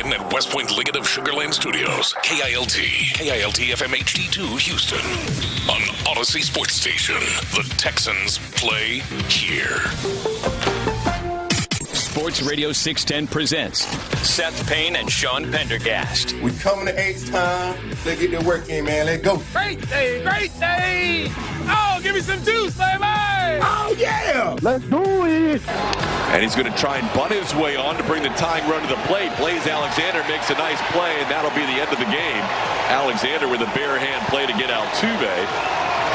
Creighton and West Point Liggett of Sugarland Studios. KILT FM HD2 Houston. On Odyssey Sports Station. The Texans play here. Sports Radio 610 presents Seth Payne and Sean Pendergast. We coming to H-Time. Let's get the work in, man. Let's go. Great day, great day. Oh, give me some juice, baby. Oh, yeah. Let's do it. And he's going to try and butt his way on to bring the tying run to the plate. Blaze Alexander makes a nice play, and that'll be the end of the game. Alexander with a bare hand play to get Altuve.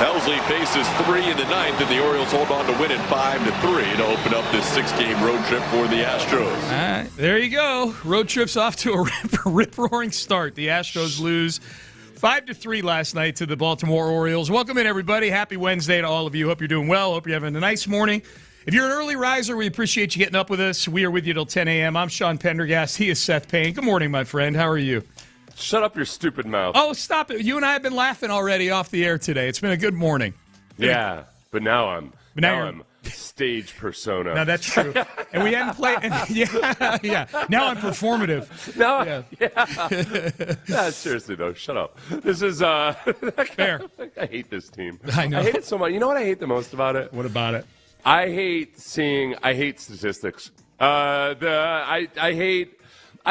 Helsley faces 3 in the ninth, and the Orioles hold on to win it 5-3 to open up this 6-game road trip for the Astros. All right, there you go. Road trip's off to a rip-roaring start. The Astros lose 5-3 last night to the Baltimore Orioles. Welcome in, everybody. Happy Wednesday to all of you. Hope you're doing well. Hope you're having a nice morning. If you're an early riser, we appreciate you getting up with us. We are with you till 10 a.m. I'm Sean Pendergast. He is Seth Payne. Good morning, my friend. How are you? Shut up your stupid mouth. Oh, stop it. You and I have been laughing already off the air today. It's been a good morning. Yeah, but now I'm stage persona. Now that's true. And we hadn't played. Yeah. Now I'm performative. Yeah, seriously though, shut up. This is fair. I hate this team. I know. I hate it so much. You know what I hate the most about it? What about it? I hate statistics. I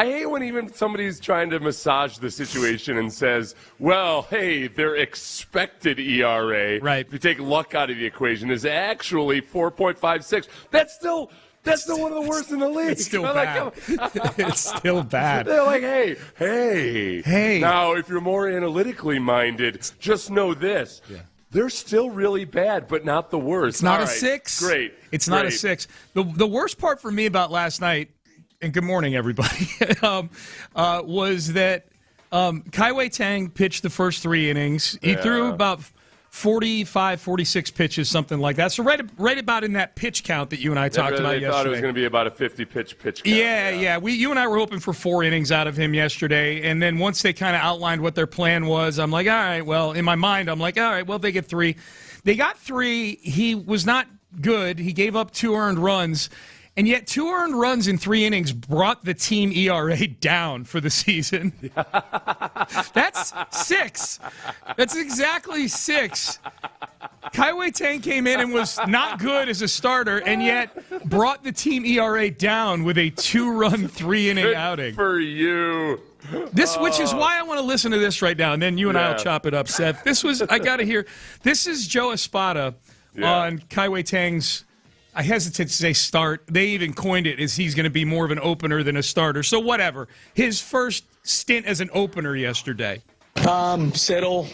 hate when even somebody's trying to massage the situation and says, well, hey, their expected ERA, right, if you take luck out of the equation, is actually 4.56. That's still one of the worst in the league. It's still bad. It's still bad. They're like, hey. Now, if you're more analytically minded, just know this. Yeah. They're still really bad, but not the worst. It's not a 6. Great. It's not a 6. The worst part for me about last night, and good morning, everybody, was that Kai-Wei Tang pitched the first 3 innings. He threw about 45, 46 pitches, something like that. So right about in that pitch count that you and I talked about yesterday. I thought it was going to be about a 50-pitch count. Yeah. You and I were hoping for 4 innings out of him yesterday. And then once they kind of outlined what their plan was, I'm like, all right, well, in my mind, I'm like, all right, well, they get 3. They got 3. He was not good. He gave up 2 earned runs. And yet 2 earned runs in 3 innings brought the team ERA down for the season. That's 6. That's exactly 6. Kai-Wei Tang came in and was not good as a starter, and yet brought the team ERA down with a 2-run, 3-inning outing. For you. Which is why I want to listen to this right now, and then you and I will chop it up, Seth. I got to hear. This is Joe Espada on Kai-Wei Tang's, I hesitate to say start. They even coined it as he's going to be more of an opener than a starter. So whatever. His first stint as an opener yesterday. Settle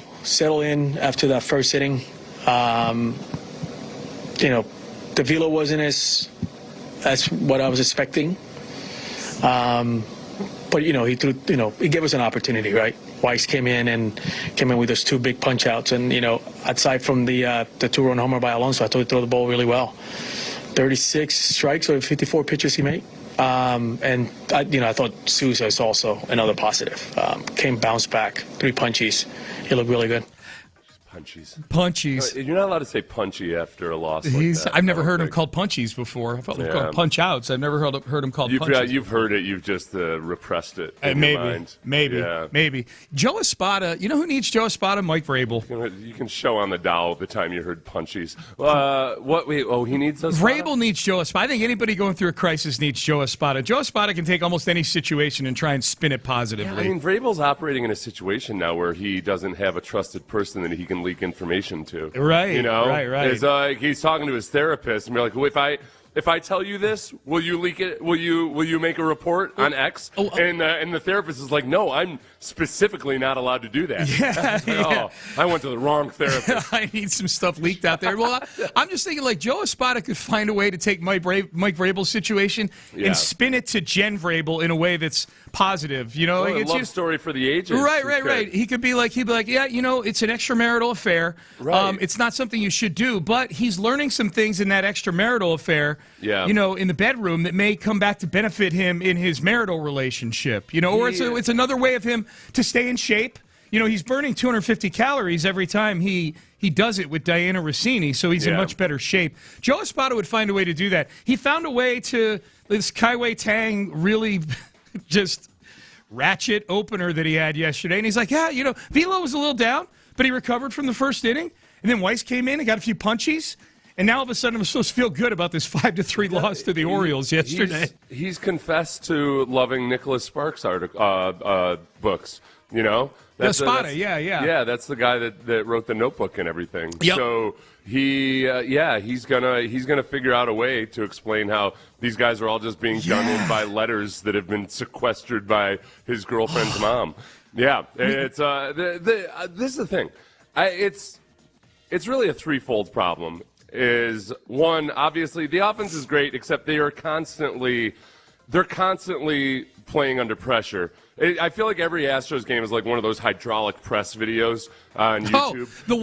in after that first inning. The velo wasn't as what I was expecting. But he threw. He gave us an opportunity, right? Weiss came in with those 2 big punch outs, and aside from the 2-run homer by Alonso, I thought he threw the ball really well. 36 strikes or 54 pitches he made. And I thought Souza is also another positive. Bounced back, 3 punchies. He looked really good. Punchies. You're not allowed to say punchy after a loss like that. I've never heard him called punchies before. I've heard him called punch-outs. I've never heard him called punchies. You've heard it. You've just repressed it in your mind. Maybe. Joe Espada, you know who needs Joe Espada? Mike Vrabel. You can show on the dial the time you heard punchies. He needs us. Vrabel needs Joe Espada. I think anybody going through a crisis needs Joe Espada. Joe Espada can take almost any situation and try and spin it positively. Yeah, Vrabel's operating in a situation now where he doesn't have a trusted person that he can leak information to. Right. Right. It's like he's talking to his therapist, and you're like, well, if I tell you this, will you leak it? Will you make a report on X? And the therapist is like, no, I'm specifically not allowed to do that. Yeah. I went to the wrong therapist. I need some stuff leaked out there. Well, I'm just thinking like Joe Espada could find a way to take Mike Vrabel's situation and spin it to Jen Vrabel in a way that's positive. A love story for the ages. Right. He'd be like, yeah, it's an extramarital affair. Right. It's not something you should do, but he's learning some things in that extramarital affair. Yeah. In the bedroom that may come back to benefit him in his marital relationship. Or it's another way of him to stay in shape. He's burning 250 calories every time he does it with Diana Rossini, so he's in much better shape. Joe Espada would find a way to do that. He found a way to this Kai-Wei Tang really just ratchet opener that he had yesterday. And he's like, yeah, Velo was a little down, but he recovered from the first inning. And then Weiss came in and got a few punchies. And now all of a sudden I'm supposed to feel good about this 5-3 loss to the Orioles yesterday. He's confessed to loving Nicholas Sparks' books, The Spada, yeah. Yeah, that's the guy that wrote the Notebook and everything. Yep. So he's gonna figure out a way to explain how these guys are all just being done in by letters that have been sequestered by his girlfriend's mom. Yeah, it's this is the thing. It's really a threefold problem. Is one, obviously the offense is great, except they're constantly playing under pressure. I feel like every Astros game is like one of those hydraulic press videos on YouTube. The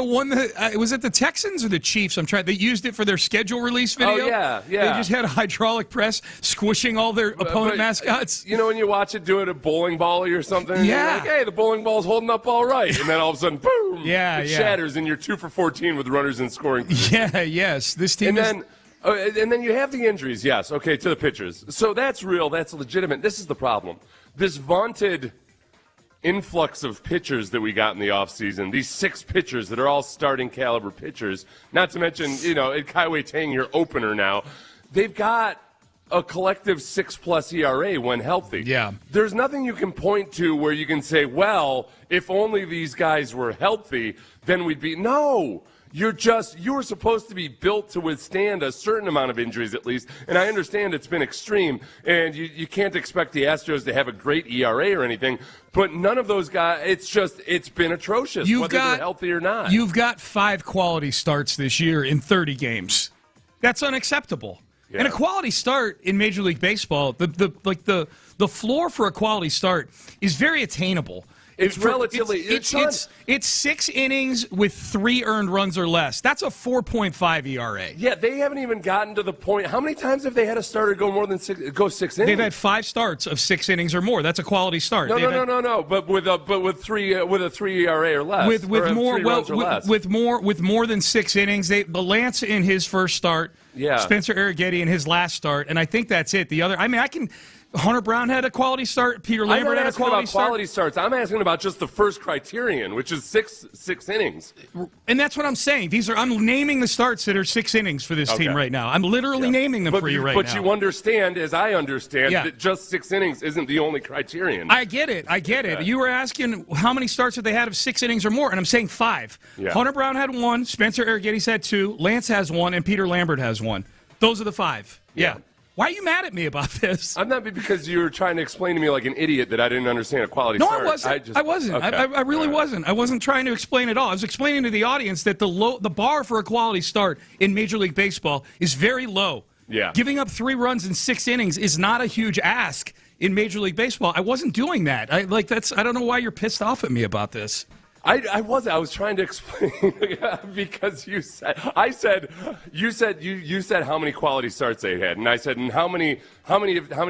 one that was it the Texans or the Chiefs? They used it for their schedule release video. Oh yeah. They just had a hydraulic press squishing all their opponent mascots. When you watch it do it at bowling ball or something, yeah. You're like, hey, the bowling ball's holding up all right, and then all of a sudden, boom! It shatters, and you're 2 for 14 with runners in scoring. Yes, this team And then you have the injuries, yes, okay, to the pitchers. So that's real, that's legitimate. This is the problem. This vaunted influx of pitchers that we got in the offseason, these 6 pitchers that are all starting caliber pitchers, not to mention, Kaiwei Tang, your opener now, they've got a collective 6+ ERA when healthy. Yeah. There's nothing you can point to where you can say, well, if only these guys were healthy, then we'd be. No! You were supposed to be built to withstand a certain amount of injuries at least, and I understand it's been extreme, and you can't expect the Astros to have a great ERA or anything, but none of those guys, it's been atrocious, whether they're healthy or not. You've got 5 quality starts this year in 30 games. That's unacceptable. Yeah. And a quality start in Major League Baseball, the floor for a quality start is very attainable. It's relatively. It's 6 innings with 3 earned runs or less. That's a 4.5 ERA. Yeah, they haven't even gotten to the point. How many times have they had a starter go 6 innings? They've had 5 starts of 6 innings or more. That's a quality start. No. But with a 3 ERA or less. With more than 6 innings. Lance in his first start. Yeah. Spencer Arrighetti in his last start, and I think that's it. Hunter Brown had a quality start. Peter Lambert had a quality start. Quality starts. I'm asking about just the first criterion, which is six innings. And that's what I'm saying. I'm naming the starts that are 6 innings for this team right now. I'm literally naming them for you right now. But you understand, as I understand, that just 6 innings isn't the only criterion. I get it. You were asking how many starts have they had of 6 innings or more, and I'm saying 5. Yeah. Hunter Brown had 1, Spencer Arrighetti's had 2, Lance has 1, and Peter Lambert has 1. Those are the 5. Yeah. Why are you mad at me about this? I'm not, because you were trying to explain to me like an idiot that I didn't understand a quality start. No, I wasn't. Okay. I really wasn't. I wasn't trying to explain at all. I was explaining to the audience that the bar for a quality start in Major League Baseball is very low. Yeah. Giving up 3 runs in 6 innings is not a huge ask in Major League Baseball. I wasn't doing that. I don't know why you're pissed off at me about this. I was trying to explain because you said how many quality starts they had, and I said, and how many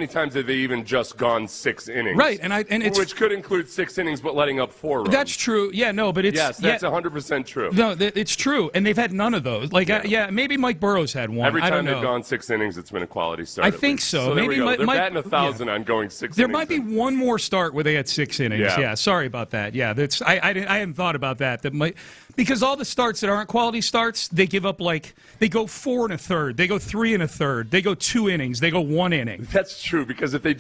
times have they even just gone 6 innings? Right, and it's which could include 6 innings, but letting up 4 runs. That's true. Yeah, no, but it's yes, that's 100% true. No, it's true, and they've had none of those. Maybe Mike Burrows had 1. Every time they've gone 6 innings, it's been a quality start. I think so. So maybe they're batting 1,000 on going 6 there innings. There might be one more start where they had 6 innings. Yeah, sorry about that. Yeah, that's I hadn't thought about that. Because all the starts that aren't quality starts, they give up they go 4 1/3, they go 3 1/3, they go 2 innings, they go 1 inning. That's true, because if they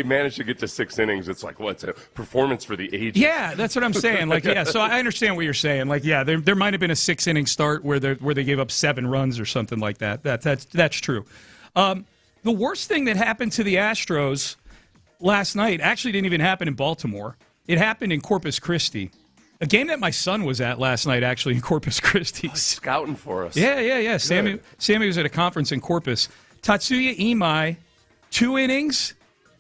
manage to get to 6 innings, it's like, it's a performance for the ages. Yeah, that's what I'm saying. So I understand what you're saying. There might have been a 6 inning start where they gave up 7 runs or something like that. That's true. The worst thing that happened to the Astros last night actually didn't even happen in Baltimore. It happened in Corpus Christi. A game that my son was at last night, actually, in Corpus Christi. Scouting for us. Yeah. Sammy was at a conference in Corpus. Tatsuya Imai, 2 innings.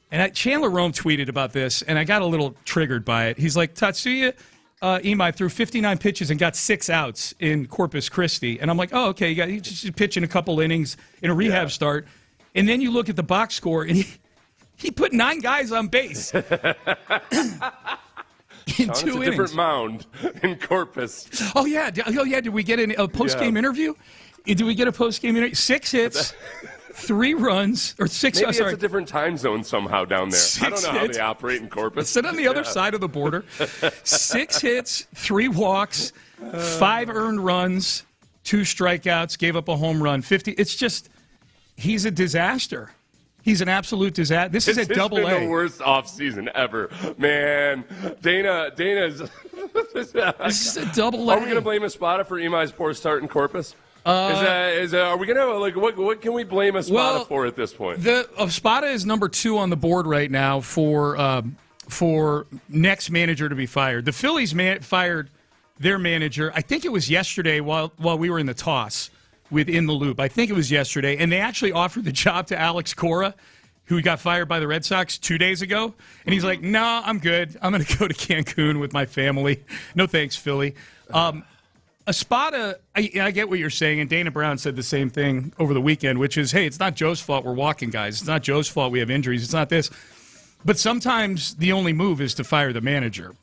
And Chandler Rome tweeted about this, and I got a little triggered by it. He's like, Tatsuya Imai threw 59 pitches and got 6 outs in Corpus Christi. And I'm like, oh, okay, he's just pitching a couple innings in a rehab start. And then you look at the box score, and he put 9 guys on base. It's a different mound in Corpus. Oh yeah. Did we get a post-game interview? Did we get a post-game interview? 6 hits. 3 runs, or 6. Maybe it's a different time zone somehow down there. I don't know how they operate in Corpus. Sit on the other side of the border. 6 hits, 3 walks, 5 earned runs, 2 strikeouts, gave up a home run, 50. It's just, he's a disaster. He's an absolute disaster. This is a double A. This has been the worst offseason ever. Man, Dana's... This is a double A. Are we going to blame Espada for Imai's poor start in Corpus? Are we going to, what can we blame Espada for at this point? Espada is number 2 on the board right now for next manager to be fired. The Phillies fired their manager, I think it was yesterday while we were in the toss with In the Loop. I think it was yesterday, and they actually offered the job to Alex Cora, who got fired by the Red Sox 2 days ago. And he's like, "No, I'm good. I'm going to go to Cancun with my family. No thanks, Philly." Espada, I get what you're saying, and Dana Brown said the same thing over the weekend, which is, hey, it's not Joe's fault we're walking guys. It's not Joe's fault we have injuries. It's not this. But sometimes the only move is to fire the manager.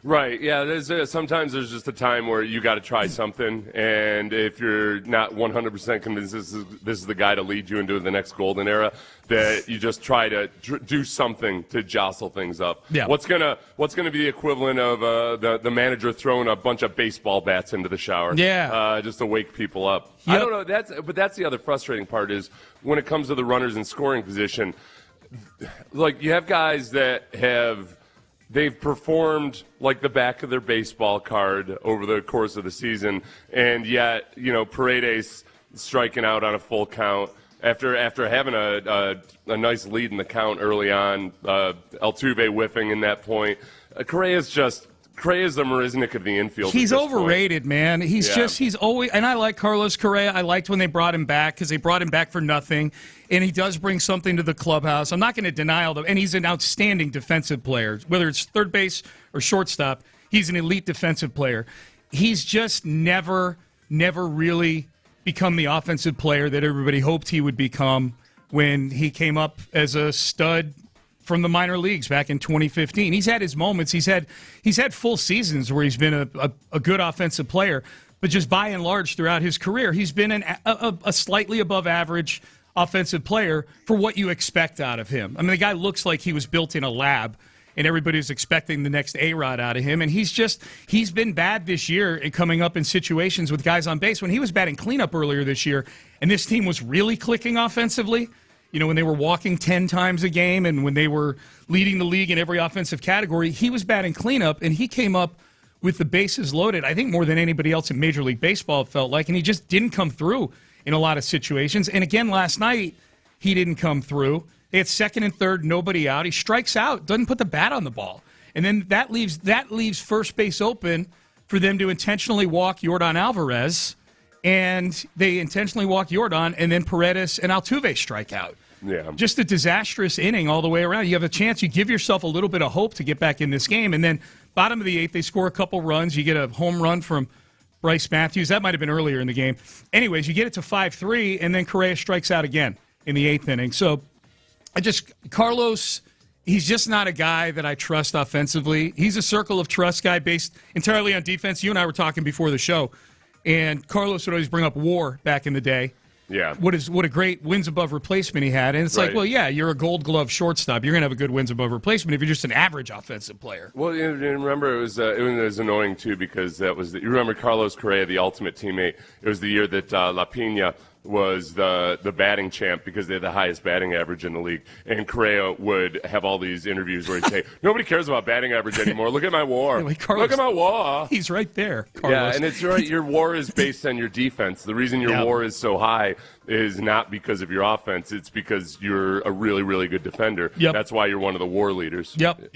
Right, yeah. Sometimes there's just a time where you got to try something, and if you're not 100% convinced this is the guy to lead you into the next golden era, that you just try to do something to jostle things up. Yeah. What's gonna be the equivalent of the manager throwing a bunch of baseball bats into the shower? Yeah, just to wake people up. Yep. I don't know. But that's the other frustrating part is when it comes to the runners in scoring position. Like you have guys that they've performed like the back of their baseball card over the course of the season, and yet, Paredes striking out on a full count after having a nice lead in the count early on, Altuve whiffing in that point. Correa's the Marisnik of the infield. He's overrated, man. He's always, and I like Carlos Correa. I liked when they brought him back because they brought him back for nothing, and he does bring something to the clubhouse. I'm not going to deny all that, and he's an outstanding defensive player. Whether it's third base or shortstop, he's an elite defensive player. He's just never really become the offensive player that everybody hoped he would become when he came up as a stud from the minor leagues back in 2015. He's had his moments. He's had full seasons where he's been a good offensive player, but just by and large throughout his career, he's been a slightly above average offensive player for what you expect out of him. I mean, the guy looks like he was built in a lab, and everybody's expecting the next A-Rod out of him, and he's been bad this year in coming up in situations with guys on base. When he was batting cleanup earlier this year, and this team was really clicking offensively, when they were walking 10 times a game and when they were leading the league in every offensive category, he was batting cleanup, and he came up with the bases loaded, I think more than anybody else in Major League Baseball, it felt like, and he just didn't come through in a lot of situations. And again, last night, he didn't come through. They had second and third, nobody out. He strikes out, doesn't put the bat on the ball. And then that leaves first base open for them to intentionally walk Yordan Alvarez, and they intentionally walk Yordan, and then Paredes and Altuve strike out. Yeah. Just a disastrous inning all the way around. You have a chance. You give yourself a little bit of hope to get back in this game, and then bottom of the 8th, they score a couple runs. You get a home run from Bryce Matthews. That might have been earlier in the game. Anyways, you get it to 5-3, and then Correa strikes out again in the 8th inning. So Carlos, he's just not a guy that I trust offensively. He's a circle of trust guy based entirely on defense. You and I were talking before the show, and Carlos would always bring up WAR back in the day. Yeah. What a great wins above replacement he had. And it's like, well, yeah, you're a Gold Glove shortstop. You're going to have a good wins above replacement if you're just an average offensive player. Well, remember, it was annoying, too, because you remember Carlos Correa, the ultimate teammate. It was the year that La Piña was the batting champ because they had the highest batting average in the league. And Correa would have all these interviews where he'd say, nobody cares about batting average anymore. Look at my WAR. Look at my WAR. He's right there, Carlos. Yeah, and it's right. Your WAR is based on your defense. The reason your WAR is so high is not because of your offense. It's because you're a really, really good defender. Yep. That's why you're one of the WAR leaders. Yep.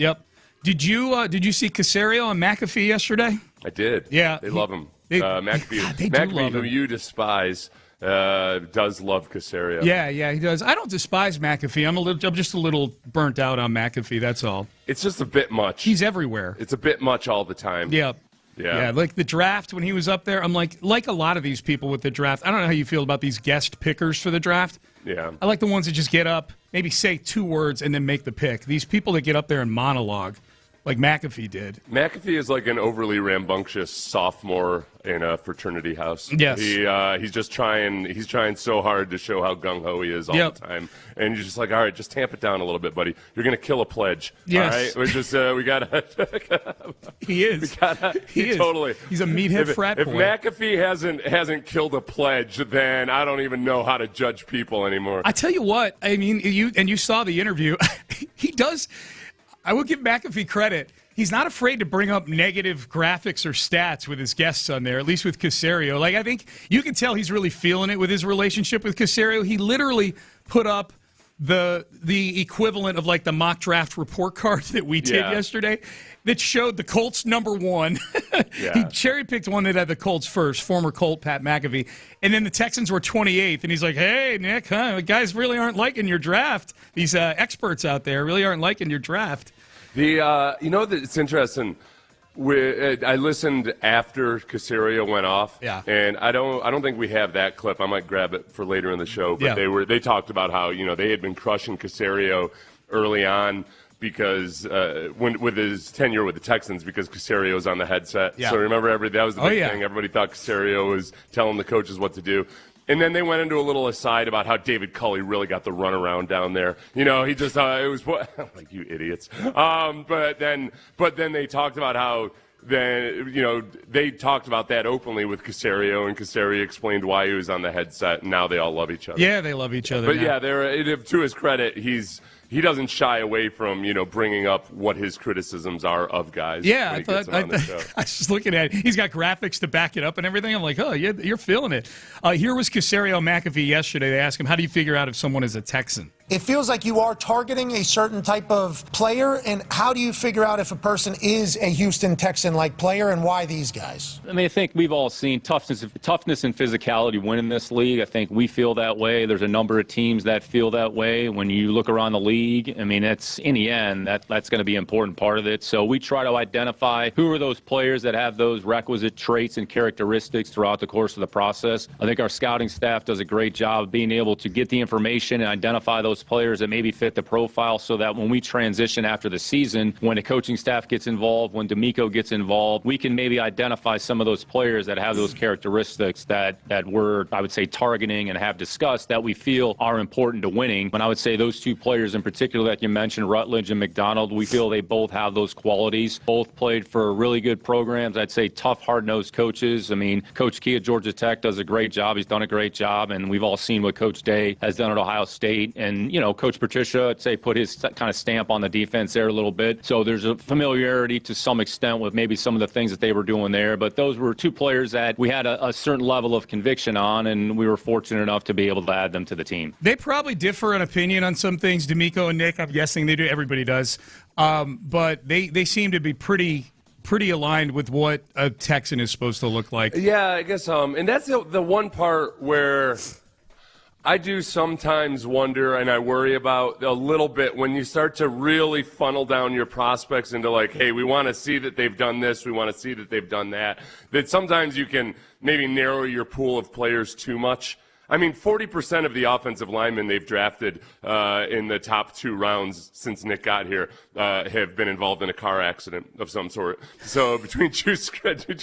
Did you see Caserio and McAfee yesterday? I did. Yeah. They love him. McAfee, they do love who him. you despise, does love Caserio. Yeah, he does. I don't despise McAfee. I'm just a little burnt out on McAfee. That's all. It's just a bit much. He's everywhere. It's a bit much all the time. Yeah. Like the draft when he was up there, I'm like a lot of these people with the draft. I don't know how you feel about these guest pickers for the draft. Yeah. I like the ones that just get up, maybe say 2 words, and then make the pick. These people that get up there and monologue, like McAfee did. McAfee is like an overly rambunctious sophomore in a fraternity house. Yes. He's just trying. He's trying so hard to show how gung ho he is all the time, and you're just like, all right, just tamp it down a little bit, buddy. You're gonna kill a pledge. Yes. All right. We're just we gotta. He is. He is totally. He's a meathead frat boy. If McAfee hasn't killed a pledge, then I don't even know how to judge people anymore. I tell you what. I mean, you saw the interview. He does. I will give McAfee credit. He's not afraid to bring up negative graphics or stats with his guests on there, at least with Caserio. Like, I think you can tell he's really feeling it with his relationship with Caserio. He literally put up the equivalent of like the mock draft report card that we did yesterday that showed the Colts #1. He cherry-picked one that had the Colts first, former Colt Pat McAfee. And then the Texans were 28th. And he's like, hey, Nick, the guys really aren't liking your draft. These experts out there really aren't liking your draft. It's interesting. I listened after Caserio went off, and I don't think we have that clip. I might grab it for later in the show. But they talked about how they had been crushing Caserio early on because with his tenure with the Texans, because Caserio's on the headset. So remember, that was the big thing. Everybody thought Caserio was telling the coaches what to do. And then they went into a little aside about how David Culley really got the runaround down there. He just it was like, you idiots. But then they talked about how they talked about that openly with Caserio, and Caserio explained why he was on the headset, and now they all love each other. Yeah, they love each other. But to his credit, he doesn't shy away from bringing up what his criticisms are of guys. Yeah, I was just looking at it. He's got graphics to back it up and everything. I'm like, oh, yeah, you're feeling it. Here was Caserio McAfee yesterday. They asked him, how do you figure out if someone is a Texan? It feels like you are targeting a certain type of player, and how do you figure out if a person is a Houston Texan-like player, and why these guys? I mean, I think we've all seen toughness and physicality win in this league. I think we feel that way. There's a number of teams that feel that way. When you look around the league, I mean, it's in the end, that's going to be an important part of it. So we try to identify who are those players that have those requisite traits and characteristics throughout the course of the process. I think our scouting staff does a great job of being able to get the information and identify those players that maybe fit the profile, so that when we transition after the season, when the coaching staff gets involved, when D'Amico gets involved, we can maybe identify some of those players that have those characteristics that we're, I would say, targeting and have discussed that we feel are important to winning. And I would say those two players in particular that you mentioned, Rutledge and McDonald, we feel they both have those qualities. Both played for really good programs. I'd say tough, hard-nosed coaches. I mean, Coach Key at Georgia Tech does a great job. He's done a great job, and we've all seen what Coach Day has done at Ohio State. And, Coach Patricia, I'd say, put his kind of stamp on the defense there a little bit. So there's a familiarity to some extent with maybe some of the things that they were doing there. But those were two players that we had a certain level of conviction on, and we were fortunate enough to be able to add them to the team. They probably differ in opinion on some things, D'Amico and Nick. I'm guessing they do. Everybody does. But they seem to be pretty aligned with what a Texan is supposed to look like. Yeah, I guess. And that's the one part where I do sometimes wonder, and I worry about a little bit, when you start to really funnel down your prospects into like, hey, we want to see that they've done this, we want to see that they've done that sometimes you can maybe narrow your pool of players too much. I mean, 40% of the offensive linemen they've drafted in the top 2 rounds since Nick got here have been involved in a car accident of some sort. So between Juice Scruggs and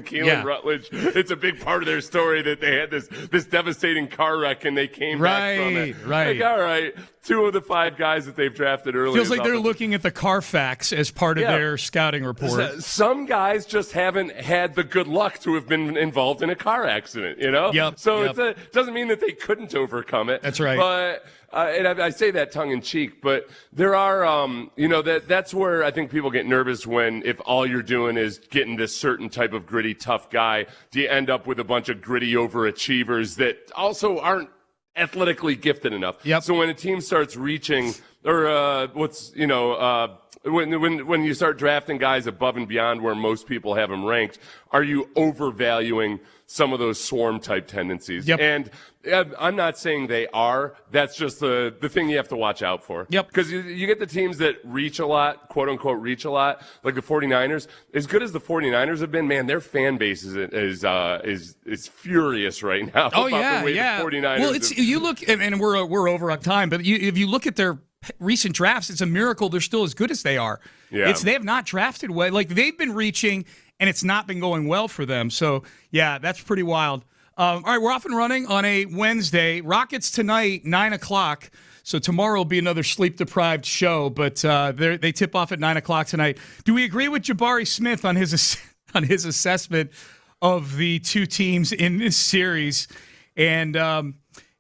Keelan Rutledge, it's a big part of their story that they had this devastating car wreck and they came back from it. Right. Like, all right, 2 of the 5 guys that they've drafted earlier. Feels like they're looking at the Carfax as part of their scouting report. Some guys just haven't had the good luck to have been involved in a car accident, So it doesn't mean that they couldn't overcome it. That's right. But and I say that tongue in cheek, but there are, that's where I think people get nervous if all you're doing is getting this certain type of gritty, tough guy, do you end up with a bunch of gritty overachievers that also aren't athletically gifted enough. So when a team starts reaching, or when you start drafting guys above and beyond where most people have them ranked, are you overvaluing some of those swarm type tendencies? And I'm not saying they are. That's just the thing you have to watch out for. Because you get the teams that reach a lot, quote unquote reach a lot, like the 49ers. As good as the 49ers have been, man, their fan base is furious right now. Oh about the way the 49ers well, you look, and we're over on time, but if you look at their recent drafts, it's a miracle they're still as good as they are. Yeah. They have not drafted well. Like, they've been reaching, and it's not been going well for them. So, yeah, that's pretty wild. All right, we're off and running on a Wednesday. Rockets tonight, 9 o'clock. So tomorrow will be another sleep-deprived show, but they tip off at 9 o'clock tonight. Do we agree with Jabari Smith on his assessment of the two teams in this series? And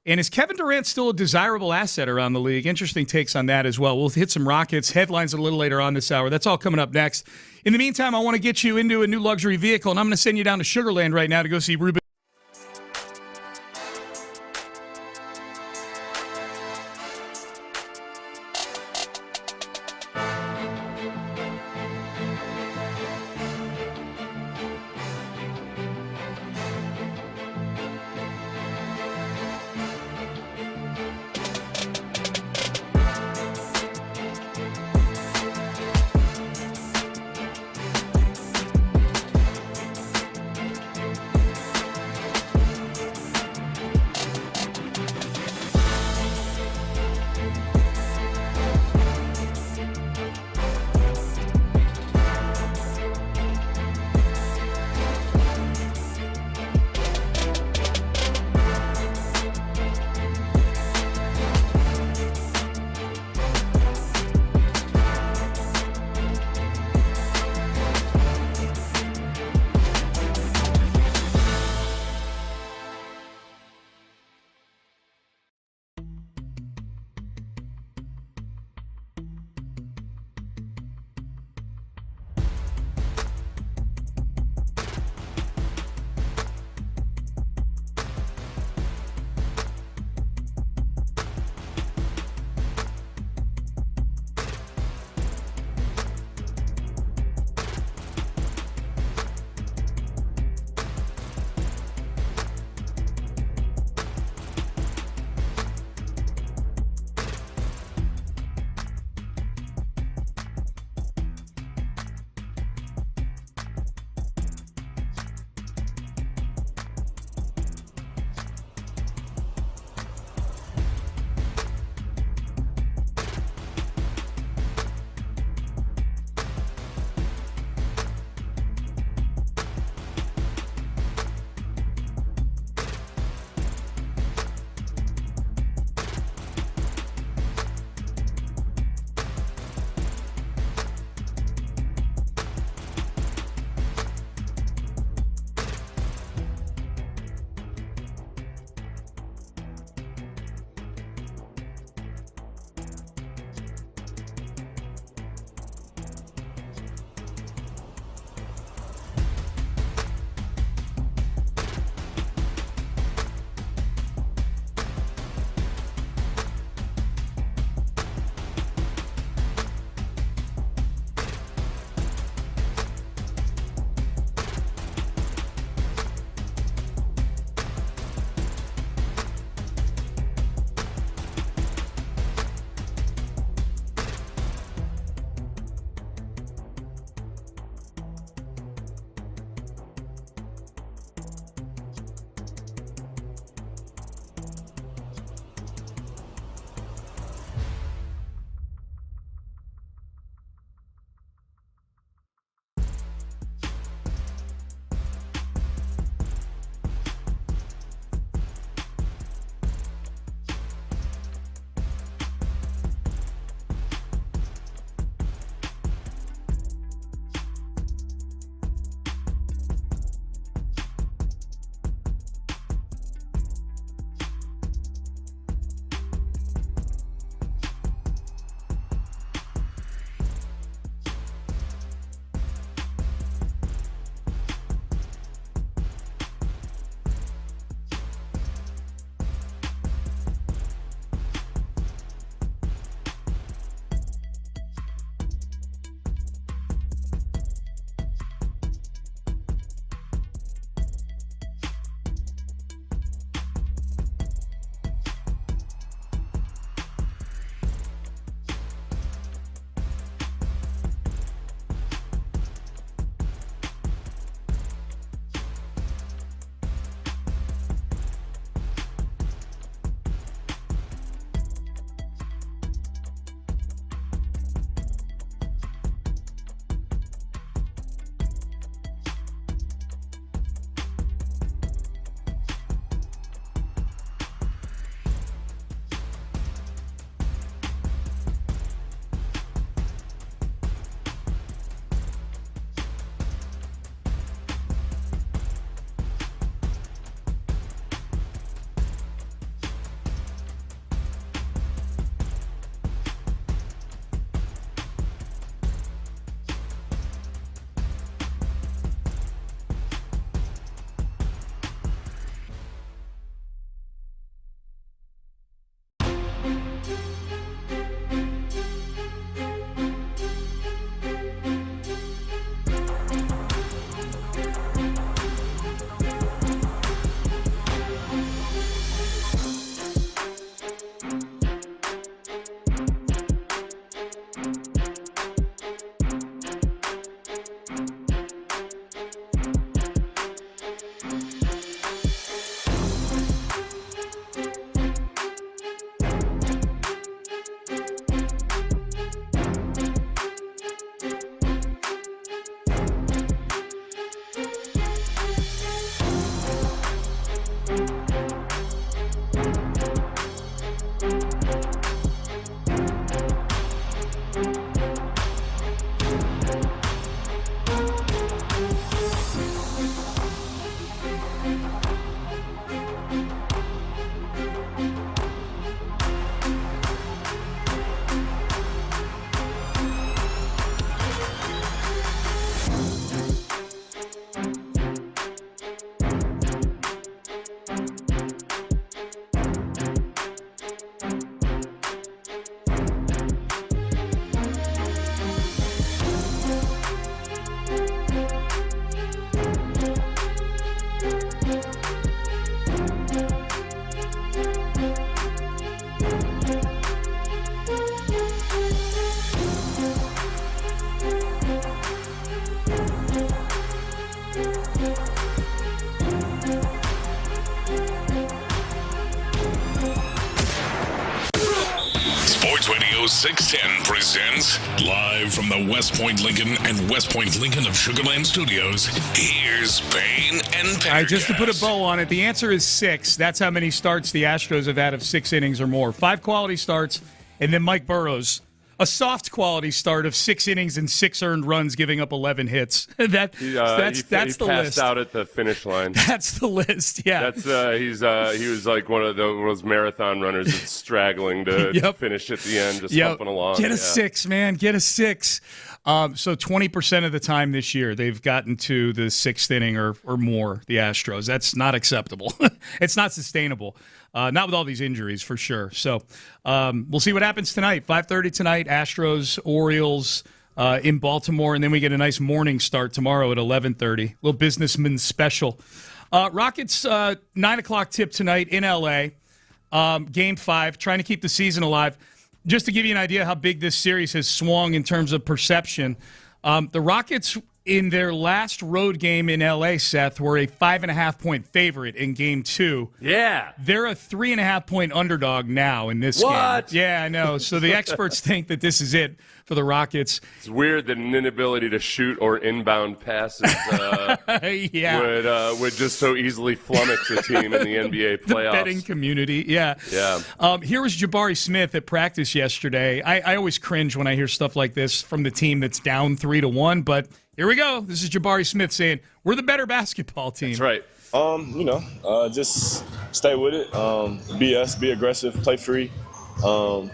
is Kevin Durant still a desirable asset around the league? Interesting takes on that as well. We'll hit some Rockets headlines a little later on this hour. That's all coming up next. In the meantime, I want to get you into a new luxury vehicle, and I'm going to send you down to Sugar Land right now to go see Ruben. Sports Radio 610 presents live from the West Point Lincoln and West Point Lincoln of Sugar Land Studios. Here's Payne and Pendergast. All right, just to put a bow on it, the answer is 6. That's how many starts the Astros have had of 6 innings or more. 5 quality starts, and then Mike Burrows, a soft quality start of 6 innings and 6 earned runs, giving up 11 hits. That's he the passed list. out at the finish line. That's the list. Yeah. That's he was like one of those marathon runners that's straggling to finish at the end, just humping along. Get a 6, man. Get a 6. So 20% of the time this year, they've gotten to the 6th inning or more, the Astros. That's not acceptable. It's not sustainable. Not with all these injuries, for sure. So we'll see what happens tonight. 5:30 tonight, Astros, Orioles in Baltimore, and then we get a nice morning start tomorrow at 11:30. Little businessman special. Rockets, 9 o'clock tip tonight in L.A. Game 5, trying to keep the season alive. Just to give you an idea how big this series has swung in terms of perception, the Rockets in their last road game in L.A., Seth, were a 5.5-point favorite in Game 2. Yeah. They're a 3.5-point underdog now in this game. Yeah, I know. So the experts think that this is it for the Rockets. It's weird that an inability to shoot or inbound passes would just so easily flummox a team in the NBA playoffs. The betting community, yeah. Here was Jabari Smith at practice yesterday. I always cringe when I hear stuff like this from the team that's down 3-1, but here we go. This is Jabari Smith saying, we're the better basketball team. That's right. Just stay with it. Be us, be aggressive, play free. We're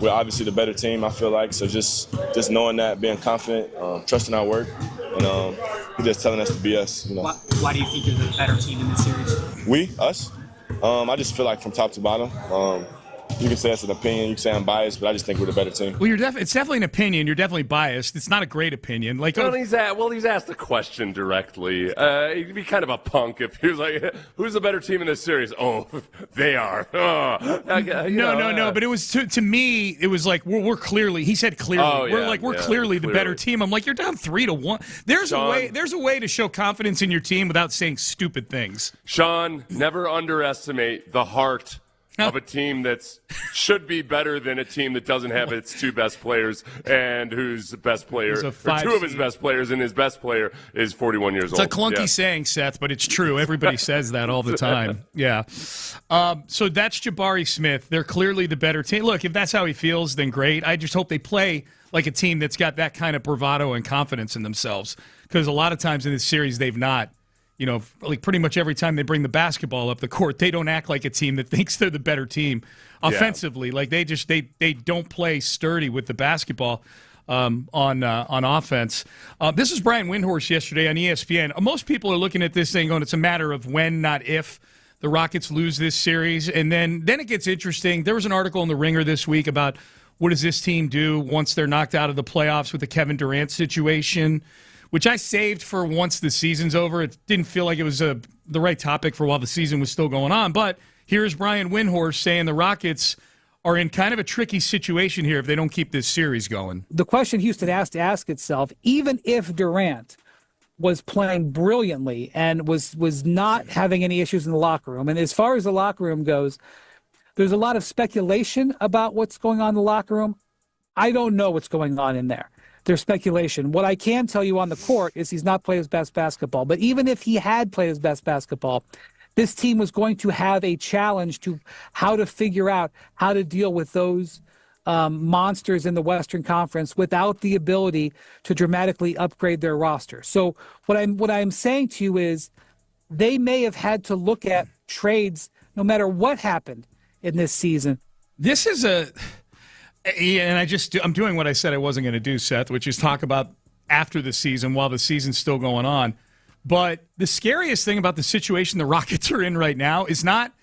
obviously the better team, I feel like. So just knowing that, being confident, trusting our work, and he's just telling us to be us. Why do you think you're the better team in this series? Us. I just feel like from top to bottom. You can say it's an opinion. You can say I'm biased, but I just think we're the better team. Well, it's definitely an opinion. You're definitely biased. It's not a great opinion. He's asked the question directly. He'd be kind of a punk if he was like, "Who's the better team in this series?" Oh, they are. No. But it was to me. It was like we're clearly. He said clearly. We're clearly the better team. I'm like, you're down 3-1. There's a way to show confidence in your team without saying stupid things. Sean, never underestimate the heart of a team that should be better than a team that doesn't have its 2 best players and whose best player, or 2 of his best players, and his best player is 41 years old. It's a clunky saying, Seth, but it's true. Everybody says that all the time. Yeah. So that's Jabari Smith. They're clearly the better team. Look, if that's how he feels, then great. I just hope they play like a team that's got that kind of bravado and confidence in themselves, because a lot of times in this series they've not. Like pretty much every time they bring the basketball up the court, they don't act like a team that thinks they're the better team offensively. Yeah. Like they don't play sturdy with the basketball on offense. This is Brian Windhorst yesterday on ESPN. Most people are looking at this thing going, it's a matter of when, not if, the Rockets lose this series. And then it gets interesting. There was an article in The Ringer this week about what does this team do once they're knocked out of the playoffs with the Kevin Durant situation, which I saved for once the season's over. It didn't feel like it was the right topic for while the season was still going on. But here's Brian Windhorst saying the Rockets are in kind of a tricky situation here if they don't keep this series going. The question Houston has to ask itself, even if Durant was playing brilliantly and was not having any issues in the locker room, and as far as the locker room goes, there's a lot of speculation about what's going on in the locker room. I don't know what's going on in there. There's speculation. What I can tell you on the court is he's not played his best basketball. But even if he had played his best basketball, this team was going to have a challenge to how to figure out how to deal with those monsters in the Western Conference without the ability to dramatically upgrade their roster. So what I'm saying to you is they may have had to look at trades no matter what happened in this season. This is and I'm doing what I said I wasn't going to do, Seth, which is talk about after the season while the season's still going on. But the scariest thing about the situation the Rockets are in right now is not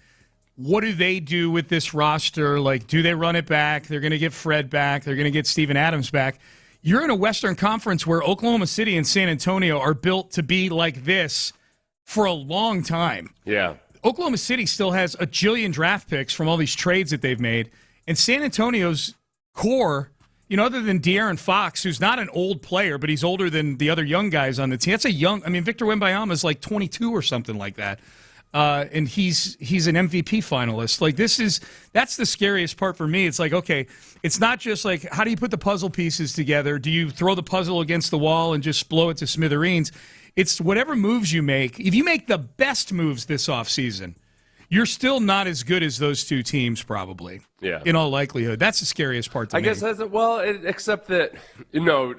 what do they do with this roster? Like, do they run it back? They're going to get Fred back. They're going to get Steven Adams back. You're in a Western Conference where Oklahoma City and San Antonio are built to be like this for a long time. Yeah. Oklahoma City still has a jillion draft picks from all these trades that they've made. And San Antonio's core, other than De'Aaron Fox, who's not an old player, but he's older than the other young guys on the team. That's Victor Wembanyama is like 22 or something like that. and he's an MVP finalist. Like that's the scariest part for me. It's like, okay, it's not just like how do you put the puzzle pieces together? Do you throw the puzzle against the wall and just blow it to smithereens? It's whatever moves you make. If you make the best moves this offseason, you're still not as good as those two teams, probably. Yeah. In all likelihood. That's the scariest part to me. I guess except that,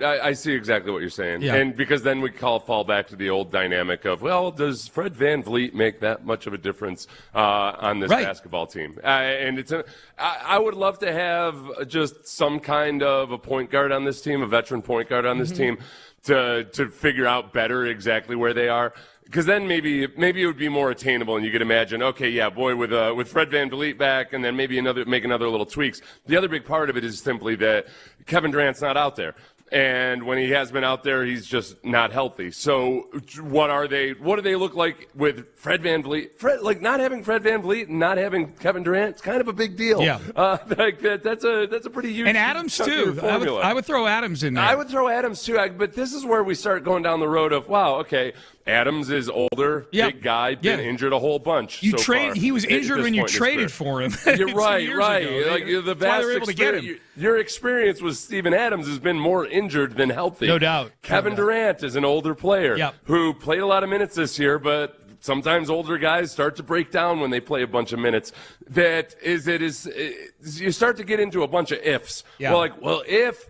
I see exactly what you're saying. Yeah. And because then we fall back to the old dynamic of, well, does Fred VanVleet make that much of a difference on this basketball team? I would love to have just some kind of a point guard on this team, a veteran point guard on this team, to figure out better exactly where they are. Because then maybe it would be more attainable, and you could imagine, okay, yeah, boy, with Fred VanVleet back, and then maybe make another little tweaks. The other big part of it is simply that Kevin Durant's not out there. And when he has been out there, he's just not healthy. So what do they look like with Fred VanVleet? Not having Fred VanVleet and not having Kevin Durant, it's kind of a big deal. Yeah. That's a pretty huge. And Adams, too. I would throw Adams in there. I would throw Adams, too. But this is where we start going down the road of, wow, okay, Adams is older, big guy, been injured a whole bunch. He was injured when you traded for him. You're right. Ago. Like the vast able to get him. Your experience with Steven Adams has been more injured than healthy. No doubt. Kevin Durant is an older player who played a lot of minutes this year, but sometimes older guys start to break down when they play a bunch of minutes. You start to get into a bunch of ifs. Yeah. Well, if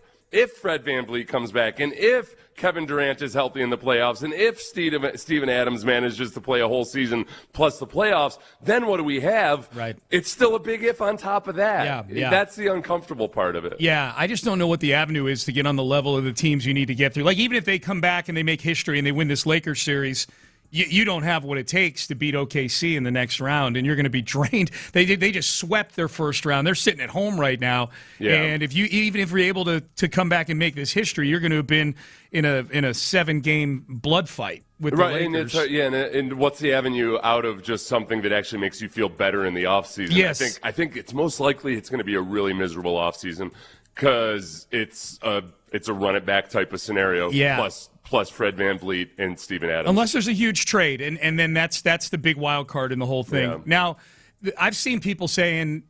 Fred VanVleet comes back, and if Kevin Durant is healthy in the playoffs, and if Steven Adams manages to play a whole season plus the playoffs, then what do we have? Right. It's still a big if on top of that. Yeah. That's the uncomfortable part of it. Yeah, I just don't know what the avenue is to get on the level of the teams you need to get through. Like, even if they come back and they make history and they win this Lakers series, you don't have what it takes to beat OKC in the next round, and you're going to be drained. They just swept their first round. They're sitting at home right now, and even if you're able to come back and make this history, you're going to have been in a 7-game blood fight with the Lakers. And what's the avenue out of just something that actually makes you feel better in the offseason? Yes. I think it's most likely it's going to be a really miserable offseason because it's a run it back type of scenario. Yeah. Plus Fred VanVleet and Steven Adams. Unless there's a huge trade, and then that's the big wild card in the whole thing. Yeah. Now, I've seen people saying,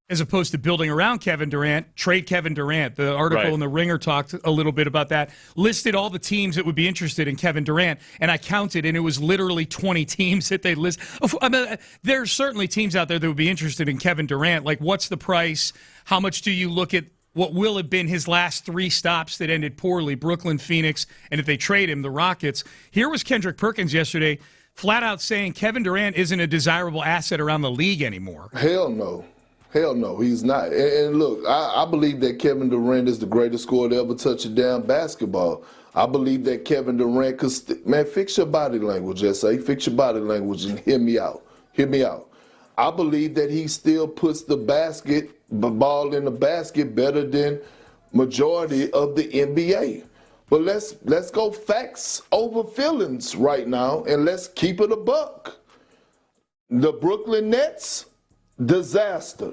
as opposed to building around Kevin Durant, trade Kevin Durant. The article in The Ringer talked a little bit about that, listed all the teams that would be interested in Kevin Durant, and I counted, and it was literally 20 teams that they list. I mean, there's certainly teams out there that would be interested in Kevin Durant. Like, what's the price? How much do you look at what will have been his last 3 stops that ended poorly, Brooklyn, Phoenix, and if they trade him, the Rockets. Here was Kendrick Perkins yesterday, flat out saying Kevin Durant isn't a desirable asset around the league anymore. Hell no. Hell no, he's not. And look, I believe that Kevin Durant is the greatest scorer to ever touch a damn basketball. I believe that Kevin Durant, fix your body language, S.A. Fix your body language and hear me out. Hear me out. I believe that he still puts the ball in the basket better than majority of the NBA. But let's go facts over feelings right now, and let's keep it a buck. The Brooklyn Nets, disaster.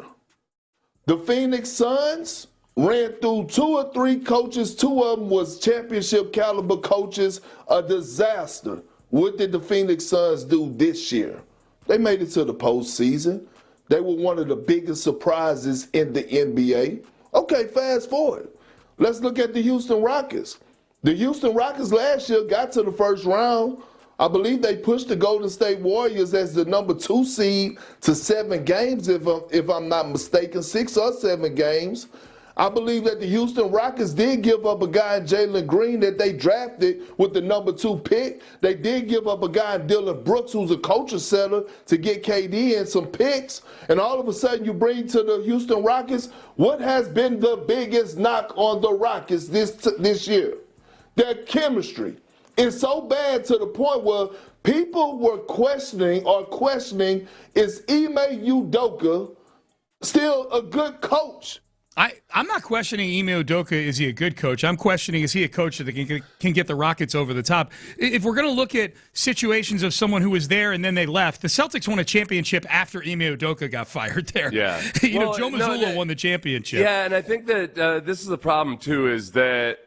The Phoenix Suns ran through 2 or 3 coaches. 2 of them was championship caliber coaches, a disaster. What did the Phoenix Suns do this year? They made it to the postseason. They were one of the biggest surprises in the NBA. Okay, fast forward. Let's look at the Houston Rockets. The Houston Rockets last year got to the first round. I believe they pushed the Golden State Warriors as the number 2 seed to 7 games, if I'm not mistaken, 6 or 7 games. I believe that the Houston Rockets did give up a guy in Jalen Green that they drafted with the number 2 pick. They did give up a guy in Dylan Brooks, who's a culture setter, to get KD and some picks. And all of a sudden you bring to the Houston Rockets, what has been the biggest knock on the Rockets this year? Their chemistry. It's so bad to the point where people were questioning, is Ime Udoka still a good coach? I'm not questioning Ime Udoka, is he a good coach? I'm questioning, is he a coach that can get the Rockets over the top? If we're going to look at situations of someone who was there and then they left, the Celtics won a championship after Ime Udoka got fired there. Yeah. Joe Mazzulla won the championship. Yeah, and I think that this is the problem, too, is that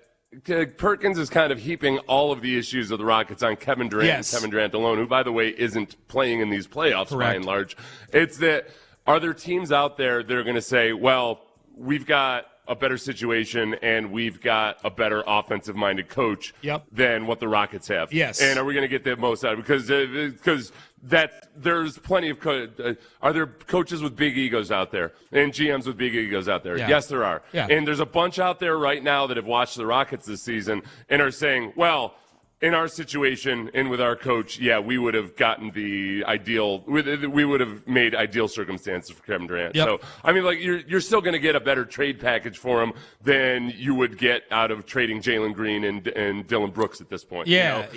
Perkins is kind of heaping all of the issues of the Rockets on Kevin Durant and Kevin Durant alone, who, by the way, isn't playing in these playoffs by and large. It's that, are there teams out there that are going to say, well, we've got a better situation and we've got a better offensive-minded coach than what the Rockets have? Yes. And are we going to get the most out of it? Because there's plenty of are there coaches with big egos out there and GMs with big egos out there? Yes, there are. And there's a bunch out there right now that have watched the Rockets this season and are saying, well, in our situation and with our coach, we would have gotten the ideal. We would have made ideal circumstances for Kevin Durant. So, I mean, like, you're still going to get a better trade package for him than you would get out of trading Jalen Green and Dylan Brooks at this point. The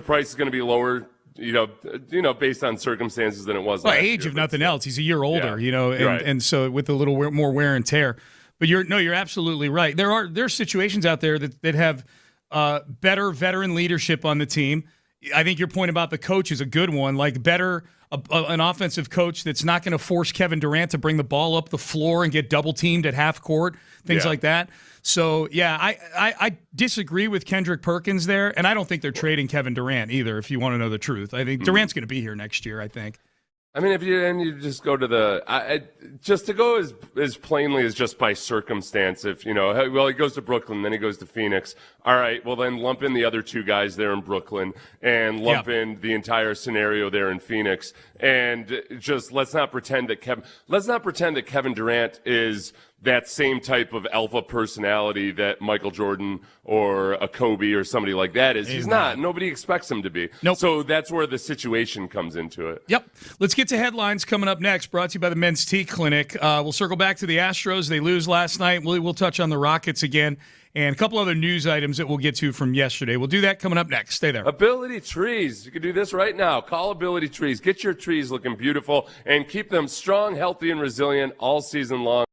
price is going to be lower. Based on circumstances than it was last age, year, if nothing else. He's a year older, Right. and so with a little more wear and tear. But you're absolutely right. There's situations out there that have better veteran leadership on the team. I think your point about the coach is a good one. Like an offensive coach that's not going to force Kevin Durant to bring the ball up the floor and get double teamed at half court, things like that. So, I disagree with Kendrick Perkins there, and I don't think they're trading Kevin Durant either, if you want to know the truth. I think Durant's going to be here next year, I think. I mean, if you just go to just to go as plainly as just by circumstance, if he goes to Brooklyn, then he goes to Phoenix. All right, well then lump in the other two guys there in Brooklyn and lump in the entire scenario there in Phoenix, and just let's not pretend that Kevin Durant is that same type of alpha personality that Michael Jordan or a Kobe or somebody like that is. He's not. Nobody expects him to be. Nope. So that's where the situation comes into it. Yep. Let's get to headlines coming up next, brought to you by the Men's Tea Clinic. We'll circle back to the Astros. They lose last night. We'll touch on the Rockets again and a couple other news items that we'll get to from yesterday. We'll do that coming up next. Stay there. Ability Trees. You can do this right now. Call Ability Trees. Get your trees looking beautiful and keep them strong, healthy, and resilient all season long.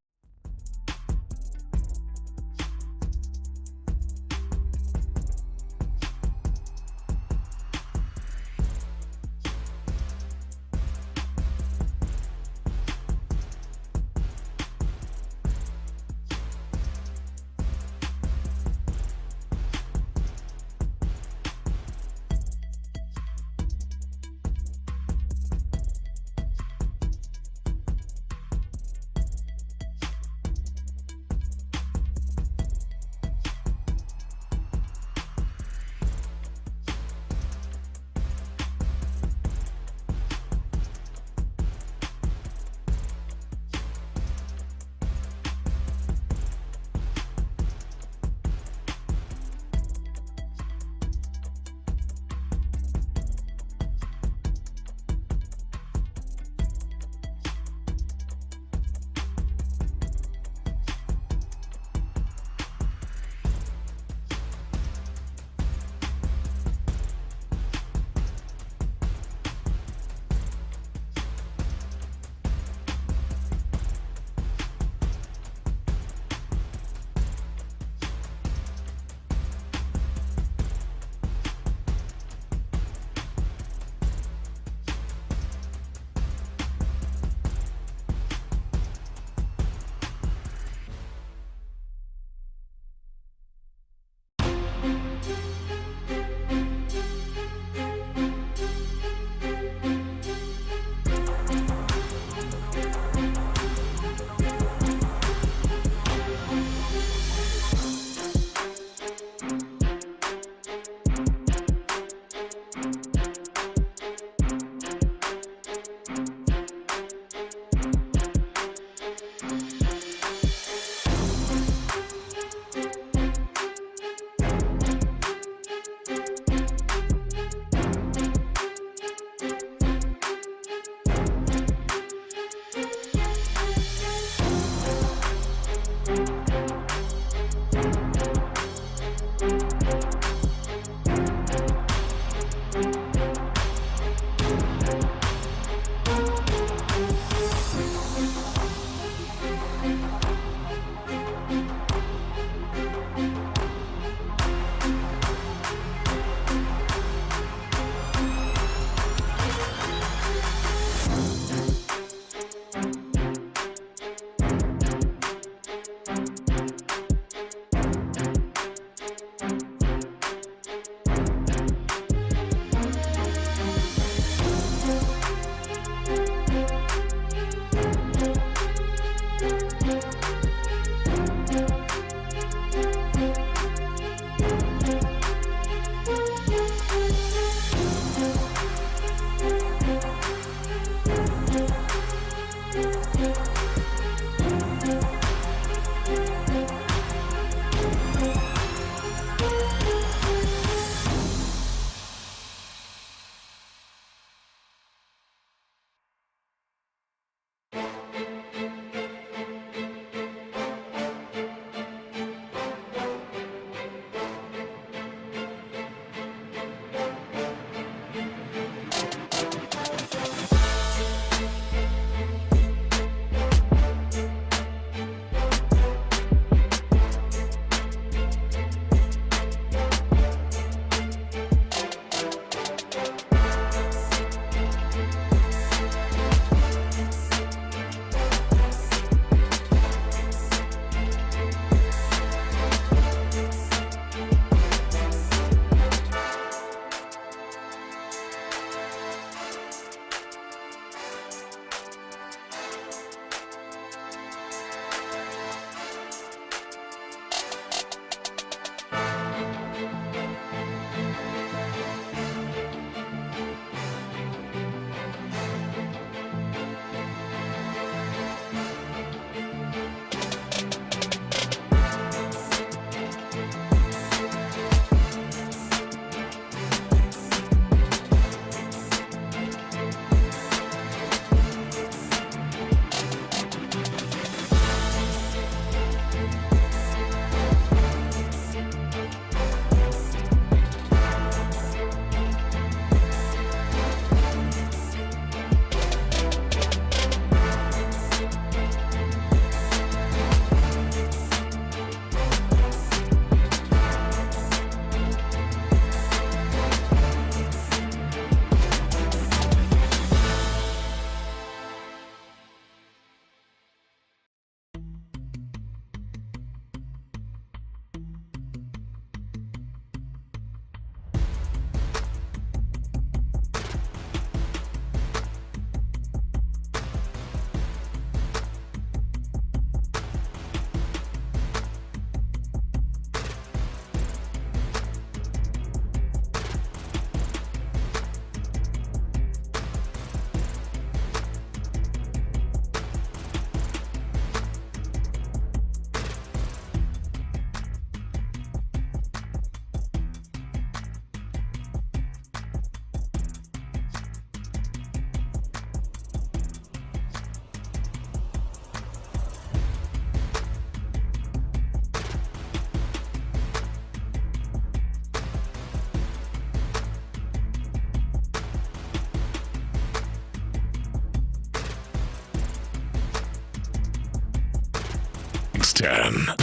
610.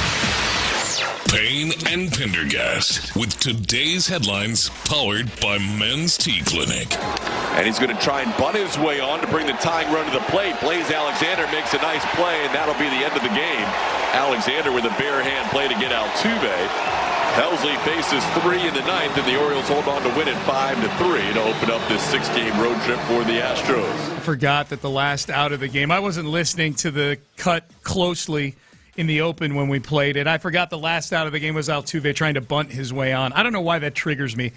Payne and Pendergast with today's headlines powered by Men's Tea Clinic. And he's going to try and bunt his way on to bring the tying run to the plate. Blaze Alexander makes a nice play, and that'll be the end of the game. Alexander with a bare hand play to get Altuve. Hughley faces 3 in the ninth, and the Orioles hold on to win it 5-3 to open up this 6-game road trip for the Astros. I forgot that the last out of the game, I wasn't listening to the cut closely in the open when we played it. I forgot the last out of the game was Altuve trying to bunt his way on. I don't know why that triggers me.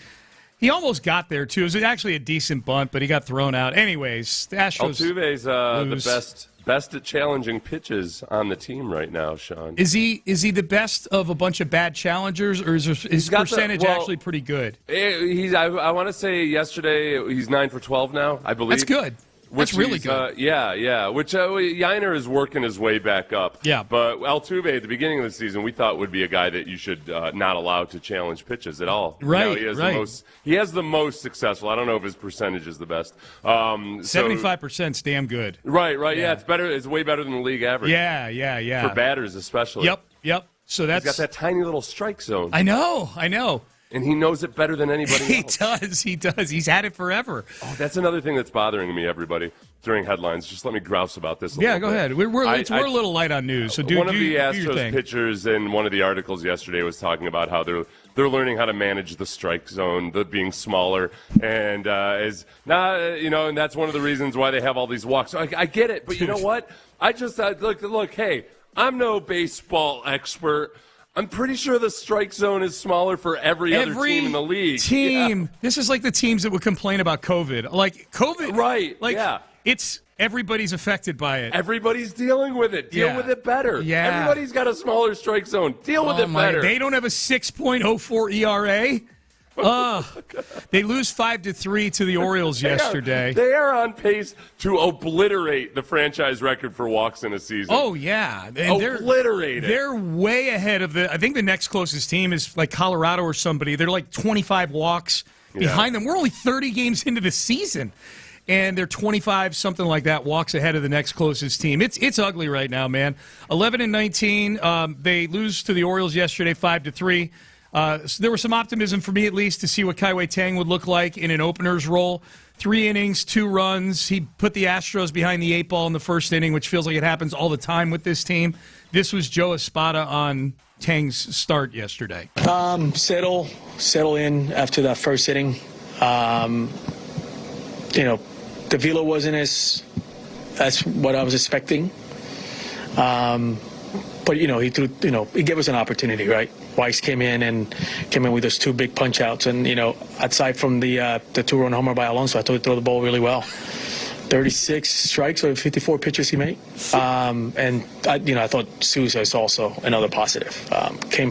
He almost got there, too. It was actually a decent bunt, but he got thrown out. Anyways, the Astros Altuve's the best at challenging pitches on the team right now, Sean. Is he the best of a bunch of bad challengers, or is his percentage actually pretty good? I want to say yesterday he's 9 for 12 now, I believe. That's good. That's really good. Yeah. Which Yainer is working his way back up. Yeah. But Altuve at the beginning of the season, we thought would be a guy that you should not allow to challenge pitches at all. Right. He has the most successful. I don't know if his percentage is the best. 75% is damn good. Right. Yeah, it's better. It's way better than the league average. Yeah. For batters especially. Yep. So he's got that tiny little strike zone. I know. And he knows it better than anybody else. He does. He's had it forever. Oh, that's another thing that's bothering me, everybody, during headlines. Just let me grouse about this a little bit. Yeah, go ahead. We're a little light on news. So one of the Astros pitchers in one of the articles yesterday was talking about how they're learning how to manage the strike zone, the being smaller, and and that's one of the reasons why they have all these walks. So I get it, but you know what? I just look. Hey, I'm no baseball expert. I'm pretty sure the strike zone is smaller for every other team in the league. Yeah. This is like the teams that would complain about COVID. Like COVID, right? It's everybody's affected by it. Everybody's dealing with it. Deal with it better. Yeah, everybody's got a smaller strike zone. Deal with it better. They don't have a 6.04 ERA. They lose 5-3 to the Orioles yesterday. They are on pace to obliterate the franchise record for walks in a season. Oh, yeah. And obliterate it. They're way ahead of I think the next closest team is like Colorado or somebody. They're like 25 walks behind them. We're only 30 games into the season. And they're 25, something like that, walks ahead of the next closest team. It's ugly right now, man. 11-19. They lose to the Orioles yesterday, 5-3. There was some optimism for me, at least, to see what Kai Wei Tang would look like in an opener's role. 3 innings, 2 runs. He put the Astros behind the 8 ball in the first inning, which feels like it happens all the time with this team. This was Joe Espada on Tang's start yesterday. Settle in after that first inning. The velo wasn't as what I was expecting. But he threw. He gave us an opportunity, right? Weiss came in with those 2 big punch outs, and aside from the 2-run homer by Alonso, I thought he threw the ball really well. 36 strikes or 54 pitches he made, and I thought Souza is also another positive.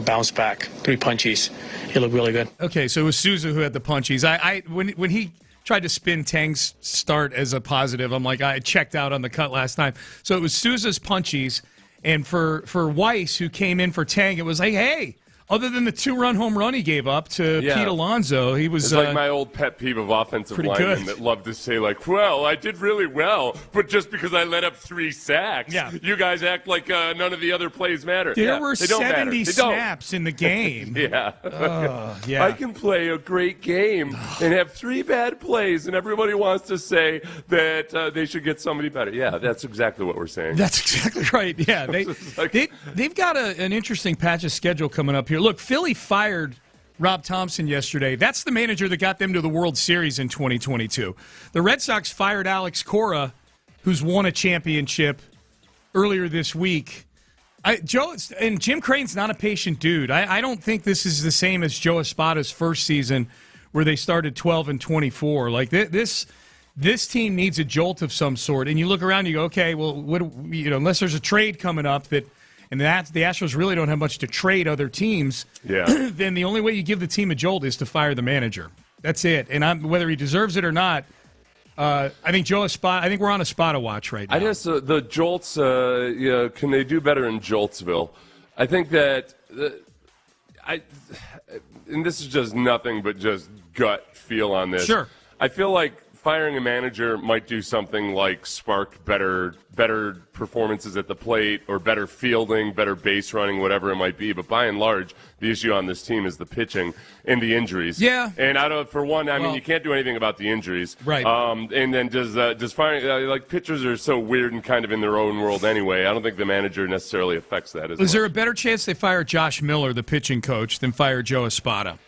Bounced back, 3 punchies. He looked really good. Okay, so it was Souza who had the punchies. When he tried to spin Tang's start as a positive, I'm like, I checked out on the cut last time. So it was Souza's punchies. And for Weiss, who came in for Tang, it was like, hey, other than the 2-run home run he gave up to Pete Alonso, he was... It's like my old pet peeve of offensive linemen that love to say, well, I did really well, but just because I let up 3 sacks, you guys act like none of the other plays matter. There were 70 snaps in the game. I can play a great game and have 3 bad plays, and everybody wants to say that they should get somebody better. Yeah, that's exactly what we're saying. That's exactly right. Yeah, they've got an interesting patch of schedule coming up here. Look, Philly fired Rob Thompson yesterday. That's the manager that got them to the World Series in 2022. The Red Sox fired Alex Cora, who's won a championship earlier this week. Jim Creighton's not a patient dude. I don't think this is the same as Joe Espada's first season where they started 12-24. Like this team needs a jolt of some sort. And you look around and you go, okay, well, unless there's a trade coming up and the Astros really don't have much to trade other teams, then the only way you give the team a jolt is to fire the manager. That's it. And whether he deserves it or not, I think Joe Espada. I think we're on Espada watch right now. I guess the Jolts. Can they do better in Joltsville? I think that and this is just nothing but just gut feel on this. Sure. I feel like firing a manager might do something like spark better performances at the plate or better fielding, better base running, whatever it might be. But by and large, the issue on this team is the pitching and the injuries. Yeah. And I mean, you can't do anything about the injuries. Right. And then does firing, like pitchers are so weird and kind of in their own world anyway. I don't think the manager necessarily affects that as much. Is there a better chance they fire Josh Miller, the pitching coach, than fire Joe Espada?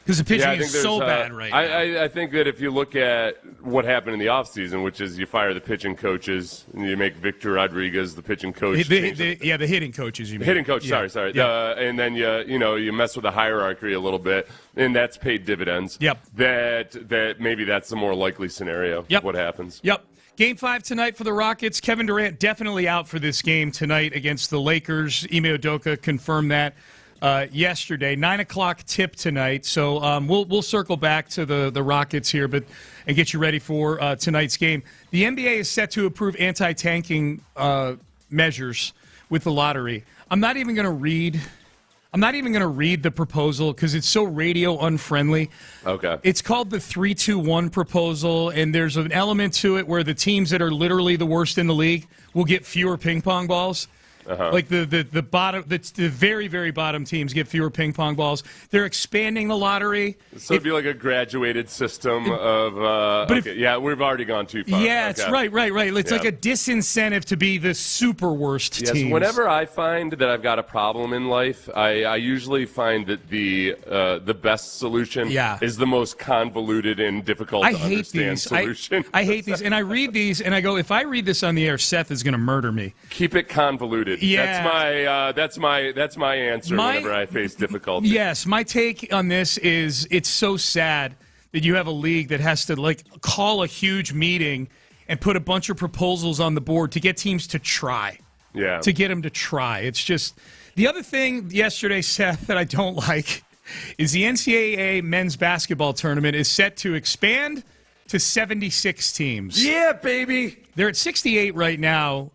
Because the pitching is so bad right now. I think that if you look at what happened in the offseason, which is you fire the pitching coaches and you make Victor Rodriguez the pitching coach. The hitting coaches, you mean. Hitting coach, sorry. Yeah. And then you mess with the hierarchy a little bit, and that's paid dividends. Yep. That maybe that's the more likely scenario. Yep. What happens. Yep. Game 5 tonight for the Rockets. Kevin Durant definitely out for this game tonight against the Lakers. Ime Udoka confirmed that yesterday. 9 o'clock tip tonight. So we'll circle back to the Rockets here, and get you ready for tonight's game. The NBA is set to approve anti-tanking measures with the lottery. I'm not even going to read the proposal because it's so radio unfriendly. Okay. It's called the 3-2-1 proposal, and there's an element to it where the teams that are literally the worst in the league will get fewer ping pong balls. Uh-huh. Like the very, very bottom teams get fewer ping pong balls. They're expanding the lottery. So it'd be like a graduated system of. We've already gone too far. Yeah, it's right. It's like a disincentive to be the super worst teams. Whenever I find that I've got a problem in life, I usually find that the best solution is the most convoluted and difficult to understand solution. I hate these, and I read these, and I go, if I read this on the air, Seth is going to murder me. Keep it convoluted. Yeah. That's my answer whenever I face difficulty. Yes, my take on this is it's so sad that you have a league that has to call a huge meeting and put a bunch of proposals on the board to get teams to try. Yeah. To get them to try. It's just the other thing yesterday, Seth, that I don't like is the NCAA men's basketball tournament is set to expand to 76 teams. Yeah, baby. They're at 68 right now.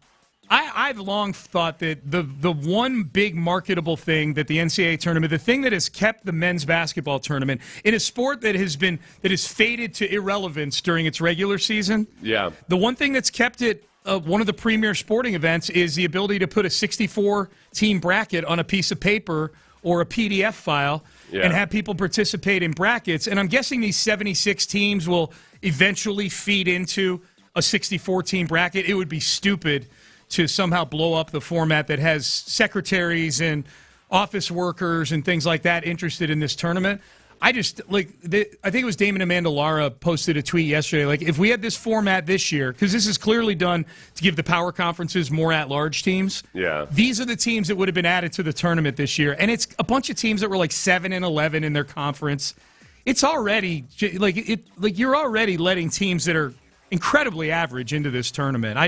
I've long thought that the one big marketable thing that the NCAA tournament, the thing that has kept the men's basketball tournament in a sport that has faded to irrelevance during its regular season. Yeah. The one thing that's kept it one of the premier sporting events is the ability to put a 64-team bracket on a piece of paper or a PDF file and have people participate in brackets. And I'm guessing these 76 teams will eventually feed into a 64-team bracket. It would be stupid to somehow blow up the format that has secretaries and office workers and things like that interested in this tournament. I think it was Damon Amendolara posted a tweet yesterday. Like, if we had this format this year, because this is clearly done to give the power conferences more at-large teams. Yeah. These are the teams that would have been added to the tournament this year, and it's a bunch of teams that were like 7-11 in their conference. It's already you're already letting teams that are incredibly average into this tournament.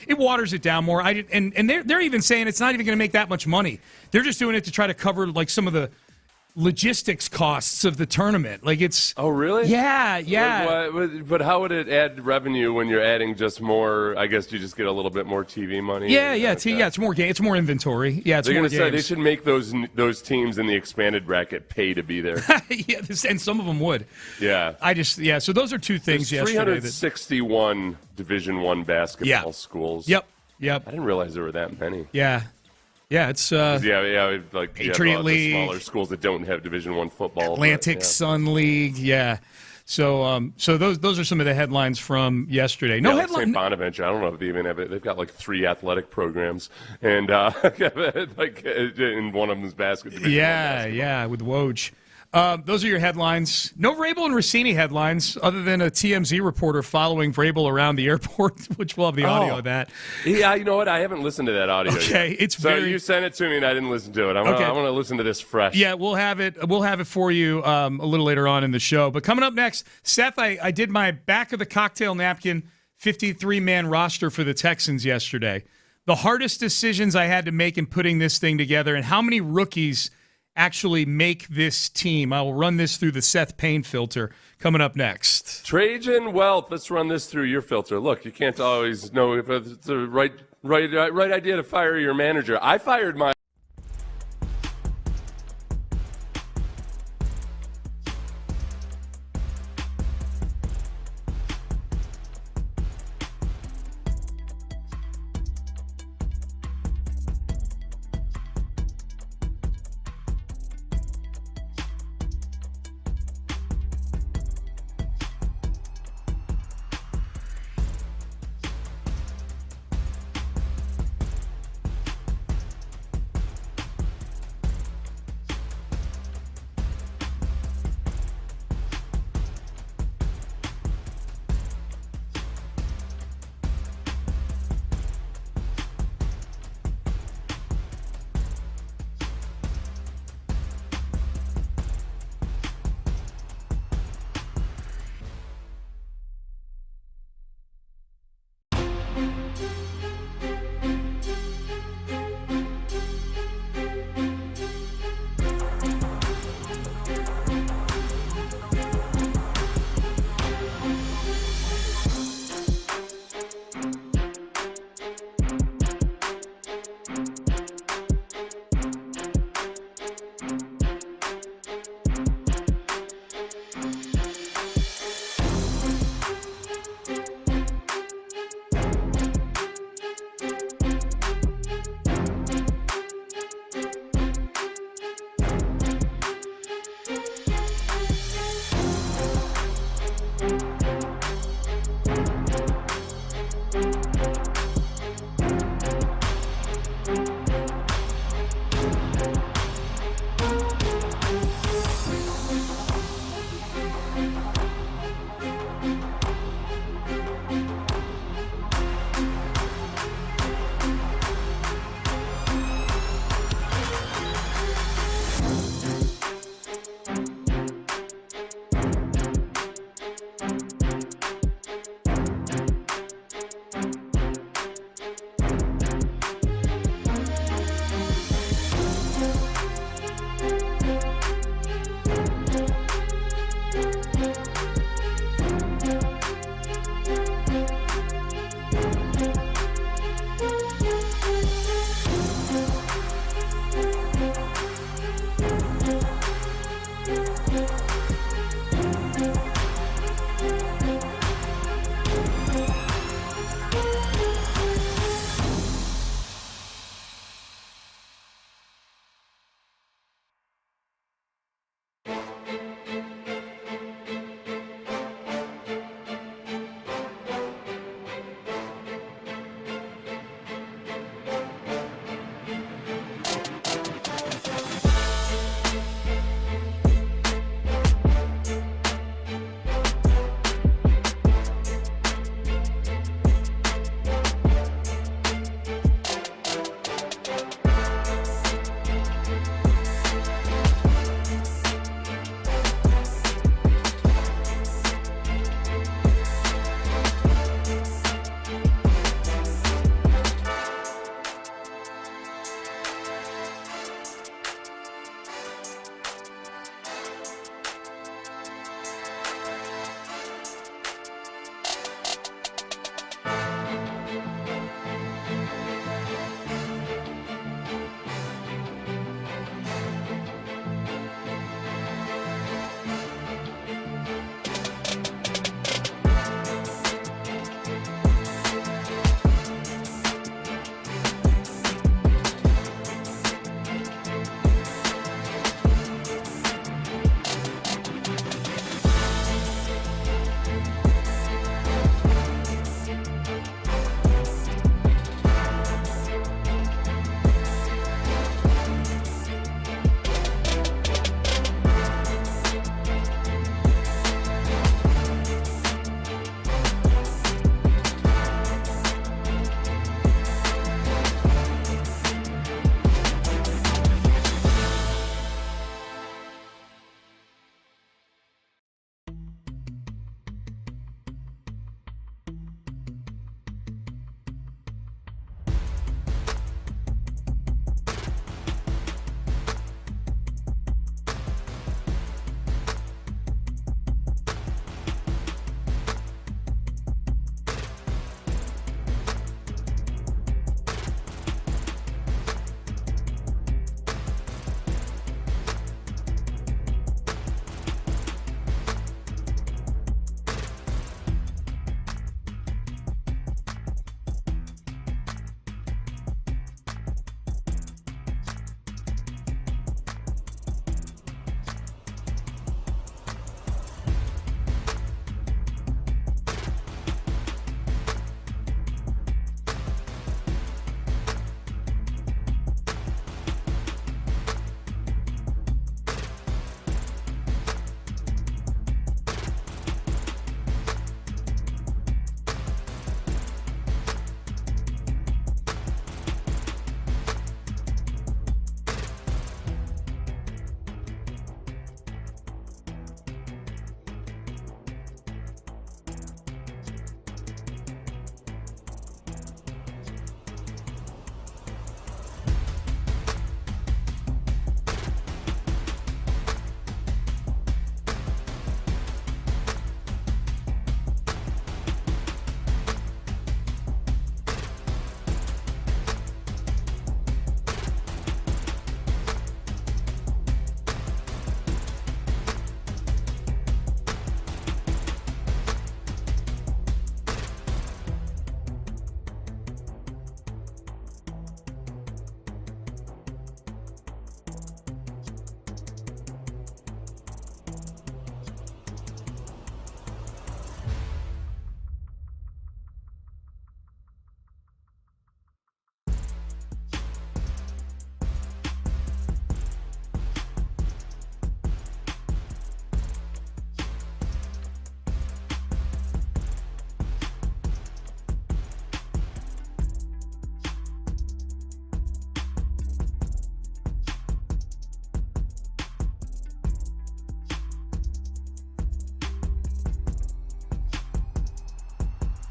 It waters it down more. And they're even saying it's not even going to make that much money. They're just doing it to try to cover like some of the logistics costs of the tournament. Like it's Oh, really? Yeah. But how would it add revenue when you're adding just more? I guess you just get a little bit more TV money. Yeah. It's more game. It's more inventory. Yeah, it's They're more going to say games. they should make those teams in the expanded bracket pay to be there. Yeah, and some of them would. Yeah. So those are two things There's yesterday. 361 Division I basketball schools. Yep. I didn't realize there were that many. Yeah. Yeah, it's like Patriot League, the smaller schools that don't have Division I football. Atlantic Sun League, yeah. So those are some of the headlines from yesterday. No headline. St. Bonaventure. I don't know if they even have it. They've got like 3 athletic programs, and and one of them is basketball. Yeah, with Woj. Those are your headlines. No Vrabel and Rossini headlines, other than a TMZ reporter following Vrabel around the airport, which we'll have the audio of that. Yeah, you know what? I haven't listened to that audio yet. You sent it to me, and I didn't listen to it. I want to listen to this fresh. Yeah, we'll have it for you a little later on in the show. But coming up next, Seth, I did my back of the cocktail napkin 53-man roster for the Texans yesterday. The hardest decisions I had to make in putting this thing together, and how many rookies actually make this team. I will run this through the Seth Payne filter coming up next. Trajan Wealth, let's run this through your filter. Look, you can't always know if it's the right idea to fire your manager. I fired my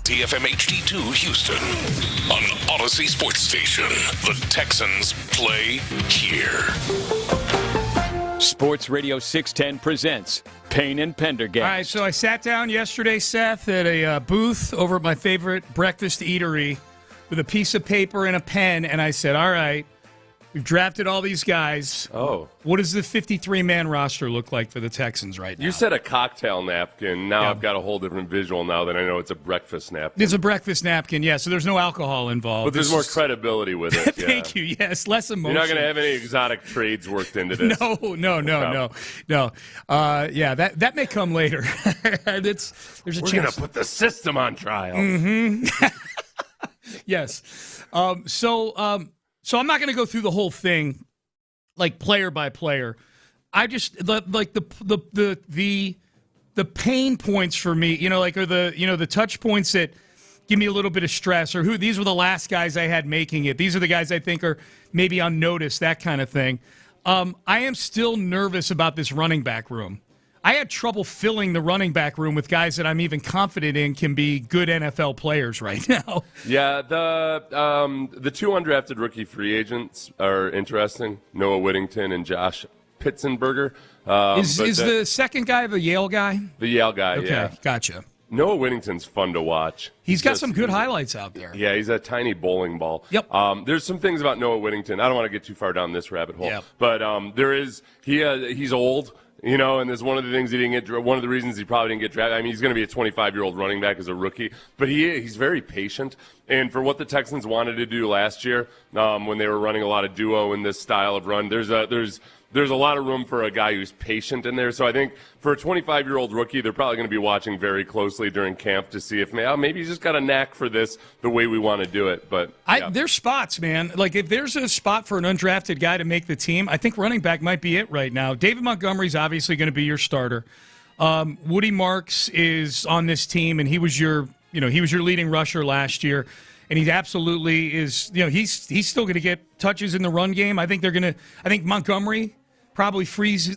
KILT FM HD2 Houston on Odyssey Sports Station. The Texans play here. Sports Radio 610 presents Payne and Pendergast. All right, so I sat down yesterday, Seth, at a booth over at my favorite breakfast eatery with a piece of paper and a pen, and I said, all right, we've drafted all these guys. Oh. What does the 53-man roster look like for the Texans right now? You said a cocktail napkin. Now Yeah. I've got a whole different visual now that I know it's a breakfast napkin. It's a breakfast napkin, yeah, so the's no alcohol involved. But there's more credibility with it. Yeah. Thank you, yes, less emotion. You're not going to have any exotic trades worked into this. No. Yeah, that may come later. There's a We're chance. going to put the system on trial. Mm-hmm. Yes. So I'm not going to go through the whole thing, like player by player. I just like the pain points for me, or the touch points that give me a little bit of stress, or who these were the last guys I had making it. These are the guys I think are maybe unnoticed, that kind of thing. I am still nervous about this running back room. I had trouble filling the running back room with guys that I'm even confident in can be good NFL players right now. Yeah, the two undrafted rookie free agents are interesting. Noah Whittington and Josh Pitzenberger. Is the second guy the Yale guy? The Yale guy, okay, yeah. Gotcha. Noah Whittington's fun to watch. He's got some good highlights out there. Yeah, he's a tiny bowling ball. Yep. There's some things about Noah Whittington. I don't want to get too far down this rabbit hole. Yep. But he's old. And there's one of the things he didn't get. One of the reasons he probably didn't get drafted. I mean, he's going to be a 25-year-old running back as a rookie, but he's very patient. And for what the Texans wanted to do last year, when they were running a lot of duo in this style of run, there's a lot of room for a guy who's patient in there. So I think for a 25-year-old rookie, they're probably going to be watching very closely during camp to see if maybe he's just got a knack for this the way we want to do it. But yeah. There's spots, man. Like if there's a spot for an undrafted guy to make the team, I think running back might be it right now. David Montgomery's obviously going to be your starter. Woody Marks is on this team, and he was your leading rusher last year. And he absolutely is, he's still going to get touches in the run game. I think Montgomery probably frees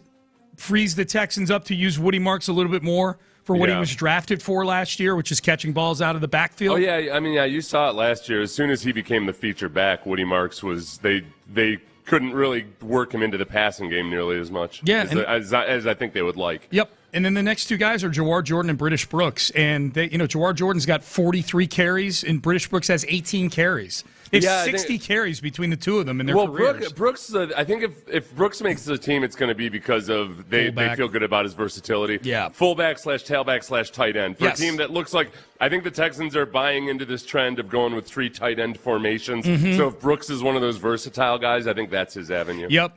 the Texans up to use Woody Marks a little bit more for what he was drafted for last year, which is catching balls out of the backfield. Oh, yeah. I mean, yeah, you saw it last year. As soon as he became the feature back, Woody Marks they couldn't really work him into the passing game nearly as much as I think they would like. Yep. And then the next two guys are Jawar Jordan and British Brooks. And Jawar Jordan's got 43 carries, and British Brooks has 18 carries. It's 60 carries between the two of them in their careers. Brooks, I think if Brooks makes the team, it's going to be because of they feel good about his versatility. Yeah. Fullback / tailback / tight end. For a team that looks like, I think the Texans are buying into this trend of going with 3 tight end formations. Mm-hmm. So if Brooks is one of those versatile guys, I think that's his avenue. Yep.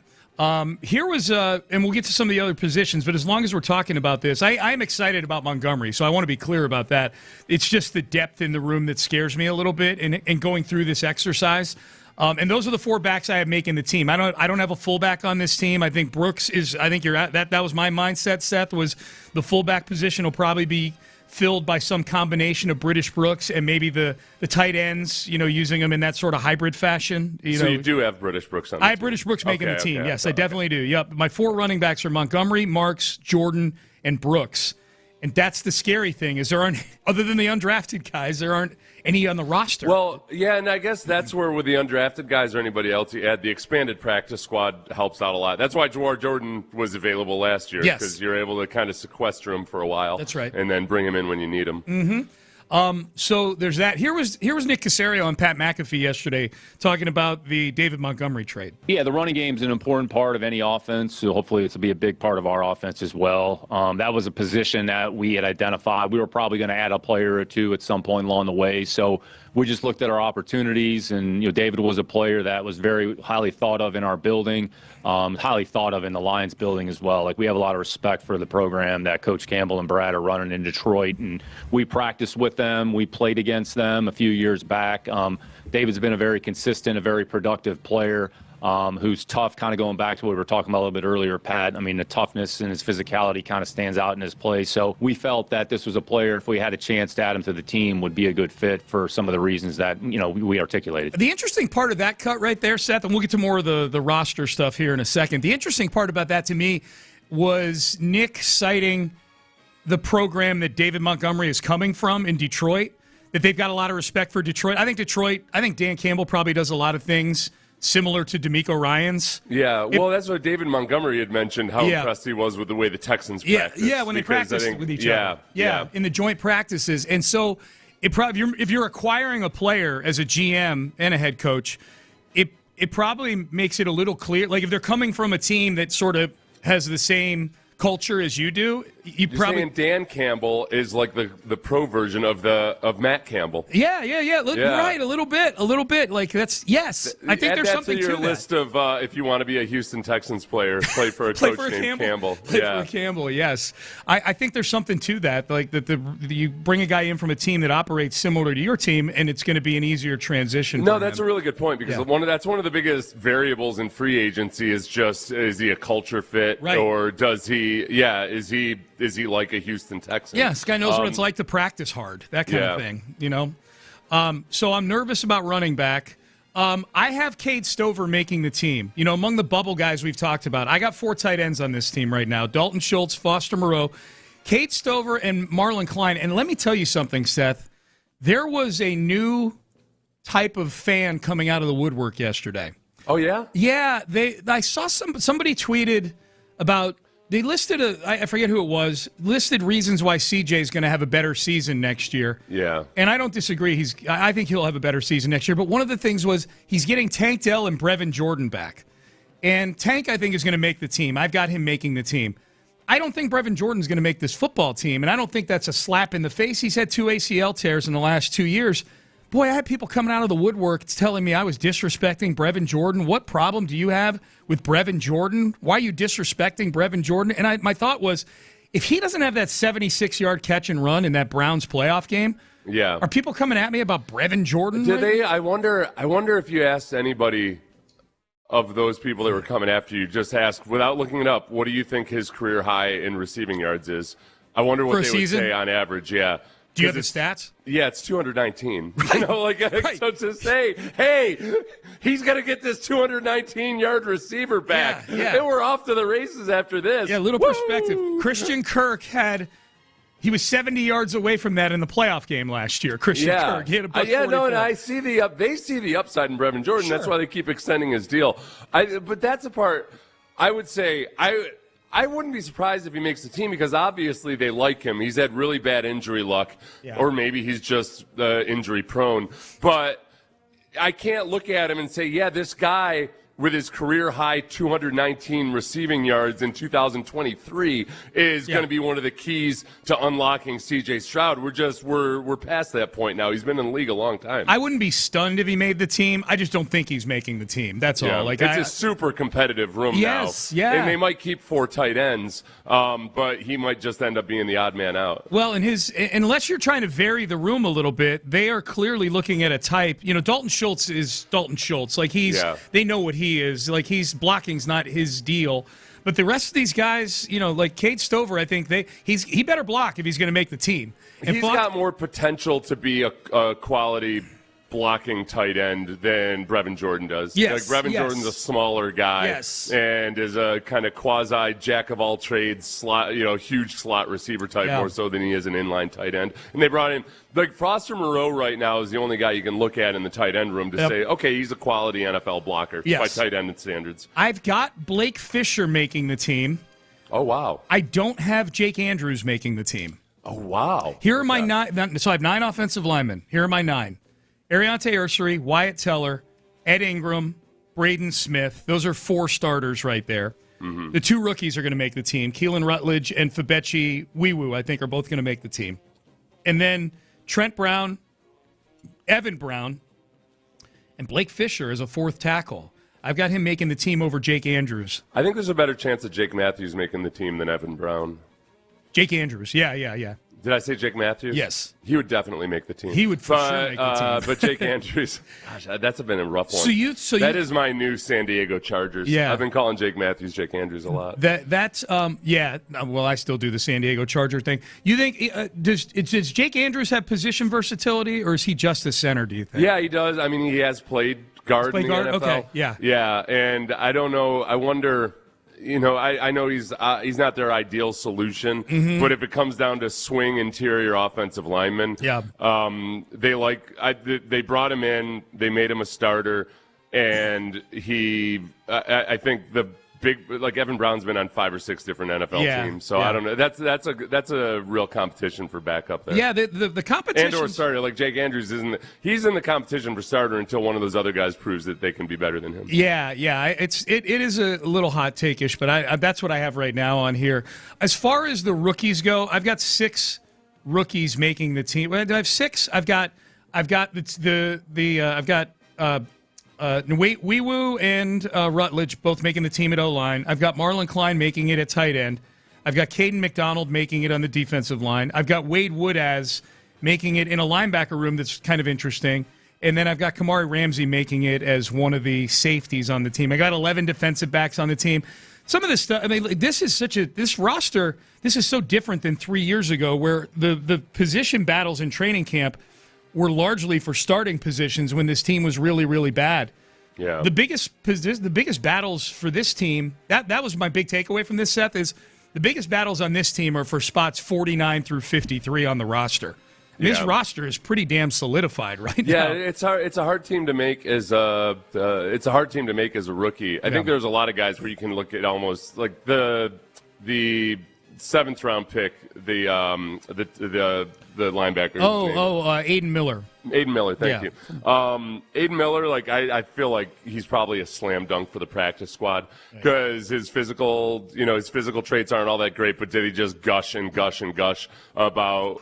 Here was, and we'll get to some of the other positions, but as long as we're talking about this, I'm excited about Montgomery, so I want to be clear about that. It's just the depth in the room that scares me a little bit in going through this exercise. And those are the 4 backs I have making the team. I don't have a fullback on this team. I think Brooks is, I think you're at that was my mindset, Seth, was the fullback position will probably be filled by some combination of British Brooks and maybe the tight ends, using them in that sort of hybrid fashion. So you do have British Brooks on the team? I have British Brooks making the team. Yes, I definitely do. Yep. My 4 running backs are Montgomery, Marks, Jordan, and Brooks. And that's the scary thing is there aren't, other than the undrafted guys, there aren't any on the roster. Well, yeah, and I guess that's where with the undrafted guys or anybody else you add, the expanded practice squad helps out a lot. That's why Jawar Jordan was available last year because you're able to kind of sequester him for a while. That's right. And then bring him in when you need him. Mm-hmm. So there's that. Here was Nick Caserio and Pat McAfee yesterday talking about the David Montgomery trade. Yeah, the running game is an important part of any offense, so hopefully it's to be a big part of our offense as well. That was a position that we had identified. We were probably going to add a player or two at some point along the way, so we just looked at our opportunities, and David was a player that was very highly thought of in our building, highly thought of in the Lions building as well. Like, we have a lot of respect for the program that Coach Campbell and Brad are running in Detroit, and we practiced with them. We played against them a few years back. David's been a very consistent, a very productive player. Who's tough, kind of going back to what we were talking about a little bit earlier, Pat. I mean, the toughness and his physicality kind of stands out in his play. So we felt that this was a player, if we had a chance to add him to the team, would be a good fit for some of the reasons that, we articulated. The interesting part of that cut right there, Seth, and we'll get to more of the roster stuff here in a second. The interesting part about that to me was Nick citing the program that David Montgomery is coming from in Detroit. that they've got a lot of respect for Detroit. I think Dan Campbell probably does a lot of things similar to DeMeco Ryans. Yeah, well, that's what David Montgomery had mentioned, how impressed he was with the way the Texans practice. Yeah, when they practice with each other. Yeah, in the joint practices. And so if you're acquiring a player as a GM and a head coach, it probably makes it a little clear. Like if they're coming from a team that sort of has the same culture as you do, You're saying Dan Campbell is like the pro version of Matt Campbell. Yeah. Right, a little bit. Like that's I think there's something to that. Add that to your list of if you want to be a Houston Texans player, play for a coach named Campbell. Play for a Campbell, yes. I think there's something to that. Like that you bring a guy in from a team that operates similar to your team, and it's going to be an easier transition. No, that's a really good point because that's one of the biggest variables in free agency is he a culture fit or does he? Yeah, is he like a Houston Texan? Yeah, this guy knows what it's like to practice hard, that kind of thing, you know? So I'm nervous about running back. I have Cade Stover making the team. You know, among the bubble guys we've talked about, I got 4 tight ends on this team right now. Dalton Schultz, Foster Moreau, Cade Stover, and Marlon Klein. And let me tell you something, Seth. There was a new type of fan coming out of the woodwork yesterday. Oh, yeah? Yeah, I saw somebody tweeted about they listed I forget who it was, listed reasons why CJ is going to have a better season next year. Yeah. And I don't disagree. I think he'll have a better season next year. But one of the things was he's getting Tank Dell and Brevin Jordan back. And Tank, I think, is going to make the team. I've got him making the team. I don't think Brevin Jordan's going to make this football team, and I don't think that's a slap in the face. He's had 2 ACL tears in the last 2 years. Boy, I had people coming out of the woodwork telling me I was disrespecting Brevin Jordan. What problem do you have with Brevin Jordan? Why are you disrespecting Brevin Jordan? And my thought was, if he doesn't have that 76-yard catch and run in that Browns playoff game, are people coming at me about Brevin Jordan? Did they? I wonder if you asked anybody of those people that were coming after you, just ask, without looking it up, what do you think his career high in receiving yards is? I wonder what they would say on average, Do you have the stats? Yeah, it's 219. You know, so to say, hey, he's going to get this 219-yard receiver back. Yeah. And we're off to the races after this. Yeah, a little perspective. Christian Kirk he was 70 yards away from that in the playoff game last year. Kirk, he had a buck 44. And I see they see the upside in Brevin Jordan. Sure. That's why they keep extending his deal. But that's a part I would say I wouldn't be surprised if he makes the team because obviously they like him. He's had really bad injury luck, or maybe he's just injury prone. But I can't look at him and say, yeah, this guy with his career-high 219 receiving yards in 2023 is going to be one of the keys to unlocking C.J. Stroud. We're past that point now. He's been in the league a long time. I wouldn't be stunned if he made the team. I just don't think he's making the team. That's all. It's a super competitive room now. Yeah. And they might keep 4 tight ends, but he might just end up being the odd man out. Well, unless you're trying to vary the room a little bit, they are clearly looking at a type. You know, Dalton Schultz is Dalton Schultz. Like they know what he is. Like blocking's not his deal. But the rest of these guys, you know, like Cade Stover, I think he better block if he's going to make the team. And he's got more potential to be a quality blocking tight end than Brevin Jordan does. Yes, Brevin Jordan's a smaller guy and is a kind of quasi jack of all trades slot, huge slot receiver type more so than he is an inline tight end. And they brought in Foster Moreau right now is the only guy you can look at in the tight end room to say, okay, he's a quality NFL blocker by tight end standards. I've got Blake Fisher making the team. Oh, wow. I don't have Jake Andrews making the team. Oh, wow. Here are my 9. So I have 9 offensive linemen. Here are my 9. Ariante Ursery, Wyatt Teller, Ed Ingram, Braden Smith. Those are 4 starters right there. Mm-hmm. The 2 rookies are going to make the team. Keelan Rutledge and Fabechi Wiwu, I think, are both going to make the team. And then Trent Brown, Evan Brown, and Blake Fisher as a 4th tackle. I've got him making the team over Jake Andrews. I think there's a better chance of Jake Matthews making the team than Evan Brown. Jake Andrews, yeah. Did I say Jake Matthews? Yes. He would definitely make the team. He would for sure make the team. But Jake Andrews, gosh, that's been a rough one. That is my new San Diego Chargers. Yeah. I've been calling Jake Matthews Jake Andrews a lot. That's well, I still do the San Diego Charger thing. You think does Jake Andrews have position versatility, or is he just a center, do you think? Yeah, he does. I mean, he has played guard in the NFL. Okay, yeah. Yeah, and I don't know. I wonder. I know he's not their ideal solution, but if it comes down to swing interior offensive linemen, they brought him in, they made him a starter, and I think the big, like Evan Brown's been on 5 or 6 different NFL teams, so I don't know. That's a real competition for backup there. Yeah, the competition. And or starter, like Jake Andrews he's in the competition for starter until one of those other guys proves that they can be better than him. Yeah. It is a little hot take-ish, but that's what I have right now on here. As far as the rookies go, I've got 6 rookies making the team. Do I have 6? I've got Weewu and Rutledge both making the team at O-line. I've got Marlon Klein making it at tight end. I've got Caden McDonald making it on the defensive line. I've got Wade Woodaz making it in a linebacker room that's kind of interesting. And then I've got Kamari Ramsey making it as one of the safeties on the team. I got 11 defensive backs on the team. Some of this stuff, this roster, this is so different than 3 years ago where the position battles in training camp were largely for starting positions when this team was really, really bad. Yeah. The biggest battles for this team, that was my big takeaway from this, Seth, is the biggest battles on this team are for spots 49 through 53 on the roster. This roster is pretty damn solidified right now. Yeah, it's a hard team to make as a rookie. I think there's a lot of guys where you can look at almost like the 7th round pick, the linebacker. Aiden Miller. Aiden Miller, thank you. Aiden Miller, I feel like he's probably a slam dunk for the practice squad because his physical traits aren't all that great, but did he just gush and gush and gush about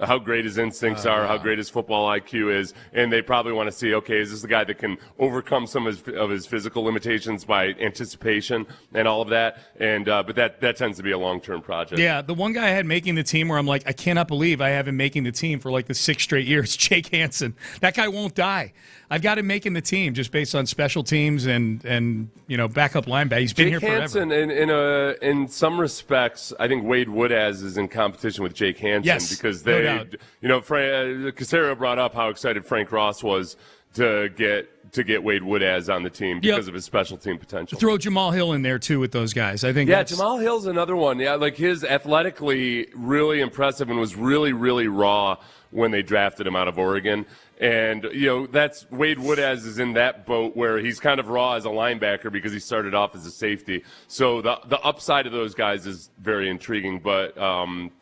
how great his instincts are, how great his football IQ is, and they probably want to see, okay, is this the guy that can overcome some of his physical limitations by anticipation and all of that? And but that tends to be a long-term project. Yeah, the one guy I had making the team where I'm like, I cannot believe I have him making the team for like the 6th straight year. It's Jake Hansen. That guy won't die. I've got him making the team just based on special teams and backup linebacker. He's been here forever. Hansen, in some respects, I think Wade Woodaz is in competition with Jake Hansen because Caserio brought up how excited Frank Ross was to get Wade Woodaz on the team because of his special team potential. Throw Jamal Hill in there too with those guys. I think. Yeah, Jamal Hill's another one. Yeah, like his athletically really impressive and was really, really raw when they drafted him out of Oregon. And, that's Wade Woodaz is in that boat where he's kind of raw as a linebacker because he started off as a safety. So the upside of those guys is very intriguing. But,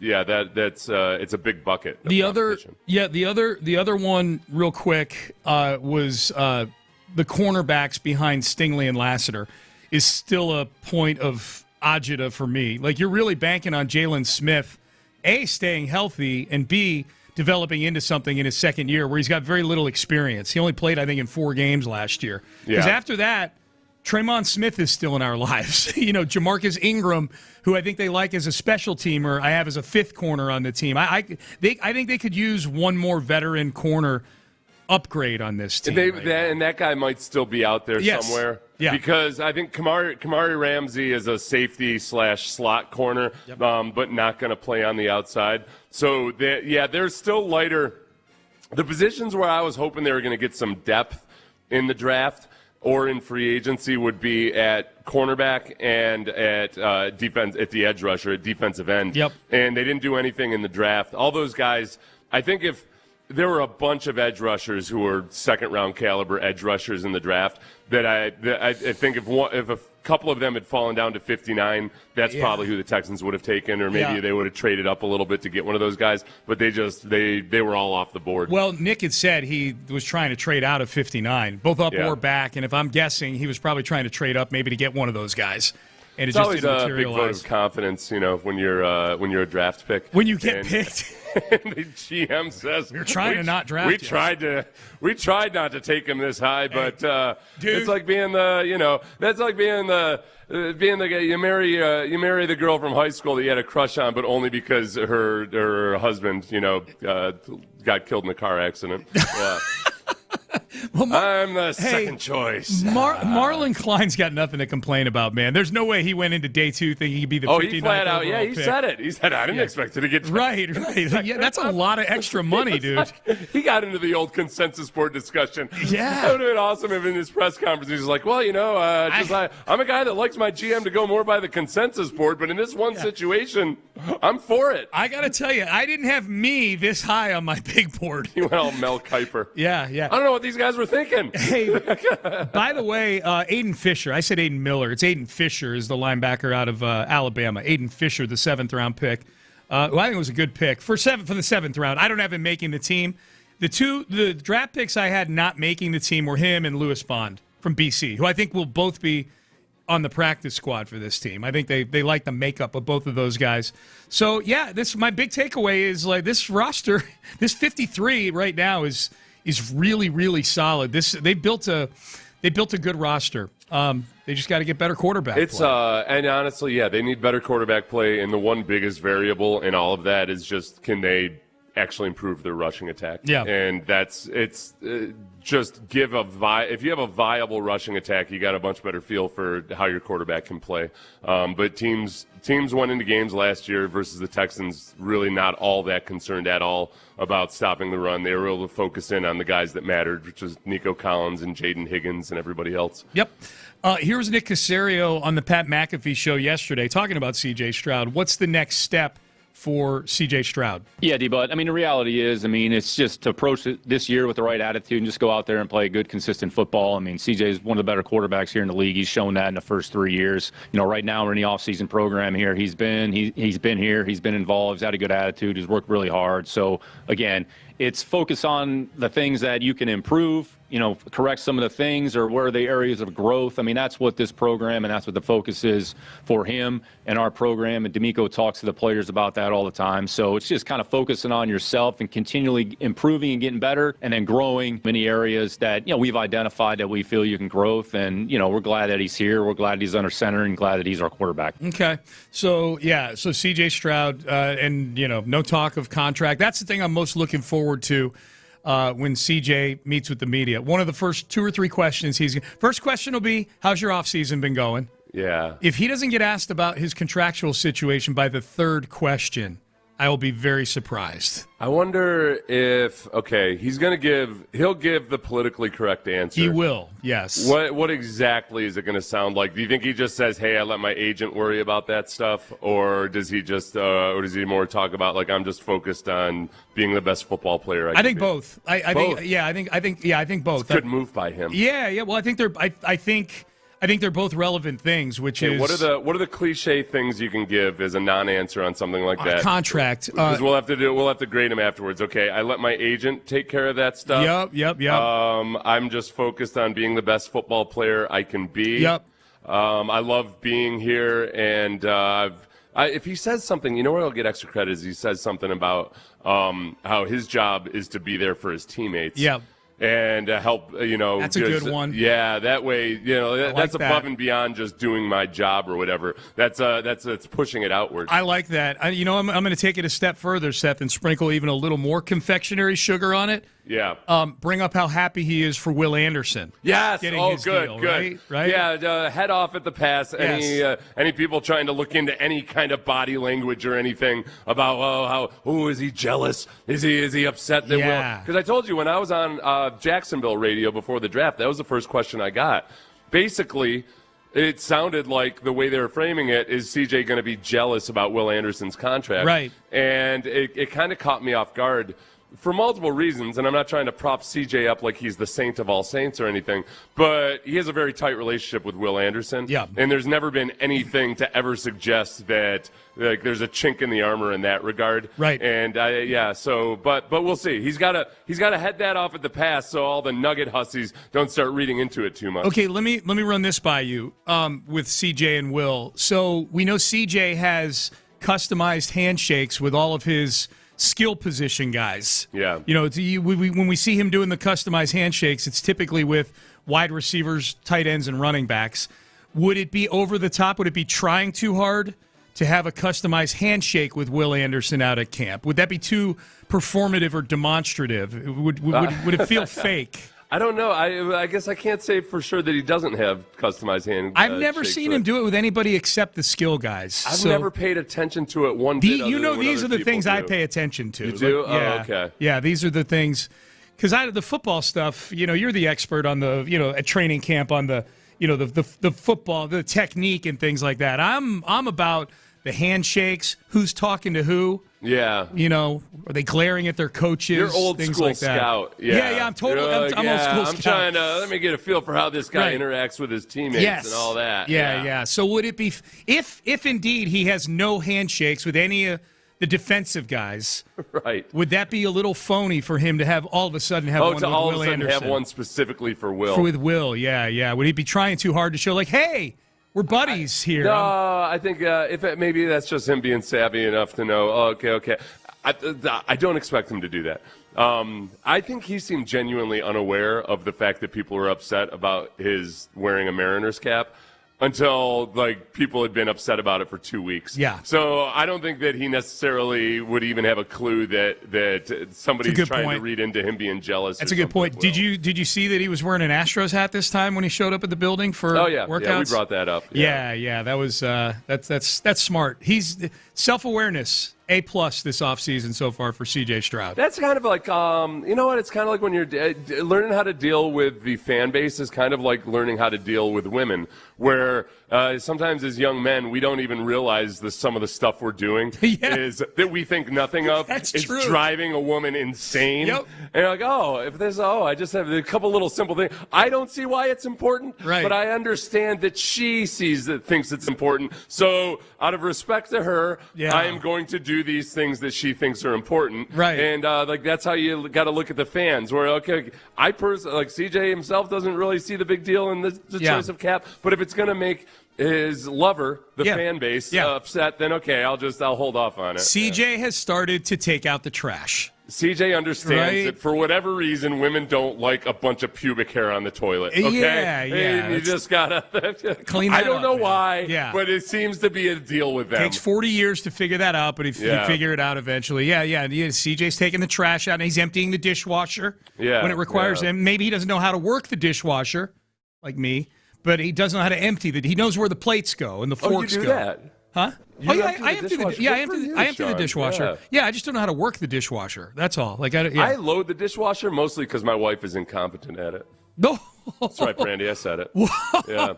it's a big bucket. The other one real quick was the cornerbacks behind Stingley and Lassiter is still a point of agita for me. Like, you're really banking on Jalen Smith, A, staying healthy, and B, developing into something in his 2nd year where he's got very little experience. He only played, I think, in 4 games last year. Because after that, Tremon Smith is still in our lives. Jamarcus Ingram, who I think they like as a special teamer, I have as a 5th corner on the team. I think they could use one more veteran corner upgrade on this team. And that guy might still be out there somewhere. Yeah. Because I think Kamari Ramsey is a safety / slot corner, but not going to play on the outside. So, they're still lighter. The positions where I was hoping they were going to get some depth in the draft or in free agency would be at cornerback and at defense, at the edge rusher, at defensive end. Yep. And they didn't do anything in the draft. All those guys, I think if there were a bunch of edge rushers who were 2nd-round caliber edge rushers in the draft that I think if a couple of them had fallen down to 59, that's probably who the Texans would have taken, or maybe they would have traded up a little bit to get one of those guys. But they were all off the board. Well, Nick had said he was trying to trade out of 59, both up or back. And if I'm guessing, he was probably trying to trade up maybe to get one of those guys. And it's always a big vote of confidence, when you're a draft pick. When you get picked. And the GM says we're trying to not draft. We tried not to take him this high, but it's like being that's like being the guy you marry the girl from high school that you had a crush on, but only because her husband got killed in a car accident. Yeah. I'm the second choice. Marlon Klein's got nothing to complain about, man. There's no way he went into day 2 thinking he'd be the 59th he flat out, overall he pick. said it. He said, I didn't expect it to get right. Yeah, that's a lot of extra money, dude. He got into the old consensus board discussion. Yeah. That would have been awesome if in his press conference he was like, well, I'm a guy that likes my GM to go more by the consensus board, but in this one situation, I'm for it. I got to tell you, I didn't have me this high on my big board. He went all Mel Kiper. Yeah. I don't know what these guys were thinking. Hey, by the way, Aiden Fisher, I said Aiden Miller. It's Aiden Fisher is the linebacker out of Alabama. Aiden Fisher, the 7th-round pick. Well, I think it was a good pick for the 7th round. I don't have him making the team. The draft picks I had not making the team were him and Lewis Bond from BC, who I think will both be on the practice squad for this team. I think they like the makeup of both of those guys. So, yeah, my big takeaway is like this roster, this 53 right now is really, really solid. They built a good roster. They just got to get better quarterback play. And honestly, they need better quarterback play, and the one biggest variable in all of that is just can they actually improve their rushing attack. Yeah. And just if you have a viable rushing attack, you got a much better feel for how your quarterback can play. But teams went into games last year versus the Texans really not all that concerned at all about stopping the run. They were able to focus in on the guys that mattered, which was Nico Collins and Jaden Higgins and everybody else. Yep. Here's Nick Caserio on the Pat McAfee show yesterday talking about C.J. Stroud. What's the next step for C.J. Stroud? Yeah, D-Bud. The reality is, it's just to approach it this year with the right attitude and just go out there and play good, consistent football. C.J. is one of the better quarterbacks here in the league. He's shown that in the first 3 years. Right now we're in the off-season program here. He's been here. He's been involved. He's had a good attitude. He's worked really hard. So, again, it's focus on the things that you can improve, correct some of the things, or where are the areas of growth. That's what this program and that's what the focus is for him and our program. And D'Amico talks to the players about that all the time. So it's just kind of focusing on yourself and continually improving and getting better and then growing in the areas that, we've identified that we feel you can growth. And, we're glad that he's here. We're glad he's under center and glad that he's our quarterback. Okay. So C.J. Stroud and, no talk of contract. That's the thing I'm most looking forward to. When CJ meets with the media. One of the first 2 or 3 questions first question will be, how's your offseason been going? Yeah. If he doesn't get asked about his contractual situation by the 3rd question, I will be very surprised. I wonder if, he'll give the politically correct answer. He will, yes. What exactly is it going to sound like? Do you think he just says, hey, I let my agent worry about that stuff? Or does he more talk about, like, I'm just focused on being the best football player I can I think be? both. I think both. It's a good move by him. Yeah. Well, I think they're both relevant things, which is what are the cliche things you can give as a non-answer on something like that? Contract. Because we'll have to grade him afterwards. Okay, I let my agent take care of that stuff. Yep. I'm just focused on being the best football player I can be. Yep. I love being here, and if he says something, where he'll get extra credit is he says something about how his job is to be there for his teammates. Yep. And help, That's a good one. Yeah, that way, that's above and beyond just doing my job or whatever. That's pushing it outward. I like that. I'm going to take it a step further, Seth, and sprinkle even a little more confectionery sugar on it. Yeah. Bring up how happy he is for Will Anderson. Yes. Getting good. his deal, Good. Right. Yeah. Head off at the pass. Yes. Any people trying to look into any kind of body language or anything about is he jealous? Is he upset that Will? Because I told you when I was on Jacksonville radio before the draft, that was the first question I got. Basically, it sounded like the way they were framing it is CJ going to be jealous about Will Anderson's contract. Right. And it kind of caught me off guard. For multiple reasons, and I'm not trying to prop CJ up like he's the saint of all saints or anything, but he has a very tight relationship with Will Anderson. Yeah. And there's never been anything to ever suggest that there's a chink in the armor in that regard. Right. And but we'll see. He's got to head that off at the pass so all the Nugget hussies don't start reading into it too much. Okay, let me run this by you with CJ and Will. So we know CJ has customized handshakes with all of his skill position guys. Yeah. When we see him doing the customized handshakes, it's typically with wide receivers, tight ends, and running backs. Would it be over the top? Would it be trying too hard to have a customized handshake with Will Anderson out at camp? Would that be too performative or demonstrative? Would it feel fake? I don't know. I guess I can't say for sure that he doesn't have customized hand. I've never seen him do it with anybody except the skill guys. I've never paid attention to it one bit. These are the things I pay attention to. You do? Like, yeah, okay. Yeah, these are the things. Because the football stuff, you're the expert on at training camp on the football, the technique and things like that. I'm about the handshakes, who's talking to who. Yeah. Are they glaring at their coaches? You're old things school like that. scout. Yeah, I'm totally. I'm old school I'm scout. trying to let me get a feel for how this guy Right. interacts with his teammates and all that. Yeah. So would it be if indeed he has no handshakes with any of the defensive guys? Right. Would that be a little phony for him to have all of a sudden have one with all Will of a sudden Anderson? have one specifically for Will. With Will, yeah. Would he be trying too hard to show like, hey, we're buddies here? No, I think maybe that's just him being savvy enough to know. Okay. I don't expect him to do that. I think he seemed genuinely unaware of the fact that people were upset about his wearing a Mariners cap until people had been upset about it for 2 weeks. Yeah. So I don't think that he necessarily would even have a clue that somebody's trying to read into him being jealous. That's a good point. Did you see that he was wearing an Astros hat this time when he showed up at the building for workouts? Yeah, we brought that up. Yeah. That was that's smart. He's self-awareness. A+ this offseason so far for C.J. Stroud. That's kind of like, you know what? It's kind of like when you're learning how to deal with the fan base is kind of like learning how to deal with women, where sometimes as young men we don't even realize some of the stuff we're doing is that we think nothing of. That's is true. Driving a woman insane. Yep. And you're like, I just have a couple little simple things. I don't see why it's important, but I understand that she thinks it's important. So out of respect to her, I am going to do these things that she thinks are important, right? And that's how you got to look at the fans. Where I personally CJ himself doesn't really see the big deal in the choice of cap, but if it's going to make his lover, the fan base, upset, then I'll hold off on it. CJ has started to take out the trash. CJ understands that for whatever reason, women don't like a bunch of pubic hair on the toilet. Okay? Yeah. You just gotta clean that I don't know up, why, but it seems to be a deal with them. Takes 40 years to figure that out, but if you figure it out eventually. Yeah. CJ's taking the trash out and he's emptying the dishwasher when it requires him. Maybe he doesn't know how to work the dishwasher, like me, but he doesn't know how to empty he knows where the plates go and the forks you do go. that? Huh? I empty the dishwasher. Yeah. Yeah, I just don't know how to work the dishwasher. That's all. I load the dishwasher mostly because my wife is incompetent at it. No. That's right, Brandy. I said it. Yeah.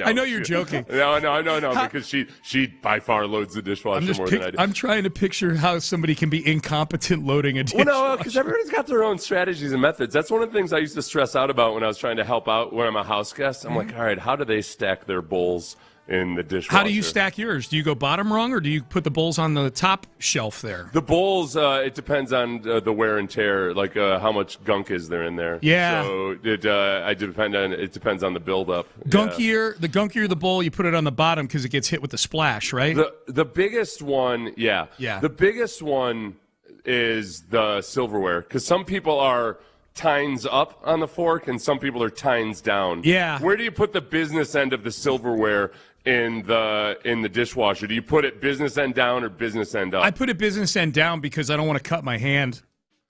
I know you're joking. No, because she by far loads the dishwasher more than I do. I'm trying to picture how somebody can be incompetent loading a dishwasher. Well, no, because everybody's got their own strategies and methods. That's one of the things I used to stress out about when I was trying to help out when I'm a house guest. I'm like, all right, how do they stack their bowls in the dishwasher? How do you stack yours? Do you go bottom rung or do you put the bowls on the top shelf there? The bowls, it depends on the wear and tear, like how much gunk is there in there. Yeah. So it depends on the buildup. The gunkier the bowl, you put it on the bottom because it gets hit with the splash, right? The biggest one, yeah. The biggest one is the silverware because some people are tines up on the fork and some people are tines down. Yeah. Where do you put the business end of the silverware in the dishwasher? Do you put it business end down or business end up? I put it business end down because I don't want to cut my hand.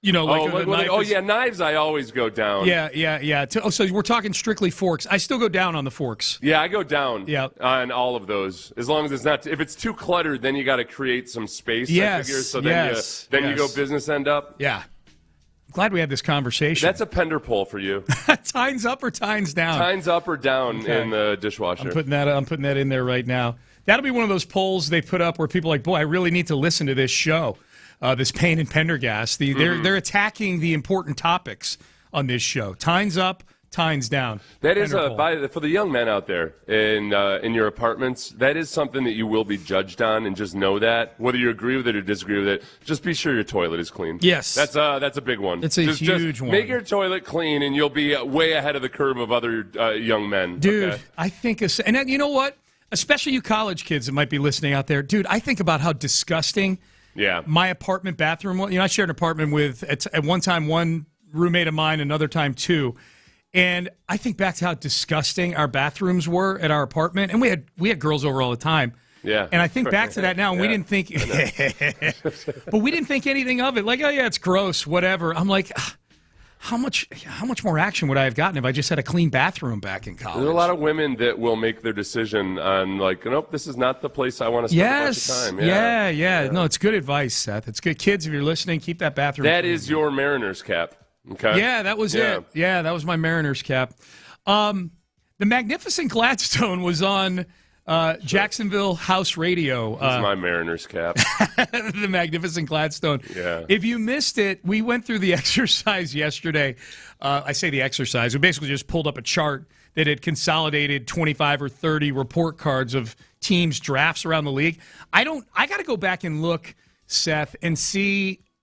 Knives I always go down. Yeah. So we're talking strictly forks. I still go down on the forks. Yeah, I go down on all of those. As long as it's not if it's too cluttered, then you got to create some space. Yes. I figure. So then you go business end up. Yeah. Glad we had this conversation. That's a Pender poll for you. Tines up or tines down? Tines up or down in the dishwasher. I'm putting that in there right now. That'll be one of those polls they put up where people are like, boy, I really need to listen to this show, this Payne and Pendergast. They're attacking the important topics on this show. Tines up, tines down. That is for the young men out there in your apartments. That is something that you will be judged on, and just know that whether you agree with it or disagree with it, just be sure your toilet is clean. Yes, that's a big one. It's a huge one. Make your toilet clean, and you'll be way ahead of the curve of other young men. Dude, okay? I think, and you know what? Especially you college kids that might be listening out there, dude. I think about how disgusting. Yeah. My apartment bathroom was. I shared an apartment with at one time one roommate of mine, another time two. And I think back to how disgusting our bathrooms were at our apartment. And we had girls over all the time. Yeah. And I think back to that now, and we didn't think, but we didn't think anything of it. Like, oh yeah, it's gross, whatever. I'm like, how much more action would I have gotten if I just had a clean bathroom back in college? There's a lot of women that will make their decision on, like, nope, this is not the place I want to spend a bunch of time. Yeah. No, it's good advice, Seth. It's good. Kids, if you're listening, keep that bathroom That clean. is your Mariners cap. Okay. Yeah, that was it. Yeah, that was my Mariners cap. The Magnificent Gladstone was on Jacksonville House Radio. It's my Mariners cap. The Magnificent Gladstone. Yeah. If you missed it, we went through the exercise yesterday. I say the exercise. We basically just pulled up a chart that had consolidated 25 or 30 report cards of teams' drafts around the league. I got to go back and look, Seth, and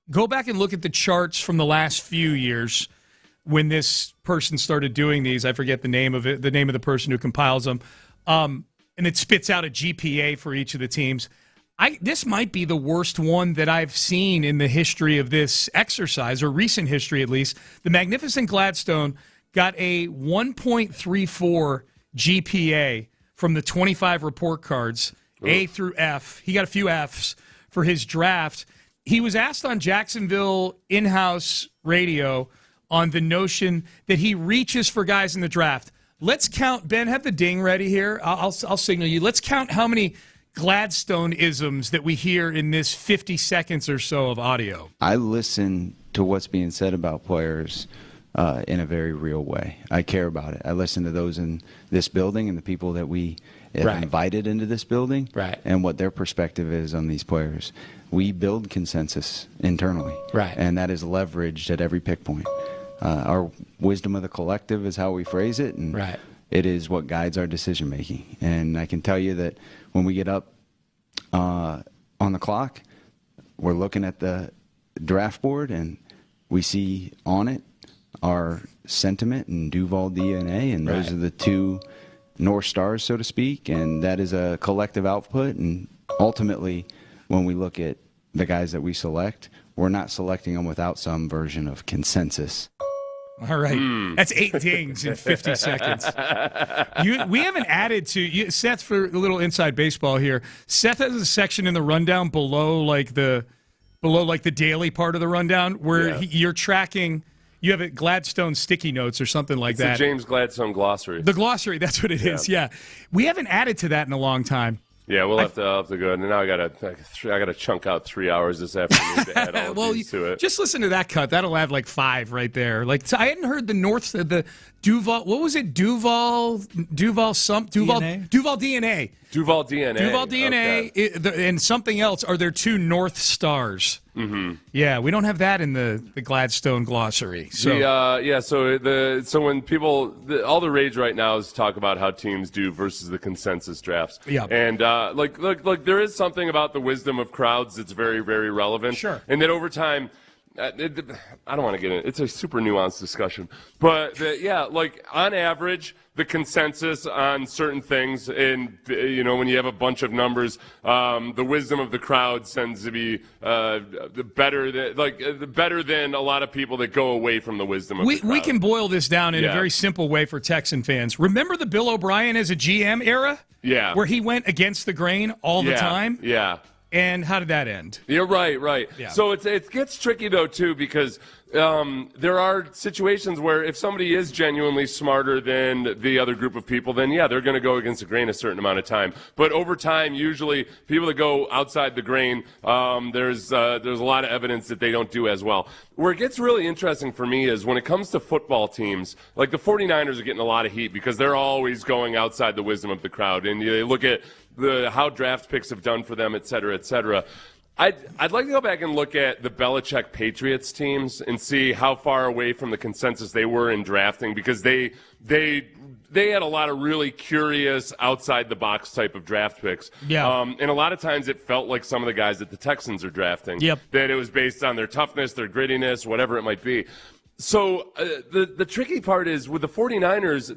go back and look at the charts from the last few years when this person started doing these. I forget the name of it, the name of the person who compiles them. And it spits out a GPA for each of the teams. This might be the worst one that I've seen in the history of this exercise, or recent history at least. The Magnificent Gladstone got a 1.34 GPA from the 25 report cards, A through F. He got a few Fs for his draft. He was asked on Jacksonville in-house radio on the notion that he reaches for guys in the draft. Let's count. Ben, have the ding ready here. I'll signal you. Let's count how many Gladstone-isms that we hear in this 50 seconds or so of audio. I listen to what's being said about players in a very real way. I care about it. I listen to those in this building and the people that we have invited into this building and what their perspective is on these players. We build consensus internally, and that is leveraged at every pick point. Our wisdom of the collective is how we phrase it, and it is what guides our decision making. And I can tell you that when we get up on the clock, we're looking at the draft board and we see on it our sentiment and Duval DNA, and those are the two North Stars, so to speak, and that is a collective output. And ultimately, when we look at the guys that we select, we're not selecting them without some version of consensus. All right. That's 8 dings in 50 seconds. We haven't added to Seth, for a little inside baseball here. Seth has a section in the rundown below the daily part of the rundown where you're tracking. You have a Gladstone sticky notes or something like that. It's the James Gladstone glossary. The glossary, that's what it is. Yeah. We haven't added to that in a long time. Yeah, we'll have to go. And now I gotta chunk out 3 hours this afternoon to add all these to it. Just listen to that cut. That'll add like 5 right there. Like, so I hadn't heard the Duval. What was it? Duval DNA. Duval DNA, okay. And something else. Are there 2 North Stars? Mm-hmm. Yeah, we don't have that in the Gladstone glossary. So so when people all the rage right now is talk about how teams do versus the consensus drafts. Yeah, and look, there is something about the wisdom of crowds that's very, very relevant. Sure, and that over time. I don't want to get in it. It's a super nuanced discussion. But, on average, the consensus on certain things, and, when you have a bunch of numbers, the wisdom of the crowd tends to be better than a lot of people that go away from the wisdom of the crowd. We can boil this down in a very simple way for Texan fans. Remember the Bill O'Brien as a GM era? Yeah. Where he went against the grain all the time? Yeah. And how did that end? Yeah, right. Yeah. So it gets tricky, though, too, because there are situations where if somebody is genuinely smarter than the other group of people, then, they're going to go against the grain a certain amount of time. But over time, usually, people that go outside the grain, there's a lot of evidence that they don't do as well. Where it gets really interesting for me is when it comes to football teams, like the 49ers are getting a lot of heat because they're always going outside the wisdom of the crowd. And they look at how draft picks have done for them, et cetera, et cetera. I'd like to go back and look at the Belichick Patriots teams and see how far away from the consensus they were in drafting, because they had a lot of really curious outside the box type of draft picks. Yeah. And a lot of times it felt like some of the guys that the Texans are drafting. Yep. That it was based on their toughness, their grittiness, whatever it might be. So the tricky part is with the 49ers,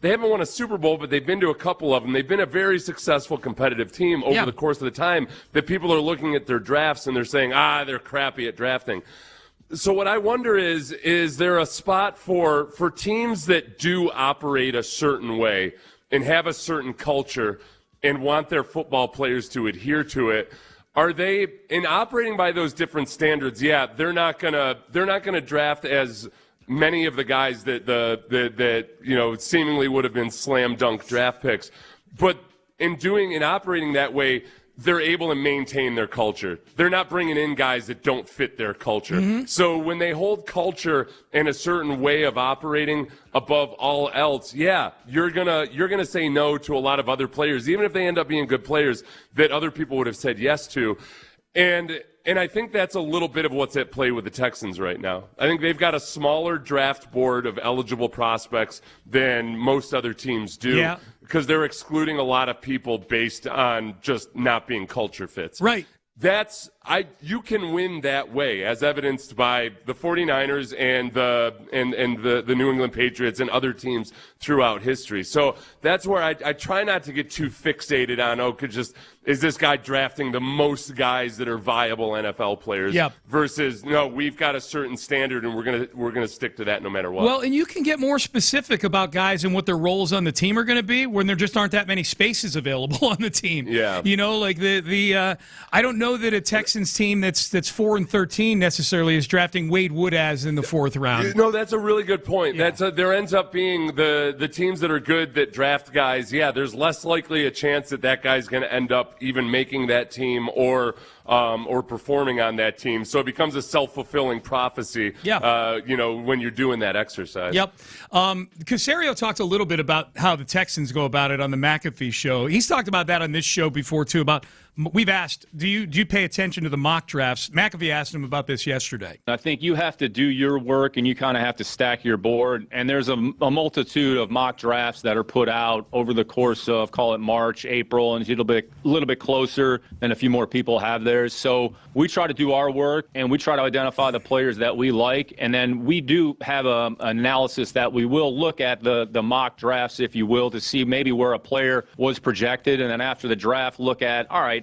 they haven't won a Super Bowl, but they've been to a couple of them. They've been a very successful competitive team over the course of the time that people are looking at their drafts and they're saying, they're crappy at drafting. So what I wonder is there a spot for teams that do operate a certain way and have a certain culture and want their football players to adhere to it. Are they in operating by those different standards? Yeah, they're not gonna draft as many of the guys that seemingly would have been slam dunk draft picks, but in operating that way, they're able to maintain their culture. They're not bringing in guys that don't fit their culture. Mm-hmm. So when they hold culture and a certain way of operating above all else, yeah, you're gonna say no to a lot of other players, even if they end up being good players that other people would have said yes to. And I think that's a little bit of what's at play with the Texans right now. I think they've got a smaller draft board of eligible prospects than most other teams do, because they're excluding a lot of people based on just not being culture fits. Right. You can win that way, as evidenced by the 49ers and the New England Patriots and other teams throughout history. So that's where I try not to get too fixated on, is this guy drafting the most guys that are viable NFL players? Yep. Versus, no, we've got a certain standard and we're gonna stick to that no matter what. Well, and you can get more specific about guys and what their roles on the team are going to be when there just aren't that many spaces available on the team. Yeah. Like I don't know that a Texans team that's 4-13 necessarily is drafting Wade Woodaz in the 4th round. No, that's a really good point. Yeah. There ends up being the teams that are good that draft guys. Yeah, there's less likely a chance that guy's going to end up even making that team or performing on that team. So it becomes a self-fulfilling prophecy. Yeah. When you're doing that exercise. Yep. Caserio talked a little bit about how the Texans go about it on the McAfee show. He's talked about that on this show before too. We've asked, do you pay attention to the mock drafts? McAfee asked him about this yesterday. I think you have to do your work and you kind of have to stack your board. And there's a multitude of mock drafts that are put out over the course of, call it March, April, and it's a little bit closer than a few more people have theirs. So we try to do our work and we try to identify the players that we like. And then we do have an analysis that we will look at the mock drafts, if you will, to see maybe where a player was projected. And then after the draft, look at, all right,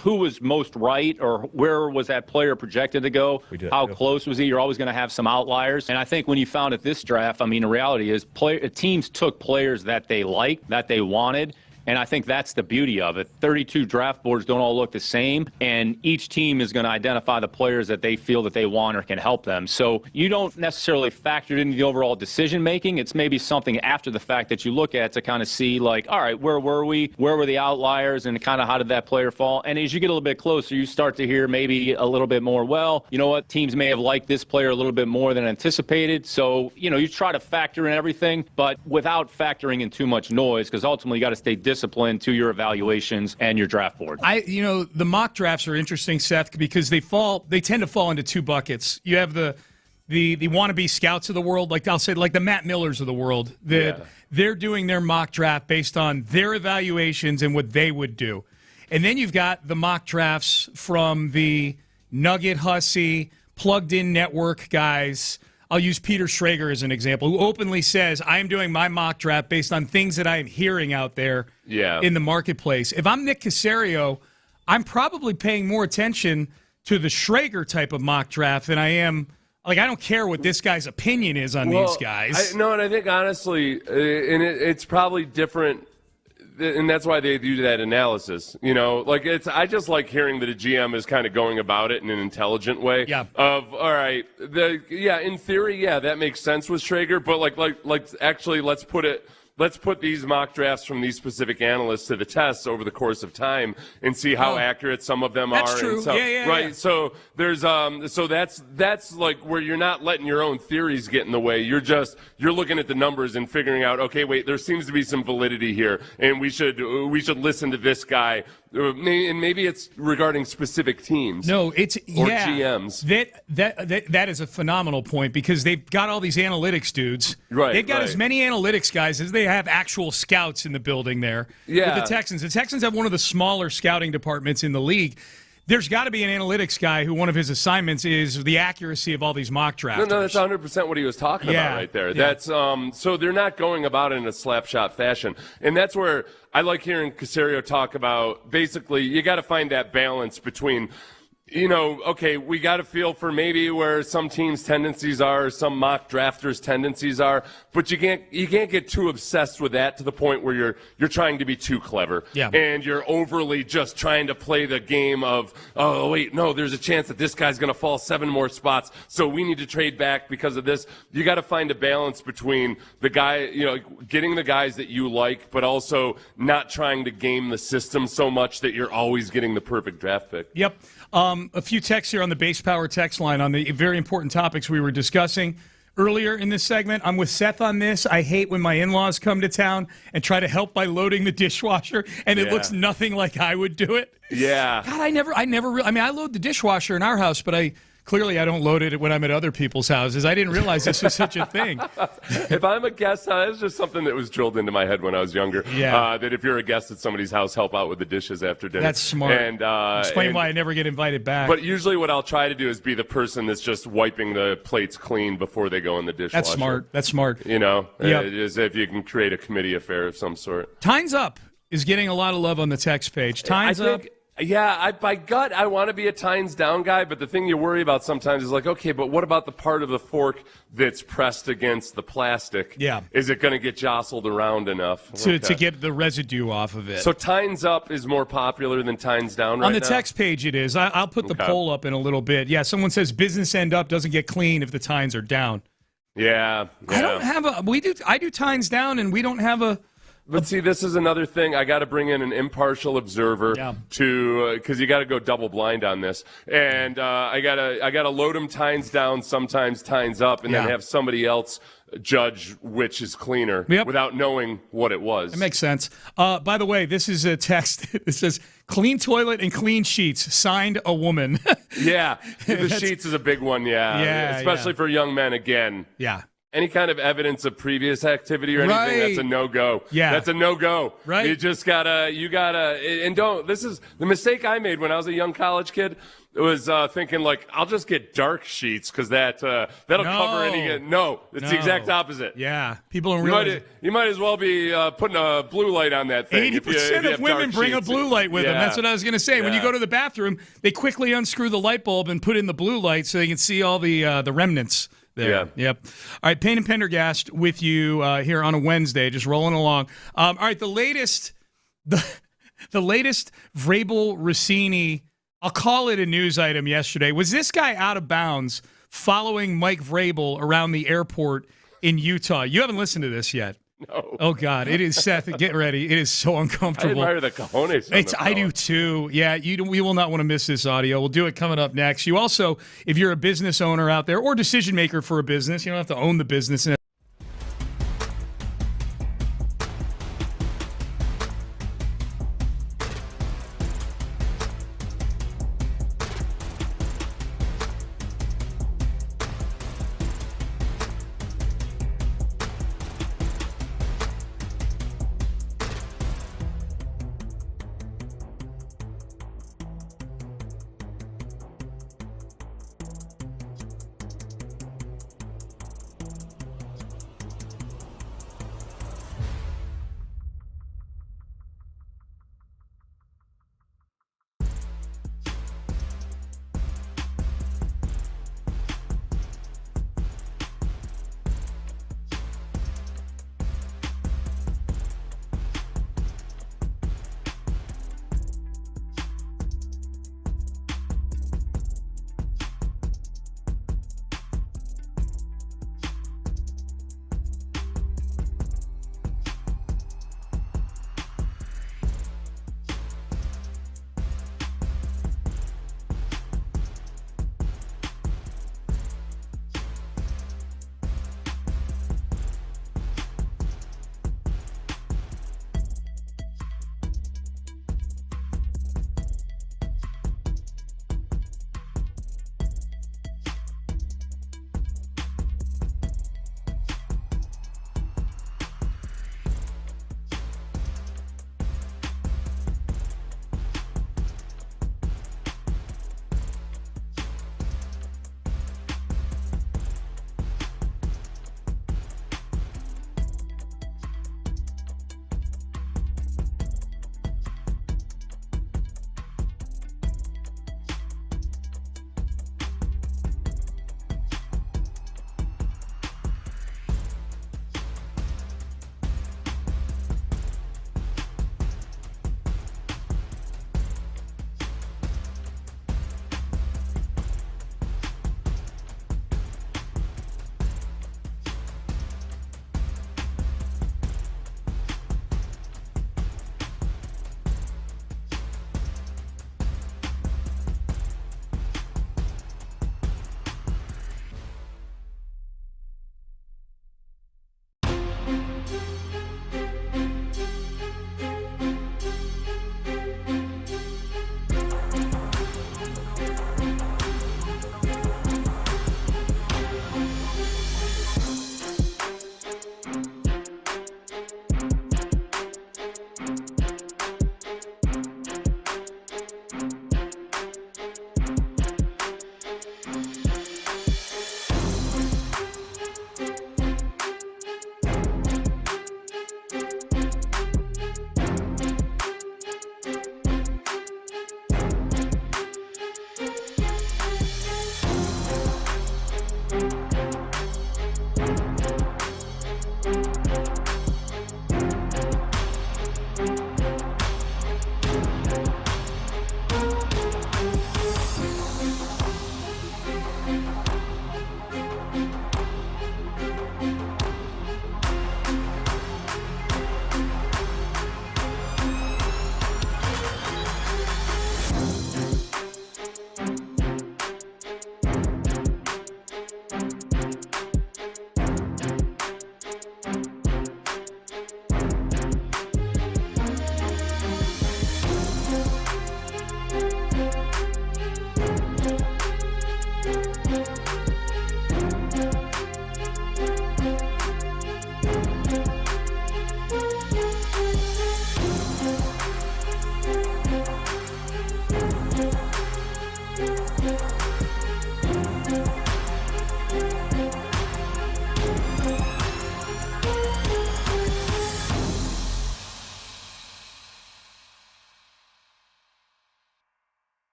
who was most right, or where was that player projected to go? How close was he? You're always going to have some outliers. And I think when you found at this draft, the reality is teams took players that they liked, that they wanted. And I think that's the beauty of it. 32 draft boards don't all look the same, and each team is going to identify the players that they feel that they want or can help them. So you don't necessarily factor it into the overall decision-making. It's maybe something after the fact that you look at to kind of see, like, all right, where were we? Where were the outliers? And kind of how did that player fall? And as you get a little bit closer, you start to hear maybe a little bit more, well, you know what, teams may have liked this player a little bit more than anticipated. So, you try to factor in everything, but without factoring in too much noise, because ultimately you got to stay discipline to your evaluations and your draft board. The mock drafts are interesting, Seth, because they tend to fall into two buckets. You have the wannabe scouts of the world, like I'll say, like the Matt Millers of the world, that they're doing their mock draft based on their evaluations and what they would do. And then you've got the mock drafts from the Nugget Hussey, plugged-in network guys. I'll use Peter Schrager as an example, who openly says, I am doing my mock draft based on things that I am hearing out there in the marketplace. If I'm Nick Caserio, I'm probably paying more attention to the Schrager type of mock draft than I am. I don't care what this guy's opinion is on these guys. And I think, honestly, it's probably different. And that's why they do that analysis. I just like hearing that a GM is kind of going about it in an intelligent way. Yeah. All right. In theory, that makes sense with Schrager. But actually, let's put these mock drafts from these specific analysts to the test over the course of time and see how accurate some of them are. That's true. Right. Yeah. So there's so that's like where you're not letting your own theories get in the way. You're looking at the numbers and figuring out, okay, wait, there seems to be some validity here, and we should listen to this guy. And maybe it's regarding specific teams. No, it's GMs. That is a phenomenal point, because they've got all these analytics dudes. Right. They've got as many analytics guys as they have actual scouts in the building there. Yeah. With the Texans. The Texans have one of the smaller scouting departments in the league. There's got to be an analytics guy who one of his assignments is the accuracy of all these mock drafts. No, that's 100% what he was talking about right there. Yeah. That's so they're not going about it in a slapshot fashion, and that's where I like hearing Caserio talk about. Basically, you got to find that balance between Okay, we got to feel for maybe where some teams' tendencies are, some mock drafters' tendencies are, but you can't get too obsessed with that to the point where you're trying to be too clever. Yeah. And you're overly just trying to play the game of, oh, wait, no, there's a chance that this guy's going to fall 7 more spots, so we need to trade back because of this. You got to find a balance between the guy, getting the guys that you like, but also not trying to game the system so much that you're always getting the perfect draft pick. Yep. A few texts here on the Base Power text line on the very important topics we were discussing earlier in this segment. I'm with Seth on this. I hate when my in-laws come to town and try to help by loading the dishwasher, and it looks nothing like I would do it. Yeah. God, I load the dishwasher in our house, but I don't load it when I'm at other people's houses. I didn't realize this was such a thing. If I'm a guest, it's just something that was drilled into my head when I was younger. Yeah. That if you're a guest at somebody's house, help out with the dishes after dinner. That's smart. And explain why I never get invited back. But usually what I'll try to do is be the person that's just wiping the plates clean before they go in the dishwasher. That's smart. As if you can create a committee affair of some sort. Time's Up is getting a lot of love on the text page. Time's Up. Yeah, by gut, I want to be a tines down guy, but the thing you worry about sometimes is like, okay, but what about the part of the fork that's pressed against the plastic? Yeah. Is it going to get jostled around enough? To get the residue off of it. So tines up is more popular than tines down right now? On the text page it is. I'll put the poll up in a little bit. Yeah, someone says business end up doesn't get clean if the tines are down. Yeah. I don't have I do tines down, and we don't have a... But see, this is another thing. I got to bring in an impartial observer because you got to go double blind on this, and I gotta load them tines down, sometimes tines up, and then have somebody else judge which is cleaner without knowing what it was. It makes sense. By the way, this is a text. It says clean toilet and clean sheets. Signed, a woman. Yeah, the sheets is a big one. Yeah, especially for young men. Again. Yeah. Any kind of evidence of previous activity or anything, that's a no-go. Yeah. That's a no-go. Right. You just this is the mistake I made when I was a young college kid. It was thinking I'll just get dark sheets because that'll cover any. No, it's the exact opposite. Yeah. People don't realize. You might as well be putting a blue light on that thing. 80% of women bring a blue light with them. That's what I was going to say. Yeah. When you go to the bathroom, they quickly unscrew the light bulb and put in the blue light so they can see all the remnants. There. Yeah. Yep. All right, Payne and Pendergast with you here on a Wednesday, just rolling along. All right, the latest Vrabel Rossini, I'll call it a news item yesterday. Was this guy out of bounds following Mike Vrabel around the airport in Utah? You haven't listened to this yet. No. Oh, God. It is, Seth, get ready. It is so uncomfortable. I admire the cojones. I do, too. Yeah, we will not want to miss this audio. We'll do it coming up next. You also, if you're a business owner out there or decision maker for a business, you don't have to own the business.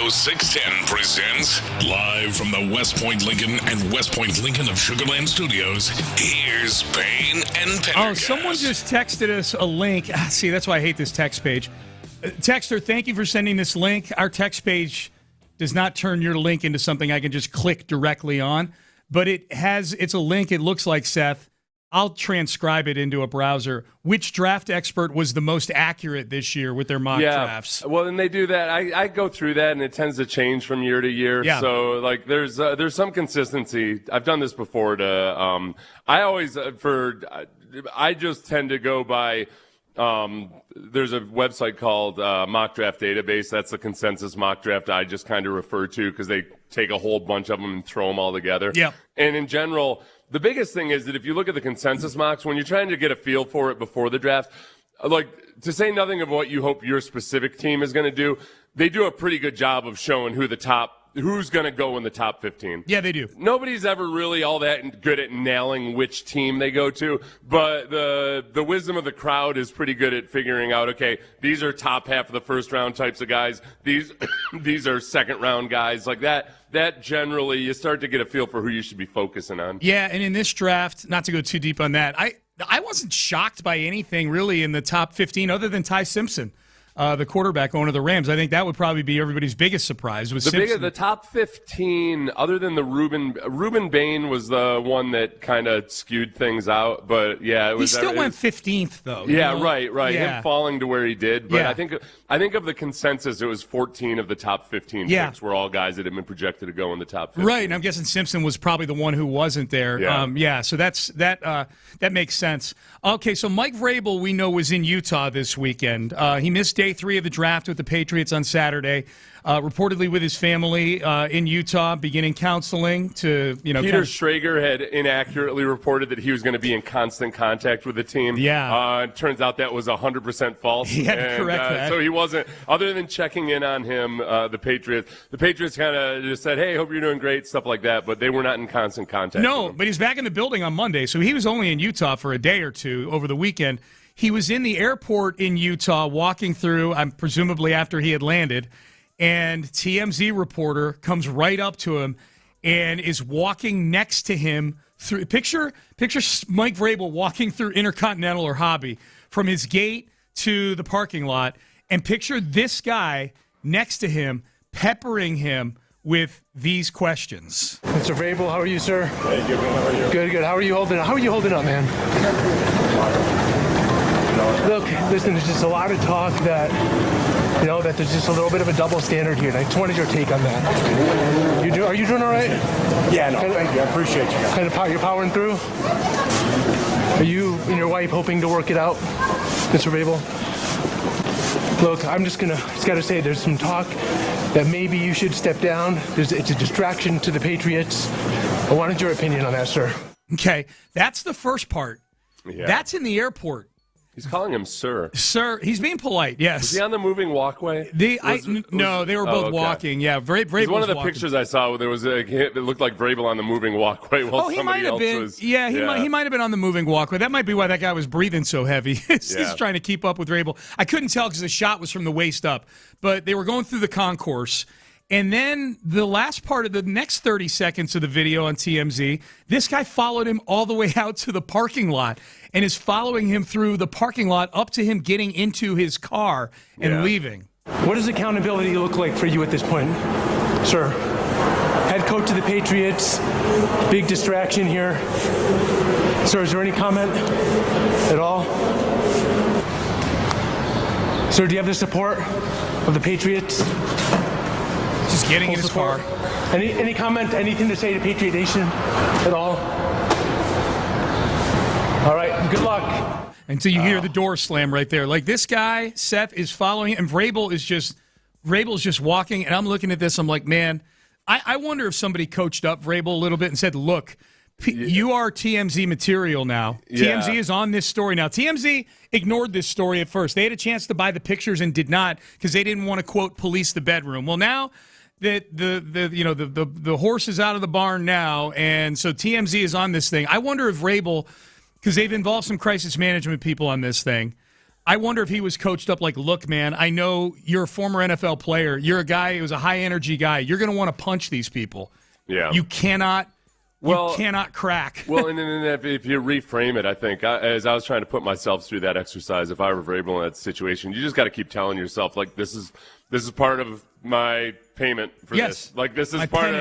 Radio 610 presents live from the West Point Lincoln and West Point Lincoln of Sugar Land Studios. Here's Payne and Pendergast. Oh, someone just texted us a link. See, that's why I hate this text page. Texter, thank you for sending this link. Our text page does not turn your link into something I can just click directly on, but it's a link. It looks like, Seth, I'll transcribe it into a browser. Which draft expert was the most accurate this year with their mock drafts? Well, and they do that. I go through that, and it tends to change from year to year. Yeah. So, like, there's some consistency. I've done this before. I just tend to go by. There's a website called Mock Draft Database. That's the consensus mock draft I just kind of refer to because they take a whole bunch of them and throw them all together. Yeah. And in general, the biggest thing is that if you look at the consensus mocks, when you're trying to get a feel for it before the draft, like, to say nothing of what you hope your specific team is going to do, they do a pretty good job of showing who's going to go in the top 15. Yeah, they do. Nobody's ever really all that good at nailing which team they go to, but the wisdom of the crowd is pretty good at figuring out, okay, these are top half of the first round types of guys. These are second round guys. Like that generally, you start to get a feel for who you should be focusing on. Yeah, and in this draft, not to go too deep on that, I wasn't shocked by anything really in the top 15 other than Ty Simpson. The quarterback going to the Rams. I think that would probably be everybody's biggest surprise. Was the top 15, other than the Reuben Bain was the one that kind of skewed things out. But yeah, it was. He still went 15th though. Yeah, you know? right. Yeah. Him falling to where he did. But Yeah. I think of the consensus, it was 14 of the top 15 picks were all guys that had been projected to go in the top 15. Right, and I'm guessing Simpson was probably the one who wasn't there. Yeah. So that makes sense. Okay, so Mike Vrabel, we know, was in Utah this weekend. He missed day 3 of the draft with the Patriots on Saturday. Reportedly with his family in Utah, beginning counseling to, Peter Schrager had inaccurately reported that he was going to be in constant contact with the team. Yeah. It turns out that was 100% false. He had to correct that. So he wasn't, other than checking in on him, the Patriots kind of just said, hey, hope you're doing great, stuff like that, but they were not in constant contact. No, but he's back in the building on Monday, so he was only in Utah for a day or two over the weekend. He was in the airport in Utah walking through, presumably after he had landed, and TMZ reporter comes right up to him and is walking next to him through. Picture Mike Vrabel walking through Intercontinental or Hobby from his gate to the parking lot, and picture this guy next to him peppering him with these questions. Mr. Vrabel, how are you, sir? Hey, good, man. How are you? Good. How are you holding up, man? Look, listen, there's just a lot of talk that there's just a little bit of a double standard here, and I just wanted your take on that. Are you doing all right? Yeah, no, thank you. I appreciate you guys. You're powering through? Are you and your wife hoping to work it out, Mr. Vrabel? Look, I just got to say, there's some talk that maybe you should step down. It's a distraction to the Patriots. I wanted your opinion on that, sir. Okay, that's the first part. Yeah. That's in the airport. He's calling him sir. Sir, he's being polite, yes. Was he on the moving walkway? No, they were both walking. Yeah, Vrabel one of the walking. pictures I saw, there was it looked like Vrabel on the moving walkway while he somebody might have else been. was. Yeah, he might have been on the moving walkway. That might be why that guy was breathing so heavy. He's trying to keep up with Vrabel. I couldn't tell because the shot was from the waist up, but they were going through the concourse. And then the last part of the next 30 seconds of the video on TMZ, this guy followed him all the way out to the parking lot and is following him through the parking lot up to him getting into his car and leaving. What does accountability look like for you at this point, sir? Head coach of the Patriots, big distraction here. Sir, is there any comment at all? Sir, do you have the support of the Patriots? Just getting in his car. Any comment, anything to say to Patriot Nation at all? All right, good luck. Until you hear the door slam right there. Like this guy, Seth, is following, and Vrabel's just walking, and I'm looking at this, I'm like, man, I wonder if somebody coached up Vrabel a little bit and said, look, you are TMZ material now. Yeah. TMZ is on this story now. TMZ ignored this story at first. They had a chance to buy the pictures and did not because they didn't want to, quote, police the bedroom. Well, now that the horse is out of the barn now, and so TMZ is on this thing. I wonder if Vrabel, because they've involved some crisis management people on this thing, I wonder if he was coached up like, look, man, I know you're a former NFL player. You're a guy who's a high-energy guy. You're going to want to punch these people. Yeah. You cannot crack. Well, and then if you reframe it, I think, as I was trying to put myself through that exercise, if I were able in that situation, you just got to keep telling yourself, like, this is part of my payment for this. Like, this is part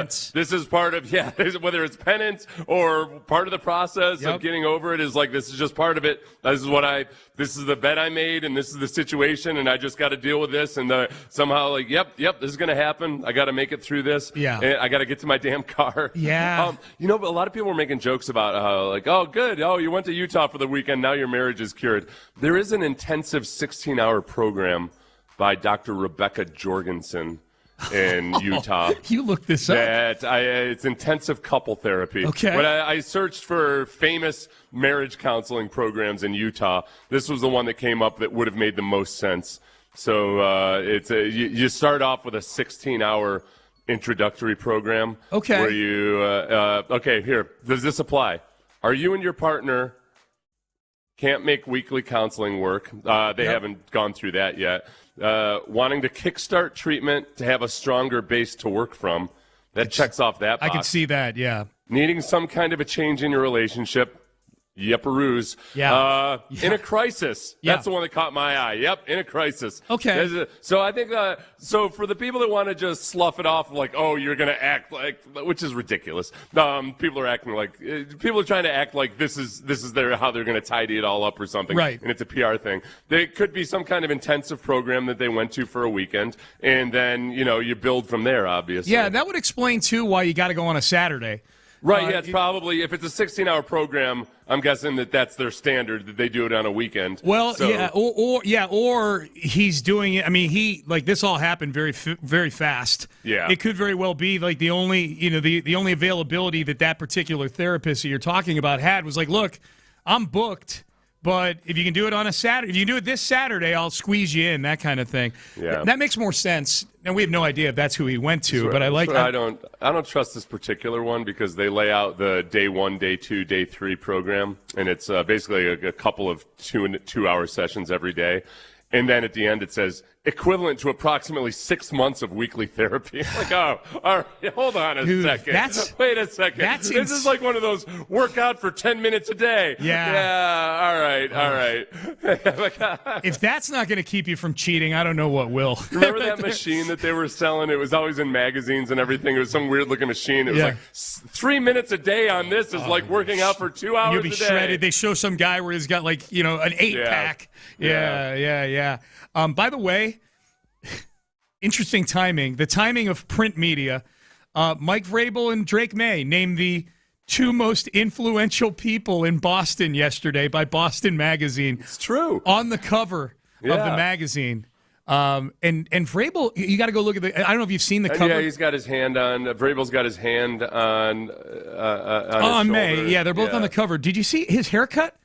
of whether it's penance or part of the process of getting over it is like, this is just part of it. This is the bet I made, and this is the situation, and I just got to deal with this. And somehow, like, yep, this is going to happen. I got to make it through this. Yeah. And I got to get to my damn car. Yeah. But a lot of people were making jokes about, like, oh, good. Oh, you went to Utah for the weekend. Now your marriage is cured. There is an intensive 16-hour program by Dr. Rebecca Jorgensen in Utah. You looked this up. It's intensive couple therapy. Okay. When I searched for famous marriage counseling programs in Utah, this was the one that came up that would have made the most sense. So you start off with a 16-hour introductory program. Okay. Where you, here, does this apply? Are you and your partner can't make weekly counseling work? They haven't gone through that yet. Wanting to kickstart treatment to have a stronger base to work from. That checks off that box. I can see that, yeah. Needing some kind of a change in your relationship. Yep-a-roos. Yeah. In a crisis. Yeah. That's the one that caught my eye. Yep, in a crisis. Okay. So I think, so for the people that want to just slough it off like, oh, you're going to act like, which is ridiculous. People are trying to act like this is how they're going to tidy it all up or something. Right. And it's a PR thing. There could be some kind of intensive program that they went to for a weekend, and then, you build from there, obviously. Yeah, that would explain, too, why you got to go on a Saturday. Right, it's probably, if it's a 16-hour program, I'm guessing that's their standard, that they do it on a weekend. Well, or he's doing it. I mean, this all happened very, very fast. Yeah. It could very well be like the only availability that particular therapist that you're talking about had was like, look, I'm booked, but if you can do it on a Saturday, if you can do it this Saturday, I'll squeeze you in, that kind of thing. Yeah. That makes more sense. And we have no idea if that's who he went to, but I like that. I don't trust this particular one because they lay out the day 1, day 2, day 3 program, and it's basically a couple of 2-hour sessions every day. And then at the end it says, equivalent to approximately 6 months of weekly therapy. Like, oh, all right, hold on a second. Wait a second. This is like one of those workout for 10 minutes a day. Yeah. All right. If that's not going to keep you from cheating, I don't know what will. Remember that machine that they were selling? It was always in magazines and everything. It was some weird-looking machine. It was like 3 minutes a day on this is like working out for 2 hours You'll be a day. shredded. They show some guy where he's got an 8-pack. Yeah. By the way, interesting timing. The timing of print media. Mike Vrabel and Drake May named the 2 most influential people in Boston yesterday by Boston Magazine. It's true. On the cover of the magazine. And Vrabel, you got to go look at I don't know if you've seen the cover. Yeah, he's got his hand on. Vrabel's got his hand on his May. shoulder. Yeah, they're both on the cover. Did you see his haircut?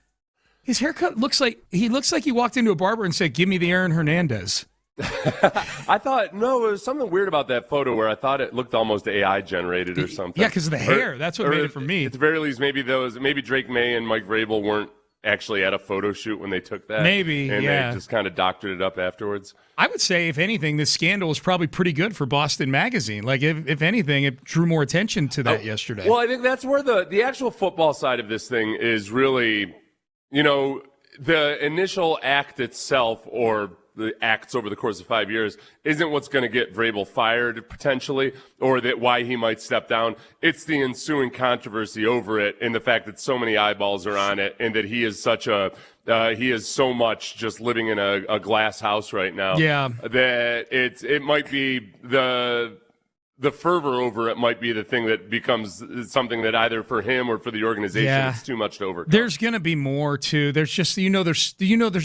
His haircut looks like he walked into a barber and said, "Give me the Aaron Hernandez." I thought, no, there was something weird about that photo where I thought it looked almost AI generated or something. Yeah, because of the hair. That's what made it for me. At the very least, maybe Drake May and Mike Vrabel weren't actually at a photo shoot when they took that. Maybe, and they just kind of doctored it up afterwards. I would say, if anything, this scandal was probably pretty good for Boston Magazine. Like, if anything, it drew more attention to that yesterday. Well, I think that's where the actual football side of this thing is really, the initial act itself, or the acts over the course of 5 years, isn't what's going to get Vrabel fired potentially, or that why he might step down. It's the ensuing controversy over it, and the fact that so many eyeballs are on it, and that he is he is so much just living in a glass house right now. Yeah. That it might be the fervor over it might be the thing that becomes something that either for him or for the organization it's too much to overcome. There's going to be more too. There's just there's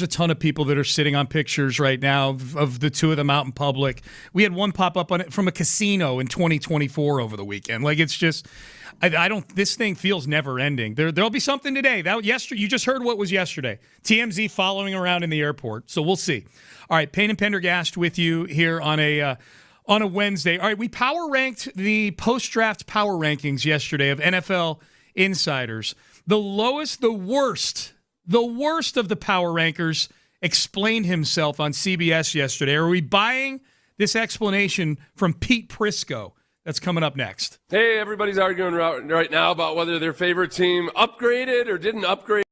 a ton of people that are sitting on pictures right now of the 2 of them out in public. We had one pop up on it from a casino in 2024 over the weekend. Like, it's just this thing feels never ending. There'll be something today. You just heard what was yesterday. TMZ following around in the airport. So we'll see. All right, Payne and Pendergast with you here on a Wednesday. All right, we power ranked the post-draft power rankings yesterday of NFL insiders. The lowest, the worst of the power rankers explained himself on CBS yesterday. Are we buying this explanation from Pete Prisco? That's coming up next. Hey, everybody's arguing right now about whether their favorite team upgraded or didn't upgrade.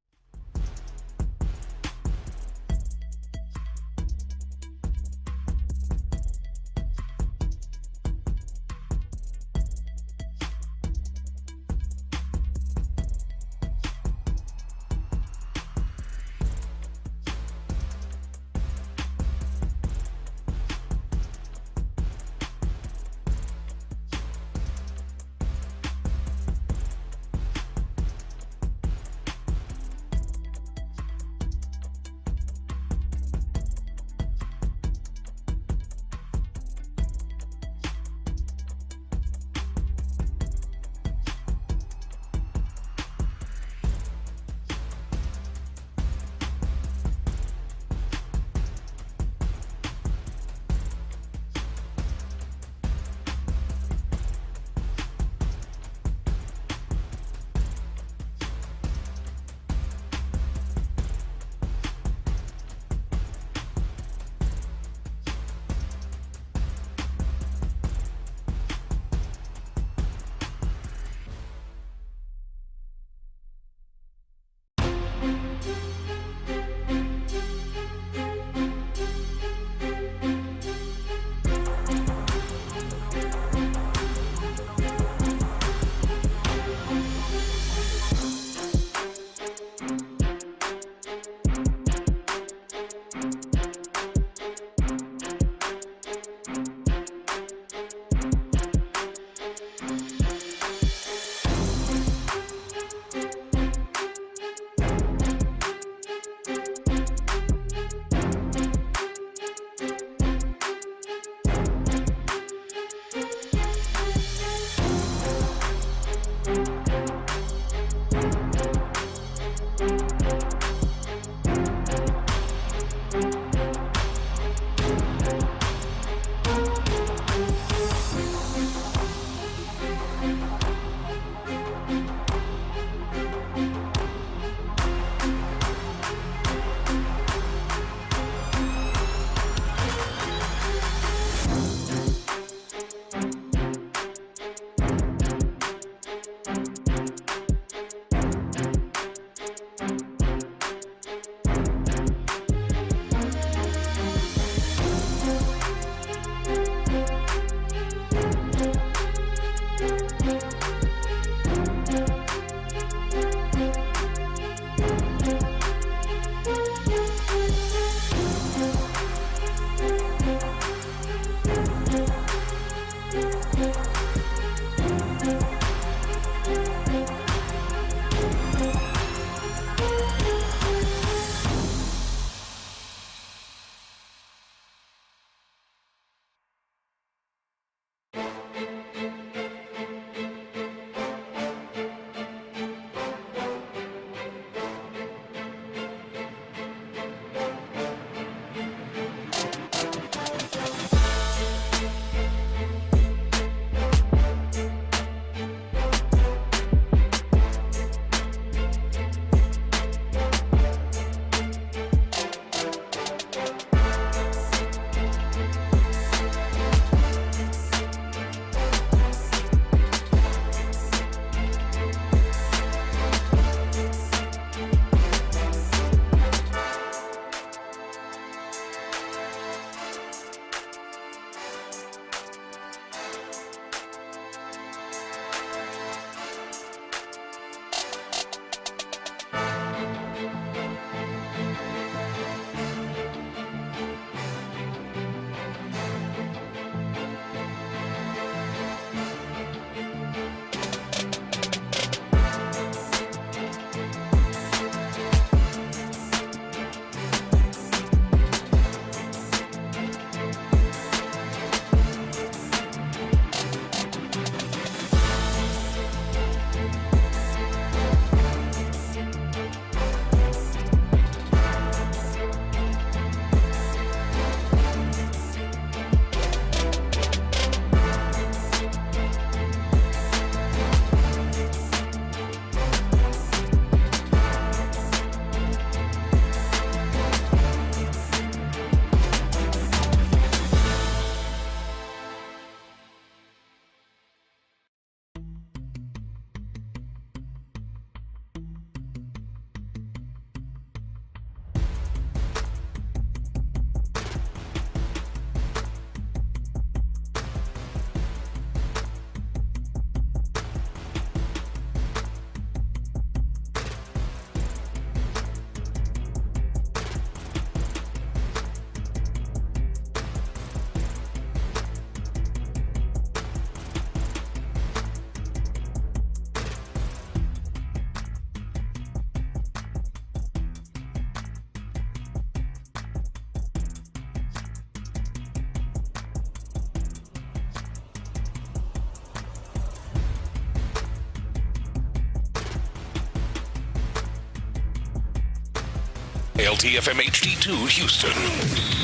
KLTFM HD2 Houston.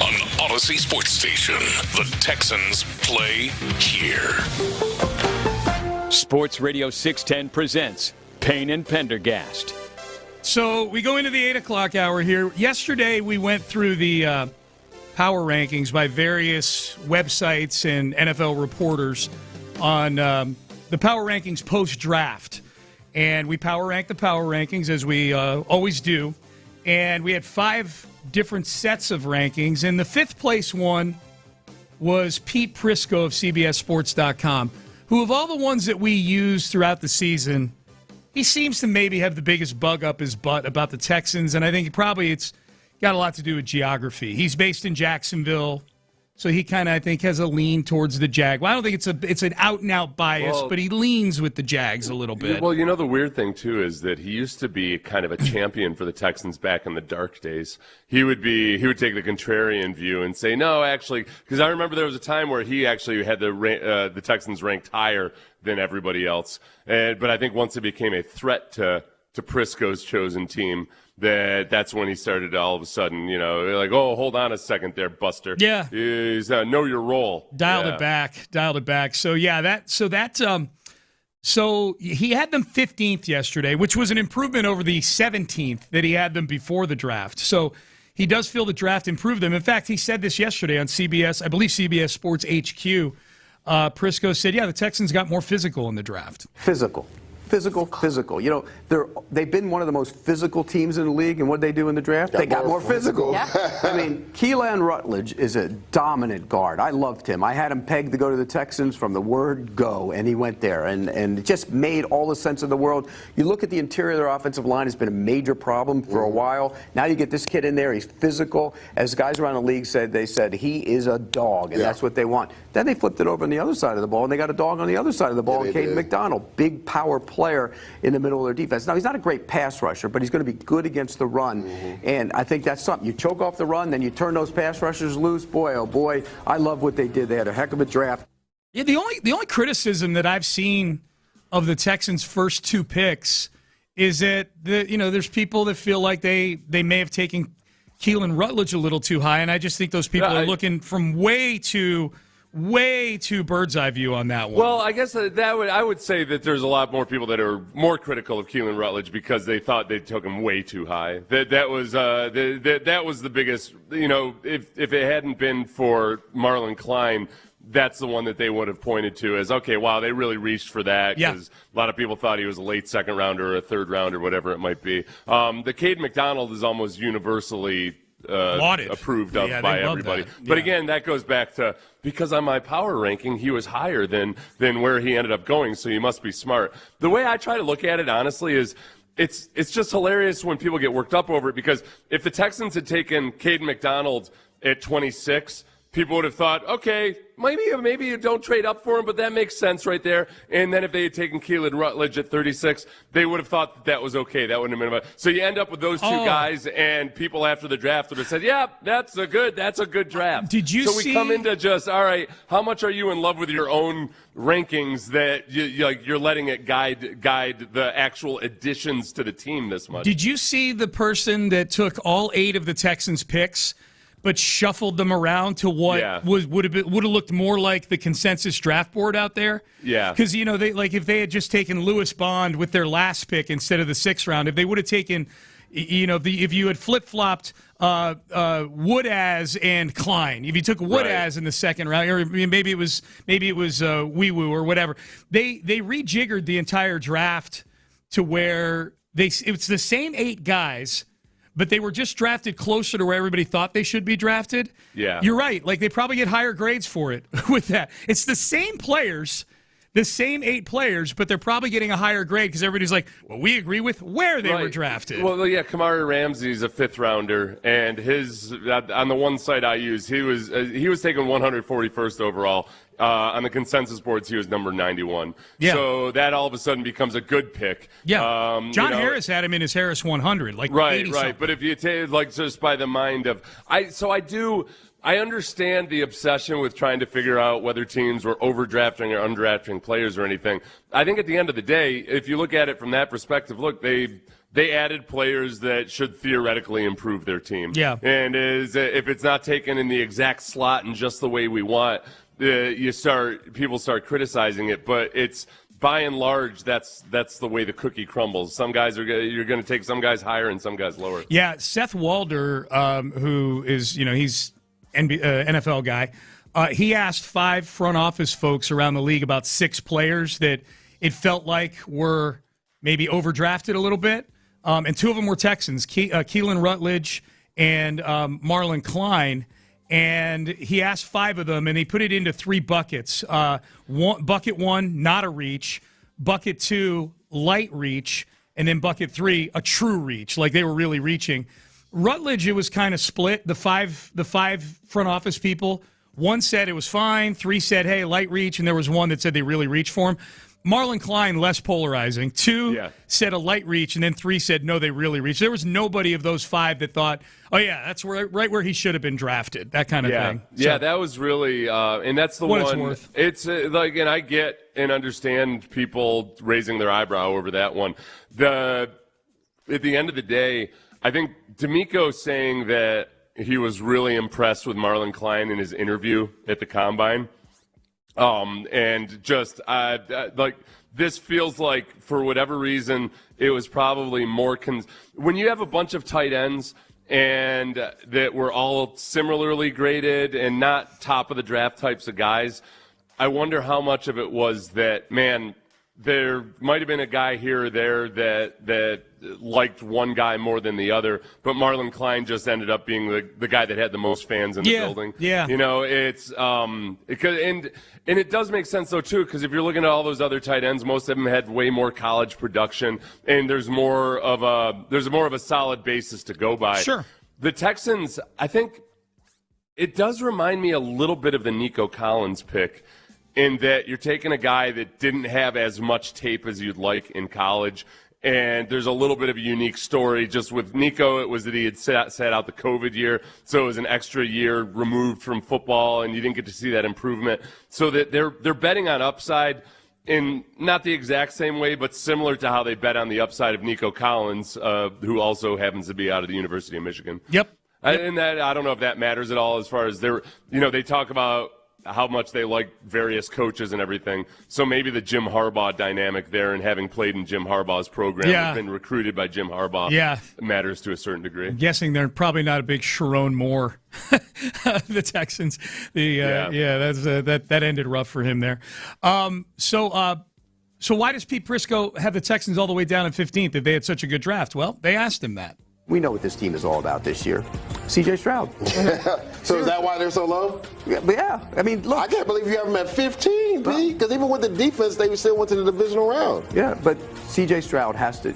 On Odyssey Sports Station, the Texans play here. Sports Radio 610 presents Payne and Pendergast. So we go into the 8 o'clock hour here. Yesterday we went through the power rankings by various websites and NFL reporters on the power rankings post-draft. And we power ranked the power rankings as we always do. And we had 5 different sets of rankings. And the 5th place one was Pete Prisco of CBSSports.com, who of all the ones that we use throughout the season, he seems to maybe have the biggest bug up his butt about the Texans. And I think probably it's got a lot to do with geography. He's based in Jacksonville, so he kind of, I think, has a lean towards the Jag. Well, I don't think it's an out-and-out bias, but he leans with the Jags a little bit. Well, you know, the weird thing, too, is that he used to be kind of a champion for the Texans back in the dark days. He would take the contrarian view and say, no, actually, because I remember there was a time where he actually had the Texans ranked higher than everybody else. But I think once it became a threat to Prisco's chosen team, that's when he started to all of a sudden, you know, like, oh, hold on a second there, Buster. Yeah. He's know your role. Dialed it back. So so he had them 15th yesterday, which was an improvement over the 17th that he had them before the draft. So he does feel the draft improved them. In fact, he said this yesterday on CBS, I believe CBS Sports HQ. Prisco said, yeah, the Texans got more physical in the draft. Physical. You know, they've been one of the most physical teams in the league, and what did they do in the draft? They got more physical. Yeah. I mean, Keelan Rutledge is a dominant guard. I loved him. I had him pegged to go to the Texans from the word go, and he went there, and it just made all the sense in the world. You look at the interior of their offensive line, it's been a major problem for a while. Now you get this kid in there, he's physical. As guys around the league said, they said he is a dog, and that's what they want. Then they flipped it over on the other side of the ball, and they got a dog on the other side of the ball, Payne McDonald, big power player in the middle of their defense. Now, he's not a great pass rusher, but he's going to be good against the run. And I think that's something. You choke off the run, then you turn those pass rushers loose. Boy, oh boy, I love what they did. They had a heck of a draft. Yeah, the only criticism that I've seen of the Texans' first 2 picks is that there's people that feel like they may have taken Keelan Rutledge a little too high, and I just think those people are looking from way too bird's eye view on that one. Well, I guess I would say that there's a lot more people that are more critical of Keelan Rutledge because they thought they took him way too high. That was the biggest. You know, if it hadn't been for Marlon Klein, that's the one that they would have pointed to as, okay, wow, they really reached for that because a lot of people thought he was a late second rounder or a third rounder, whatever it might be. The Cade McDonald is almost universally approved of by everybody. But again, that goes back to because on my power ranking, he was higher than where he ended up going, so you must be smart. The way I try to look at it, honestly, is it's just hilarious when people get worked up over it because if the Texans had taken Caden McDonald at 26, people would have thought, okay, maybe you don't trade up for him, but that makes sense right there. And then if they had taken Keelan Rutledge at 36, they would have thought that was okay. That wouldn't have been so you end up with those 2 guys, and people after the draft would have said, yeah, that's a good draft. Did you So we come into just, all right, how much are you in love with your own rankings that you're letting it guide the actual additions to the team this much? Did you see the person that took all 8 of the Texans' picks but shuffled them around to what would have looked more like the consensus draft board out there? Yeah. Because, they if they had just taken Lewis Bond with their last pick instead of the 6th round, if they would have taken, if you had flip-flopped Woodaz and Klein, if you took Woodaz in the 2nd round, or maybe it was Wee Woo or whatever, they rejiggered the entire draft to where it's the same 8 guys, but they were just drafted closer to where everybody thought they should be drafted. Yeah. You're right. Like, they probably get higher grades for it with that. It's the same players, the same 8 players, but they're probably getting a higher grade because everybody's like, well, we agree with where they were drafted. Well, yeah, Kamari Ramsey's a 5th rounder, and his on the one site I use, he was taken 141st overall. On the consensus boards, he was number 91. Yeah. So that all of a sudden becomes a good pick. Yeah. John Harris had him in his Harris 100. Right. But if you take just by the mind of I understand the obsession with trying to figure out whether teams were overdrafting or undrafting players or anything. I think at the end of the day, if you look at it from that perspective, look, they they added players that should theoretically improve their team. Yeah. And if it's not taken in the exact slot and just the way we want, people start criticizing it. But it's by and large, that's the way the cookie crumbles. Some guys you're going to take some guys higher and some guys lower. Yeah, Seth Walder, who is he's NFL guy. He asked 5 front office folks around the league about 6 players that it felt like were maybe overdrafted a little bit. And 2 of them were Texans, Keelan Rutledge and Marlon Klein. And he asked 5 of them, and he put it into 3 buckets. Bucket 1, not a reach. Bucket 2, light reach. And then bucket 3, a true reach, like they were really reaching. Rutledge, it was kind of split. The five front office people, 1 said it was fine, 3 said, hey, light reach, and there was 1 that said they really reached for him. Marlon Klein, less polarizing. 2 said a light reach, and then 3 said, no, they really reached. There was nobody of those 5 that thought, oh, yeah, that's right where he should have been drafted, that kind of thing. Yeah, that was really and that's the what one. It's worth. It's and I get and understand people raising their eyebrow over that one. At the end of the day, I think D'Amico saying that he was really impressed with Marlon Klein in his interview at the Combine. And just this feels like, for whatever reason, it was probably more when you have a bunch of tight ends and that were all similarly graded and not top of the draft types of guys. I wonder how much of it was that, man, there might have been a guy here or there that liked one guy more than the other, but Marlon Klein just ended up being the guy that had the most fans in the building. Yeah. It's and it does make sense though too, because if you're looking at all those other tight ends, most of them had way more college production, and there's more of a solid basis to go by. Sure. The Texans, I think, it does remind me a little bit of the Nico Collins pick, in that you're taking a guy that didn't have as much tape as you'd like in college, and there's a little bit of a unique story. Just with Nico, it was that he had sat out the COVID year, so it was an extra year removed from football, and you didn't get to see that improvement. So that they're betting on upside in not the exact same way, but similar to how they bet on the upside of Nico Collins, who also happens to be out of the University of Michigan. Yep. And that, I don't know if that matters at all as far as they talk about how much they like various coaches and everything. So maybe the Jim Harbaugh dynamic there, and having played in Jim Harbaugh's program, and been recruited by Jim Harbaugh, matters to a certain degree. I'm guessing they're probably not a big Sharon Moore, the Texans. That ended rough for him there. So why does Pete Prisco have the Texans all the way down at 15th if they had such a good draft? Well, they asked him that. We know what this team is all about this year. C.J. Stroud. So is that why they're so low? Yeah. I mean, look. I can't believe you have them at 15, B, because even with the defense, they still went to the divisional round. Yeah, but C.J. Stroud has to.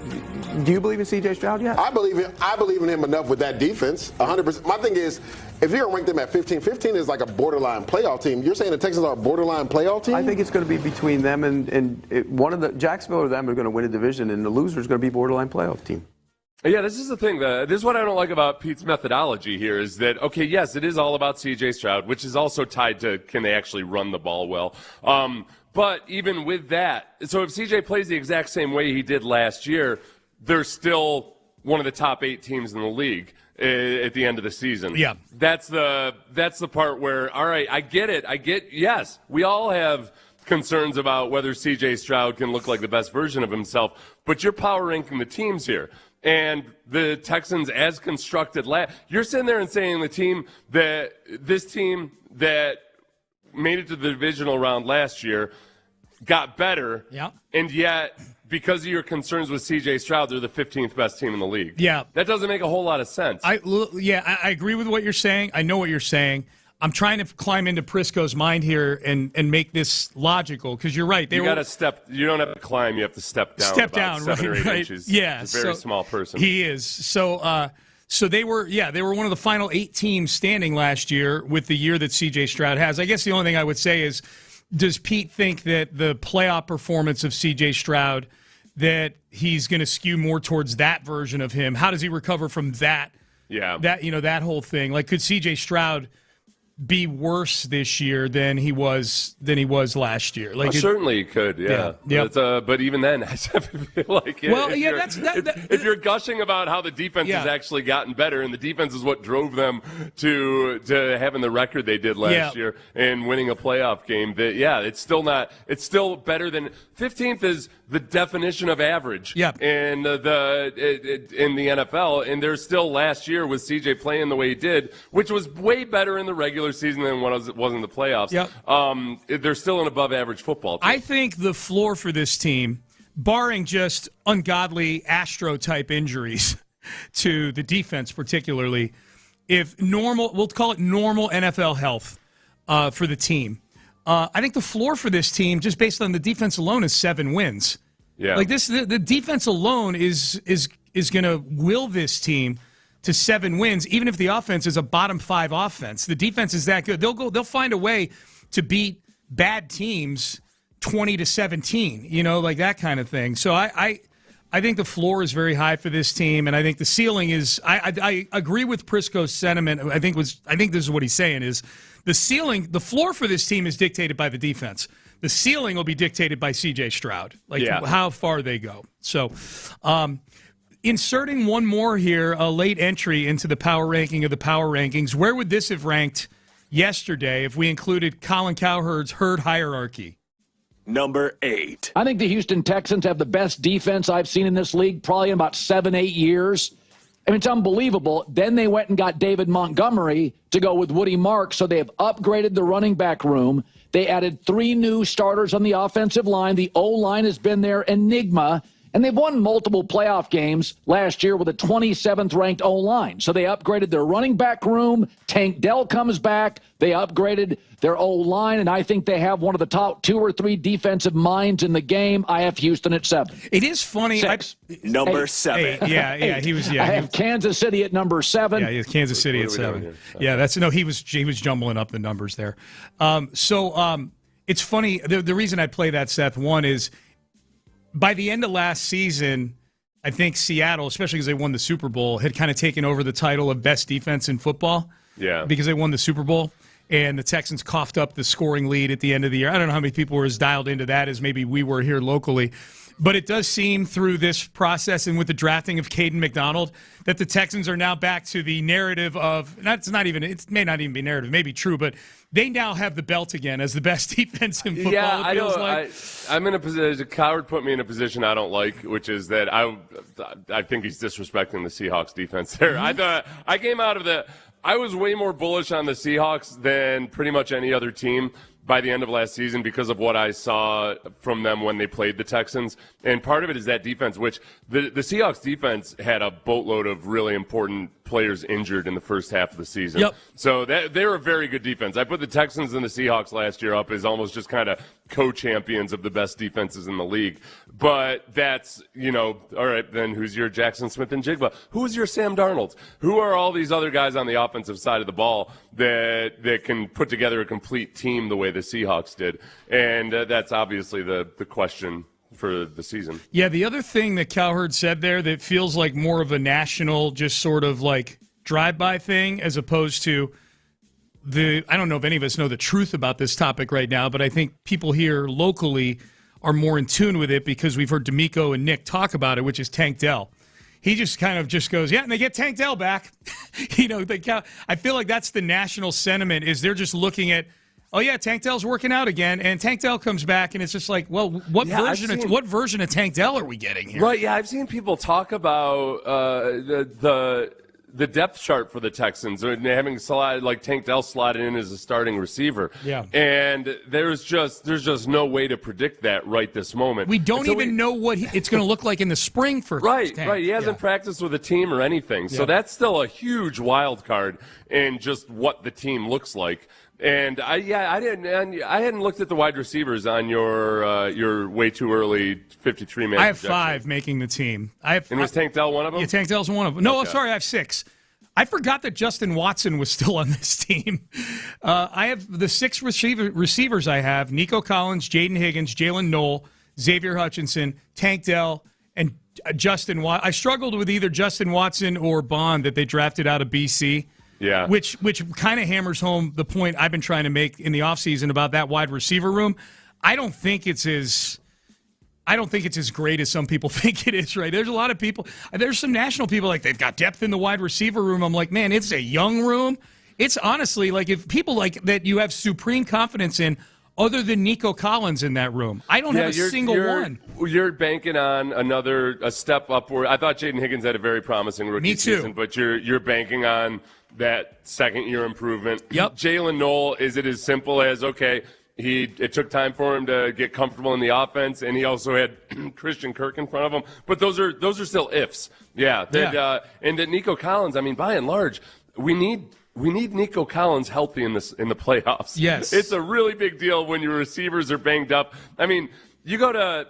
Do you believe in C.J. Stroud yet? I believe in him enough with that defense, 100%. My thing is, if you're going to rank them at 15, 15 is like a borderline playoff team. You're saying the Texans are a borderline playoff team? I think it's going to be between them and one of the Jacksonville or them are going to win a division, and the loser is going to be borderline playoff team. Yeah, this is the thing. This is what I don't like about Pete's methodology here, is that, okay, yes, it is all about C.J. Stroud, which is also tied to can they actually run the ball well. But even with that, so if C.J. plays the exact same way he did last year, they're still one of the top 8 teams in the league at the end of the season. Yeah. That's the part where, all right, I get it. Yes, we all have concerns about whether C.J. Stroud can look like the best version of himself, but you're power ranking the teams here. And the Texans, as constructed, you're sitting there and saying this team that made it to the divisional round last year got better, and yet because of your concerns with C.J. Stroud, they're the 15th best team in the league. Yeah. That doesn't make a whole lot of sense. I agree with what you're saying. I know what you're saying. I'm trying to climb into Prisco's mind here and make this logical, because you're right. You don't have to climb. You have to step down. Step down, 7 or 8 right. inches. Yeah, He's a very small person. He is. So they were one of the final 8 teams standing last year with the year that C.J. Stroud has. I guess the only thing I would say is, does Pete think that the playoff performance of C.J. Stroud, that he's going to skew more towards that version of him? How does he recover from that? Yeah. That whole thing. Like, could C.J. Stroud be worse this year than he was last year. Like certainly he could, yeah. But even then, I feel like if you're gushing about how the defense has actually gotten better, and the defense is what drove them to having the record they did last year and winning a playoff game, it's still better than 15th is the definition of average in the NFL, and there's still last year with CJ playing the way he did, which was way better in the regular season than what it was in the playoffs. They're still an above-average football team. I think the floor for this team, barring just ungodly Astro-type injuries to the defense particularly, if normal, we'll call it normal NFL health for the team, I think the floor for this team, just based on the defense alone, is 7 wins. Yeah. Like the defense alone is going to will this team to 7 wins, even if the offense is a bottom 5 offense. The defense is that good. They'll find a way to beat bad teams 20-17, like that kind of thing. So I think the floor is very high for this team, and I think the ceiling is. I agree with Prisco's sentiment. I think this is what he's saying is the floor for this team is dictated by the defense. The ceiling will be dictated by C.J. Stroud, how far they go. So. Inserting one more here, a late entry into the power ranking of the power rankings. Where would this have ranked yesterday if we included Colin Cowherd's herd hierarchy? Number 8. I think the Houston Texans have the best defense I've seen in this league probably in about 7-8 years. I mean, it's unbelievable. Then they went and got David Montgomery to go with Woody Marks, so they have upgraded the running back room. They added 3 new starters on the offensive line. The O-line has been their enigma. And they've won multiple playoff games last year with a 27th-ranked O-line. So they upgraded their running back room. Tank Dell comes back. They upgraded their O-line, and I think they have one of the top 2 or 3 defensive minds in the game. I have Houston at 7. It is funny. 6. Number 7. I have Kansas City at number 7. Yeah, Kansas City at 7. Yeah, he was jumbling up the numbers there. It's funny. The reason I play that, Seth, one is, by the end of last season, I think Seattle, especially because they won the Super Bowl, had kind of taken over the title of best defense in football. Yeah. Because they won the Super Bowl, and the Texans coughed up the scoring lead at the end of the year. I don't know how many people were as dialed into that as maybe we were here locally. But it does seem through this process and with the drafting of Caden McDonald that the Texans are now back to the narrative of, it may not even be narrative, it may be true, but they now have the belt again as the best defense in football. Yeah, it feels like. I'm in a position, Coward put me in a position I don't like, which is that I think he's disrespecting the Seahawks defense there. I came out of I was way more bullish on the Seahawks than pretty much any other team by the end of last season because of what I saw from them when they played the Texans. And part of it is that defense, which the Seahawks defense had a boatload of really important players injured in the first half of the season. Yep. So they were a very good defense. I put the Texans and the Seahawks last year up as almost just kind of co-champions of the best defenses in the league. But that's, all right, then who's your Jackson Smith and Jigba? Who's your Sam Darnold? Who are all these other guys on the offensive side of the ball that can put together a complete team the way the Seahawks did? And that's obviously the question for the season. Yeah, the other thing that Cowherd said there that feels like more of a national, just sort of like drive-by thing as opposed to I don't know if any of us know the truth about this topic right now, but I think people here locally are more in tune with it because we've heard D'Amico and Nick talk about it, which is Tank Dell. He just kind of just goes, yeah, and they get Tank Dell back. I feel like that's the national sentiment is they're just looking at, oh, yeah, Tank Dell's working out again, and Tank Dell comes back, and it's just like, well, what version of Tank Dell are we getting here? Right, yeah, I've seen people talk about the depth chart for the Texans, and having Tank Dell slotted in as a starting receiver. Yeah. And there's just no way to predict that right this moment. We don't even know what it's going to look like in the spring for Tank. Right. He hasn't practiced with a team or anything, so that's still a huge wild card in just what the team looks like. And I hadn't looked at the wide receivers on your way too early 53-man. I have 5 making the team. And was Tank Dell one of them? Yeah, Tank Dell's one of them. No, sorry, I have 6. I forgot that Justin Watson was still on this team. I have the 6 receivers I have: Nico Collins, Jaden Higgins, Jalen Knoll, Xavier Hutchinson, Tank Dell, and Justin Watson. I struggled with either Justin Watson or Bond that they drafted out of BC. Yeah. Which kind of hammers home the point I've been trying to make in the offseason about that wide receiver room. I don't think it's as great as some people think it is, right? There's a lot of people. There's some national people like they've got depth in the wide receiver room. I'm like, man, it's a young room. It's honestly like if people like that you have supreme confidence in other than Nico Collins in that room. I don't have a single one. You're banking on a step upward. I thought Jaden Higgins had a very promising rookie season, but you're banking on that second-year improvement. Yep. Jalen Noel, is it as simple as, okay, it took time for him to get comfortable in the offense, and he also had Christian Kirk in front of him. But those are still ifs. Yeah. And that Nico Collins, I mean, by and large, we need Nico Collins healthy in the playoffs. Yes. It's a really big deal when your receivers are banged up. I mean, you go to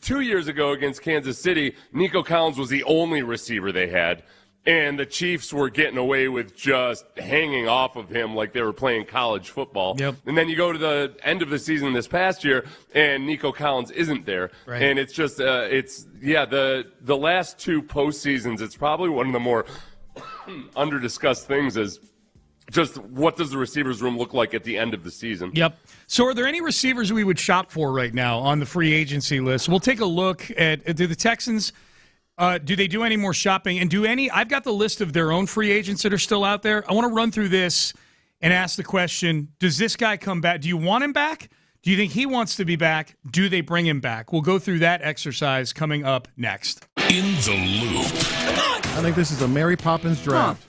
2 years ago against Kansas City, Nico Collins was the only receiver they had, and the Chiefs were getting away with just hanging off of him like they were playing college football. Yep. And then you go to the end of the season this past year, and Nico Collins isn't there. Right. And it's just, the last two postseasons, it's probably one of the more under-discussed things is just what does the receivers room look like at the end of the season? Yep. So are there any receivers we would shop for right now on the free agency list? We'll take a look at do the Texans do they do any more shopping? And I've got the list of their own free agents that are still out there. I want to run through this and ask the question, does this guy come back? Do you want him back? Do you think he wants to be back? Do they bring him back? We'll go through that exercise coming up next. In the Loop. I think this is a Mary Poppins draft.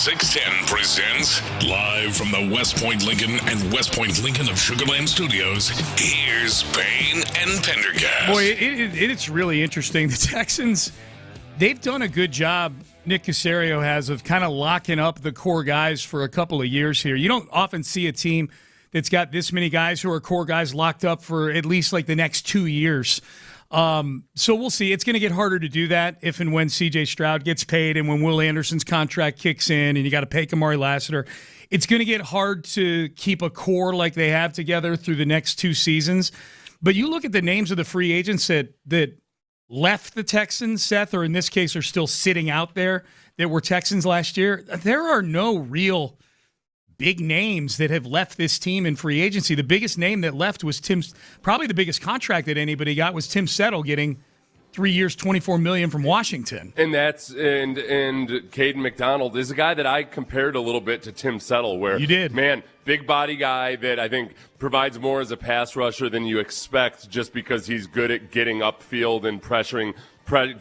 610 presents, live from the West Point Lincoln and West Point Lincoln of Sugar Land Studios, here's Payne and Pendergast. Boy, it's really interesting. The Texans, they've done a good job, Nick Caserio has, of kind of locking up the core guys for a couple of years here. You don't often see a team that's got this many guys who are core guys locked up for at least like the next 2 years. So we'll see. It's going to get harder to do that if and when C.J. Stroud gets paid and when Will Anderson's contract kicks in and you got to pay Kamari Lassiter. It's going to get hard to keep a core like they have together through the next 2 seasons. But you look at the names of the free agents that left the Texans, Seth, or in this case are still sitting out there that were Texans last year. There are no real big names that have left this team in free agency. The biggest name that left was probably the biggest contract that anybody got was Tim Settle getting 3 years, $24 million from Washington. And Caden McDonald is a guy that I compared a little bit to Tim Settle, where you did, man, big body guy that I think provides more as a pass rusher than you expect, just because he's good at getting upfield and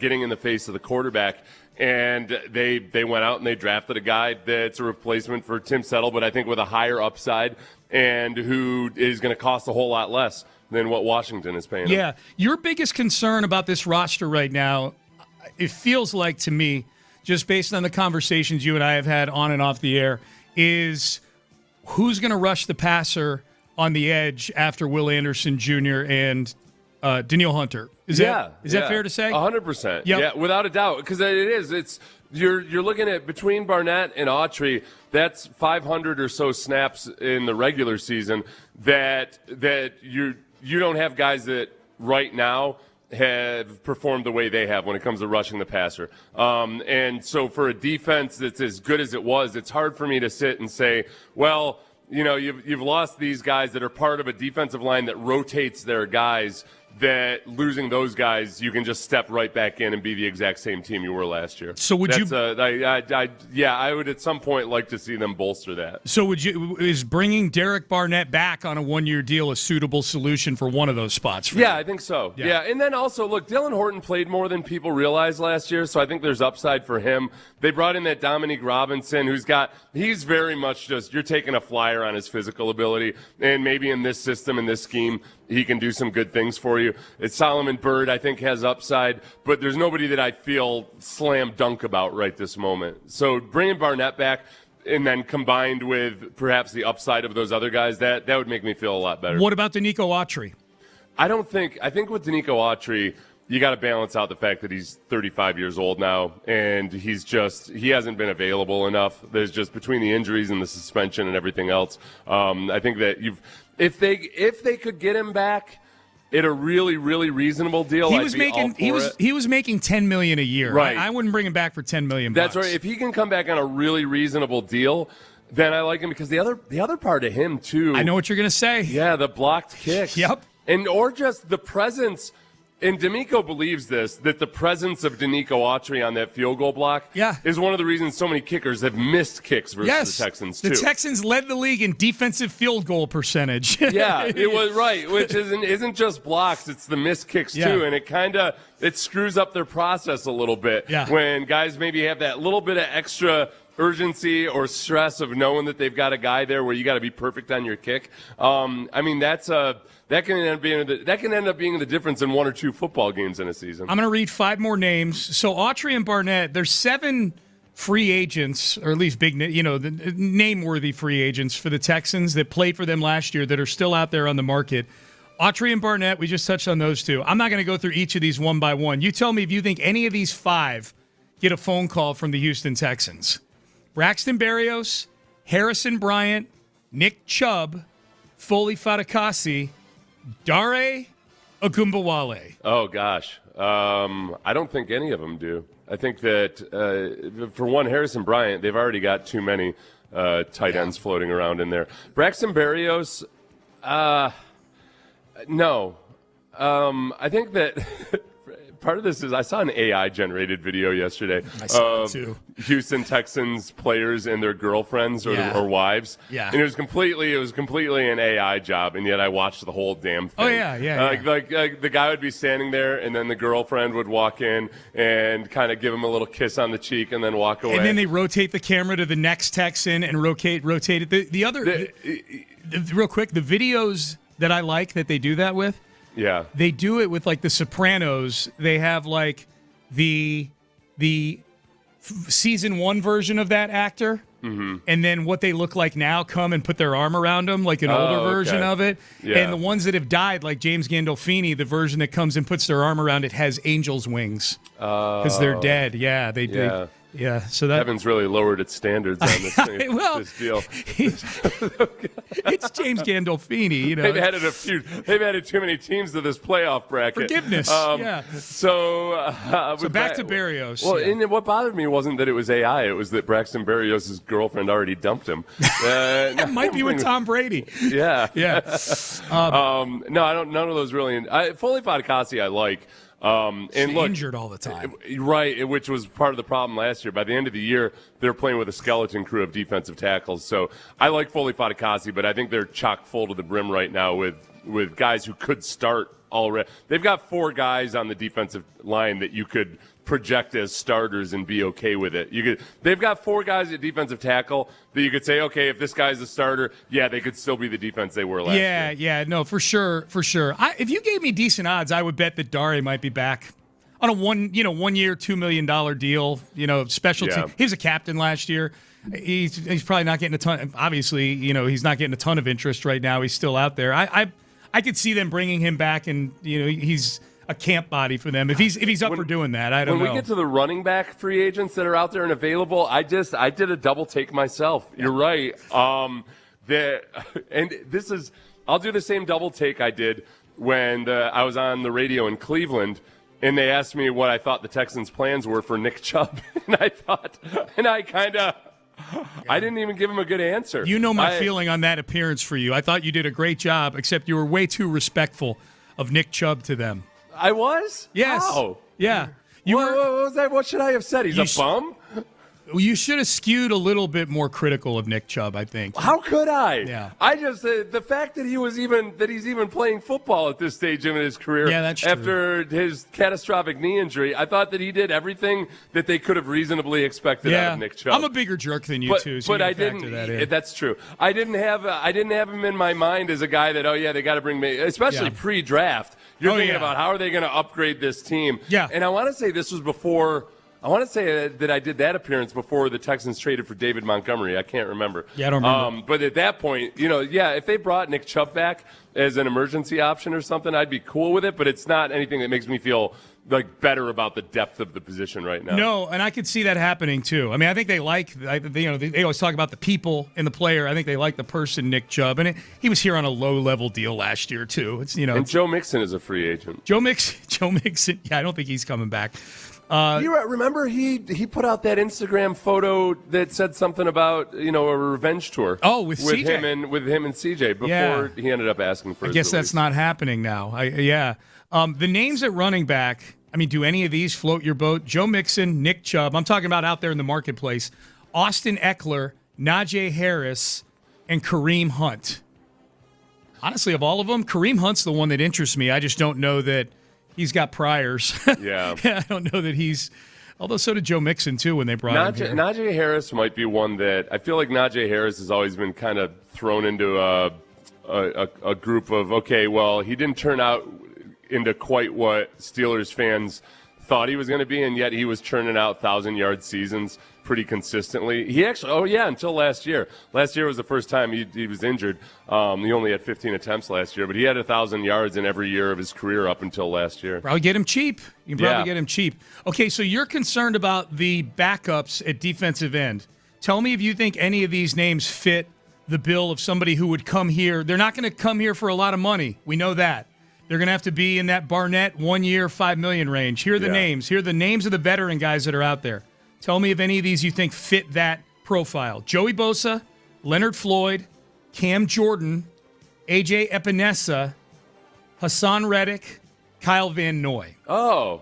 getting in the face of the quarterback. And they went out and they drafted a guy that's a replacement for Tim Settle, but I think with a higher upside and who is going to cost a whole lot less than what Washington is paying him. Yeah. Your biggest concern about this roster right now, it feels like to me, just based on the conversations you and I have had on and off the air, is who's going to rush the passer on the edge after Will Anderson Jr. and Daniil Hunter. Is that fair to say? 100%. Yep. Yeah, without a doubt. Because it is. It's you're looking at between Barnett and Autry. That's 500 or so snaps in the regular season. That you don't have guys that right now have performed the way they have when it comes to rushing the passer. And so for a defense that's as good as it was, it's hard for me to sit and say, well, you know, you've lost these guys that are part of a defensive line that rotates their guys, that losing those guys, you can just step right back in and be the exact same team you were last year. So would I would at some point like to see them bolster that. So is bringing Derek Barnett back on a 1-year deal a suitable solution for one of those spots? For you? I think so. Yeah. And then also, look, Dylan Horton played more than people realized last year, so I think there's upside for him. They brought in that Dominique Robinson, he's very much just, you're taking a flyer on his physical ability, and maybe in this system, in this scheme, he can do some good things for you. It's Solomon Byrd, I think, has upside, but there's nobody that I feel slam dunk about right this moment. So bringing Barnett back and then combined with perhaps the upside of those other guys, that would make me feel a lot better. What about Danico Autry? I think with Danico Autry, you got to balance out the fact that he's 35 years old now, and he hasn't been available enough. There's just between the injuries and the suspension and everything else. I think that if they could get him back at a really, really reasonable deal, he was making $10 million a year. Right. I wouldn't bring him back for $10 million. That's right. If he can come back on a really reasonable deal, then I like him, because the other part of him too. I know what you're going to say. Yeah, the blocked kicks. Yep. Or just the presence. And D'Amico believes this, that the presence of Danico Autry on that field goal block is one of the reasons so many kickers have missed kicks versus the Texans, too. The Texans led the league in defensive field goal percentage. Yeah, it was right, which isn't just blocks, it's the missed kicks, too. And it screws up their process a little bit when guys maybe have that little bit of extra urgency or stress of knowing that they've got a guy there where you got to be perfect on your kick. That can end up being the difference in 1 or 2 football games in a season. I'm going to read 5 more names. So Autry and Barnett, there's 7 free agents, or at least big, the name-worthy free agents for the Texans that played for them last year that are still out there on the market. Autry and Barnett, we just touched on those 2. I'm not going to go through each of these one by one. You tell me if you think any of these 5 get a phone call from the Houston Texans. Braxton Berrios, Harrison Bryant, Nick Chubb, Foley Fatukasi, Dare Ogunbowale. Oh, gosh. I don't think any of them do. I think that, for one, Harrison Bryant, they've already got too many tight ends floating around in there. Braxton Berrios, no. I think that part of this is I saw an AI-generated video yesterday saw it too. Houston Texans players and their girlfriends or wives. Yeah. And it was completely an AI job, and yet I watched the whole damn thing. Oh, yeah. Like the guy would be standing there, and then the girlfriend would walk in and kind of give him a little kiss on the cheek and then walk away. And then they rotate the camera to the next Texan and rotate it. The other, real quick, the videos that I like that they do that with, yeah, they do it with like The Sopranos. They have like the season 1 version of that actor, and then what they look like now come and put their arm around them, like an older version of it. Yeah. And the ones that have died, like James Gandolfini, the version that comes and puts their arm around it has angel's wings because they're dead. Yeah, they do. Yeah, so that Evan's really lowered its standards on this thing, this deal. It's James Gandolfini, you know. They've added too many teams to this playoff bracket. Forgiveness. Yeah. So back to Berrios. Well, and what bothered me wasn't that it was AI; it was that Braxton Berrios' girlfriend already dumped him. That might be with Tom Brady. Yeah. Yeah. No, I don't. None of those really. Foley Fatukasi, I like. And look, injured all the time. Right, which was part of the problem last year. By the end of the year, they're playing with a skeleton crew of defensive tackles. So I like Foley Fatukasi, but I think they're chock full to the brim right now with guys who could start already. They've got 4 guys on the defensive line that you could project as starters and be okay with it. They've got 4 guys at defensive tackle that you could say, okay, if this guy's a starter, yeah, they could still be the defense they were last year. Yeah, no, for sure. If you gave me decent odds, I would bet that Dare might be back on a 1 year, $2 million deal. Special team. He was a captain last year. He's probably not getting a ton. Obviously, he's not getting a ton of interest right now. He's still out there. I could see them bringing him back, and he's a camp body for them if he's up for doing that. I don't know. When we get to the running back free agents that are out there and available, I did a double take myself. You're right. I'll do the same double take I did when I was on the radio in Cleveland, and they asked me what I thought the Texans' plans were for Nick Chubb, I didn't even give him a good answer. You know my feeling on that appearance for you. I thought you did a great job, except you were way too respectful of Nick Chubb to them. I was? Yes. How? Yeah. What was that? What should I have said? He's a bum? You should have skewed a little bit more critical of Nick Chubb, I think. How could I? Yeah. I just the fact that he's even playing football at this stage in his career. Yeah, that's true. After his catastrophic knee injury, I thought that he did everything that they could have reasonably expected out of Nick Chubb. I'm a bigger jerk than you too. So but I didn't. That's true. I didn't have him in my mind as a guy that they got to bring me, especially pre-draft. You're thinking about how are they going to upgrade this team? Yeah. And I want to say this was before. I want to say that I did that appearance before the Texans traded for David Montgomery. I can't remember. Yeah, I don't remember. But at that point, if they brought Nick Chubb back as an emergency option or something, I'd be cool with it. But it's not anything that makes me feel like better about the depth of the position right now. No, and I could see that happening too. I mean, I think they they always talk about the people and the player. I think they like the person, Nick Chubb, and he was here on a low-level deal last year too. And Joe Mixon is a free agent. Joe Mixon. Yeah, I don't think he's coming back. You remember he put out that Instagram photo that said something about a revenge tour. Oh, with CJ. him and CJ before he ended up asking for. I guess that's not happening now. The names at running back. I mean, do any of these float your boat? Joe Mixon, Nick Chubb. I'm talking about out there in the marketplace. Austin Eckler, Najee Harris, and Kareem Hunt. Honestly, of all of them, Kareem Hunt's the one that interests me. I just don't know that he's got priors. Yeah. I don't know that he's – although so did Joe Mixon, too, when they brought him here. Najee Harris might be one that – I feel like Najee Harris has always been kind of thrown into a group of, okay, well, he didn't turn out into quite what Steelers fans thought he was going to be, and yet he was churning out 1,000-yard seasons pretty consistently. He actually, until last year. Last year was the first time he was injured. He only had 15 attempts last year, but he had 1,000 yards in every year of his career up until last year. Probably get him cheap. You can probably get him cheap. Okay, so you're concerned about the backups at defensive end. Tell me if you think any of these names fit the bill of somebody who would come here. They're not going to come here for a lot of money. We know that. They're going to have to be in that Barnett 1 year, $5 million range. Here are the names. Here are the names of the veteran guys that are out there. Tell me if any of these you think fit that profile. Joey Bosa, Leonard Floyd, Cam Jordan, A.J. Epinesa, Hassan Reddick, Kyle Van Noy. Oh.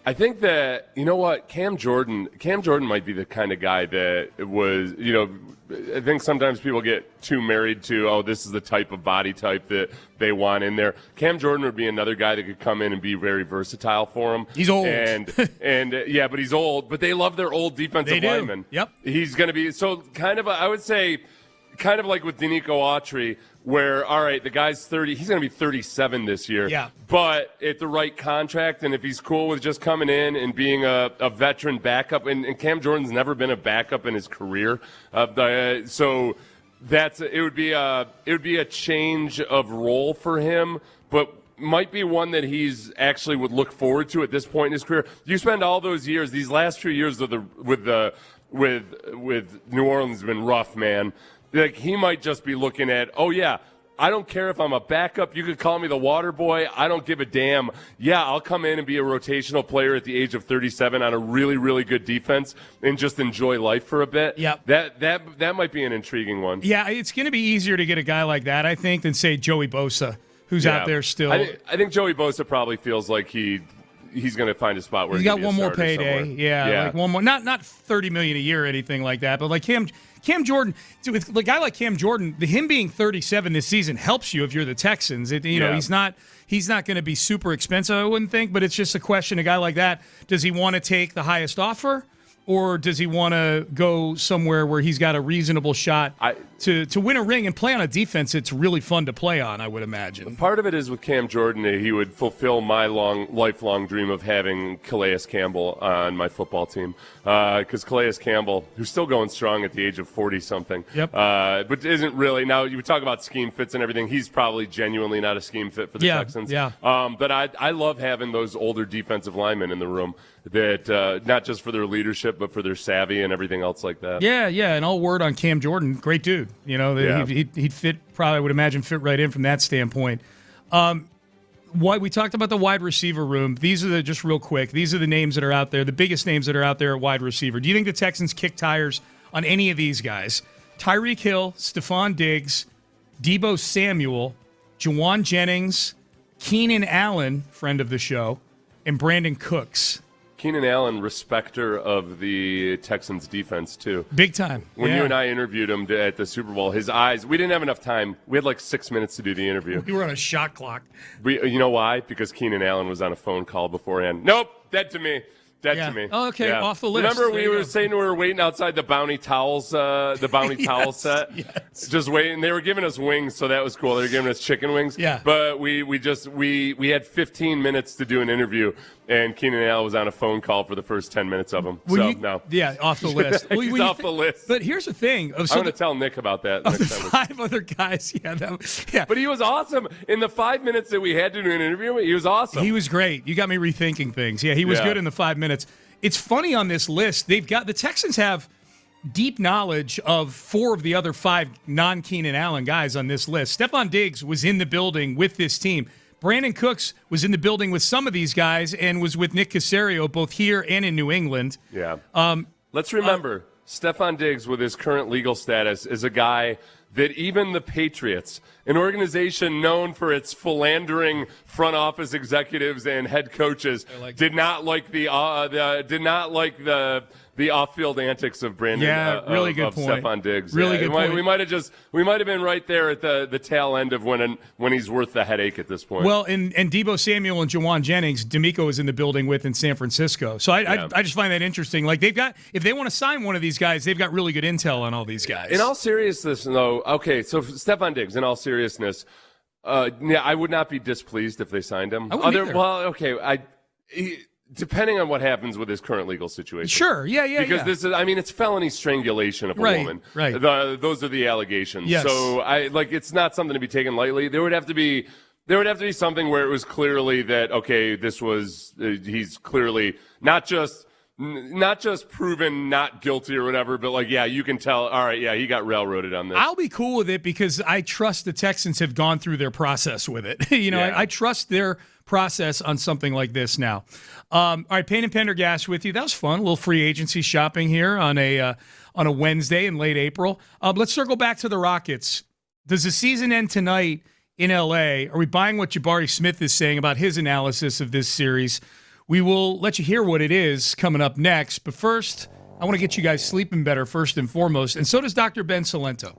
I think that, you know what, Cam Jordan might be the kind of guy that was, I think sometimes people get too married to, this is the type of body type that they want in there. Cam Jordan would be another guy that could come in and be very versatile for him. He's old. Yeah, but he's old. But they love their old defensive linemen. Yep. He's going to be, I would say, kind of like with Danico Autry, where, all right, the guy's 30, he's going to be 37 this year. Yeah. But at the right contract, and if he's cool with just coming in and being a veteran backup, and Cam Jordan's never been a backup in his career, so it would be a change of role for him, but might be one that he's actually would look forward to at this point in his career. You spend all those years, these last 2 years with New Orleans have been rough, man. Like, he might just be looking at, I don't care if I'm a backup. You could call me the water boy. I don't give a damn. Yeah, I'll come in and be a rotational player at the age of 37 on a really, really good defense and just enjoy life for a bit. Yep. That might be an intriguing one. Yeah, it's going to be easier to get a guy like that, I think, than, say, Joey Bosa, who's out there still. I think Joey Bosa probably feels like he's going to find a spot where he's got one more payday. Somewhere. Yeah, like one more. Not $30 million a year or anything like that, but like Cam Jordan, with a guy like Cam Jordan, him being 37 this season helps you if you're the Texans. He's not going to be super expensive, I wouldn't think, but it's just a question. A guy like that, does he want to take the highest offer, or does he want to go somewhere where he's got a reasonable shot to win a ring and play on a defense it's really fun to play on, I would imagine. Part of it is with Cam Jordan, he would fulfill my lifelong dream of having Calais Campbell on my football team. Because Calais Campbell, who's still going strong at the age of 40-something, but isn't really. Now, you would talk about scheme fits and everything. He's probably genuinely not a scheme fit for the Texans. Yeah. But I love having those older defensive linemen in the room that not just for their leadership, but for their savvy and everything else like that. Yeah, and all word on Cam Jordan, great dude. He'd fit, probably I would imagine, fit right in from that standpoint. We talked about the wide receiver room. These are just real quick. These are the names that are out there, the biggest names that are out there at wide receiver. Do you think the Texans kick tires on any of these guys? Tyreek Hill, Stephon Diggs, Deebo Samuel, Juwan Jennings, Keenan Allen, friend of the show, and Brandon Cooks. Keenan Allen, respecter of the Texans defense, too. Big time. When you and I interviewed him at the Super Bowl, his eyes, we didn't have enough time. We had like 6 minutes to do the interview. We were on a shot clock. You know why? Because Keenan Allen was on a phone call beforehand. Nope, dead to me. To me. Oh, okay, off the list. Remember we were saying we were waiting outside the Bounty Towels, towel set? Yes. Just waiting. They were giving us wings, so that was cool. They were giving us chicken wings. Yeah. But we had 15 minutes to do an interview, and Keenan Allen was on a phone call for the first 10 minutes of them. No. Yeah, off the list. He's off the list. But here's the thing. I'm going to tell Nick about that next time. 5 other guys. Yeah. But he was awesome. In the 5 minutes that we had to do an interview, he was awesome. He was great. You got me rethinking things. Yeah, he was good in the 5 minutes. It's funny on this list, the Texans have deep knowledge of 4 of the other 5 non-Keenan Allen guys on this list. Stephon Diggs was in the building with this team. Brandon Cooks was in the building with some of these guys and was with Nick Caserio both here and in New England. Yeah. Let's remember, Stephon Diggs, with his current legal status, is a guy that even the Patriots, an organization known for its philandering front office executives and head coaches, did not like the off-field antics of Brandon. Yeah, really good point. Stephon Diggs. Really good point. We might have been right there at the tail end of when he's worth the headache at this point. Well, and Deebo Samuel and Juwan Jennings, D'Amico is in the building with in San Francisco. So I just find that interesting. Like if they want to sign one of these guys, they've got really good intel on all these guys. In all seriousness, though, okay, so Stephon Diggs, in all seriousness, I would not be displeased if they signed him. I wouldn't either. Well, okay, depending on what happens with his current legal situation. Sure, yeah. Because this is, it's felony strangulation of a woman. Right. Those are the allegations. Yes. So it's not something to be taken lightly. There would have to be something where it was clearly that, okay, he's clearly not just proven not guilty or whatever, but you can tell, all right, he got railroaded on this. I'll be cool with it because I trust the Texans have gone through their process with it. I trust their process on something like this now. All right, Payne and Pendergast with you. That was fun. A little free agency shopping here on a Wednesday in late April. Let's circle back to the Rockets. Does the season end tonight in L.A.? Are we buying what Jabari Smith is saying about his analysis of this series? We will let you hear what it is coming up next. But first, I want to get you guys sleeping better first and foremost. And so does Dr. Ben Salento.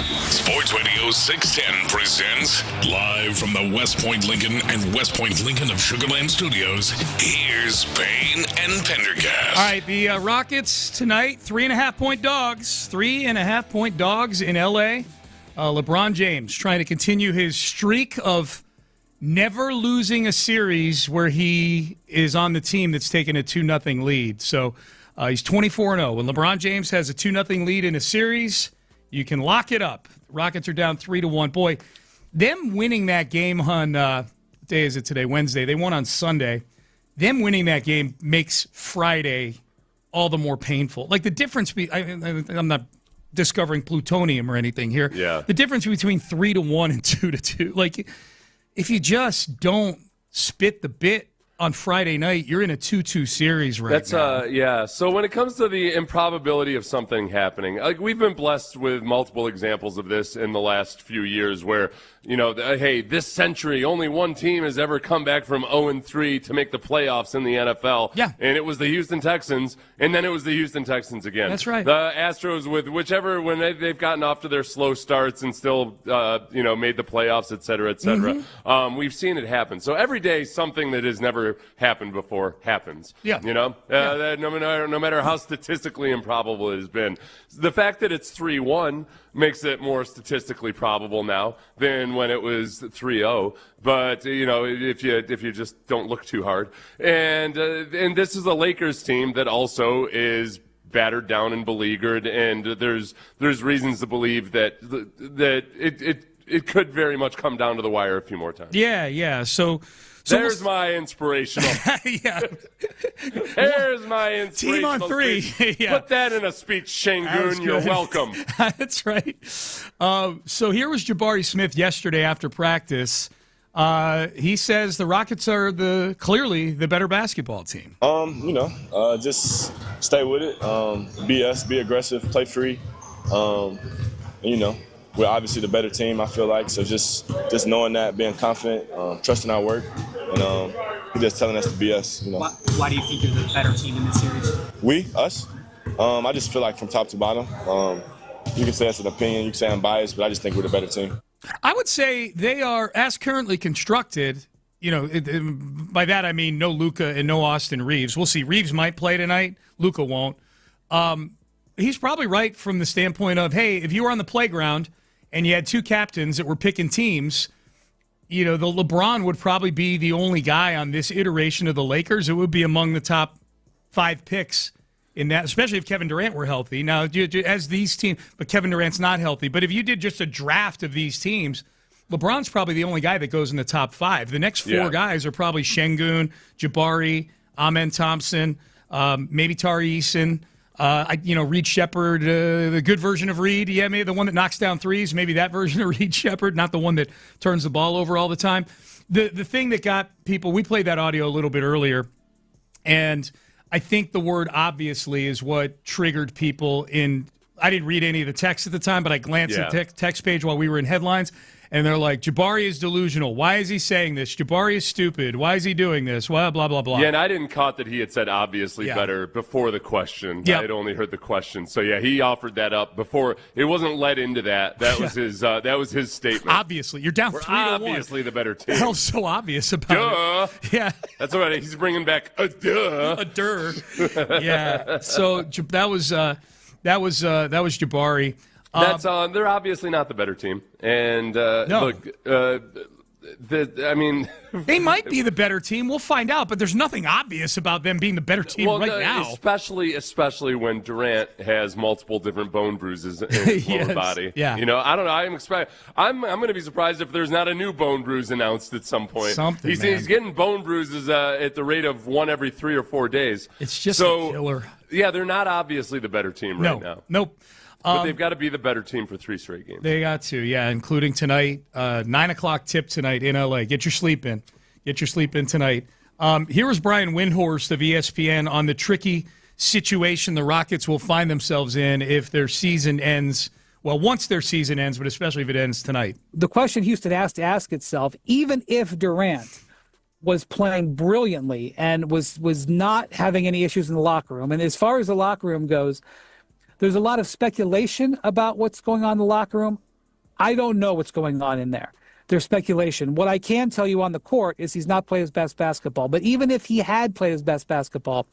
Sports Radio 610 presents live from the West Point Lincoln and West Point Lincoln of Sugar Land Studios. Here's Payne and Pendergast. All right, the Rockets tonight, 3.5-point dogs. 3.5-point dogs in L.A. LeBron James trying to continue his streak of never losing a series where he is on the team that's taken a 2-0 lead. So he's 24-0. When LeBron James has a 2-0 lead in a series, you can lock it up. Rockets are down 3-1. Boy, them winning that game on, what day is it today? Wednesday. They won on Sunday. Them winning that game makes Friday all the more painful. Like the difference, I'm not discovering plutonium or anything here. Yeah. The difference between 3-1 and 2-2. Like if you just don't spit the bit on Friday night, you're in a 2-2 series now. Yeah. So when it comes to the improbability of something happening, like we've been blessed with multiple examples of this in the last few years where, hey, this century, only one team has ever come back from 0-3 to make the playoffs in the NFL. Yeah. And it was the Houston Texans, and then it was the Houston Texans again. That's right. The Astros with when they've gotten off to their slow starts and still, made the playoffs, et cetera, et cetera. Mm-hmm. We've seen it happen. So every day, something that has never happened before happens. Yeah. That no matter how statistically improbable it has been. The fact that it's 3-1 makes it more statistically probable now than when it was 3-0. But if you just don't look too hard, and this is a Lakers team that also is battered down and beleaguered, and there's reasons to believe that it could very much come down to the wire a few more times. Yeah. So there's my inspirational. Yeah. There's my inspirational. Team on 3. Speech. Yeah. Put that in a speech, Shangoon. You're welcome. That's right. So here was Jabari Smith yesterday after practice. He says the Rockets are clearly the better basketball team. Just stay with it. Be us, be aggressive, play free. We're obviously the better team, I feel like. So just knowing that, being confident, trusting our work, and he's just telling us to be us. Why do you think you're the better team in this series? Us. I just feel like from top to bottom. You can say that's an opinion. You can say I'm biased, but I just think we're the better team. I would say they are, as currently constructed, by that I mean no Luka and no Austin Reeves. We'll see. Reeves might play tonight. Luka won't. He's probably right from the standpoint of, hey, if you were on the playground and you had two captains that were picking teams, the LeBron would probably be the only guy on this iteration of the Lakers. It would be among the top 5 picks in that, especially if Kevin Durant were healthy. Now, as these teams, but Kevin Durant's not healthy. But if you did just a draft of these teams, LeBron's probably the only guy that goes in the top 5. The next 4 guys are probably Şengün, Jabari, Amen Thompson, maybe Tari Eason. Reed Shepherd, the good version of Reed. Yeah, maybe the one that knocks down threes. Maybe that version of Reed Shepherd, not the one that turns the ball over all the time. The thing that got people, we played that audio a little bit earlier, and I think the word obviously is what triggered people in. I didn't read any of the text at the time, but I glanced at the text page while we were in headlines. And they're like, Jabari is delusional. Why is he saying this? Jabari is stupid. Why is he doing this? Blah, blah, blah, blah. Yeah, and I didn't caught that he had said obviously better before the question. Yep. I had only heard the question. So, he offered that up before. It wasn't led into that. That was his statement. Obviously. You're down 3-1. Obviously the better team. The hell's so obvious about it? Yeah. That's all right. He's bringing back a duh. A dur. Yeah. So that was Jabari. They're obviously not the better team, and look, they might be the better team. We'll find out, but there's nothing obvious about them being the better team now. Especially when Durant has multiple different bone bruises in his lower body. Yeah. I don't know. I'm going to be surprised if there's not a new bone bruise announced at some point. He's getting bone bruises at the rate of 1 every 3 or 4 days. It's just a killer. Yeah, they're not obviously the better team right now. Nope. But they've got to be the better team for 3 straight games. They got to, including tonight. 9 o'clock tip tonight in L.A. Get your sleep in. Tonight. Here was Brian Windhorst of ESPN on the tricky situation the Rockets will find themselves in if their season ends. Well, once their season ends, but especially if it ends tonight. The question Houston has to ask itself, even if Durant was playing brilliantly and was not having any issues in the locker room, and as far as the locker room goes, there's a lot of speculation about what's going on in the locker room. I don't know what's going on in there. There's speculation. What I can tell you on the court is he's not played his best basketball. But even if he had played his best basketball,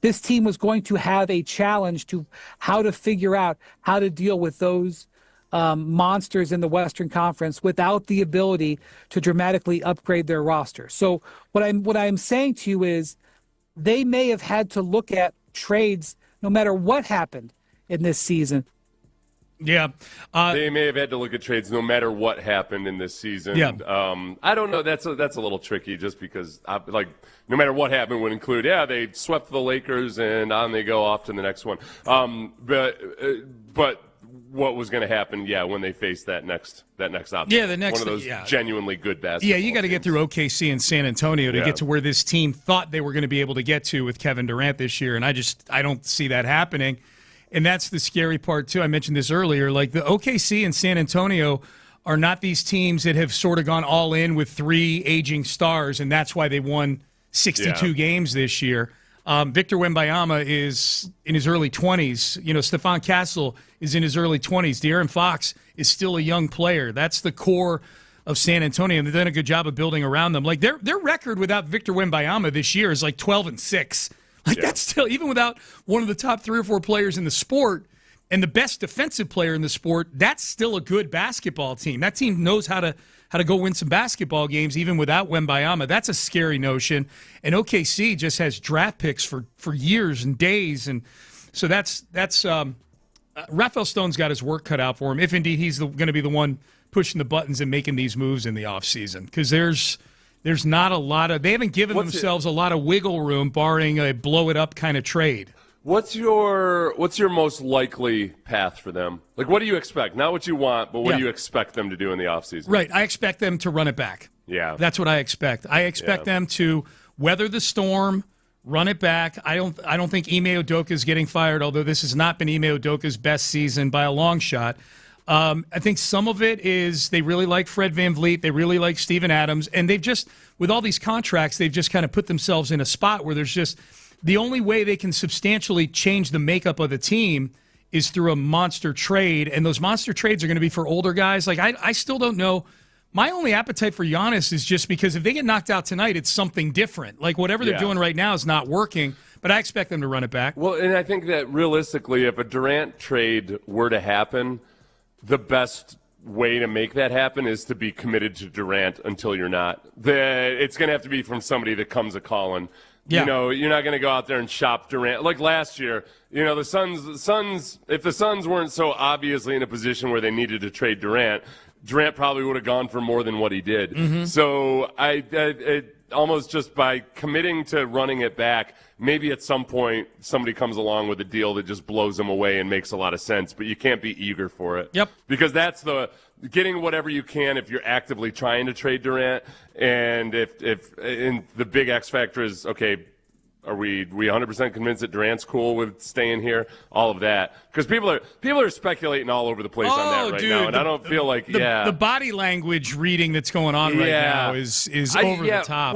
this team was going to have a challenge to how to figure out how to deal with those monsters in the Western Conference without the ability to dramatically upgrade their roster. So what I'm saying to you is they may have had to look at trades no matter what happened in this season. Yeah. They may have had to look at trades no matter what happened in this season. Yeah. I don't know. That's a little tricky just because, no matter what happened would include, they swept the Lakers and on they go off to the next one. But what was going to happen, when they faced that next option. Yeah, the next one of those genuinely good basketball. Yeah, you got to get through OKC and San Antonio to get to where this team thought they were going to be able to get to with Kevin Durant this year, and I don't see that happening. And that's the scary part too. I mentioned this earlier. Like the OKC and San Antonio are not these teams that have sort of gone all in with 3 aging stars, and that's why they won 62 games this year. Victor Wembanyama is in his early 20s. Stephon Castle is in his early 20s. De'Aaron Fox is still a young player. That's the core of San Antonio, and they've done a good job of building around them. Like their record without Victor Wembanyama this year is like 12-6. That's still, even without one of the top 3 or 4 players in the sport and the best defensive player in the sport, that's still a good basketball team. That team knows how to go win some basketball games even without Wembanyama. That's a scary notion. And OKC just has draft picks for years and days. And so that's Rafael Stone's got his work cut out for him, if indeed he's going to be the one pushing the buttons and making these moves in the offseason. Because there's not a lot of – they haven't given themselves a lot of wiggle room barring a blow-it-up kind of trade. What's your most likely path for them? Like, what do you expect? Not what you want, but what do you expect them to do in the offseason? Right. I expect them to run it back. Yeah. That's what I expect. I expect them to weather the storm, run it back. I don't think Ime Udoka is getting fired, although this has not been Ime Udoka's best season by a long shot. I think some of it is they really like Fred VanVleet. They really like Steven Adams. And they've just, with all these contracts, they've just kind of put themselves in a spot where there's just – the only way they can substantially change the makeup of the team is through a monster trade, and those monster trades are going to be for older guys. Like, I still don't know. My only appetite for Giannis is just because if they get knocked out tonight, it's something different. Like, whatever they're doing right now is not working, but I expect them to run it back. Well, and I think that realistically, if a Durant trade were to happen, the best way to make that happen is to be committed to Durant until you're not. It's going to have to be from somebody that comes a-calling. Yeah. You're not going to go out there and shop Durant. Like last year, the Suns, if the Suns weren't so obviously in a position where they needed to trade Durant probably would have gone for more than what he did. Mm-hmm. So I almost just by committing to running it back, maybe at some point somebody comes along with a deal that just blows them away and makes a lot of sense, but you can't be eager for it. Yep. Because that's getting whatever you can if you're actively trying to trade Durant, and if the big X factor is, okay, are we 100% convinced that Durant's cool with staying here? All of that, because people are speculating all over the place on that now, and I don't feel like the body language reading that's going on right now is over the top.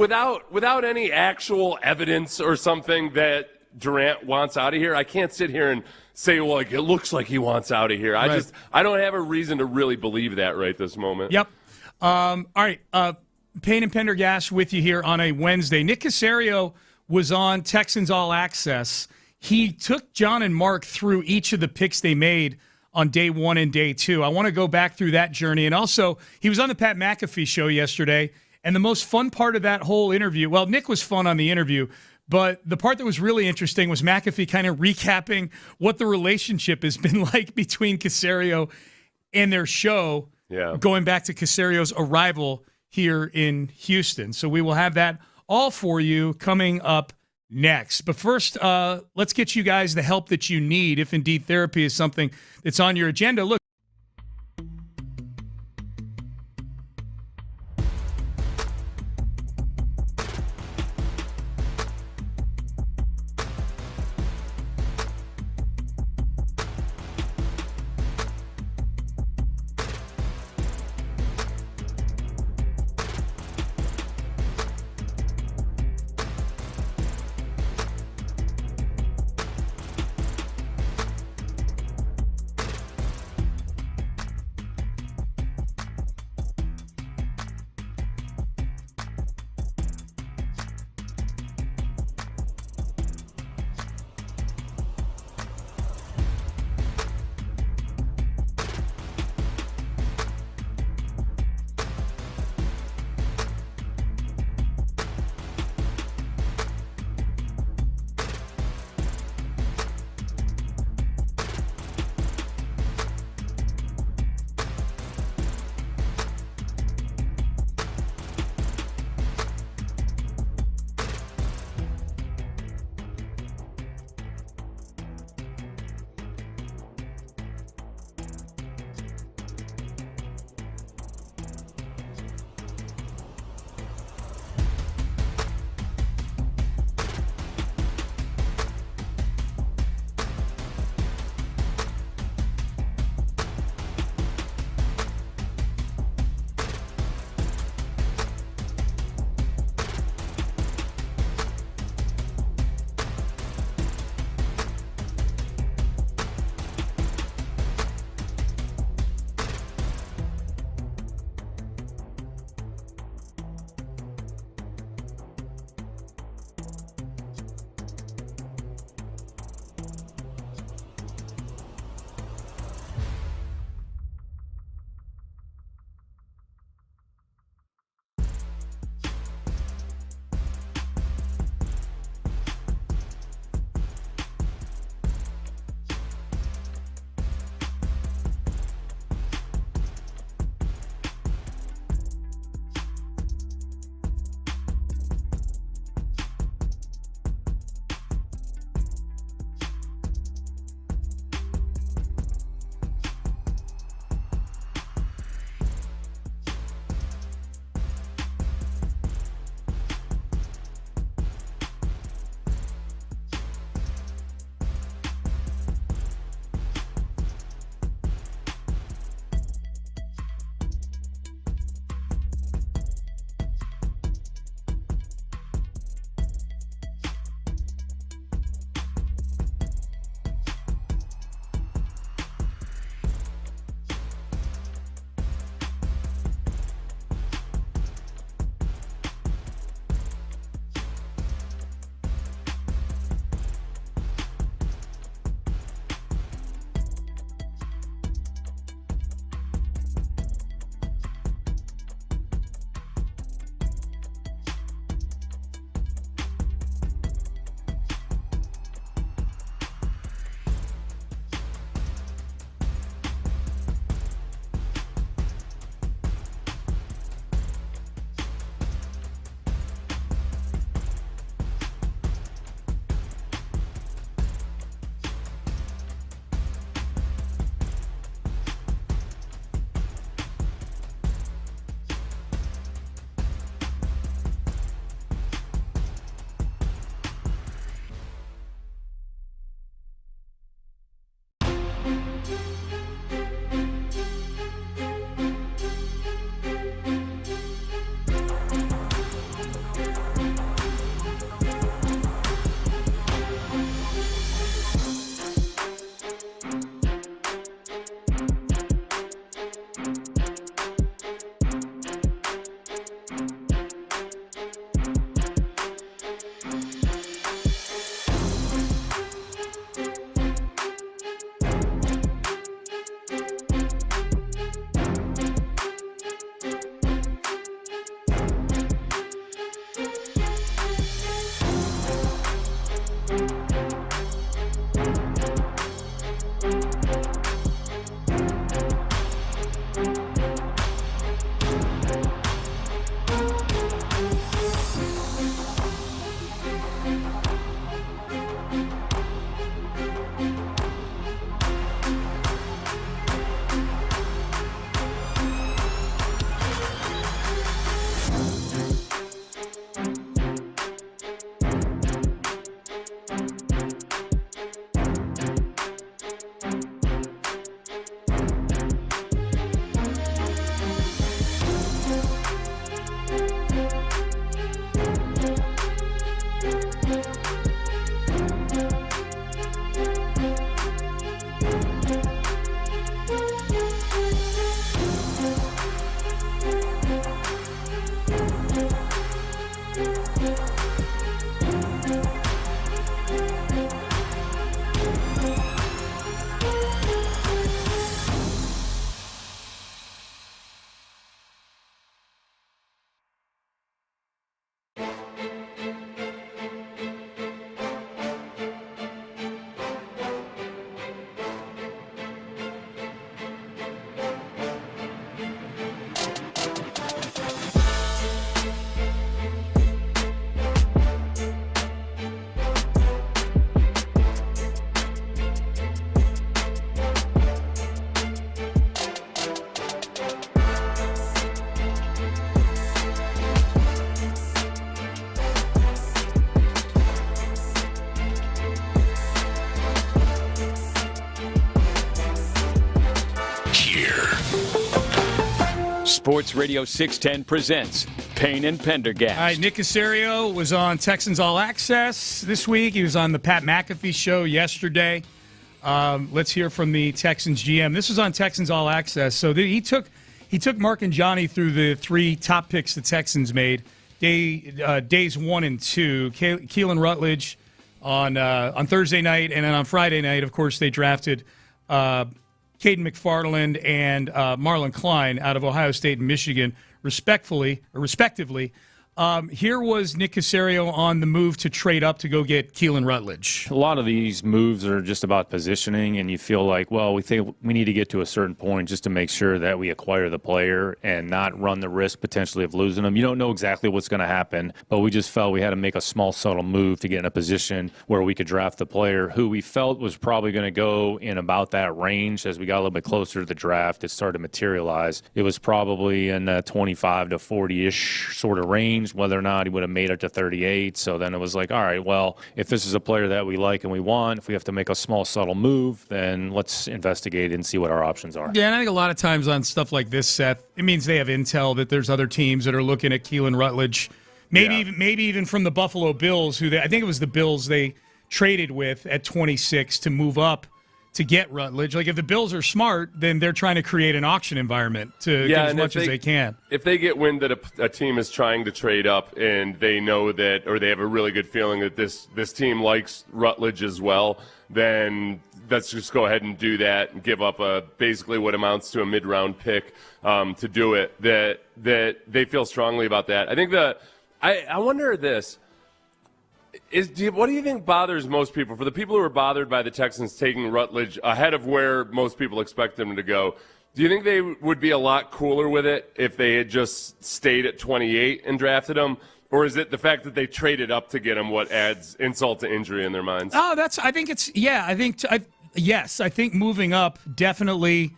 Without any actual evidence or something that Durant wants out of here, I can't sit here and say, well, like, it looks like he wants out of here. I don't have a reason to really believe that right this moment. Yep. All right. Payne and Pendergast with you here on a Wednesday. Nick Caserio was on Texans All Access. He took John and Mark through each of the picks they made on day 1 and day 2. I want to go back through that journey. And also, he was on the Pat McAfee show yesterday, and the most fun part of that whole interview, well, Nick was fun on the interview, but the part that was really interesting was McAfee kind of recapping what the relationship has been like between Caserio and their show, going back to Caserio's arrival here in Houston. So we will have that all for you coming up next. But first, let's get you guys the help that you need if indeed therapy is something that's on your agenda. Look. Sports Radio 610 presents Payne and Pendergast. All right, Nick Caserio was on Texans All Access this week. He was on the Pat McAfee show yesterday. Let's hear from the Texans GM. This was on Texans All Access. So he took Mark and Johnny through the 3 top picks the Texans made. Days 1 and 2. Keelan Rutledge on Thursday night, and then on Friday night, of course, they drafted Caden McFarland and Marlon Klein out of Ohio State and Michigan, respectively. Here was Nick Caserio on the move to trade up to go get Keelan Rutledge. A lot of these moves are just about positioning, and you feel like, well, we think we need to get to a certain point just to make sure that we acquire the player and not run the risk potentially of losing them. You don't know exactly what's going to happen, but we just felt we had to make a small, subtle move to get in a position where we could draft the player who we felt was probably going to go in about that range. As we got a little bit closer to the draft, it started to materialize. It was probably in the 25 to 40-ish sort of range. Whether or not he would have made it to 38. So then it was like, all right, well, if this is a player that we like and we want, if we have to make a small, subtle move, then let's investigate and see what our options are. Yeah, and I think a lot of times on stuff like this, Seth, it means they have intel that there's other teams that are looking at Keelan Rutledge. Maybe even from the Buffalo Bills, I think it was the Bills they traded with at 26 to move up to get Rutledge. Like, if the Bills are smart, then they're trying to create an auction environment to get as much as they can. If they get wind that a team is trying to trade up and they know that, or they have a really good feeling that this team likes Rutledge as well, then let's just go ahead and do that and give up basically what amounts to a mid-round pick to do it. That they feel strongly about that. I think I wonder this. What do you think bothers most people? For the people who are bothered by the Texans taking Rutledge ahead of where most people expect them to go, do you think they would be a lot cooler with it if they had just stayed at 28 and drafted him? Or is it the fact that they traded up to get him what adds insult to injury in their minds? Oh, I think moving up definitely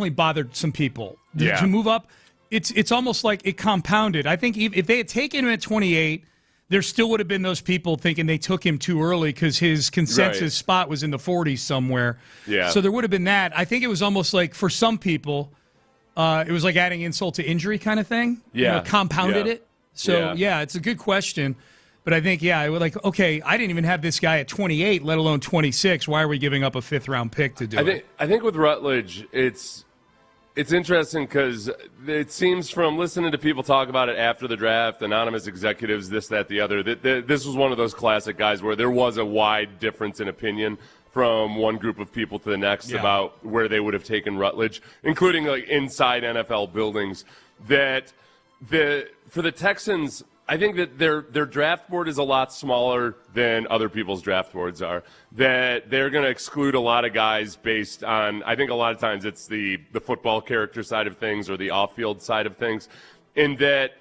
bothered some people. Yeah. To move up, it's almost like it compounded. I think if they had taken him at 28, there still would have been those people thinking they took him too early because his consensus spot was in the 40s somewhere. Yeah. So there would have been that. I think it was almost like, for some people, it was like adding insult to injury kind of thing. Yeah. Compounded it. So, it's a good question. But I think, I would like, okay, I didn't even have this guy at 28, let alone 26. Why are we giving up a 5th-round pick to do it? I think with Rutledge, it's interesting because it seems from listening to people talk about it after the draft, anonymous executives, this, that, the other, that this was one of those classic guys where there was a wide difference in opinion from one group of people to the next about where they would have taken Rutledge, including like inside NFL buildings. That for the Texans, I think that their draft board is a lot smaller than other people's draft boards are. That they're going to exclude a lot of guys based on, I think a lot of times it's the football character side of things or the off-field side of things. And that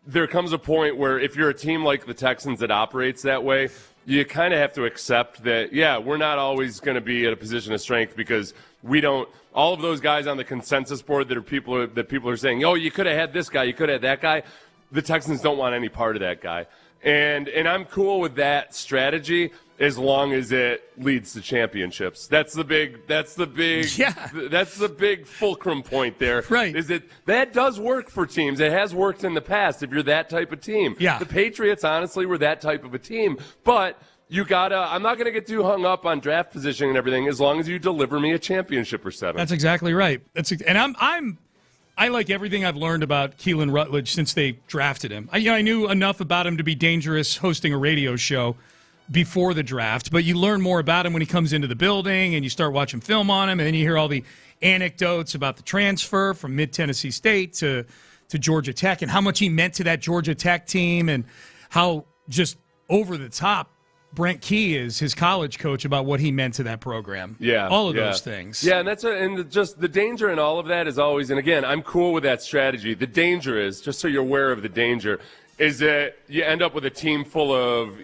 there comes a point where if you're a team like the Texans that operates that way, you kind of have to accept that, we're not always going to be at a position of strength because we don't – all of those guys on the consensus board that people are saying, oh, you could have had this guy, you could have had that guy – the Texans don't want any part of that guy. And I'm cool with that strategy as long as it leads to championships. That's the big fulcrum point there. Right. Is that does work for teams. It has worked in the past if you're that type of team. Yeah. The Patriots honestly were that type of a team, but I'm not going to get too hung up on draft position and everything as long as you deliver me a championship or 7. That's exactly right. I like everything I've learned about Keelan Rutledge since they drafted him. I knew enough about him to be dangerous hosting a radio show before the draft, but you learn more about him when he comes into the building and you start watching film on him, and then you hear all the anecdotes about the transfer from mid-Tennessee State to Georgia Tech and how much he meant to that Georgia Tech team and how just over the top Brent Key is, his college coach, about what he meant to that program. Yeah. All of those things. Yeah, and just the danger in all of that is always, and again, I'm cool with that strategy. The danger is, just so you're aware of the danger, is that you end up with a team full of,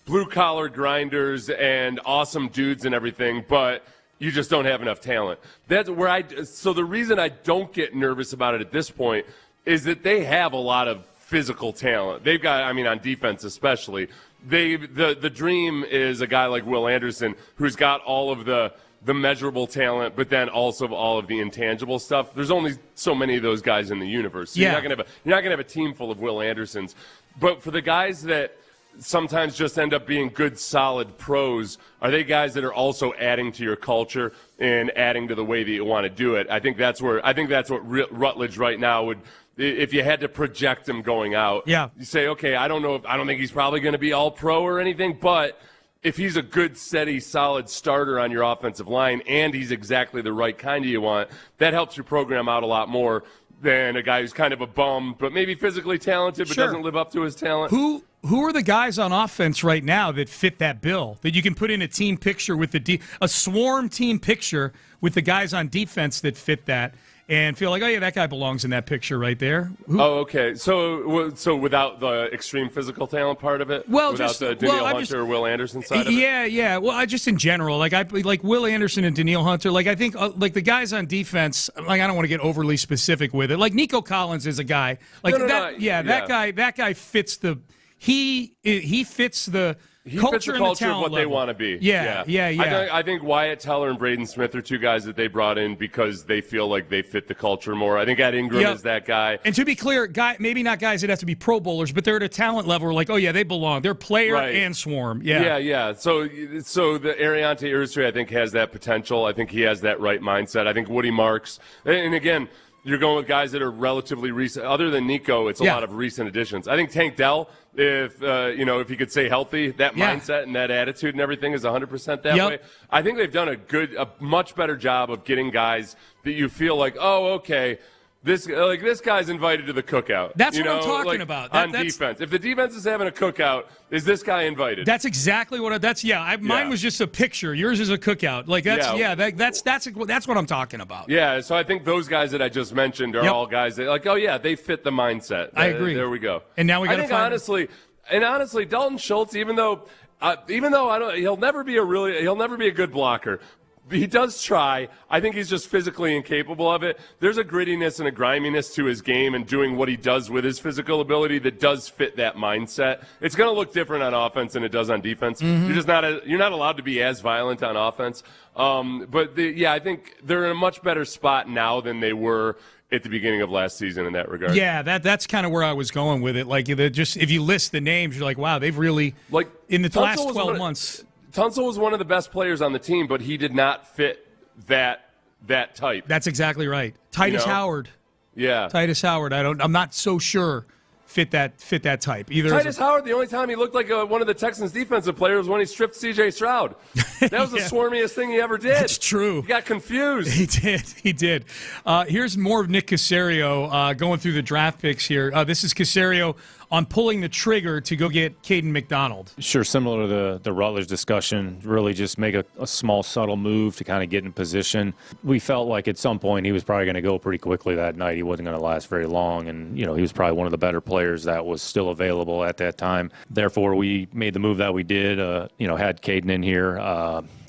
blue-collar grinders and awesome dudes and everything, but you just don't have enough talent. That's where so the reason I don't get nervous about it at this point is that they have a lot of physical talent. They've got, on defense especially, the dream is a guy like Will Anderson who's got all of the the measurable talent, but then also all of the intangible stuff. There's only so many of those guys in the universe. So you're not gonna have a team full of Will Andersons. But for the guys that sometimes just end up being good, solid pros, are they guys that are also adding to your culture and adding to the way that you want to do it? I think that's what Rutledge right now would. If you had to project him going out, you say, okay, I don't think he's probably going to be all pro or anything, but if he's a good, steady, solid starter on your offensive line and he's exactly the right kind of you want, that helps your program out a lot more than a guy who's kind of a bum, but maybe physically talented but doesn't live up to his talent. Who are the guys on offense right now that fit that bill, that you can put in a team picture with a swarm team picture with the guys on defense that fit that? And feel like, oh, yeah, that guy belongs in that picture right there. Oh, okay. So without the extreme physical talent part of it? Well, without the Danielle Hunter or Will Anderson side of it? Yeah. Well, I just in general, like Will Anderson and Danielle Hunter, like I think like the guys on defense, like I don't want to get overly specific with it. Like Nico Collins is a guy. Like that guy fits the he fits the culture of what they want to be. Yeah. I think Wyatt Teller and Braden Smith are two guys that they brought in because they feel like they fit the culture more. I think Ed Ingram is that guy. And to be clear, maybe not guys that have to be Pro Bowlers, but they're at a talent level where like, oh, yeah, they belong. They're player and swarm. Yeah. So the Ariante Ursary, I think, has that potential. I think he has that right mindset. I think Woody Marks, and again, you're going with guys that are relatively recent. Other than Nico, it's a lot of recent additions. I think Tank Dell, if he could stay healthy, that mindset and that attitude and everything is 100% that way. I think they've done a much better job of getting guys that you feel like, oh, okay, this guy's invited to the cookout. That's what I'm talking about. On defense. If the defense is having a cookout, is this guy invited? That's exactly what mine was just a picture. Yours is a cookout. Like that's what I'm talking about. Yeah, so I think those guys that I just mentioned are all guys that like, oh yeah, they fit the mindset. I agree. There we go. And now we got to find honestly, Dalton Schultz, even though he'll never be a good blocker. He does try. I think he's just physically incapable of it. There's a grittiness and a griminess to his game and doing what he does with his physical ability that does fit that mindset. It's going to look different on offense than it does on defense. Mm-hmm. You're not allowed to be as violent on offense. I think they're in a much better spot now than they were at the beginning of last season in that regard. Yeah, that's kind of where I was going with it. Like, if you list the names, you're like, wow, they've really in the last 12 months. Tunsil was one of the best players on the team, but he did not fit that type. That's exactly right. Titus Howard. Yeah. Titus Howard. I'm not so sure fit that type either. Titus Howard, the only time he looked like one of the Texans' defensive players was when he stripped C.J. Stroud. That was the swarmiest thing he ever did. That's true. He got confused. He did. Here's more of Nick Caserio going through the draft picks here. This is Caserio on pulling the trigger to go get Caden McDonald. Sure, similar to the Rutledge discussion, really just make a small, subtle move to kind of get in position. We felt like at some point he was probably going to go pretty quickly that night. He wasn't going to last very long, and he was probably one of the better players that was still available at that time. Therefore, we made the move that we did, had Caden in here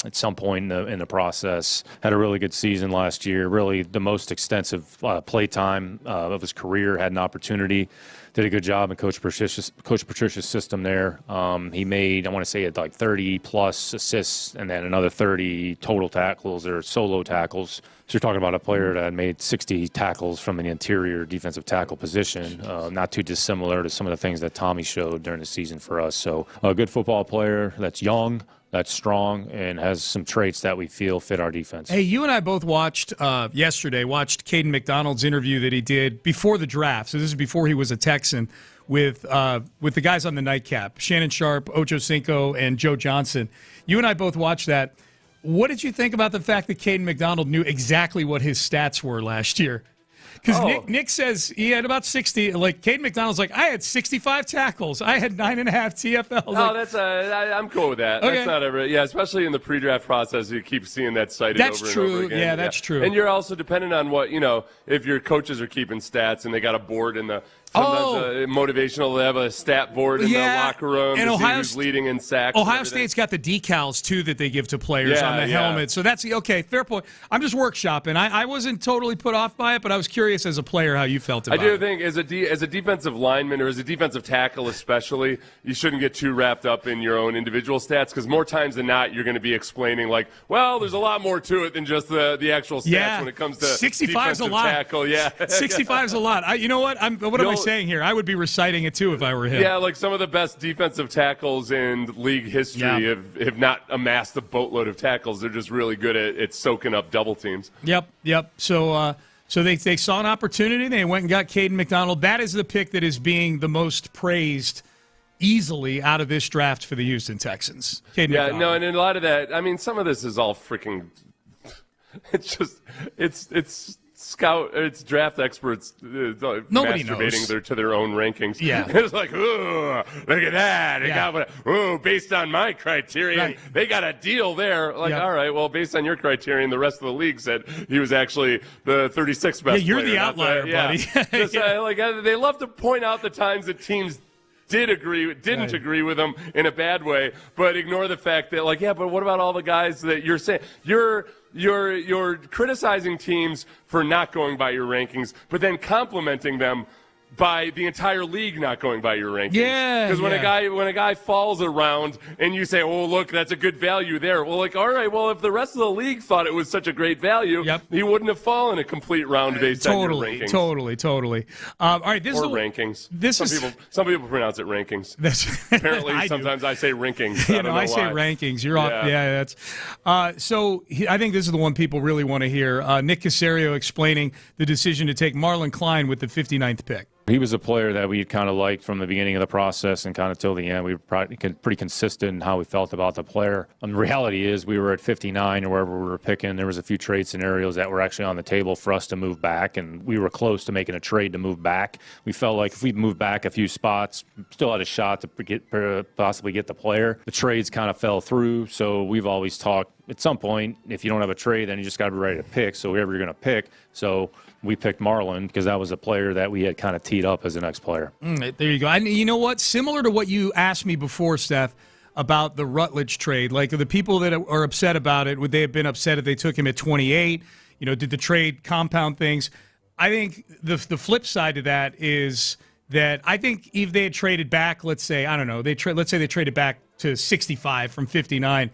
at some point in the process. Had a really good season last year, really the most extensive play time of his career, had an opportunity. Did a good job in Coach Patricia's system there. He made, I want to say, like 30-plus assists and then another 30 total tackles or solo tackles. So you're talking about a player that made 60 tackles from an interior defensive tackle position, not too dissimilar to some of the things that Tommy showed during the season for us. So a good football player that's young, that's strong, and has some traits that we feel fit our defense. Hey, you and I both watched Caden McDonald's interview that he did before the draft. So this is before he was a Texan with the guys on the nightcap, Shannon Sharp, Ocho Cinco, and Joe Johnson. You and I both watched that. What did you think about the fact that Caden McDonald knew exactly what his stats were last year? Because Nick says he had about 60. Like, Caden McDonald's like, I had 65 tackles. I had 9.5 TFL. I'm cool with that. Okay. That's not ever. Yeah, especially in the pre-draft process, you keep seeing that cited over and over again. That's true. And you're also dependent on what, if your coaches are keeping stats and they got a board in the Sometimes motivational. They have a stat board in the locker room and to see who's leading in sacks. Ohio State's got the decals, too, that they give to players on the helmet. So that's okay, fair point. I'm just workshopping. I wasn't totally put off by it, but I was curious as a player how you felt about it. I do think as a defensive lineman or as a defensive tackle especially, you shouldn't get too wrapped up in your own individual stats because more times than not you're going to be explaining like, well, there's a lot more to it than just the actual stats when it comes to 65 is a lot. Tackle. Yeah, 65 is a lot. You know what? What am I saying here? I would be reciting it too if I were him. Yeah, like some of the best defensive tackles in league history have not amassed a boatload of tackles. They're just really good at soaking up double teams. Yep. So they saw an opportunity. They went and got Caden McDonald. That is the pick that is being the most praised easily out of this draft for the Houston Texans. Caden McDonald. No, and a lot of that, I mean, some of this is all freaking it's draft experts masturbating to their own rankings. Yeah. It's like, ooh, look at that. Based on my criterion, they got a deal there. Like, all right, well, based on your criterion, the rest of the league said he was actually the 36th best player. Yeah, you're the outlier, buddy. They love to point out the times that teams didn't agree with him in a bad way, but ignore the fact that, but what about all the guys that you're saying? You're criticizing teams for not going by your rankings, but then complimenting them by the entire league not going by your rankings. Yeah. Because when a guy falls around and you say, "Oh, look, that's a good value there." Well, all right, well, if the rest of the league thought it was such a great value, he wouldn't have fallen a complete round based on your rankings. Totally. All right, rankings. Some people pronounce it rankings. Apparently, sometimes I say rankings. I say rankings. You're off. Yeah, that's. So I think this is the one people really want to hear. Nick Caserio explaining the decision to take Marlon Klein with the 59th pick. He was a player that we kind of liked from the beginning of the process and kind of till the end. We were pretty consistent in how we felt about the player. The reality is we were at 59 or wherever we were picking. There was a few trade scenarios that were actually on the table for us to move back, and we were close to making a trade to move back. We felt like if we moved back a few spots, still had a shot to possibly get the player. The trades kind of fell through, so we've always talked at some point, if you don't have a trade, then you just got to be ready to pick. So whoever you're going to pick. So we picked Marlon because that was a player that we had kind of teed up as the next player. There you go. And you know what? Similar to what you asked me before, Steph, about the Rutledge trade. Like the people that are upset about it, would they have been upset if they took him at 28? Did the trade compound things? I think the flip side to that is that I think if they had traded back, let's say, I don't know, let's say they traded back to 65 from 59,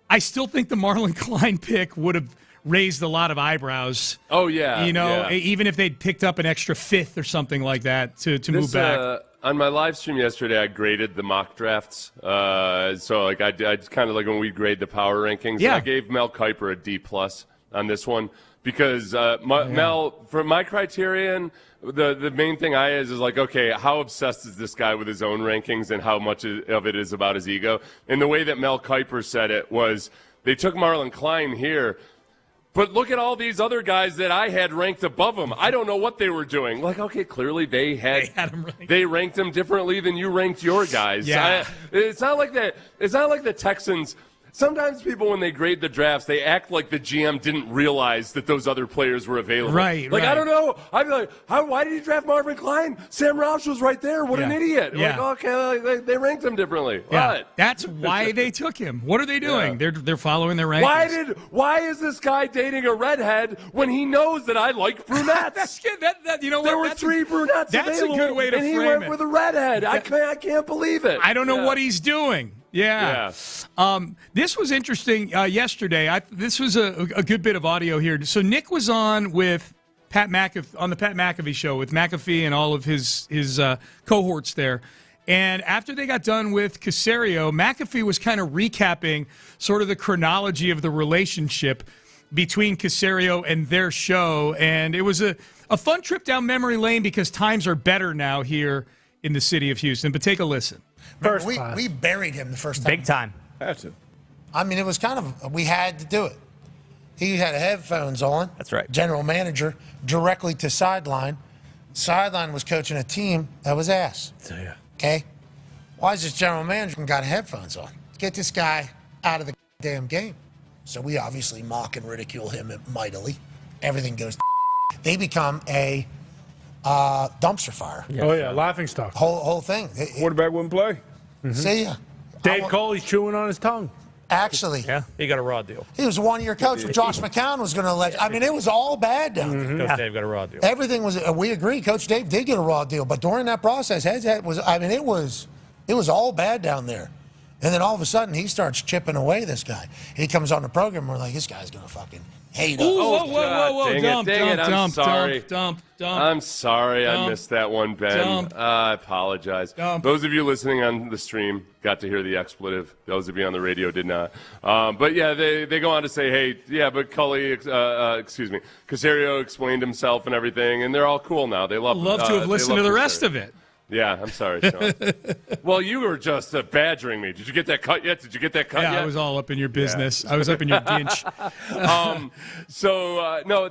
I still think the Marlon Klein pick would have raised a lot of eyebrows. Oh, yeah. Even if they'd picked up an extra fifth or something like that to move back. On my live stream yesterday, I graded the mock drafts. I kind of like when we grade the power rankings. Yeah. I gave Mel Kiper a D+ on this one because Mel, for my criterion, the main thing is like, okay, how obsessed is this guy with his own rankings and how much of it is about his ego? And the way that Mel Kiper said it was they took Marlon Klein here, but look at all these other guys that I had ranked above him. I don't know what they were doing. Like, okay, clearly they ranked him differently than you ranked your guys. Yeah. It's not like that. It's not like the Texans. Sometimes people, when they grade the drafts, they act like the GM didn't realize that those other players were available. Right. I don't know. I'd be like, why did you draft Marvin Klein? Sam Roush was right there. What an idiot. Yeah. Like, okay, they ranked him differently. Yeah. What? That's why they took him. What are they doing? Yeah. They're following their rankings. Why is this guy dating a redhead when he knows that I like brunettes? There were three brunettes that's available, a good way to and frame he went it. with a redhead. I can't believe it. I don't know what he's doing. Yeah. This was interesting yesterday. This was a good bit of audio here. So Nick was on with Pat McAfee on the Pat McAfee show with McAfee and all of his cohorts there. And after they got done with Caserio, McAfee was kind of recapping sort of the chronology of the relationship between Caserio and their show. And it was a fun trip down memory lane because times are better now here in the city of Houston. But take a listen. First, we buried him the first time. Big time. Had to. I mean, it was kind of, we had to do it. He had headphones on. That's right. General manager, directly to sideline. Sideline was coaching a team that was ass. Yeah. Okay? Why is this general manager got headphones on? Get this guy out of the damn game. So we obviously mock and ridicule him mightily. Everything goes to They become a dumpster fire. Oh, yeah, laughing stock. Whole thing. Quarterback wouldn't play. See ya. Dave Coley's chewing on his tongue. Actually. Yeah, he got a raw deal. He was a one-year coach with Josh McCown was going to let. I mean, it was all bad down there. Coach Dave got a raw deal. Everything was. We agree. Coach Dave did get a raw deal, but during that process, it was all bad down there. And then all of a sudden, he starts chipping away. This guy. He comes on the program. We're like, this guy's going to fucking hate us. Whoa. Dump. I'm sorry I missed that one, Ben. I apologize. Those of you listening on the stream got to hear the expletive. Those of you on the radio did not. But, yeah, they go on to say, hey, yeah, but Caserio explained himself and everything, and they're all cool now. They love to have listened to the rest of it. Yeah, I'm sorry, Sean. Well, you were just badgering me. Did you get that cut yet? Yeah, I was all up in your business. Yeah. I was up in your dinch. No,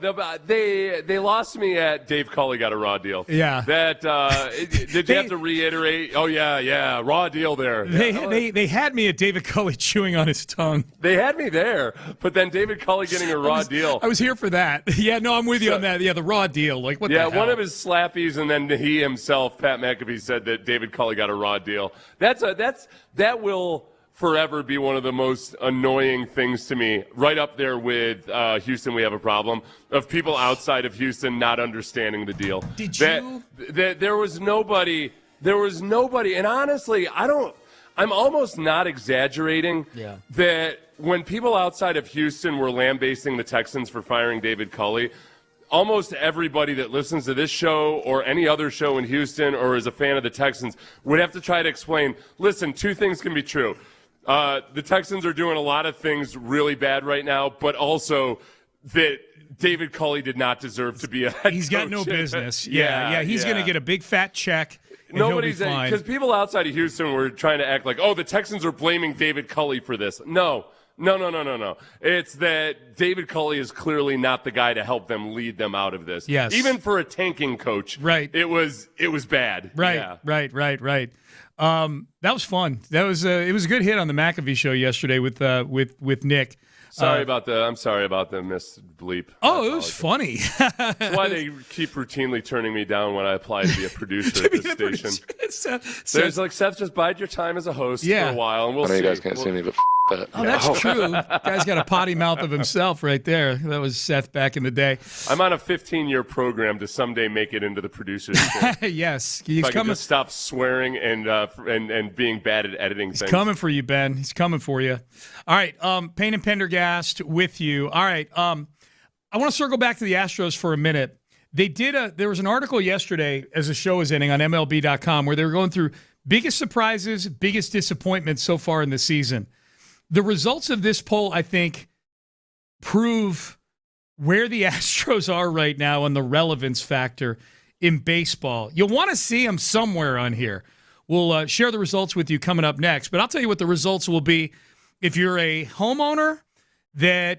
they lost me at Dave Culley got a raw deal. Yeah. That did you have to reiterate? Oh yeah, raw deal there. They had me at David Culley chewing on his tongue. They had me there, but then David Culley getting a raw deal. I was here for that. Yeah, no, I'm with you on that. Yeah, the raw deal. Like what? Yeah, the hell? One of his slappies, and then he himself, Pat McAfee, said that David Culley got a raw deal. That will forever be one of the most annoying things to me, right up there with Houston, we have a problem, of people outside of Houston not understanding the deal. There was nobody, and honestly, I'm almost not exaggerating that when people outside of Houston were lambasting the Texans for firing David Culley, almost everybody that listens to this show or any other show in Houston or is a fan of the Texans would have to try to explain, listen, two things can be true. The Texans are doing a lot of things really bad right now, but also that David Culley did not deserve to be a head He's coach. got no business. Yeah. He's going to get a big fat check. Nobody's because people outside of Houston were trying to act like, oh, the Texans are blaming David Culley for this. No. It's that David Culley is clearly not the guy to help them lead them out of this. Yes. Even for a tanking coach. Right. It was bad. Right. Yeah. Right. That was fun. It was a good hit on the McAfee show yesterday with Nick. I'm sorry about the missed bleep. Oh, it was funny. That's why they keep routinely turning me down when I apply to be a producer at this station. There's like, Seth, just bide your time as a host for a while, and we'll see. I know you guys can't see me, but that. Oh, that's true. Guy's got a potty mouth of himself right there. That was Seth back in the day. I'm on a 15-year program to someday make it into the producer's chair. Yes. He's coming. Just stop swearing and being bad at editing things. He's coming for you, Ben. He's coming for you. All right. Payne and Pendergast with you. All right. I want to circle back to the Astros for a minute. There was an article yesterday as the show was ending on MLB.com where they were going through biggest surprises, biggest disappointments so far in the season. The results of this poll, I think, prove where the Astros are right now on the relevance factor in baseball. You'll want to see them somewhere on here. We'll share the results with you coming up next, but I'll tell you what the results will be if you're a homeowner that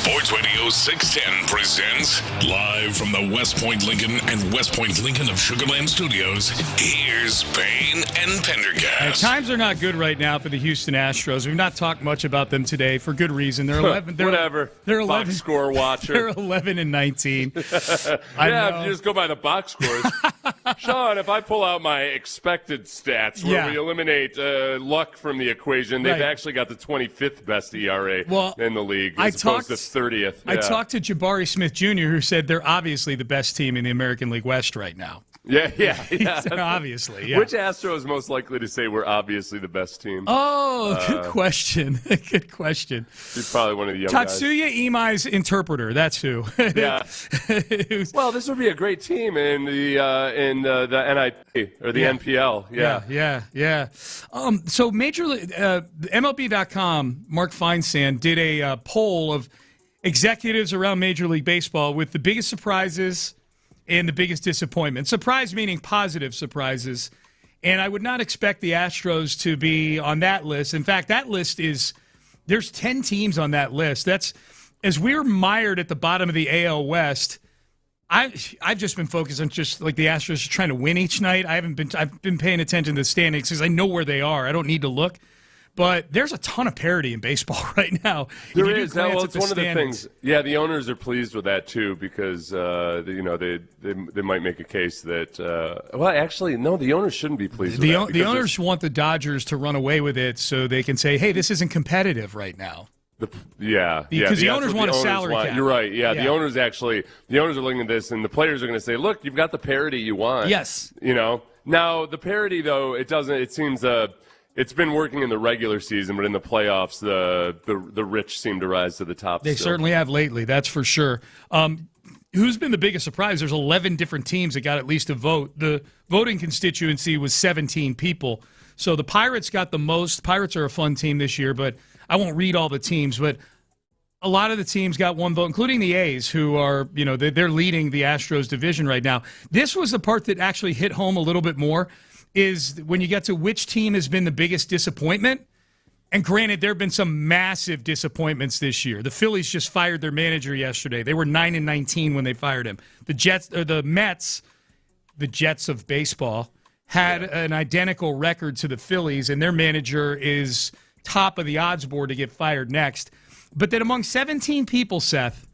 Sports Radio 610 presents live from the West Point Lincoln and West Point Lincoln of Sugar Land Studios. Here's Payne and Pendergast. Times are not good right now for the Houston Astros. We've not talked much about them today for good reason. They're 11. Whatever. They're 11. Box score watcher. They're 11-19. Yeah, if you just go by the box scores. Sean, if I pull out my expected stats where we eliminate luck from the equation, they've actually got the 25th best ERA in the league as opposed to 30th. I talked to Jabari Smith Jr., who said they're obviously the best team in the American League West right now. Yeah. Obviously, yeah. Which Astro is most likely to say we're obviously the best team? Oh, good question. Good question. He's probably one of the young guys. Tatsuya Imai's interpreter. That's who. Yeah. Well, this would be a great team in the NIP or the NPL. Yeah. So Major League MLB.com, Mark Feinsand did a poll of executives around Major League Baseball with the biggest surprises and the biggest disappointment. Surprise meaning positive surprises. And I would not expect the Astros to be on that list. In fact, that list there's 10 teams on that list. That's, as we're mired at the bottom of the AL West, I've just been focused on just like the Astros trying to win each night. I've been paying attention to the standings because I know where they are. I don't need to look. But there's a ton of parity in baseball right now. There is. Well, it's one of the things. Yeah, the owners are pleased with that too because they might make a case that. Well, actually, no, the owners shouldn't be pleased with that. The owners want the Dodgers to run away with it so they can say, "Hey, this isn't competitive right now." Because the owners want a salary cap. You're right. Yeah, the owners are looking at this, and the players are going to say, "Look, you've got the parity you want." Yes. Now the parity though, it doesn't. It seems it's been working in the regular season, but in the playoffs, the rich seem to rise to the top. They certainly have lately, that's for sure. Who's been the biggest surprise? There's 11 different teams that got at least a vote. The voting constituency was 17 people. So the Pirates got the most. Pirates are a fun team this year, but I won't read all the teams. But a lot of the teams got one vote, including the A's, who are, they're leading the Astros division right now. This was the part that actually hit home a little bit more. Is when you get to which team has been the biggest disappointment. And granted, there have been some massive disappointments this year. The Phillies just fired their manager yesterday. They were 9-19 when they fired him. The Mets, the Jets of baseball, had an identical record to the Phillies, and their manager is top of the odds board to get fired next. But then among 17 people, Seth,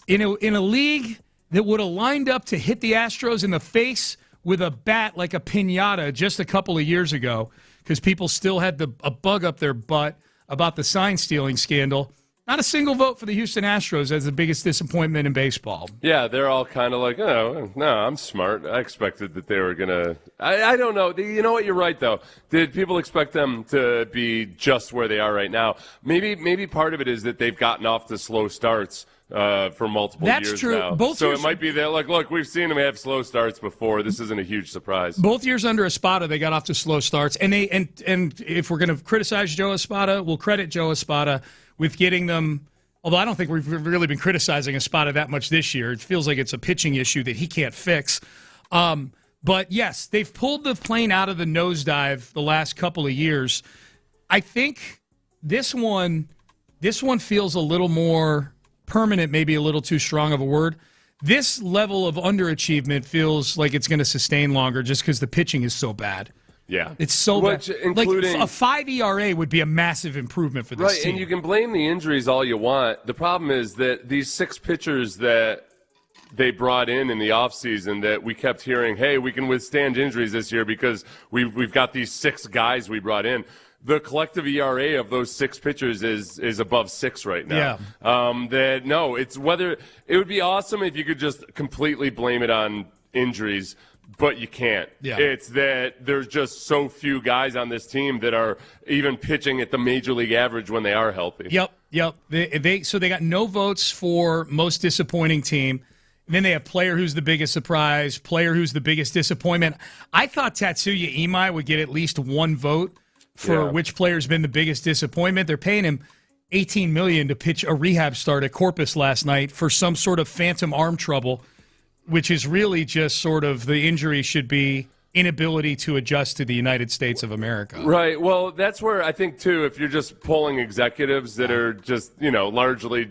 in a league that would have lined up to hit the Astros in the face with a bat like a piñata just a couple of years ago, because people still had a bug up their butt about the sign-stealing scandal. Not a single vote for the Houston Astros as the biggest disappointment in baseball. Yeah, they're all kind of like, oh, no, I'm smart. I expected that they were going to – I don't know. You know what? You're right, though. Did people expect them to be just where they are right now? Maybe part of it is that they've gotten off to slow starts for multiple years now. That's true. So it might be that, like, look, we've seen them have slow starts before. This isn't a huge surprise. Both years under Espada, they got off to slow starts. And if we're going to criticize Joe Espada, we'll credit Joe Espada with getting them, although I don't think we've really been criticizing Espada that much this year. It feels like it's a pitching issue that he can't fix. But, yes, they've pulled the plane out of the nosedive the last couple of years. I think this one feels a little more permanent, maybe a little too strong of a word. This level of underachievement feels like it's going to sustain longer just because the pitching is so bad. Yeah. It's so bad. Like a 5 ERA would be a massive improvement for this team. And you can blame the injuries all you want. The problem is that these 6 pitchers that they brought in the offseason that we kept hearing, hey, we can withstand injuries this year because we've got these 6 guys we brought in. The collective ERA of those 6 pitchers is above 6 right now. Yeah. It's whether it would be awesome if you could just completely blame it on injuries, but you can't. Yeah. It's that there's just so few guys on this team that are even pitching at the major league average when they are healthy. Yep. So they got no votes for most disappointing team. Then they have player who's the biggest surprise, player who's the biggest disappointment. I thought Tatsuya Imai would get at least 1 vote for which player's been the biggest disappointment. They're paying him $18 million to pitch a rehab start at Corpus last night for some sort of phantom arm trouble, which is really just sort of the injury should be inability to adjust to the United States of America. Right. Well, that's where I think, too, if you're just polling executives that are just, largely,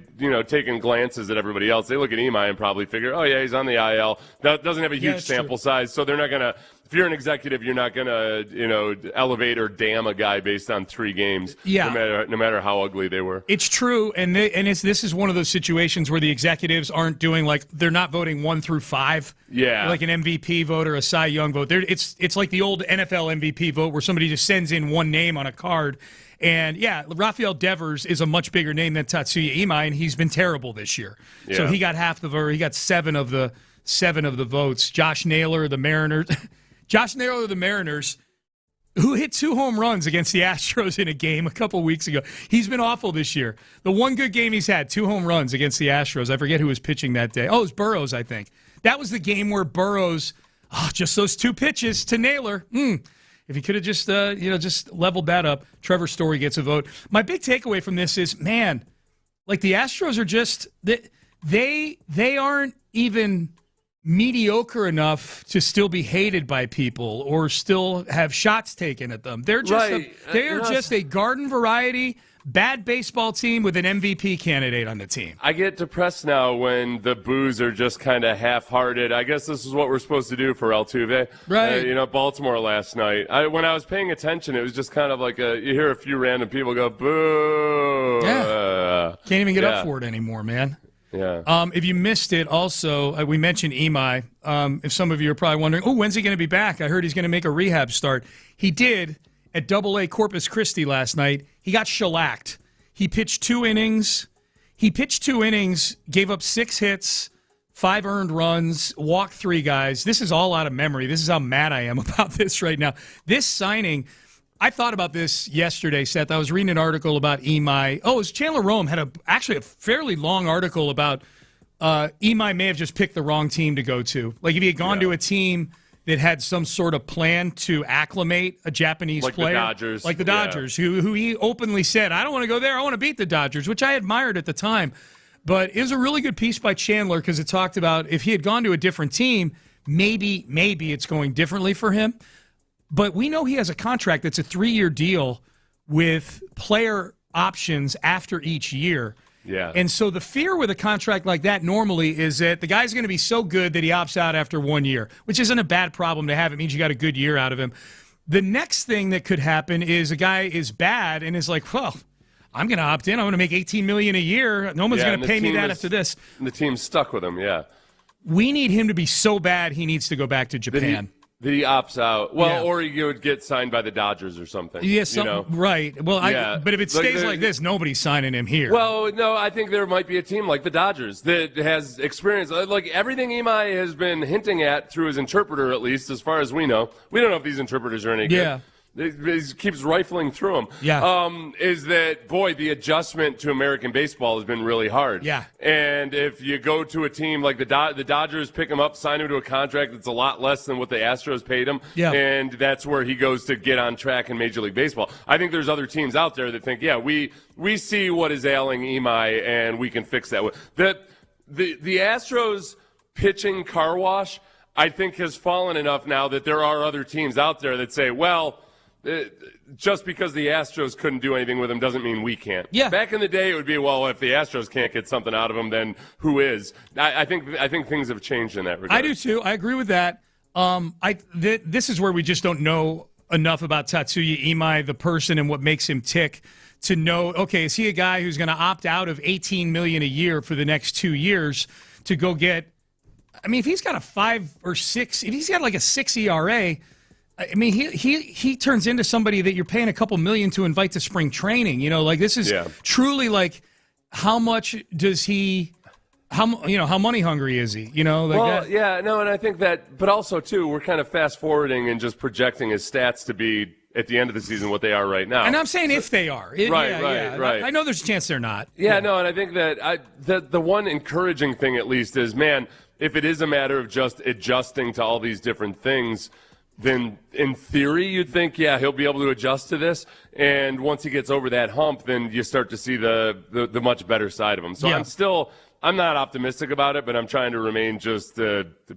taking glances at everybody else, they look at Imai and probably figure, oh, yeah, he's on the IL. That doesn't have a huge sample size, so they're not going to – if you're an executive, you're not going to, elevate or damn a guy based on 3 games, no matter how ugly they were. It's true, and this is one of those situations where the executives aren't doing, they're not voting 1 through 5. Yeah. Like an MVP vote or a Cy Young vote. It's like the old NFL MVP vote where somebody just sends in one name on a card. And, Rafael Devers is a much bigger name than Tatsuya Imai, and he's been terrible this year. Yeah. So he got half the vote. He got 7 of the 7 of the votes. Josh Naylor of the Mariners. Josh Naylor of the Mariners, who hit 2 home runs against the Astros in a game a couple weeks ago. He's been awful this year. The one good game he's had, 2 home runs against the Astros. I forget who was pitching that day. Oh, it was Burrows, I think. That was the game where Burrows, just those 2 pitches to Naylor. If he could have just, just leveled that up, Trevor Story gets a vote. My big takeaway from this is, man, like the Astros are just, they aren't even mediocre enough to still be hated by people or still have shots taken at them. They're just just a garden variety bad baseball team with an MVP candidate on the team. I get depressed now when the boos are just kind of half-hearted. I guess this is what we're supposed to do for Altuve. Right. Baltimore last night. When I was paying attention, it was just kind of like you hear a few random people go, boo. Yeah. Can't even get up for it anymore, man. Yeah. If you missed it, also, we mentioned Imai. If some of you are probably wondering, when's he going to be back? I heard he's going to make a rehab start. He did at AA Corpus Christi last night. He got shellacked. He pitched 2 innings. Gave up 6 hits, 5 earned runs, walked 3 guys. This is all out of memory. This is how mad I am about this right now. This signing, I thought about this yesterday, Seth. I was reading an article about Imai. Oh, it was Chandler Rome had actually a fairly long article about Imai may have just picked the wrong team to go to. Like if he had gone to a team that had some sort of plan to acclimate a Japanese player. Like the Dodgers, who he openly said, I don't want to go there, I want to beat the Dodgers, which I admired at the time. But it was a really good piece by Chandler because it talked about if he had gone to a different team, maybe it's going differently for him. But we know he has a contract that's a 3-year deal with player options after each year. Yeah. And so the fear with a contract like that normally is that the guy's going to be so good that he opts out after 1 year, which isn't a bad problem to have. It means you got a good year out of him. The next thing that could happen is a guy is bad and is like, well, I'm going to opt in. I'm going to make $18 million a year. No one's going to pay me that after this. And the team's stuck with him, yeah. We need him to be so bad he needs to go back to Japan. That he opts out. Well, or he would get signed by the Dodgers or something. Yeah, right. Well, but if it stays like this, nobody's signing him here. Well, no, I think there might be a team like the Dodgers that has experience. Like everything Imai has been hinting at through his interpreter, at least as far as we know. We don't know if these interpreters are any good. Yeah. He keeps rifling through them. Yeah. Is that, boy, the adjustment to American baseball has been really hard. Yeah. And if you go to a team like the Dodgers, pick him up, sign him to a contract that's a lot less than what the Astros paid him, and that's where he goes to get on track in Major League Baseball. I think there's other teams out there that think, we see what is ailing Imai, and we can fix that. The Astros pitching car wash, I think, has fallen enough now that there are other teams out there that say, well, just because the Astros couldn't do anything with him doesn't mean we can't. Yeah. Back in the day, it would be, well, if the Astros can't get something out of him, then who is? I think things have changed in that regard. I do too. I agree with that. This is where we just don't know enough about Tatsuya Imai, the person, and what makes him tick, to know, okay, is he a guy who's going to opt out of $18 million a year for the next 2 years to go get? I mean, if he's got a 5 or 6, if he's got like a 6 ERA. I mean, he turns into somebody that you're paying a couple million to invite to spring training. This is truly like, how much does he, how money hungry is he? And I think that, but also too, we're kind of fast forwarding and just projecting his stats to be at the end of the season what they are right now. And I'm saying if they are, right. I know there's a chance they're not. And I think that the one encouraging thing at least is, man, if it is a matter of just adjusting to all these different things, then in theory you'd think, he'll be able to adjust to this. And once he gets over that hump, then you start to see the much better side of him. So I'm not optimistic about it, but I'm trying to remain just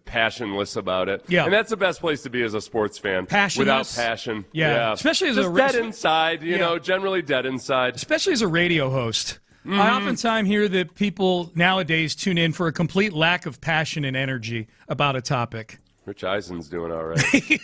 passionless about it. Yeah. And that's the best place to be as a sports fan. Passionless. Without passion. Yeah. Especially as just dead inside, generally dead inside. Especially as a radio host. Mm-hmm. I oftentimes hear that people nowadays tune in for a complete lack of passion and energy about a topic. Rich Eisen's doing all right.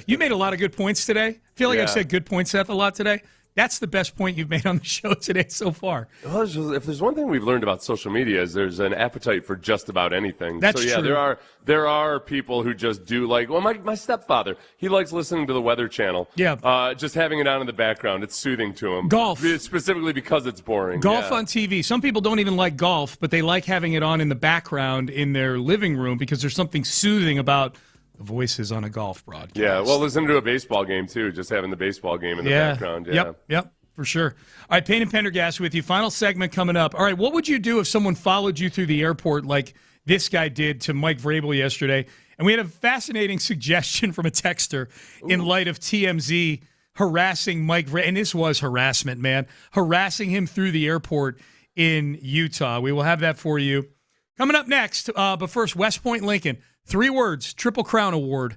You made a lot of good points today. I feel like I've said good points, Seth, a lot today. That's the best point you've made on the show today so far. Well, if there's one thing we've learned about social media is there's an appetite for just about anything. That's so, yeah, true. there are people who just do my stepfather, he likes listening to the Weather Channel. Yeah. Just having it on in the background, it's soothing to him. Golf. Specifically because it's boring. Golf on TV. Some people don't even like golf, but they like having it on in the background in their living room because there's something soothing about the voices on a golf broadcast. Yeah, well, listen to a baseball game, too, just having the baseball game in the background. Yeah. Yep, for sure. All right, Payne and Pendergast with you. Final segment coming up. All right, what would you do if someone followed you through the airport like this guy did to Mike Vrabel yesterday? And we had a fascinating suggestion from a texter in light of TMZ harassing Mike Vrabel. And this was harassment, man. Harassing him through the airport in Utah. We will have that for you coming up next. But first, West Point Lincoln. 3 words, Triple Crown Award.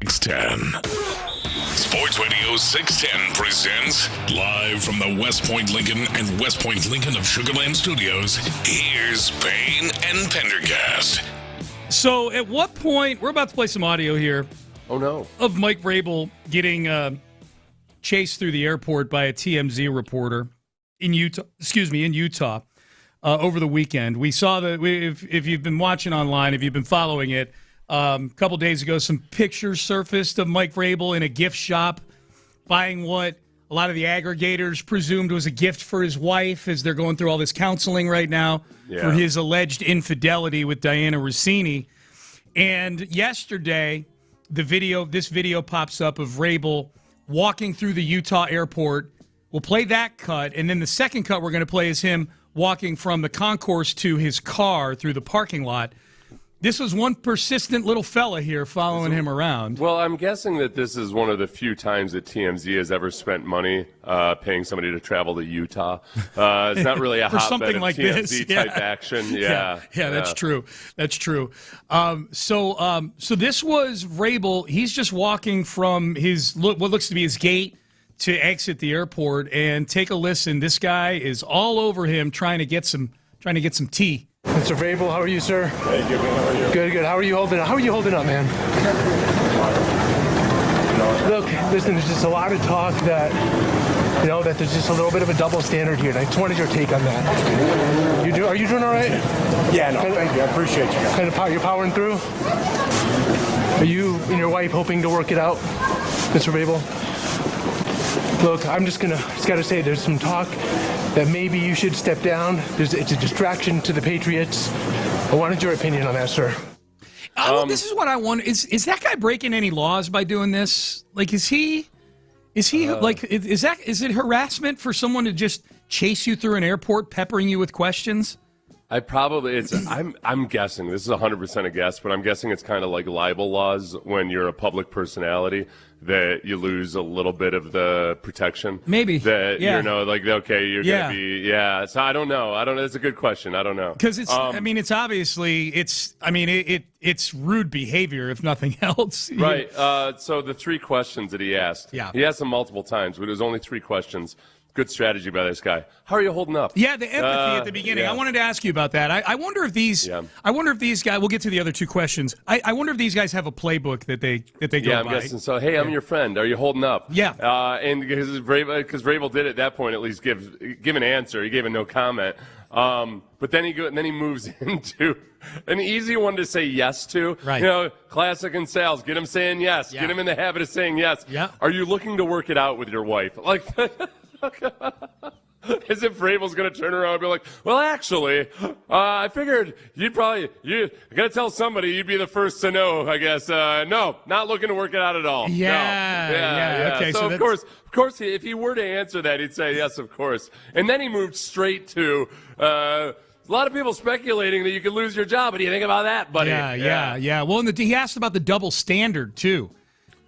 610. Sports Radio 610 presents live from the West Point Lincoln and West Point Lincoln of Sugar Land Studios. Here's Payne and Pendergast. So at what point, we're about to play some audio here. Oh, no. Of Mike Vrabel getting chased through the airport by a TMZ reporter in Utah over the weekend. We saw that, if you've been watching online, if you've been following it, a couple days ago, some pictures surfaced of Mike Vrabel in a gift shop buying what a lot of the aggregators presumed was a gift for his wife as they're going through all this counseling right now for his alleged infidelity with Diana Rossini. And yesterday, this video pops up of Vrabel walking through the Utah airport. We'll play that cut, and then the second cut we're going to play is him walking from the concourse to his car through the parking lot. This was one persistent little fella here following him around. Well, I'm guessing that this is one of the few times that TMZ has ever spent money paying somebody to travel to Utah. It's not really a hotbed of like TMZ type action. Yeah, that's true. That's true. So this was Vrabel. He's just walking from what looks to be his gate to exit the airport. And take a listen. This guy is all over him trying to get some tea. Mr. Vrabel, how are you, sir? Hey, good, man. How are you? Good. How are you holding up? How are you holding up, man? Look, listen, there's just a lot of talk that, that there's just a little bit of a double standard here, and I just wanted your take on that. Are you doing all right? Yeah, no, thank you. I appreciate you guys. You're powering through? Are you and your wife hoping to work it out, Mr. Vrabel? Look, I just got to say, there's some talk that maybe you should step down. It's a distraction to the Patriots. I wanted your opinion on that, sir. This is what I wonder. Is that guy breaking any laws by doing this? Like, is it harassment for someone to just chase you through an airport, peppering you with questions? I'm guessing, this is 100% a guess, but I'm guessing it's kind of like libel laws when you're a public personality, that you lose a little bit of the protection. Maybe. That, you're going to be, So I don't know. It's a good question. I don't know. Because it's obviously, it's rude behavior, if nothing else. Right. So the three questions that he asked, he asked them multiple times, but it was only three questions. Good strategy by this guy. How are you holding up? Yeah, the empathy at the beginning. Yeah. I wanted to ask you about that. I wonder if these. Yeah. I wonder if these guys. We'll get to the other two questions. I wonder if these guys have a playbook that they go by. Yeah, I'm guessing so. Hey, I'm your friend. Are you holding up? Yeah. And because Vrabel did at that point at least give an answer. He gave a no comment. But then he moves into an easy one to say yes to. Right. Classic in sales. Get him saying yes. Yeah. Get him in the habit of saying yes. Yeah. Are you looking to work it out with your wife? Like. As if Vrabel's going to turn around and be like, well, actually, I figured you got to tell somebody, you'd be the first to know, I guess. No, not looking to work it out at all. Yeah. No. Yeah. Okay, so of course, if he were to answer that, he'd say, yes, of course. And then he moved straight to, a lot of people speculating that you could lose your job. What do you think about that, buddy? Yeah. Well, he asked about the double standard, too.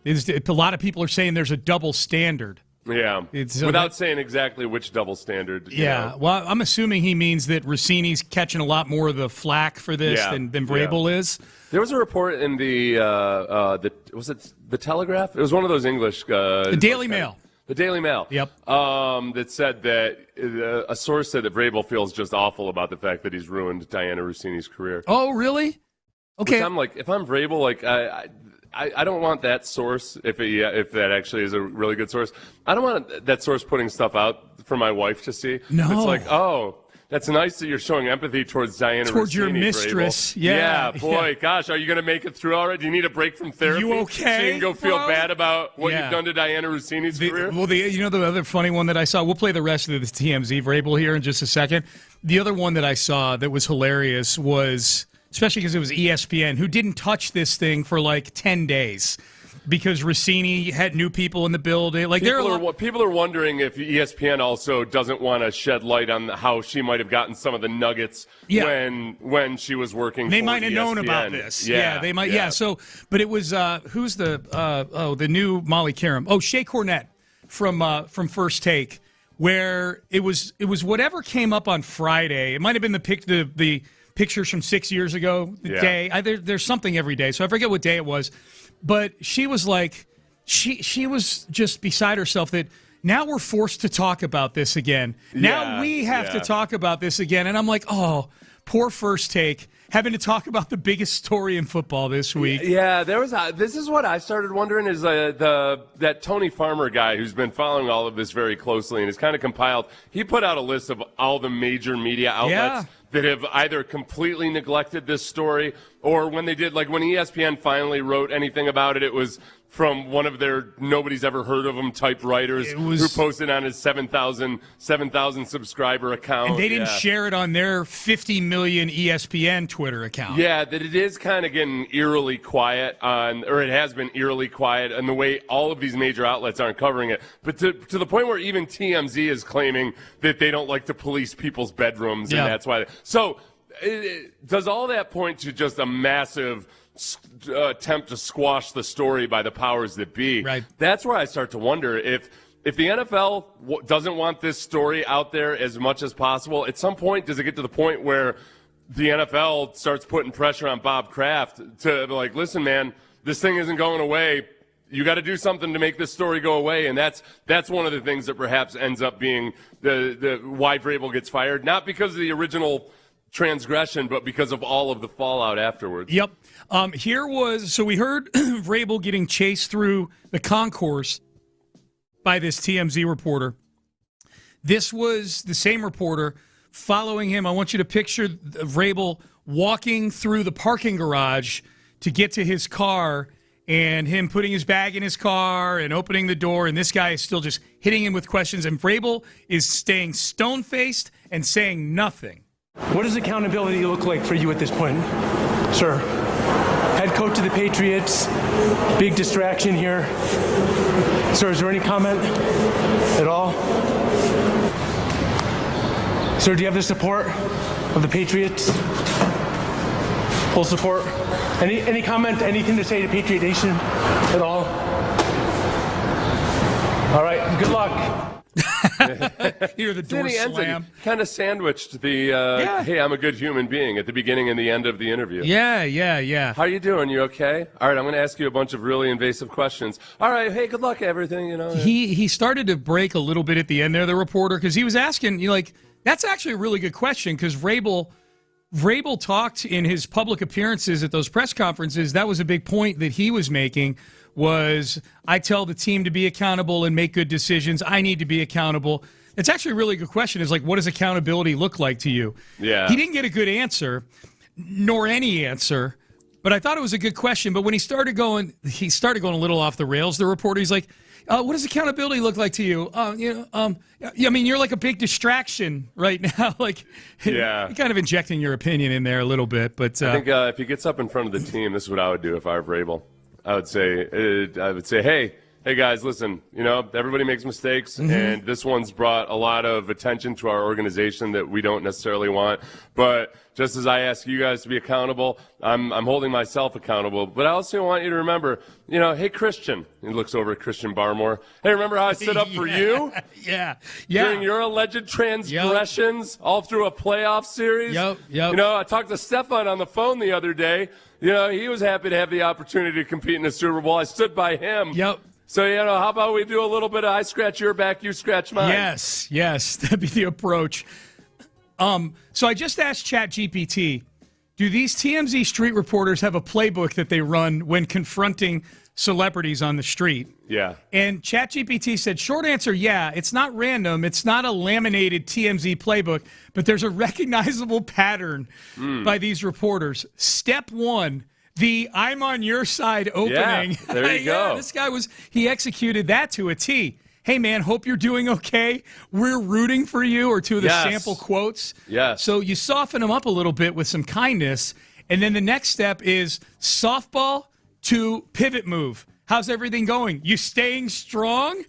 A lot of people are saying there's a double standard. Yeah, without saying exactly which double standard. Yeah, well, I'm assuming he means that Rossini's catching a lot more of the flack for this than Vrabel is. There was a report in was it the Telegraph? It was one of those English. The Daily Mail. The Daily Mail. Yep. That said that a source said that Vrabel feels just awful about the fact that he's ruined Diana Rossini's career. Oh, really? Okay. Which I'm like, if I'm Vrabel, like I don't want that source, if that actually is a really good source. I don't want that source putting stuff out for my wife to see. No. It's like, oh, that's nice that you're showing empathy towards Diana Towards Rossini, your mistress. Vrabel. Yeah, boy, gosh, are you going to make it through already? Do you need a break from therapy? You okay, so you can go feel bad about what you've done to Diana Rossini's career? Well, the other funny one that I saw, we'll play the rest of the TMZ Vrabel here in just a second. The other one that I saw that was hilarious was, especially because it was ESPN, who didn't touch this thing for like 10 days. Because Rossini had new people in the building. Like people are wondering if ESPN also doesn't want to shed light on how she might have gotten some of the nuggets when she was working. They for might have ESPN. known about this. Yeah, they might. Yeah. So, but it was who's the new Molly Karam? Oh, Shea Cornette from First Take, where it was whatever came up on Friday. It might have been the pictures from 6 years ago, the day. There's something every day, so I forget what day it was. But she was like, she was just beside herself that now we're forced to talk about this again. Now we have to talk about this again. And I'm like, oh, poor First Take, having to talk about the biggest story in football this week. Yeah, this is what I started wondering is that Tony Farmer guy who's been following all of this very closely and has kind of compiled. He put out a list of all the major media outlets that have either completely neglected this story or when they did, like when ESPN finally wrote anything about it, it was from one of their nobody's ever heard of them type writers who posted on his 7,000 subscriber account. And they didn't share it on their 50 million ESPN Twitter account. Yeah, that it is kind of getting eerily quiet or it has been eerily quiet on the way all of these major outlets aren't covering it. But to the point where even TMZ is claiming that they don't like to police people's bedrooms and that's why. So does all that point to just a massive attempt to squash the story by the powers that be? Right. That's where I start to wonder if the NFL doesn't want this story out there as much as possible, at some point does it get to the point where the NFL starts putting pressure on Bob Kraft to like, listen, man, this thing isn't going away. You got to do something to make this story go away, and that's one of the things that perhaps ends up being the why Vrabel gets fired, not because of the original transgression, but because of all of the fallout afterwards. Yep. So we heard Vrabel getting chased through the concourse by this TMZ reporter. This was the same reporter following him. I want you to picture Vrabel walking through the parking garage to get to his car and him putting his bag in his car and opening the door, and this guy is still just hitting him with questions, and Vrabel is staying stone-faced and saying nothing. What does accountability look like for you at this point, sir? Head coach of the Patriots, big distraction here. Sir, is there any comment at all? Sir, do you have the support of the Patriots? Full support? Any comment, anything to say to Patriot Nation at all? All right, good luck. Hear the door slam. Kind of sandwiched the, hey, I'm a good human being at the beginning and the end of the interview. Yeah. How you doing? You okay? All right, I'm going to ask you a bunch of really invasive questions. All right, hey, good luck, everything, you know. He started to break a little bit at the end there, the reporter, because he was asking, that's actually a really good question, because Vrabel talked in his public appearances at those press conferences. That was a big point that he was making, was I tell the team to be accountable and make good decisions. I need to be accountable. It's actually a really good question. Is like, what does accountability look like to you? Yeah. He didn't get a good answer, nor any answer, but I thought it was a good question. But when he started going a little off the rails, the reporter, he's like, what does accountability look like to you? I mean, you're like a big distraction right now. You're kind of injecting your opinion in there a little bit. But I think if he gets up in front of the team, this is what I would do if I were Vrabel. I would say, hey guys, listen, everybody makes mistakes, and this one's brought a lot of attention to our organization that we don't necessarily want. But just as I ask you guys to be accountable, I'm holding myself accountable. But I also want you to remember, hey, Christian. He looks over at Christian Barmore. Hey, remember how I stood up for you? Yeah. During your alleged transgressions all through a playoff series? Yep. I talked to Stefan on the phone the other day. He was happy to have the opportunity to compete in the Super Bowl. I stood by him. Yep. So, how about we do a little bit of I scratch your back, you scratch mine? Yes. That'd be the approach. So I just asked ChatGPT, do these TMZ street reporters have a playbook that they run when confronting celebrities on the street? Yeah. And ChatGPT said, short answer, yeah. It's not random. It's not a laminated TMZ playbook, but there's a recognizable pattern by these reporters. Step one, the I'm on your side opening. Yeah, there you go. This guy he executed that to a T. Hey, man, hope you're doing okay. We're rooting for you, or two of the sample quotes. Yes. So you soften them up a little bit with some kindness. And then the next step is softball to pivot move. How's everything going? You staying strong?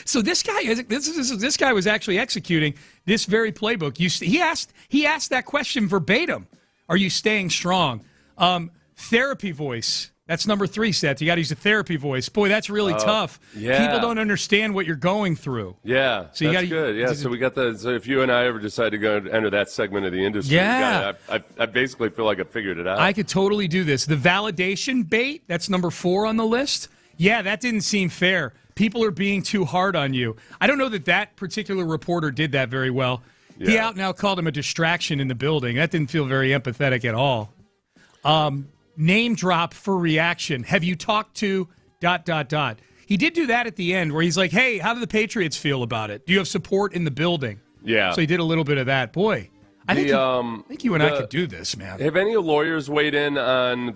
So this guy was actually executing this very playbook. He asked that question verbatim. Are you staying strong? Therapy voice. That's number 3, Seth. You got to use a therapy voice. Boy, that's really tough. Yeah. People don't understand what you're going through. Yeah, So you that's gotta, good. Yeah, so we got the. So if you and I ever decide to go enter that segment of the industry, I basically feel like I figured it out. I could totally do this. The validation bait, that's number 4 on the list. Yeah, that didn't seem fair. People are being too hard on you. I don't know that particular reporter did that very well. Yeah. He out and out called him a distraction in the building. That didn't feel very empathetic at all. Name drop for reaction. Have you talked to ... He did do that at the end where he's like, hey, how do the Patriots feel about it? Do you have support in the building? Yeah. So he did a little bit of that. Boy, I think you and I could do this, man. Have any lawyers weighed in on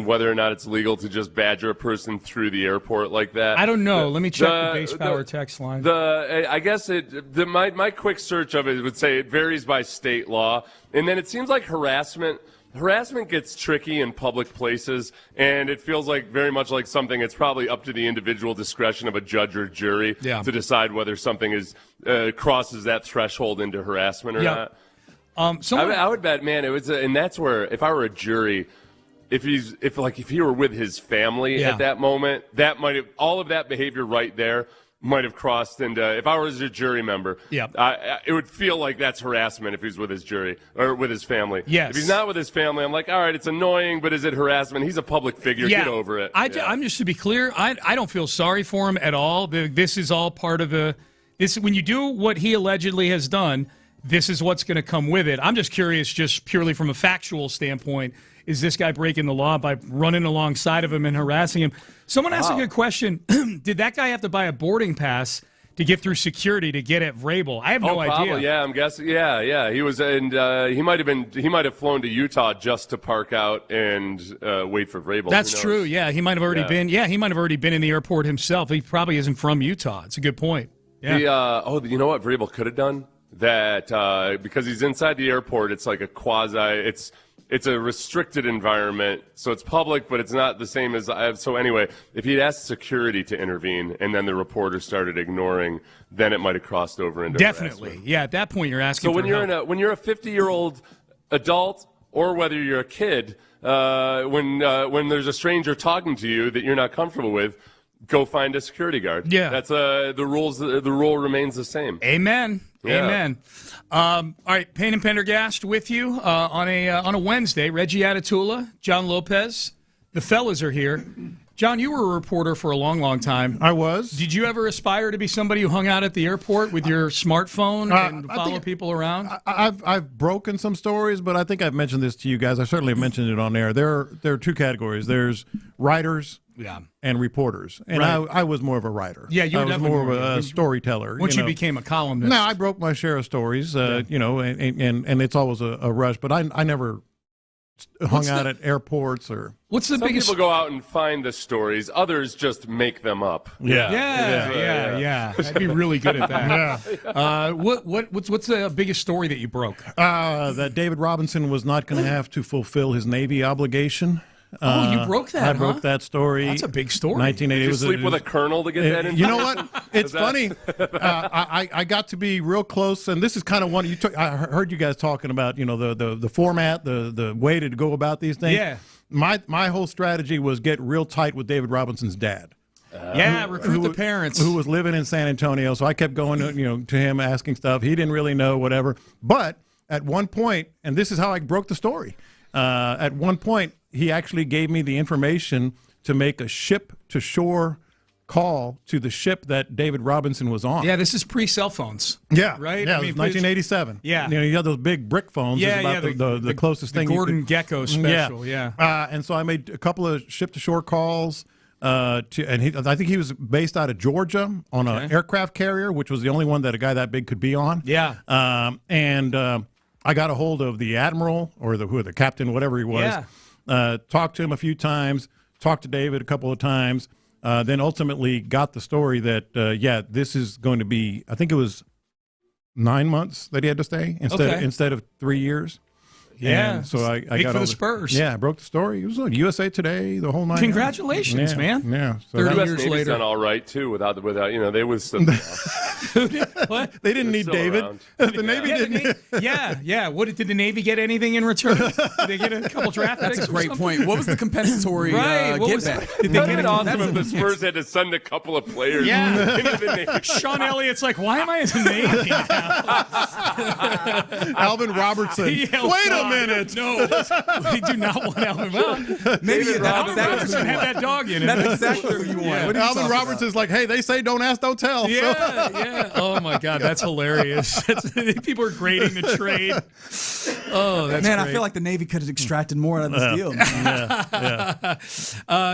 whether or not it's legal to just badger a person through the airport like that? I don't know. Let me check the base power text line. I guess my quick search of it would say it varies by state law, and then it seems like harassment gets tricky in public places, and it feels like very much like something it's probably up to the individual discretion of a judge or jury to decide whether something is crosses that threshold into harassment or not. I would bet, man, it was, and that's where if I were a jury, if he were with his family at that moment, that might have all of that behavior right there might have crossed into, if I was a jury member, it would feel like that's harassment if he's with his jury or with his family. Yes. If he's not with his family, I'm like, all right, it's annoying, but is it harassment? He's a public figure. Get over it. I'm just to be clear, I don't feel sorry for him at all. This is all part of when you do what he allegedly has done, this is what's going to come with it. I'm just curious, just purely from a factual standpoint, is this guy breaking the law by running alongside of him and harassing him? Someone asked a good question. Did that guy have to buy a boarding pass to get through security to get at Vrabel? I have no idea. Probably, yeah, I'm guessing. Yeah. He was, and he might have flown to Utah just to park out and wait for Vrabel. That's true. Yeah, he might have already been. Yeah, he might have already been in the airport himself. He probably isn't from Utah. It's a good point. Yeah. You know what Vrabel could have done? That because he's inside the airport, it's like a quasi. It's a restricted environment, so it's public, but it's not the same as. So anyway, if he'd asked security to intervene and then the reporter started ignoring, then it might have crossed over into definitely. harassment. Yeah, at that point you're asking. So when for you're help. when you're a 50-year-old adult or whether you're a kid, when there's a stranger talking to you that you're not comfortable with, go find a security guard. Yeah, that's the rules. The rule remains the same. Amen. Yeah. Amen. All right, Payne and Pendergast with you on a Wednesday. Reggie Atatula, John Lopez, the fellas are here. John, you were a reporter for a long, long time. I was. Did you ever aspire to be somebody who hung out at the airport with your smartphone and follow people around? I've broken some stories, but I think I've mentioned this to you guys. I certainly have mentioned it on air. There are two categories. There's writers. And reporters, and I was more of a writer. Yeah, you was more of a storyteller. Once you became a columnist, no, I broke my share of stories. And it's always a rush. But I never hung out at airports or. What's the biggest? People go out and find the stories. Others just make them up. Yeah. I'd be really good at that. What's the biggest story that you broke? That David Robinson was not going to have to fulfill his Navy obligation. You broke that, I broke that story. That's a big story. 1980. Did you sleep with a colonel to get that in? You know what? It's funny. I got to be real close, and this is kind of one I heard you guys talking about. The format, the way to go about these things. Yeah. My whole strategy was get real tight with David Robinson's dad. Recruit the parents. Who was living in San Antonio. So I kept going to him, asking stuff. He didn't really know, whatever. But at one point, and this is how I broke the story, at one point, he actually gave me the information to make a ship-to-shore call to the ship that David Robinson was on. Yeah, this is pre-cell phones. Yeah, right? Yeah, it was 1987. Yeah. You had those big brick phones. Yeah, the closest thing. The Gordon Gekko special, yeah. And so I made a couple of ship-to-shore calls. I think he was based out of Georgia on an aircraft carrier, which was the only one that a guy that big could be on. Yeah. I got a hold of the admiral or the captain, whatever he was. Yeah. Talked to him a few times, talked to David a couple of times, then ultimately got the story that, this is going to be, I think it was 9 months that he had to stay instead of 3 years. Yeah. And so I Big got for all the Spurs. Yeah, I broke the story. It was on USA Today, the whole night. Congratulations, man. Yeah. So 30 US years Navy's later. done all right too. Without they withstood. What? They didn't need still David. around. The Navy didn't. Yeah. What did the Navy get anything in return? Did they get a couple draft picks? That's a or great something? point. What was the compensatory Right. What get was- back? Did they get It a awesome if the Spurs had to send a couple of players into the Navy. Sean Elliott's like, why am I in the Navy now? Alvin Robertson. Yeah, Wait a God, minute. No, we do not want Alvin. Well, Maybe Alvin Robertson had that dog in it. That's exactly who you want. Yeah. What are you Alvin talking Robertson's like, hey, they say don't ask, don't tell. Yeah. Oh my God, that's hilarious. People are grading the trade. Oh, that's Man, great. I feel like the Navy could have extracted more out of this deal.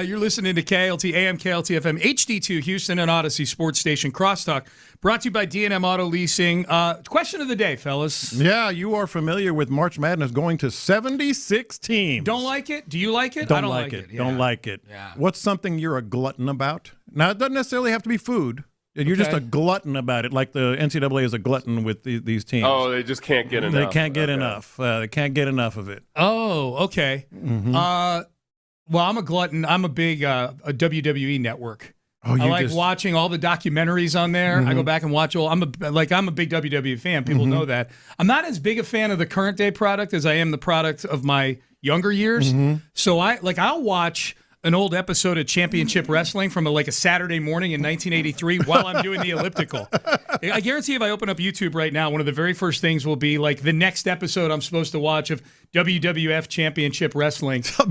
You're listening to KLT AM, KLT FM, HD2, Houston and Odyssey Sports Station Crosstalk, brought to you by D&M Auto Leasing. Question of the day, fellas. Yeah, you are familiar with March Madness going to 76 teams. Don't like it? Do you like it? Don't I don't like it. Yeah. Don't like it. Yeah. What's something you're a glutton about? Now, it doesn't necessarily have to be food. You're just a glutton about it, like the NCAA is a glutton with these teams. Oh, they just can't get enough. They can't get enough. They can't get enough of it. Oh, okay. Mm-hmm. Well, I'm a glutton. I'm a big a WWE network. Oh, I like watching all the documentaries on there. I go back and watch all. I'm a big WWE fan. People know that. I'm not as big a fan of the current day product as I am the product of my younger years. So I'll watch an old episode of Championship Wrestling from a Saturday morning in 1983 while I'm doing the elliptical. I guarantee if I open up YouTube right now, one of the very first things will be like the next episode I'm supposed to watch of WWF Championship Wrestling from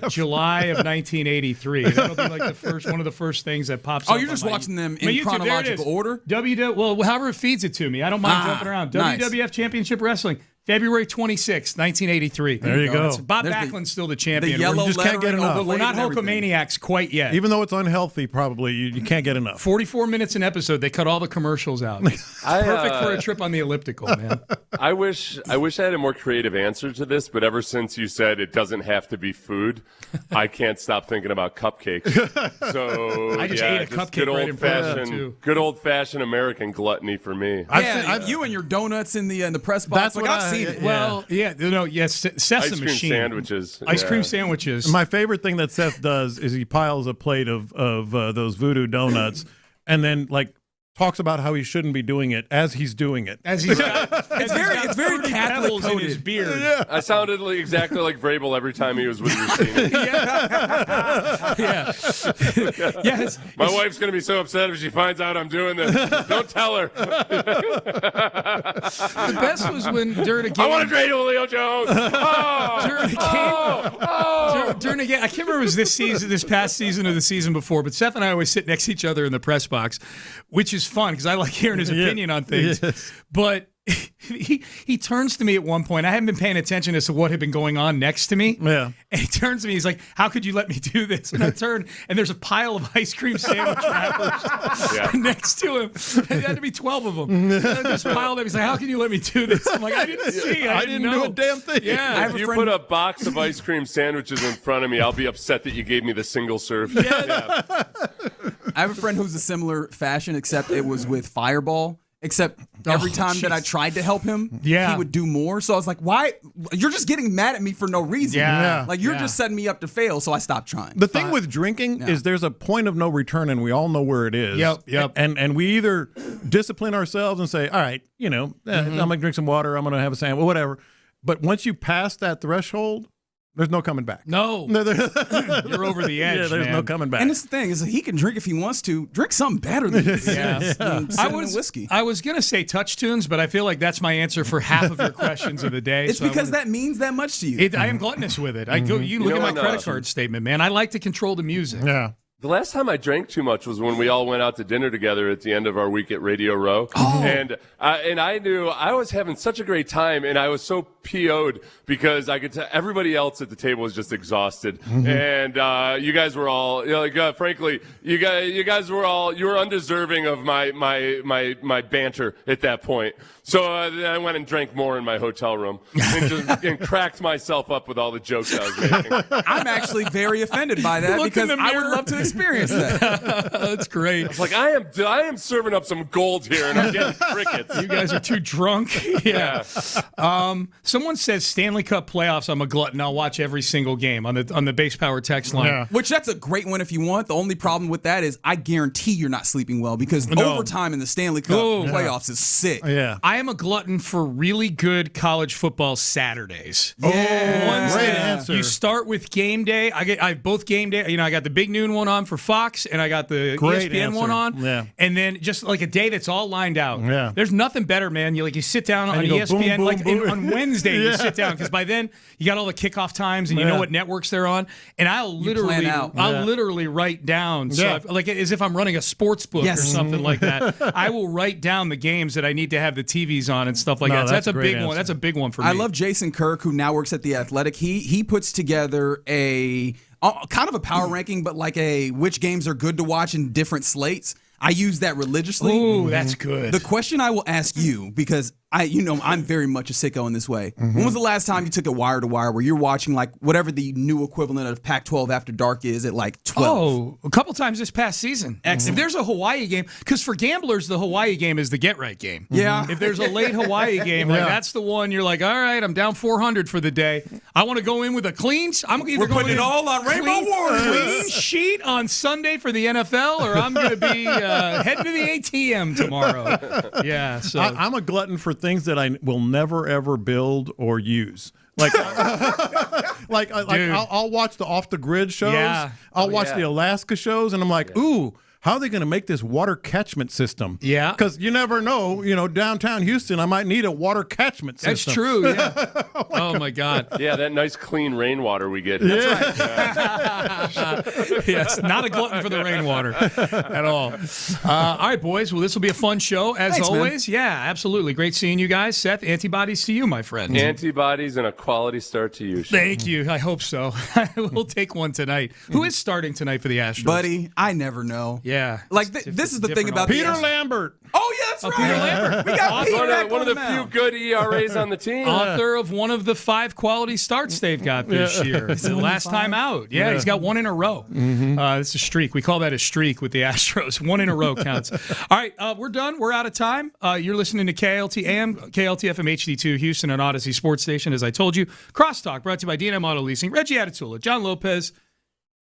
July of 1983. That'll be like one of the first things that pops up. Oh, you're just watching them in YouTube, chronological order? Well, however it feeds it to me. I don't mind jumping around. Nice. WWF Championship Wrestling. February 26, 1983. There you go. Bob Backlund's still the champion. The yellow We just can't get enough. But we're not Hulkamaniacs quite yet. Even though it's unhealthy, probably, you can't get enough. 44 minutes an episode. They cut all the commercials out. It's perfect for a trip on the elliptical, man. I wish I had a more creative answer to this, but ever since you said it doesn't have to be food, I can't stop thinking about cupcakes. So I just ate a cupcake right in front of you, too. Good old-fashioned American gluttony for me. You and your donuts in the press box. I've seen it. Well, Seth's Ice a cream machine. sandwiches. Ice cream sandwiches. My favorite thing that Seth does is he piles a plate of those voodoo donuts and then talks about how he shouldn't be doing it as he's doing it. As he's It's very Catholic in his beard. Yeah. I sounded exactly like Vrabel every time he was with Racine. Yes. My wife's going to be so upset if she finds out I'm doing this. Don't tell her. The best was when during a game. I want to trade Julio Jones. Oh, during a game, I can't remember if it was this past season or the season before, but Seth and I always sit next to each other in the press box, which is fun because I like hearing his opinion on things. Yes. But he turns to me at one point. I haven't been paying attention as to what had been going on next to me. Yeah. And he turns to me. He's like, "How could you let me do this?" And I turn, and there's a pile of ice cream sandwich wrappers next to him. There had to be 12 of them. And I just piled them. He's like, "How can you let me do this?" I'm like, "I didn't see. I didn't know. do a damn thing." Yeah. If you put a box of ice cream sandwiches in front of me, I'll be upset that you gave me the single serve. I have a friend who's a similar fashion, except it was with Fireball. Except every time that I tried to help him, he would do more. So I was like, why? You're just getting mad at me for no reason. Yeah. Like, you're just setting me up to fail, so I stopped trying. The thing with drinking is there's a point of no return, and we all know where it is. Yep. And we either discipline ourselves and say, all right, I'm going to drink some water, I'm going to have a sandwich, whatever. But once you pass that threshold, there's no coming back. No. You're over the edge. Yeah, there's no coming back. And it's the thing is, he can drink if he wants to. Drink something better than this. Whiskey. I was going to say touch tunes, but I feel like that's my answer for half of your questions of the day. It's because that means that much to you. I am gluttonous with it. You look at my credit card statement, man. I like to control the music. Yeah. The last time I drank too much was when we all went out to dinner together at the end of our week at Radio Row. Oh. And I knew I was having such a great time, and I was so PO'd because I could tell everybody else at the table was just exhausted. And you guys were all, frankly, you were undeserving of my banter at that point. So I went and drank more in my hotel room and cracked myself up with all the jokes I was making. I'm actually very offended by that because I would love to experience that. That's great. It's like I am serving up some gold here, and I'm getting crickets. You guys are too drunk. Yeah. So someone says Stanley Cup playoffs, I'm a glutton. I'll watch every single game on the base power text line. Yeah. Which that's a great one if you want. The only problem with that is I guarantee you're not sleeping well because overtime in the Stanley Cup playoffs is sick. Yeah. I am a glutton for really good college football Saturdays. Yeah. Great answer. You start with game day. I have both game day. I got the big noon one on for Fox, and I got the ESPN one on. Yeah. And then just like a day that's all lined out. Yeah. There's nothing better, man. You sit down on you go ESPN boom, boom, boom. on Wednesday. You sit down because by then you got all the kickoff times and you know what networks they're on. And I'll literally write down like as if I'm running a sports book or something like that. I will write down the games that I need to have the TVs on and stuff like that. So that's a big one. That's a big one for me. I love Jason Kirk, who now works at The Athletic. He puts together a kind of a power ranking, but like which games are good to watch in different slates. I use that religiously. Ooh, that's good. The question I will ask you, because I'm very much a sicko in this way. Mm-hmm. When was the last time you took a wire to wire where you're watching like whatever the new equivalent of Pac-12 After Dark is at like 12? Oh, a couple times this past season. If there's a Hawaii game, because for gamblers, the Hawaii game is the get-right game. Yeah. If there's a late Hawaii game, that's the one you're like, all right, I'm down 400 for the day. I want to go in with a clean. We're putting it all on Rainbow Warriors. Clean sheet on Sunday for the NFL, or I'm going to be heading to the ATM tomorrow. Yeah. So I'm a glutton for things that I will never ever build or use. Like, I'll watch the off the grid shows. Yeah. I'll watch the Alaska shows, and I'm like, ooh. How are they going to make this water catchment system? Yeah. Because you never know, downtown Houston, I might need a water catchment system. That's true, yeah. Oh, my God. Yeah, that nice clean rainwater we get. That's right. Yes, not a glutton for the rainwater at all. All right, boys. Well, this will be a fun show, as always. Man. Yeah, absolutely. Great seeing you guys. Seth, antibodies to you, my friend. Antibodies and a quality start to you, Sean. Thank you. I hope so. We'll take one tonight. Who is starting tonight for the Astros? Buddy, I never know. Yeah. Like, this is the thing about Peter Lambert. Oh, yeah, that's right. Peter Lambert. We got Peter one of the few good ERAs on the team. Author of one of the 5 quality starts they've got this year. It's the last time out. Yeah, he's got 1 in a row. It's a streak. We call that a streak with the Astros. 1 in a row counts. All right, we're done. We're out of time. You're listening to KLT AM, KLT FM HD2, Houston on Odyssey Sports Station, as I told you. Crosstalk brought to you by D&M Auto Leasing, Reggie Atatula, John Lopez,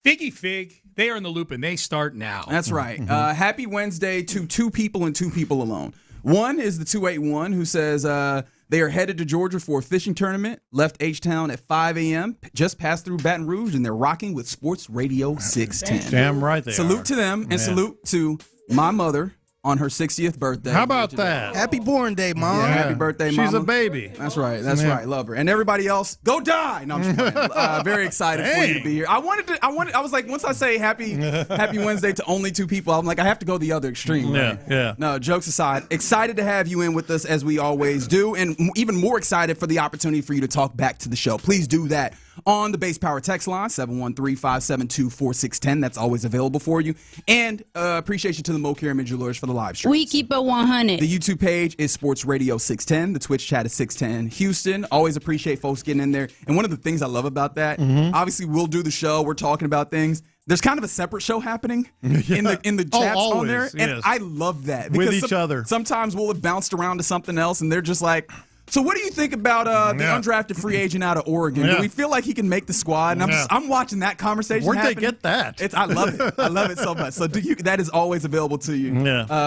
Figgy Fig. They are in the loop, and they start now. That's right. Happy Wednesday to 2 people and 2 people alone. One is the 281 who says they are headed to Georgia for a fishing tournament, left H-Town at 5 a.m., just passed through Baton Rouge, and they're rocking with Sports Radio 610. Damn right they Salute are. to them, and salute to my mother on her 60th birthday. How about that? Happy born day, Mom. Yeah, happy birthday, Mama. She's a baby. That's right. That's right. Love her. And everybody else, go die. No, I'm just playing. Very excited for you to be here. I was like, once I say happy Wednesday to only 2 people, I'm like, I have to go the other extreme. Right? Yeah. No, jokes aside, excited to have you in with us as we always do, and even more excited for the opportunity for you to talk back to the show. Please do that on the Base Power text line, 713-572-4610. That's always available for you. And appreciation to the Mo Karaman Jewelers for the live stream. We keep it 100. The YouTube page is Sports Radio 610. The Twitch chat is 610 Houston. Always appreciate folks getting in there. And one of the things I love about that, obviously we'll do the show. We're talking about things. There's kind of a separate show happening in the chats on there. And I love that. With each other. Sometimes we'll have bounced around to something else, and they're just like, so what do you think about the undrafted free agent out of Oregon? Do we feel like he can make the squad? And I'm watching that conversation Where'd happen. they get that? I love it. I love it so much. So that is always available to you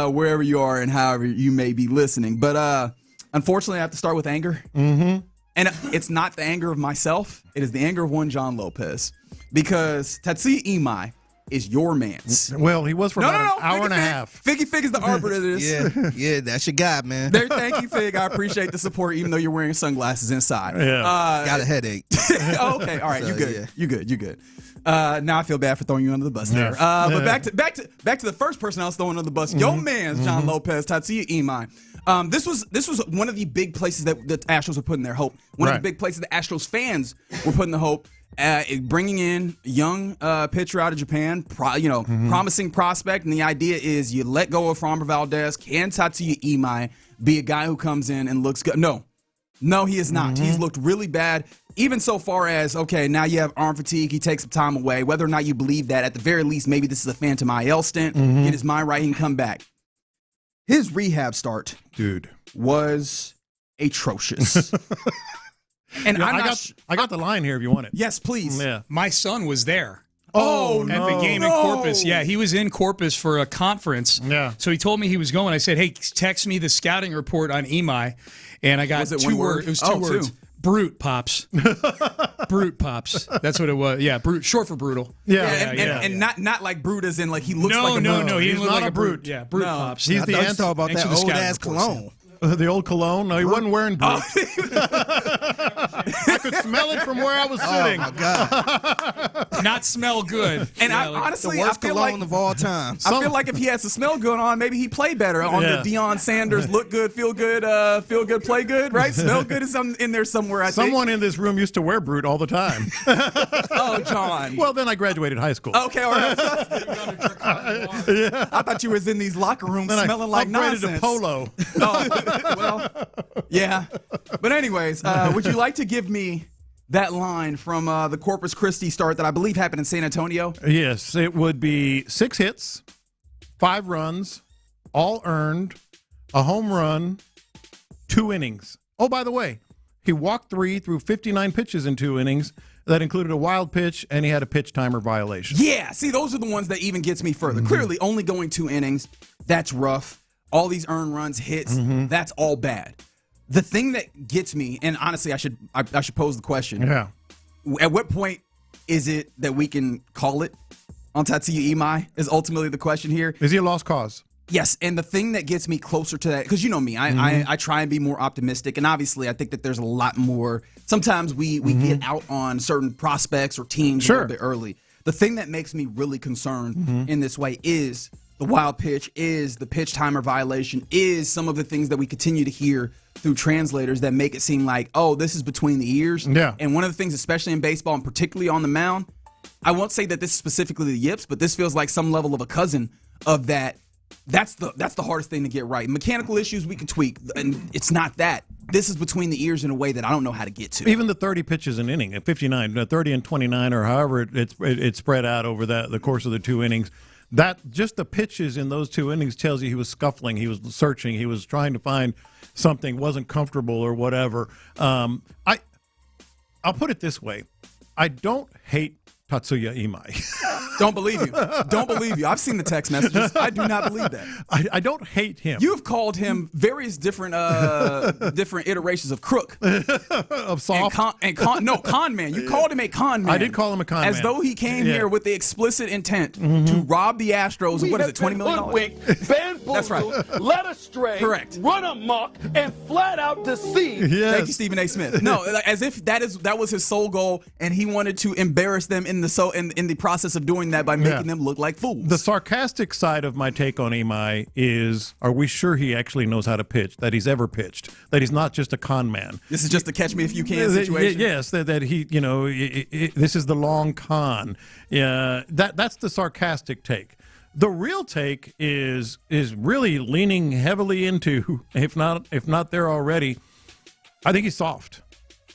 wherever you are and however you may be listening. But unfortunately, I have to start with anger. And it's not the anger of myself. It is the anger of one John Lopez. Because Tatsuya Imai is your man's. Well, he was for about an hour and a half. Figgy Fig is the arbiter of this. Yeah, that's your guy, man. Thank you, Fig. I appreciate the support, even though you're wearing sunglasses inside. Got a headache. Oh, okay, all right, so, you good. Now I feel bad for throwing you under the bus there. But back to the first person I was throwing under the bus. Your man's John Lopez, Tatsuya Imai. This was one of the big places that the Astros were putting their hope. One of the big places the Astros fans were putting the hope. Bringing in a young pitcher out of Japan, promising prospect, and the idea is you let go of Framber Valdez. Can Tatsuya Imai be a guy who comes in and looks good? No, he is not. He's looked really bad, even so far as, okay, now you have arm fatigue, he takes some time away. Whether or not you believe that, at the very least, maybe this is a phantom IL stint, get his mind right, he can come back. His rehab start, dude, was atrocious. And I got the line here if you want it. Yes, please. Yeah. My son was there. Oh, at the game in Corpus. Yeah, he was in Corpus for a conference. Yeah. So he told me he was going. I said, hey, text me the scouting report on Imai. And I got Was it 2 one word? words. It was 2 words. Two. Brute Pops. Brute Pops. That's what it was. Yeah, brute, short for brutal. And not like brute as in like he looks like a brute. No, he He's didn't look not like a brute. Yeah, Brute Pops. He's the answer about Thanks that for the old scouting ass report, cologne. The old cologne? No, he wasn't wearing Brute. I could smell it from where I was sitting. Oh, my God. Not smell good. And honestly, the worst I feel cologne like of all time. I feel like if he has the smell good on, maybe he play better on the Deion Sanders look good, feel good, play good, right? Smell good is in there somewhere. I think Someone in this room used to wear Brute all the time. Oh, John. Well, then I graduated high school. Okay, all right. I thought you was in these locker rooms Then smelling like upgraded nonsense. to Polo. Oh, well, yeah. But anyways, would you like to give me that line from the Corpus Christi start that I believe happened in San Antonio? Yes, it would be 6 hits, 5 runs, all earned, a home run, 2 innings. Oh, by the way, he walked 3 through 59 pitches in 2 innings. That included a wild pitch, and he had a pitch timer violation. Yeah, see, those are the ones that even gets me further. Clearly, only going 2 innings, that's rough. All these earned runs, hits, that's all bad. The thing that gets me, and honestly, I should pose the question. Yeah. At what point is it that we can call it on Tatsuya Imai is ultimately the question here. Is he a lost cause? Yes, and the thing that gets me closer to that, because you know me, I try and be more optimistic, and obviously I think that there's a lot more. Sometimes we get out on certain prospects or teams a little bit early. The thing that makes me really concerned in this way is the wild pitch, is the pitch timer violation, is some of the things that we continue to hear through translators that make it seem like, oh, this is between the ears. Yeah. And one of the things, especially in baseball and particularly on the mound, I won't say that this is specifically the yips, but this feels like some level of a cousin of that. That's the hardest thing to get right. Mechanical issues we can tweak, and it's not that. This is between the ears in a way that I don't know how to get to. Even the 30 pitches an inning, at 59, 30 and 29, or however it's spread out over the course of the 2 innings, that just the pitches in those 2 innings tells you he was scuffling, he was searching, he was trying to find something, wasn't comfortable or whatever. I'll put it this way. I don't hate Tatsuya Imai. Don't believe you. Don't believe you. I've seen the text messages. I do not believe that. I don't hate him. You've called him various different iterations of crook. Of soft? Con man. You called him a con man. I did call him a con man. As though he came here with the explicit intent to rob the Astros. What is it, $20 million? Bamboozled, That's right. led astray, Correct. Run amok, and flat out deceived. Yes. Thank you, Stephen A. Smith. No, as if that was his sole goal, and he wanted to embarrass them in the process of doing that by making them look like fools. The sarcastic side of my take on Imai is, are we sure he actually knows how to pitch, that he's ever pitched, that he's not just a con man? This is just a catch me if you can situation? Yes, that he, this is the long con. Yeah, that's the sarcastic take. The real take is really leaning heavily into, if not there already, I think he's soft.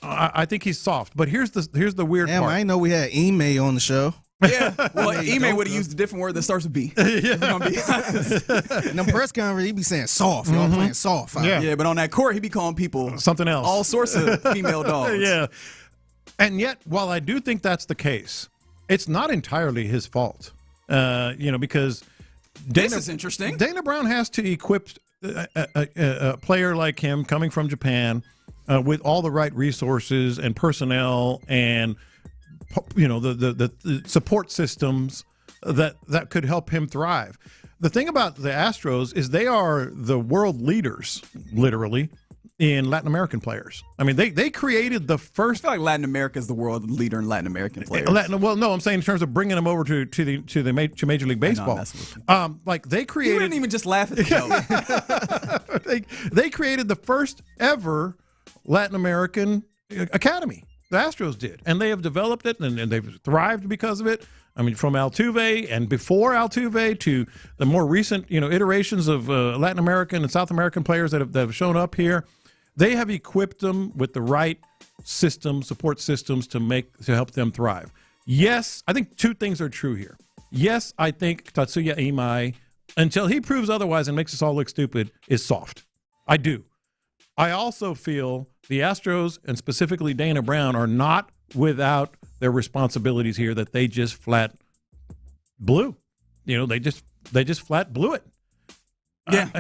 I think he's soft. But here's the weird part. I didn't know we had Ime on the show. Yeah, well, Ime would have used a different word that starts with B. If we're gonna be honest. In the press conference, he be saying soft. Y'all playing soft. Yeah, but on that court, he be calling people something else. All sorts of female dogs. Yeah. And yet, while I do think that's the case, it's not entirely his fault. Because this is interesting. Dana Brown has to equip a player like him coming from Japan with all the right resources and personnel and the support systems that could help him thrive. The thing about the Astros is they are the world leaders, literally, in Latin American players. I mean, they created the first. I feel like Latin America is the world leader in Latin American players. Well, no, I'm saying in terms of bringing them over to Major League Baseball. Like they created. You didn't even just laugh at the joke. They created the first ever Latin American academy. The Astros did, and they have developed it, and they've thrived because of it. I mean, from Altuve and before Altuve to the more recent, iterations of Latin American and South American players that have shown up here. They have equipped them with the right support systems to help them thrive. Yes, I think 2 things are true here. Yes, I think Tatsuya Imai, until he proves otherwise and makes us all look stupid, is soft. I do. I also feel the Astros, and specifically Dana Brown, are not without their responsibilities here, that they just flat blew. They just flat blew it. Yeah.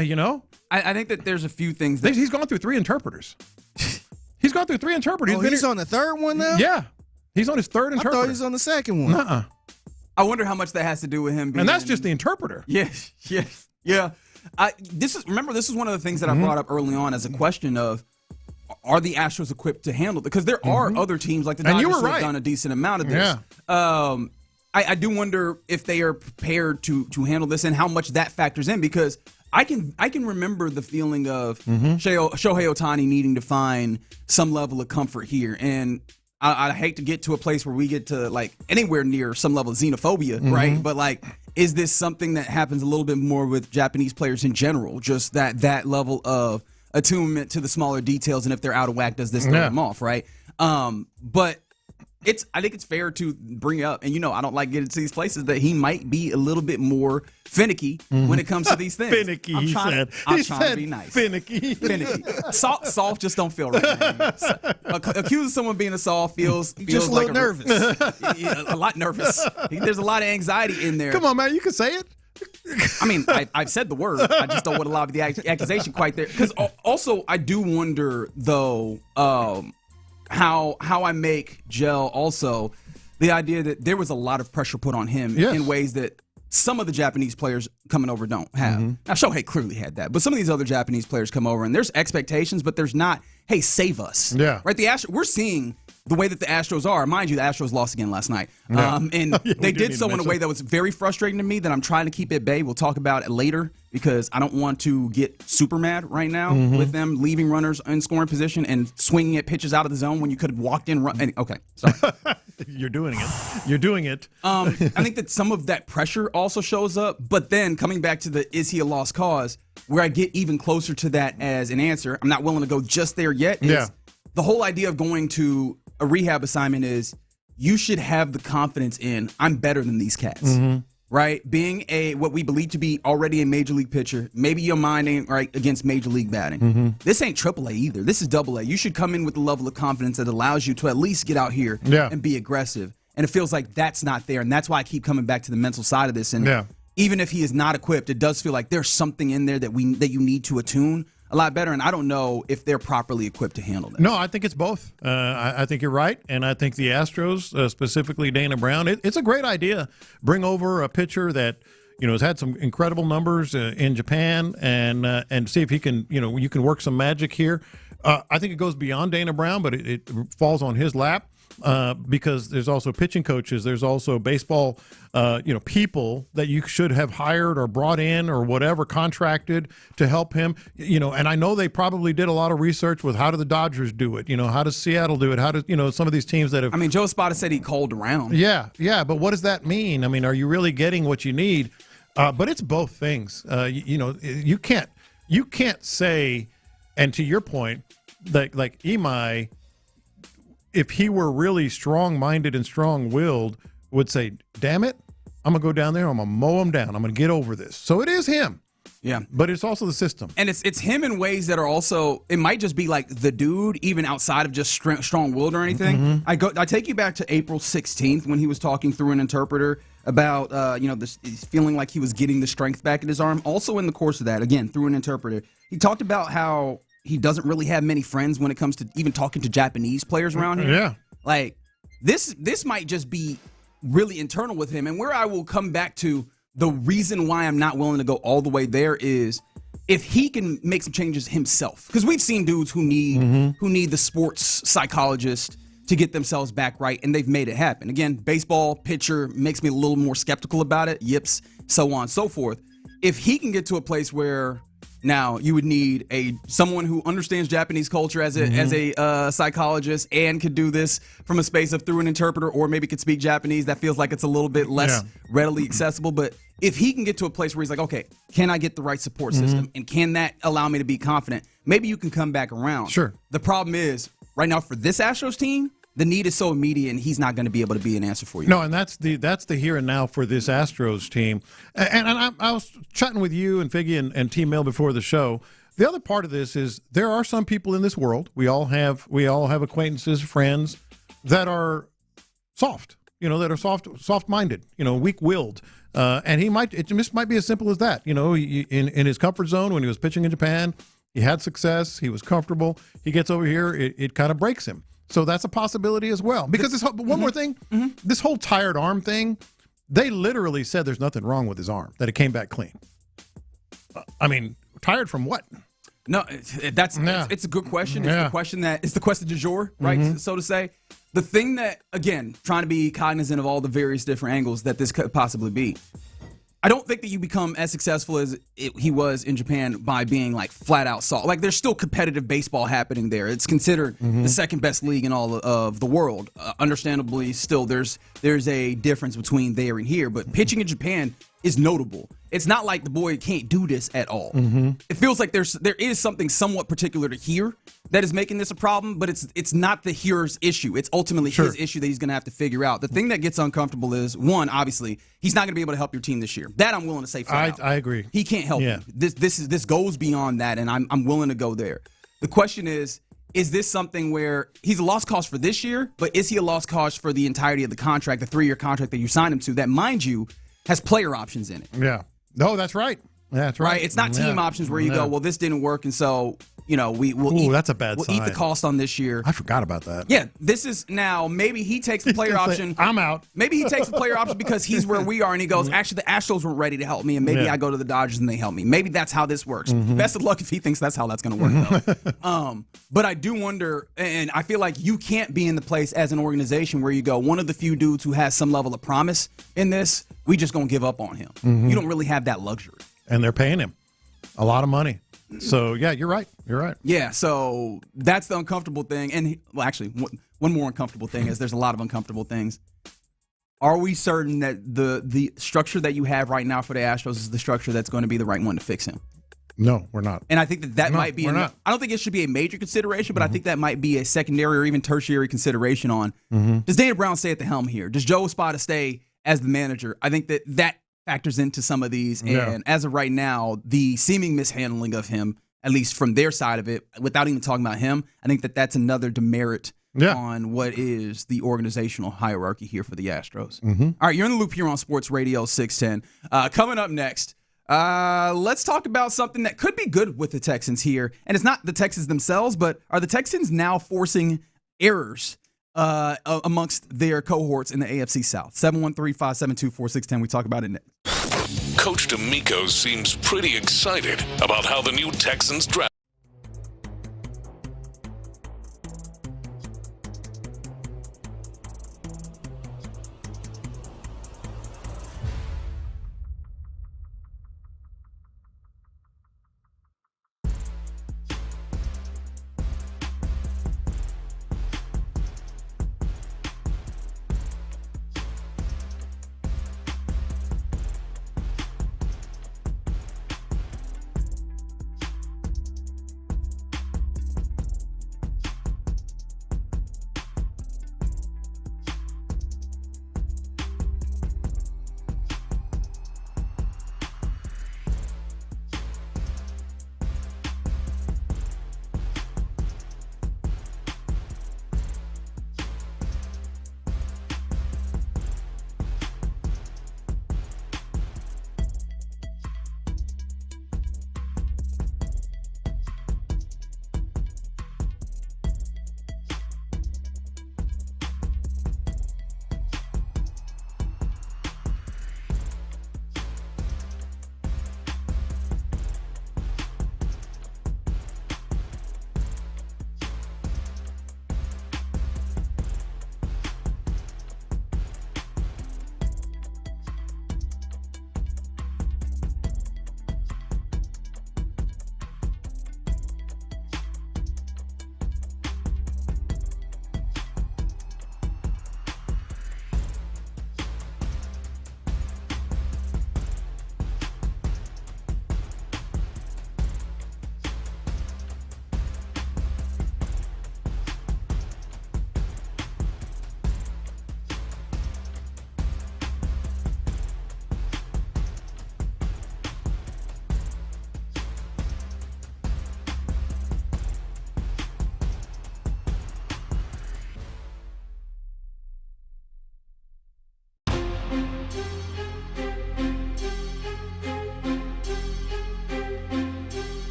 I think that there's a few things that he's gone through 3 interpreters. He's gone through 3 interpreters. He's on the third one now? Yeah. He's on his 3rd interpreter. I thought he was on the second one. Uh-uh. I wonder how much that has to do with him being. And that's just the interpreter. Yes. Yeah. This is one of the things that I brought up early on as a question of, are the Astros equipped to handle it? Because there are other teams like the Dodgers who have done a decent amount of this. Yeah. I do wonder if they are prepared to handle this and how much that factors in, because I can remember the feeling of Shohei Ohtani needing to find some level of comfort here, and I hate to get to a place where we get to like anywhere near some level of xenophobia, right? But like, is this something that happens a little bit more with Japanese players in general? Just that level of attunement to the smaller details, and if they're out of whack, does this throw them off, right? But I think it's fair to bring up, and I don't like getting to these places, that he might be a little bit more finicky when it comes to these things. Finicky, I'm trying to be nice. Finicky. Soft just don't feel right, man. Accusing someone of being a soft feels just a little nervous. A lot nervous. There's a lot of anxiety in there. Come on, man, you can say it. I mean, I've said the word. I just don't want to allow the accusation quite there. Because also, I do wonder, though, how I make gel also the idea that there was a lot of pressure put on him in ways that some of the Japanese players coming over don't have. Now, Shohei clearly had that, but some of these other Japanese players come over and there's expectations, but there's not, hey, save us. Yeah. Right? We're seeing the way that the Astros are. Mind you, the Astros lost again last night. And they did so in a way that was very frustrating to me that I'm trying to keep at bay. We'll talk about it later because I don't want to get super mad right now with them leaving runners in scoring position and swinging at pitches out of the zone when you could have walked in. Okay, sorry. You're doing it. I think that some of that pressure also shows up, but then coming back to the is he a lost cause, where I get even closer to that as an answer, I'm not willing to go just there yet, is the whole idea of going to a rehab assignment is you should have the confidence in I'm better than these cats, right? Being what we believe to be already a major league pitcher, maybe your mind ain't right against major league batting. This ain't AAA either. This is AA. You should come in with a level of confidence that allows you to at least get out here and be aggressive. And it feels like that's not there, and that's why I keep coming back to the mental side of this. And even if he is not equipped, it does feel like there's something in there that you need to attune a lot better, and I don't know if they're properly equipped to handle that. No, I think it's both. I think you're right, and I think the Astros, specifically Dana Brown, it's a great idea. Bring over a pitcher that has had some incredible numbers in Japan, and see if he can you can work some magic here. I think it goes beyond Dana Brown, but it falls on his lap. Because there's also pitching coaches, there's also baseball, people that you should have hired or brought in or whatever, contracted to help him, and I know they probably did a lot of research with how do the Dodgers do it, how does Seattle do it, how does, some of these teams that have. I mean, Joe Espada said he called around. Yeah, but what does that mean? I mean, are you really getting what you need? But it's both things. You can't say, and to your point, like Imai, if he were really strong-minded and strong-willed, would say, damn it, I'm going to go down there, I'm going to mow him down, I'm going to get over this. So it is him. Yeah. But it's also the system. And it's him in ways that are also, it might just be like the dude, even outside of just strong-willed or anything. I take you back to April 16th when he was talking through an interpreter about, this feeling like he was getting the strength back in his arm. Also in the course of that, again, through an interpreter, he talked about how he doesn't really have many friends when it comes to even talking to Japanese players around here. Yeah. Like, this might just be really internal with him. And where I will come back to the reason why I'm not willing to go all the way there is if he can make some changes himself. Because we've seen dudes who need the sports psychologist to get themselves back right, and they've made it happen. Again, baseball pitcher makes me a little more skeptical about it, yips, so on and so forth. If he can get to a place where now you would need someone who understands Japanese culture as a psychologist and could do this from a space of through an interpreter, or maybe could speak Japanese, that feels like it's a little bit less readily accessible. But if he can get to a place where he's like, okay, can I get the right support system, and can that allow me to be confident? Maybe you can come back around. Sure. The problem is right now for this Astros team, the need is so immediate, and he's not going to be able to be an answer for you. No, and that's the here and now for this Astros team. And I was chatting with you and Figgy and T-Mail before the show The other part of this is there are some people in this world, we all have acquaintances, friends that are soft, that are soft-minded, weak-willed. And it just might be as simple as that. In his comfort zone when he was pitching in Japan, he had success, he was comfortable. He gets over here, it kind of breaks him. So that's a possibility as well. Because one more thing, this whole tired arm thing, they literally said there's nothing wrong with his arm, that it came back clean. Tired from what? No, it's a good question. It's the question it's the question du jour, right? So to say. The thing that, again, trying to be cognizant of all the various different angles that this could possibly be. I don't think that you become as successful as he was in Japan by being like flat out soft. Like there's still competitive baseball happening there. It's considered the second best league in all of the world. Understandably, still there's a difference between there and here. But pitching in Japan is notable. It's not like the boy can't do this at all. It feels like there is something somewhat particular to here that is making this a problem, but it's not the here's issue. It's ultimately his issue that he's going to have to figure out. The thing that gets uncomfortable is, one, obviously, he's not going to be able to help your team this year. That I'm willing to say flat out. I agree. He can't help you. This goes beyond that, and I'm willing to go there. The question is this something where he's a lost cause for this year, but is he a lost cause for the entirety of the contract, the 3-year contract that you signed him to, that, mind you, has player options in it? Yeah. No, that's right. That's right. It's not team options where you go, well, this didn't work, and so we'll that's a bad sign. We'll eat the cost on this year. I forgot about that. Yeah, this is now maybe he takes the player option. I'm out. Maybe he takes the player option because he's where we are, and he goes, actually, the Astros weren't ready to help me, and maybe I go to the Dodgers and they help me. Maybe that's how this works. Best of luck if he thinks that's how that's going to work, though. But I do wonder, and I feel like you can't be in the place as an organization where you go, one of the few dudes who has some level of promise in this, we just going to give up on him. You don't really have that luxury. And they're paying him a lot of money. So, yeah, you're right. Yeah, so that's the uncomfortable thing. And, actually, one more uncomfortable thing is there's a lot of uncomfortable things. Are we certain that the structure that you have right now for the Astros is the structure that's going to be the right one to fix him? No, we're not. And I think that might be I don't think it should be a major consideration, but I think that might be a secondary or even tertiary consideration on does Dana Brown stay at the helm here? Does Joe Espada stay as the manager? I think that factors into some of these. And as of right now, the seeming mishandling of him, at least from their side of it, without even talking about him, I think that's another demerit on what is the organizational hierarchy here for the Astros. All right, you're in the loop here on Sports Radio 610. Coming up next, let's talk about something that could be good with the Texans here. And it's not the Texans themselves, but are the Texans now forcing errors amongst their cohorts in the AFC South? 713-572-4610. We talk about it next. Coach D'Amico seems pretty excited about how the new Texans draft.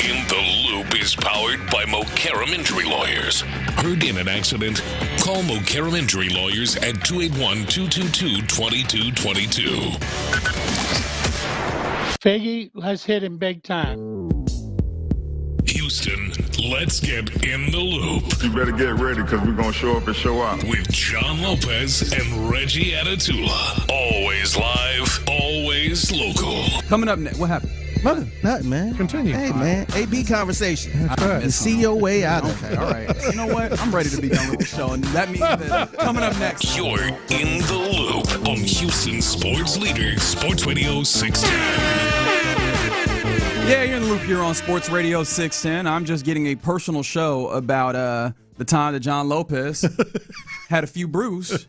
In the Loop is powered by Mokaram Injury Lawyers. Heard in an accident? Call Mokaram Injury Lawyers at 281-222-2222. Faggy has hit him big time. Houston, let's get in the loop. You better get ready because we're going to show up and show out. With John Lopez and Reggie Atatula. Always live, always local. Coming up next, what happened? Nothing, man. Continue. Hey, man. AB conversation. That's right. And see your way out of it. Okay, all right. You know what? I'm ready to be done with the show, and that means that coming up next. You're in the loop on Houston Sports Leader, Sports Radio 610. Yeah, you're in the loop here on Sports Radio 610. I'm just getting a personal show about the time that John Lopez had a few brews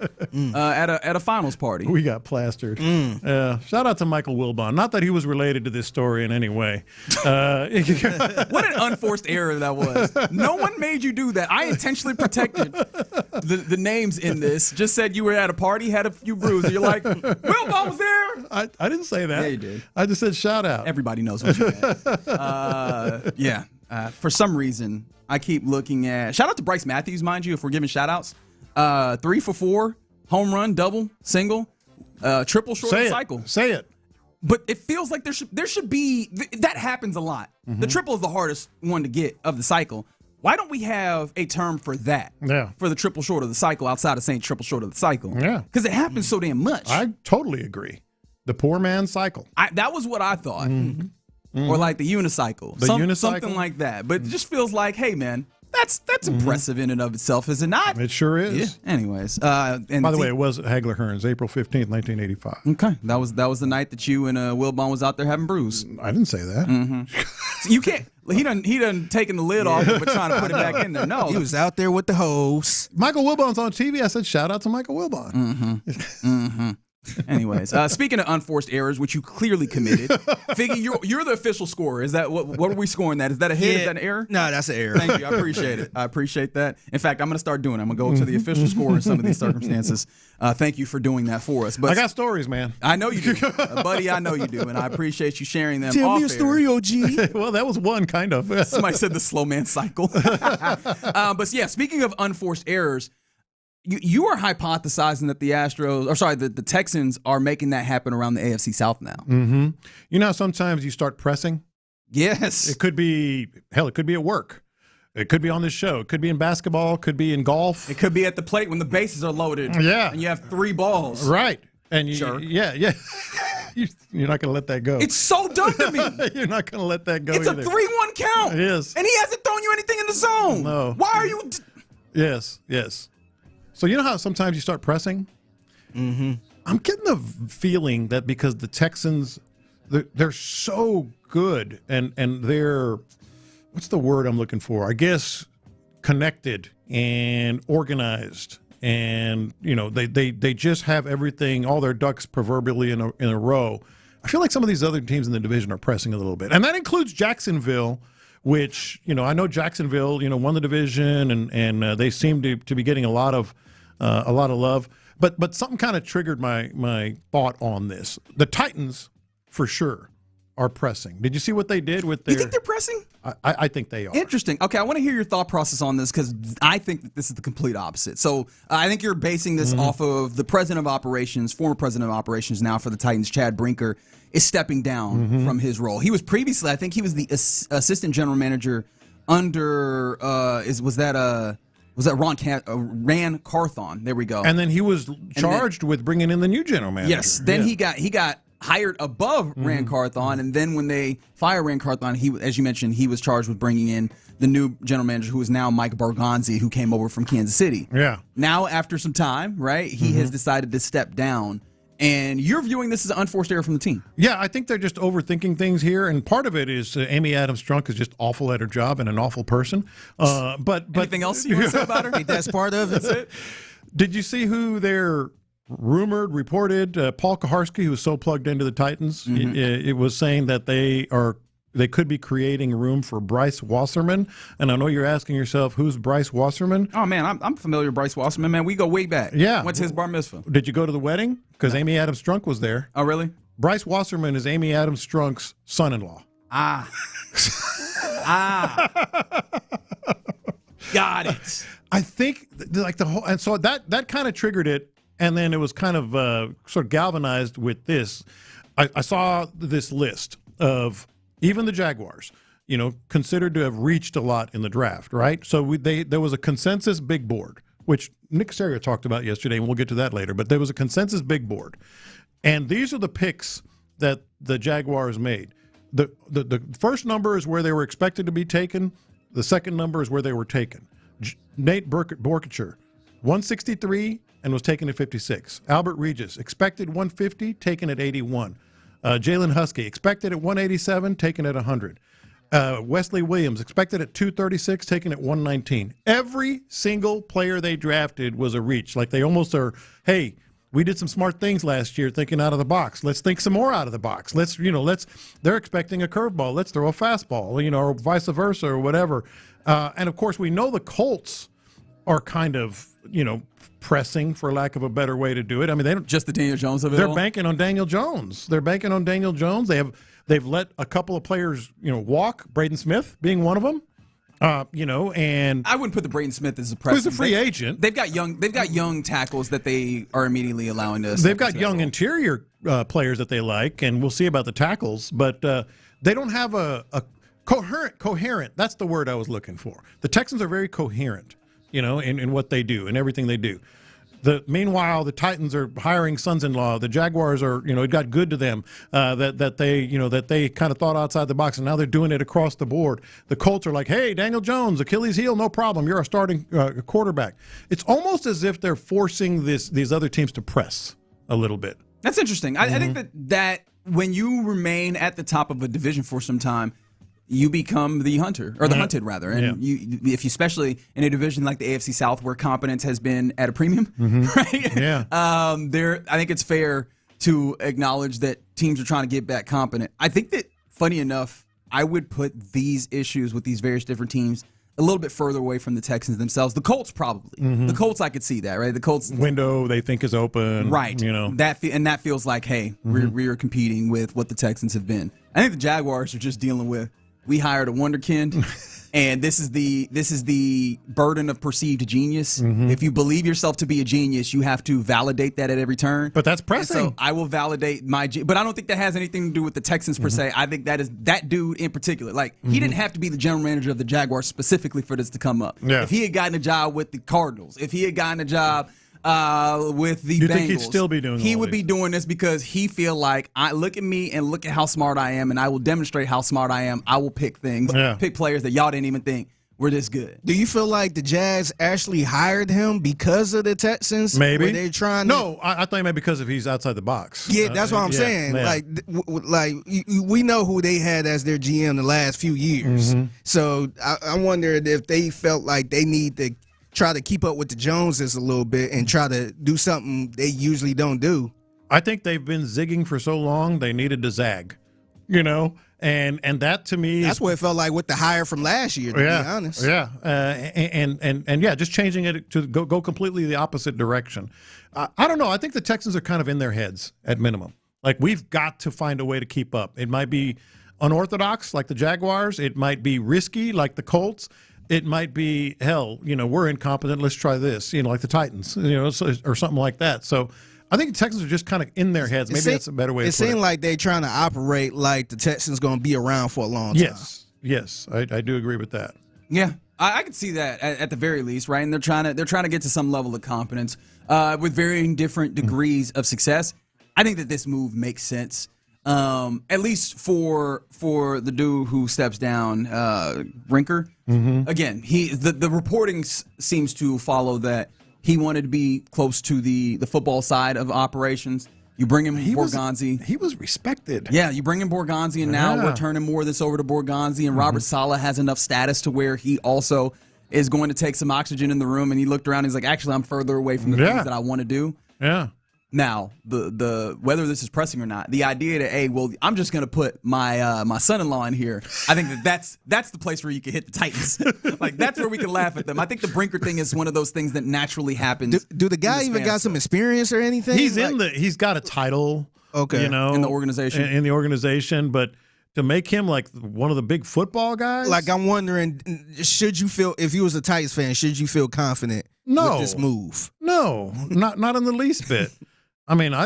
at a finals party. We got plastered. Shout out to Michael Wilbon. Not that he was related to this story in any way. What an unforced error that was. No one made you do that. I intentionally protected the names in this. Just said you were at a party, had a few brews, and you're like, Wilbon was there. I didn't say that. Yeah, you did. I just said shout out. Everybody knows what you meant. For some reason, I keep looking at. Shout out to Bryce Matthews, mind you, if we're giving shout outs. 3 for 4, home run, double, single, triple short of the cycle. Say it. But it feels like there should be that happens a lot. Mm-hmm. The triple is the hardest one to get of the cycle. Why don't we have a term for that? Yeah. For the triple short of the cycle outside of saying triple short of the cycle. Yeah. Because it happens so damn much. I totally agree. The poor man's cycle. That was what I thought. Mm-hmm. Or like the unicycle. Something like that. But it just feels like, hey, man, That's impressive in and of itself, is it not? It sure is. Yeah. Anyways, and by the way, it was Hagler Hearns, April 15th, 1985. Okay, that was the night that you and Wilbon was out there having brews. I didn't say that. So you can't. He done taken the lid off, but trying to put it back in there. No, he was out there with the hose. Michael Wilbon's on TV. I said, shout out to Michael Wilbon. Anyways, speaking of unforced errors, which you clearly committed, Figgy, you're the official scorer. Is that what are we scoring that? Is that a hit? Is that an error? No, that's an error. Thank you. I appreciate it. I appreciate that. In fact, I'm going to start doing it. I'm going to go to the official scorer in some of these circumstances. Thank you for doing that for us. But I got stories, man. I know you do. Buddy, I know you do, and I appreciate you sharing them. Tell me a story, OG. Well, that was one, kind of. Somebody said the slow man cycle. But yeah, speaking of unforced errors, you are hypothesizing that the Texans are making that happen around the AFC South now. Mm-hmm. You know, sometimes you start pressing. Yes. It could be at work. It could be on this show. It could be in basketball. It could be in golf. It could be at the plate when the bases are loaded. Yeah. And you have 3 balls. Right. And sure. Yeah. You're not going to let that go. It's so dumb to me. You're not going to let that go It's either. a 3-1 count. It is. And he hasn't thrown you anything in the zone. No. Why are you... Yes. So you know how sometimes you start pressing? Mm-hmm. I'm getting the feeling that because the Texans, they're so good and they're, what's the word I'm looking for? I guess connected and organized. And, you know, they just have everything, all their ducks proverbially in a row. I feel like some of these other teams in the division are pressing a little bit. And that includes Jacksonville, which, you know, I know Jacksonville, you know, won the division and they seem to be getting a lot of love. But something kind of triggered my thought on this. The Titans, for sure, are pressing. Did you see what they did with their... You think they're pressing? I think they are. Interesting. Okay, I want to hear your thought process on this because I think that this is the complete opposite. So I think you're basing this off of the president of operations, former president of operations now for the Titans, Chad Brinker, is stepping down from his role. He was previously, I think he was the assistant general manager under, was that Ran Carthon? There we go. And then he was charged with bringing in the new general manager. Yes. Then he got hired above Ran Carthon, and then when they fired Ran Carthon, he, as you mentioned, he was charged with bringing in the new general manager, who is now Mike Barganzi, who came over from Kansas City. Yeah. Now, after some time, right, he has decided to step down. And you're viewing this as an unforced error from the team. Yeah, I think they're just overthinking things here, and part of it is Amy Adams-Strunk is just awful at her job and an awful person. But anything else you want to say about her? I think that's part of it. That's it. Did you see who they're reported? Paul Kaharski, who was so plugged into the Titans, it was saying that they could be creating room for Bryce Wasserman. And I know you're asking yourself, who's Bryce Wasserman? Oh, man, I'm familiar with Bryce Wasserman, man. We go way back. Yeah. Went to his bar mitzvah. Did you go to the wedding? Because Amy Adams-Strunk was there. Oh, really? Bryce Wasserman is Amy Adams-Strunk's son-in-law. Got it. I think like the whole, and so that kind of triggered it, and then it was kind of sort of galvanized with this. I saw this list of even the Jaguars, you know, considered to have reached a lot in the draft, right? So there was a consensus big board, which Nick Caserio talked about yesterday, and we'll get to that later. But there was a consensus big board, and these are the picks that the Jaguars made. The first number is where they were expected to be taken. The second number is where they were taken. Nate Borkature, 163 and was taken at 56. Albert Regis, expected 150, taken at 81. Jalen Husky, expected at 187, taken at 100. Wesley Williams, expected at 236, taken at 119. Every single player they drafted was a reach. Like they almost are, hey, we did some smart things last year thinking out of the box. Let's think some more out of the box. They're expecting a curveball. Let's throw a fastball, or vice versa or whatever. And, of course, we know the Colts are kind of, pressing, for lack of a better way to do it. I mean, they don't just the Daniel Jones of it. They're banking on Daniel Jones. They've let a couple of players, walk. Braden Smith being one of them. And I wouldn't put the Braden Smith as a pressing. Who's a free agent? They've got young tackles that they are immediately allowing to. They've got young interior players that they like, and we'll see about the tackles. But they don't have a coherent. That's the word I was looking for. The Texans are very coherent, in what they do and everything they do. Meanwhile, the Titans are hiring sons-in-law. The Jaguars are, it got good to them that they kind of thought outside the box, and now they're doing it across the board. The Colts are like, hey, Daniel Jones, Achilles heel, no problem. You're a starting quarterback. It's almost as if they're forcing these other teams to press a little bit. That's interesting. I think that when you remain at the top of a division for some time, you become the hunter, or the hunted rather, and if you, especially in a division like the AFC South, where competence has been at a premium, right? Yeah. I think it's fair to acknowledge that teams are trying to get back competent. I think that, funny enough, I would put these issues with these various different teams a little bit further away from the Texans themselves. The Colts probably. The Colts, I could see that, right? The Colts window they think is open, right? That feels like, hey, we're competing with what the Texans have been. I think the Jaguars are just dealing with. We hired a wonderkind, and this is the burden of perceived genius. If you believe yourself to be a genius, you have to validate that at every turn. But that's pressing. And so I will validate but I don't think that has anything to do with the Texans per se. I think that is that dude in particular. Like, he didn't have to be the general manager of the Jaguars specifically for this to come up. Yeah. If he had gotten a job with the Cardinals, if he had gotten a job with the you Bengals, think he'd still be doing he would be doing this because he feel like, look at me and look at how smart I am, and I will demonstrate how smart I am. I will pick pick players that y'all didn't even think were this good. Do you feel like the Jags actually hired him because of the Texans? Maybe. Were they trying No, I think maybe because if he's outside the box. Yeah, that's what I'm saying. Yeah. Like we know who they had as their GM the last few years. So I wondered if they felt like they need to try to keep up with the Joneses a little bit and try to do something they usually don't do. I think they've been zigging for so long they needed to zag, and that to me, that's what it felt like with the hire from last year. To be honest, just changing it to go completely the opposite direction. I don't know. I think the Texans are kind of in their heads at minimum. Like, we've got to find a way to keep up. It might be unorthodox like the Jaguars. It might be risky like the Colts. It might be, hell, we're incompetent. Let's try this, like the Titans, or something like that. So I think the Texans are just kind of in their heads. Maybe that's a better way to put it. It seemed like they're trying to operate like the Texans going to be around for a long time. Yes, I do agree with that. Yeah, I could see that at the very least, right? And they're trying to get to some level of competence with varying different degrees of success. I think that this move makes sense. At least for the dude who steps down, Rinker. Again, the reporting seems to follow that he wanted to be close to the football side of operations. You bring him Borgonzi. He was respected. Yeah, you bring in Borgonzi, and now we're turning more of this over to Borgonzi, and Robert Saleh has enough status to where he also is going to take some oxygen in the room, and he looked around and he's like, actually, I'm further away from the things that I want to do. Yeah. Now, the whether this is pressing or not, the idea that, I'm just going to put my my son-in-law in here, I think that's the place where you can hit the Titans. Like, that's where we can laugh at them. I think the Brinker thing is one of those things that naturally happens. Do the guy even got some experience or anything? He's got a title, in the organization. In the organization, but to make him like one of the big football guys? Like, I'm wondering, should you feel, if you was a Titans fan, should you feel confident with this move? No, not in the least bit. I mean, I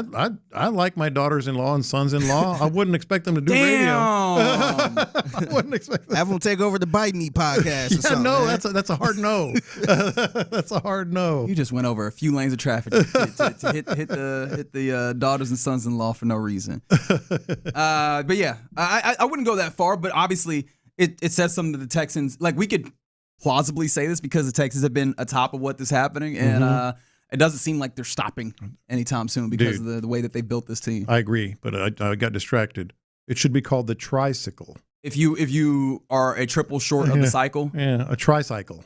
like my daughters-in-law and sons-in-law. I wouldn't expect them to do radio. I wouldn't expect them. Have them take over the Bite Me podcast or something. No, that's a hard no. That's a hard no. You just went over a few lanes of traffic to hit the daughters and sons-in-law for no reason. But yeah, I wouldn't go that far. But obviously, it says something to the Texans. Like, we could plausibly say this because the Texans have been atop of what is happening, and it doesn't seem like they're stopping anytime soon because of the way that they built this team. I agree, but I got distracted. It should be called the tricycle. If you are a triple short of the cycle. Yeah, a tricycle.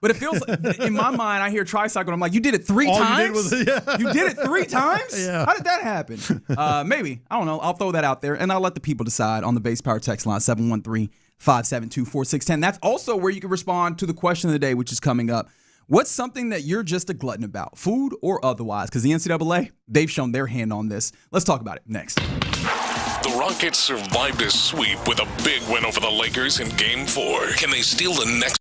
But it feels like, in my mind, I hear tricycle, and I'm like, you did it three times? You did it 3 times? Yeah. How did that happen? Maybe. I don't know. I'll throw that out there, and I'll let the people decide on the Base Power text line, 713-572-4610. That's also where you can respond to the question of the day, which is coming up. What's something that you're just a glutton about, food or otherwise? Because the NCAA, they've shown their hand on this. Let's talk about it next. The Rockets survived a sweep with a big win over the Lakers in Game 4. Can they steal the next?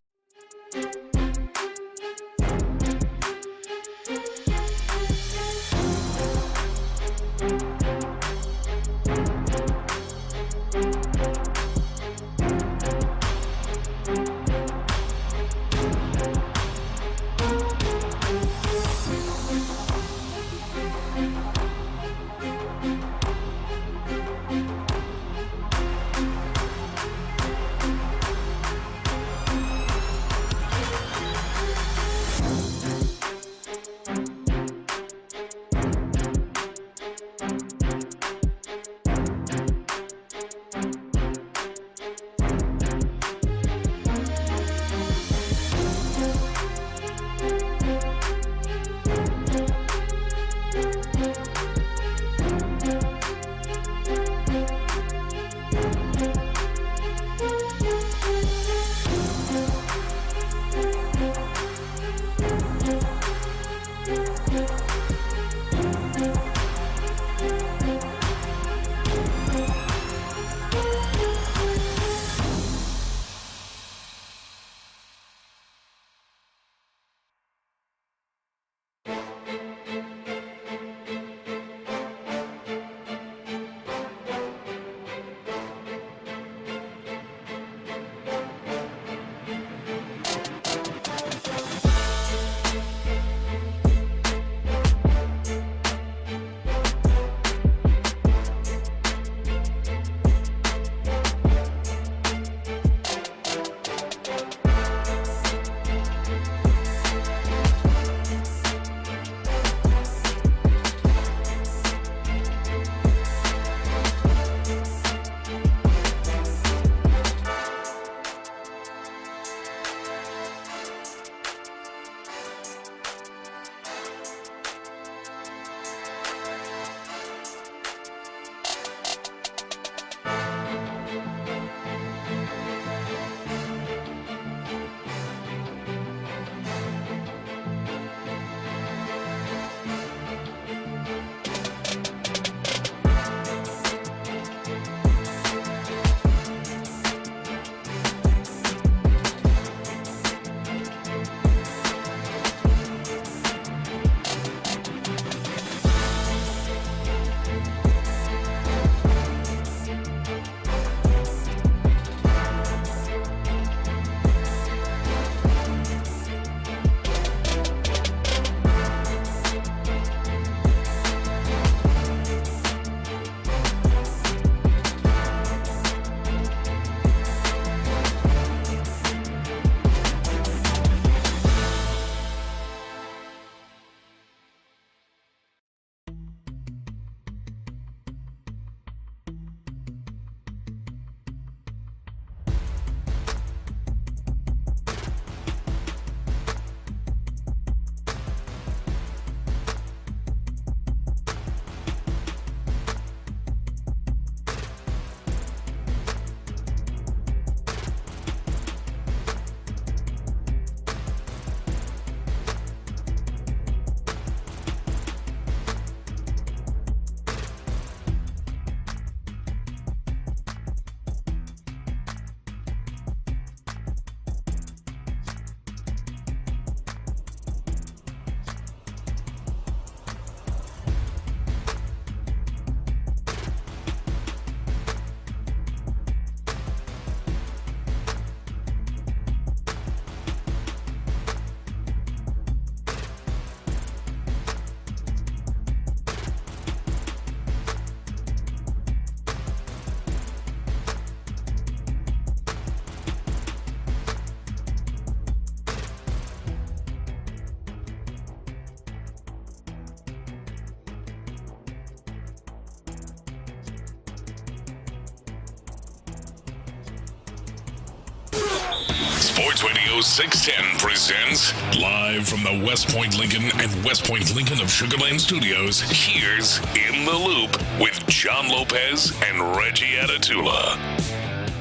Sports Radio 610 presents live from the West Point Lincoln and West Point Lincoln of Sugar Land Studios. Here's In the Loop with John Lopez and Reggie Atatula.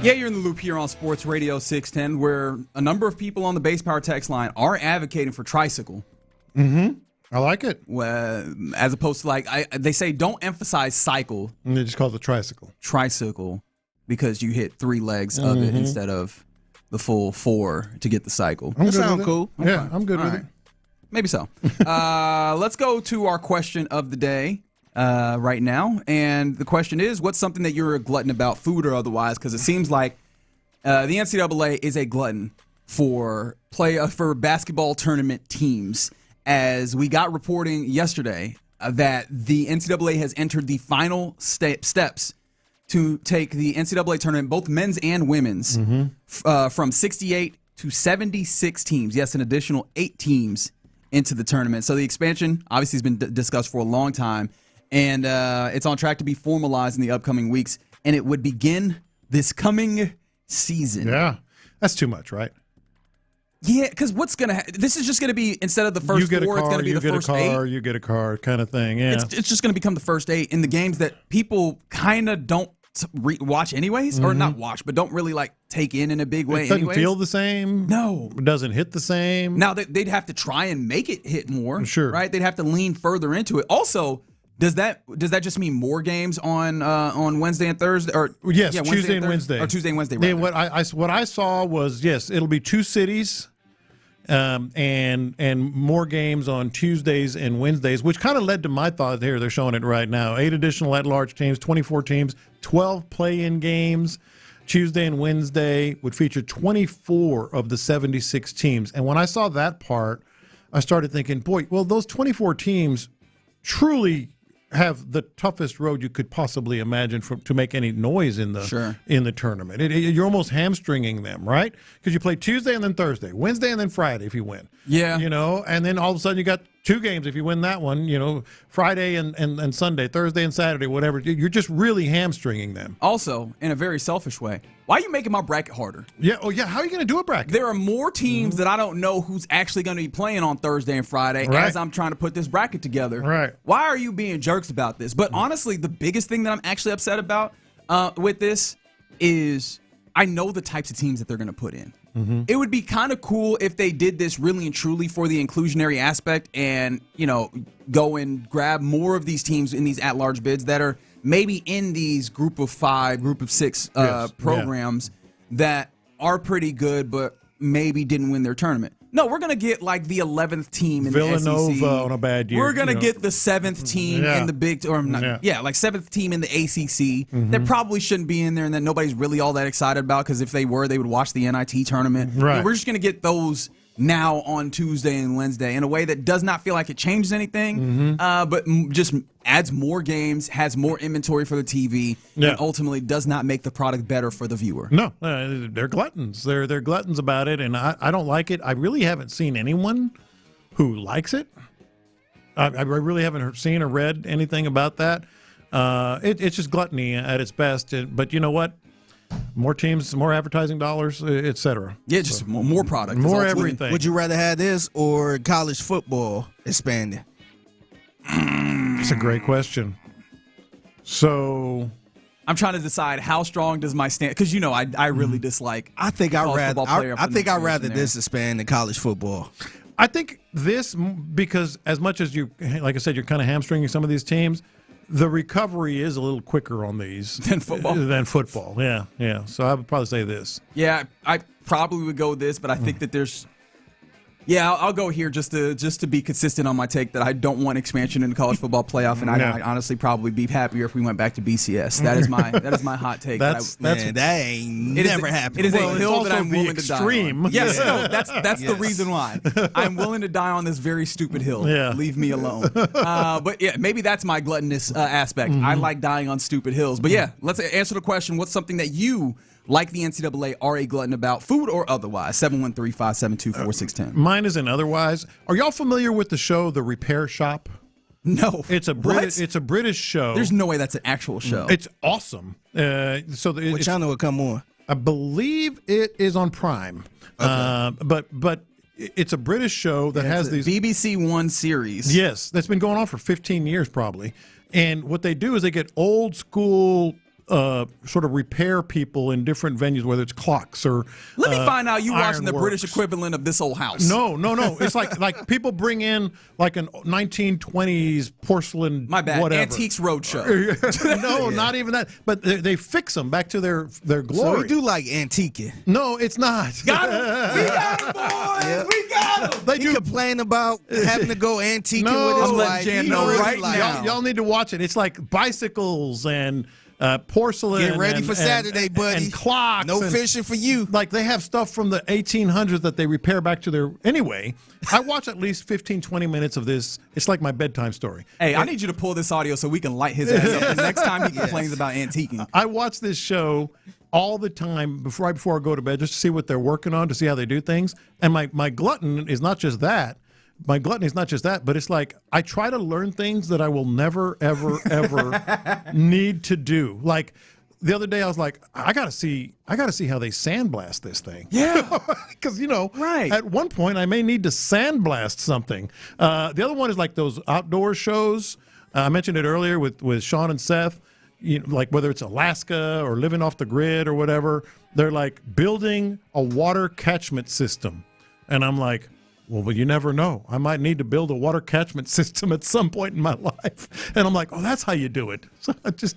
Yeah, you're in the loop here on Sports Radio 610, where a number of people on the Base Power text line are advocating for tricycle. Mm-hmm. I like it. As opposed to they say don't emphasize cycle. And they just call it the tricycle. Tricycle, because you hit 3 legs of it instead of the full 4 to get the cycle. That sounds cool. Okay. Yeah, I'm good with it. Maybe so. Let's go to our question of the day right now. And the question is, what's something that you're a glutton about, food or otherwise? Because it seems like the NCAA is a glutton for basketball tournament teams. As we got reporting yesterday that the NCAA has entered the final steps to take the NCAA tournament, both men's and women's, from 68 to 76 teams. Yes, an additional 8 teams into the tournament. So the expansion obviously has been discussed for a long time, and it's on track to be formalized in the upcoming weeks, and it would begin this coming season. Yeah, that's too much, right? Yeah, because what's going to this is just going to be, instead of the first 4, it's going to be the first 8. You get a car kind of thing, yeah. It's just going to become the first 8 in the games that people kind of don't watch anyways, or not watch, but don't really take in a big way. It doesn't feel the same. No. It doesn't hit the same. Now, they'd have to try and make it hit more. Sure. Right? They'd have to lean further into it. Also, does that just mean more games on Wednesday and Thursday? Or yes, Tuesday and Wednesday. Or Tuesday and Wednesday, right. What I saw was, yes, it'll be 2 cities. And more games on Tuesdays and Wednesdays, which kind of led to my thought here. They're showing it right now. 8 additional at-large teams, 24 teams, 12 play-in games. Tuesday and Wednesday would feature 24 of the 76 teams. And when I saw that part, I started thinking, boy, well, those 24 teams truly have the toughest road you could possibly imagine to make any noise in the tournament. You're almost hamstringing them, right? Because you play Tuesday and then Thursday, Wednesday and then Friday if you win. Yeah. And then all of a sudden you got 2 games if you win that one, Friday and Sunday, Thursday and Saturday, whatever. You're just really hamstringing them. Also, in a very selfish way, why are you making my bracket harder? Yeah. Oh, yeah. How are you going to do a bracket? There are more teams that I don't know who's actually going to be playing on Thursday and Friday as I'm trying to put this bracket together. Right. Why are you being jerks about this? But honestly, the biggest thing that I'm actually upset about with this is I know the types of teams that they're going to put in. It would be kind of cool if they did this really and truly for the inclusionary aspect and, go and grab more of these teams in these at-large bids that are maybe in these group of 5, group of 6 programs that are pretty good but maybe didn't win their tournament. No, we're going to get the 11th team in Villanova the SEC. on a bad year. We're going to get the 7th team in the Big 7th team in the ACC that probably shouldn't be in there and that nobody's really all that excited about, because if they were, they would watch the NIT tournament. Right. We're just going to get those now on Tuesday and Wednesday in a way that does not feel like it changes anything, but just adds more games, has more inventory for the TV, and ultimately does not make the product better for the viewer. No, they're gluttons. They're gluttons about it, and I don't like it. I really haven't seen anyone who likes it. I really haven't seen or read anything about that. It's just gluttony at its best. But you know what? More teams, more advertising dollars, et cetera. Yeah, just more product. More everything. Would you rather have this or college football expanding? That's a great question. So I'm trying to decide how strong does my stand, because I really dislike. I think I'd rather this expand than college football. I think this, because as much as you, like I said, you're kind of hamstringing some of these teams, the recovery is a little quicker on these than football. Yeah. So I would probably say this. Yeah, I probably would go with this, but I think that there's. Yeah, I'll go here just to be consistent on my take that I don't want expansion in the college football playoff, and I'd honestly probably be happier if we went back to BCS. That is my hot take. That ain't never happened. It is a hill that I'm willing to die on. Yes, no, that's the reason why I'm willing to die on this very stupid hill. Yeah. Leave me alone. But yeah, maybe that's my gluttonous aspect. I like dying on stupid hills. But yeah, let's answer the question. What's something that you, like the NCAA, are a glutton about, food or otherwise? 713-572-4610. Mine is an otherwise. Are y'all familiar with the show The Repair Shop? No. It's a British show. There's no way that's an actual show. It's awesome. Which I know will come on. I believe it is on Prime. Okay. But it's a British show that has these BBC One series. Yes, that's been going on for 15 years probably. And what they do is they get old school sort of repair people in different venues, whether it's clocks or Let me find out you watching the ironworks. British equivalent of This Old House. No. It's like people bring in like an 1920s porcelain. My bad. Whatever. Antiques Roadshow. No, not even that. But they fix them back to their glory. So we do like antiquing. No, it's not. Got him. We got him, boys. Yep. We got him. He complain about having to go antiquing No, with his I'm letting wife. Jan He know really right like now. Y'all need to watch it. It's like bicycles and porcelain. Get ready for Saturday, buddy. And clocks. No fishing for you. Like they have stuff from the 1800s that they repair back to their. Anyway, I watch at least 15, 20 minutes of this. It's like my bedtime story. Hey, I need you to pull this audio so we can light his ass up the next time he complains about antiquing. I watch this show all the time right before I go to bed just to see what they're working on, to see how they do things. And my glutton is not just that. My gluttony is not just that, but it's like I try to learn things that I will never, ever, ever need to do. Like the other day, I was like, I gotta see how they sandblast this thing. Yeah, because right. At one point, I may need to sandblast something. The other one is like those outdoor shows. I mentioned it earlier with Sean and Seth. Like whether it's Alaska or living off the grid or whatever, they're like building a water catchment system, and I'm like. Well, but you never know. I might need to build a water catchment system at some point in my life. And I'm like, oh, that's how you do it. So it's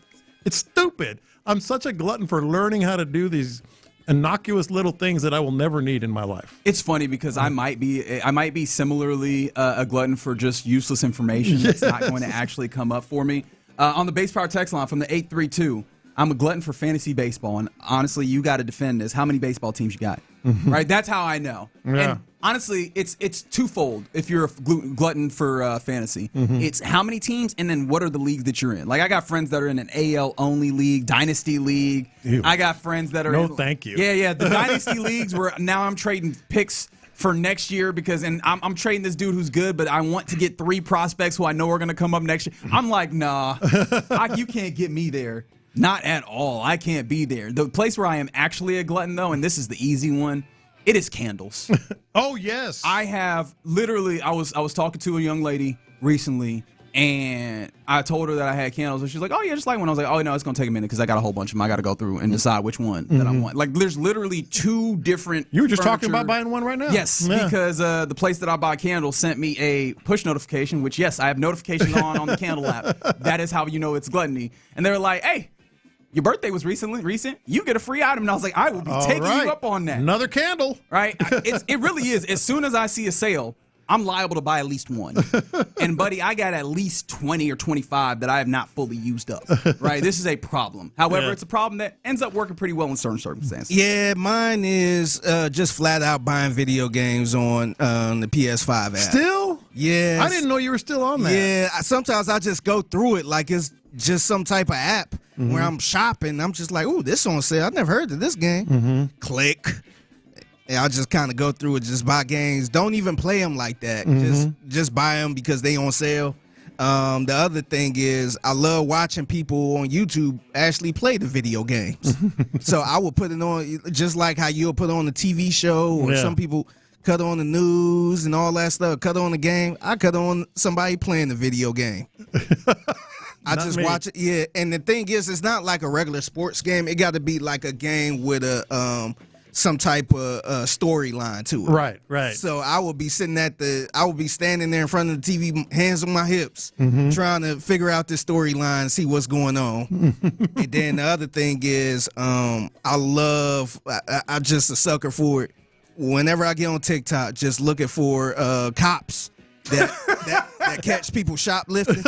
stupid. I'm such a glutton for learning how to do these innocuous little things that I will never need in my life. It's funny because I might be similarly a glutton for just useless information that's not going to actually come up for me. On the Base Power text line from the 832, I'm a glutton for fantasy baseball. And honestly, you got to defend this. How many baseball teams you got? Right? That's how I know. Yeah. And honestly, it's twofold if you're a glutton for fantasy. It's how many teams and then what are the leagues that you're in. Like I got friends that are in an AL only league, dynasty league. Ew. I got friends that are No, in, thank you. Yeah, the dynasty leagues where now I'm trading picks for next year because I'm trading this dude who's good, but I want to get 3 prospects who I know are going to come up next year. I'm like, nah, you can't get me there. Not at all. I can't be there. The place where I am actually a glutton, though, and this is the easy one, it is candles. Oh, yes. I have literally, I was talking to a young lady recently, and I told her that I had candles, and she's like, oh, yeah, just like one. I was like, oh, no, it's going to take a minute because I got a whole bunch of them. I got to go through and decide which one that I want. Like, there's literally 2 different You were just talking about buying one right now. Yes, because the place that I buy candles sent me a push notification, which, yes, I have notifications on the candle app. That is how you know it's gluttony. And they were like, hey, your birthday was recent. You get a free item. And I was like, I will be taking you up on that. Another candle. Right? It really is. As soon as I see a sale, I'm liable to buy at least one. And, buddy, I got at least 20 or 25 that I have not fully used up. Right? This is a problem. However, it's a problem that ends up working pretty well in certain circumstances. Yeah, mine is just flat out buying video games on the PS5 app. Still? Yeah. I didn't know you were still on that. Yeah. Sometimes I just go through it like it's just some type of app where I'm shopping. I'm just like, ooh, this on sale. I've never heard of this game. Click. And I'll just kind of go through it, just buy games. Don't even play them like that. Just buy them because they on sale. The other thing is I love watching people on YouTube actually play the video games. So I will put it on just like how you'll put on the TV show or some people cut on the news and all that stuff, cut on the game. I cut on somebody playing the video game. I just watch it. Yeah, and the thing is, it's not like a regular sports game. It got to be like a game with a some type of storyline to it. Right. So I will be standing there in front of the TV, hands on my hips, trying to figure out this storyline and see what's going on. And then the other thing is, I'm just a sucker for it. Whenever I get on TikTok, just looking for cops that catch people shoplifting.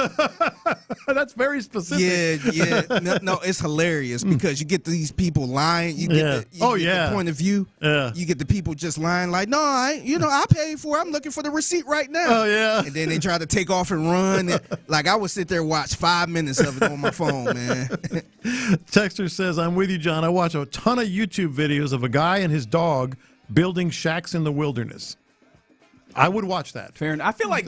That's very specific. Yeah. No, it's hilarious because you get these people lying. You get the point of view. Yeah. You get the people just lying like, no, I paid for it. I'm looking for the receipt right now. Oh, yeah. And then they try to take off and run. Like, I would sit there and watch 5 minutes of it on my phone, man. Texter says, I'm with you, John. I watch a ton of YouTube videos of a guy and his dog building shacks in the wilderness. I would watch that. Fair enough. I feel like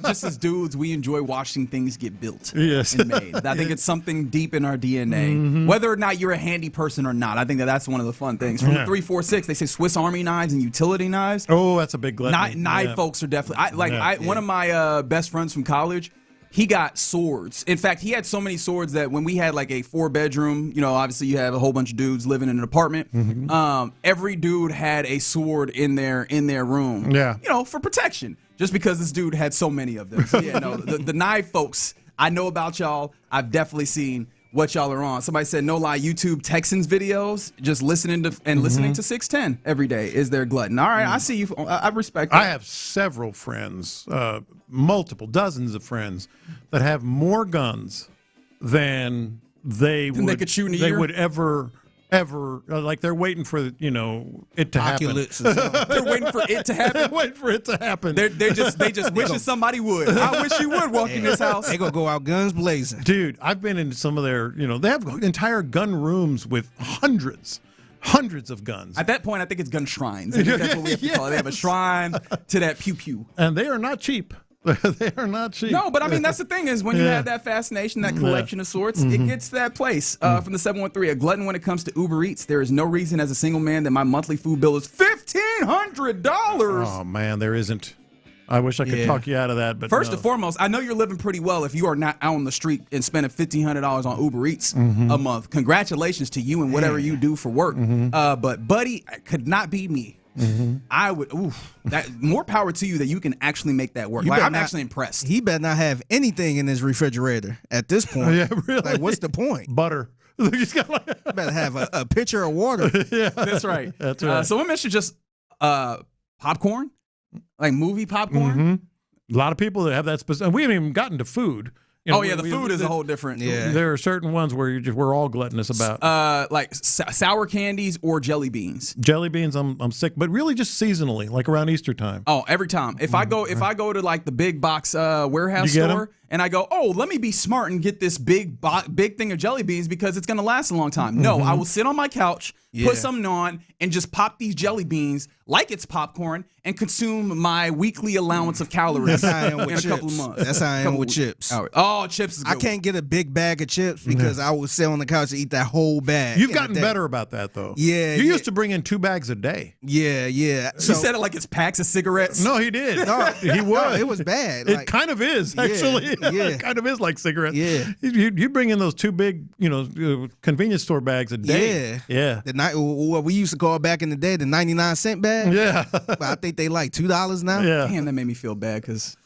just as dudes, we enjoy watching things get built yes. and made. I think it's something deep in our DNA. Mm-hmm. Whether or not you're a handy person or not, I think that's one of the fun things. From the 346, they say Swiss Army knives and utility knives. Oh, that's a big gluttony. Knife folks are definitely. One of my best friends from college, he got swords. In fact, he had so many swords that when we had like a 4-bedroom, obviously you have a whole bunch of dudes living in an apartment. Mm-hmm. Every dude had a sword in their room. Yeah. For protection. Just because this dude had so many of them. So yeah, no, the knife folks, I know about y'all. I've definitely seen what y'all are on. Somebody said, no lie, YouTube Texans videos, just listening to 610 every day is their glutton. All right, I see you. I respect that. I have several friends, multiple, dozens of friends that have more guns than they could shoot in a year? would ever like they're waiting for it to happen. They're waiting for it to happen. Waiting for it to happen. They just wishing somebody would. I wish you would walk in this house. They gonna go out guns blazing. Dude, I've been in some of their, they have entire gun rooms with hundreds of guns. At that point, I think it's gun shrines. I think that's what we have to call it. They have a shrine to that pew pew. And they are not cheap. They are not cheap. No, but I mean, that's the thing is when you have that fascination, that collection of sorts, it gets to that place. From the 713, a glutton when it comes to Uber Eats. There is no reason as a single man that my monthly food bill is $1,500. Oh, man, there isn't. I wish I could talk you out of that. But first and foremost, I know you're living pretty well if you are not out on the street and spending $1,500 on Uber Eats a month. Congratulations to you and whatever you do for work. But, buddy, could not be me. I would. That more power to you that you can actually make that work. I'm actually impressed. He better not have anything in his refrigerator at this point. Yeah, really. Like, what's the point? Butter. Better have a pitcher of water. Yeah, that's right. That's right. So we mentioned just popcorn, like movie popcorn. A lot of people that have that specific. We haven't even gotten to food. The food is a whole different. Yeah. There are certain ones where we're all gluttonous about. Like sour candies or jelly beans. Jelly beans, I'm sick, but really just seasonally, like around Easter time. Oh, every time. If I go to like the big box warehouse store and I go, let me be smart and get this big thing of jelly beans because it's gonna last a long time. No, I will sit on my couch, put something on, and just pop these jelly beans like it's popcorn and consume my weekly allowance of calories. That's how I am with in chips. A couple of months. That's how I am with chips. Oh, chips is good. I can't get a big bag of chips because I will sit on the couch and eat that whole bag. You've gotten better about that, though. Yeah. You used to bring in 2 bags a day. Yeah. So, you said it like it's packs of cigarettes. No, he did. No, he would. No, it was bad. It kind of is, actually. Yeah. It kind of is like cigarettes. Yeah. You bring in those 2 big, convenience store bags a day. Yeah. What we used to call back in the day the 99-cent bag. Yeah. But I think they like $2 now. Yeah. Damn, that made me feel bad because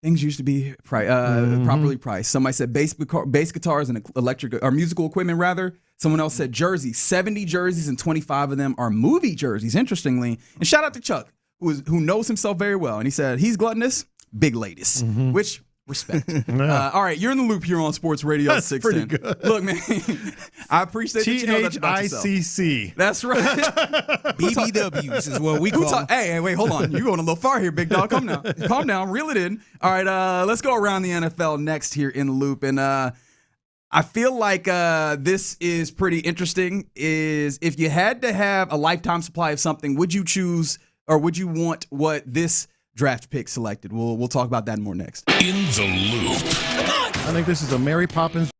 things used to be properly priced. Somebody said bass guitars and electric or musical equipment rather. Someone else said jerseys. 70 jerseys and 25 of them are movie jerseys. Interestingly, and shout out to Chuck who knows himself very well. And he said he's gluttonous, big ladies, which. Respect. All right, you're in the loop here on Sports Radio 610. Pretty good. Look, man, I appreciate that you know that about yourself. THICC. That's right. BBWs is what we call them. Hey, wait, hold on. You're going a little far here, big dog. Calm down. Reel it in. All right, let's go around the NFL next here in the loop. And I feel like this is pretty interesting. Is if you had to have a lifetime supply of something, would you choose or would you want what this draft pick selected? We'll talk about that more next. In the loop. I think this is a Mary Poppins.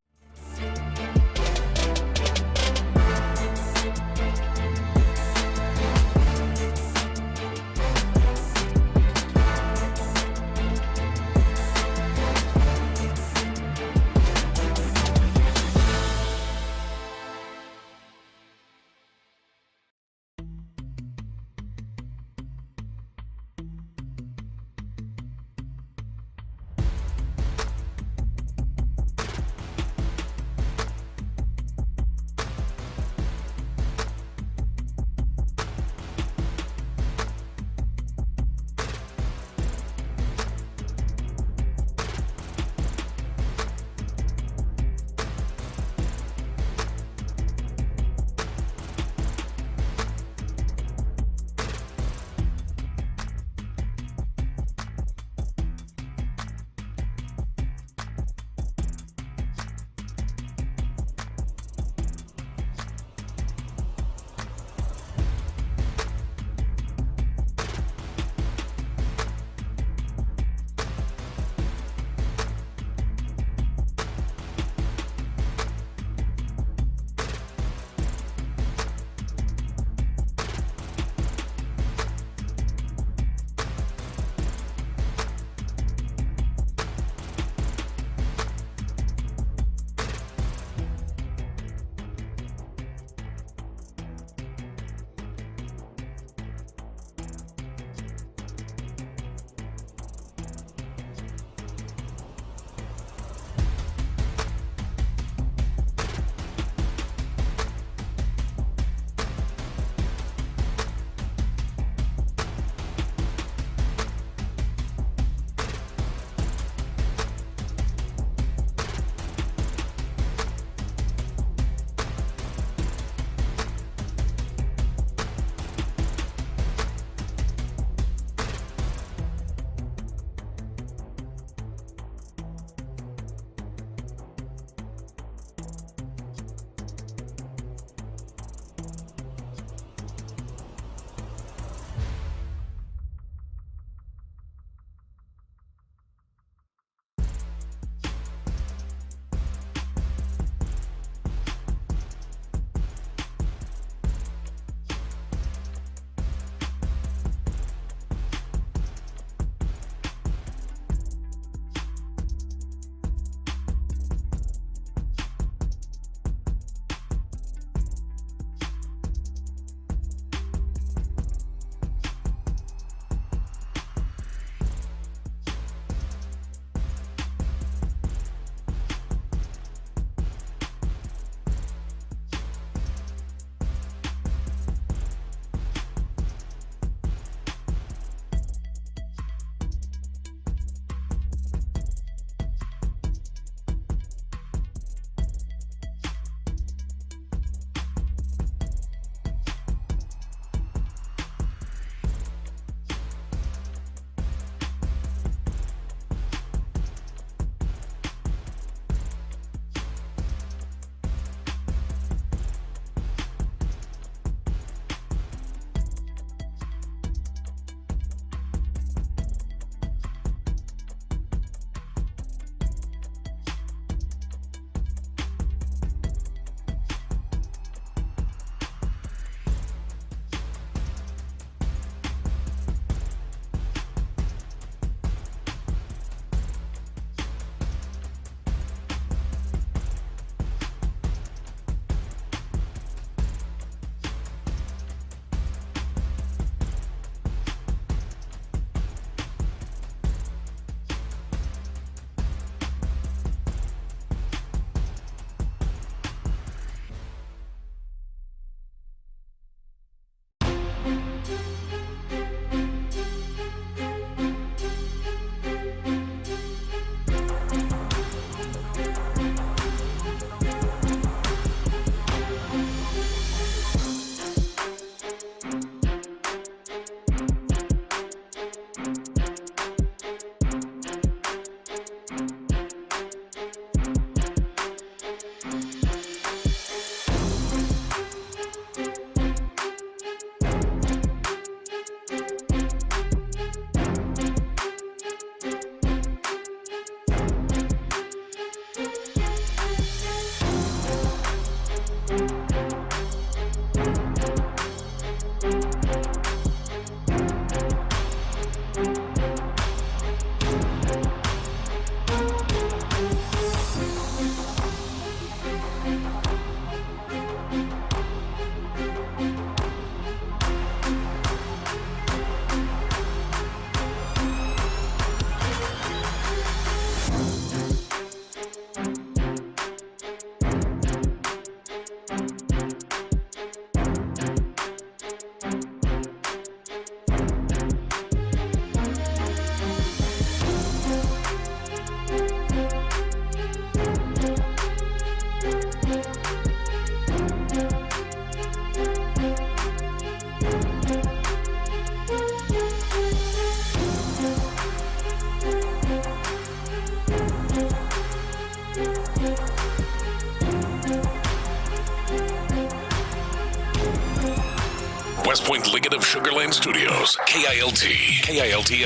Point Lincoln of Sugar Land Studios. KILT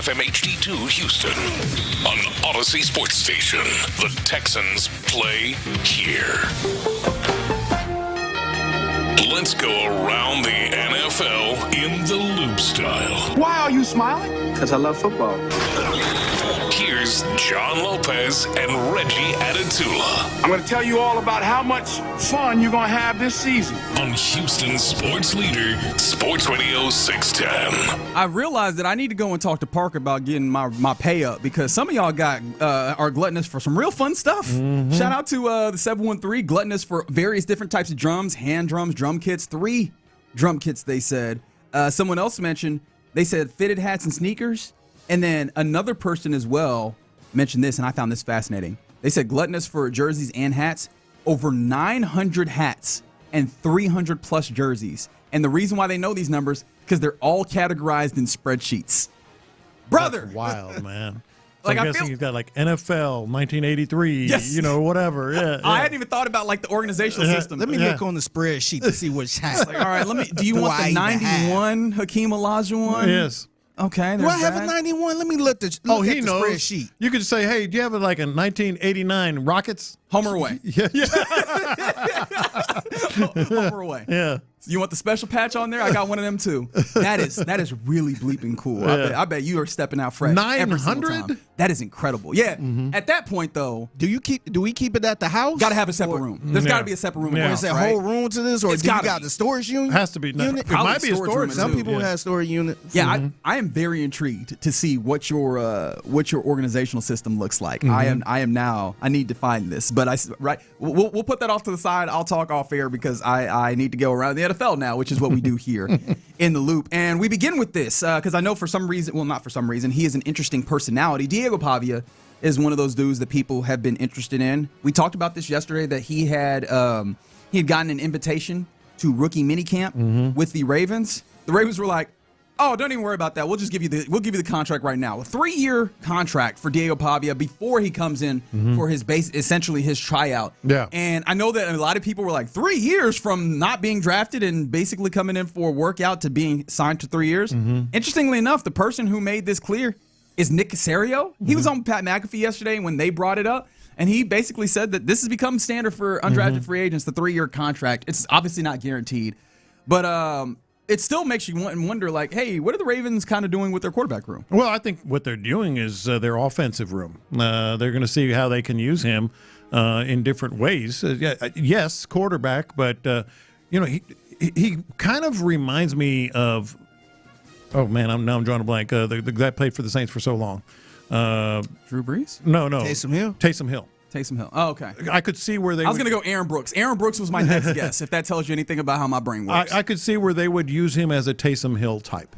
FM HD2 Houston. On Odyssey Sports Station. The Texans play here. Let's go around the NFL in the loop style. Why are you smiling? Because I love football. Here's John Lopez and Reggie Adetula. I'm going to tell you all about how much fun you're going to have this season. On Houston sports leader, Sports Radio 610. I realized that I need to go and talk to Parker about getting my pay up because some of y'all are gluttonous for some real fun stuff. Shout out to the 713, gluttonous for various different types of drums, hand drums, drum kits, 3 drum kits they said. Someone else mentioned, they said fitted hats and sneakers. And then another person as well mentioned this, and I found this fascinating. They said gluttonous for jerseys and hats, over 900 hats and 300 plus jerseys. And the reason why they know these numbers, because they're all categorized in spreadsheets. Brother! That's wild, man. So Like, I'm I guessing feel- you've got like NFL, 1983, Yes. whatever. Yeah, I hadn't even thought about like the organizational system. Let me look on the spreadsheet to see which hat. Like, all right, do you want the 91 Hakeem Olajuwon? Yes. Okay. Do I there's have a that. 91? Let me look at the He knows. spreadsheet. You could say, hey, do you have like a 1989 Rockets? Homer away. Yeah. Homer away. Yeah. You want the special patch on there? I got one of them too. That is really bleeping cool. Yeah. I bet you are stepping out fresh. every single 900? time. That is incredible. Yeah. At that point though, Do we keep it at the house? got to have a separate room. There's got to be a separate room. Yeah. In Is the there house, a whole right? room to this, or It's do you gotta got be. the storage unit? Has to be. unit? It Probably might be a storage storage room, Some too. people have storage unit. Yeah, I am very intrigued to see what your organizational system looks like. I am now. I need to find this, but we'll put that off to the side. I'll talk off air because I need to go around the NFL now, which is what we do here in the loop. And we begin with this because I know for some reason, well, not for some reason, he is an interesting personality. Diego Pavia is one of those dudes that people have been interested in. We talked about this yesterday that he had gotten an invitation to rookie minicamp with the Ravens. The Ravens were like, "Oh, don't even worry about that. We'll give you the contract right now. A 3-year contract for Diego Pavia before he comes in for essentially his tryout." Yeah. And I know that a lot of people were like, 3 years from not being drafted and basically coming in for a workout to being signed to 3 years. Interestingly enough, the person who made this clear is Nick Caserio. He was on Pat McAfee yesterday when they brought it up. And he basically said that this has become standard for undrafted free agents, the 3-year contract. It's obviously not guaranteed. But it still makes you wonder, like, hey, what are the Ravens kind of doing with their quarterback room? Well, I think what they're doing is their offensive room. They're going to see how they can use him in different ways. Yes, quarterback, but he kind of reminds me of. Oh man, I'm drawing a blank. The guy played for the Saints for so long. Drew Brees? No. Taysom Hill. Taysom Hill. Taysom Hill. Oh, okay. I could see where they. I was going to go Aaron Brooks. Aaron Brooks was my next guess, if that tells you anything about how my brain works. I could see where they would use him as a Taysom Hill type.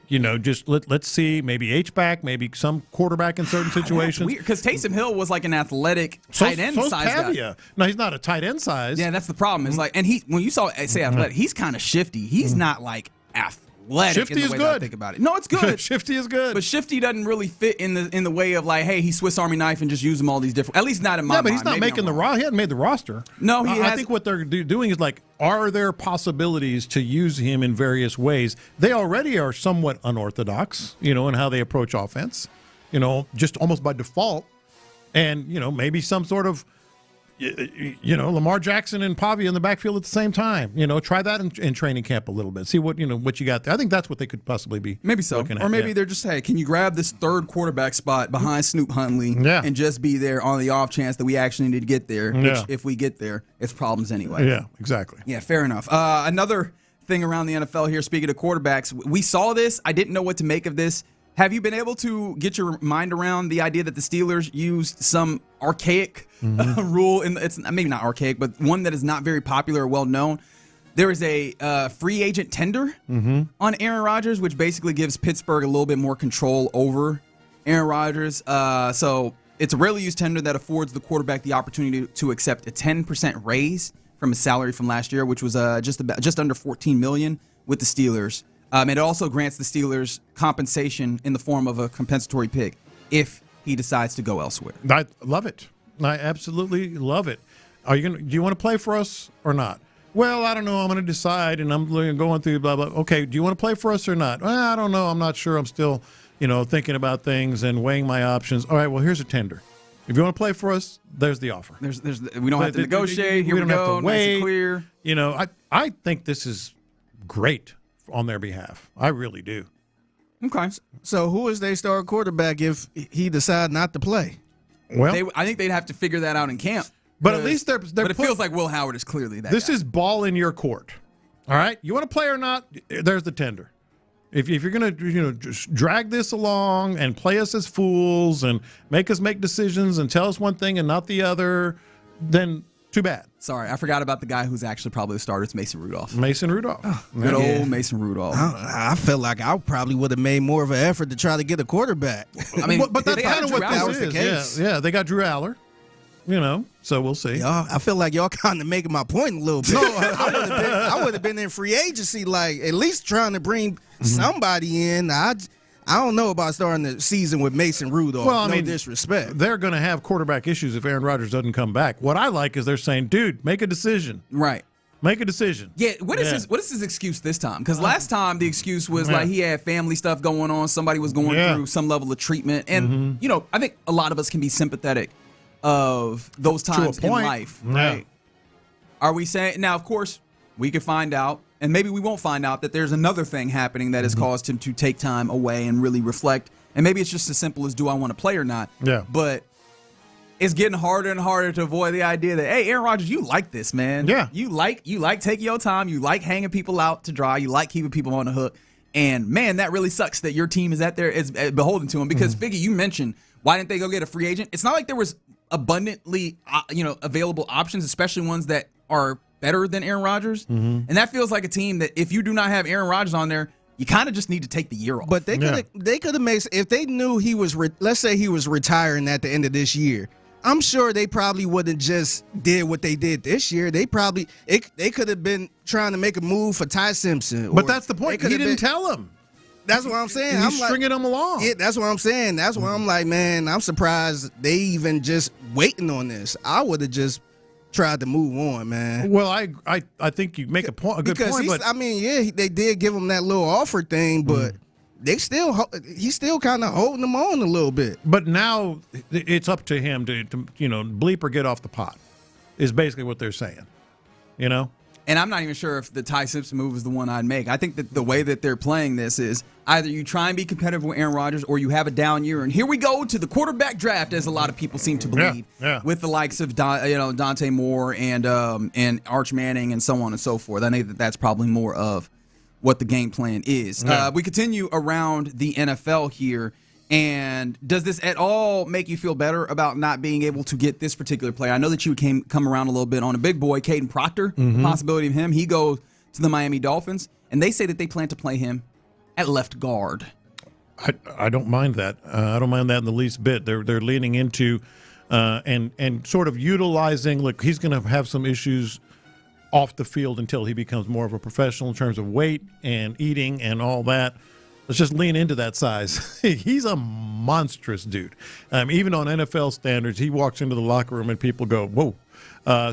Just let's see, maybe H-back, maybe some quarterback in certain situations. Weird, because Taysom Hill was like an athletic tight end size guy. No, he's not a tight end size. Yeah, that's the problem. It's like, and when you say athletic, he's kind of shifty. He's not like athletic. Shifty in the is way good. That I think about it. No, it's good. Shifty is good. But Shifty doesn't really fit in the way of like, hey, he Swiss Army knife and just use them all these different. At least not in my mind. Yeah, but he's not making the roster. He hasn't made the roster. No, he hasn't. I think what they're doing is like, are there possibilities to use him in various ways? They already are somewhat unorthodox, in how they approach offense, just almost by default. And, maybe some sort of, Lamar Jackson and Pavia in the backfield at the same time. Try that in training camp a little bit. See what you got there. I think that's what they could possibly be. Maybe so. looking at. Or maybe they're just, hey, can you grab this third quarterback spot behind Snoop Huntley and just be there on the off chance that we actually need to get there, which if we get there, it's problems anyway. Yeah, exactly. Yeah, fair enough. Another thing around the NFL here, speaking of quarterbacks, we saw this. I didn't know what to make of this. Have you been able to get your mind around the idea that the Steelers used some archaic rule? It's maybe not archaic, but one that is not very popular or well known. There is a free agent tender on Aaron Rodgers, which basically gives Pittsburgh a little bit more control over Aaron Rodgers. So it's a rarely used tender that affords the quarterback the opportunity to accept a 10% raise from his salary from last year, which was just under $14 million with the Steelers. And it also grants the Steelers compensation in the form of a compensatory pick if he decides to go elsewhere. I love it. I absolutely love it. Do you want to play for us or not? Well, I don't know. I'm going to decide, and I'm going through blah, blah. Okay, do you want to play for us or not? Well, I don't know. I'm not sure. I'm still, thinking about things and weighing my options. All right, well, here's a tender. If you want to play for us, there's the offer. We don't have to negotiate. Here we don't go. have to wait. Nice and clear. I think this is great on their behalf. I really do. Okay. So who is their star quarterback if he decide not to play? Well, I think they'd have to figure that out in camp. But at least they're But it feels like Will Howard is clearly that. This guy. is ball in your court. All right? You want to play or not? There's the tender. If you're going to just drag this along and play us as fools and make us make decisions and tell us one thing and not the other, then too bad. Sorry, I forgot about the guy who's actually probably the starter. It's Mason Rudolph. Good old Mason Rudolph. I felt like I probably would have made more of an effort to try to get a quarterback. I mean, but that's kind of what that was this the is. case. Yeah, they got Drew Aller. So we'll see. I feel like y'all kind of making my point a little bit. No, I would have been in free agency, like at least trying to bring somebody in. I don't know about starting the season with Mason Rudolph. Well, I mean, disrespect. They're going to have quarterback issues if Aaron Rodgers doesn't come back. What I like is they're saying, dude, make a decision. Right. Make a decision. Yeah, what is his excuse this time? Because last time the excuse was like he had family stuff going on, somebody was going through some level of treatment. And, I think a lot of us can be sympathetic of those times in life. Right. Are we saying now, of course, we could find out, and maybe we won't find out, that there's another thing happening that has caused him to take time away and really reflect. And maybe it's just as simple as, do I want to play or not? Yeah. But it's getting harder and harder to avoid the idea that, hey, Aaron Rodgers, you like this, man. Yeah. You like taking your time. You like hanging people out to dry. You like keeping people on the hook. And, man, that really sucks that your team is beholden to him. Because, Figgy, you mentioned, why didn't they go get a free agent? It's not like there was abundantly, available options, especially ones that are better than Aaron Rodgers. And that feels like a team that if you do not have Aaron Rodgers on there, you kind of just need to take the year off. But they could have made, if they knew he was, let's say he was retiring at the end of this year, I'm sure they probably wouldn't just did what they did this year. They probably, they could have been trying to make a move for Ty Simpson. But that's the point. He didn't tell him. That's what I'm saying. He's stringing them along. Yeah, that's what I'm saying. That's why I'm like, man, I'm surprised they even just waiting on this. I would have just tried to move on, man. Well, I think you make a good point. But they did give him that little offer thing, but he's still kind of holding them on a little bit. But now it's up to him to bleep or get off the pot, is basically what they're saying. And I'm not even sure if the Ty Simpson move is the one I'd make. I think that the way that they're playing this is either you try and be competitive with Aaron Rodgers or you have a down year. And here we go to the quarterback draft, as a lot of people seem to believe, with the likes of Dante Moore and Arch Manning and so on and so forth. I think that that's probably more of what the game plan is. We continue around the NFL here. And does this at all make you feel better about not being able to get this particular player? I know that you come around a little bit on a big boy, Caden Proctor, the possibility of him. He goes to the Miami Dolphins, and they say that they plan to play him at left guard. I don't mind that. I don't mind that in the least bit. They're leaning into and sort of utilizing. Look, he's going to have some issues off the field until he becomes more of a professional in terms of weight and eating and all that. Let's just lean into that size. He's a monstrous dude. Even on NFL standards, he walks into the locker room and people go, whoa.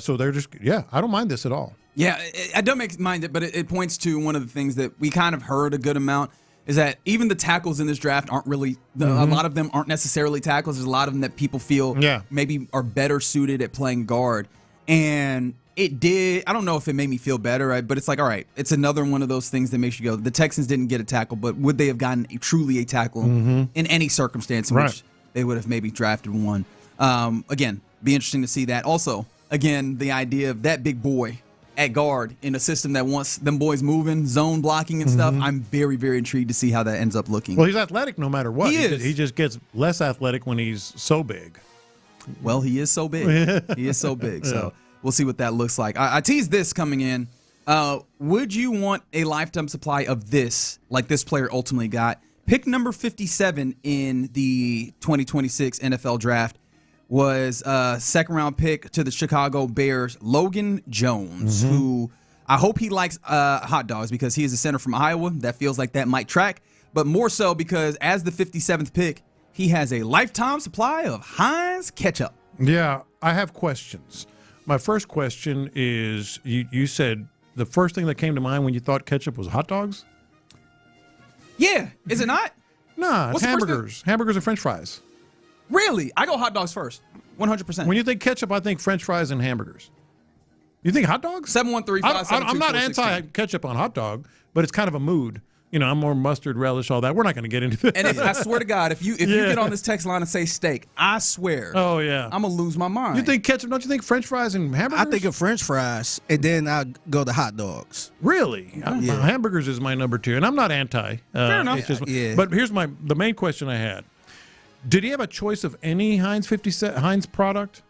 So they're just, I don't mind this at all. Yeah, I don't mind it, but it points to one of the things that we kind of heard a good amount is that even the tackles in this draft aren't really, a lot of them aren't necessarily tackles. There's a lot of them that people feel maybe are better suited at playing guard. And it did. I don't know if it made me feel better, right? But it's like, all right, it's another one of those things that makes you go, the Texans didn't get a tackle, but would they have gotten truly a tackle in any circumstance in which they would have maybe drafted one? Again, be interesting to see that. Also, again, the idea of that big boy at guard in a system that wants them boys moving, zone blocking and stuff. I'm very, very intrigued to see how that ends up looking. Well, he's athletic no matter what. He is. He just gets less athletic when he's so big. Well, he is so big. He is so big. So we'll see what that looks like. I teased this coming in. Would you want a lifetime supply of this, like this player ultimately got? Pick number 57 in the 2026 NFL Draft was a second-round pick to the Chicago Bears, Logan Jones, who I hope he likes hot dogs because he is a center from Iowa. That feels like that might track, but more so because as the 57th pick, he has a lifetime supply of Heinz ketchup. Yeah, I have questions. My first question is, you said the first thing that came to mind when you thought ketchup was hot dogs? Yeah. Is it not? Nah, it's hamburgers. Hamburgers and French fries. Really? I go hot dogs first. 100%. When you think ketchup, I think French fries and hamburgers. You think hot dogs? 713-572-4610. I'm not anti-ketchup on hot dog, but it's kind of a mood. I'm more mustard, relish, all that. We're not going to get into that. And I swear to God, if you get on this text line and say steak, I swear. Oh, yeah. I'm going to lose my mind. You think ketchup, don't you think French fries and hamburgers? I think of French fries, and then I go to hot dogs. Really? Yeah. Hamburgers is my number 2, and I'm not anti. Fair enough. But here's the main question I had. Did he have a choice of any Heinz product?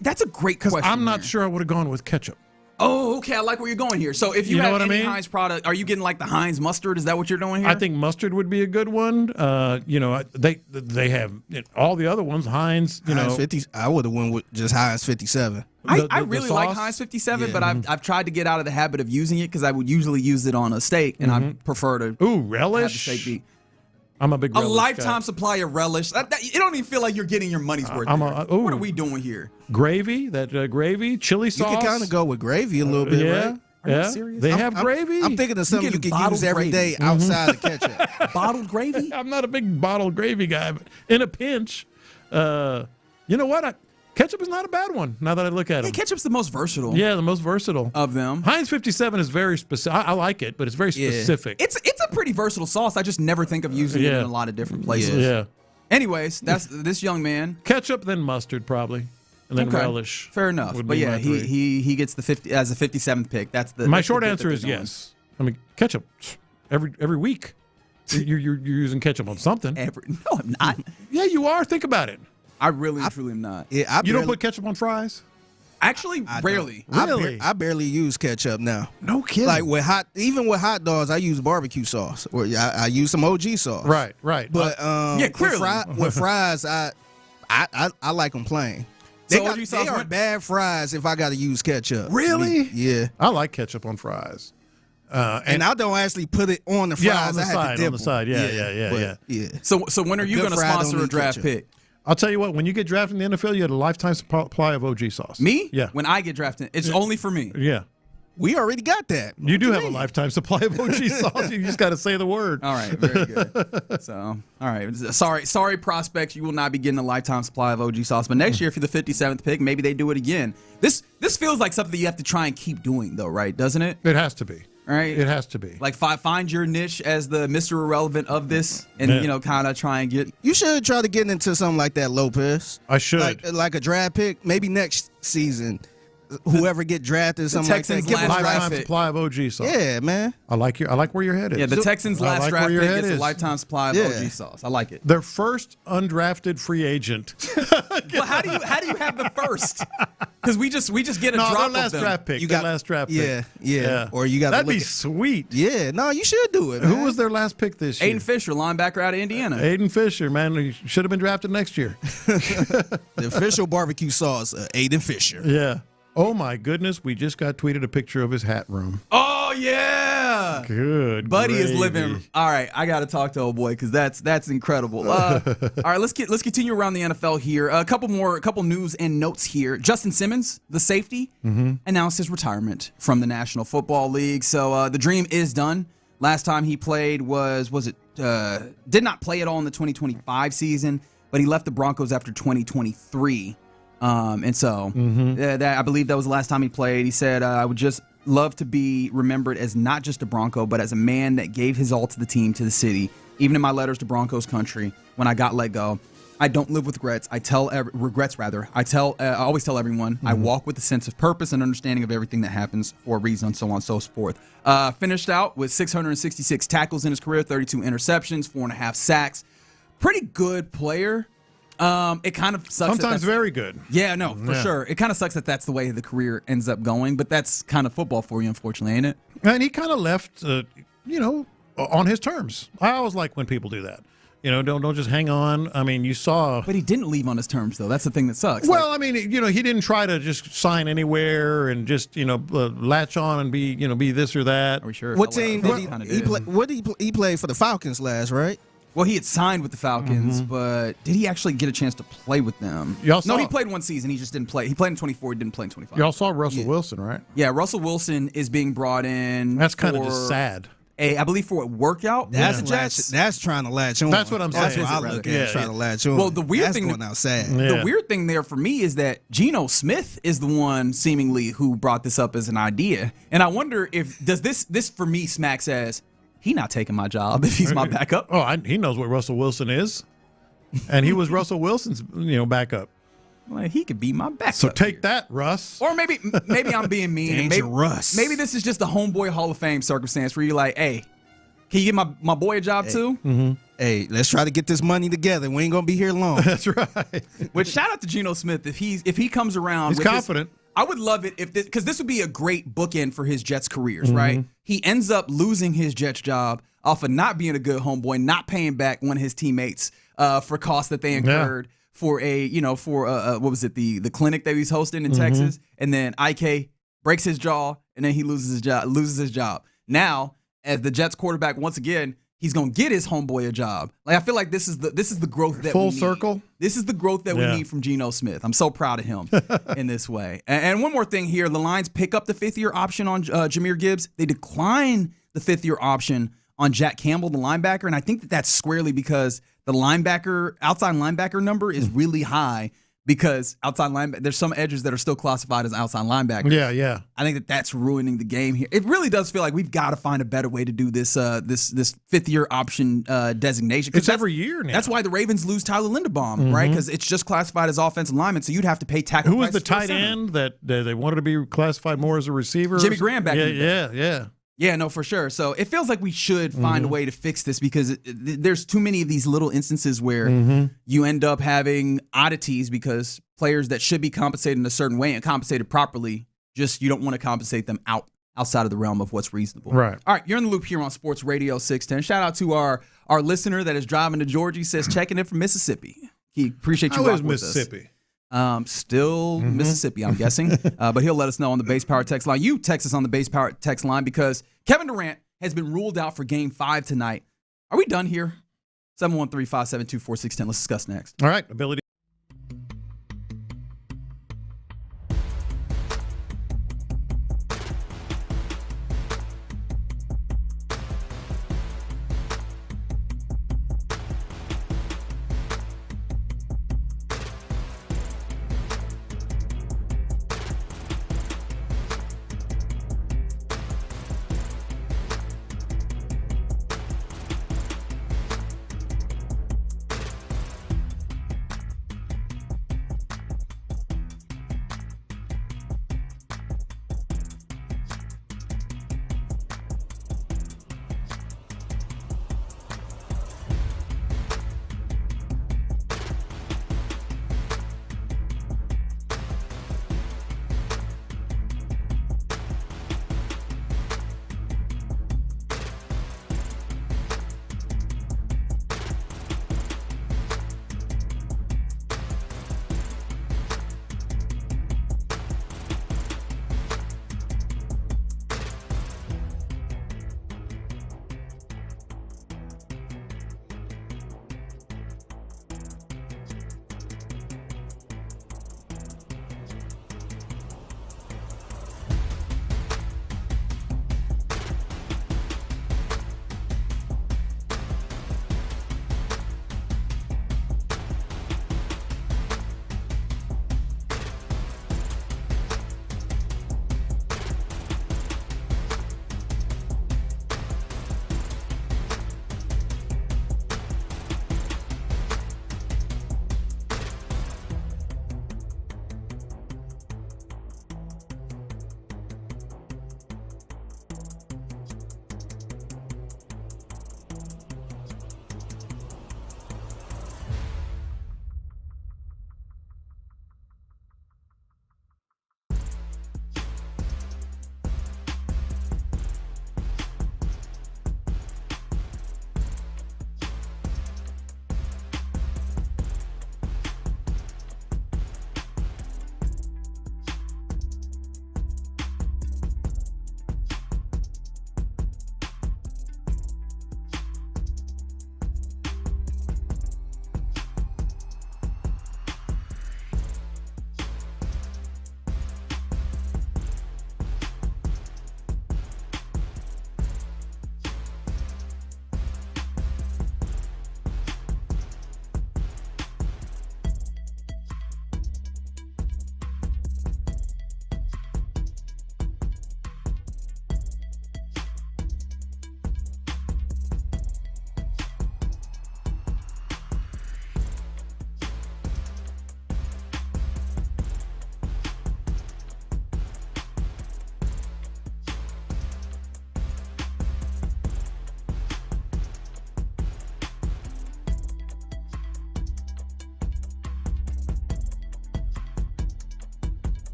That's a great question. Because I'm not sure I would have gone with ketchup. Oh, okay. I like where you're going here. So if you have any Heinz product, are you getting like the Heinz mustard? Is that what you're doing here? I think mustard would be a good one. They have all the other ones. Heinz, Heinz 50. I would have went with just Heinz 57. I really like Heinz 57, but I've tried to get out of the habit of using it because I would usually use it on a steak, and I prefer to relish. Have the steak be. I'm a big relish lifetime guy. supply of relish. It don't even feel like you're getting your money's worth. What are we doing here? Gravy, gravy, chili sauce. You can kind of go with gravy a little bit, right? Are you serious? They have gravy. I'm thinking of something you can use every day outside of ketchup. Bottled gravy? I'm not a big bottled gravy guy, but in a pinch, you know what? Ketchup is not a bad one now that I look at it. Ketchup's the most versatile. Yeah, the most versatile of them. Heinz 57 is very specific. I like it, but it's very specific. It's a pretty versatile sauce. I just never think of using it in a lot of different places. Yeah. Anyways, that's this young man. Ketchup, then mustard, probably, and then relish. Fair enough. But yeah, he gets the 50 as a 57th pick. My short answer is yes. I mean, ketchup every week. You're using ketchup on something. No, I'm not. Yeah, you are. Think about it. I really, truly am not. Yeah, you don't put ketchup on fries? Actually, rarely. Really? I barely use ketchup now. No kidding. Like even with hot dogs, I use barbecue sauce, or I use some OG sauce. Right. But clearly with fries, I like them plain. They are bad fries if I got to use ketchup. Really? Yeah. I like ketchup on fries. And I don't actually put it on the fries. Yeah, on the side. Yeah. So when are you going to sponsor a draft pick? I'll tell you what, when you get drafted in the NFL, you had a lifetime supply of OG sauce. Me? Yeah. When I get drafted, it's only for me. Yeah. We already got that. You do have a lifetime supply of OG sauce. You just got to say the word. All right, very good. So, all right. Sorry, prospects. You will not be getting a lifetime supply of OG sauce. But next year, for the 57th pick, maybe they do it again. This feels like something you have to try and keep doing, though, right? Doesn't it? It has to be. Right? It has to be. Like find your niche as the Mr. Irrelevant of this, and kind of try and get. You should try to get into something like that, Lopez. I should. Like a draft pick, maybe next season. Whoever get drafted, something like that. Give a lifetime supply of OG sauce. Yeah, man. I like where your head is. Yeah, the Texans' last draft pick gets a lifetime supply of OG sauce. I like it. Their first undrafted free agent. Well, how do you have the first? Because we just get a drop last of them. draft pick. Last draft pick. Yeah. Or you got that'd be sweet. Yeah, no, you should do it. Man. Who was their last pick this year? Aiden Fisher, linebacker out of Indiana. Aiden Fisher, man, he should have been drafted next year. The official barbecue sauce, Aiden Fisher. Yeah. Oh my goodness, we just got tweeted a picture of his hat room. Oh yeah. Good. Buddy gravy. is living. All right, I got to talk to old boy because that's incredible. All right, let's continue around the NFL here. A couple news and notes here. Justin Simmons, the safety, announced his retirement from the National Football League. So the dream is done. Last time he played did not play at all in the 2025 season, but he left the Broncos after 2023. And so I believe that was the last time he played. He said, I would just love to be remembered as not just a Bronco, but as a man that gave his all to the team, to the city. Even in my letters to Broncos country, when I got let go, I don't live with regrets. I always tell everyone I walk with a sense of purpose and understanding of everything that happens for a reason, so on and so forth. Finished out with 666 tackles in his career, 32 interceptions, 4.5 sacks. Pretty good player. It kind of sucks. Sometimes very good. Yeah, no, for sure. It kind of sucks that that's the way the career ends up going, but that's kind of football for you, unfortunately, ain't it? And he kind of left, on his terms. I always like when people do that. Don't just hang on. I mean, you saw. But he didn't leave on his terms, though. That's the thing that sucks. Well, I mean, he didn't try to just sign anywhere and just, latch on and be this or that. Are we sure? What team did he play? He played for the Falcons last, right? Well, he had signed with the Falcons, but did he actually get a chance to play with them? No, he played one season. He just didn't play. He played in 24. He didn't play in 25. Y'all saw Russell Wilson, right? Yeah, Russell Wilson is being brought in. That's kind of just sad. I believe for a workout. That's trying to latch on. That's what I'm saying. That's what I look at. Trying to latch on. Well, the weird thing going out sad. The weird thing there for me is that Geno Smith is the one seemingly who brought this up as an idea, and I wonder if this for me smacks as he not taking my job if he's my backup. Oh, he knows what Russell Wilson is, and he was Russell Wilson's backup. Well, he could be my backup. So take that, Russ. Or maybe I'm being mean. Maybe this is just a homeboy Hall of Fame circumstance where you're like, hey, can you give my boy a job too? Mm-hmm. Hey, let's try to get this money together. We ain't gonna be here long. That's right. Which shout out to Geno Smith if he comes around. He's confident. I would love it if because this would be a great bookend for his Jets careers, right? He ends up losing his Jets job off of not being a good homeboy, not paying back one of his teammates for costs that they incurred. For what was it, the clinic that he's hosting in Texas, and then IK breaks his jaw, and then he loses his job. Now, as the Jets quarterback, once again, he's gonna get his homeboy a job. Like I feel like this is the growth that full circle. This is the growth that we need from Geno Smith. I'm so proud of him in this way. And one more thing here, the Lions pick up the 5th-year option on Jahmyr Gibbs. They decline the 5th-year option on Jack Campbell, the linebacker, and I think that's squarely because the outside linebacker number is really high because outside linebacker, there's some edges that are still classified as outside linebackers. Yeah. I think that's ruining the game here. It really does feel like we've got to find a better way to do this this 5th-year option designation. It's every year now. That's why the Ravens lose Tyler Linderbaum, right? Because it's just classified as offensive lineman, so you'd have to pay tackle. Who was the tight end that they wanted to be classified more as a receiver? Jimmy Graham back in the day. Yeah. Yeah, no, for sure. So it feels like we should find a way to fix this because there's too many of these little instances where you end up having oddities because players that should be compensated in a certain way and compensated properly, just you don't want to compensate them outside of the realm of what's reasonable. Right. All right, you're in the loop here on Sports Radio 610. Shout out to our listener that is driving to Georgia. He says checking in from Mississippi. He appreciate you rocking with us. Mississippi. Still Mississippi, I'm guessing. But he'll let us know on the Base Power text line. You text us on the Base Power text line because Kevin Durant has been ruled out for Game 5 tonight. Are we done here? 713-572-4610. Let's discuss next. All right. Ability.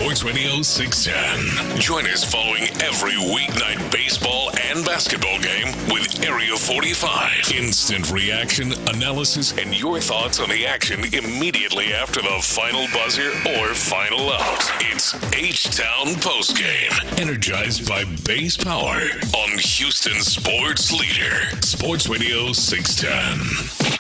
Sports Radio 610. Join us following every weeknight baseball and basketball game with Area 45. Instant reaction, analysis, and your thoughts on the action immediately after the final buzzer or final out. It's H-Town Postgame. Energized by Base Power on Houston Sports Leader. Sports Radio 610.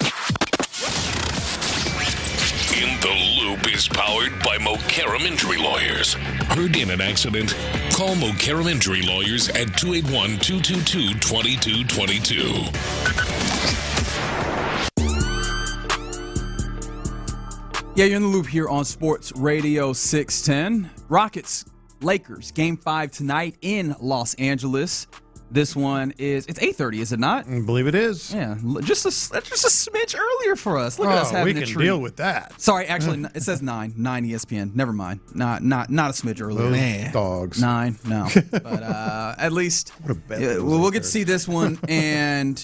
In the Loop is powered by Mokaram Injury Lawyers. Heard in an accident? Call Mokaram Injury Lawyers at 281-222-2222. Yeah, you're in the Loop here on Sports Radio 610. Rockets, Lakers, Game 5 tonight in Los Angeles. This one it's 8:30, is it not? I believe it is. Yeah, just a smidge earlier for us. Look at us having we a can treat. deal with that. Sorry, actually, it says 9 ESPN. Never mind. Not a smidge earlier. Man, dogs. 9, no. But at least we'll get to see this one. And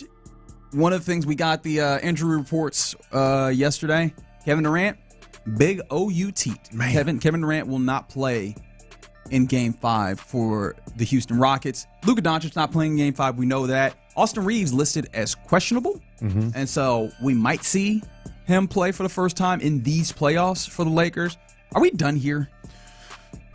one of the things we got the injury reports yesterday. Kevin Durant, big OUT. Kevin Durant will not play in Game 5 for the Houston Rockets. Luka Doncic not playing in Game 5. We know that. Austin Reeves listed as questionable. And so we might see him play for the first time in these playoffs for the Lakers. Are we done here?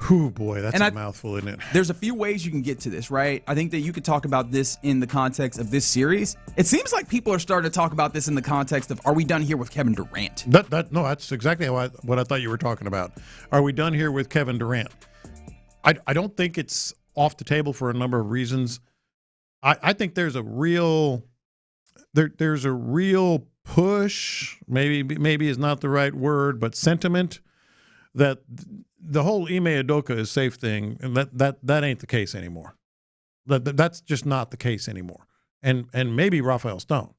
Oh, boy, that's a mouthful, isn't it? There's a few ways you can get to this, right? I think that you could talk about this in the context of this series. It seems like people are starting to talk about this in the context of, are we done here with Kevin Durant? No, that's exactly what I thought you were talking about. Are we done here with Kevin Durant? I don't think it's off the table for a number of reasons. I think there's a real push, maybe is not the right word, but sentiment that the whole Ime Udoka is safe thing, and that ain't the case anymore. That's just not the case anymore. And maybe Raphael Stone,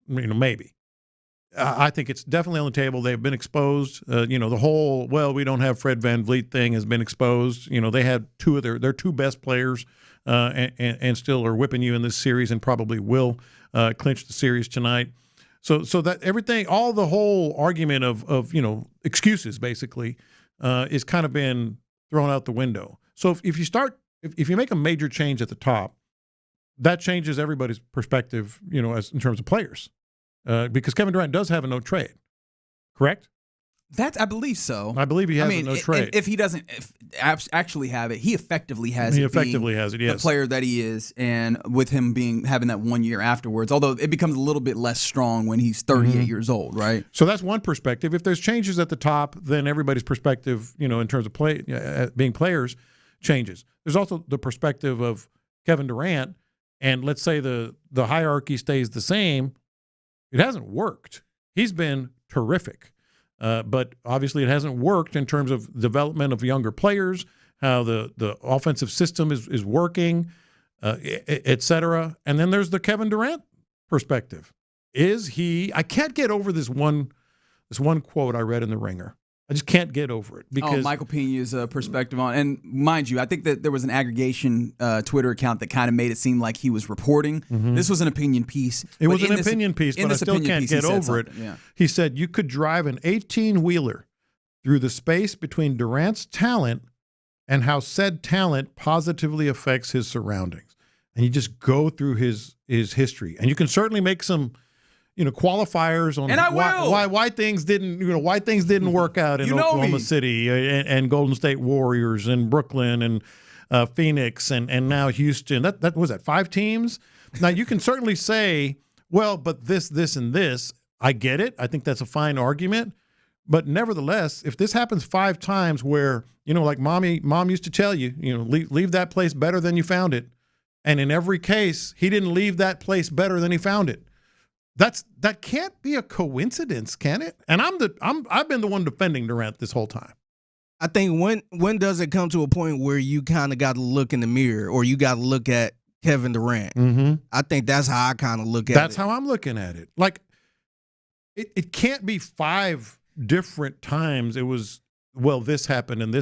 maybe. I think it's definitely on the table. They've been exposed. The whole, we don't have Fred VanVleet thing has been exposed. They had two of their two best players and still are whipping you in this series and probably will clinch the series tonight. So that everything, all the whole argument of excuses basically is kind of been thrown out the window. So if you make a major change at the top, that changes everybody's perspective, as in terms of players. Because Kevin Durant does have a no trade, correct? I believe so. I believe he has a no trade. If he doesn't actually have it, he effectively has it. He effectively has it, yes. The player that he is, and with him having that 1 year afterwards, although it becomes a little bit less strong when he's 38 years old, right? So that's one perspective. If there's changes at the top, then everybody's perspective, in terms of being players, changes. There's also the perspective of Kevin Durant, and let's say the hierarchy stays the same. It hasn't worked. He's been terrific. But obviously it hasn't worked in terms of development of younger players, how the offensive system is working, et cetera. And then there's the Kevin Durant perspective. I can't get over this one quote I read in The Ringer. I just can't get over it. Because Michael Pena's perspective on, and mind you, I think that there was an aggregation Twitter account that kind of made it seem like he was reporting. This was an opinion piece. It was an opinion piece, but I still can't get over it. Yeah. He said you could drive an 18-wheeler through the space between Durant's talent and how said talent positively affects his surroundings. And you just go through his history. And you can certainly make some qualifiers on why things didn't work out in Oklahoma City and Golden State Warriors and Brooklyn and Phoenix and now Houston. That was 5 teams. Now you can certainly say, well, but this, and this. I get it. I think that's a fine argument. But nevertheless, if this happens 5 times where, like mom used to tell you, leave that place better than you found it. And in every case, he didn't leave that place better than he found it. That can't be a coincidence, can it? And I've been the one defending Durant this whole time. I think when does it come to a point where you kind of got to look in the mirror or you got to look at Kevin Durant? I think that's how I kind of look at it. That's how I'm looking at it. Like it can't be 5 different times. It was, this happened and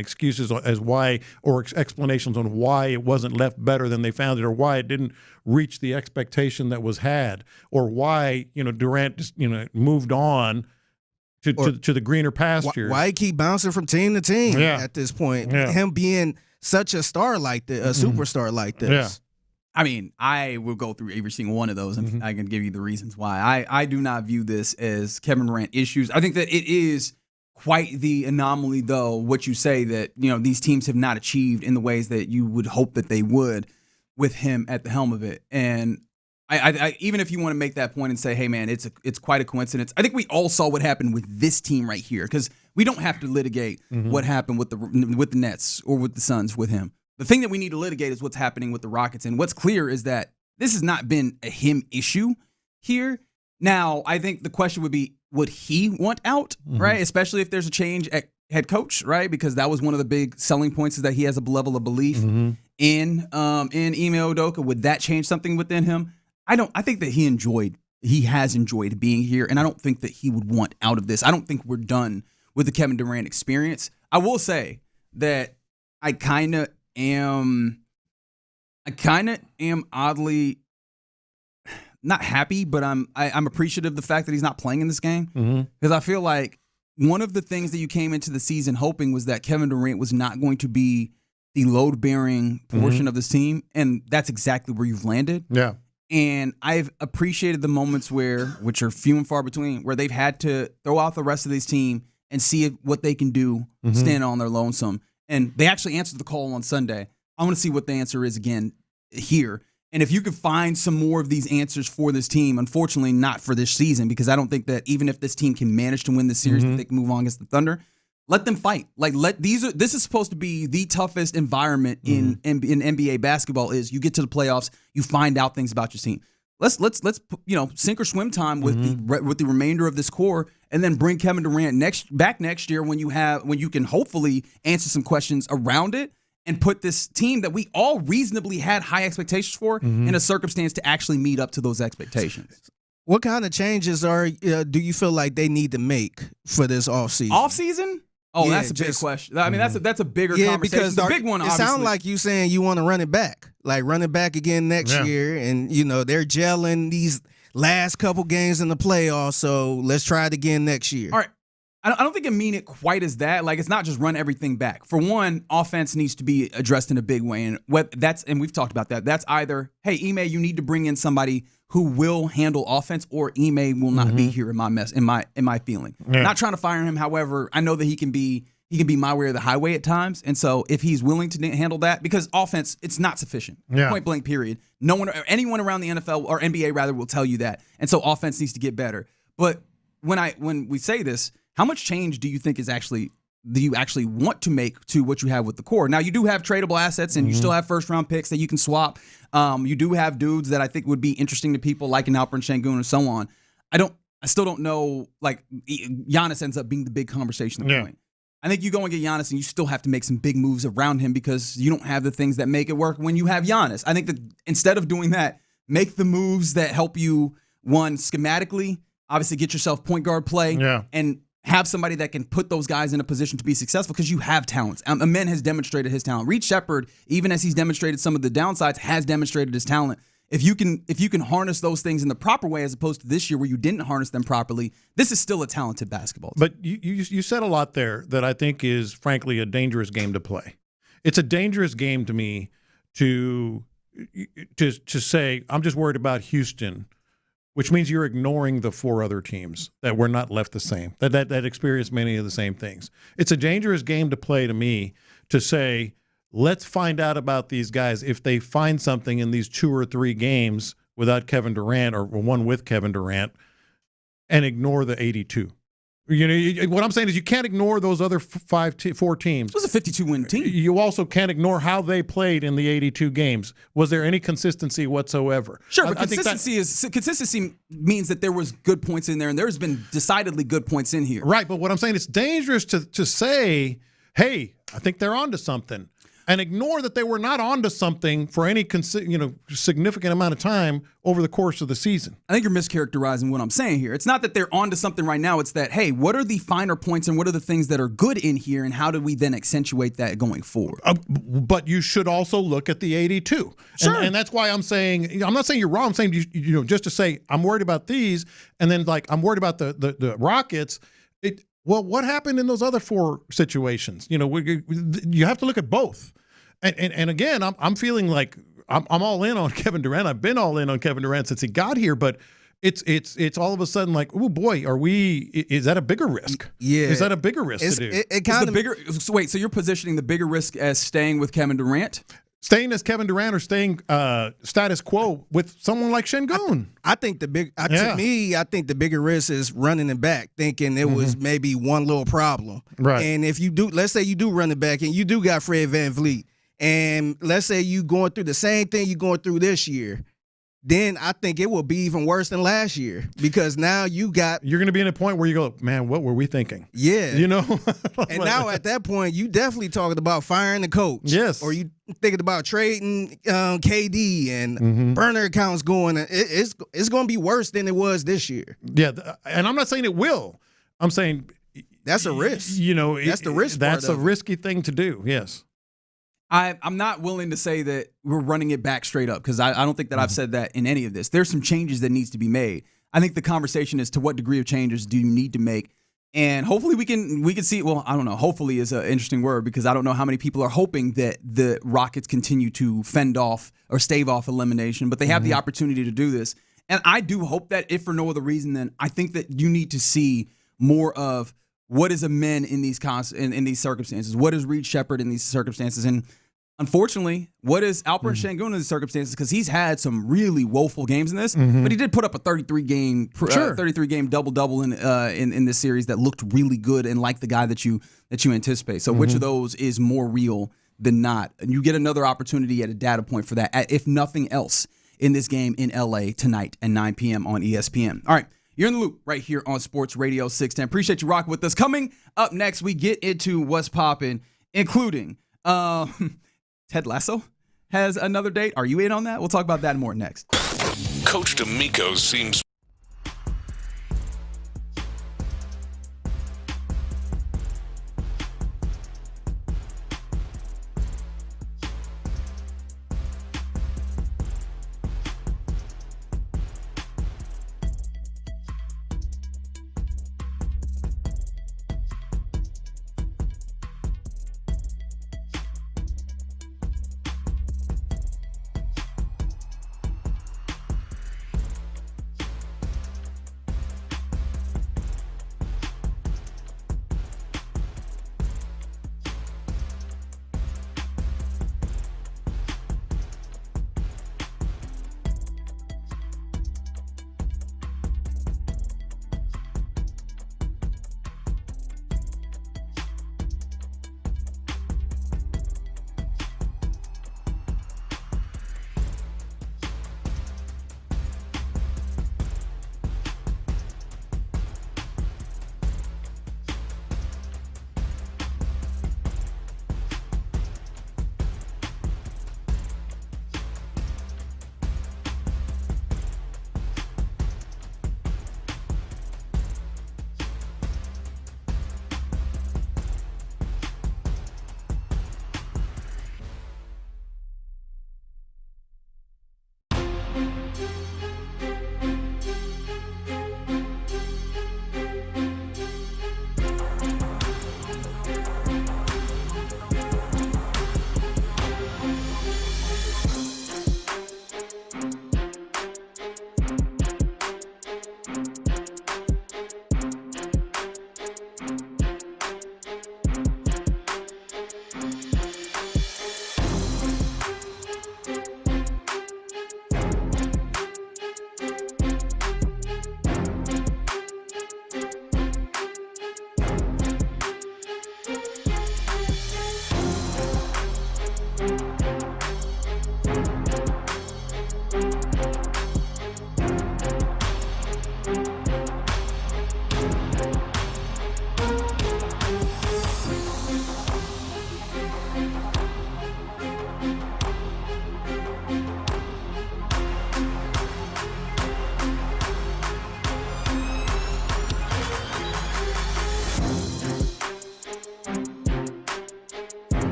excuses as why, or explanations on why it wasn't left better than they found it, or why it didn't reach the expectation that was had, or why, Durant just, moved on. to the greener pastures. Why keep bouncing from team to team at this point? Yeah. Him being such a star like this, a superstar like this. Yeah. I mean, I will go through every single one of those, and I can give you the reasons why. I do not view this as Kevin Durant issues. I think that it is quite the anomaly, though, what you say that, these teams have not achieved in the ways that you would hope that they would with him at the helm of it. And I even if you want to make that point and say, hey, man, it's quite a coincidence. I think we all saw what happened with this team right here, because we don't have to litigate what happened with the Nets or with the Suns with him. The thing that we need to litigate is what's happening with the Rockets. And what's clear is that this has not been a him issue here. Now, I think the question would be, would he want out, right? Especially if there's a change at head coach, right? Because that was one of the big selling points, is that he has a level of belief in Ime Udoka. Would that change something within him? I think that he has enjoyed being here, and I don't think that he would want out of this. I don't think we're done with the Kevin Durant experience. I will say that I kind of am oddly not happy, but I'm appreciative of the fact that he's not playing in this game, because I feel like one of the things that you came into the season hoping was that Kevin Durant was not going to be the load-bearing portion of this team, and that's exactly where you've landed. Yeah. And I've appreciated the moments which are few and far between, where they've had to throw out the rest of this team and see what they can do standing on their lonesome. And they actually answered the call on Sunday. I want to see what the answer is again here. And if you could find some more of these answers for this team, unfortunately not for this season, because I don't think that even if this team can manage to win this series, that they can move on against the Thunder. Let them fight. This is supposed to be the toughest environment in NBA basketball. Is you get to the playoffs, you find out things about your team. Let's sink or swim time with the remainder of this core, and then bring Kevin Durant back next year when you can hopefully answer some questions around it, and put this team that we all reasonably had high expectations for in a circumstance to actually meet up to those expectations. What kind of changes do you feel like they need to make for this offseason? Offseason? Oh, yeah, that's a big question. I mean, that's a bigger conversation. Because the big one, it obviously. sounds like you saying you want to run it back. Like, run it back again next year. And, they're gelling these last couple games in the playoffs, so let's try it again next year. All right. I don't think I mean it quite as that. Like, it's not just run everything back. For one, offense needs to be addressed in a big way. And we've talked about that. That's either, hey, Ime, you need to bring in somebody who will handle offense, or Ime will not be here in my feeling. Yeah. Not trying to fire him. However, I know that he can be my way or the highway at times. And so if he's willing to handle that, because offense, it's not sufficient. Point blank, period. Anyone around the NFL or NBA rather will tell you that. And so offense needs to get better. But when we say this, how much change do you think do you actually want to make to what you have with the core? Now, you do have tradable assets, and you still have first-round picks that you can swap. You do have dudes that I think would be interesting to people, like an Alperen Sengun and so on. I still don't know. Like, Giannis ends up being the big conversation point. I think you go and get Giannis, and you still have to make some big moves around him, because you don't have the things that make it work when you have Giannis. I think that instead of doing that, make the moves that help you, one, schematically, obviously get yourself point guard play, and have somebody that can put those guys in a position to be successful, because you have talents. Amen has demonstrated his talent. Reed Shepherd, even as he's demonstrated some of the downsides, has demonstrated his talent. If you can harness those things in the proper way, as opposed to this year where you didn't harness them properly, this is still a talented basketball team. But you said a lot there that I think is, frankly, a dangerous game to play. It's a dangerous game to me to say, I'm just worried about Houston, which means you're ignoring the four other teams that were not left the same, that experienced many of the same things. It's a dangerous game to play, to me, to say, let's find out about these guys if they find something in these 2 or 3 games without Kevin Durant, or one with Kevin Durant, and ignore the 82. What I'm saying is, you can't ignore those other 4 teams. It was a 52-win team. You also can't ignore how they played in the 82 games. Was there any consistency whatsoever? Sure, but consistency means that there was good points in there, and there's been decidedly good points in here. Right, but what I'm saying, it's dangerous to say, hey, I think they're onto something, and ignore that they were not onto something for any significant amount of time over the course of the season. I think you're mischaracterizing what I'm saying here. It's not that they're onto something right now. It's that, hey, what are the finer points, and what are the things that are good in here, and how do we then accentuate that going forward? But you should also look at the 82. Sure. And that's why I'm saying, I'm not saying you're wrong. I'm saying, just to say, I'm worried about these, and then, like, I'm worried about the Rockets, Well, what happened in those other 4 situations? You have to look at both. And again, I'm feeling like I'm all in on Kevin Durant. I've been all in on Kevin Durant since he got here, but it's all of a sudden like, oh boy, is that a bigger risk? Yeah. Is that a bigger risk to do? It kind of bigger. So wait, so you're positioning the bigger risk as staying with Kevin Durant? Staying as Kevin Durant or staying status quo with someone like Şengün? I think to me, I think the bigger risk is running it back, thinking it was maybe one little problem. Right. And if you do, let's say you do run it back and you do got Fred VanVleet, and let's say you going through the same thing you're going through this year, then I think it will be even worse than last year because now you're going to be in a point where you go, man, what were we thinking? Yeah. And now at that point, you definitely talking about firing the coach. Yes. Or you thinking about trading KD and burner accounts going. It's going to be worse than it was this year. Yeah. And I'm not saying it will. I'm saying that's a risk. That's the risk. That's a risky thing to do. Yes. I'm not willing to say that we're running it back straight up because I don't think that I've said that in any of this. There's some changes that needs to be made. I think the conversation is to what degree of changes do you need to make, and hopefully we can see. Well, I don't know. Hopefully is an interesting word because I don't know how many people are hoping that the Rockets continue to fend off or stave off elimination, but they have the opportunity to do this, and I do hope that if for no other reason, then I think that you need to see more of what is a men in these in these circumstances. What is Reed Shepherd in these circumstances, and unfortunately, what is Alperen Şengün in these circumstances? Because he's had some really woeful games in this, but he did put up a 33 game double-double in this series that looked really good and like the guy that you anticipate. So which of those is more real than not? And you get another opportunity at a data point for that, if nothing else, in this game in LA tonight at 9 p.m. on ESPN. All right. You're in the loop right here on Sports Radio 610. Appreciate you rocking with us. Coming up next, we get into what's popping, including Ted Lasso has another date. Are you in on that? We'll talk about that more next. Coach D'Amico seems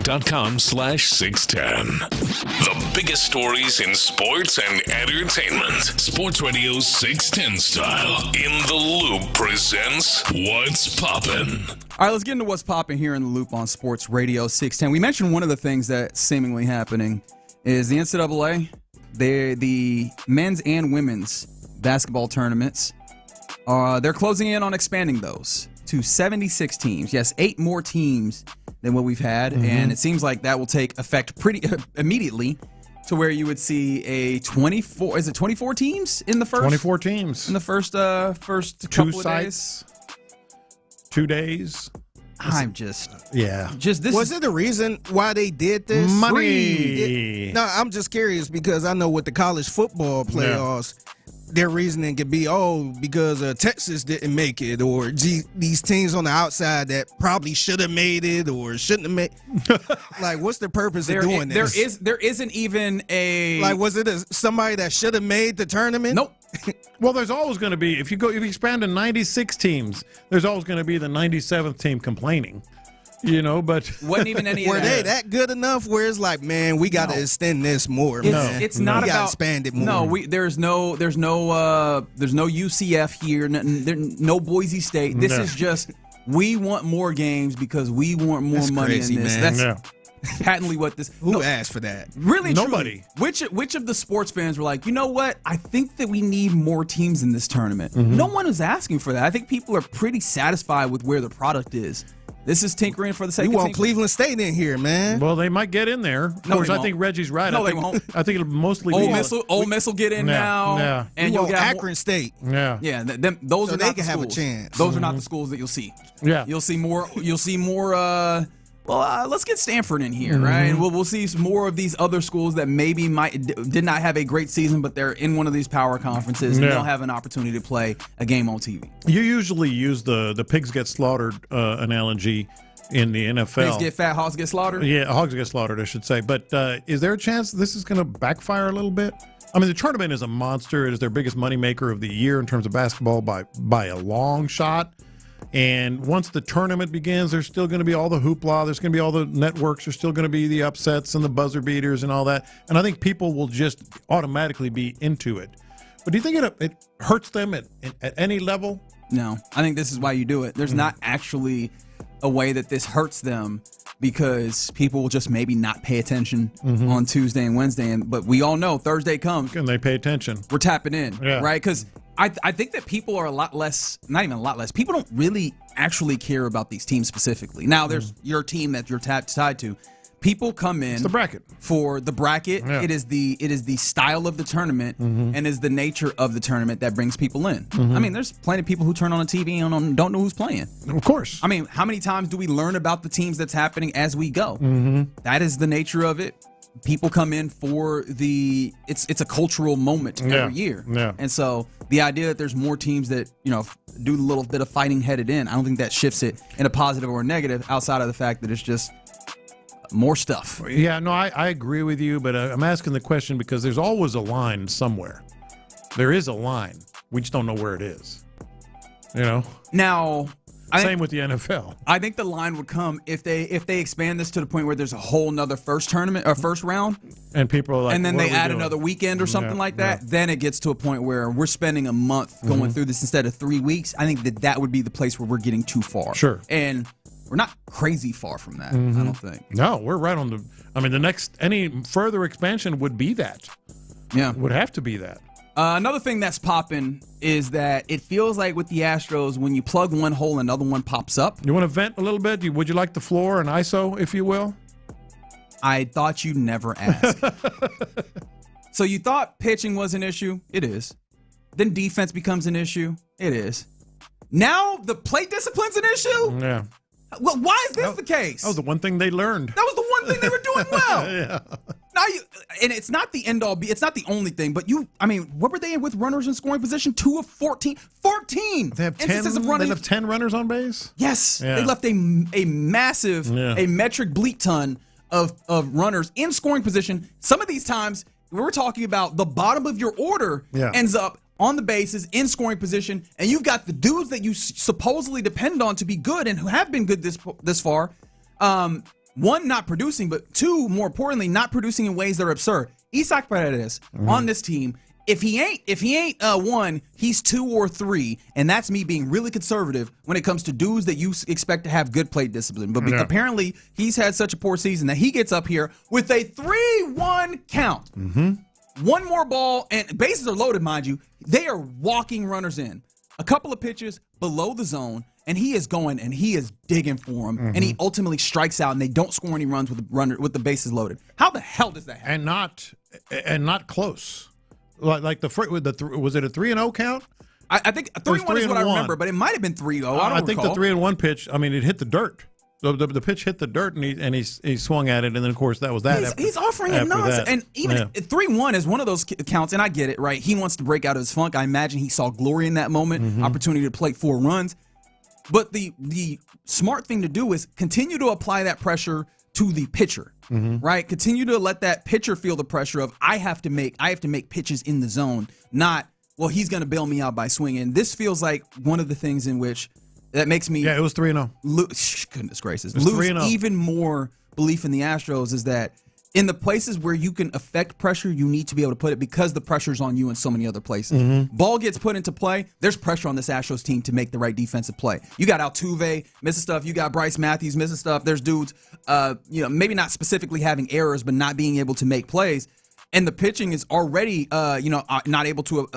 Facebook.com/610. The biggest stories in sports and entertainment. Sports Radio 610 style. In the Loop presents What's Poppin'. All right, let's get into what's popping here in the Loop on Sports Radio 610. We mentioned one of the things that's seemingly happening is the NCAA, the men's and women's basketball tournaments. They're closing in on expanding those to 76 teams. Yes, 8 more teams than what we've had, and it seems like that will take effect pretty immediately to where you would see a 24. Is it 24 teams in the first? 24 teams in the first couple of days. 2 days. I'm just this was it the reason why they did this? Money. No, I'm just curious because I know with the college football playoffs, their reasoning could be, because Texas didn't make it, or these teams on the outside that probably should have made it or shouldn't have made. Like, what's the purpose of doing this? There isn't even a was it somebody that should have made the tournament? Nope. Well, there's always going to be if you expand to 96 teams, there's always going to be the 97th team complaining. But wasn't even any. Were they that good enough? Where it's like, man, we got to extend this more. It's not we about expand it more. No, there's no UCF here. No Boise State. This is just we want more games because we want more money crazy, in this. Man. That's patently what this. Who asked for that? Really, nobody. Truly, which of the sports fans were like, you know what? I think that we need more teams in this tournament. No one was asking for that. I think people are pretty satisfied with where the product is. This is tinkering for the sake of tinkering. You want Cleveland State in here, man. Well, they might get in there. Of course, I think Reggie's right. No, they won't. I think it'll mostly be Ole Miss will get in now. Yeah. And you'll get Akron State. Yeah. Yeah, those so are they not can the have schools. a chance. Those are not the schools that you'll see. Yeah. You'll see more let's get Stanford in here, right? We'll see some more of these other schools that maybe did not have a great season, but they're in one of these power conferences, and they'll have an opportunity to play a game on TV. You usually use the pigs get slaughtered analogy in the NFL. Pigs get fat, hogs get slaughtered? Yeah, hogs get slaughtered, I should say. But is there a chance this is going to backfire a little bit? I mean, the tournament is a monster. It is their biggest moneymaker of the year in terms of basketball by a long shot. And once the tournament begins, there's still going to be all the hoopla. There's going to be all the networks. There's still going to be the upsets and the buzzer beaters and all that. And I think people will just automatically be into it. But do you think it hurts them at any level? No. I think this is why you do it. There's not actually a way that this hurts them because people will just maybe not pay attention on Tuesday and Wednesday. But we all know Thursday comes. And they pay attention. We're tapping in, right? Because I think that people are a lot less, not even a lot less, people don't really actually care about these teams specifically. Now, there's your team that you're tied to. People come in it's the bracket. For the bracket. Yeah. It is the style of the tournament and is the nature of the tournament that brings people in. I mean, there's plenty of people who turn on the TV and don't know who's playing. Of course. I mean, how many times do we learn about the teams that's happening as we go? That is the nature of it. People come in for it's a cultural moment every year. Yeah. And so the idea that there's more teams that, do a little bit of fighting headed in, I don't think that shifts it in a positive or a negative outside of the fact that it's just more stuff. Yeah, no, I agree with you, but I'm asking the question because there's always a line somewhere. There is a line. We just don't know where it is. Now, same with the NFL. I think the line would come if they expand this to the point where there's a whole nother first tournament or first round, and people are like, and then what they add another weekend or something like that. Then it gets to a point where we're spending a month going through this instead of 3 weeks. I think that would be the place where we're getting too far. Sure, and we're not crazy far from that. I don't think. No, we're right on the. I mean, any further expansion would be that. Yeah, would have to be that. Another thing that's popping is that it feels like with the Astros, when you plug one hole, another one pops up. You want to vent a little bit? Would you like the floor and ISO, if you will? I thought you'd never ask. So you thought pitching was an issue? It is. Then defense becomes an issue? It is. Now the plate discipline's an issue? Yeah. Well, why is this the case? That was the one thing they learned. That was the one thing they were doing well. Yeah. Now and it's not the end all. It's not the only thing. But what were they in with runners in scoring position? 2 of 14. 14. They have 10. They left 10 runners on base. Yes, yeah. They left a massive, a metric bleak ton of runners in scoring position. Some of these times we're talking about the bottom of your order ends up on the bases in scoring position, and you've got the dudes that you supposedly depend on to be good and who have been good this far. one, not producing, but two, more importantly, not producing in ways that are absurd. Isaac Paredes on this team, if he ain't one, he's 2 or 3, and that's me being really conservative when it comes to dudes that you expect to have good plate discipline. But apparently, he's had such a poor season that he gets up here with a 3-1 count. One more ball, and bases are loaded, mind you. They are walking runners in. A couple of pitches below the zone, and he is going and he is digging for him, and he ultimately strikes out, and they don't score any runs with the bases loaded. How the hell does that happen? And not close. Like was it a 3-0 count? I think 3-1 is what I remember, but it might have been 3-0. I think the 3-1 pitch. I mean, it hit the dirt. The pitch hit the dirt, and he swung at it, and then of course that was that. He's offering it nonsense, and even 3-1 is one of those counts, and I get it, right? He wants to break out of his funk. I imagine he saw glory in that moment, opportunity to plate 4 runs. But the smart thing to do is continue to apply that pressure to the pitcher, right? Continue to let that pitcher feel the pressure of I have to make pitches in the zone, not, well, he's going to bail me out by swinging. This feels like one of the things in which that makes me it was 3-0. Goodness gracious, lose even more belief in the Astros is that in the places where you can affect pressure, you need to be able to put it because the pressure's on you in so many other places. Ball gets put into play, there's pressure on this Astros team to make the right defensive play. You got Altuve missing stuff, you got Bryce Matthews missing stuff. There's dudes, maybe not specifically having errors, but not being able to make plays. And the pitching is already, not able to,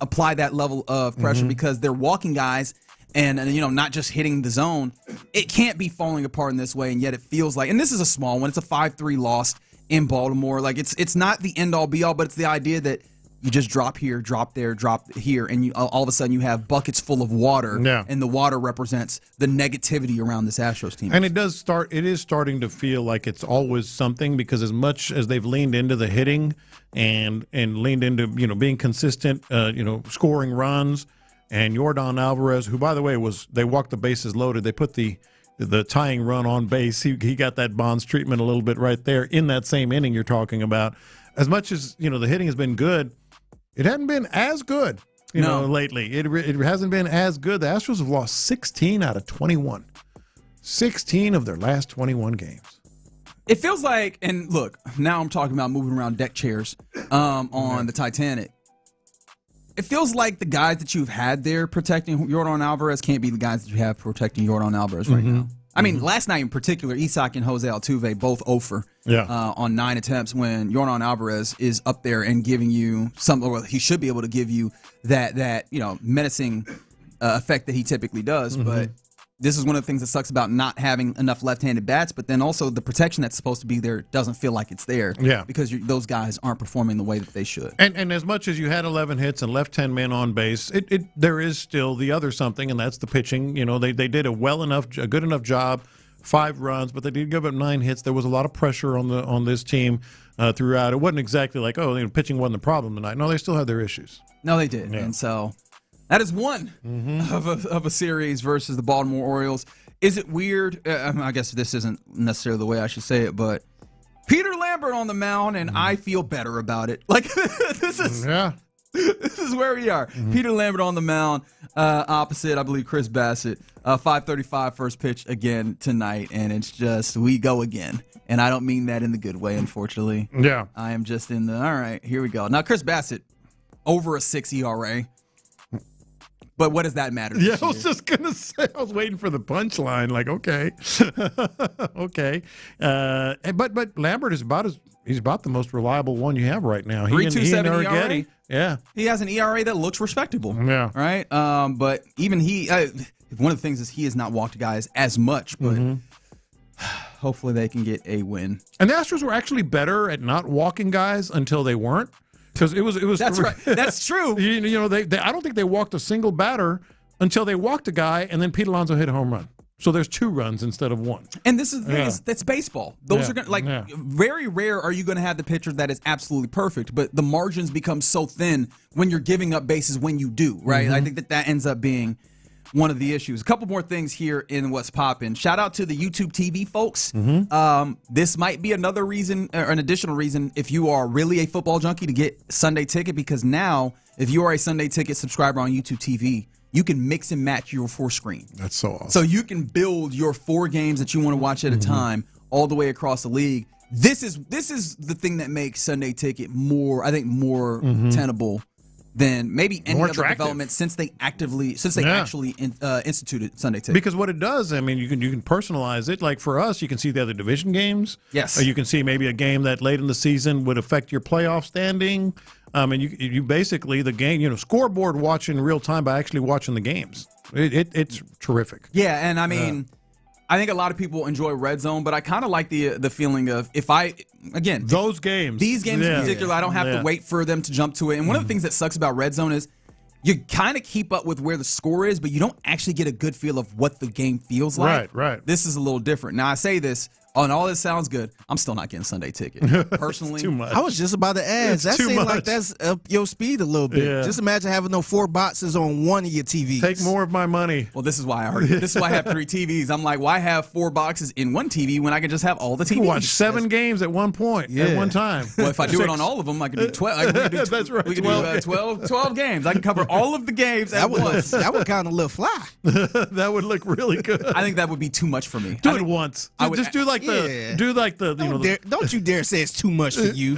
apply that level of pressure because they're walking guys. And not just hitting the zone. It can't be falling apart in this way, and yet it feels like, and this is a small one, it's a 5-3 loss in Baltimore. Like it's not the end-all be-all, but it's the idea that you just drop here, drop there, drop here, and all of a sudden you have buckets full of water, and the water represents the negativity around this Astros team. And it is starting to feel like it's always something, because as much as they've leaned into the hitting and leaned into being consistent, scoring runs. And Yordan Alvarez, who, by the way, they walked the bases loaded. They put the tying run on base. He got that Bonds treatment a little bit right there in that same inning you're talking about. As much as, the hitting has been good, it hadn't been as good, lately. It hasn't been as good. The Astros have lost 16 out of 21. 16 of their last 21 games. It feels like, and look, now I'm talking about moving around deck chairs on the Titanic. It feels like the guys that you've had there protecting Yordan Alvarez can't be the guys that you have protecting Yordan Alvarez right now. I mean, last night in particular, Isaac and Jose Altuve both 0 for on 9 attempts when Yordan Alvarez is up there and giving you he should be able to give you that menacing effect that he typically does. But this is one of the things that sucks about not having enough left-handed bats, but then also the protection that's supposed to be there doesn't feel like it's there because those guys aren't performing the way that they should. And as much as you had 11 hits and left 10 men on base, there is still the other something, and that's the pitching. They did a good enough job, 5 runs, but they did give up 9 hits. There was a lot of pressure on this team throughout. It wasn't exactly like, pitching wasn't the problem tonight. No, they still had their issues. No, they did. And so that is one of a series versus the Baltimore Orioles. Is it weird? I guess this isn't necessarily the way I should say it, but Peter Lambert on the mound, and I feel better about it. Like this is where we are. Peter Lambert on the mound, opposite, I believe, Chris Bassett. 5:35 first pitch again tonight, and it's just we go again. And I don't mean that in the good way, unfortunately. Yeah, I am just in the all right. Here we go. Now Chris Bassett over a 6 ERA. But what does that matter? Yeah, I was just going to say, I was waiting for the punchline. Like, okay. Okay. But Lambert is he's about the most reliable one you have right now. 3.27 ERA. Yeah. He has an ERA that looks respectable. Yeah. Right? But even one of the things is he has not walked guys as much, but hopefully they can get a win. And the Astros were actually better at not walking guys until they weren't. Because it was. That's right. That's true. I don't think they walked a single batter until they walked a guy, and then Pete Alonso hit a home run. So there's 2 runs instead of 1. And this is the thing that's baseball. Those are going very rare are you going to have the pitcher that is absolutely perfect, but the margins become so thin when you're giving up bases when you do, right? I think that ends up being one of the issues. A couple more things here in What's Poppin'. Shout out to the YouTube TV folks. This might be another reason, or an additional reason, if you are really a football junkie to get Sunday Ticket, because now, if you are a Sunday Ticket subscriber on YouTube TV, you can mix and match your 4 screen. That's so awesome. So you can build your 4 games that you want to watch at a time all the way across the league. This is the thing that makes Sunday Ticket more tenable than maybe any other development since they actually instituted Sunday Ticket. Because what it does, I mean, you can personalize it. Like for us, you can see the other division games. Yes. Or you can see maybe a game that late in the season would affect your playoff standing. And you basically the game, scoreboard watch in real time by actually watching the games. It's terrific. Yeah, and I mean. I think a lot of people enjoy Red Zone, but I kind of like the feeling of these games in particular, I don't have to wait for them to jump to it. And one of the things that sucks about Red Zone is you kind of keep up with where the score is, but you don't actually get a good feel of what the game feels like. Right. This is a little different. Now I say this, and all this sounds good. I'm still not getting Sunday Ticket personally. Too much. I was just about to ask. That seems like that's up your speed a little bit. Yeah. Just imagine having no 4 boxes on one of your TVs. Take more of my money. Well, this is why I heard it. This is why I have 3 TVs. I'm like, why have 4 boxes in one TV when I can just have all the TVs? You can watch 7 games at one point, at one time. Well, if I do it on all of them, I can do 12. That's right. We can do 12 games. I can cover all of the games at once. That would kind of look fly. That would look really good. I think that would be too much for me. Do it once. Just do like Don't you dare say it's too much for you.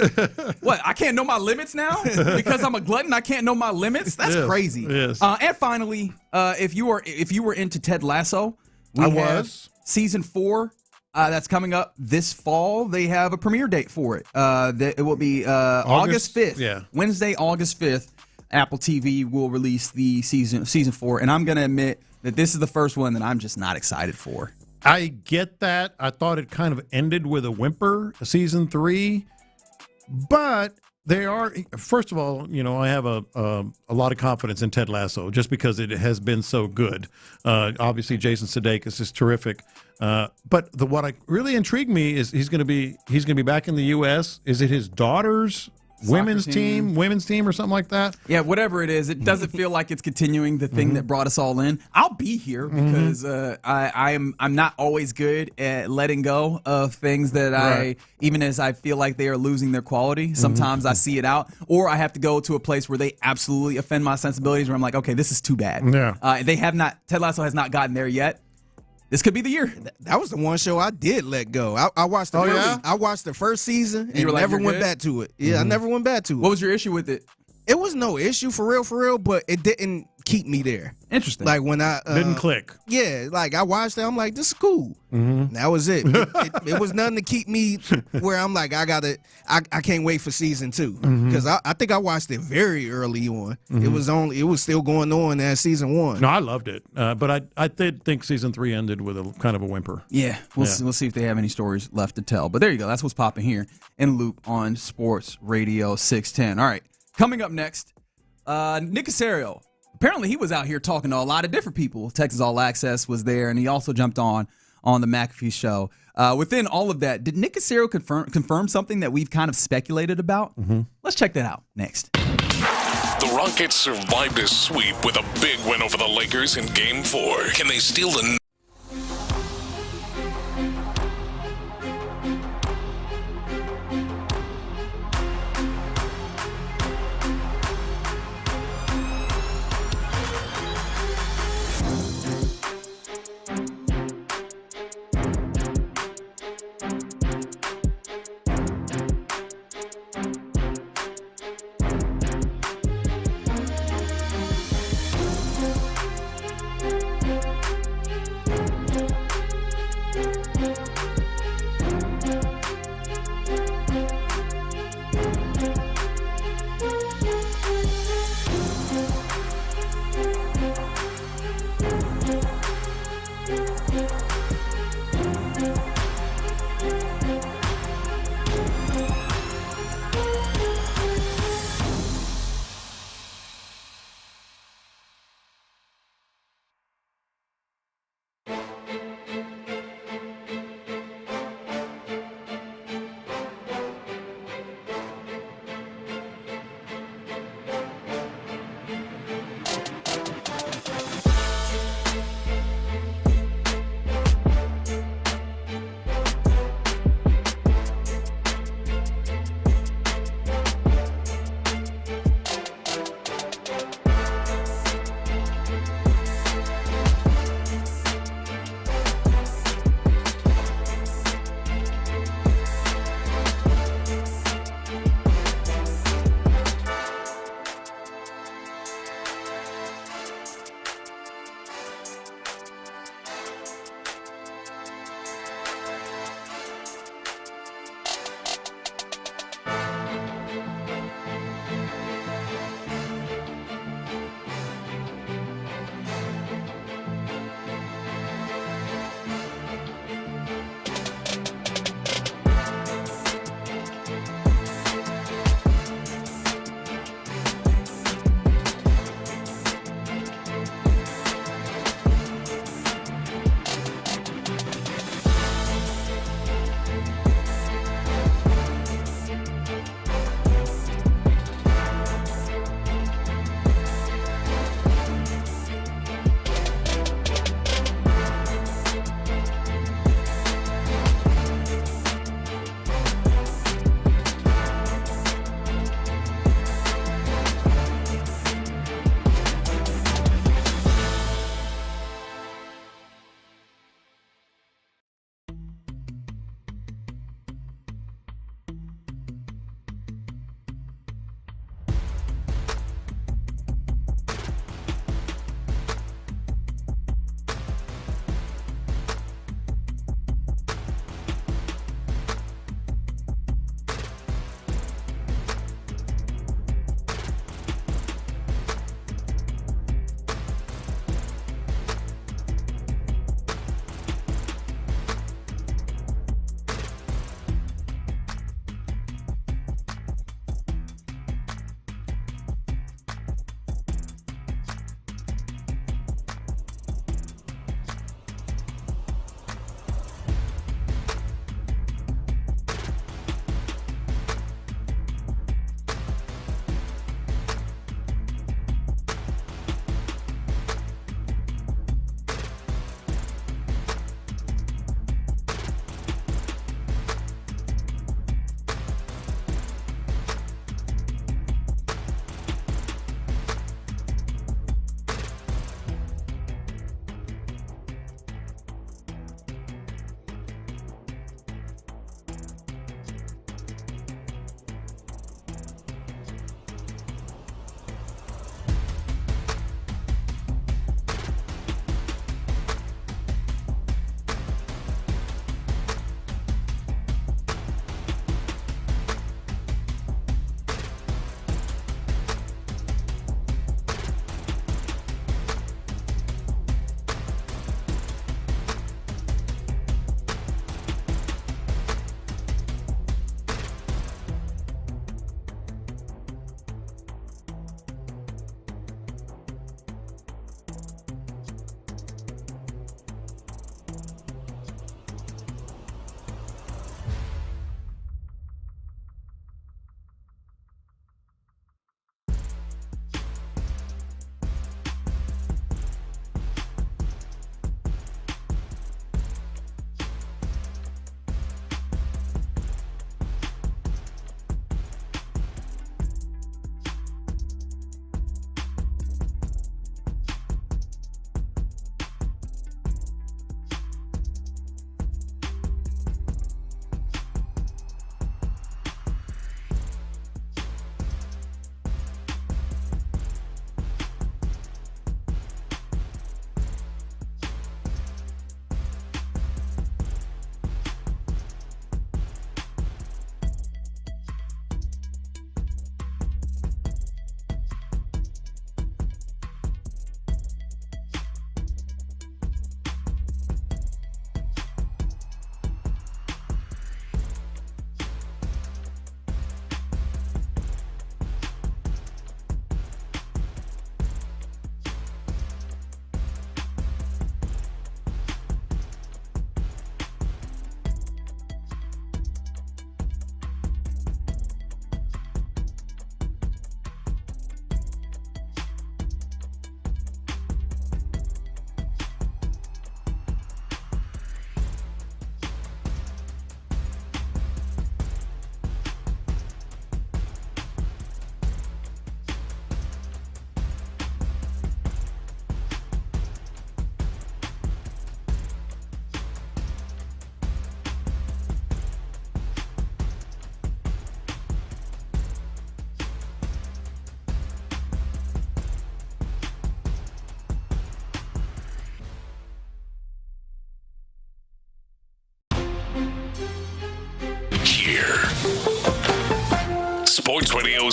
What? I can't know my limits now because I'm a glutton. I can't know my limits. That's crazy. Yes. And finally, if you were into Ted Lasso, I was. Season 4. That's coming up this fall. They have a premiere date for it. It will be August 5th. Yeah. Wednesday, August 5th. Apple TV will release the season 4, and I'm going to admit that this is the first one that I'm just not excited for. I get that. I thought it kind of ended with a whimper, season 3, but they are. First of all, I have a lot of confidence in Ted Lasso just because it has been so good. Obviously, Jason Sudeikis is terrific, but what really intrigued me is he's going to be back in the U.S. Is it his daughter's women's team or something like that? Yeah, whatever it is, it doesn't feel like it's continuing the thing that brought us all in. I'll be here because I'm not always good at letting go of things that even as I feel like they are losing their quality. Sometimes I see it out, or I have to go to a place where they absolutely offend my sensibilities, where I'm like, okay, this is too bad. Yeah. Ted Lasso has not gotten there yet. This could be the year. That was the one show I did let go. I watched the first season and never went back to it. Yeah, I never went back to it. What was your issue with it? It was no issue for real, but it didn't keep me there. Interesting. Like when I didn't click. Yeah, like I watched it, I'm like, this is cool. That was it. It was nothing to keep me where I'm like, I can't wait for season 2 because I think I watched it very early on. It was still going on as season 1. No, I loved it, but I did think season 3 ended with a kind of a whimper. Yeah, we'll see if they have any stories left to tell. But there you go. That's what's popping here in Loop on Sports Radio 610. All right, coming up next, Nick Caserio. Apparently, he was out here talking to a lot of different people. Texas All Access was there, and he also jumped on the McAfee show. Within all of that, did Nick Caserio confirm something that we've kind of speculated about? Let's check that out next. The Rockets survived a sweep with a big win over the Lakers in Game 4. Can they steal the...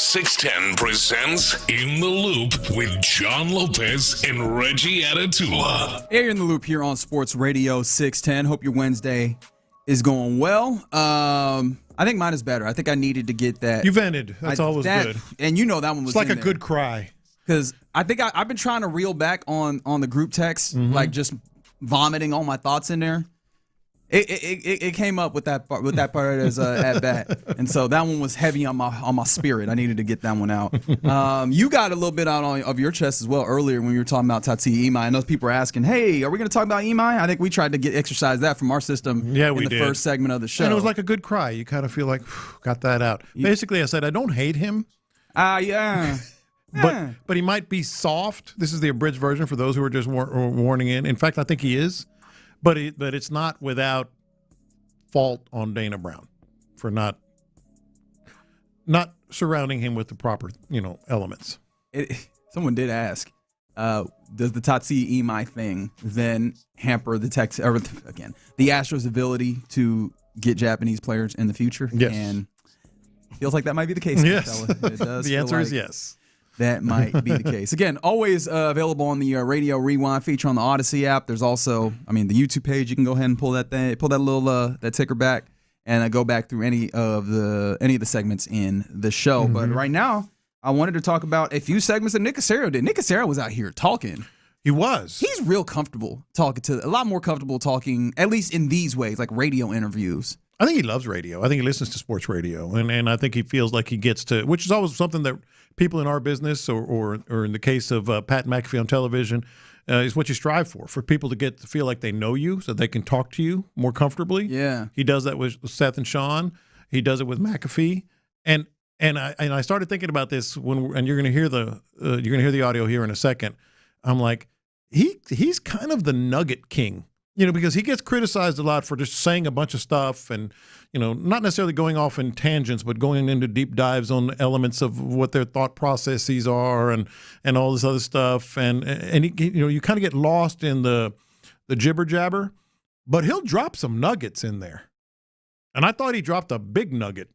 610 presents In the Loop with John Lopez and Reggie Atatula. Hey, you're in the loop here on Sports Radio 610. Hope your Wednesday is going well. I think mine is better. I think I needed to get that. You vented. That's always good. And you know that one was It's like in a there. good cry. Because I think I've been trying to reel back on the group text, like just vomiting all my thoughts in there. It came up with that part as at bat, and so that one was heavy on my spirit. I needed to get that one out. You got a little bit out of your chest as well earlier when you were talking about Tati Imai. I know people are asking, "Hey, are we going to talk about Imai?" I think we tried to exercise that from our system in the first segment of the show. And it was like a good cry. You kind of feel like, got that out. Basically, I said, I don't hate him. Yeah. But he might be soft. This is the abridged version for those who are just warning in. In fact, I think he is. But it's not without fault on Dana Brown for not surrounding him with the proper, elements. Someone did ask, does the Tatsi Imai thing then hamper the the Astros' ability to get Japanese players in the future? Yes. And it feels like that might be the case. Yes. It does. The answer is yes. That might be the case. Again, always available on the Radio Rewind feature on the Odyssey app. There's also, the YouTube page. You can go ahead and pull that little that ticker back and go back through any of the segments in the show. But right now, I wanted to talk about a few segments that Nick Caserio did. Nick Caserio was out here talking. He was. He's real comfortable a lot more comfortable talking, at least in these ways, like radio interviews. I think he loves radio. I think he listens to sports radio, and I think he feels like he gets to, which is always something that people in our business, or in the case of Pat McAfee on television, is what you strive for people to get to feel like they know you, so they can talk to you more comfortably. Yeah, he does that with Seth and Sean. He does it with McAfee, and I started thinking about this and you're going to hear the audio here in a second. I'm like, he's kind of the nugget king. Because he gets criticized a lot for just saying a bunch of stuff and, not necessarily going off in tangents, but going into deep dives on elements of what their thought processes are and all this other stuff. And you kind of get lost in the jibber jabber, but he'll drop some nuggets in there. And I thought he dropped a big nugget.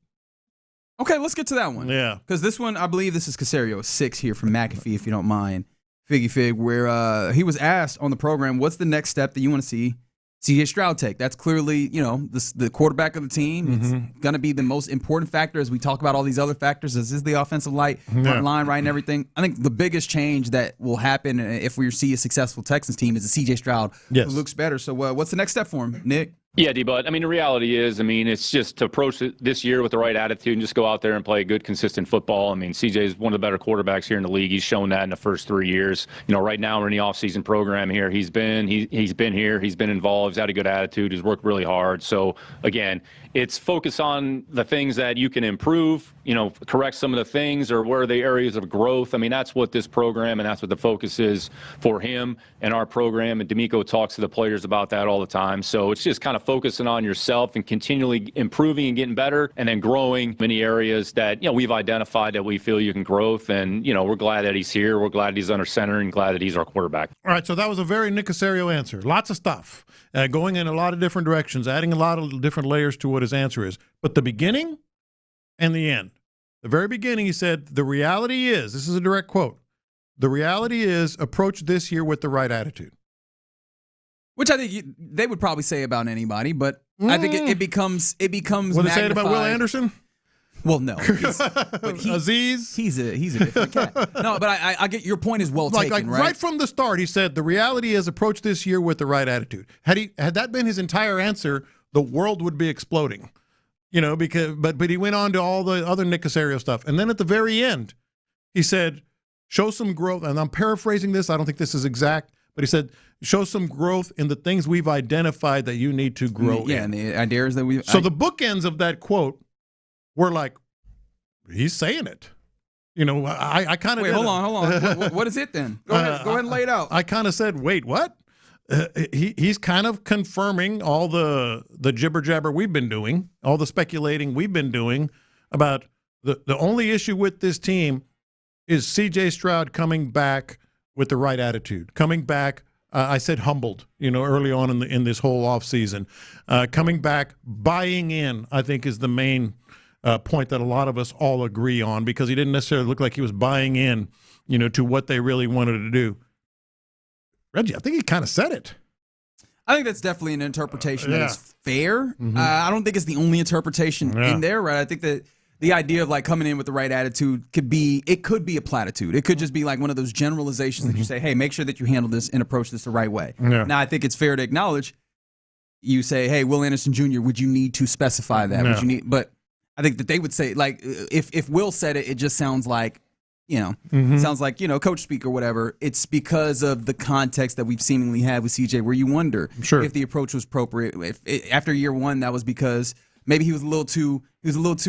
Okay, let's get to that one. Yeah. Because this one, I believe this is Caserio 6 here from McAfee, if you don't mind. Figgy Fig, where he was asked on the program, what's the next step that you want to see C.J. Stroud take? That's clearly, the quarterback of the team. It's going to be the most important factor as we talk about all these other factors. This is the offensive front line, right, and everything. I think the biggest change that will happen if we see a successful Texans team is a C.J. Stroud who looks better. So what's the next step for him, Nick? Yeah, D-Bud. The reality is, it's just to approach it this year with the right attitude and just go out there and play good, consistent football. CJ is one of the better quarterbacks here in the league. He's shown that in the first 3 years. Right now we're in the offseason program here. He's been here. He's been involved. He's had a good attitude. He's worked really hard. So, again, it's focus on the things that you can improve, correct some of the things, or where are the areas of growth. That's what this program and that's what the focus is for him and our program. And D'Amico talks to the players about that all the time. So it's just kind of focusing on yourself and continually improving and getting better, and then growing many areas that we've identified that we feel you can growth. And we're glad that he's here. We're glad he's under center and glad that he's our quarterback. All right, so that was a very Nick Caserio answer. Lots of stuff, going in a lot of different directions, adding a lot of different layers to what his answer is. But the beginning and the end. The very beginning, he said, the reality is, this is a direct quote, the reality is approach this year with the right attitude. Which I think they would probably say about anybody, but I think it becomes What they say about Will Anderson? Well, no. Aziz? He's a different cat. No, but I get your point is well taken, right? Right from the start, he said, the reality is approach this year with the right attitude. Had that been his entire answer, the world would be exploding. But he went on to all the other Nick Caserio stuff. And then at the very end, he said, show some growth. And I'm paraphrasing this. I don't think this is exact. But he said, show some growth in the things we've identified that you need to grow in. Yeah, and the ideas that we... So the bookends of that quote were like, he's saying it. I kind of... Wait, hold on. What is it then? Go ahead and lay it out. I kind of said, wait, what? He's kind of confirming all the jibber jabber we've been doing, all the speculating we've been doing about the only issue with this team is C.J. Stroud coming back with the right attitude, coming back. I said humbled, early on in this whole offseason. Coming back, buying in, I think, is the main point that a lot of us all agree on, because he didn't necessarily look like he was buying in, to what they really wanted to do. Reggie, I think he kind of said it. I think that's definitely an interpretation that is fair. I don't think it's the only interpretation in there, right? I think that the idea of like coming in with the right attitude could be a platitude. It could just be like one of those generalizations that you say, hey, make sure that you handle this and approach this the right way. Yeah. Now, I think it's fair to acknowledge, you say, hey, Will Anderson Jr., would you need to specify that? Yeah. Would you need? But I think that they would say, like, if Will said it, it just sounds like, sounds like, coach speak or whatever. It's because of the context that we've seemingly had with CJ, where you wonder if the approach was appropriate. After year one, that was because maybe he was a little too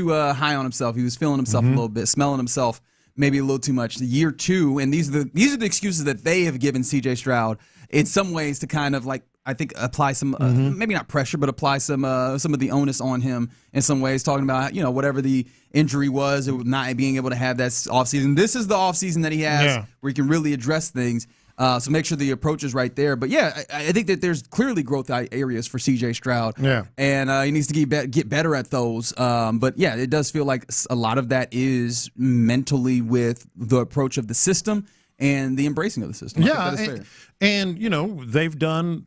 high on himself. He was feeling himself a little bit, smelling himself maybe a little too much. The year two, and these are the excuses that they have given CJ Stroud in some ways to kind of like, I think, apply some maybe not pressure, but apply some of the onus on him in some ways, talking about whatever the injury was, not being able to have that offseason. This is the offseason that he has where he can really address things. So make sure the approach is right there. But yeah, I think that there's clearly growth areas for CJ Stroud. Yeah, and he needs to get better at those. But yeah, it does feel like a lot of that is mentally with the approach of the system and the embracing of the system. Yeah, and they've done.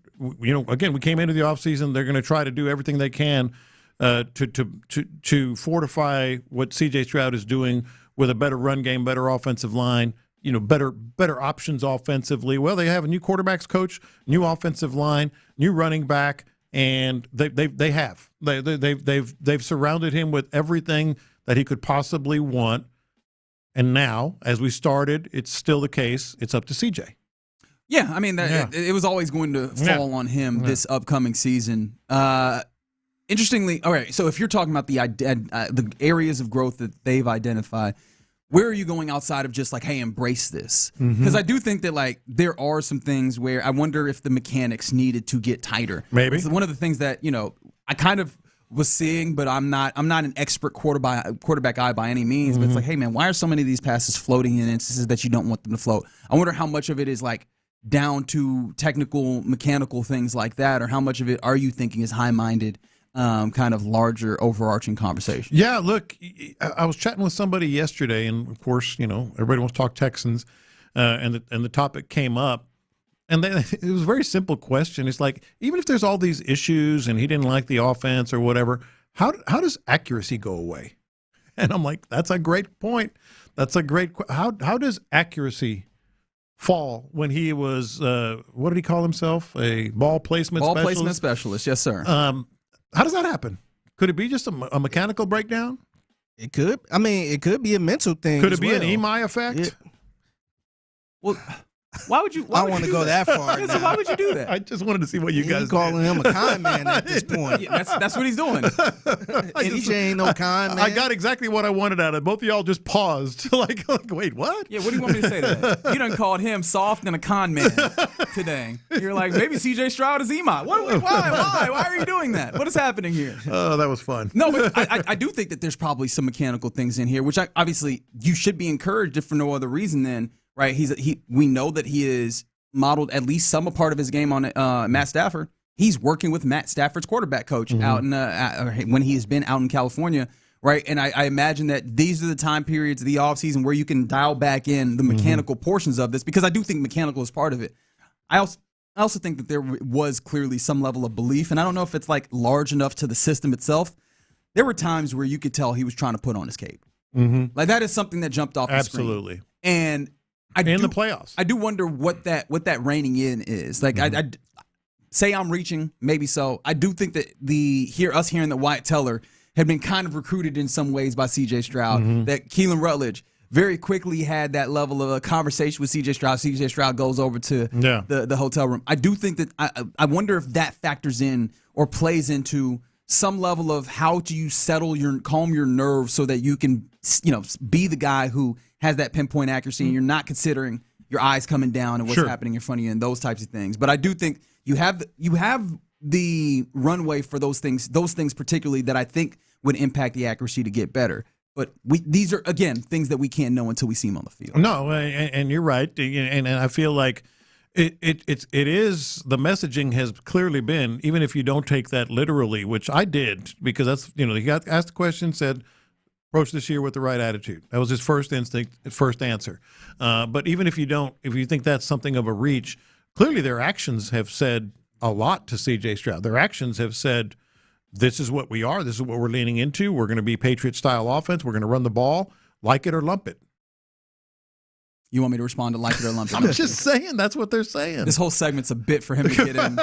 Again, we came into the offseason. They're going to try to do everything they can to fortify what CJ Stroud is doing with a better run game, better offensive line. Better options offensively. Well, they have a new quarterbacks coach, new offensive line, new running back, and they've surrounded him with everything that he could possibly want. And now, as we started, it's still the case. It's up to CJ. Yeah, I mean, it was always going to fall on him this upcoming season. Interestingly, all right, so if you're talking about the areas of growth that they've identified, where are you going outside of just like, hey, embrace this? Because I do think that like there are some things where I wonder if the mechanics needed to get tighter. Maybe. It's one of the things that, I kind of was seeing, but I'm not an expert quarterback eye by any means. But it's like, hey, man, why are so many of these passes floating in instances that you don't want them to float? I wonder how much of it is like down to technical, mechanical things like that, or how much of it are you thinking is high-minded, kind of larger, overarching conversation? Yeah, look, I was chatting with somebody yesterday, and of course, everybody wants to talk Texans, and the topic came up, and it was a very simple question. It's like, even if there's all these issues, and he didn't like the offense or whatever, how does accuracy go away? And I'm like, that's a great point. That's a great how does accuracy fall when he was what did he call himself? A ball placement specialist, yes, sir. How does that happen? Could it be just a mechanical breakdown? It could. I mean, it could be a mental thing. Could it be an EMI effect? Yeah. Well, why would you? I don't want to go that far. Yeah, so why would you do that? I just wanted to see what you guys calling him a con man at this point. Yeah, that's what he's doing. CJ ain't no con man. I got exactly what I wanted out of it. Both of y'all just paused. like, wait, what? Yeah, what do you want me to say to that? You done called him soft and a con man today. You're like, maybe CJ Stroud is EMI. Why are you doing that? What is happening here? Oh, that was fun. No, but I do think that there's probably some mechanical things in here, which obviously you should be encouraged if for no other reason than, right? We know that he is modeled at least some part of his game on Matt Stafford. He's working with Matt Stafford's quarterback coach out in when he's been out in California, right? And I imagine that these are the time periods of the offseason where you can dial back in the mechanical portions of this, because I do think mechanical is part of it. I also think that there was clearly some level of belief, and I don't know if it's like large enough to the system itself. There were times where you could tell he was trying to put on his cape. Like that is something that jumped off the screen. Absolutely. And the playoffs, I do wonder what that reining in is. Like I say I'm reaching, maybe so. I do think that us hearing that Wyatt Teller had been kind of recruited in some ways by CJ Stroud, that Keelan Rutledge very quickly had that level of a conversation with CJ Stroud. CJ Stroud goes over to the hotel room. I do think that I wonder if that factors in or plays into some level of how do you calm your nerves so that you can, be the guy who has that pinpoint accuracy and you're not considering your eyes coming down and what's happening in front of you and those types of things. But I do think you have the runway for those things particularly that I think would impact the accuracy to get better. But these are, again, things that we can't know until we see them on the field. No, and you're right. And I feel like it is, the messaging has clearly been, even if you don't take that literally, which I did, because that's, he got asked the question, said, approach this year with the right attitude. That was his first instinct, his first answer. But even if you think that's something of a reach, clearly their actions have said a lot to C.J. Stroud. Their actions have said, this is what we are. This is what we're leaning into. We're going to be Patriot-style offense. We're going to run the ball, like it or lump it. You want me to respond to like it or lump it? I'm just saying that's what they're saying. This whole segment's a bit for him to get in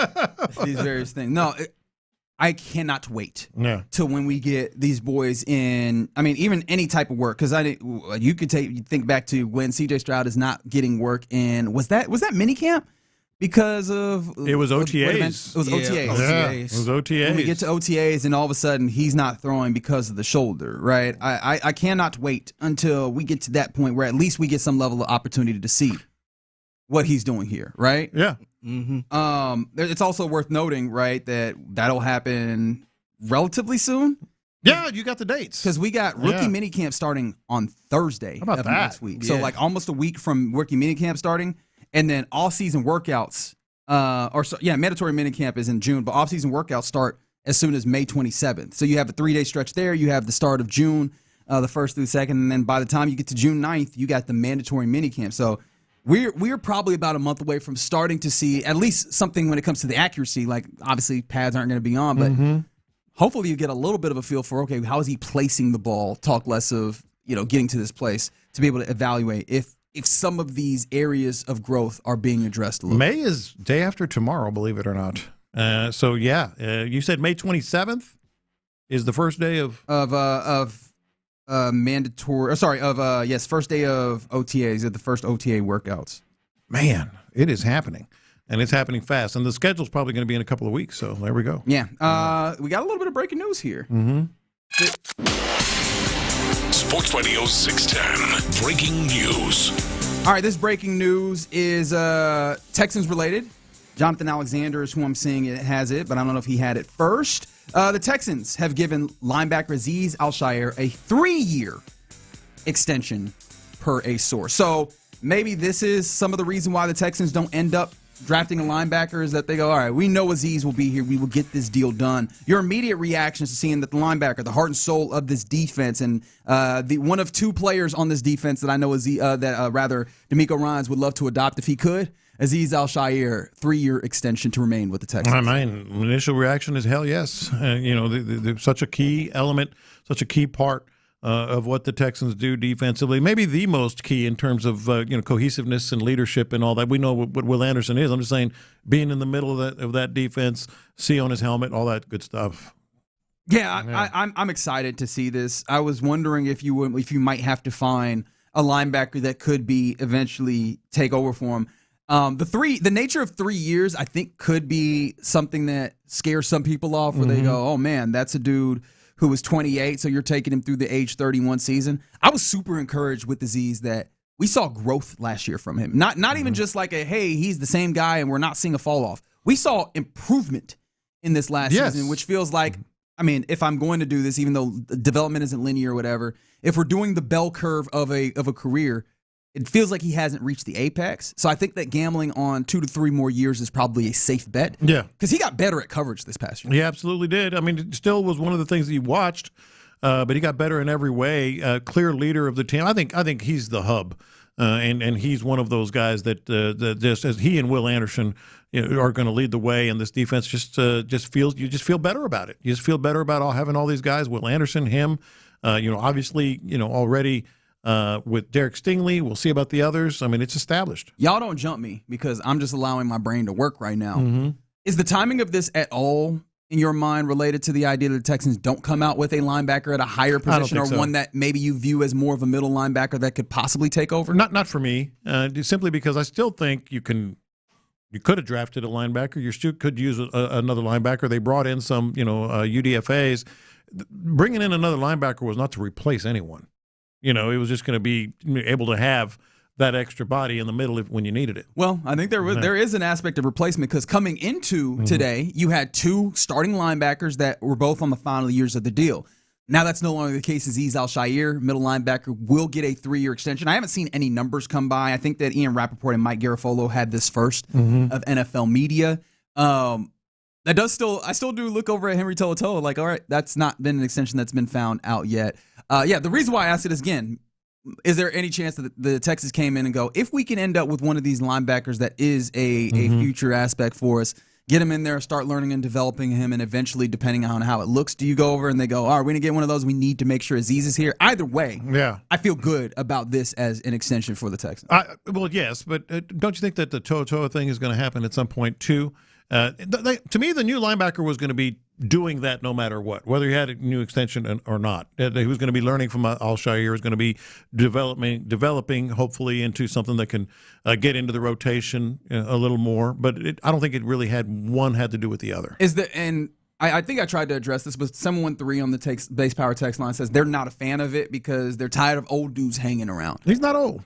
these various things. No, I cannot wait till when we get these boys in. I mean, even any type of work, because you could think back to when C.J. Stroud is not getting work in. Was that minicamp? Because of it was OTAs. It was OTAs. Yeah, it was OTAs. When we get to OTAs, and all of a sudden he's not throwing because of the shoulder, right? I cannot wait until we get to that point where at least we get some level of opportunity to see what he's doing here, right? Yeah. Mm-hmm. It's also worth noting, right, that'll happen relatively soon. Yeah, you got the dates. Because we got rookie minicamp starting on Thursday of next week. So like almost a week from rookie minicamp starting. And then off-season workouts, mandatory minicamp is in June, but off-season workouts start as soon as May 27th. So you have a 3-day stretch there. You have the start of June, the 1st through the 2nd, and then by the time you get to June 9th, you got the mandatory minicamp. So we're probably about a month away from starting to see at least something when it comes to the accuracy. Like, obviously, pads aren't going to be on, but hopefully you get a little bit of a feel for, okay, how is he placing the ball? Talk less of, getting to this place to be able to evaluate if some of these areas of growth are being addressed a little. May is day after tomorrow, believe it or not. You said May 27th is the first day of mandatory. First day of OTAs at the first OTA workouts. Man, it is happening, and it's happening fast. And the schedule's probably going to be in a couple of weeks. So there we go. Yeah, we got a little bit of breaking news here. Sports Radio 610. Breaking news. All right, this breaking news is Texans related. Jonathan Alexander is who I'm seeing it has it, but I don't know if he had it first. The Texans have given linebacker Azeez Al-Shaair a 3-year extension per a source. So maybe this is some of the reason why the Texans don't end up drafting a linebacker is that they go, all right, we know Azeez will be here. We will get this deal done. Your immediate reaction is to seeing that the linebacker, the heart and soul of this defense, and the one of two players on this defense that I know D'Amico Ryans would love to adopt if he could, Azeez Al-Shaair, 3-year extension to remain with the Texans. My initial reaction is hell yes. Such a key element, such a key part of what the Texans do defensively. Maybe the most key in terms of cohesiveness and leadership and all that. We know what Will Anderson is. I'm just saying, being in the middle of that defense, C on his helmet, all that good stuff. Yeah. I'm excited to see this. I was wondering if you might have to find a linebacker that could be eventually take over for him. The nature of 3 years, I think, could be something that scares some people off, where they go, "Oh man, that's a dude who was 28, so you're taking him through the age 31 season." I was super encouraged with Azeez that we saw growth last year from him. Not even just like hey, he's the same guy and we're not seeing a fall off. We saw improvement in this last season, which feels like, I mean, if I'm going to do this, even though development isn't linear or whatever, if we're doing the bell curve of a career, it feels like he hasn't reached the apex. So I think that gambling on 2 to 3 more years is probably a safe bet. Yeah. Because he got better at coverage this past year. He absolutely did. I mean, it still was one of the things that you watched, but he got better in every way. Clear leader of the team. I think he's the hub, and he's one of those guys that just as he and Will Anderson are going to lead the way, and this defense just feel better about it. You just feel better about having all these guys. Will Anderson, him, obviously, already. With Derek Stingley, we'll see about the others. I mean, it's established. Y'all don't jump me because I'm just allowing my brain to work right now. Is the timing of this at all, in your mind, related to the idea that the Texans don't come out with a linebacker at a higher position, or one that maybe you view as more of a middle linebacker that could possibly take over? Not for me, simply because I still think you could have drafted a linebacker. You still could use another linebacker. They brought in some, UDFAs. Bringing in another linebacker was not to replace anyone. It was just going to be able to have that extra body in the middle when you needed it. Well, I think there is an aspect of replacement because coming into today, you had 2 starting linebackers that were both on the final years of the deal. Now that's no longer the case. Azeez Al-Shaair, middle linebacker, will get a 3-year extension. I haven't seen any numbers come by. I think that Ian Rappaport and Mike Garafolo had this first of NFL media. I still do look over at Henry To'oTo'o like, all right, that's not been an extension that's been found out yet. The reason why I asked it is, again, is there any chance that the Texans came in and go, if we can end up with one of these linebackers that is a future aspect for us, get him in there, start learning and developing him, and eventually, depending on how it looks, do you go over and they go, all right, we're going to get one of those. We need to make sure Azeez is here. Either way, I feel good about this as an extension for the Texans. Well, yes, but don't you think that the Toa thing is going to happen at some point, too? To me, the new linebacker was going to be doing that no matter what, whether he had a new extension or not. He was going to be learning from Al-Shaair, is going to be developing hopefully into something that can get into the rotation a little more. But I don't think it really had to do with the other. I think I tried to address this, but 713 on the base power text line says they're not a fan of it because they're tired of old dudes hanging around. He's not old.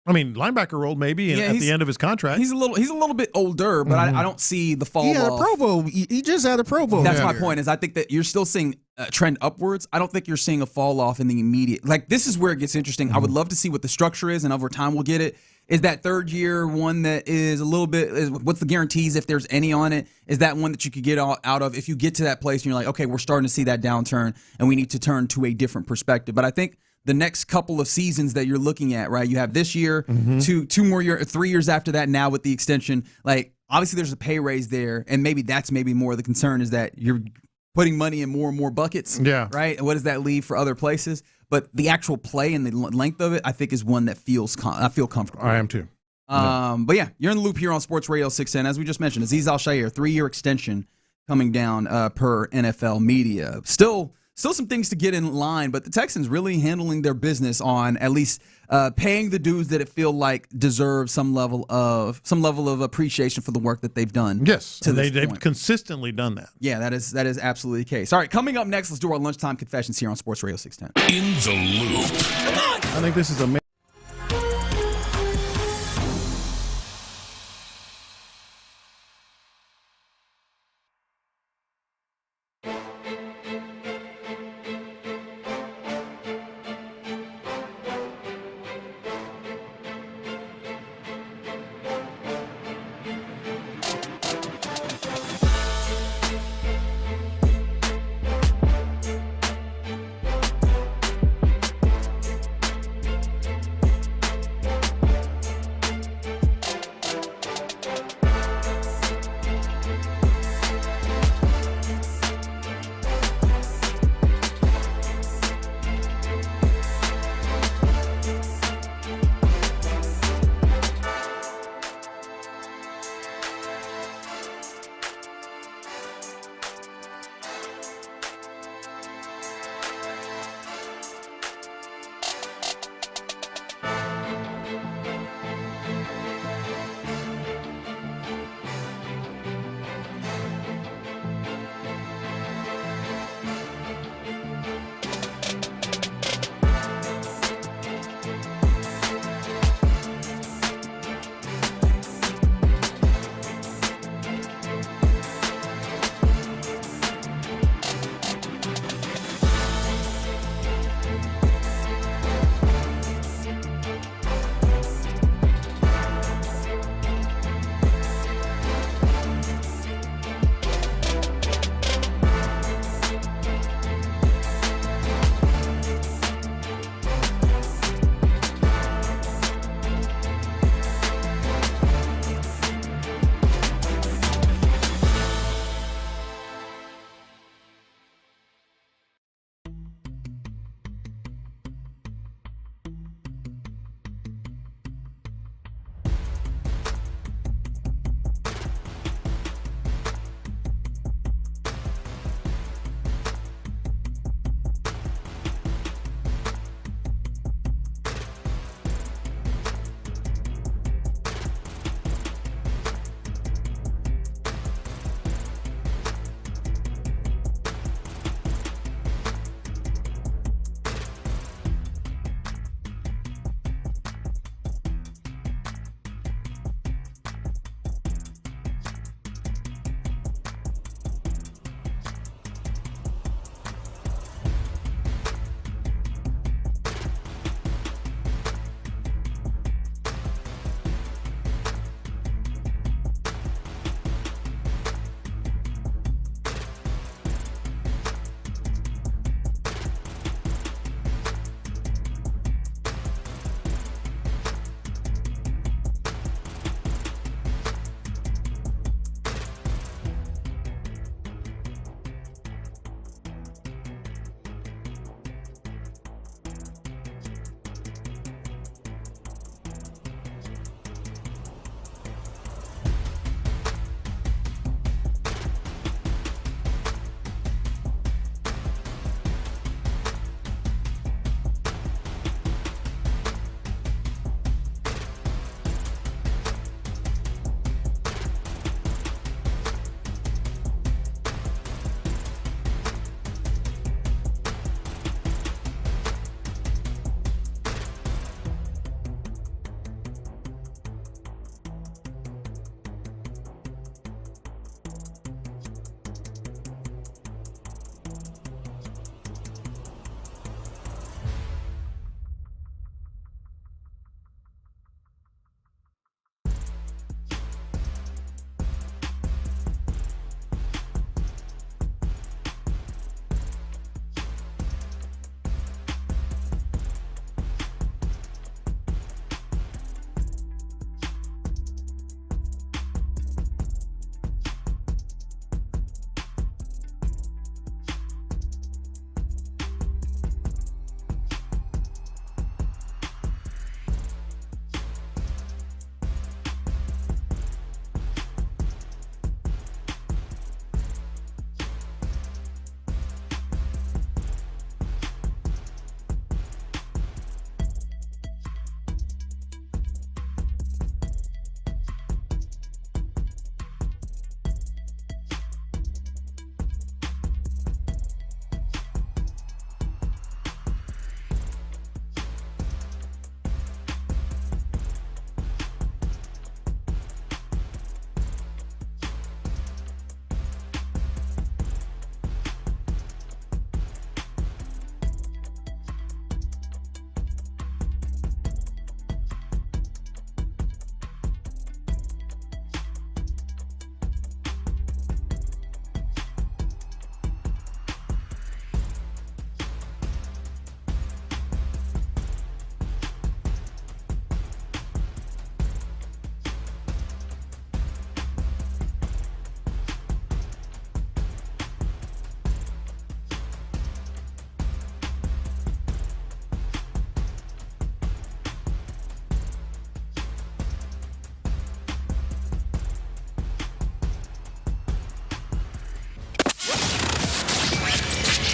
I mean, linebacker old maybe at the end of his contract. He's a little bit older, but I don't see the fall off. He had a Pro Bowl. He just had a Pro Bowl. That's my point. Is I think that you're still seeing a trend upwards. I don't think you're seeing a fall off in the immediate. Like, this is where it gets interesting. I would love to see what the structure is, and over time we'll get it. Is that third year one that is a little bit? What's the guarantees if there's any on it? Is that one that you could get out of if you get to that place and you're like, okay, we're starting to see that downturn, and we need to turn to a different perspective. But I think the next couple of seasons that you're looking at, right? You have this year, 2 more years, 3 years after that now with the extension. Like, obviously there's a pay raise there, and maybe that's more of the concern is that you're putting money in more and more buckets, right? And what does that leave for other places? But the actual play and the length of it, I think, is one that I feel comfortable. I am too. But yeah, you're in the loop here on Sports Radio 610. As we just mentioned, Azeez Al-Shaair, 3-year extension coming down per NFL media. Still some things to get in line, but the Texans really handling their business on at least paying the dudes that it feel like deserve some level of appreciation for the work that they've done. Yes, they've consistently done that. Yeah, that is absolutely the case. All right, coming up next, let's do our lunchtime confessions here on Sports Radio 610. In the loop. I think this is amazing.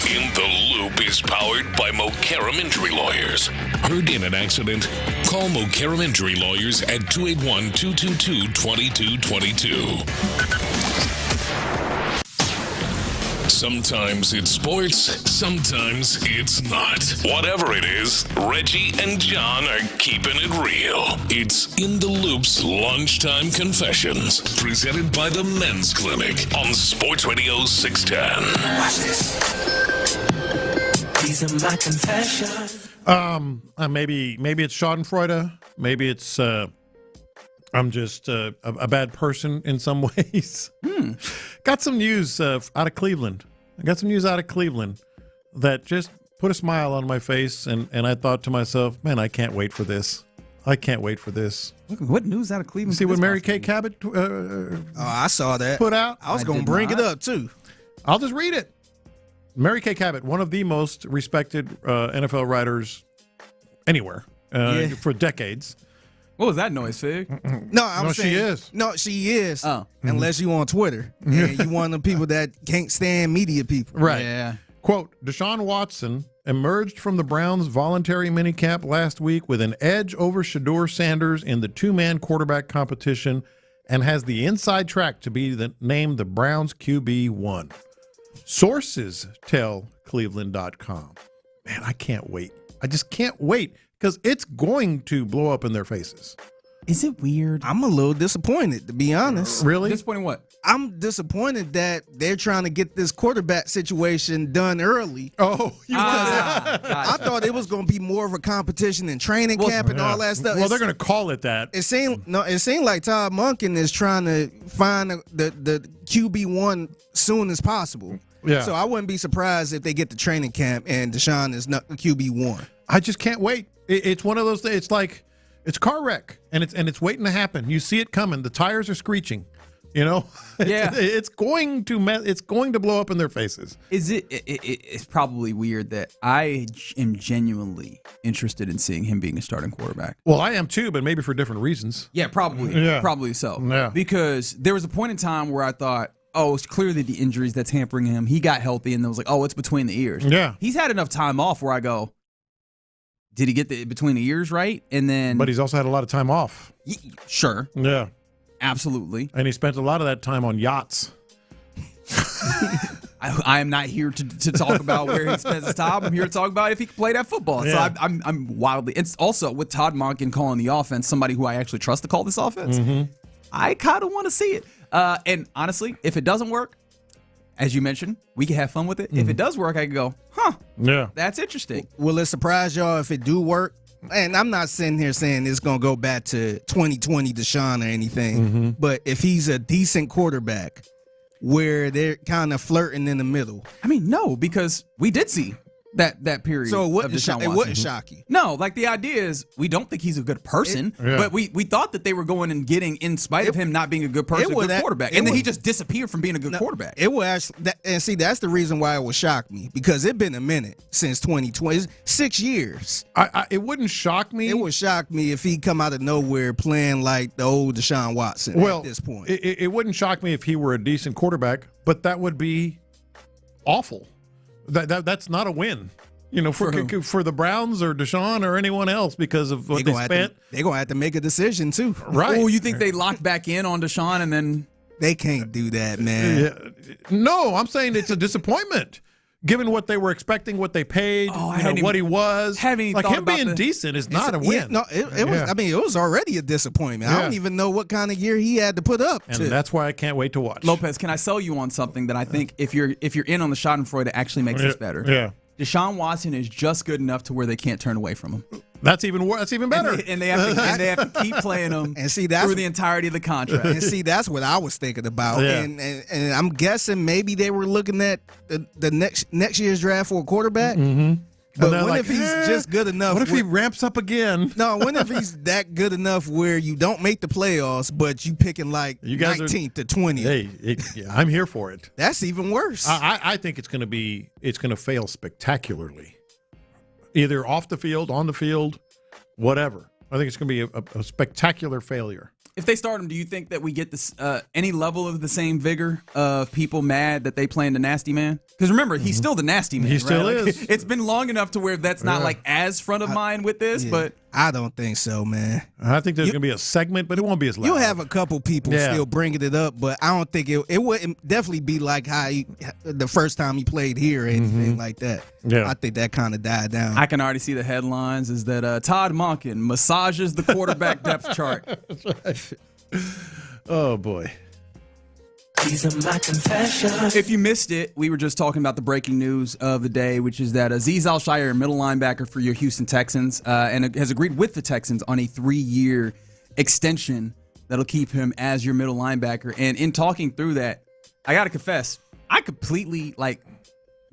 In the Loop is powered by Mokaram Injury Lawyers. Heard in an accident? Call Mokaram Injury Lawyers at 281-222-2222. Sometimes it's sports, sometimes it's not. Whatever it is, Reggie and John are keeping it real. It's In the Loop's Lunchtime Confessions, presented by the Men's Clinic on Sports Radio 610. Watch this. These are my confessions. Maybe it's Schadenfreude. Maybe it's I'm just a bad person in some ways. Got some news out of Cleveland. I got some news out of Cleveland that just put a smile on my face, and I thought to myself, man, I can't wait for this. I can't wait for this. What news out of Cleveland? See what Mary Kay Cabot I saw that. Put out? I was going to bring it up, too. I'll just read it. Mary Kay Cabot, one of the most respected NFL writers anywhere for decades. What was that noise, Fig? No, I'm saying she is. No, she is. Oh. Unless you on Twitter and you one of the people that can't stand media people. Right. Yeah. Quote, Deshaun Watson emerged from the Browns' voluntary minicamp last week with an edge over Shedeur Sanders in the two-man quarterback competition and has the inside track to be named the Browns QB1. Sources tell Cleveland.com. Man, I can't wait. I just can't wait because it's going to blow up in their faces. Is it weird? I'm a little disappointed, to be honest. Really? Disappointed what? I'm disappointed that they're trying to get this quarterback situation done early. Oh, I thought it was going to be more of a competition in training camp and all that stuff. Well, they're going to call it that. It seemed like Todd Monken is trying to find the QB1 soon as possible. Yeah. So I wouldn't be surprised if they get to training camp and Deshaun is not QB1. I just can't wait. It's one of those things. It's like it's car wreck, and it's waiting to happen. You see it coming. The tires are screeching. You know, it's going to blow up in their faces. It's probably weird that I am genuinely interested in seeing him being a starting quarterback. Well, I am too, but maybe for different reasons. Yeah, probably so. Yeah. Because there was a point in time where I thought, oh, it's clearly the injuries that's hampering him. He got healthy, and it was like, oh, it's between the ears. Yeah, he's had enough time off where I go, did he get the between the ears right? And then, but he's also had a lot of time off. Sure. Yeah. Absolutely. And he spent a lot of that time on yachts. I am not here to talk about where he spends his time. I'm here to talk about if he can play that football. Yeah. So I'm wildly. It's also with Todd Monken calling the offense, somebody who I actually trust to call this offense. Mm-hmm. I kind of want to see it. And honestly, if it doesn't work, as you mentioned, we can have fun with it. Mm-hmm. If it does work, I can go, yeah, that's interesting. Will it surprise y'all if it do work? And I'm not sitting here saying it's going to go back to 2020 Deshaun or anything, but if he's a decent quarterback where they're kind of flirting in the middle. I mean, no, because we did see that period. So it wouldn't, of Deshaun Watson. It wouldn't shock you. No, like the idea is we don't think he's a good person, but we thought that they were going and getting, in spite of him not being a good person, a good quarterback. And then he just disappeared from being a good quarterback. It will actually, and see, that's the reason why it would shock me, because it's been a minute since 2020. It's 6 years. It wouldn't shock me. It would shock me if he come out of nowhere playing like the old Deshaun Watson at this point. It wouldn't shock me if he were a decent quarterback, but that would be awful. That's not a win. You know, for the Browns or Deshaun or anyone else because of what they spent. They're going to have to make a decision, too. Right. Oh, you think they locked back in on Deshaun and then... They can't do that, man. Yeah. No, I'm saying it's a disappointment. Given what they were expecting, what they paid, what he was. Like him being decent is not a win. Yeah, no, it was. I mean, it was already a disappointment. I don't even know what kind of year he had to put up. And that's why I can't wait to watch. Lopez, can I sell you on something that I think if you're in on the Schadenfreude, it actually makes this better? Yeah. Deshaun Watson is just good enough to where they can't turn away from him. That's even better. And they have to keep playing him and see, through the entirety of the contract. And see, that's what I was thinking about. Yeah. And I'm guessing maybe they were looking at the next year's draft for a quarterback. Mm-hmm. But what if he's just good enough? What if he ramps up again? No, what if he's that good enough where you don't make the playoffs, but you picking like 19th to 20th? Hey, I'm here for it. That's even worse. I think it's going to fail spectacularly, either off the field, on the field, whatever. I think it's going to be a spectacular failure. if they start him, do you think that we get this any level of the same vigor of people mad that they playing the nasty man? Because remember, he's still the nasty man. He still right? is. It's been long enough to where that's not like as front of mind with this, but I don't think so, man. I think there's going to be a segment, but it won't be as loud. You'll have a couple people still bringing it up, but I don't think it wouldn't definitely be like how the first time he played here or anything like that. Yeah. I think that kind of died down. I can already see the headlines is that Todd Monken massages the quarterback depth chart. That's right. Oh, boy. These are my confessions. If you missed it, we were just talking about the breaking news of the day, which is that Azeez Al-Shaair, middle linebacker for your Houston Texans, and has agreed with the Texans on a 3-year extension that'll keep him as your middle linebacker. And in talking through that, I got to confess, I completely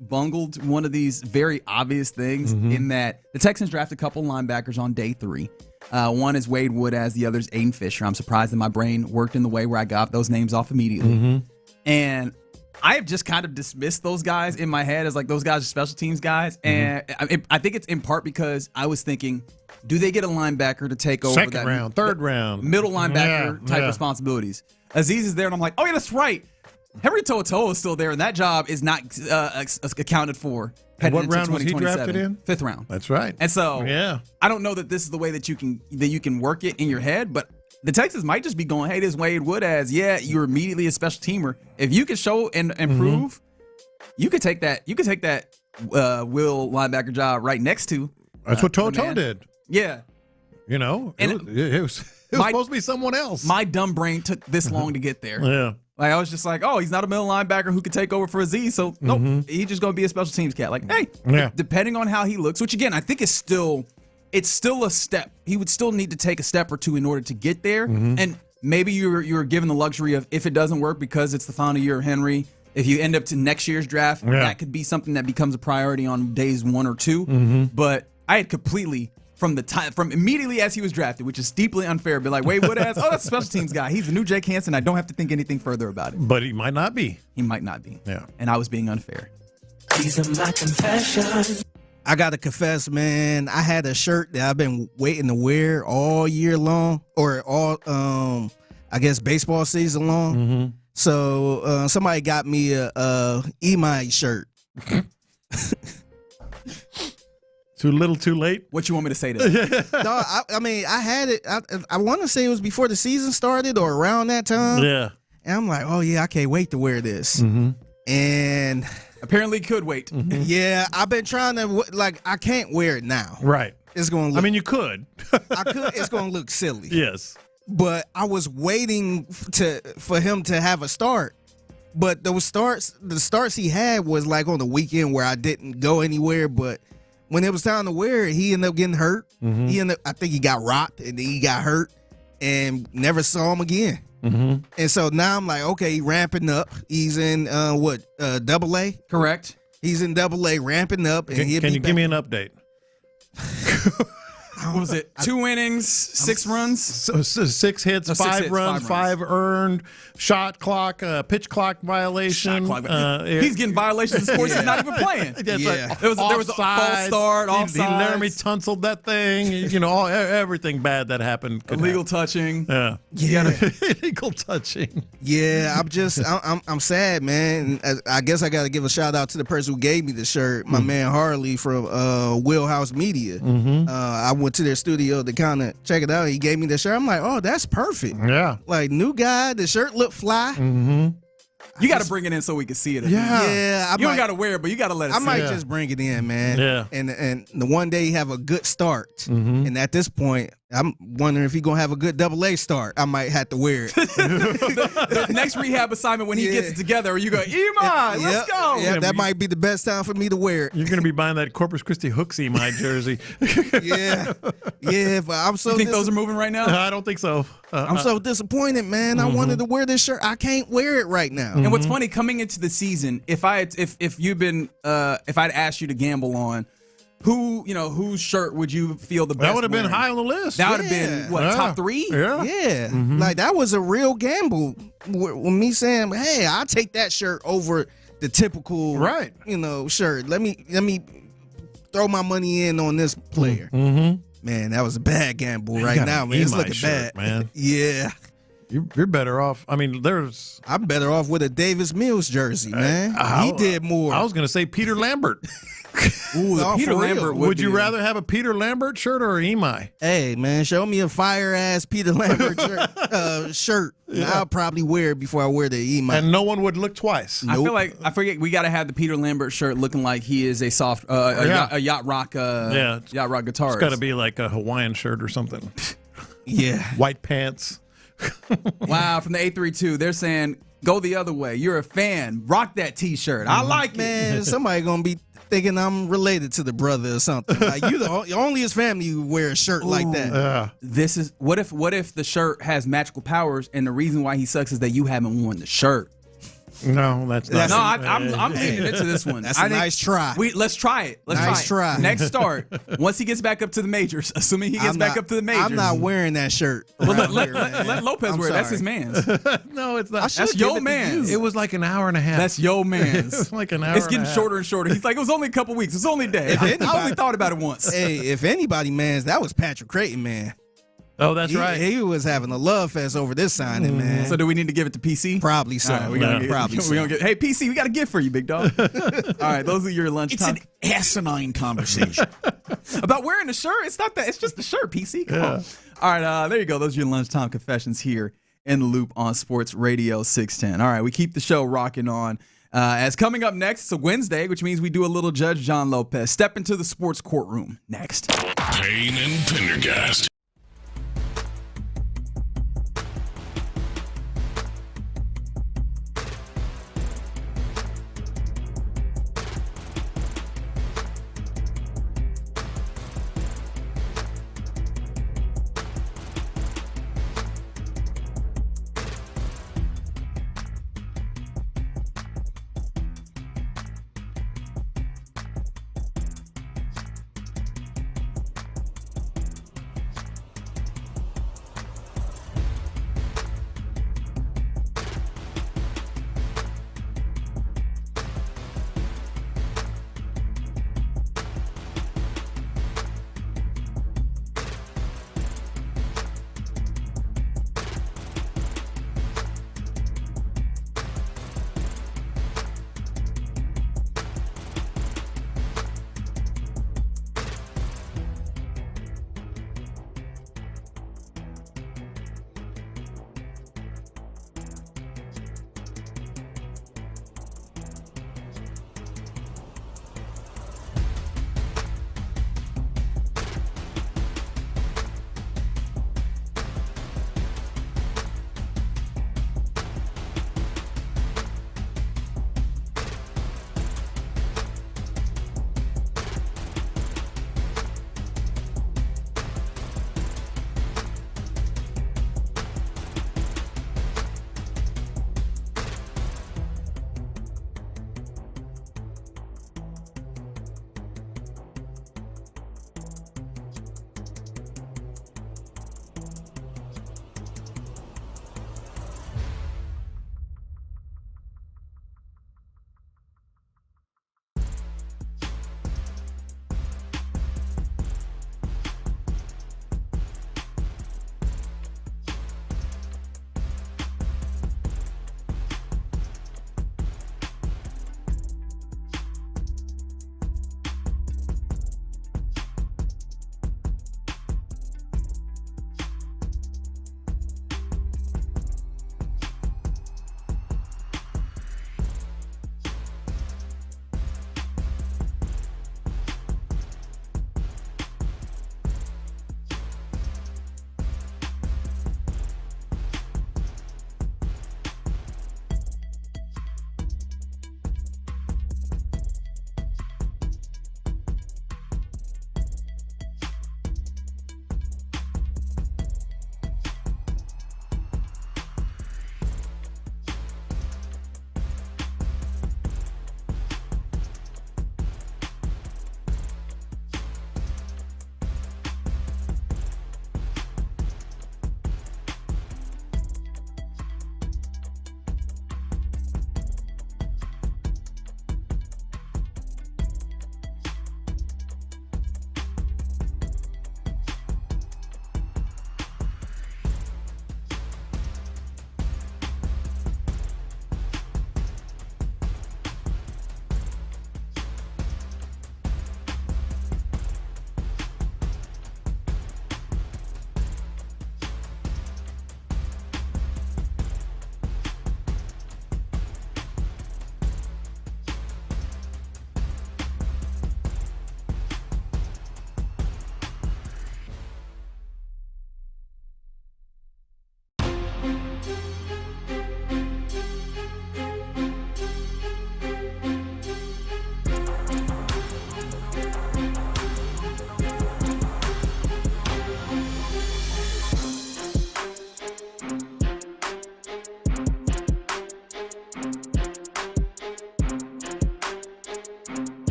bungled one of these very obvious things in that the Texans drafted a couple linebackers on day 3. One is Wade Woodaz, the other is Aiden Fisher. I'm surprised that my brain worked in the way where I got those names off immediately. And I have just kind of dismissed those guys in my head as those guys are special teams guys. And I think it's in part because I was thinking, do they get a linebacker to take over Second round, third round, middle linebacker type responsibilities? Azeez is there, and I'm like, oh, yeah, that's right. Henry To'oTo'o is still there, and that job is not accounted for. And what round was he drafted in? 5th round. That's right. And so I don't know that this is the way that you can work it in your head, but the Texans might just be going, hey, this Wade Woodaz, you're immediately a special teamer. If you can show and prove, you could take that. You could take that will linebacker job right next to. That's what To'oTo'o did. Yeah. You know, it was supposed to be someone else. My dumb brain took this long to get there. Yeah. I was just like, oh, he's not a middle linebacker who could take over for Azeez. So, nope, he's just going to be a special teams cat. Depending on how he looks, which, again, I think it's still a step. He would still need to take a step or two in order to get there. And maybe you're given the luxury of, if it doesn't work because it's the final year of Henry, if you end up to next year's draft, that could be something that becomes a priority on days 1 or 2. But I had completely... From immediately as he was drafted, which is deeply unfair, be like, Wade Woodaz, that's a special teams guy. He's the new Jake Hansen. I don't have to think anything further about it. But he might not be. He might not be. Yeah. And I was being unfair. These are my confessions. I got to confess, man, I had a shirt that I've been waiting to wear all year long, or all, I guess, baseball season long. So somebody got me a Imai shirt. Too little, too late. What you want me to say to that? No, I mean, I had it. I want to say it was before the season started or around that time. Yeah. And I'm like, oh, yeah, I can't wait to wear this. And apparently could wait. Yeah, I've been trying to, I can't wear it now. Right. It's going to look. I mean, you could. I could. It's going to look silly. Yes. But I was waiting for him to have a start. But the starts he had was on the weekend where I didn't go anywhere, but when it was time to wear it, he ended up getting hurt. I think he got rocked, and then he got hurt, and never saw him again. And so now I'm like, okay, ramping up. He's in AA? Correct. He's in AA, ramping up. And Can you give me an update? What was it? 2 innings, 6 runs? 6 hits, No, 5 hits, runs, 5 earned, shot clock, pitch clock violation. He's getting violations in sports he's not even playing. There was a false start, offside. He Laramie tunseled that thing. Everything bad that happened. Illegal touching. Yeah. Illegal touching. Yeah, I'm sad, man. I guess I got to give a shout out to the person who gave me the shirt, my man Harley from Wheelhouse Media. I went to their studio to kind of check it out. He gave me the shirt. I'm like, oh, that's perfect. Yeah. New guy. The shirt looked fly. You got to bring it in so we can see it. Yeah. You don't got to wear it, but you got to let it see. I might just bring it in, man. Yeah. And the one day he have a good start. And at this point, I'm wondering if he's going to have a good AA start. I might have to wear it. the next rehab assignment when he gets it together, you go, Imai, let's go. Yeah, that might be the best time for me to wear it. You're going to be buying that Corpus Christi Hooks Imai jersey. Yeah, but I'm so. You think those are moving right now? I don't think so. I'm so disappointed, man. I wanted to wear this shirt. I can't wear it right now. And what's funny, coming into the season, if I'd asked you to gamble on whose shirt would you feel the best? That would have been high on the list. That would have been top 3? Yeah. That was a real gamble with me saying, hey, I'll take that shirt over the typical shirt. Let me throw my money in on this player. Man, that was a bad gamble right now, man. It's looking bad, man. Yeah. You're better off. I mean, I'm better off with a Davis Mills jersey, man. He did more. I was going to say Peter Lambert. Ooh, the Peter Lambert. Would you rather have a Peter Lambert shirt or an Imai? Hey, man, show me a fire-ass Peter Lambert shirt. And I'll probably wear it before I wear the Imai. And no one would look twice. I feel like we got to have the Peter Lambert shirt looking like he is a soft yacht rock guitarist. It's got to be like a Hawaiian shirt or something. Yeah, white pants. Wow, from the 832, they're saying go the other way. You're a fan. Rock that T-shirt. I like it. Man, somebody gonna be thinking I'm related to the brother or something. Like only his family would wear a shirt like that. This is what if the shirt has magical powers and the reason why he sucks is that you haven't worn the shirt. No, that's not. No, I'm leaning into this one. That's a nice try. Let's try it. Let's try it. Next start. Once he gets back up to the majors, assuming he gets back up to the majors. I'm not wearing that shirt. Well, let Lopez wear it. That's his man's. No, it's not. That's your man's. It was like an hour and a half. That's your man's. It's like an hour. It's getting shorter and shorter. He's like, it was only a couple weeks. It's only a day. I only thought about it once. Hey, if anybody man's, that was Patrick Creighton, man. Oh, that's right. He was having a love fest over this signing, man. So do we need to give it to PC? Probably so. Right, hey, PC, we got a gift for you, big dog. All right, those are your lunchtime. It's an asinine conversation. About wearing the shirt? It's not that. It's just the shirt, PC. Come on. All right, there you go. Those are your lunchtime confessions here in the Loop on Sports Radio 610. All right, we keep the show rocking on. As coming up next, it's a Wednesday, which means we do a little Judge John Lopez. Step into the sports courtroom next. Payne and Pendergast.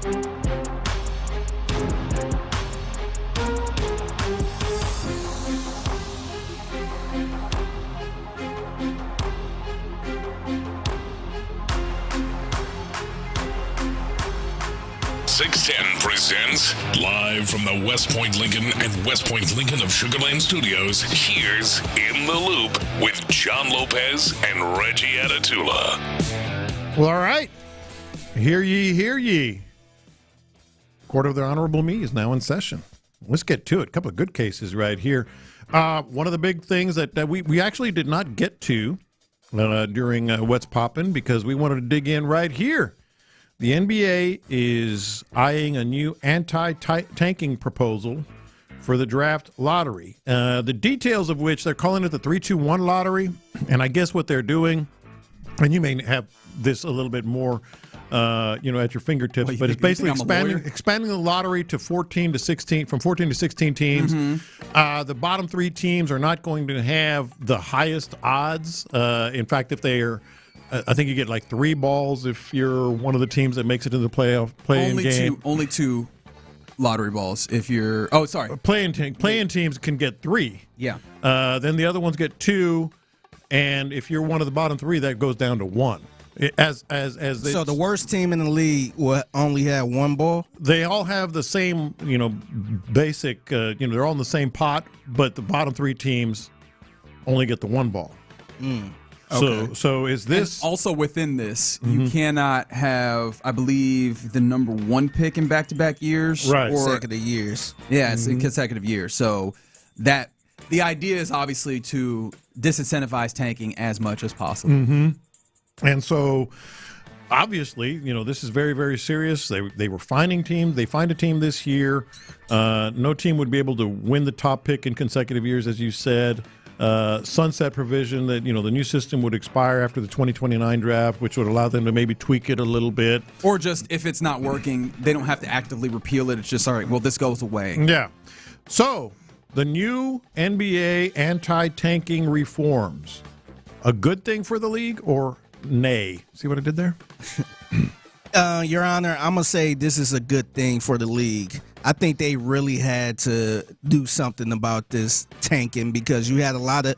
.610 presents, live from the West Point Lincoln and West Point Lincoln of Sugarland Studios, here's In the Loop with John Lopez and Reggie Atatula. Well, all right. Hear ye, hear ye. Court of the Honorable Me is now in session. Let's get to it. A couple of good cases right here. One of the big things that we actually did not get to during What's Poppin' because we wanted to dig in right here. The NBA is eyeing a new anti-tanking proposal for the draft lottery. The details of which they're calling it the 3-2-1 lottery. And I guess what they're doing, and you may have this a little bit more, at your fingertips, but it's basically expanding the lottery to 14 to 16, from 14 to 16 teams. Mm-hmm. The bottom three teams are not going to have the highest odds. In fact, if they are, I think you get like 3 balls if you're one of the teams that makes it into the play-in game. Only 2 lottery balls if you're. Oh, sorry. Play-in teams can get 3. Yeah. Then the other ones get 2, and if you're one of the bottom 3, that goes down to 1. So the worst team in the league will only have 1 ball? They all have the same, basic. They're all in the same pot, but the bottom 3 teams only get the 1 ball. Okay. So is this and also within this? You cannot have, I believe, the number 1 pick in back-to-back years, right? Consecutive years. Yeah, it's in consecutive years. So that the idea is obviously to disincentivize tanking as much as possible. Mm-hmm. And so, obviously, this is very, very serious. They were finding teams. They find a team this year. No team would be able to win the top pick in consecutive years, as you said. Sunset provision that, the new system would expire after the 2029 draft, which would allow them to maybe tweak it a little bit. Or just, if it's not working, they don't have to actively repeal it. It's just, all right, well, this goes away. Yeah. So, the new NBA anti-tanking reforms, a good thing for the league or nay? See what I did there? Your Honor, I'm going to say this is a good thing for the league. I think they really had to do something about this tanking because you had a lot of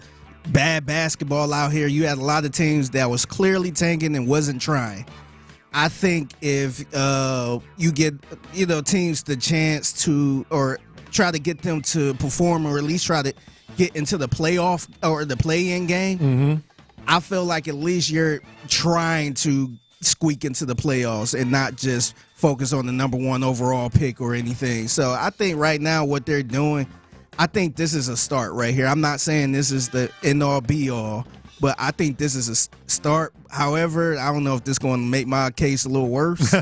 bad basketball out here. You had a lot of teams that was clearly tanking and wasn't trying. I think if you get teams the chance to or try to get them to perform or at least try to get into the playoff or the play-in game, I feel like at least you're trying to squeak into the playoffs and not just focus on the number 1 overall pick or anything. So I think right now what they're doing, I think this is a start right here. I'm not saying this is the end-all be-all, but I think this is a start. However, I don't know if this is going to make my case a little worse,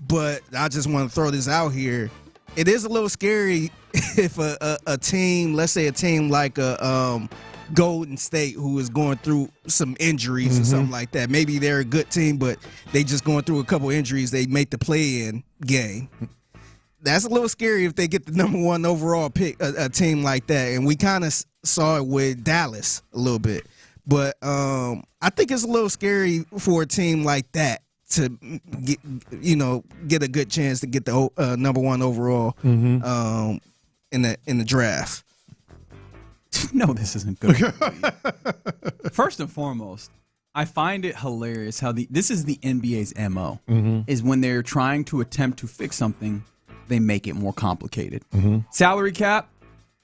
but I just want to throw this out here. It is a little scary if a team, let's say a team like a Golden State, who is going through some injuries or something like that. Maybe they're a good team, but they just going through a couple injuries. They make the play-in game. That's a little scary if they get the number 1 overall pick, a team like that. And we kind of saw it with Dallas a little bit. But I think it's a little scary for a team like that to get a good chance to get the number 1 overall in the draft. No, this isn't good. First and foremost, I find it hilarious how this is the NBA's MO, is when they're trying to attempt to fix something, they make it more complicated. Salary cap,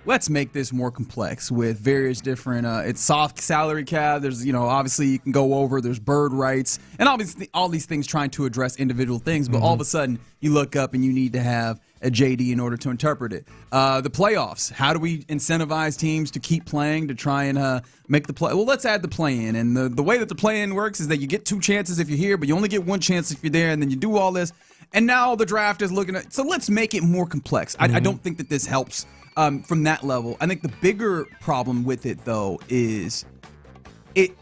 let's make this more complex with various different, it's soft salary cap, there's, obviously you can go over, there's bird rights, and obviously all these things trying to address individual things, but all of a sudden you look up and you need to have a JD in order to interpret it. The playoffs, how do we incentivize teams to keep playing to try and make the play? Well, let's add the play-in. And the way that the play-in works is that you get 2 chances if you're here, but you only get 1 chance if you're there, and then you do all this. And now the draft is looking at – so let's make it more complex. I don't think that this helps from that level. I think the bigger problem with it, though, is it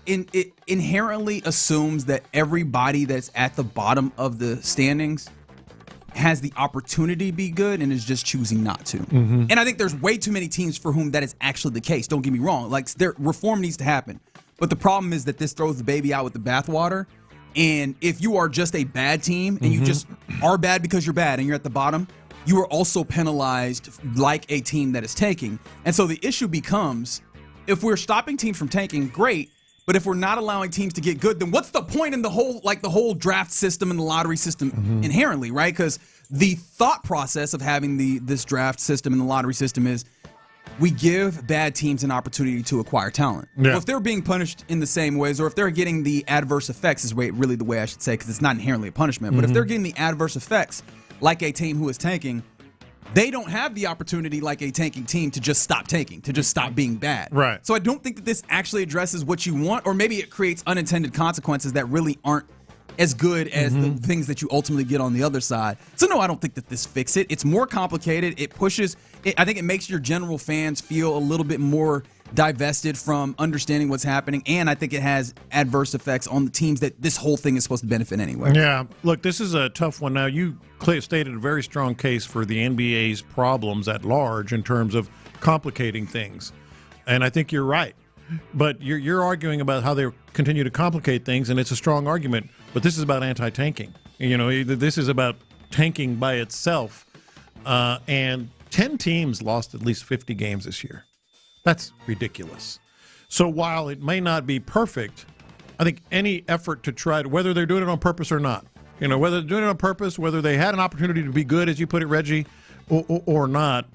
inherently assumes that everybody that's at the bottom of the standings – has the opportunity to be good and is just choosing not to. And I think there's way too many teams for whom that is actually the case. Don't get me wrong. Like, reform needs to happen. But the problem is that this throws the baby out with the bathwater. And if you are just a bad team and you just are bad because you're bad and you're at the bottom, you are also penalized like a team that is tanking. And so the issue becomes, if we're stopping teams from tanking, great. But if we're not allowing teams to get good, then what's the point in the whole draft system and the lottery system inherently, right? Because the thought process of having this draft system and the lottery system is we give bad teams an opportunity to acquire talent. Yeah. Well, if they're being punished in the same ways, or if they're getting the adverse effects, is really the way I should say, because it's not inherently a punishment. But if they're getting the adverse effects like a team who is tanking, they don't have the opportunity like a tanking team to just stop tanking, to just stop being bad. Right. So I don't think that this actually addresses what you want, or maybe it creates unintended consequences that really aren't as good as the things that you ultimately get on the other side. So no, I don't think that this fixes it. It's more complicated. It pushes, I think it makes your general fans feel a little bit more divested from understanding what's happening, and I think it has adverse effects on the teams that this whole thing is supposed to benefit anyway. Yeah, look, this is a tough one. Now, you stated a very strong case for the NBA's problems at large in terms of complicating things, and I think you're right. But you're arguing about how they continue to complicate things, and it's a strong argument, but this is about anti-tanking. You know, this is about tanking by itself, and 10 teams lost at least 50 games this year. That's ridiculous. So while it may not be perfect, I think any effort to try to, whether they're doing it on purpose or not, you know, whether they're doing it on purpose, whether they had an opportunity to be good, as you put it, Reggie, or not,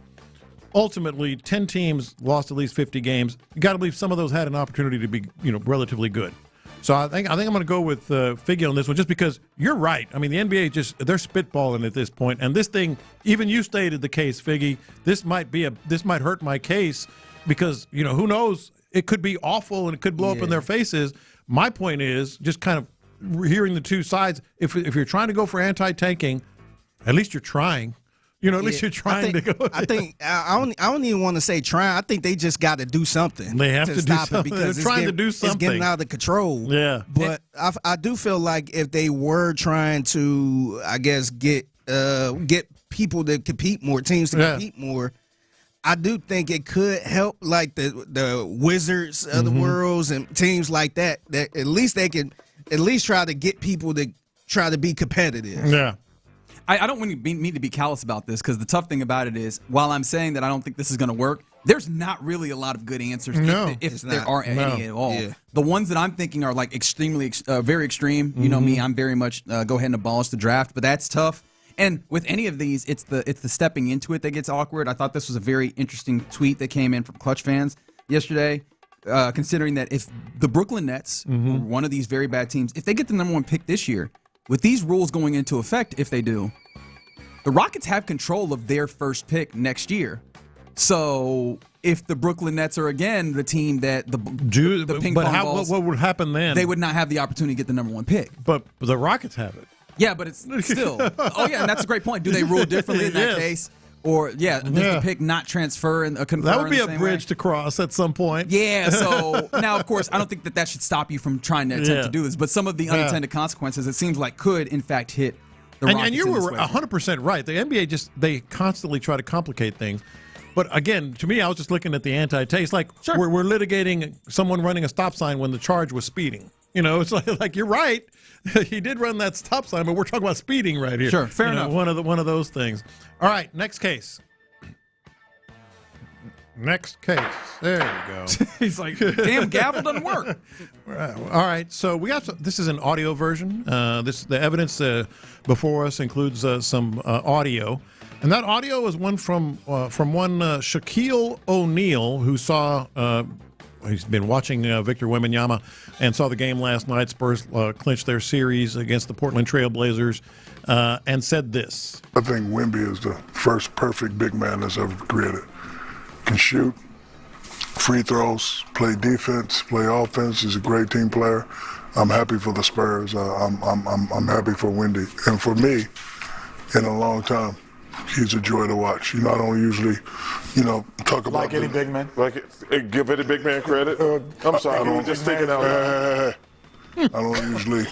ultimately 10 teams lost at least 50 games. You got to believe some of those had an opportunity to be, you know, relatively good. So I think I'm going to go with Figgy on this one, just because you're right. I mean, the NBA they're spitballing at this point, and this thing, even you stated the case, Figgy. This might hurt my case. Because, you know, who knows? It could be awful and it could blow up in their faces. My point is just kind of hearing the two sides. If you're trying to go for anti-tanking, at least you're trying. You know, at least you're trying to go. I think I don't even want to say trying. I think they just got to do something. They have to stop do something. it because they're trying to do something. It's getting out of control. Yeah. But I do feel like if they were trying to, I guess, get people to compete more, teams to compete more, I do think it could help, like the Wizards of the worlds and teams like that. That at least they can at least try to get people to try to be competitive. Yeah. I don't mean to be callous about this, because the tough thing about it is, while I'm saying that I don't think this is going to work, there's not really a lot of good answers if there are any at all. Yeah. The ones that I'm thinking are like extremely, very extreme. You know me, I'm very much go ahead and abolish the draft, but that's tough. And with any of these, it's the stepping into it that gets awkward. I thought this was a very interesting tweet that came in from Clutch fans yesterday, considering that if the Brooklyn Nets, were one of these very bad teams, if they get the number one pick this year, with these rules going into effect, if they do, the Rockets have control of their first pick next year. So if the Brooklyn Nets are again the team that the ping pong balls, what would happen then? They would not have the opportunity to get the number one pick. But the Rockets have it. Yeah, but it's still. Oh, yeah, and that's a great point. Do they rule differently in that case? Or, does the pick not transfer and confer? That would be in a the same bridge way? to cross at some point. Yeah, so now, of course, I don't think that should stop you from trying to attempt to do this. But some of the unintended consequences, it seems like, could, in fact, hit the Rockets. And you were 100% right. The NBA they constantly try to complicate things. But again, to me, I was just looking at the anti-taste. Like, we're litigating someone running a stop sign when the charge was speeding. You know, it's like you're right. He did run that stop sign, but we're talking about speeding right here. Sure, fair enough. One of those things. All right, next case. Next case. There you go. He's like, damn, gavel doesn't work. All right, so we got this is an audio version. The evidence before us includes some audio, and that audio is one from one Shaquille O'Neal, who saw. He's been watching Victor Wembanyama and saw the game last night. Spurs clinched their series against the Portland Trail Blazers, and said this. I think Wemby is the first perfect big man that's ever created. Can shoot, free throws, play defense, play offense. He's a great team player. I'm happy for the Spurs. I'm happy for Wendy. And for me, in a long time, he's a joy to watch. You know, I don't usually, talk about like any big man. Give any big man credit. I'm sorry, I was just thinking out loud. I don't usually,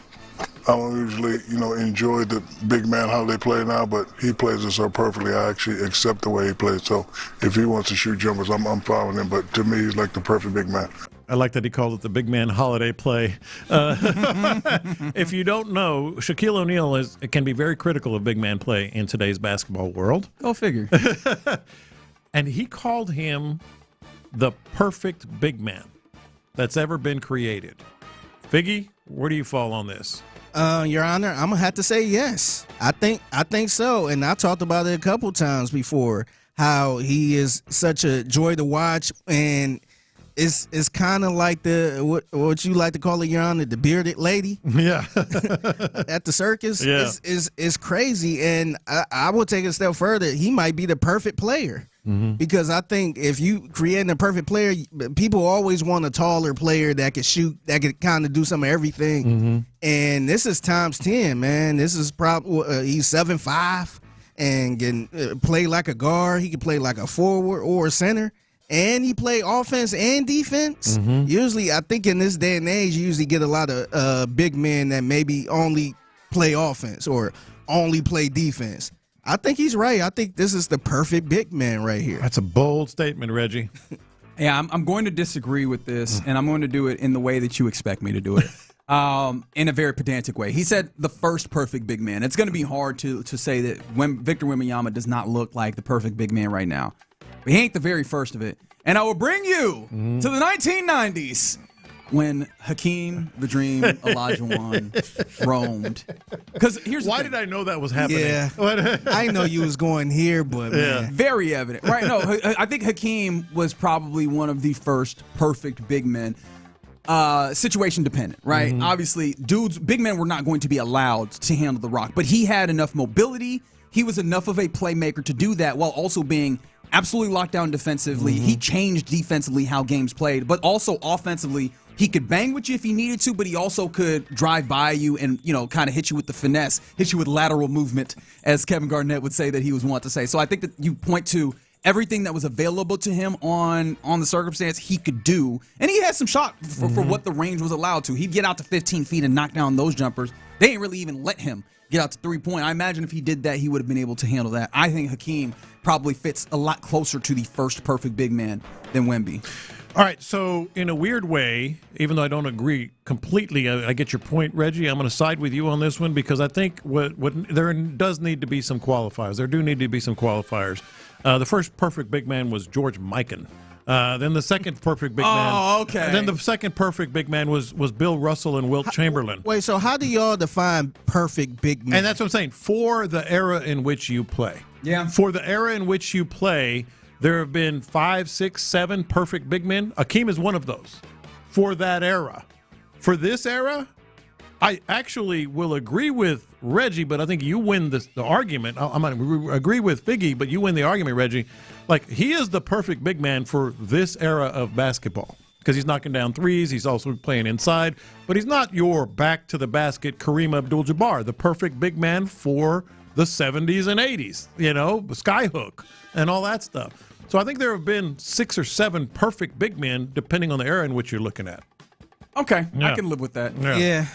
enjoy the big man how they play now, but he plays it so perfectly. I actually accept the way he plays. So if he wants to shoot jumpers, I'm fine with him. But to me, he's like the perfect big man. I like that he called it the big man holiday play. If you don't know, Shaquille O'Neal can be very critical of big man play in today's basketball world. Go figure. And he called him the perfect big man that's ever been created. Figgy, where do you fall on this? Your Honor, I'm gonna have to say yes. I think so, and I talked about it a couple times before. How he is such a joy to watch, and it's kind of like what you like to call it, Your Honor, the bearded lady. Yeah. At the circus. Yeah. Is crazy, and I will take it a step further. He might be the perfect player. Because I think if you create a perfect player, people always want a taller player that could shoot, that could kind of do some of everything. And this is times 10, man. This is probably he's 7'5" and can play like a guard. He can play like a forward or a center, and he play offense and defense. Usually, I think in this day and age, you usually get a lot of big men that maybe only play offense or only play defense. I think he's right. I think this is the perfect big man right here. That's a bold statement, Reggie. Yeah, I'm going to disagree with this, and I'm going to do it in the way that you expect me to do it, in a very pedantic way. He said the first perfect big man. It's going to be hard to say that Victor Wembanyama does not look like the perfect big man right now. But he ain't the very first of it. And I will bring you to the 1990s. When Hakeem, the Dream, Olajuwon roamed. Because here's the why thing. did I know that was happening? Yeah, I know you was going here, but man. Very evident, right? No, I think Hakeem was probably one of the first perfect big men. Situation dependent, right? Obviously, big men were not going to be allowed to handle the rock, but he had enough mobility. He was enough of a playmaker to do that while also being absolutely locked down defensively. He changed defensively how games played, but also offensively. He could bang with you if he needed to, but he also could drive by you and, kind of hit you with the finesse, hit you with lateral movement, as Kevin Garnett would say that he was wont to say. So I think that you point to everything that was available to him on the circumstance he could do. And he had some shot for what the range was allowed to. He'd get out to 15 feet and knock down those jumpers. They didn't really even let him get out to 3-point. I imagine if he did that, he would have been able to handle that. I think Hakeem probably fits a lot closer to the first perfect big man than Wemby. All right, so in a weird way, even though I don't agree completely, I get your point, Reggie. I'm going to side with you on this one because I think what there does need to be some qualifiers. There do need to be some qualifiers. The first perfect big man was George Mikan. Then the second perfect big man. Oh, okay. Then the second perfect big man was Bill Russell and Wilt Chamberlain. Wait, so how do y'all define perfect big man? And that's what I'm saying. For the era in which you play. Yeah. For the era in which you play, there have been 5, 6, 7 perfect big men. Hakeem is one of those. For that era. For this era, I actually will agree with Reggie, but I think you win the argument. I might agree with Figgy, but you win the argument, Reggie. Like, he is the perfect big man for this era of basketball because he's knocking down threes. He's also playing inside, but he's not your back-to-the-basket Kareem Abdul-Jabbar, the perfect big man for the 70s and 80s, Skyhook and all that stuff. So I think there have been 6 or 7 perfect big men, depending on the era in which you're looking at. Okay, Yeah. I can live with that. Yeah.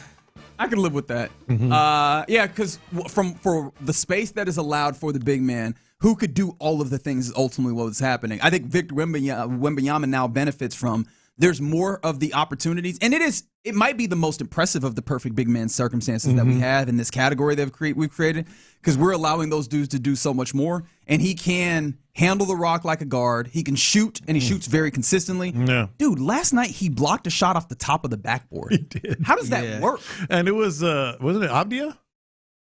I can live with that. Because for the space that is allowed for the big man, who could do all of the things is ultimately what was happening. I think Victor Wembanyama now benefits from. There's more of the opportunities, and it might be the most impressive of the perfect big man circumstances that we have in this category that we've created, because we're allowing those dudes to do so much more, and he can handle the rock like a guard. He can shoot, and he shoots very consistently. Yeah. Dude, last night he blocked a shot off the top of the backboard. He did. How does that work? And it was, wasn't it Abdia?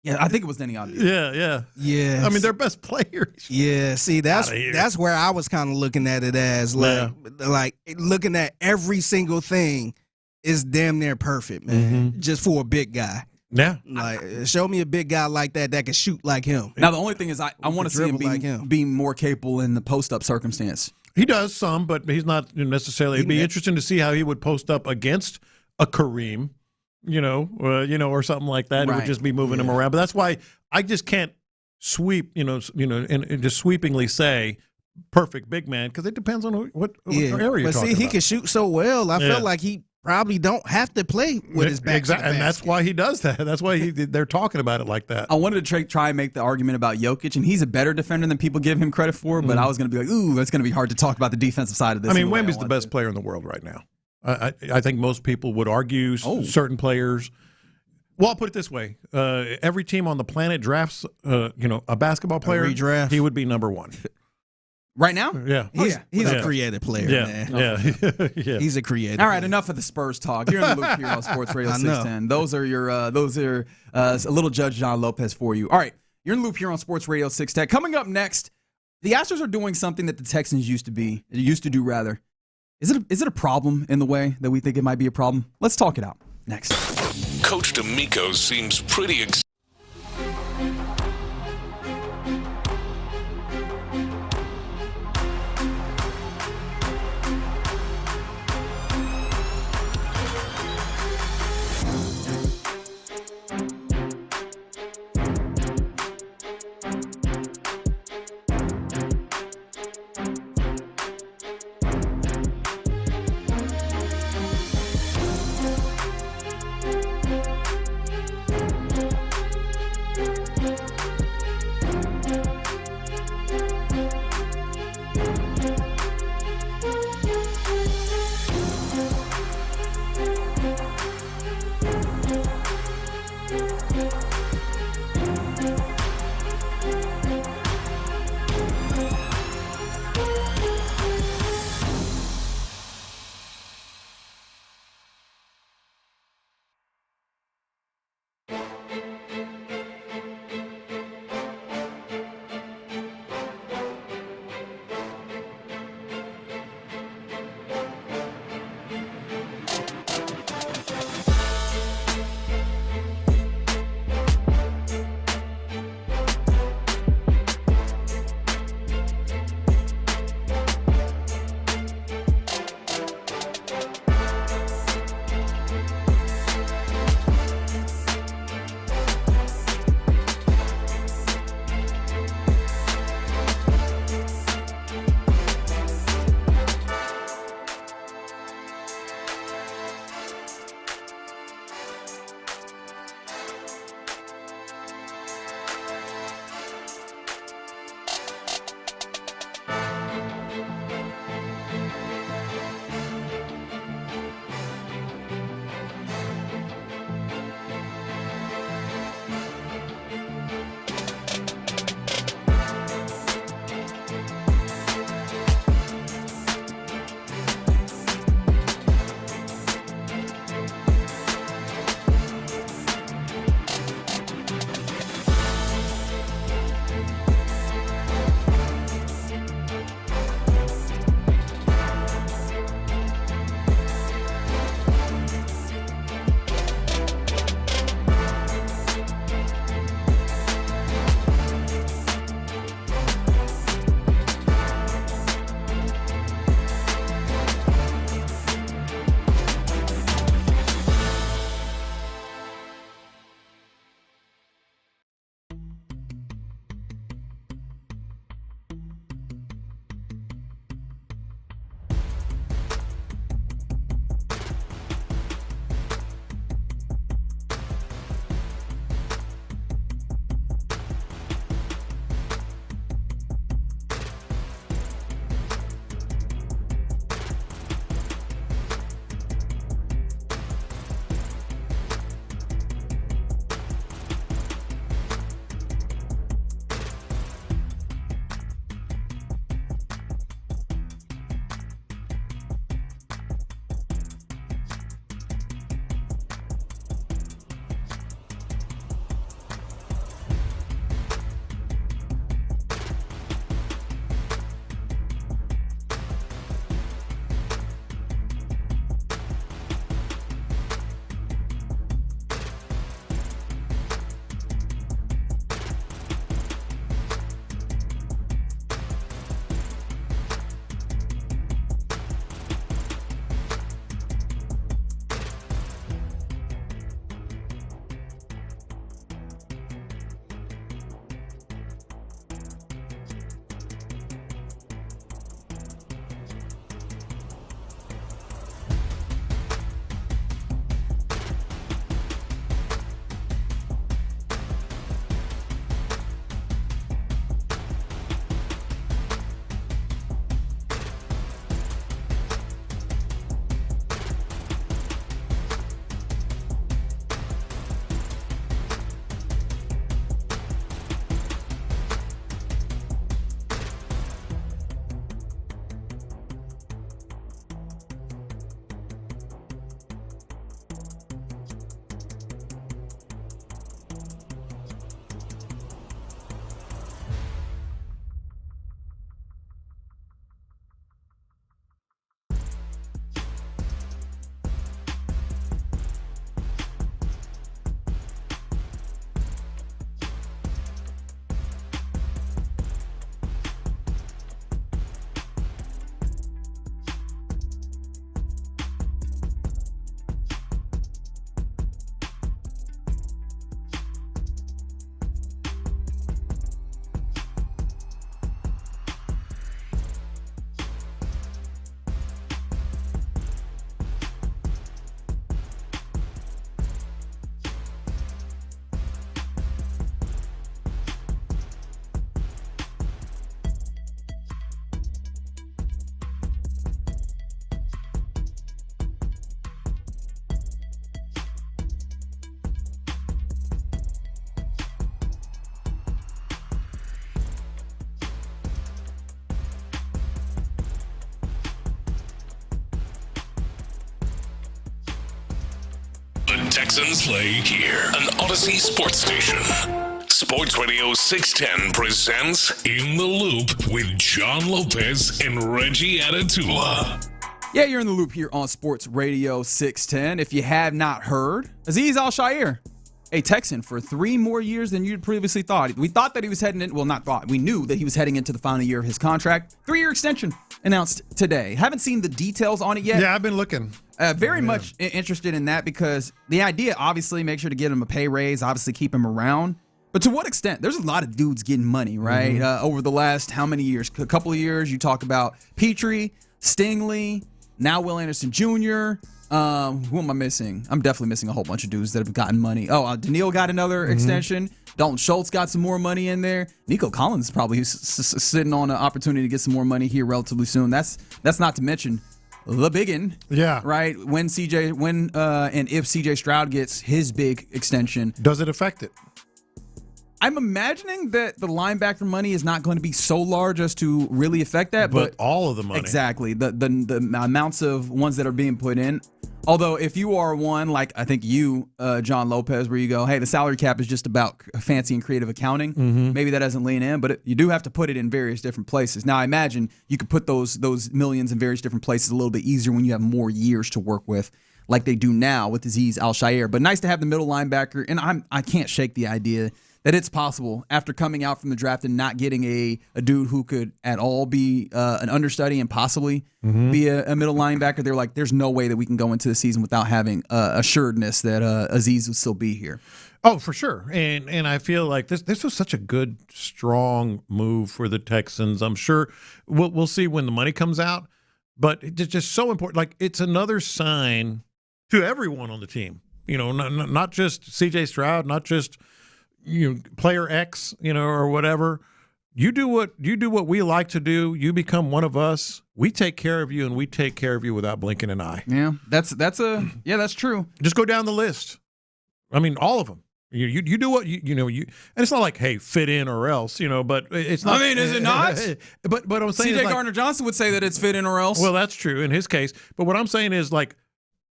Yeah, I think it was Denny Abdia. Yeah. I mean, they're best players. Yeah, see, that's where I was kind of looking at it as like looking at every single thing is damn near perfect, man. Just for a big guy. Yeah. Like, show me a big guy like that can shoot like him. Now, the only thing is I want to see him being more capable in the post-up circumstance. He does some, but he's not necessarily. It'd be interesting to see how he would post up against a Kareem. Or something like that. It would just be moving him around. But that's why I just can't sweep, and just sweepingly say perfect big man because it depends on what area you're talking about. But see, he can shoot so well. I feel like he probably don't have to play with his back. Exactly, and that's why he does that. That's why they're talking about it like that. I wanted to try and make the argument about Jokic, and he's a better defender than people give him credit for. But I was going to be like, ooh, that's going to be hard to talk about the defensive side of this. I mean, Wemby's the best player in the world right now. I think most people would argue certain players. Well, I'll put it this way: every team on the planet drafts, a basketball player. Redraft. He would be number one. Right now? Yeah. He's a creative player, man. Yeah. He's a creative All right, player. enough of the Spurs talk. You're in the loop here on Sports Radio 610. Those are a little Judge John Lopez for you. All right, you're in the loop here on Sports Radio 610. Coming up next, the Astros are doing something that the Texans used to do rather. Is it a problem in the way that we think it might be a problem? Let's talk it out next. Coach D'Amico seems pretty excited. Texans play here, an Odyssey sports station. Sports Radio 610 presents In the Loop with John Lopez and Reggie Atatula. Yeah, you're in the loop here on Sports Radio 610. If you have not heard, Azeez Al-Shaair, a Texan for 3 more years than you'd previously thought. We thought that he was heading in, well, not thought. We knew that he was heading into the final year of his contract. 3-year extension announced today. Haven't seen the details on it yet. Yeah, I've been looking. Very much interested in that because the idea, obviously, make sure to get him a pay raise, obviously keep him around. But to what extent? There's a lot of dudes getting money, right? Over the last how many years? A couple of years. You talk about Petrie, Stingley, now Will Anderson Jr., who am I missing? I'm definitely missing a whole bunch of dudes that have gotten money. Oh, Daniil got another extension. Dalton Schultz got some more money in there. Nico Collins probably sitting on an opportunity to get some more money here relatively soon. That's not to mention the biggin. Yeah. Right? And if CJ Stroud gets his big extension. Does it affect it? I'm imagining that the linebacker money is not going to be so large as to really affect that. But all of the money. Exactly. The amounts of ones that are being put in. Although if you are one, like I think you, John Lopez, where you go, hey, the salary cap is just about fancy and creative accounting, maybe that doesn't lean in, but you do have to put it in various different places. Now, I imagine you could put those millions in various different places a little bit easier when you have more years to work with, like they do now with Azeez Al-Shaair. But nice to have the middle linebacker, and I can't shake the idea that it's possible after coming out from the draft and not getting a dude who could at all be an understudy and possibly be a middle linebacker. They're like, there's no way that we can go into the season without having assuredness that Azeez will still be here. Oh, for sure. And I feel like this was such a good, strong move for the Texans. I'm sure we'll see when the money comes out, but it's just so important. Like, it's another sign to everyone on the team, not just C.J. Stroud, not just player X, or whatever. You do what we like to do. You become one of us. We take care of you, and we take care of you without blinking an eye. Yeah, that's true. Just go down the list. I mean, all of them. You do what you and it's not like, hey, fit in or else, but it's not. I mean, is it not? But I'm saying, C.J. Gardner-Johnson would say that it's fit in or else. Well, that's true in his case. But what I'm saying is, like,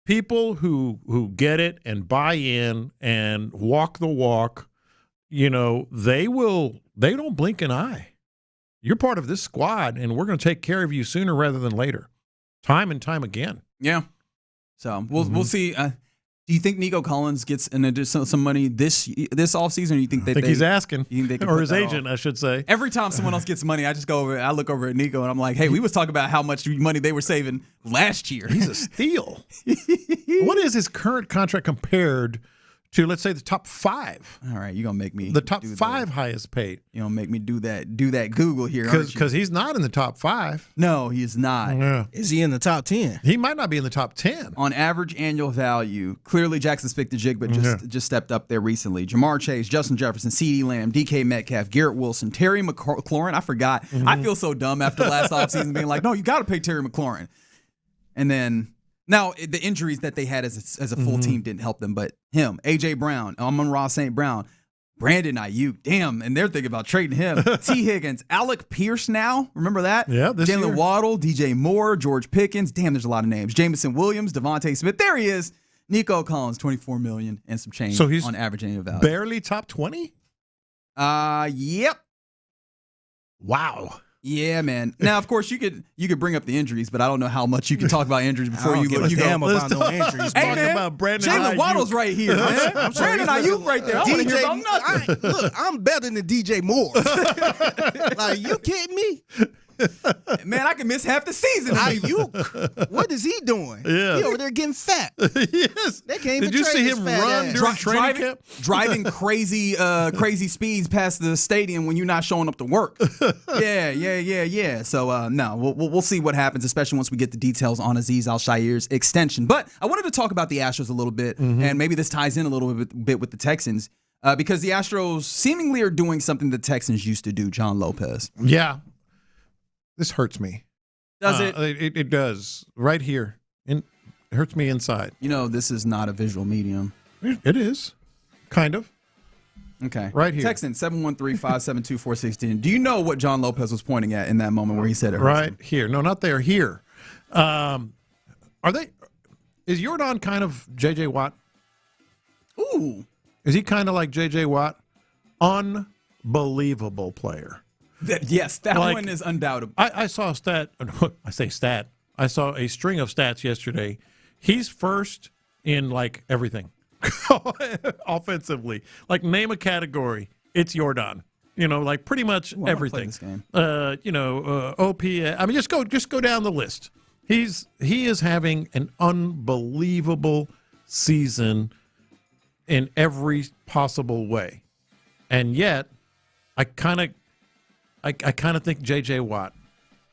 people who get it and buy in and walk the walk. They don't blink an eye. You're part of this squad, and we're going to take care of you sooner rather than later, time and time again. Yeah. So we'll see. Do you think Nico Collins gets some money this offseason, or you think I think he's asking, or his agent, off? I should say. Every time someone else gets money, I look over at Nico, and I'm like, hey, we was talking about how much money they were saving last year. He's a steal. What is his current contract compared to, let's say, the top 5? All right, you're going to make me the top 5 highest paid. You're going to make me do that Google here, because he's not in the top 5. No, he is not. Yeah. Is he in the top 10? He might not be in the top 10. On average annual value, clearly Jackson's picked the jig, but just stepped up there recently. Jamar Chase, Justin Jefferson, CeeDee Lamb, DK Metcalf, Garrett Wilson, Terry McLaurin. I forgot. I feel so dumb after last offseason being like, no, you got to pay Terry McLaurin. And then now, the injuries that they had as a full team didn't help them, but him, A.J. Brown, Amon-Ra St. Brown, Brandon Ayuk, damn, and they're thinking about trading him. T. Higgins, Alec Pierce now, remember that? Yeah, this year. Jalen Waddle, DJ Moore, George Pickens, damn, there's a lot of names. Jameson Williams, Devontae Smith, there he is. Nico Collins, $24 million and some change on average annual value. Barely top 20? Yep. Wow. Yeah, man. Now, of course, you could bring up the injuries, but I don't know how much you can talk about injuries before you give a damn about no injuries. Hey, man, about Brandon Jalen Waddle's right here, man. Brandon Ayuk right there. I want to hear about nothing. Look, I'm better than DJ Moore. Like, you kidding me? Man, I can miss half the season. Ayuk, what is he doing? Yeah. He over there getting fat. Yes. They can't even Did you see him run during training camp? Driving crazy speeds past the stadium when you're not showing up to work. Yeah. So, no, we'll see what happens, especially once we get the details on Azeez Al-Shaair's extension. But I wanted to talk about the Astros a little bit, and maybe this ties in a little bit with the Texans, because the Astros seemingly are doing something the Texans used to do, John Lopez. Yeah. This hurts me. Does it? It does. Right here. It hurts me inside. This is not a visual medium. It is. Kind of. Okay. Right here. Texan 713-572-4610. Do you know what John Lopez was pointing at in that moment where he said it? Right here. No, not there. Here. Is Jordan kind of J.J. Watt? Ooh. Is he kind of like J.J. Watt? Unbelievable player. Yes, that one is undoubtedable. I saw a stat. I say stat. I saw a string of stats yesterday. He's first in like everything offensively. Like name a category, it's Jordan. Like pretty much everything. This game. OP. I mean, just go down the list. He is having an unbelievable season in every possible way, and yet I kind of think J.J. Watt.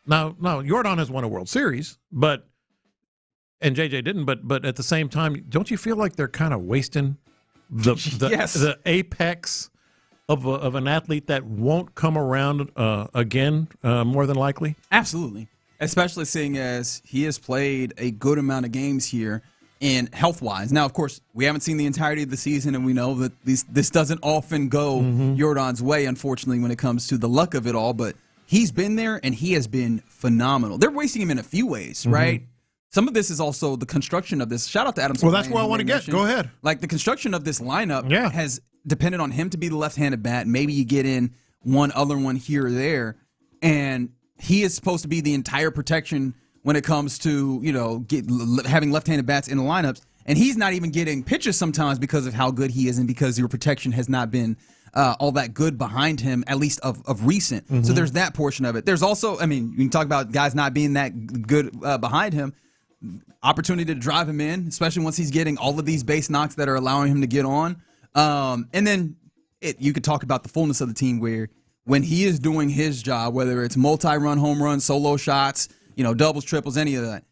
Now, Jordan has won a World Series, and J.J. didn't. But at the same time, don't you feel like they're kind of wasting the apex of an athlete that won't come around again, more than likely? Absolutely, especially seeing as he has played a good amount of games here. And health-wise, now of course we haven't seen the entirety of the season, and we know that this doesn't often go Jordan's way, unfortunately, when it comes to the luck of it all. But he's been there, and he has been phenomenal. They're wasting him in a few ways, right? Some of this is also the construction of this. Shout out to Adam. Well, that's where I want to get. Go ahead. Like the construction of this lineup has depended on him to be the left-handed bat. Maybe you get in one other one here or there, and he is supposed to be the entire protection when it comes to, having left-handed bats in the lineups. And he's not even getting pitches sometimes because of how good he is and because your protection has not been all that good behind him, at least of recent. So there's that portion of it. There's also, you can talk about guys not being that good behind him. Opportunity to drive him in, especially once he's getting all of these base knocks that are allowing him to get on. And then you could talk about the fullness of the team where when he is doing his job, whether it's multi-run home runs, solo shots, doubles, triples, any of that.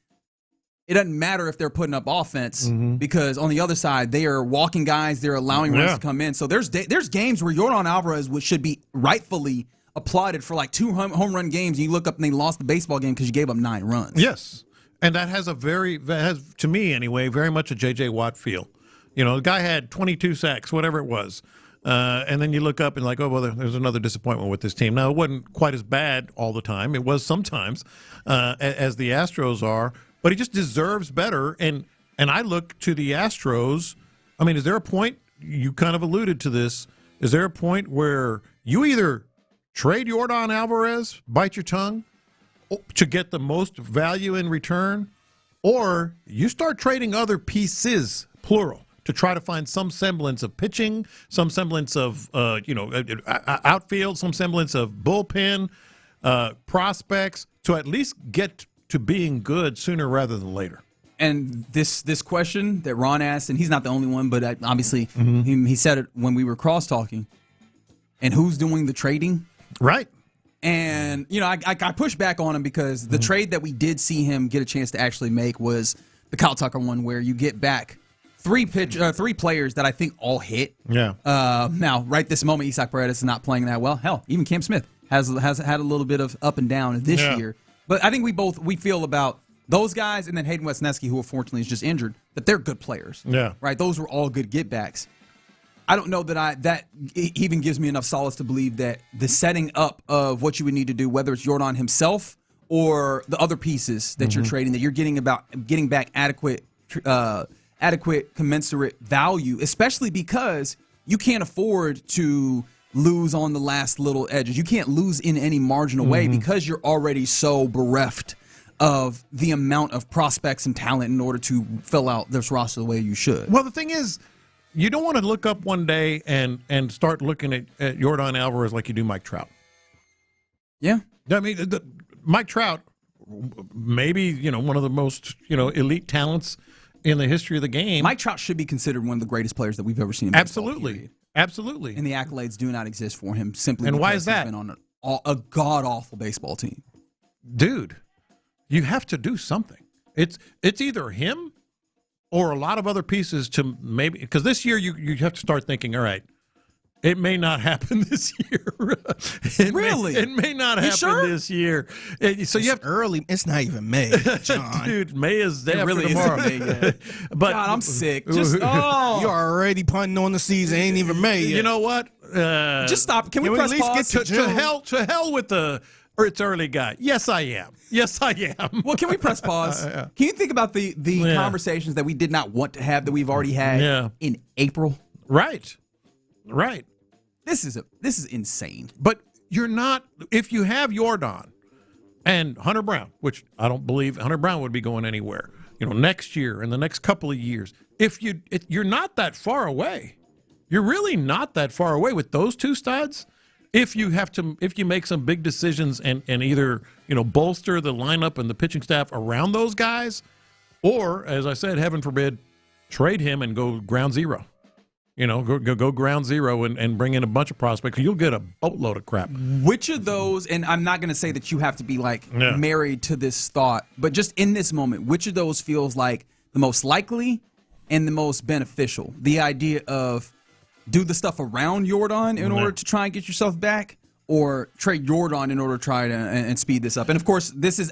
It doesn't matter if they're putting up offense because on the other side, they are walking guys. They're allowing runs to come in. So there's games where Jordan Alvarez should be rightfully applauded for like 2 home run games. And you look up and they lost the baseball game because you gave up 9 runs. Yes. And that has to me anyway, very much a J.J. Watt feel. The guy had 22 sacks, whatever it was. And then you look up and like, oh, well, there's another disappointment with this team. Now, it wasn't quite as bad all the time. It was sometimes, as the Astros are. But he just deserves better. And I look to the Astros. Is there a point, you kind of alluded to this, is there a point where you either trade Jordan Alvarez, bite your tongue, to get the most value in return, or you start trading other pieces, plural, to try to find some semblance of pitching, some semblance of outfield, some semblance of bullpen, prospects, to at least get to being good sooner rather than later. And this question that Ron asked, and he's not the only one, but obviously he said it when we were cross-talking, and who's doing the trading? Right. And, I pushed back on him because the trade that we did see him get a chance to actually make was the Kyle Tucker one where you get back 3 players that I think all hit. Yeah. Now, right this moment, Isaac Paredes is not playing that well. Hell, even Cam Smith has had a little bit of up and down this year. But I think we feel about those guys and then Hayden Wesneski, who unfortunately is just injured, that they're good players. Yeah. Right? Those were all good get-backs. I don't know that even gives me enough solace to believe that the setting up of what you would need to do, whether it's Jordan himself or the other pieces that you're trading, that you're getting back adequate commensurate value, especially because you can't afford to lose on the last little edges. You can't lose in any marginal way because you're already so bereft of the amount of prospects and talent in order to fill out this roster the way you should. Well, the thing is, you don't want to look up one day and start looking at Jordan Alvarez like you do Mike Trout. Yeah. Mike Trout, maybe, one of the most, elite talents in the history of the game. Mike Trout should be considered one of the greatest players that we've ever seen in baseball. Absolutely. And the accolades do not exist for him simply and because why is that? he's been on a god-awful baseball team. Dude, you have to do something. It's either him or a lot of other pieces to maybe – because this year you have to start thinking, all right, it may not happen this year. It may not happen this year. So you have early. It's not even May, John. Dude, May is day after really tomorrow. Isn't May yet. But God, I'm sick. You're already punting on the season. Ain't even May yet. You know what? Just stop. Can we press at least pause? get to June? To hell with the or it's early guy? Yes, I am. Yes, I am. Well, can we press pause? Can you think about the conversations that we did not want to have that we've already had in April? Right. This is insane. But you're not, if you have Jordan and Hunter Brown, which I don't believe Hunter Brown would be going anywhere, next year and the next couple of years, you're not that far away. You're really not that far away with those two studs. If you make some big decisions and either, bolster the lineup and the pitching staff around those guys, or, as I said, heaven forbid, trade him and go ground zero. Go ground zero and bring in a bunch of prospects. You'll get a boatload of crap. Which of those, and I'm not going to say that you have to be married to this thought, but just in this moment, which of those feels like the most likely and the most beneficial? The idea of do the stuff around Jordan in order to try and get yourself back, or trade Jordan in order to try to and speed this up. And of course, this is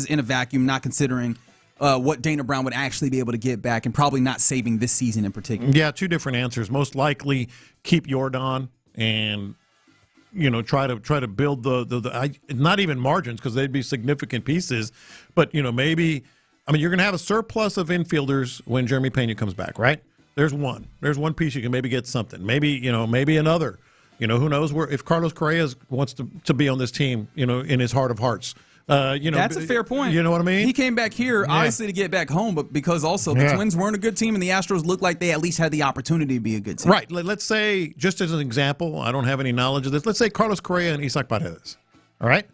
in a vacuum, not considering what Dana Brown would actually be able to get back, and probably not saving this season in particular. Yeah, two different answers. Most likely keep Jordan and try to build the not even margins, because they'd be significant pieces, but maybe you're going to have a surplus of infielders when Jeremy Pena comes back, right? There's one piece you can maybe get something. Maybe another. Who knows if Carlos Correa wants to be on this team, in his heart of hearts. That's a fair point. You know what I mean? He came back here, obviously, to get back home, but because also the Twins weren't a good team and the Astros looked like they at least had the opportunity to be a good team. Right. Let's say, just as an example, I don't have any knowledge of this. Let's say Carlos Correa and Isaac Paredes. All right?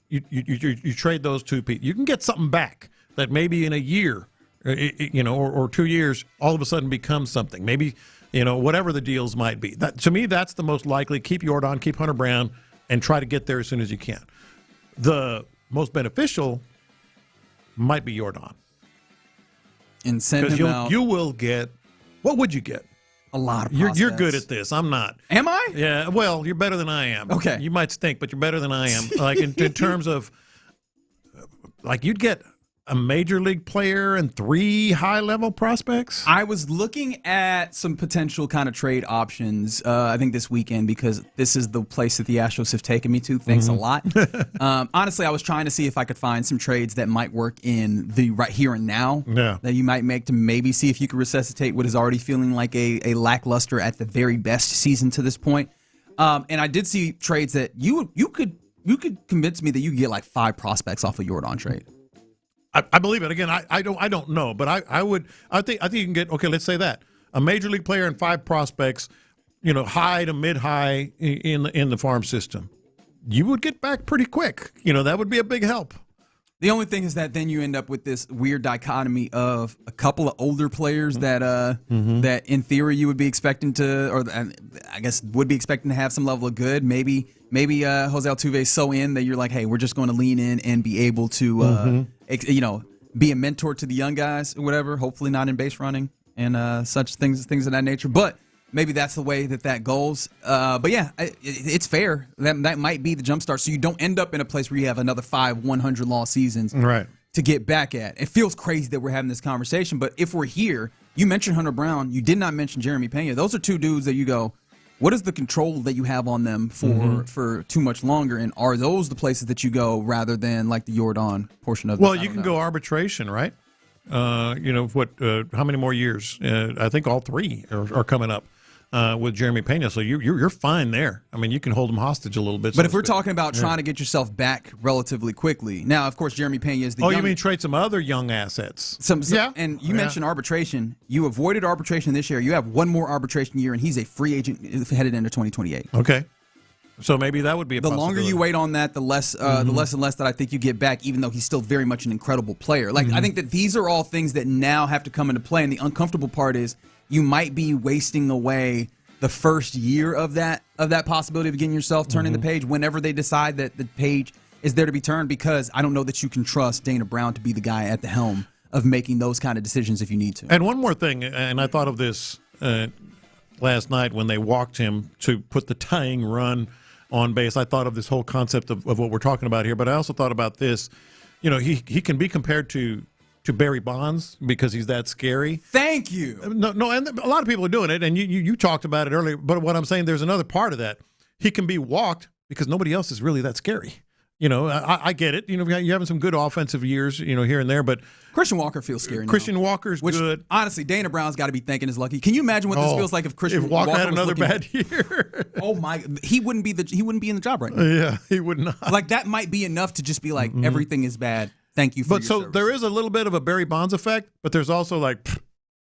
You trade those two people. You can get something back that maybe in a year, or 2 years, all of a sudden becomes something. Maybe, whatever the deals might be. To me, that's the most likely. Keep Jordan, keep Hunter Brown, and try to get there as soon as you can. The most beneficial might be Jordan. And send him out. You will get, what would you get? A lot of prospects. You're good at this. I'm not. Am I? Yeah, well, you're better than I am. Okay. You might stink, but you're better than I am. Like in terms of, you'd get a major league player and 3 high-level prospects? I was looking at some potential kind of trade options, I think this weekend, because this is the place that the Astros have taken me to. Thanks a lot. Honestly, I was trying to see if I could find some trades that might work in the right here and now that you might make to maybe see if you could resuscitate what is already feeling like a lackluster at the very best season to this point. And I did see trades that you could convince me that you could get like 5 prospects off a Jordan trade. I believe it. Again, I don't know, but I think you can get, okay, let's say that. A major league player and 5 prospects, high to mid-high in the farm system. You would get back pretty quick. That would be a big help. The only thing is that then you end up with this weird dichotomy of a couple of older players that in theory you would be expecting to, or I guess would be expecting to have some level of good. Maybe Jose Altuve is so in that you're like, hey, we're just going to lean in and be able to, be a mentor to the young guys or whatever. Hopefully not in base running and such things of that nature. But maybe that's the way that goes. But yeah, it's fair. That might be the jumpstart. So you don't end up in a place where you have another 5 100-loss seasons to get back at. It feels crazy that we're having this conversation. But if we're here, you mentioned Hunter Brown. You did not mention Jeremy Pena. Those are 2 dudes that you go, what is the control that you have on them for too much longer? And are those the places that you go rather than like the Jordan portion of it? Well, you can go arbitration, right? How many more years? I think all 3 are coming up with Jeremy Pena. So you're fine there. I mean, you can hold him hostage a little bit. But if we're talking about trying to get yourself back relatively quickly, now, of course, Jeremy Pena is the you mean trade some other young assets? And you mentioned arbitration. You avoided arbitration this year. You have 1 more arbitration year, and he's a free agent headed into 2028. Okay. So maybe that would be a possibility. The longer you wait on that, the less and less that I think you get back, even though he's still very much an incredible player. I think that these are all things that now have to come into play, and the uncomfortable part is you might be wasting away the first year of that possibility of getting yourself turning the page whenever they decide that the page is there to be turned, because I don't know that you can trust Dana Brown to be the guy at the helm of making those kind of decisions if you need to. And one more thing, and I thought of this last night when they walked him to put the tying run on base. I thought of this whole concept of what we're talking about here, but I also thought about this. He can be compared to Barry Bonds because he's that scary. Thank you. No, and a lot of people are doing it, and you talked about it earlier. But what I'm saying, there's another part of that. He can be walked because nobody else is really that scary. I get it. You're having some good offensive years, here and there, but Christian Walker feels scary now. Christian Walker's good. Honestly, Dana Brown's got to be thanking his lucky. Can you imagine what this feels like if Christian Walker Walker had another was bad year? Oh my, he wouldn't be in the job right now. Yeah, he would not. Like that might be enough to just be like everything is bad. Thank you for your service. There is a little bit of a Barry Bonds effect, but there's also like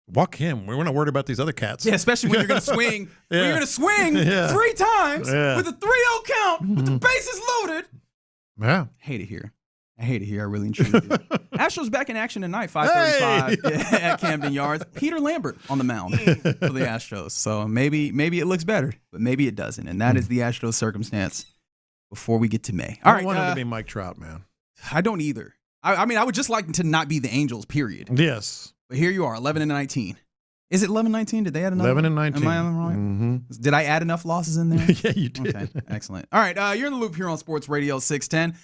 walk him. We're not worried about these other cats. Yeah, especially when you're going to swing. Yeah. When you're going to swing 3 times with a 3-0 count with the bases loaded. Yeah. Hate it here. I really and truly do. Astros back in action tonight, 5:35 at Camden Yards. Peter Lambert on the mound for the Astros. So maybe it looks better, but maybe it doesn't. And that is the Astros circumstance before we get to May. All right. I want him to be Mike Trout, man. I don't either. I mean, I would just like to not be the Angels, period. Yes. But here you are, 11-19. Is it 11-19? Did they add another? 11-19. Am I on the wrong? Mm-hmm. Did I add enough losses in there? Yeah, you did. Okay, excellent. All right, you're in the loop here on Sports Radio 610.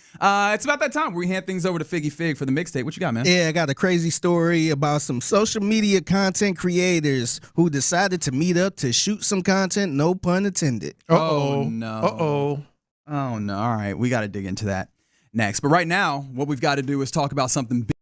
It's about that time where we hand things over to Figgy Fig for the mixtape. What you got, man? Yeah, I got a crazy story about some social media content creators who decided to meet up to shoot some content, no pun intended. Oh, no. Oh, no. All right, we got to dig into that next. But right now, what we've got to do is talk about something big.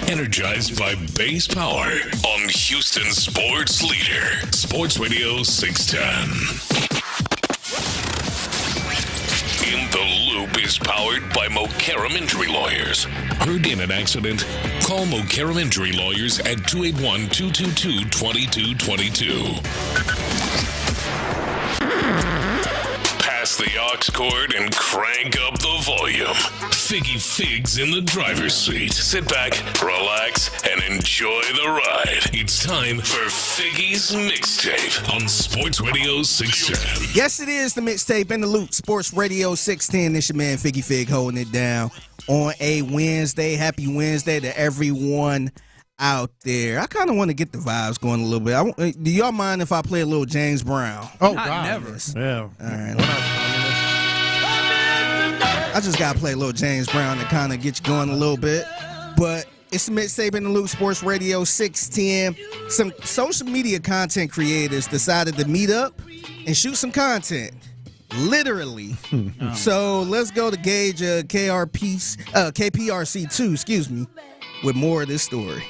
Energized by base power on Houston Sports Leader, Sports Radio 610. In the Loop is powered by Mokaram Injury Lawyers. Heard in an accident? Call Mokaram Injury Lawyers at 281-222-2222. Pass the aux cord and crank up the volume. Figgy Figs in the driver's seat. Sit back, relax, and enjoy the ride. It's time for Figgy's Mixtape on Sports Radio 610. Yes, it is the Mixtape in the Loop. Sports Radio 610. This your man Figgy Fig holding it down on a Wednesday. Happy Wednesday to everyone out there. I kind of want to get the vibes going a little bit. Do y'all mind if I play a little James Brown? Oh, God. Never. Yeah. All right. I just got to play a little James Brown to kind of get you going a little bit. But it's the Mixtape in the Loop, Sports Radio 610. Some social media content creators decided to meet up and shoot some content. Literally. So let's go to Gauge KPRC2, with more of this story.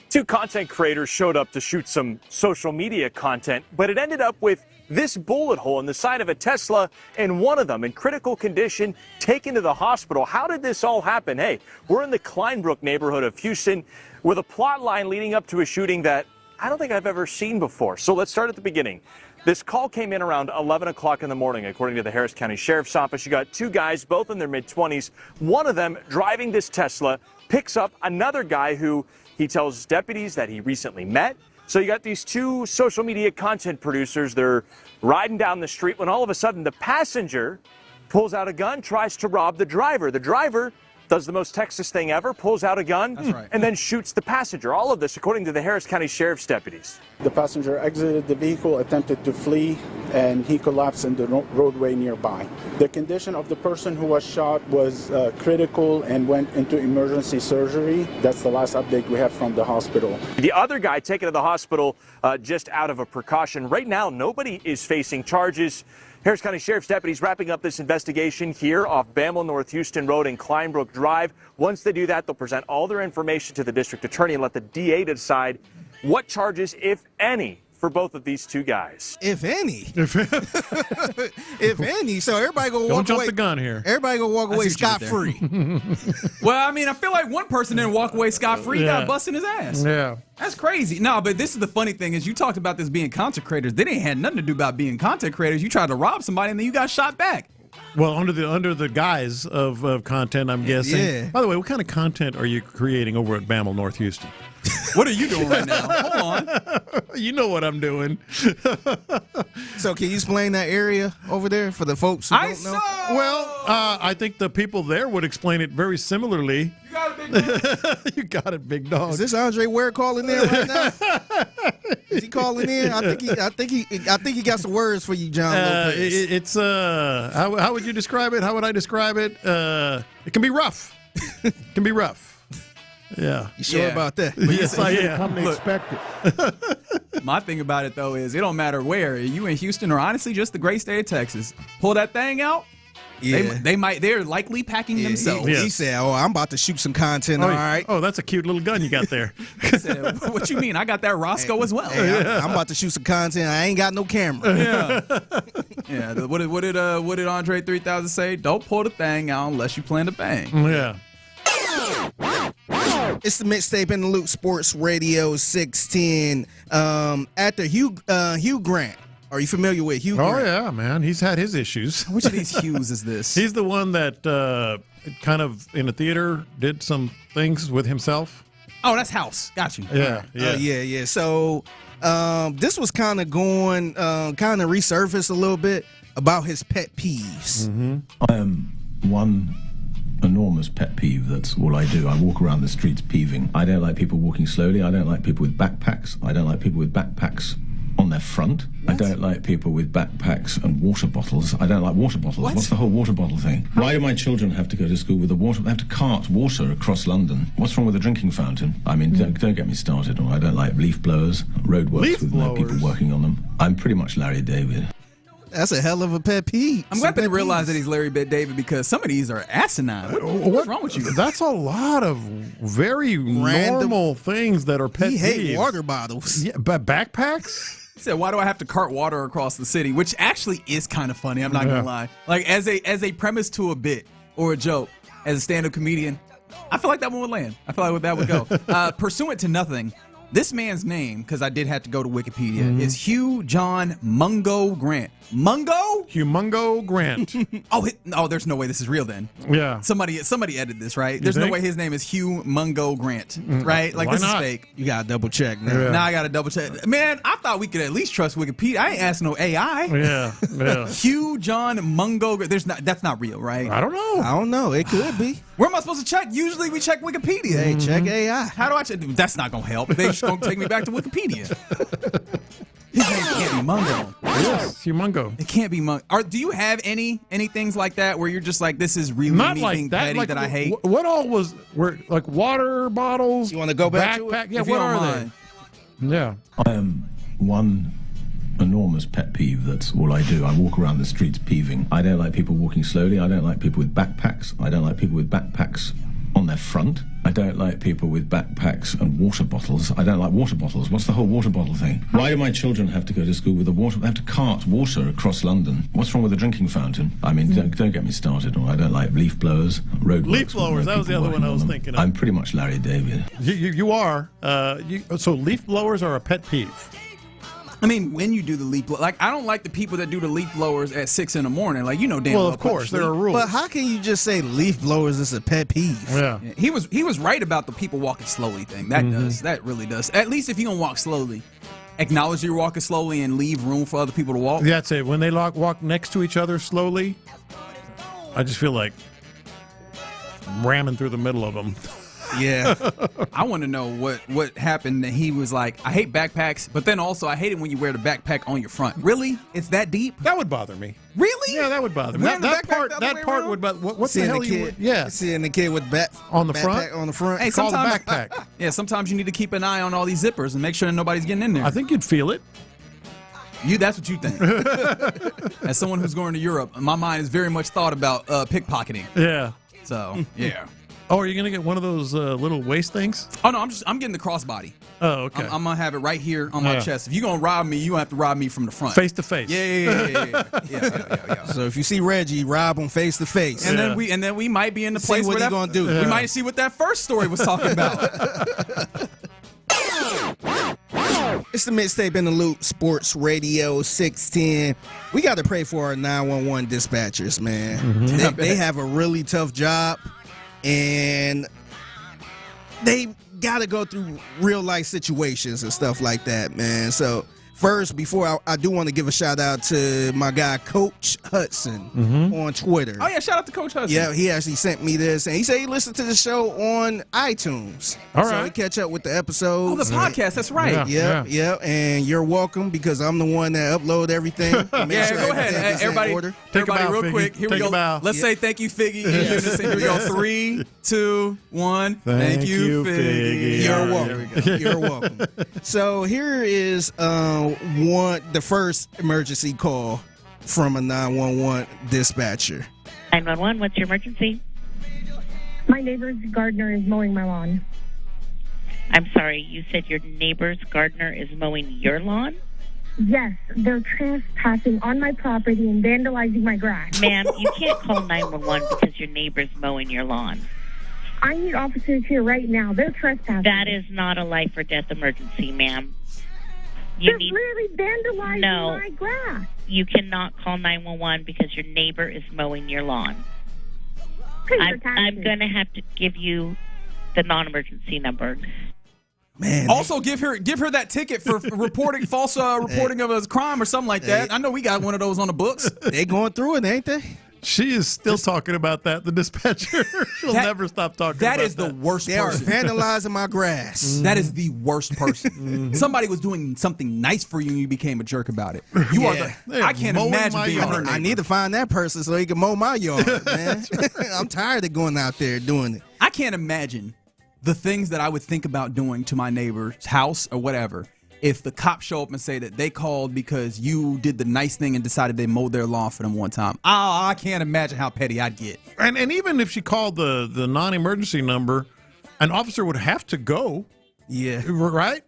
Two content creators showed up to shoot some social media content, but it ended up with this bullet hole in the side of a Tesla, and one of them in critical condition, taken to the hospital. How did this all happen? Hey, we're in the Kleinbrook neighborhood of Houston with a plot line leading up to a shooting that I don't think I've ever seen before. So let's start at the beginning. This call came in around 11 o'clock in the morning, according to the Harris County Sheriff's Office. You got two guys, both in their mid-20s. One of them driving this Tesla picks up another guy who he tells deputies that he recently met. So you got these two social media content producers. They're riding down the street when all of a sudden the passenger pulls out a gun, tries to rob the driver. The driver does the most Texas thing ever, pulls out a gun, and then shoots the passenger. All of this, according to the Harris County Sheriff's deputies. The passenger exited the vehicle, attempted to flee, and he collapsed in the roadway nearby. The condition of the person who was shot was critical and went into emergency surgery. That's the last update we have from the hospital. The other guy taken to the hospital just out of a precaution. Right now, nobody is facing charges. Harris County Sheriff's deputies wrapping up this investigation here off Bamel North Houston Road and Kleinbrook Drive. Once they do that, they'll present all their information to the district attorney and let the DA decide what charges, if any, for both of these two guys. If any. If any. So everybody go walk away. Don't jump the gun here. Everybody go walk away scot-free. Well, I mean, I feel like one person didn't walk away scot-free. He got busting his ass. Yeah. That's crazy. No, but this is the funny thing is you talked about this being content creators. They didn't have nothing to do about being content creators. You tried to rob somebody and then you got shot back. Well, under the guise of content, I'm guessing. Yeah. By the way, what kind of content are you creating over at Bamel North Houston? What are you doing right now? Hold on. You know what I'm doing. So can you explain that area over there for the folks who don't know? Well, I think the people there would explain it very similarly. You got it, big dog. You got it, big dog. Is this Andre Ware calling in right now? Is he calling in? I think he got some words for you, John Lopez. It's how would you describe it? How would I describe it? It can be rough. It can be rough. Yeah. You sure about that? Yes, I am. Come to expect it. My thing about it, though, is it don't matter where. You in Houston or honestly just the great state of Texas. Pull that thing out. Yeah. They're likely packing themselves. He said, I'm about to shoot some content, all right. Oh, that's a cute little gun you got there. He said, what you mean? I got that Roscoe as well. Hey, I'm about to shoot some content. I ain't got no camera. Yeah. Yeah. What did Andre 3000 say? Don't pull the thing out unless you plan to bang. Yeah. It's the Mixtape in the Loop, Sports Radio 610. Actor Hugh Grant. Are you familiar with Hugh Grant? Oh, yeah, man. He's had his issues. Which of these Hughes is this? He's the one that kind of in a theater did some things with himself. Oh, that's House. Got you. Yeah. Yeah. So this was kind of going, kind of resurfaced a little bit about his pet peeves. Mm-hmm. I am one enormous pet peeve. That's all I do. I walk around the streets peeving. I don't like people walking slowly. I don't like people with backpacks. I don't like people with backpacks on their front. What? I don't like people with backpacks and water bottles. I don't like water bottles. What's the whole water bottle thing? Why do my children have to go to school with a water? They have to cart water across London. What's wrong with a drinking fountain? I mean, don't get me started. I don't like leaf blowers, road works with no people working on them. I'm pretty much Larry David. That's a hell of a pet peeve. I'm glad they realize that he's Larry Bird David because some of these are asinine. What's wrong with you? That's a lot of very normal things that are pet peeves. He hates water bottles. Yeah, but backpacks? He said, "Why do I have to cart water across the city?" Which actually is kind of funny. I'm not gonna lie. Like as a premise to a bit or a joke, as a stand-up comedian, I feel like that one would land. I feel like that would go. Pursuant to nothing, this man's name, because I did have to go to Wikipedia, is Hugh John Mungo Grant. Mungo? Hugh Mungo Grant. Oh, there's no way this is real then. Yeah. Somebody edited this, right? There's no way his name is Hugh Mungo Grant, right? Like, Why this not? is fake. You got to double check now. Yeah. Now I got to double check. Man, I thought we could at least trust Wikipedia. I ain't asking no AI. Yeah. Hugh John Mungo Grant. That's not real, right? I don't know. It could be. Where am I supposed to check? Usually we check Wikipedia. Hey, check AI. How do I check? That's not going to help. They're just going to take me back to Wikipedia. His name can't be Mungo. Yes, Hugh Mungo. It can't be Mungo. Do you have any things like that where you're just like, this is really Not anything like that. petty Like, that I hate? What all was like water bottles? You want to go back to backpack? it? Yeah, If you what don't are mind. they? Yeah. I am one enormous pet peeve. That's all I do. I walk around the streets peeving. I don't like people walking slowly. I don't like people with backpacks. I don't like people with backpacks on their front. I don't like people with backpacks and water bottles. I don't like water bottles. What's the whole water bottle thing? Why do my children have to go to school with a water? They have to cart water across London. What's wrong with a drinking fountain? I mean, don't get me started. Or I don't like leaf blowers, road Leaf blowers. That was the other one I was thinking of. I'm pretty much Larry David. You are. So leaf blowers are a pet peeve. I mean, when you do the leaf blower, like I don't like the people that do the leaf blowers at 6 a.m. Like, you know, damn Well, well of course, there are rules. But how can you just say leaf blowers is a pet peeve? Yeah. He was right about the people walking slowly thing. That really does. At least if you don't walk slowly, acknowledge you're walking slowly and leave room for other people to walk. That's it. When they walk next to each other slowly, I just feel like ramming through the middle of them. Yeah. I want to know what happened that he was like, I hate backpacks, but then also I hate it when you wear the backpack on your front. Really? It's that deep? That would bother me. Really? Yeah, that would bother me. Wearing the That backpack part way part around? would bother. What the Seeing hell the you? kid, Yeah. seeing the kid with on the backpack front. on the front. Hey, Call the sometimes backpack. Yeah, sometimes you need to keep an eye on all these zippers and make sure nobody's getting in there. I think you'd feel it. That's what you think. As someone who's going to Europe, my mind is very much thought about pickpocketing. Yeah. So, yeah. Oh, are you gonna get one of those little waist things? Oh no, I'm getting the crossbody. Oh, okay. I'm gonna have it right here on my chest. If you're gonna rob me, you gonna have to rob me from the front, face to face. Yeah. So if you see Reggie, rob him face to face. And then we might be in the place what where he gonna do. We might see what that first story was talking about. It's the Mixtape in the Loop, Sports Radio 610. We got to pray for our 911 dispatchers, man. They have a really tough job, and they got to go through real life situations and stuff like that, man. So first, before I do want to give a shout out to my guy Coach Hudson on Twitter. Oh yeah, shout out to Coach Hudson. Yeah, he actually sent me this, and he said he listened to the show on iTunes. All so right. he catch up with the episodes. Oh, the podcast. That's right. Yeah. And you're welcome because I'm the one that upload everything. Yeah, go ahead. Everybody, real Figgy. quick. Here Take we a go. bow. Let's say thank you, Figgy. Here we go. 3, 2, 1. Thank you, Figgy. You're welcome. You're welcome. So here is the first emergency call from a 911 dispatcher. 911, what's your emergency? My neighbor's gardener is mowing my lawn. I'm sorry, you said your neighbor's gardener is mowing your lawn? Yes, they're trespassing on my property and vandalizing my grass. Ma'am, you can't call 911 because your neighbor's mowing your lawn. I need officers here right now. They're trespassing. That is not a life or death emergency, ma'am. They're literally vandalizing my grass. You cannot call 911 because your neighbor is mowing your lawn. I'm going to have to give you the non-emergency number. Man. Also, give her that ticket for reporting false reporting of a crime or something like that. I know we got one of those on the books. They going through it, ain't they? She is still talking about that. The dispatcher. She'll never stop talking about that. That is the worst They person. are vandalizing my grass. That is the worst person. Somebody was doing something nice for you and you became a jerk about it. You are I can't imagine being her neighbor. I need to find that person so he can mow my yard, man. I'm tired of going out there doing it. I can't imagine the things that I would think about doing to my neighbor's house or whatever. if the cops show up and say that they called because you did the nice thing and decided they mowed their lawn for them one time. I can't imagine how petty I'd get. And even if she called the non-emergency number, an officer would have to go. Yeah. Right?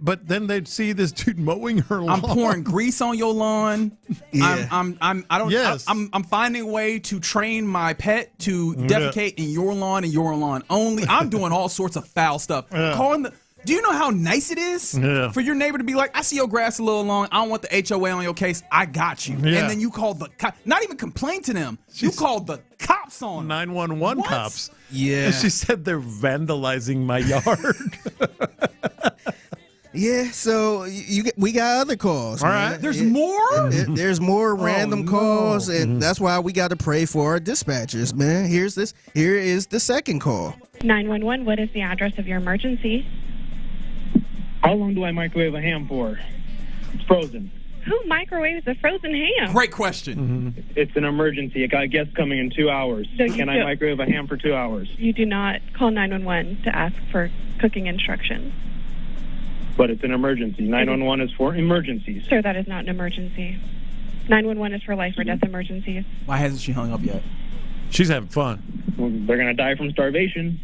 But then they'd see this dude mowing her lawn. I'm pouring grease on your lawn. Yeah. I'm finding a way to train my pet to defecate in your lawn and your lawn only. I'm doing all sorts of foul stuff. Yeah. Do you know how nice it is for your neighbor to be like, I see your grass a little long. I don't want the HOA on your case. I got you. Yeah. And then you call the cops. Not even complain to them. You called the cops on 911 cops. Yeah. And she said they're vandalizing my yard. Yeah, so we got other calls. All man. right. There's more? There's more random calls, and that's why we got to pray for our dispatchers, man. Here is the second call. 911, what is the address of your emergency? How long do I microwave a ham for? It's frozen. Who microwaves a frozen ham? Great question. It's an emergency. I got a guest coming in 2 hours. Can I microwave a ham for 2 hours? You do not call 911 to ask for cooking instructions. But it's an emergency. 911 is for emergencies. Sir, that is not an emergency. 911 is for life or death emergencies. Why hasn't she hung up yet? She's having fun. Well, they're going to die from starvation.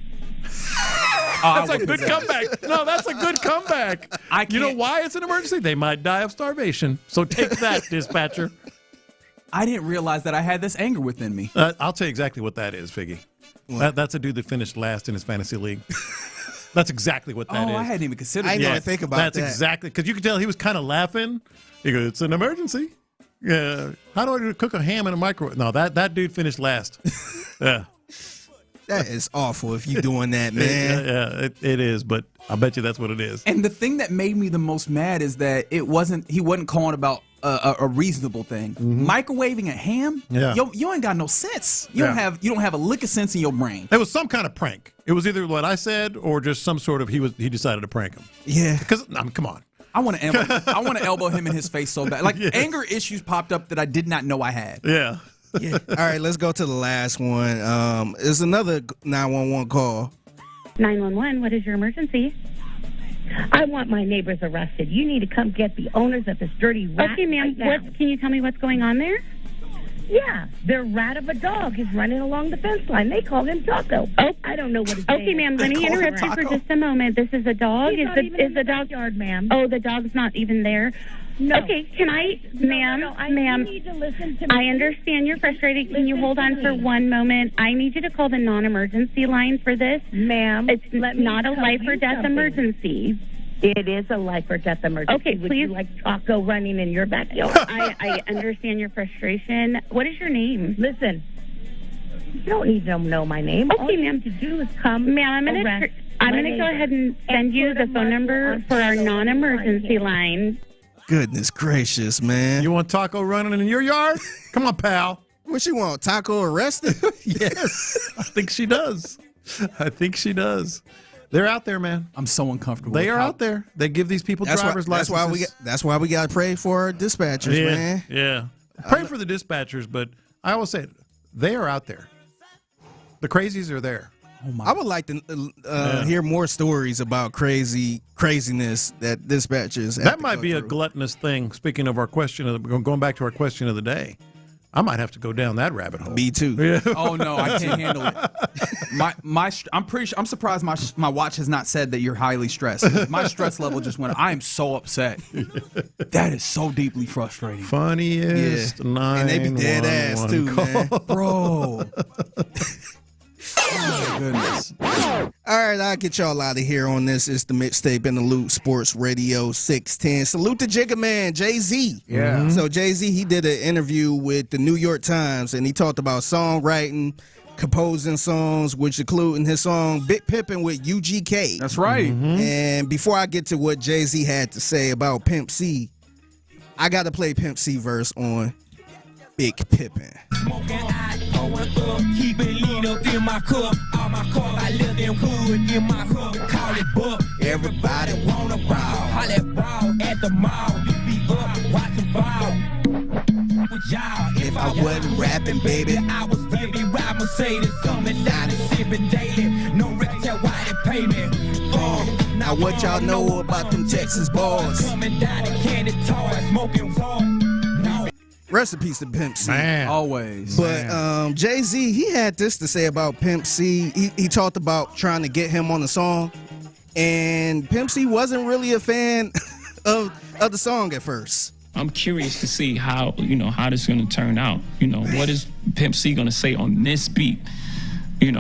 That's a good comeback. No, that's a good comeback. You know why it's an emergency? They might die of starvation. So take that, dispatcher. I didn't realize that I had this anger within me. I'll tell you exactly what that is, Figgy. That's a dude that finished last in his fantasy league. That's exactly what that is. I hadn't even considered that. I didn't even think about that. That's exactly, because you could tell he was kind of laughing. He goes, it's an emergency. Yeah. How do I cook a ham in a microwave? No, that dude finished last. Yeah. That is awful if you're doing that, man. Yeah, it is, but I bet you that's what it is. And the thing that made me the most mad is that he wasn't calling about a reasonable thing. Microwaving a ham? Yeah. You ain't got no sense. You don't have a lick of sense in your brain. It was some kind of prank. It was either what I said or just some sort of he decided to prank him. Yeah. Because come on. I want to elbow him in his face so bad. Like anger issues popped up that I did not know I had. Yeah. Yeah. All right, let's go to the last one. There's another 911 call. 911, what is your emergency? I want my neighbors arrested. You need to come get the owners of this dirty rat. Okay, ma'am. Right Can you tell me what's going on there? Yeah, their rat of a dog is running along the fence line. They call him Taco. Oh, I don't know what his name is. Okay, ma'am. Let me interrupt you for just a moment. This is a dog. He's not even in the backyard, ma'am. Oh, the dog's not even there. No. Okay, can I, ma'am, you need to listen to me. I understand you're frustrated. Can you hold on for one moment? I need you to call the non-emergency line for this. Ma'am, it's not a life or death emergency. It is a life or death emergency. Okay, Would please. you like Taco running in your backyard? I understand your frustration. What is your name? Listen, you don't need to know my name. Okay, All you ma'am. need to do is come. Ma'am, I'm going to go ahead and send you the phone number for our non-emergency line. Goodness gracious, man. You want Taco running in your yard? Come on, pal. What she want, Taco arrested? Yes, I think she does. They're out there, man. I'm so uncomfortable. They are out there. They give these people driver's licenses. That's why we got to pray for our dispatchers, man. Yeah. Pray for the dispatchers, but I always say they are out there. The crazies are there. I would like to hear more stories about craziness that dispatchers. That might be a gluttonous thing. Speaking of our going back to our question of the day, I might have to go down that rabbit hole. Me too. Yeah. Oh no, I can't handle it. I'm surprised my watch has not said that you're highly stressed. My stress level just went. I am so upset. That is so deeply frustrating. Funniest 911 and they be dead ass too, man. Bro. Oh my goodness. All right, I'll get y'all out of here on this. It's the Mixtape in the Loop, Sports Radio 610. Salute to Jigga Man, Jay-Z. Yeah. Mm-hmm. So Jay-Z, he did an interview with the New York Times, and he talked about songwriting, composing songs, which including his song Big Pimpin' with UGK. That's right. Mm-hmm. And before I get to what Jay-Z had to say about Pimp C, I got to play Pimp C verse on Big Pimpin'. Keep it lean up in my cup. All my cars, I live in wood in my hood. Call it buck. Everybody wanna ball. Holla ball at the mall. You be up, watching ball. With y'all, if I wasn't rapping, baby, I would still be riding Mercedes. Coming down and sipping daily. No record tell why they pay me. Now what y'all know about them Texas boys? Coming down in candy toys, smoking raw. Rest in peace to Pimp C. Man. Always. But Jay-Z, he had this to say about Pimp C. He talked about trying to get him on the song, and Pimp C wasn't really a fan of the song at first. I'm curious to see how this is going to turn out. What is Pimp C going to say on this beat? He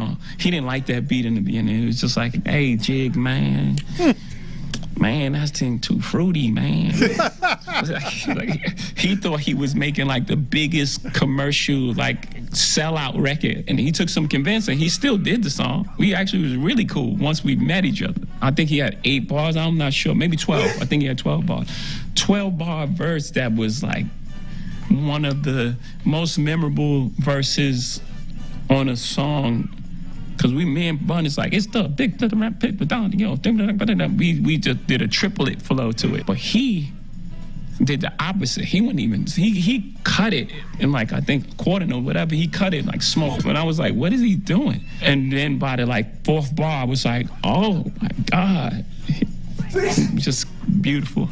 didn't like that beat in the beginning. It was just like, hey, Jig, man. Man, that's too fruity, man. He thought he was making like the biggest commercial, like sellout record. And he took some convincing. He still did the song. We actually was really cool once we met each other. I think he had 8 bars. I'm not sure. Maybe 12. I think he had 12 bars. 12-bar verse that was like one of the most memorable verses on a song. Because me and Bun is like, it's the big rap pick, but down, we just did a triplet flow to it. But he did the opposite. He wouldn't even, he cut it in like, I think quarter note, whatever. He cut it like smoke. And I was like, what is he doing? And then by the like 4th bar, I was like, oh my God. Just beautiful.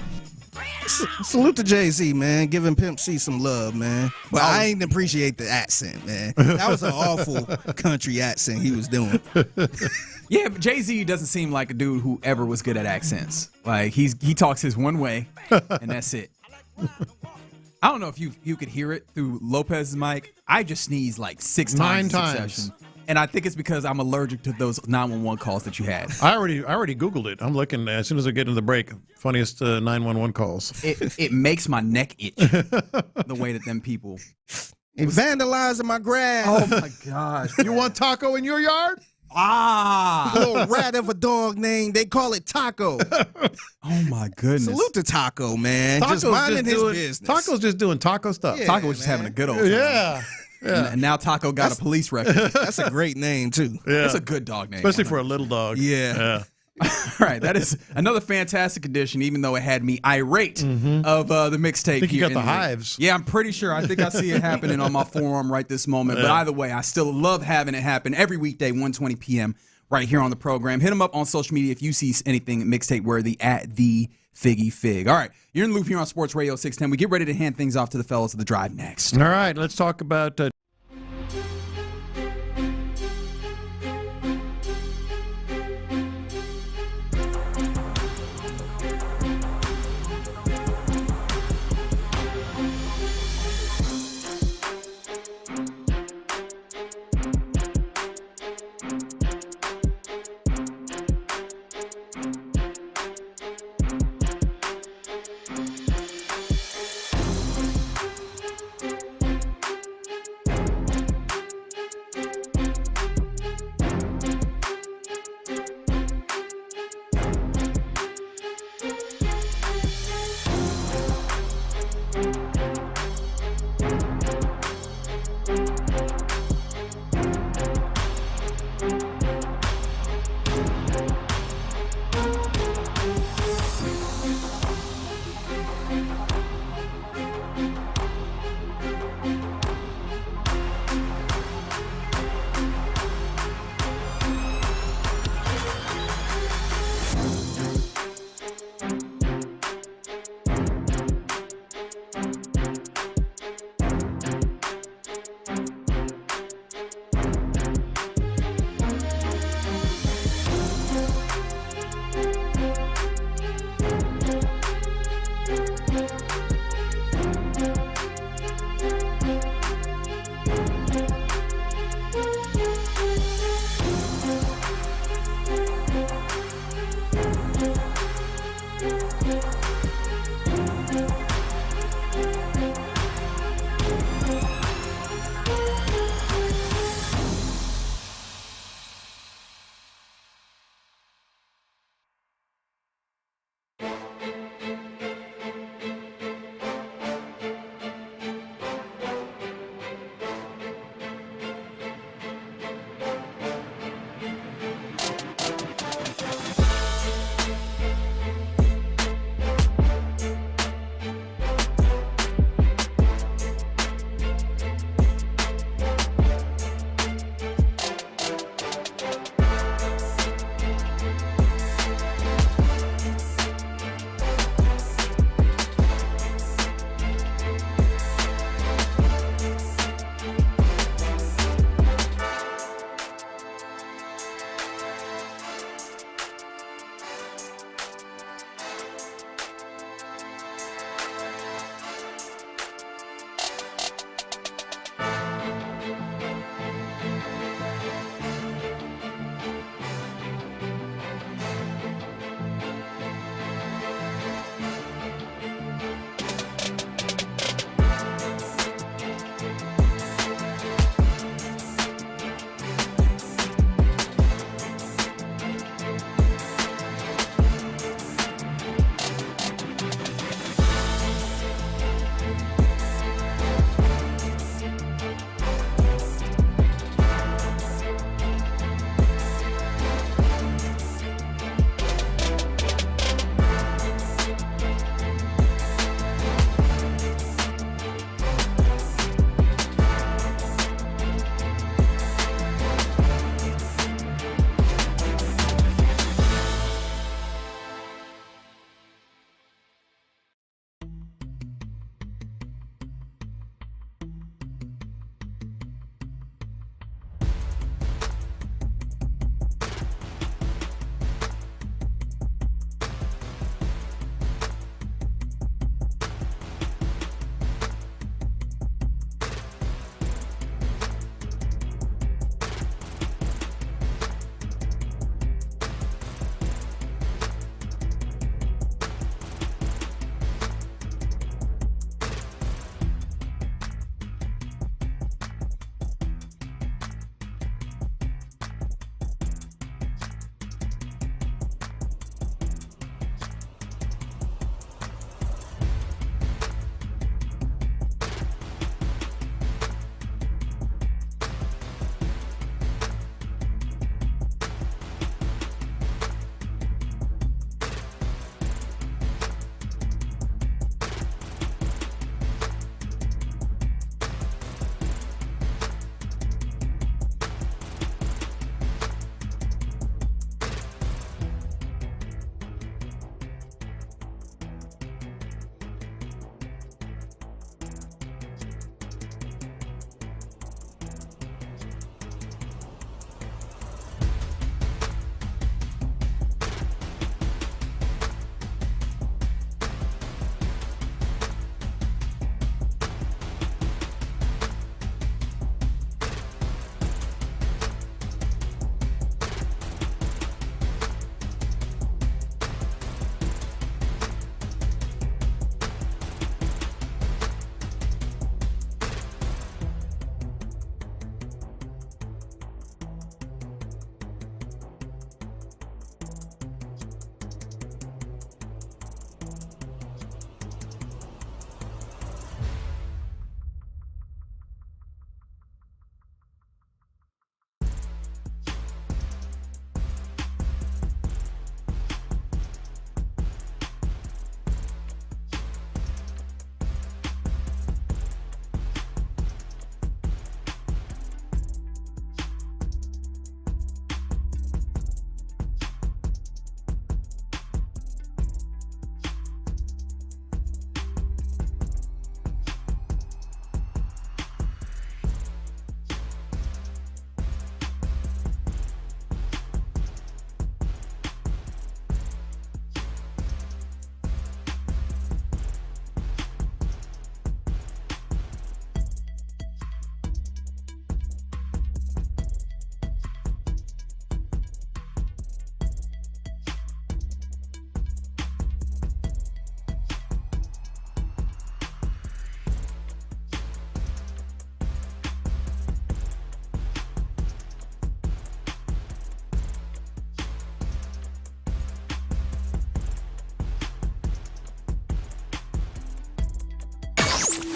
Salute to Jay-Z, man, giving Pimp C some love, man. But I ain't appreciate the accent, man. That was an awful country accent he was doing. Yeah, but Jay-Z doesn't seem like a dude who ever was good at accents. Like he talks his one way, and that's it. I don't know if you could hear it through Lopez's mic. I just sneezed like 6 times in succession. And I think it's because I'm allergic to those 911 calls that you had. I already Googled it. I'm looking as soon as I get into the break. Funniest 911 calls. It makes my neck itch the way that them people. Vandalizing my grass. Oh my gosh! You want Taco in your yard? Little rat of a dog name. They call it Taco. Oh my goodness! Salute to Taco, man. Taco's just minding his business. Taco's just doing taco stuff. Yeah, Taco was just having a good old time. Yeah. And now Taco got a police record. That's a great name, too. Yeah. That's a good dog name. Especially for a little dog. Yeah. All right, that is another fantastic edition, even though it had me irate of the mixtape. I think you got the hives. Yeah, I'm pretty sure. I think I see it happening on my forearm right this moment. But either way, I still love having it happen every weekday, 1:20 p.m. right here on the program. Hit them up on social media if you see anything mixtape worthy at the Figgy Fig. All right, you're in the loop here on Sports Radio 610. We get ready to hand things off to the fellas of the drive next. All right, let's talk about.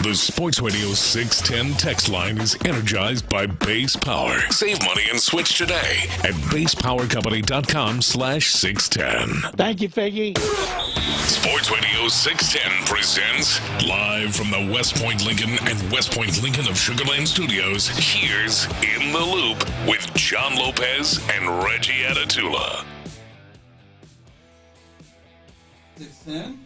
The Sports Radio 610 text line is energized by Base Power. Save money and switch today at basepowercompany.com/610. Thank you, Figgy. Sports Radio 610 presents live from the West Point Lincoln and West Point Lincoln of Sugar Land Studios. Here's In the Loop with John Lopez and Reggie Atatula. 610.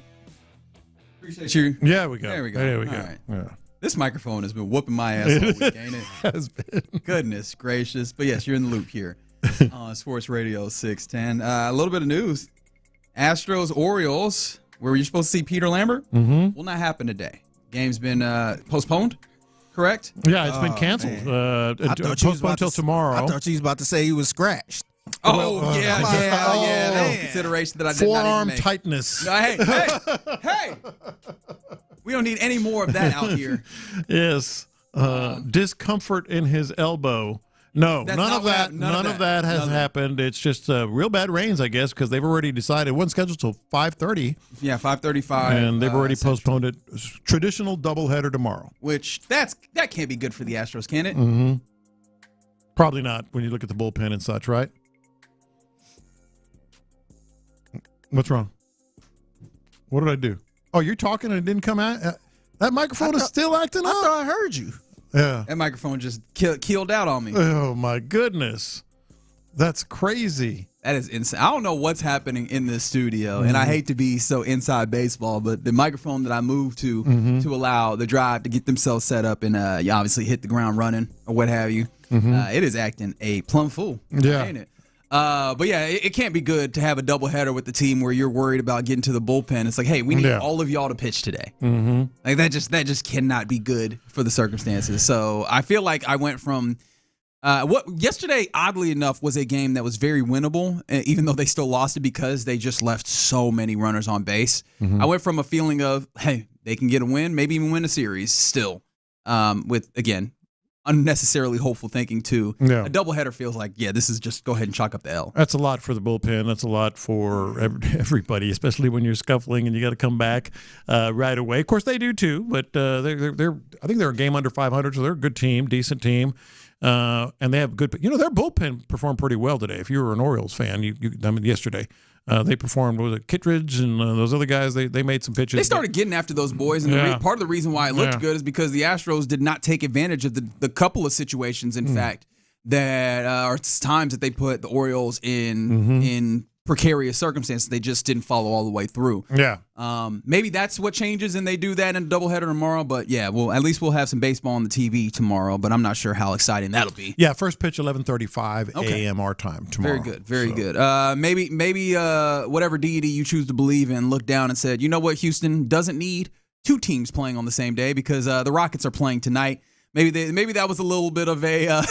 Appreciate you. Yeah, we go. There we go. There we All go. right. Yeah. This microphone has been whooping my ass all week, ain't it? Has been. Goodness gracious. But yes, you're in the loop here on Sports Radio 610. A little bit of news. Astros, Orioles, where you're supposed to see Peter Lambert, will not happen today. Game's been postponed, correct? Yeah, it's been canceled. Postponed until tomorrow. I thought you was about to say he was scratched. Oh, yeah. Consideration that I did not even Forearm make. tightness. No, hey. We don't need any more of that out here. Yes. Discomfort in his elbow. No, none of that. None of that has happened. It's just real bad rains, I guess, because they've already decided. It wasn't scheduled till 5:30. Yeah, 5:35. And they've already postponed it. Traditional doubleheader tomorrow. Which, that can't be good for the Astros, can it? Mm-hmm. Probably not when you look at the bullpen and such, right? What's wrong? What did I do? Oh, you're talking and it didn't come out? That microphone is still acting up? I thought I heard you. Yeah. That microphone just keeled out on me. Oh, my goodness. That's crazy. That is insane. I don't know what's happening in this studio, and I hate to be so inside baseball, but the microphone that I moved to allow the drive to get themselves set up and you obviously hit the ground running or what have you, it is acting a plumb fool, ain't it? But yeah, it can't be good to have a doubleheader with the team where you're worried about getting to the bullpen. It's like, hey, we need all of y'all to pitch today. Like that just cannot be good for the circumstances. So I feel like I went from what yesterday, oddly enough, was a game that was very winnable, even though they still lost it because they just left so many runners on base. I went from a feeling of, hey, they can get a win, maybe even win a series still, with, again, unnecessarily hopeful thinking to a doubleheader feels like, yeah, this is just go ahead and chalk up the L. That's a lot for the bullpen. That's a lot for everybody, especially when you're scuffling and you got to come back right away. Of course, they do too, but they're I think they're a game under 500, so they're a good team, decent team. And they have good, their bullpen performed pretty well today. If you were an Orioles fan, yesterday, they performed with Kittredge and those other guys. They made some pitches. They started getting after those boys, and part of the reason why it looked good is because the Astros did not take advantage of the couple of situations, in fact, that are times that they put the Orioles in precarious circumstances. They just didn't follow all the way through. Yeah. Maybe that's what changes, and they do that in a doubleheader tomorrow. But yeah, well, at least we'll have some baseball on the TV tomorrow. But I'm not sure how exciting that'll be. Yeah, first pitch 11:35 a.m. our time tomorrow. Very good. Maybe whatever deity you choose to believe in looked down and said, you know what, Houston doesn't need two teams playing on the same day because the Rockets are playing tonight. Maybe that was a little bit of a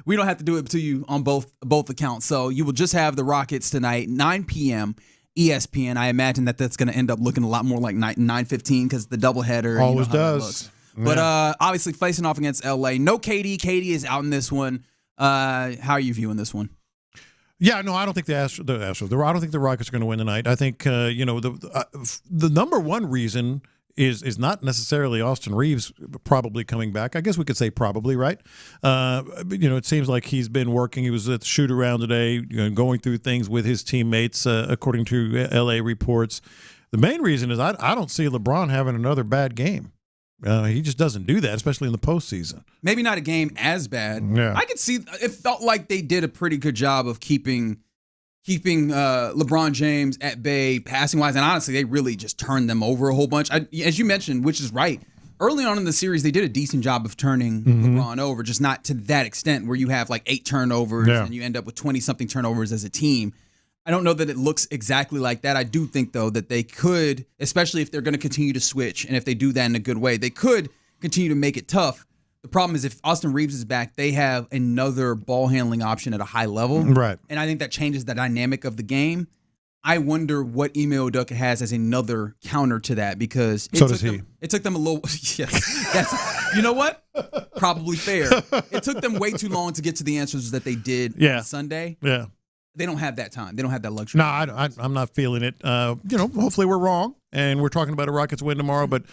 we don't have to do it to you on both accounts. So you will just have the Rockets tonight, 9 p.m. ESPN. I imagine that's going to end up looking a lot more like 9:15 because the doubleheader always does. But obviously facing off against LA. No KD. KD is out in this one. How are you viewing this one? Yeah, no, I don't think the Astros. I don't think the Rockets are going to win tonight. I think the number one reason is not necessarily Austin Reeves probably coming back. I guess we could say probably, right? It seems like he's been working. He was at the shoot-around today, going through things with his teammates, according to L.A. reports. The main reason is I don't see LeBron having another bad game. He just doesn't do that, especially in the postseason. Maybe not a game as bad. Yeah. I could see it felt like they did a pretty good job of keeping LeBron James at bay passing-wise, and honestly, they really just turned them over a whole bunch. As you mentioned, which is right, early on in the series, they did a decent job of turning LeBron over, just not to that extent where you have like 8 turnovers and you end up with 20-something turnovers as a team. I don't know that it looks exactly like that. I do think, though, that they could, especially if they're going to continue to switch, and if they do that in a good way, they could continue to make it tough. The problem is if Austin Reeves is back, they have another ball handling option at a high level. Right. And I think that changes the dynamic of the game. I wonder what Ime Udoka has as another counter to that because it took them a little you know what? Probably fair. It took them way too long to get to the answers that they did on Sunday. Yeah. They don't have that time. They don't have that luxury. No, I'm not feeling it. Hopefully we're wrong and we're talking about a Rockets win tomorrow, but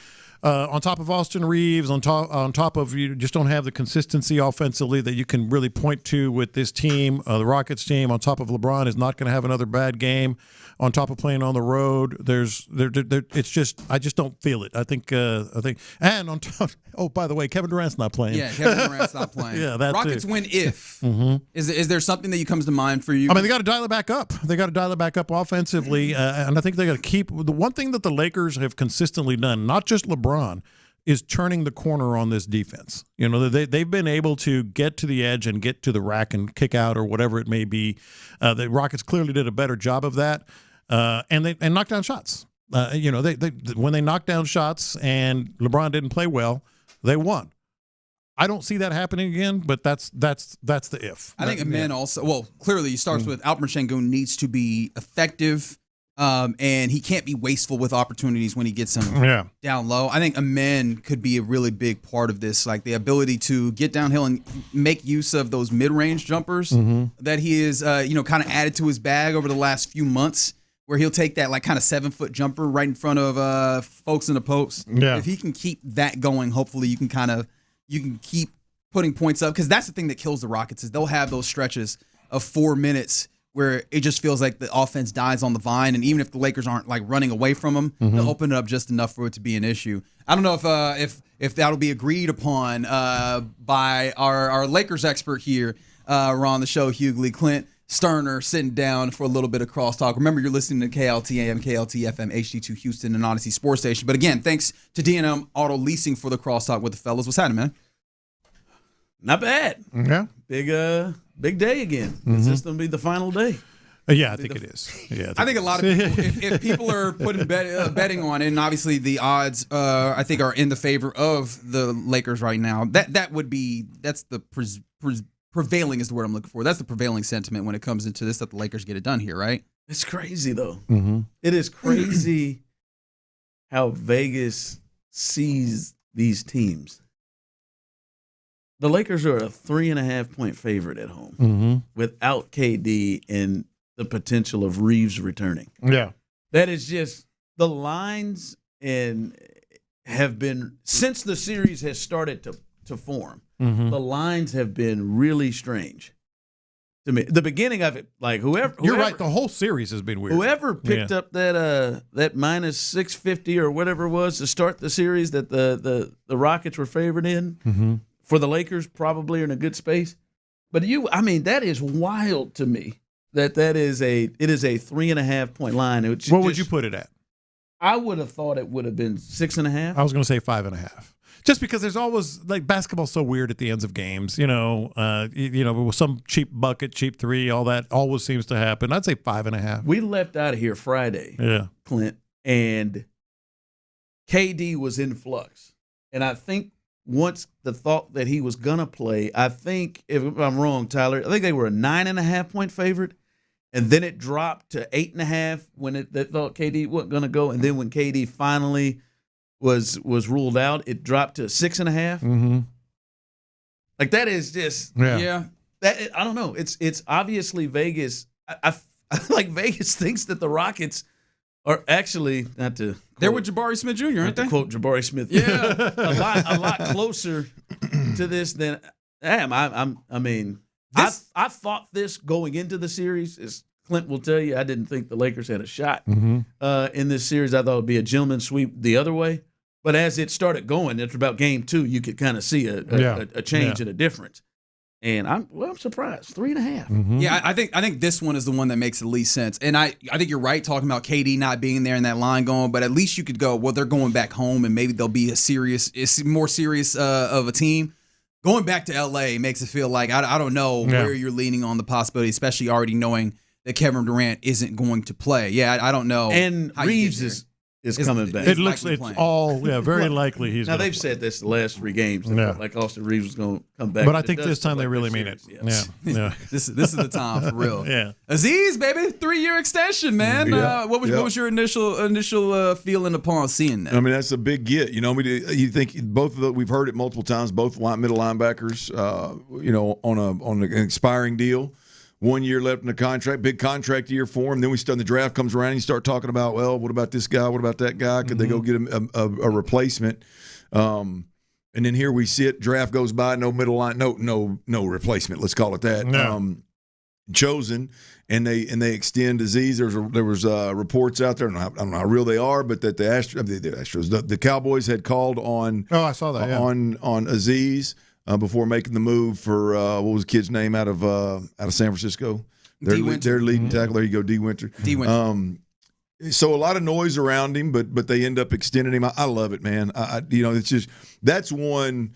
on top of Austin Reeves, on top of you just don't have the consistency offensively that you can really point to with this team. The Rockets team, on top of LeBron, is not going to have another bad game. On top of playing on the road, it's just I just don't feel it. I think, and on top. Oh, by the way, Kevin Durant's not playing. Yeah, Kevin Durant's not playing. Yeah, that's Rockets it. win if. Mm-hmm. Is there something that comes to mind for you? I mean, they got to dial it back up. They got to dial it back up offensively, and I think they got to keep the one thing that the Lakers have consistently done, not just LeBron, is turning the corner on this defense. You know, they've been able to get to the edge and get to the rack and kick out or whatever it may be. The Rockets clearly did a better job of that, and knocked down shots. You know, they when they knocked down shots and LeBron didn't play well, they won. I don't see that happening again, but that's the if. I think Amen also. Well, clearly, he starts with Alperen Sengun needs to be effective. And he can't be wasteful with opportunities when he gets them down low. I think Amen could be a really big part of this, like the ability to get downhill and make use of those mid-range jumpers that he is, kind of added to his bag over the last few months, where he'll take that like kind of 7-foot jumper right in front of folks in the post. Yeah. If he can keep that going, hopefully you can keep putting points up, because that's the thing that kills the Rockets is they'll have those stretches of 4 minutes where it just feels like the offense dies on the vine, and even if the Lakers aren't like running away from them, they'll open it up just enough for it to be an issue. I don't know if that'll be agreed upon by our Lakers expert here. We're on the show, Hughley, Clint Stoerner, sitting down for a little bit of crosstalk. Remember, you're listening to KLT AM, KLT FM, HD2 Houston, and Odyssey Sports Station. But again, thanks to D&M Auto Leasing for the crosstalk with the fellas. What's happening, man? Not bad. Yeah. Big day again. Mm-hmm. Is this going to be the final day? Yeah, I think it is. Yeah, I think a lot of people, if people are putting betting on it, and obviously the odds, I think, are in the favor of the Lakers right now. That's the prevailing is the word I'm looking for. That's the prevailing sentiment when it comes into this, that the Lakers get it done here, right? It's crazy, though. Mm-hmm. It is crazy how Vegas sees these teams. The Lakers are a 3.5-point favorite at home without KD and the potential of Reeves returning. Yeah. That is just the lines and have been, since the series has started to form, the lines have been really strange to me. The beginning of it, like whoever You're right, the whole series has been weird. Whoever picked up that minus 650 or whatever it was to start the series that the Rockets were favored in, for the Lakers probably are in a good space. But that is wild to me. It is a 3.5-point line. What would you put it at? I would have thought it would have been 6.5. I was going to say 5.5. Just because there's always, like, basketball's so weird at the ends of games, with some cheap bucket, cheap three, all that always seems to happen. I'd say 5.5. We left out of here Friday, Clint, and KD was in flux. And I think once the thought that he was going to play, I think, if I'm wrong, Tyler, I think they were a 9.5-point favorite, and then it dropped to 8.5 when they thought KD wasn't going to go, and then when KD finally was ruled out, it dropped to 6.5. Like, that is just I don't know. It's obviously Vegas. I like Vegas thinks that the Rockets are actually they're with Jabari Smith Jr., aren't they? To quote Jabari Smith, a lot closer to this than I am. I thought this going into the series, as Clint will tell you, I didn't think the Lakers had a shot in this series. I thought it would be a gentleman's sweep the other way. But as it started going, it's about game 2, you could kind of see a change and a difference. And I'm surprised. 3.5. Yeah, I think this one is the one that makes the least sense. And I think you're right talking about KD not being there and that line going, but at least you could go, well, they're going back home and maybe they'll be more serious of a team. Going back to LA makes it feel like I don't know where you're leaning on the possibility, especially already knowing that Kevin Durant isn't going to play. Yeah, I don't know. And Reeves is coming back. It looks it's all very likely he's. Now they've said this the last 3 games. They felt like Austin Reeves was going to come back, but I think this time they really mean it. Yes. Yeah. This is the time for real. Yeah. Aziz, baby, 3-year extension, man. What was your initial feeling upon seeing that? I mean, that's a big get. You think both of the, we've heard it multiple times. Both middle linebackers, on an expiring deal. 1 year left in the contract, big contract year for him. Then the draft comes around and you start talking about, well, what about this guy? What about that guy? Could they go get him a replacement? And then here we sit, draft goes by, no middle line, no replacement. Let's call it that. No. Chosen, and they extend Aziz. There was reports out there. I don't know how real they are, but that the Astros, the Cowboys had called on. Oh, I saw that. Yeah. On Aziz before making the move for what was the kid's name out of San Francisco. Their leading tackle. There you go, D. Winter. So a lot of noise around him, but they end up extending him. I love it, man. It's just that's one.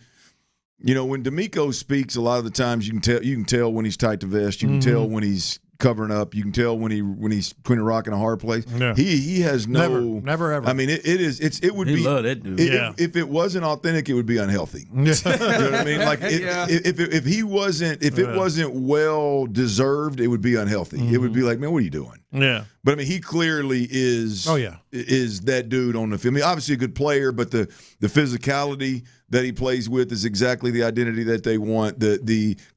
When D'Amico speaks, a lot of the times you can tell when he's tight to vest. You can tell when he's covering up. You can tell when he's between a rock and a hard place. Yeah. He has never ever. I mean, it would be. Love that dude. If it wasn't authentic, it would be unhealthy. You know what I mean? Like if it wasn't well deserved, it would be unhealthy. It would be like, man, what are you doing? Yeah. But I mean, he clearly is. Oh yeah. Is that dude on the field? I mean, obviously a good player, but the physicality that he plays with is exactly the identity that they want.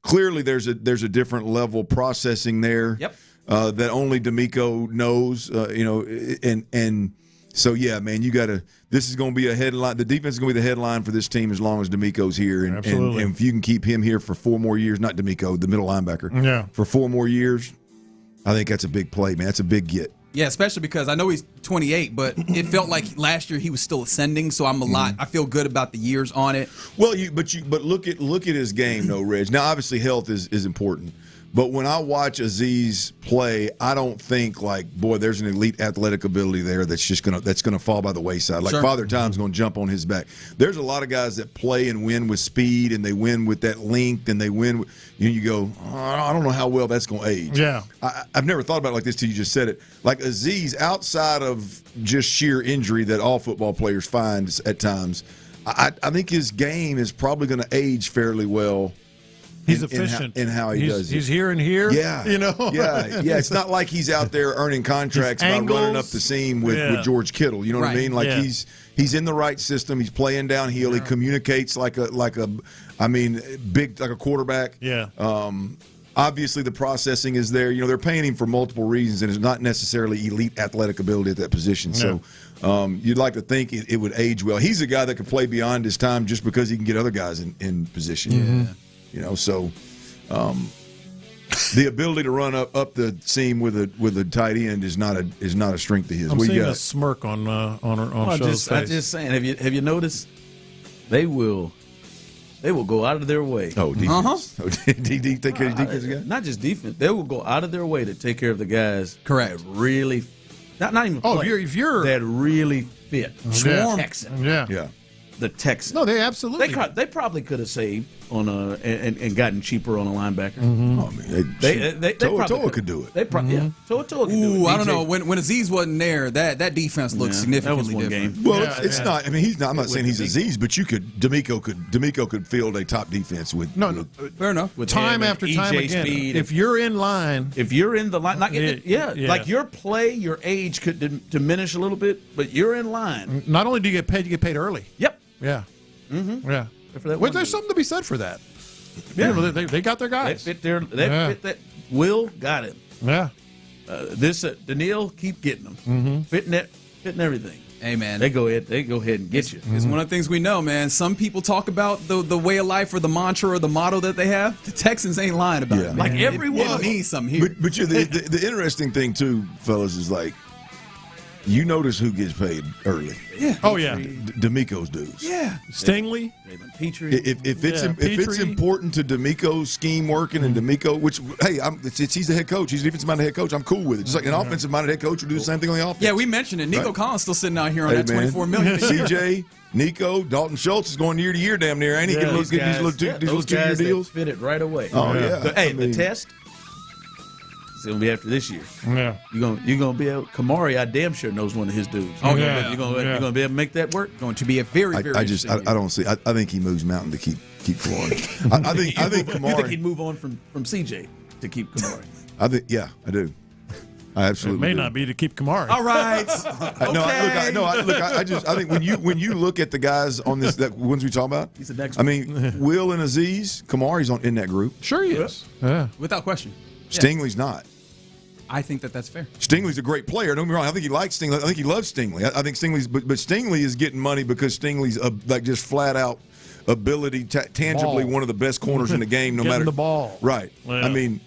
Clearly there's a different level processing there. Yep. That only D'Amico knows. And so yeah, man, you got to. This is going to be a headline. The defense is going to be the headline for this team as long as D'Amico's here. And if you can keep him here for 4 more years, not D'Amico, the middle linebacker. Yeah. For 4 more years, I think that's a big play, man. That's a big get. Yeah, especially because I know he's 28, but it felt like last year he was still ascending. So I feel good about the years on it. Well, but look at his game, though, Reg. Now, obviously, health is important. But when I watch Aziz play, I don't think like, boy, there's an elite athletic ability there that's gonna fall by the wayside. Like Father Time's gonna jump on his back. There's a lot of guys that play and win with speed, and they win with that length, and they win. You go, I don't know how well that's gonna age. Yeah, I've never thought about it like this till you just said it. Like Aziz, outside of just sheer injury that all football players find at times, I think his game is probably going to age fairly well. He's efficient in how he does it. He's here and here. Yeah. Yeah. It's not like he's out there earning contracts by running up the seam with George Kittle. You know what I mean? Like he's in the right system. He's playing downhill. He communicates like a quarterback. Yeah. Obviously, the processing is there. They're paying him for multiple reasons, and it's not necessarily elite athletic ability at that position. No. So you'd like to think it would age well. He's a guy that can play beyond his time just because he can get other guys in position. Mm-hmm. The ability to run up the seam with a tight end is not a strength of his. I'm seeing a smirk on Show's face. I'm just saying. Have you noticed? They will go out of their way. Oh, defense. Take care of defense guys? Not just defense. They will go out of their way to take care of the guys. Correct. That really, not even. Oh, if you're that really fit. Swarm. Texan. Yeah. The Texans. No, they absolutely. They probably could have saved on and gotten cheaper on a linebacker. Mm-hmm. Oh, I mean, Toa could do it. They probably Toa could do it. I don't know. When Aziz wasn't there, that defense looked significantly different. Game. Well, it's not. I mean, he's not. I'm not saying he's Aziz, but D'Amico could field a top defense with. No, fair enough. With time after time again. Speed, if you're in line, like your play, your age could diminish a little bit, but you're in line. Not only do you get paid early. Yep. Yeah. Mm-hmm. Yeah. There's something to be said for that. Yeah. They got their guys. They fit that. Will got him. Yeah. Daniil, keep getting them. Mm-hmm. Fitting everything. Hey, man. They go ahead and get you. It's one of the things we know, man. Some people talk about the way of life or the mantra or the motto that they have. The Texans ain't lying about it, man. Like everyone. It means something here. But the interesting thing, too, fellas, is like, you notice who gets paid early. Yeah. Oh, yeah. D'Amico's dudes. Yeah. Stingley. Petrie. If it's important to D'Amico's scheme working and D'Amico, which, hey, he's the head coach. He's a defensive-minded head coach. I'm cool with it. Just like an offensive-minded head coach would do the same thing on the offense. Yeah, we mentioned it. Nico Collins still sitting out here on that $24 million. CJ, Nico, Dalton Schultz is going year to year damn near. Ain't he getting these little 2-year deals? Fit it right away. Oh, yeah. Hey, the test. It's gonna be after this year. Yeah, you're gonna be able. Kamari, I damn sure knows one of his dudes. Oh yeah, you're gonna be able to make that work. Going to be a very. I don't see. I think he moves Mountain to keep Kamari. I think Kamari. You think he'd move on from CJ to keep Kamari? I do. I absolutely. It may not be to keep Kamari. All right. I think when you look at the guys on this that ones we talk about, he's the next. I mean, Will and Aziz, Kamari's in that group. Sure he is. Yeah, without question. Stingley's not. I think that's fair. Stingley's a great player. Don't get me wrong. I think he likes Stingley. I think he loves Stingley. I think Stingley's, but Stingley is getting money because Stingley's like just flat out ability, tangibly one of the best corners in the game. No matter the ball, right? Yeah. I mean,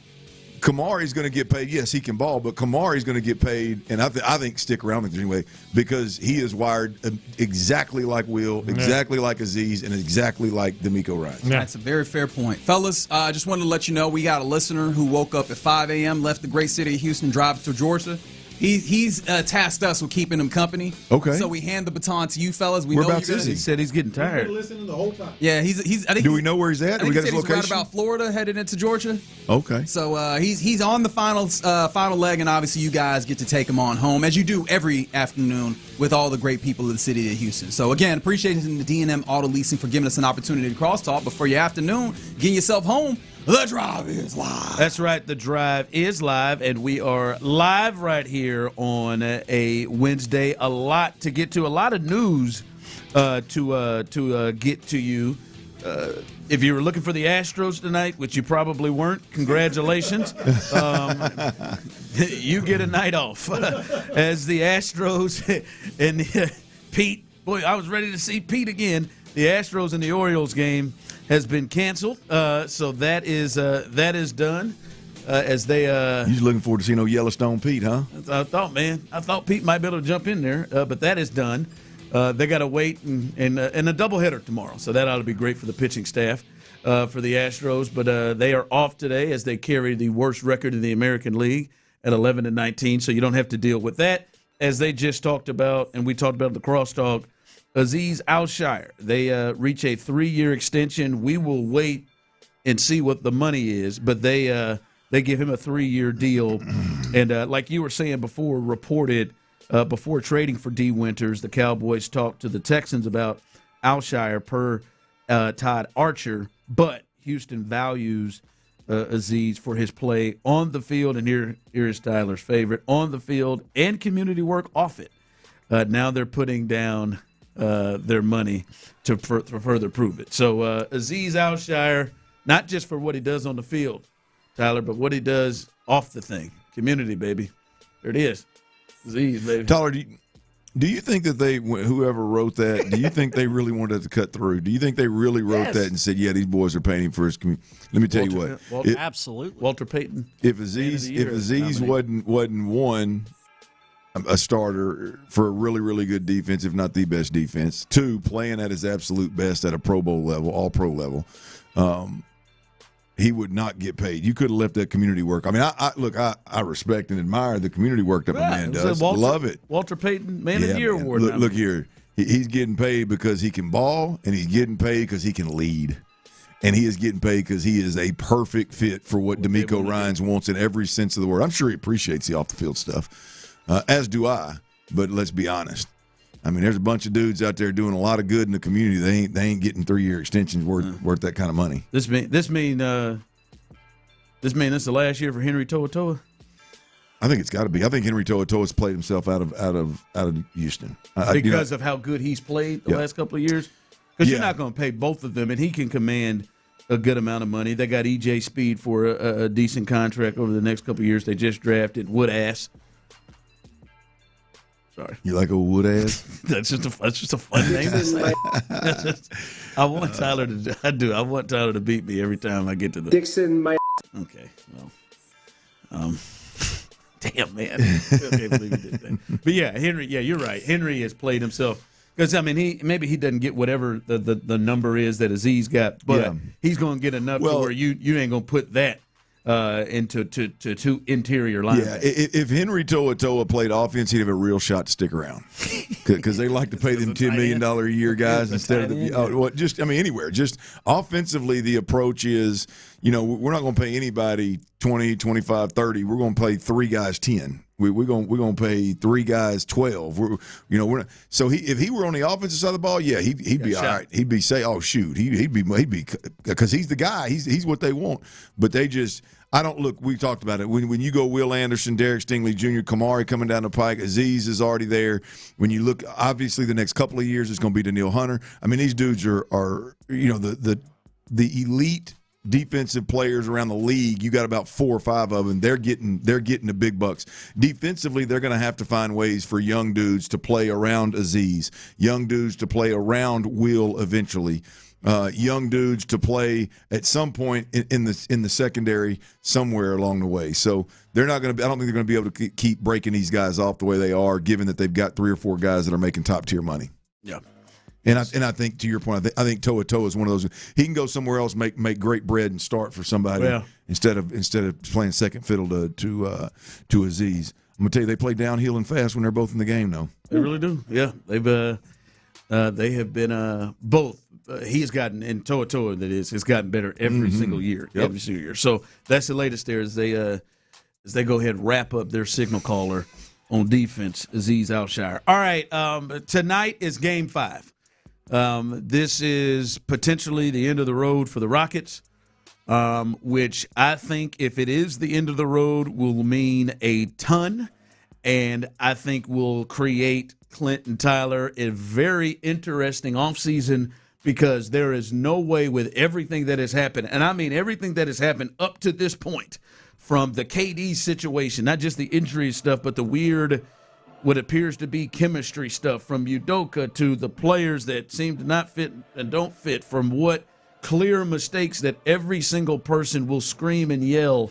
Kamari's going to get paid. Yes, he can ball, but Kamari's going to get paid, and I think stick around with him anyway because he is wired exactly like Will, exactly like Aziz, and exactly like D'Amico Ryan. That's a very fair point. Fellas, I just wanted to let you know we got a listener who woke up at 5 a.m., left the great city of Houston, drive to Georgia. He's tasked us with keeping him company. Okay. So we hand the baton to you fellas. We Whereabouts know is he? He said he's getting tired. Listening the whole time. Yeah, he's. I think Do we know where he's at? I think We got he his said he's right location? about Florida, headed into Georgia. Okay. So he's on the final leg, and obviously you guys get to take him on home, as you do every afternoon with all the great people of the city of Houston. So again, appreciating the D&M Auto Leasing for giving us an opportunity to crosstalk. But for your afternoon, getting yourself home, the drive is live. That's right. The drive is live, and we are live right here on a Wednesday. A lot to get to, a lot of news to get to you. If you were looking for the Astros tonight, which you probably weren't, congratulations. You get a night off. As the Astros and Pete, boy, I was ready to see Pete again. The Astros and the Orioles game has been canceled, so that is done. As they, you looking forward to seeing old Yellowstone Pete, huh? I thought Pete might be able to jump in there, but that is done. They got to wait and a doubleheader tomorrow, so that ought to be great for the pitching staff for the Astros. But they are off today as they carry the worst record in the American League at 11-19, so you don't have to deal with that. As they just talked about, and we talked about the crosstalk, Aziz Al-Shire, they reach a 3-year extension. We will wait and see what the money is, but they give him a 3-year deal. And like you were saying before, reported before trading for D. Winters, the Cowboys talked to the Texans about Al-Shire per Todd Archer, but Houston values Aziz for his play on the field, and here is Tyler's favorite, on the field and community work off it. Now they're putting down their money to further prove it. So Aziz Al-Shire, not just for what he does on the field, Tyler, but what he does off the thing. Community, baby. There it is. Aziz, baby. Tyler, do you think that whoever wrote that, do you think they really wanted to cut through? Do you think they really wrote that and said, yeah, these boys are paying him for his community? Let me tell you what. Absolutely. Walter Payton. If Aziz wasn't one, a starter for a really, really good defense, if not the best defense, 2, playing at his absolute best at a Pro Bowl level, all-pro level, he would not get paid. You could have left that community work. I mean, I respect and admire the community work that my man does. Love it. Walter Payton Man of the Year award. Look here. He's getting paid because he can ball, and he's getting paid because he can lead. And he is getting paid because he is a perfect fit for what D'Amico Ryans wants in every sense of the word. I'm sure he appreciates the off-the-field stuff, as do I. But let's be honest. I mean, there's a bunch of dudes out there doing a lot of good in the community. They ain't getting 3-year extensions worth that kind of money. This mean this is the last year for Henry To'oTo'o? I think it's got to be. I think Henry To'oTo'o's played himself out of Houston because of how good he's played the last couple of years. Because you're not going to pay both of them, and he can command a good amount of money. They got EJ Speed for a decent contract over the next couple of years. They just drafted Woodass. Sorry. You like a wood ass? That's just a fun name to say. I want Tyler to beat me every time I get to the Dixon. My okay. Well, damn man, I can't believe he did that. But yeah, Henry. Yeah, you're right. Henry has played himself because I mean maybe he doesn't get whatever the number is that Aziz got, but he's going to get enough to where you ain't going to put that. Into two interior linebackers. Yeah, if Henry To'oTo'o played offense, he'd have a real shot to stick around because they like to pay them $10 million a year guys instead of anywhere. Just offensively, the approach is, we're not going to pay anybody 20, 25, 30. We're going to pay 3 guys 10. We're going to pay 3 guys 12. So if he were on the offensive side of the ball, he'd be all right. He'd be he'd be because he's the guy. He's what they want. But they just we talked about it. When you go Will Anderson, Derek Stingley Jr., Kamari coming down the pike, Aziz is already there. When you look, obviously the next couple of years it's going to be Daniil Hunter. I mean, these dudes are the elite defensive players around the league. You got about 4 or 5 of them. They're getting the big bucks. Defensively, they're going to have to find ways for young dudes to play around Aziz, young dudes to play around Will eventually, young dudes to play at some point in the secondary somewhere along the way. So they're not going to. I don't think they're going to be able to keep breaking these guys off the way they are, given that they've got 3 or 4 guys that are making top tier money. Yeah. And I think, to your point, I think Toa is one of those. He can go somewhere else, make great bread, and start for somebody instead of playing second fiddle to Aziz. I'm gonna tell you, they play downhill and fast when they're both in the game, though. They really do. Yeah, they have been both. He has gotten, and Toa that is, has gotten better every single year. Yep. Every single year. So that's the latest there as they go ahead and wrap up their signal caller on defense, Aziz Alshire. All right, tonight is Game 5. This is potentially the end of the road for the Rockets, which I think, if it is the end of the road, will mean a ton, and I think will create Clint and Tyler a very interesting offseason, because there is no way, with everything that has happened, and I mean everything that has happened up to this point, from the KD situation, not just the injury stuff, but the weird, what appears to be chemistry stuff, from Udoka to the players that seem to not fit and don't fit, from what clear mistakes that every single person will scream and yell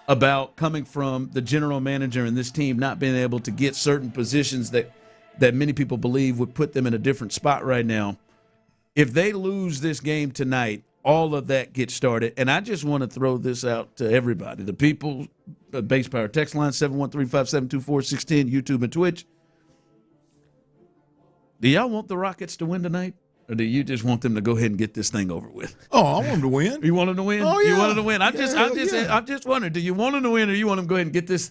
about coming from the general manager and this team not being able to get certain positions that many people believe would put them in a different spot right now. If they lose this game tonight, all of that gets started. And I just want to throw this out to everybody. The people, Base Power text line, 713-572-4610, YouTube and Twitch. Do y'all want the Rockets to win tonight? Or do you just want them to go ahead and get this thing over with? Oh, I want them to win. You want them to win? Oh, yeah. You want them to win? I'm just wondering, do you want them to win, or you want them to go ahead and get this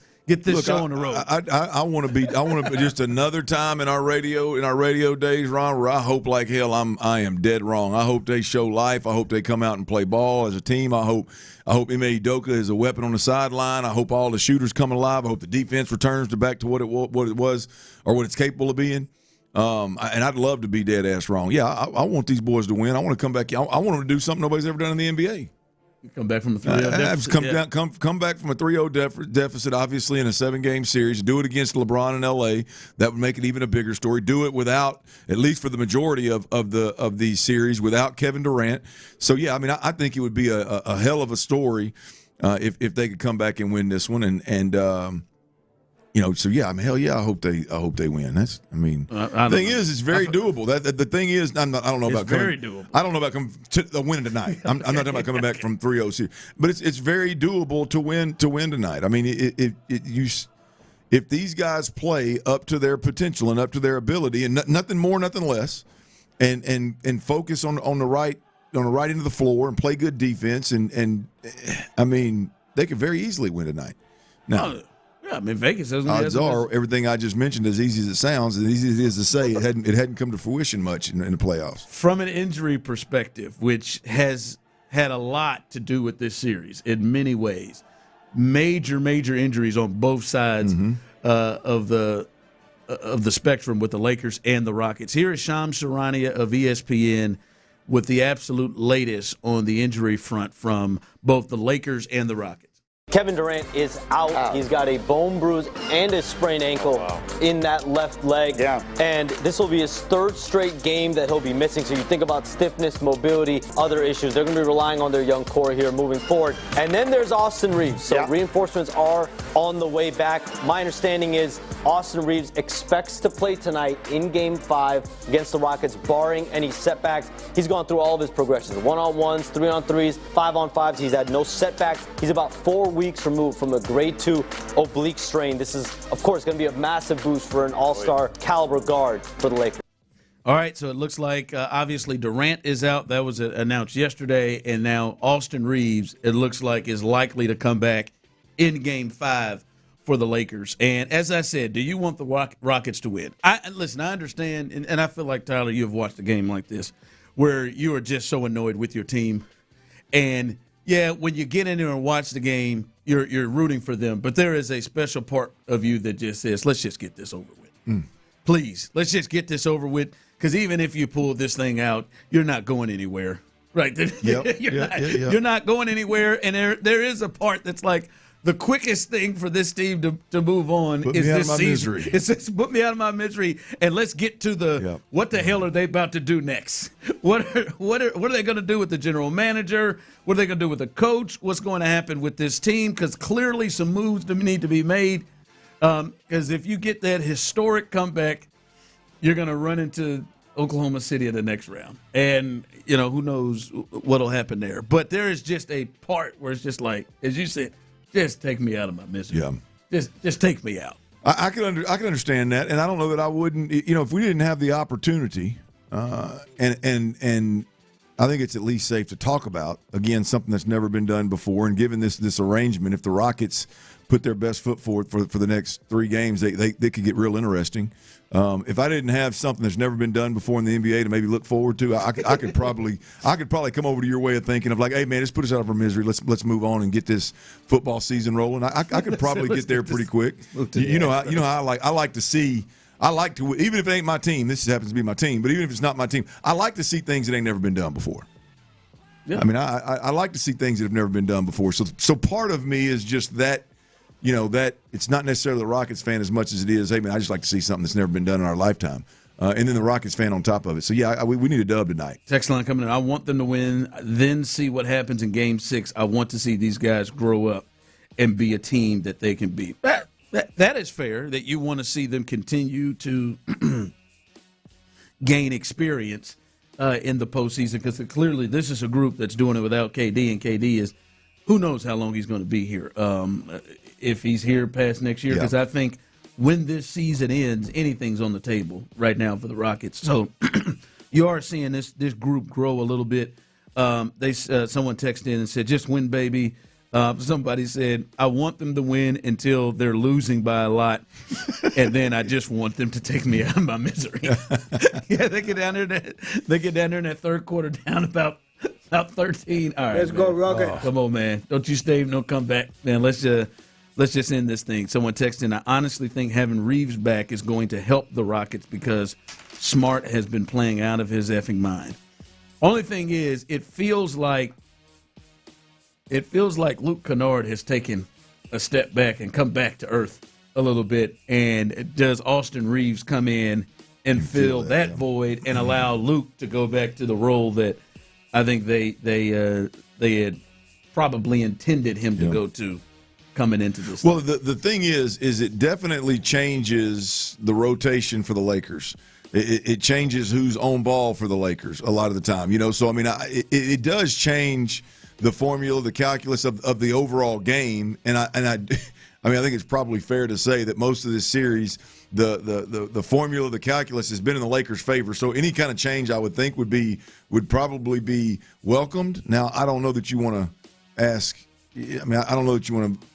show on the road? I want to be just another time in our radio days, Ron, where I hope like hell I am dead wrong. I hope they show life. I hope they come out and play ball as a team. I hope Ime Udoka is a weapon on the sideline. I hope all the shooters come alive. I hope the defense returns back to what it was or what it's capable of being. And I'd love to be dead ass wrong. Yeah, I want these boys to win. I want to come back. I want them to do something nobody's ever done in the NBA. You come back from a 3-0 deficit. Come back from a 3-0 deficit, obviously, in a 7-game series. Do it against LeBron in LA. That would make it even a bigger story. Do it without, at least for the majority of the series, without Kevin Durant. So yeah, I mean, I think it would be a hell of a story if they could come back and win this one. And so yeah, I mean, hell yeah, I hope they win. That's, I mean, the thing is, it's very doable. The thing is, I don't know about very doable. I don't know about coming to winning tonight. I'm not talking about coming back from 3-0 series, but it's very doable to win tonight. I mean, if these guys play up to their potential and up to their ability, and nothing more, nothing less, and focus on the right end of the floor and play good defense, and I mean, they could very easily win tonight. Now. Yeah, I mean, Vegas doesn't. Odds are everything I just mentioned, as easy as it sounds, as easy as it is to say, it hadn't come to fruition much in the playoffs. From an injury perspective, which has had a lot to do with this series in many ways, major injuries on both sides of the spectrum with the Lakers and the Rockets. Here is Shams Charania of ESPN with the absolute latest on the injury front from both the Lakers and the Rockets. Kevin Durant is out. He's got a bone bruise and a sprained ankle in that left leg. Yeah. And this will be his 3rd straight game that he'll be missing. So you think about stiffness, mobility, other issues. They're going to be relying on their young core here moving forward. And then there's Austin Reeves. So reinforcements are on the way back. My understanding is Austin Reeves expects to play tonight in Game 5 against the Rockets, barring any setbacks. He's gone through all of his progressions, 1-on-1s, 3-on-3s, 5-on-5s. He's had no setbacks. He's about 4 weeks removed from a grade 2 oblique strain. This is, of course, going to be a massive boost for an all-star caliber guard for the Lakers. All right, so it looks like obviously Durant is out. That was announced yesterday, and now Austin Reeves, it looks like, is likely to come back in Game 5 for the Lakers. And as I said, do you want the Rockets to win? Listen, I understand, and I feel like, Tyler, you have watched a game like this where you are just so annoyed with your team. And, yeah, when you get in there and watch the game, you're rooting for them. But there is a special part of you that just says, let's just get this over with. Please, let's just get this over with, because even if you pull this thing out, you're not going anywhere. Right. You're not going anywhere, and there is a part that's like the quickest thing for this team to move on is this season. Misery. It's just put me out of my misery, and let's get to what the hell are they about to do next? What are they going to do with the general manager? What are they going to do with the coach? What's going to happen with this team? Because clearly some moves need to be made. Because if you get that historic comeback, you're going to run into Oklahoma City in the next round. And, who knows what'll happen there. But there is just a part where it's just like, as you said, just take me out of my misery. Yeah. Just take me out. I can understand that, and I don't know that I wouldn't. If we didn't have the opportunity, and I think it's at least safe to talk about again something that's never been done before. And given this arrangement, if the Rockets put their best foot forward for the next 3 games, they could get real interesting. If I didn't have something that's never been done before in the NBA to maybe look forward to, I could probably come over to your way of thinking of like, hey man, just put us out of our misery. Let's move on and get this football season rolling. I could probably get there pretty quick. You know how I like to see. I like to, even if it ain't my team. This happens to be my team, but even if it's not my team, I like to see things that ain't never been done before. Yeah. I mean, I like to see things that have never been done before. So part of me is just that. That it's not necessarily the Rockets fan as much as it is, hey, man, I just like to see something that's never been done in our lifetime. And then the Rockets fan on top of it. So, yeah, we need a dub tonight. Text line coming in. I want them to win, then see what happens in Game 6. I want to see these guys grow up and be a team that they can beat. That is fair, that you want to see them continue to gain experience in the postseason, because clearly this is a group that's doing it without KD, and KD is who knows how long he's going to be here. If he's here past next year, because I think when this season ends, anything's on the table right now for the Rockets. So you are seeing this group grow a little bit. Someone texted in and said, just win, baby. Somebody said, I want them to win until they're losing by a lot, and then I just want them to take me out of my misery. Yeah, they get down there in that third quarter down about 13. All right, let's go, Rockets. Oh, come on, man. Don't you stay, no come back. Man, let's just end this thing. Someone texted in, I honestly think having Reeves back is going to help the Rockets because Smart has been playing out of his effing mind. Only thing is, it feels like Luke Kennard has taken a step back and come back to earth a little bit. And does Austin Reeves come in and fill that void and allow Luke to go back to the role that I think they had probably intended him to go to coming into this? Well, the thing is it definitely changes the rotation for the Lakers. It changes who's on ball for the Lakers a lot of the time. So I mean, it does change the formula, the calculus of the overall game, and I mean, I think it's probably fair to say that most of this series, the formula, the calculus has been in the Lakers' favor. So any kind of change, I would think, would probably be welcomed. Now, I don't know that you want to ask. I mean, I don't know that you want to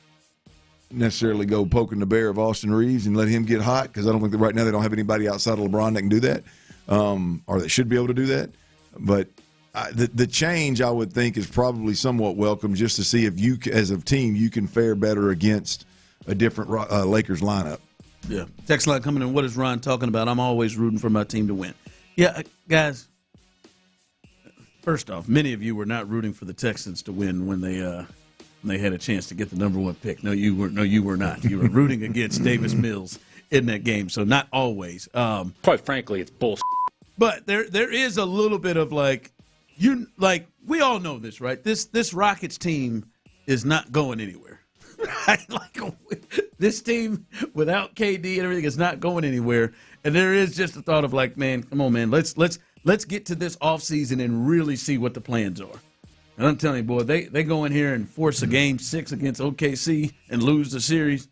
necessarily go poking the bear of Austin Reeves and let him get hot, because I don't think that right now they don't have anybody outside of LeBron that can do that, or that should be able to do that. But the change, I would think, is probably somewhat welcome, just to see if you, as a team, you can fare better against a different Lakers lineup. Yeah. Text line coming in. What is Ron talking about? I'm always rooting for my team to win. Yeah, guys, first off, many of you were not rooting for the Texans to win when they had a chance to get the number 1 pick. No, you were not. You were rooting against Davis Mills in that game, so not always. Quite frankly, it's bullshit. But there is a little bit of we all know this, right? This Rockets team is not going anywhere. Right? This team without KD and everything is not going anywhere. And there is just a thought of man, come on, man, let's get to this offseason and really see what the plans are. And I'm telling you, boy, they go in here and force a Game 6 against OKC and lose the series.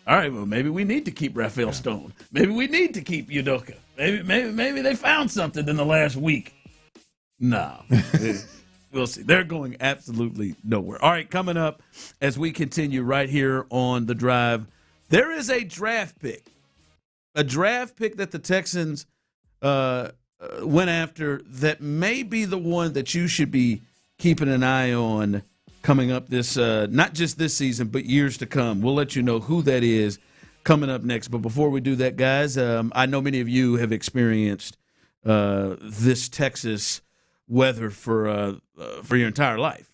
All right, well, maybe we need to keep Rafael Stone. Maybe we need to keep Udoka. Maybe they found something in the last week. No. We'll see. They're going absolutely nowhere. All right, coming up as we continue right here on The Drive, there is a draft pick. A draft pick that the Texans went after that may be the one that you should be keeping an eye on coming up this, not just this season, but years to come. We'll let you know who that is coming up next. But before we do that, guys, I know many of you have experienced this Texas weather for your entire life.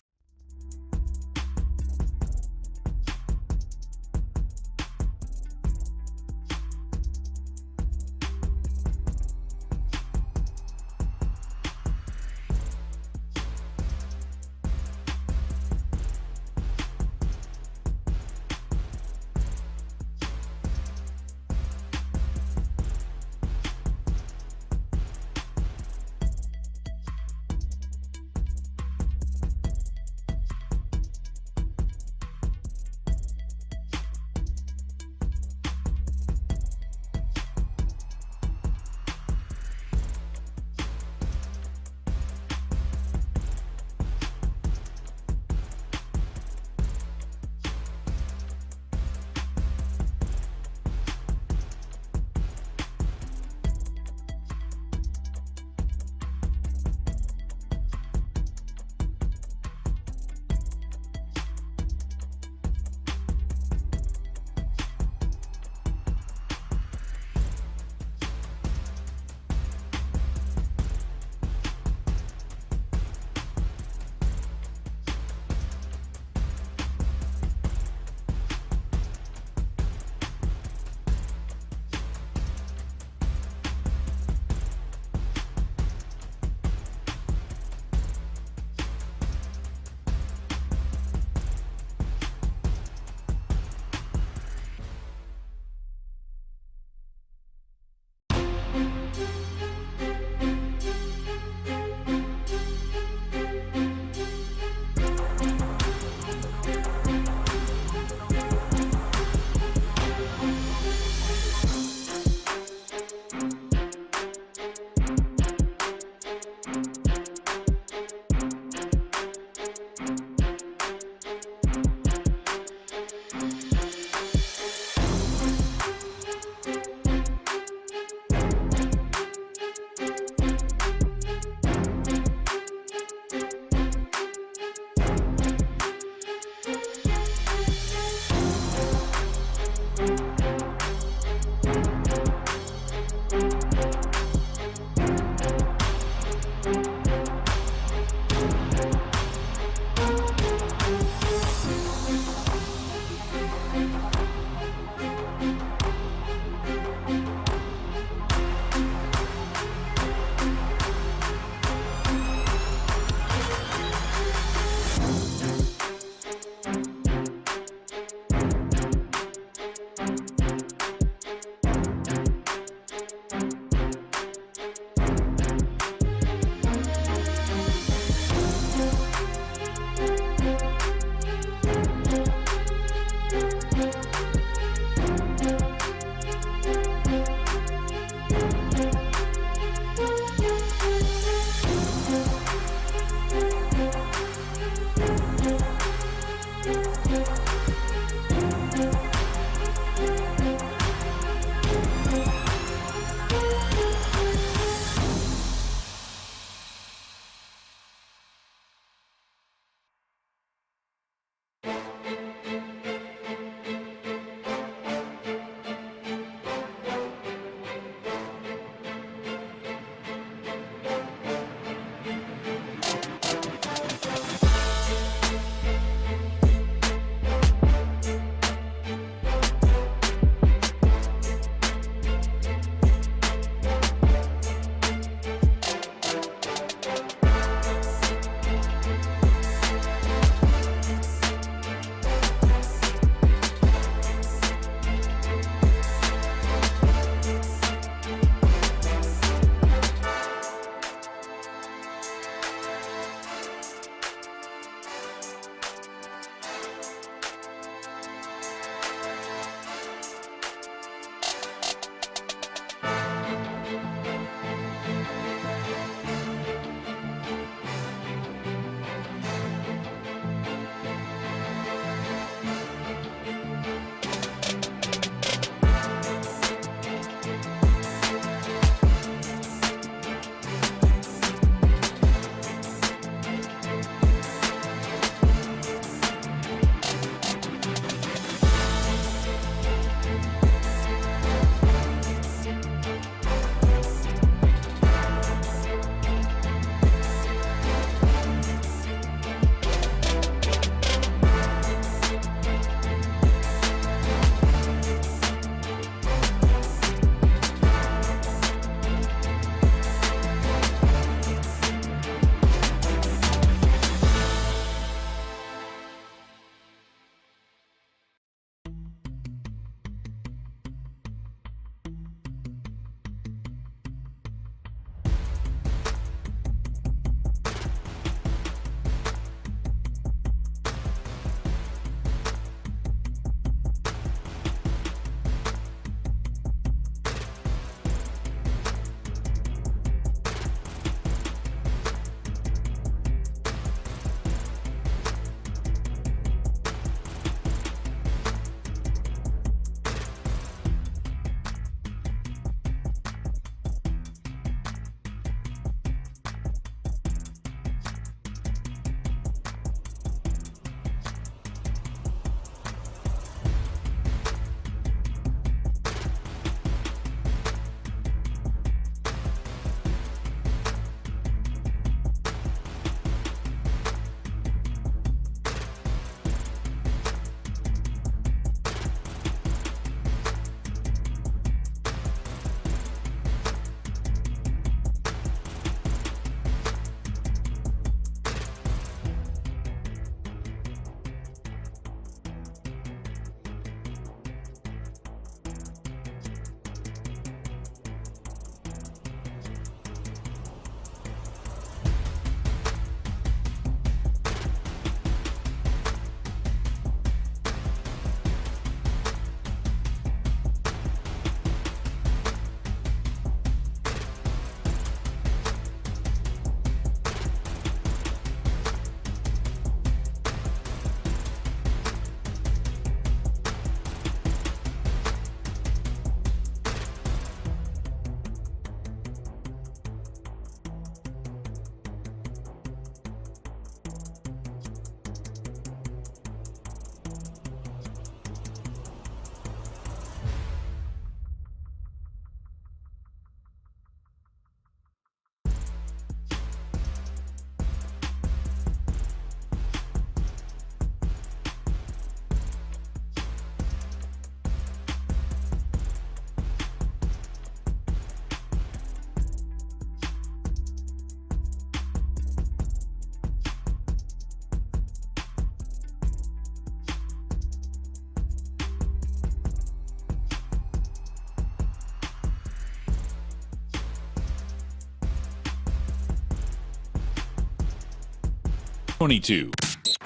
22.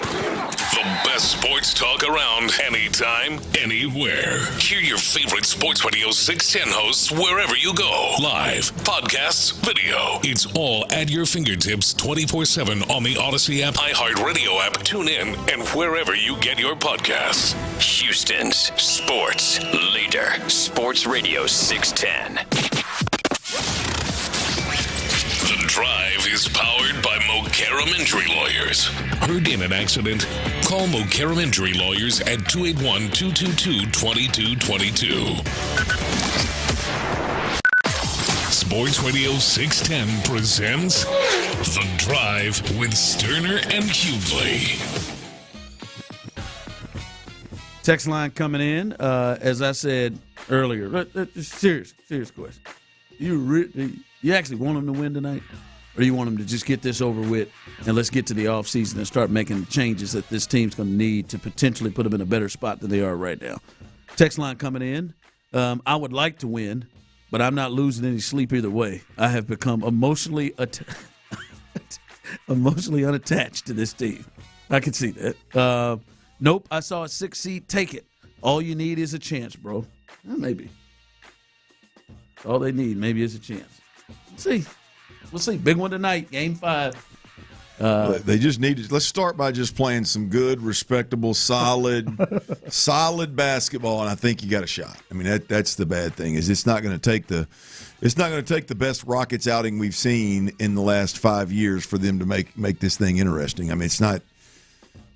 The best sports talk around, anytime, anywhere. Hear your favorite Sports Radio 610 hosts wherever you go. Live, podcasts, video. It's all at your fingertips 24/7 on the Odyssey app, iHeartRadio app, tune in, and wherever you get your podcasts. Houston's sports leader, Sports Radio 610. The Drive is powered by Mokaram Injury Lawyers. Heard in an accident? Call Mokaram Injury Lawyers at 281-222-2222. Sports Radio 610 presents The Drive with Stoerner and Hughley. Text line coming in. As I said earlier, serious question. You actually want them to win tonight? Or do you want them to just get this over with and let's get to the offseason and start making the changes that this team's going to need to potentially put them in a better spot than they are right now? Text line coming in. I would like to win, but I'm not losing any sleep either way. I have become emotionally unattached to this team. I can see that. Nope, I saw a 6 seed. Take it. All you need is a chance, bro. Maybe. All they need maybe is a chance. We'll see. Big one tonight, Game 5. They just need to. Let's start by just playing some good, respectable, solid basketball, and I think you got a shot. I mean, that's the bad thing is it's not going to take the best Rockets outing we've seen in the last 5 years for them to make this thing interesting. I mean, it's not.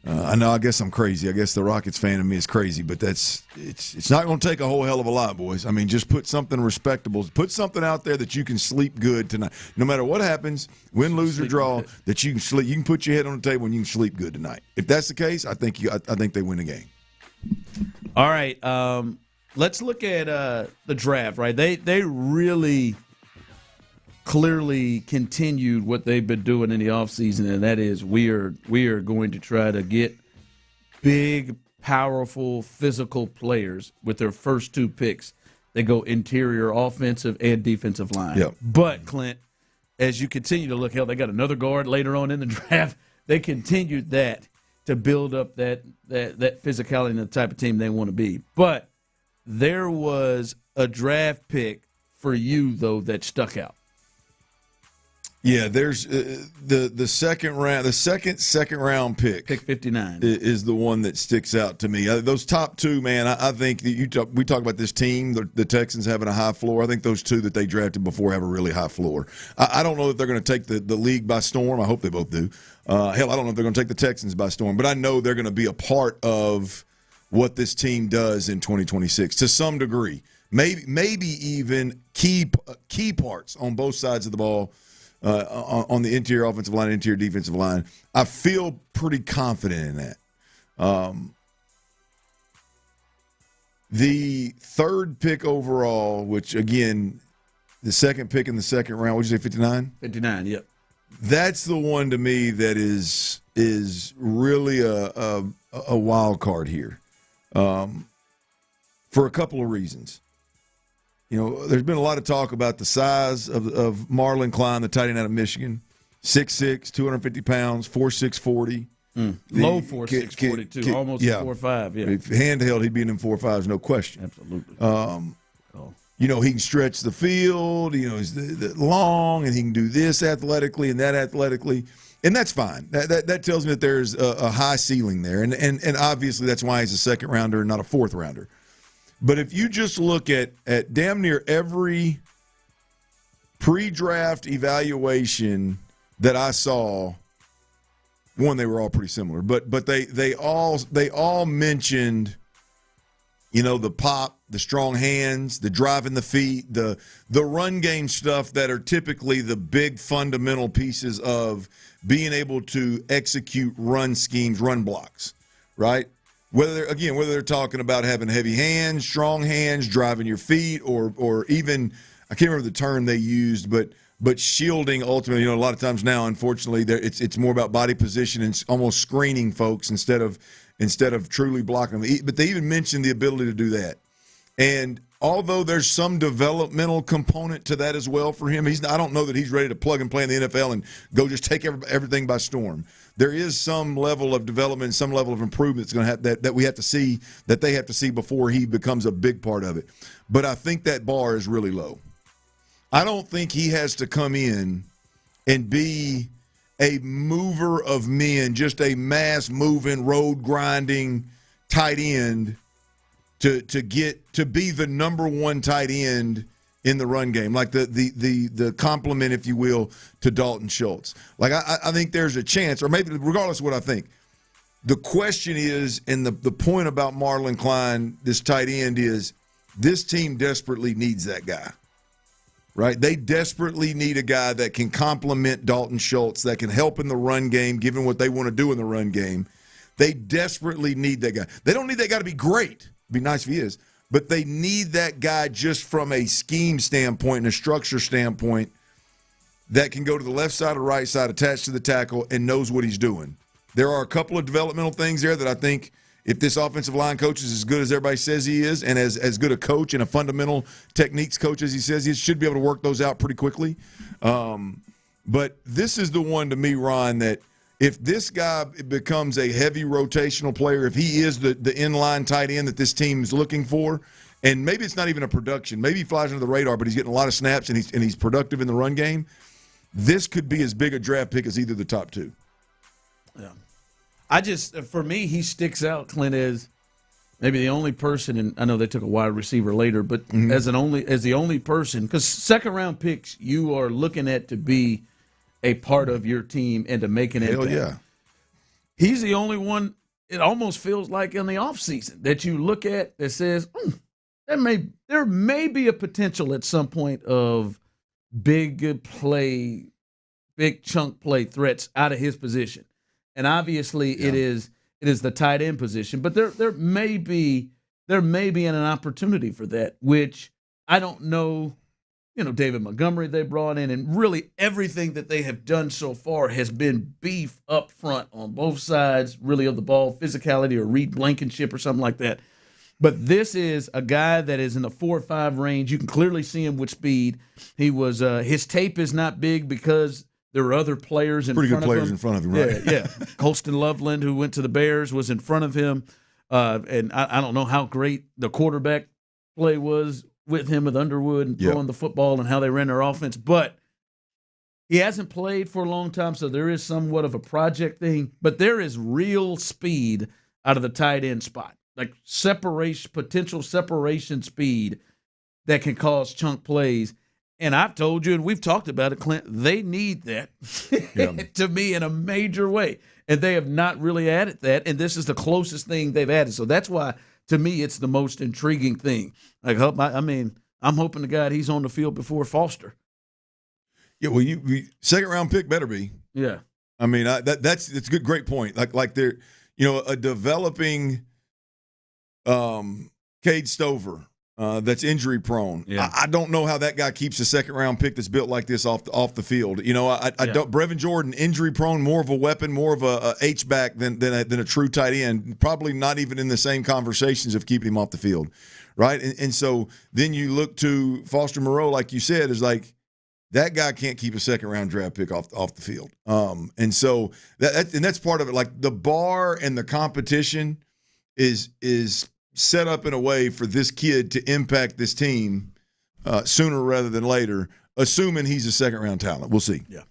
I know. I guess I'm crazy. I guess the Rockets fan of me is crazy, but it's not going to take a whole hell of a lot, boys. I mean, just put something respectable. Put something out there that you can sleep good tonight. No matter what happens, win, lose, or draw, that you can sleep. You can put your head on the table and you can sleep good tonight. If that's the case, I think they win the game. All right. Let's look at the draft. Right? They really clearly continued what they've been doing in the offseason, and that is we are going to try to get big, powerful, physical players with their first 2 picks. They go interior offensive and defensive line. Yep. But, Clint, as you continue to look, hell, they got another guard later on in the draft. They continued that to build up that physicality and the type of team they want to be. But there was a draft pick for you, though, that stuck out. Yeah, there's the second round pick 59 is the one that sticks out to me. Those top 2, man, I think that we talk about this team, the Texans having a high floor. I think those 2 that they drafted before have a really high floor. I don't know that they're going to take the league by storm. I hope they both do. Hell, I don't know if they're going to take the Texans by storm, but I know they're going to be a part of what this team does in 2026 to some degree. Maybe even key parts on both sides of the ball. On the interior offensive line, interior defensive line. I feel pretty confident in that. The 3rd pick overall, which, again, the 2nd pick in the 2nd round, what did you say, 59? 59, yep. That's the one to me that is really a wild card here for a couple of reasons. You know, there's been a lot of talk about the size of Marlon Klein, the tight end out of Michigan. 6'6", 250 pounds, 4'6", 40. Low 4'6", 42, almost 4'5", yeah. If handheld, he'd be in them 4'5s, no question. Absolutely. You know, he can stretch the field. You know, he's the long, and he can do this athletically and that athletically. And that's fine. That tells me that there's a high ceiling there. And obviously that's why he's a 2nd rounder and not a 4th rounder. But if you just look at damn near every pre-draft evaluation that I saw, one, they were all pretty similar, but they all mentioned, you know, the pop, the strong hands, the driving the feet, the run game stuff that are typically the big fundamental pieces of being able to execute run schemes, run blocks, right? Whether they're talking about having heavy hands, strong hands, driving your feet, or even, I can't remember the term they used, but shielding ultimately. You know, a lot of times now, unfortunately, it's more about body position and almost screening folks instead of truly blocking them. But they even mentioned the ability to do that. And although there's some developmental component to that as well for him, I don't know that he's ready to plug and play in the NFL and go just take everything by storm. There is some level of development, some level of improvement that's going to have that we have to see, that they have to see before he becomes a big part of it. But I think that bar is really low. I don't think he has to come in and be a mover of men, just a mass moving, road grinding tight end to be the number one tight end in the run game, like the complement, if you will, to Dalton Schultz. Like I think there's a chance, or maybe regardless of what I think, the question is, and the point about Marlon Klein, this tight end, is this team desperately needs that guy, right? They desperately need a guy that can complement Dalton Schultz, that can help in the run game, given what they want to do in the run game. They desperately need that guy. They don't need that guy to be great. It'd be nice if he is. But they need that guy just from a scheme standpoint and a structure standpoint that can go to the left side or right side, attached to the tackle, and knows what he's doing. There are a couple of developmental things there that I think if this offensive line coach is as good as everybody says he is, and as good a coach and a fundamental techniques coach as he says he should be able to work those out pretty quickly. But this is the one to me, Ron, that if this guy becomes a heavy rotational player, if he is the inline tight end that this team is looking for, and maybe it's not even a production, maybe he flies under the radar, but he's getting a lot of snaps and he's productive in the run game, this could be as big a draft pick as either the top two. Yeah. For me, he sticks out, Clint, as maybe the only person, and I know they took a wide receiver later, but as the only person, because second-round picks you are looking at to be a part of your team and to make an impact. Hell yeah. He's the only one, it almost feels like in the offseason, that you look at that says, there may be a potential at some point of big play, big chunk play threats out of his position. And obviously it is the tight end position, but there may be an opportunity for that, which I don't know. David Montgomery they brought in, and really everything that they have done so far has been beef up front on both sides, really, of the ball, physicality or Reed Blankenship or something like that. But this is a guy that is in the 4 or 5 range. You can clearly see him with speed. He was his tape is not big because there are other players in front of him. Pretty good players in front of him, right? Yeah. Colston Loveland, who went to the Bears, was in front of him. And I don't know how great the quarterback play was with him with Underwood and throwing the football and how they ran their offense. But he hasn't played for a long time, so there is somewhat of a project thing. But there is real speed out of the tight end spot, like potential separation speed that can cause chunk plays. And I've told you, and we've talked about it, Clint, they need that to me in a major way. And they have not really added that, and this is the closest thing they've added. So that's why, to me, it's the most intriguing thing. I'm hoping to God he's on the field before Foster. Yeah, well, second-round pick better be. Yeah. I mean, that's a good, great point. Like they're, a developing Cade Stover that's injury prone. Yeah. I don't know how that guy keeps a second-round pick that's built like this off the field. I don't. Brevin Jordan, injury prone, more of a weapon, more of a H-back than a true tight end. Probably not even in the same conversations of keeping him off the field, right? And so then you look to Foster Moreau, like you said, is like that guy can't keep a second-round draft pick off the field. And so that's part of it. Like the bar and the competition is set up in a way for this kid to impact this team sooner rather than later, assuming he's a second-round talent. We'll see. Yeah.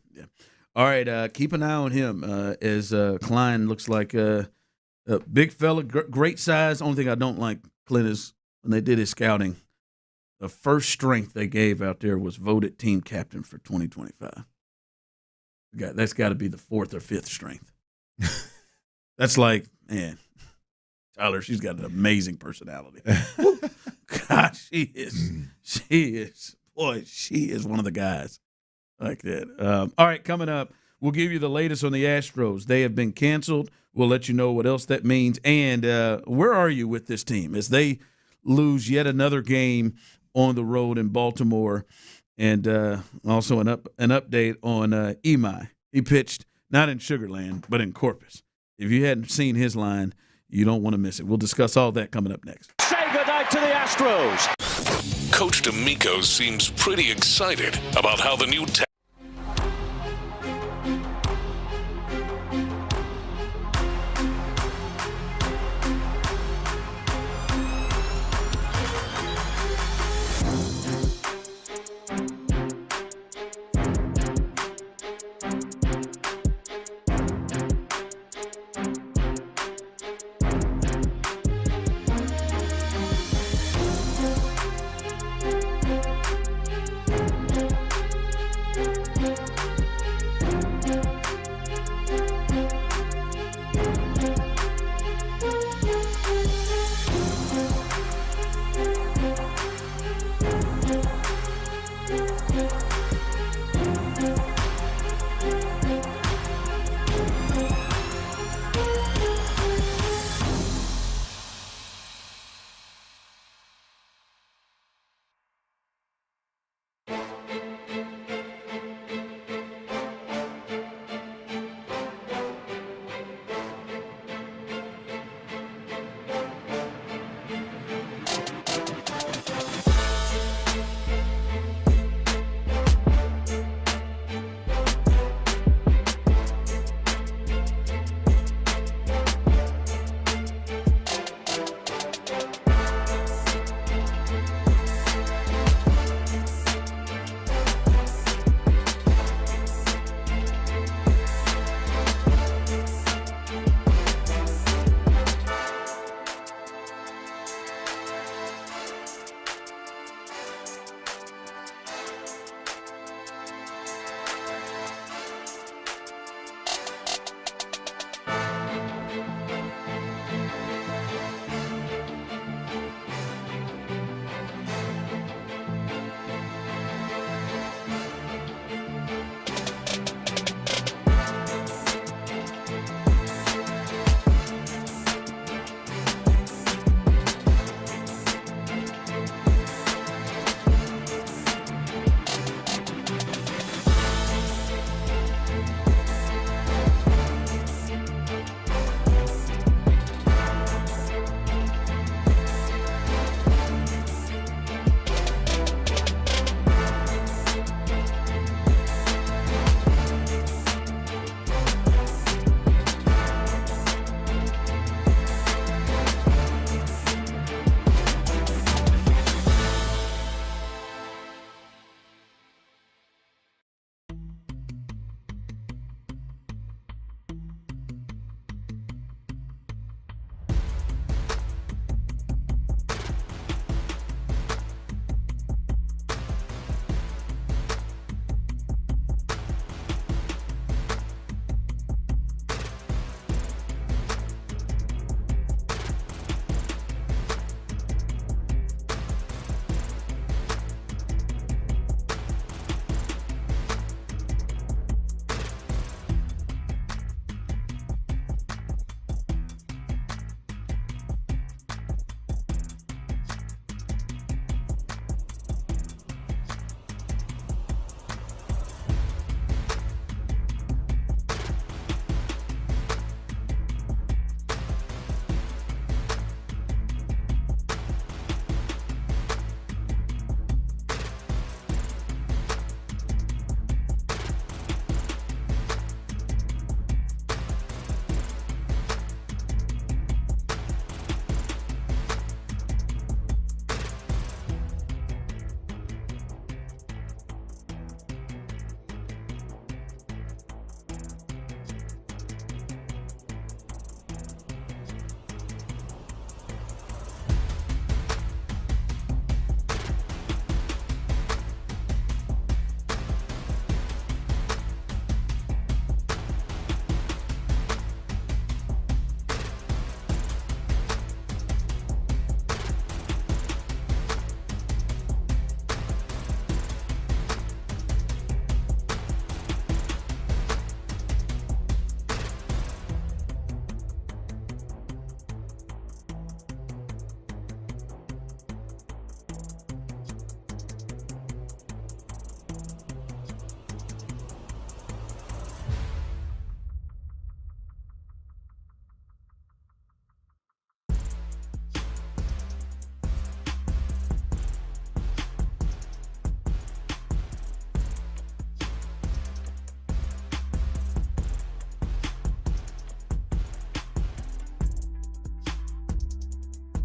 All right, keep an eye on him as Klein looks like a big fella, great size. Only thing I don't like, Clint, is when they did his scouting, the first strength they gave out there was voted team captain for 2025. That's got to be the 4th or 5th strength. That's like, man, Tyler, she's got an amazing personality. Gosh, she is one of the guys like that. All right, coming up, we'll give you the latest on the Astros. They have been canceled. We'll let you know what else that means. And where are you with this team as they lose yet another game on the road in Baltimore? And also an update on Imai. He pitched not in Sugar Land, but in Corpus. If you hadn't seen his line, you don't want to miss it. We'll discuss all that coming up next. Say goodnight to the Astros. Coach D'Amico seems pretty excited about how the new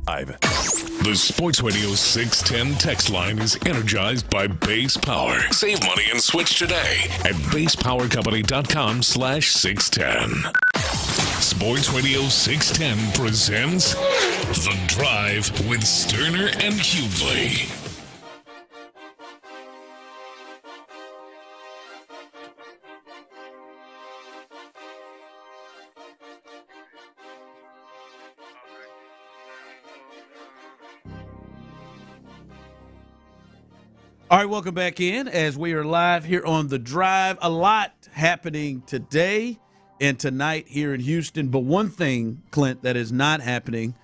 The Sports Radio 610 text line is energized by Base Power. Save money and switch today at basepowercompany.com/610. Sports Radio 610 presents The Drive with Stoerner and Hughley. All right, welcome back in as we are live here on The Drive. A lot happening today and tonight here in Houston. But one thing, Clint, that is not happening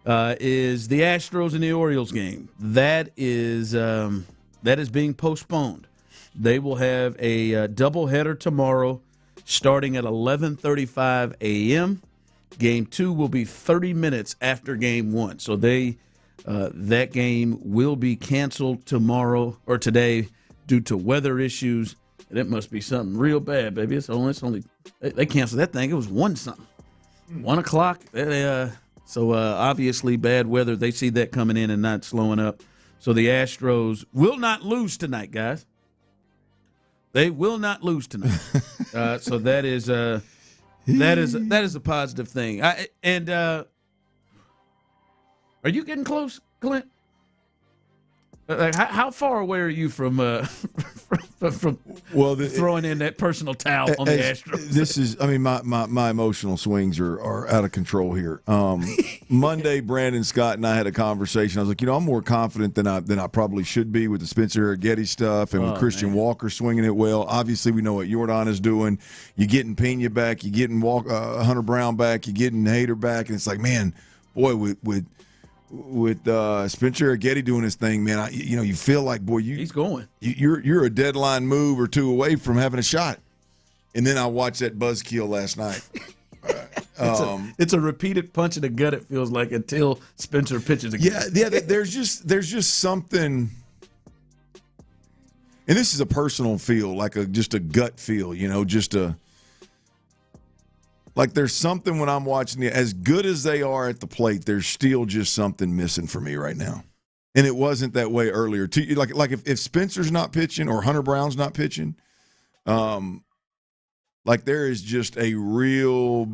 is the Astros and the Orioles game. That is being postponed. They will have a doubleheader tomorrow starting at 11:35 a.m. Game 2 will be 30 minutes after Game 1. So that game will be canceled tomorrow or today due to weather issues. And it must be something real bad, baby. It's only they canceled that thing. It was 1-something. 1 o'clock. So obviously bad weather. They see that coming in and not slowing up. So the Astros will not lose tonight, guys. They will not lose tonight. So that is a positive thing. Are you getting close, Clint? How far away are you from throwing in that personal towel on the Astros? This is, my emotional swings are out of control here. Monday, Brandon Scott and I had a conversation. I was like, I'm more confident than I probably should be with the Spencer Arrighetti stuff and with Christian Walker swinging it well. Obviously, we know what Jordan is doing. You're getting Pena back. You're getting Hunter Brown back. You're getting Hader back. And it's like, man, boy, with Spencer Arrighetti doing his thing, man, you feel like, boy, he's going. You're a deadline move or two away from having a shot. And then I watched that buzzkill last night. It's a repeated punch in the gut. It feels like until Spencer pitches again. Yeah. There's just something, and this is a personal feel, like just a gut feel. Like there's something when I'm watching as good as they are at the plate, there's still just something missing for me right now. And it wasn't that way earlier. Like if Spencer's not pitching or Hunter Brown's not pitching, like there is just a real